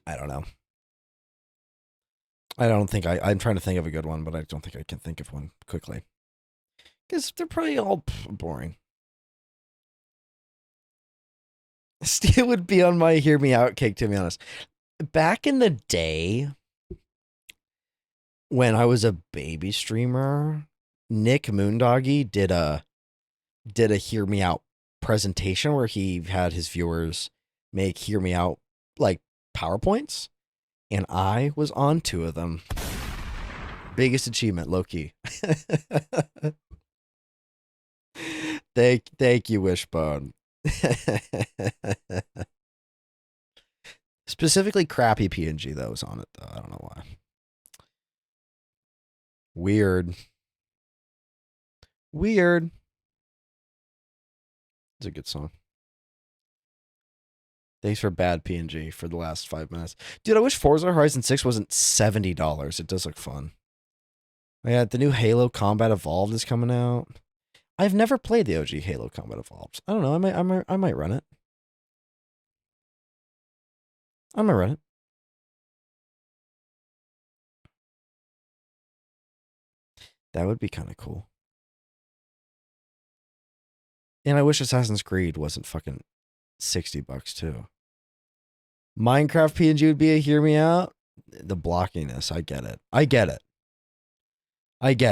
I don't know. I'm trying to think of a good one, but I don't think I can think of one quickly. Because they're probably all boring. Steve would be on my hear me out cake, to be honest. Back in the day, when I was a baby streamer, Nick Moondoggy did a hear me out presentation where he had his viewers make hear me out like PowerPoints, and I was on 2 of them. Biggest achievement, low key. Thank you, Wishbone. Specifically crappy PNG that was on it though. I don't know why. Weird. It's a good song. Thanks for bad PNG for the last 5 minutes. Dude, I wish Forza Horizon 6 wasn't $70. It does look fun. Yeah, the new Halo Combat Evolved is coming out. I've never played the OG Halo Combat Evolved. I don't know. I might run it. I might run it. That would be kind of cool. And I wish Assassin's Creed wasn't fucking $60 too. Minecraft PNG would be a hear me out. The blockiness, I get it. I get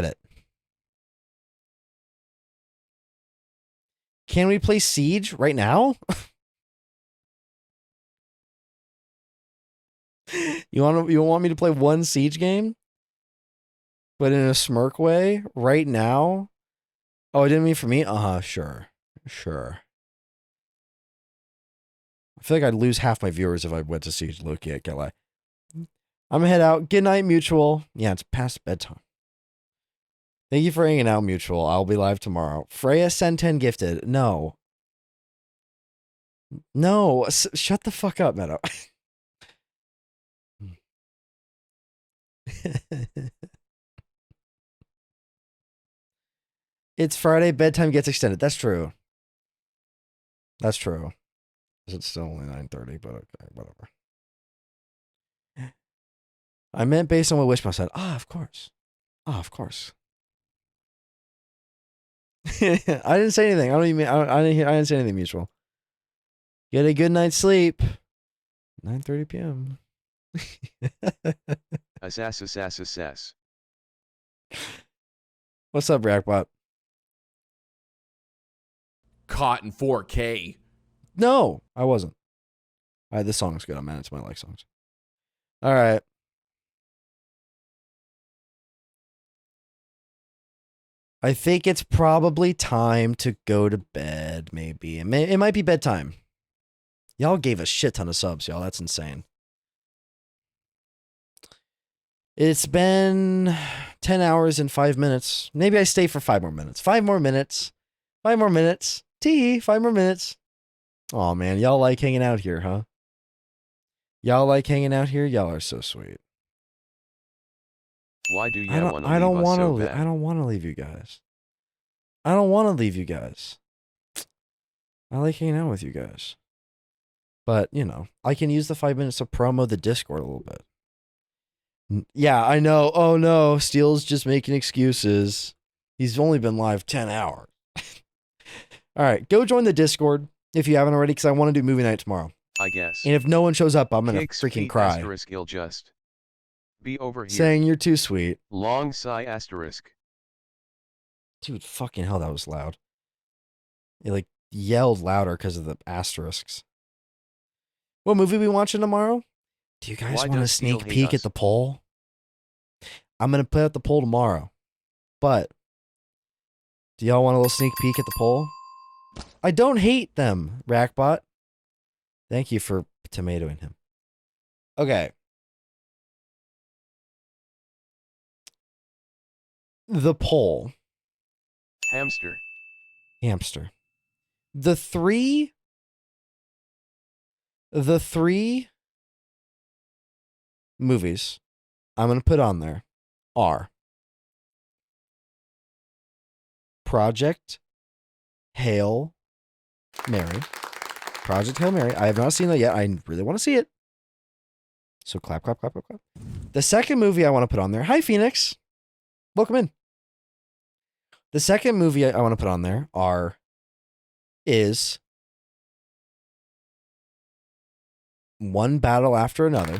it. Can we play Siege right now? You want me to play one Siege game? But in a smirk way right now? Oh, I didn't mean for me? Sure. I feel like I'd lose half my viewers if I went to Siege Loki at Gala. I'm gonna head out. Good night, Mutual. Yeah, it's past bedtime. Thank you for hanging out, Mutual. I'll be live tomorrow. Freya Senten gifted. No. Shut the fuck up, Meadow. It's Friday. Bedtime gets extended. That's true. It's still only 9:30, but okay, whatever. I meant based on what Wishbone said. Of course. I didn't say anything. I didn't say anything, Mutual. Get a good night's sleep. 9:30 p.m. Assess. What's up, Rackbot? Caught in 4K. No, I wasn't. This song's good. I'm it's my like songs. All right. I think it's probably time to go to bed, maybe. It might be bedtime. Y'all gave a shit ton of subs, y'all. That's insane. It's been 10 hours and 5 minutes. Maybe I stay for 5 more minutes. 5 more minutes. 5 more minutes. 5 more minutes. Oh man, y'all like hanging out here, huh? Y'all like hanging out here? Y'all are so sweet. Why do you want to leave us so bad? I don't want to leave you guys. I don't want to leave you guys. I like hanging out with you guys. But, you know, I can use the 5 minutes to promo the Discord a little bit. Yeah, I know. Oh no, Steele's just making excuses. He's only been live 10 hours. All right, go join the Discord if you haven't already, because I want to do movie night tomorrow. I guess. And if no one shows up, I'm going to Kicks freaking Pete cry. Asterisk he'll just be over here. Saying you're too sweet. Long sigh asterisk. Dude, fucking hell, that was loud. It like yelled louder because of the asterisks. What movie we watching tomorrow? Do you guys want a sneak peek at the poll? I'm going to put out the poll tomorrow. But do y'all want a little sneak peek at the poll? I don't hate them, Rackbot. Thank you for tomatoing him. Okay. The poll. Hamster. The three movies I'm going to put on there are Project Hail Mary. I have not seen that yet. I really want to see it. So clap, clap, clap, clap, clap. The second movie I want to put on there. Hi, Phoenix. Welcome in. The second movie I want to put on there is One Battle After Another.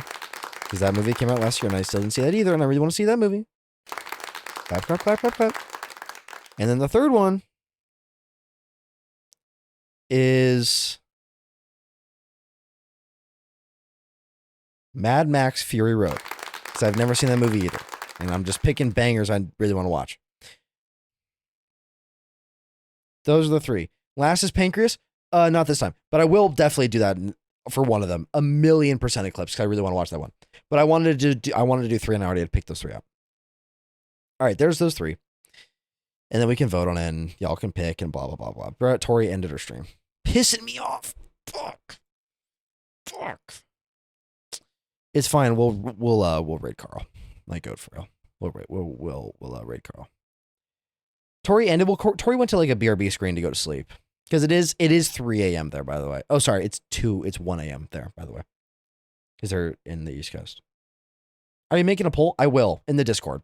Because that movie came out last year and I still didn't see that either. And I really want to see that movie. Clap, clap, clap, clap, clap. And then the third one is Mad Max Fury Road. Because I've never seen that movie either. And I'm just picking bangers I really want to watch. Those are the three. Last is Pancreas. Not this time. But I will definitely do that for one of them. 1,000,000% Eclipse, because I really want to watch that one. But I wanted to do three, and I already had picked those three out. All right, there's those three. And then we can vote on it, and y'all can pick, and blah, blah, blah, blah. Brett, Tori ended her stream. Pissing me off. Fuck. It's fine. We'll raid Carl. Like, go for real. We'll raid Carl. Tori ended. Well, Tori went to like a BRB screen to go to sleep. Because it is 3 a.m. there, by the way. Oh, sorry, it's 1 a.m. there, by the way. Because they're in the East Coast. Are you making a poll? I will in the Discord,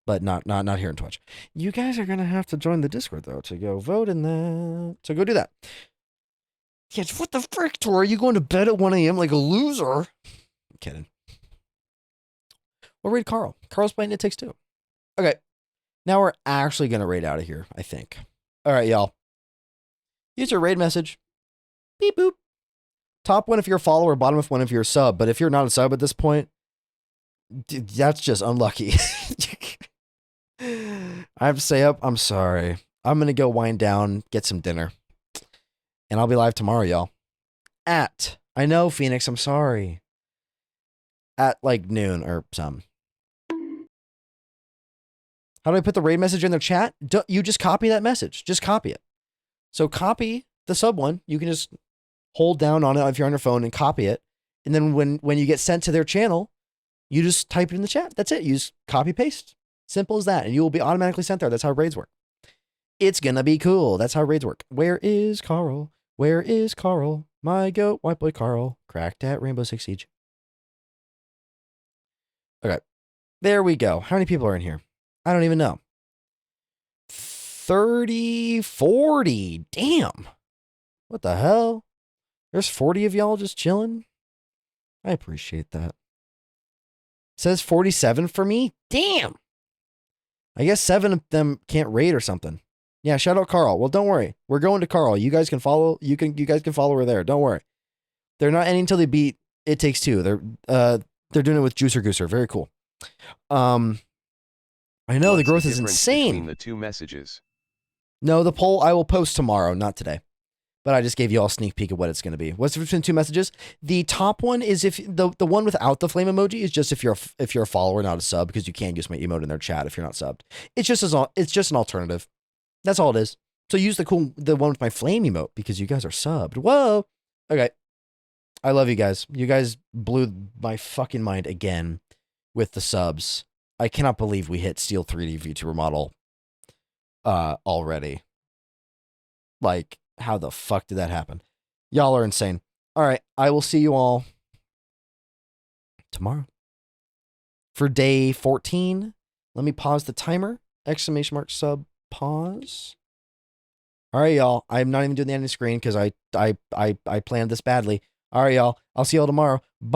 but not here in Twitch. You guys are gonna have to join the Discord though to go vote in that. So go do that. Yeah, what the frick, Tori? Are you going to bed at 1 a.m. like a loser? I'm kidding. We'll raid Carl. Carl's playing It Takes Two. Okay, now we're actually gonna raid out of here. I think. All right, y'all. Use your raid message. Beep boop. Top one if you're a follower, bottom if one if you're a sub. But if you're not a sub at this point, that's just unlucky. I have to say I'm sorry. I'm going to go wind down, get some dinner. And I'll be live tomorrow, y'all. I know, Phoenix, I'm sorry. At like noon or some. How do I put the raid message in their chat? You just copy that message. Just copy it. So copy the sub one. You can just hold down on it if you're on your phone and copy it. And then when you get sent to their channel, you just type it in the chat. That's it. You just copy paste. Simple as that. And you will be automatically sent there. That's how raids work. It's gonna be cool. That's how raids work. Where is Carl? Where is Carl? My goat, white boy Carl. Cracked at Rainbow Six Siege. Okay. There we go. How many people are in here? I don't even know. 30, 40. Damn. What the hell? There's 40 of y'all just chilling. I appreciate that. It says 47 for me. Damn. I guess 7 of them can't raid or something. Yeah, shout out Carl. Well, don't worry. We're going to Carl. You guys can follow. You guys can follow her there. Don't worry. They're not ending until they beat It Takes Two. They're doing it with Juicer Gooser. Very cool. I know the growth is insane. Between the two messages. No, the poll I will post tomorrow, not today. But I just gave you all a sneak peek of what it's going to be. What's the difference between two messages? The top one is if the one without the flame emoji is just if you're a follower, not a sub, because you can use my emote in their chat if you're not subbed. It's just an alternative. That's all it is. So use the one with my flame emote because you guys are subbed. Whoa. Okay. I love you guys. You guys blew my fucking mind again with the subs. I cannot believe we hit Steel 3D VTuber model already. Like, how the fuck did that happen? Y'all are insane. All right, I will see you all tomorrow. For day 14, let me pause the timer. Exclamation mark sub pause. All right, y'all. I'm not even doing the ending screen because I planned this badly. All right, y'all. I'll see y'all tomorrow. Bye.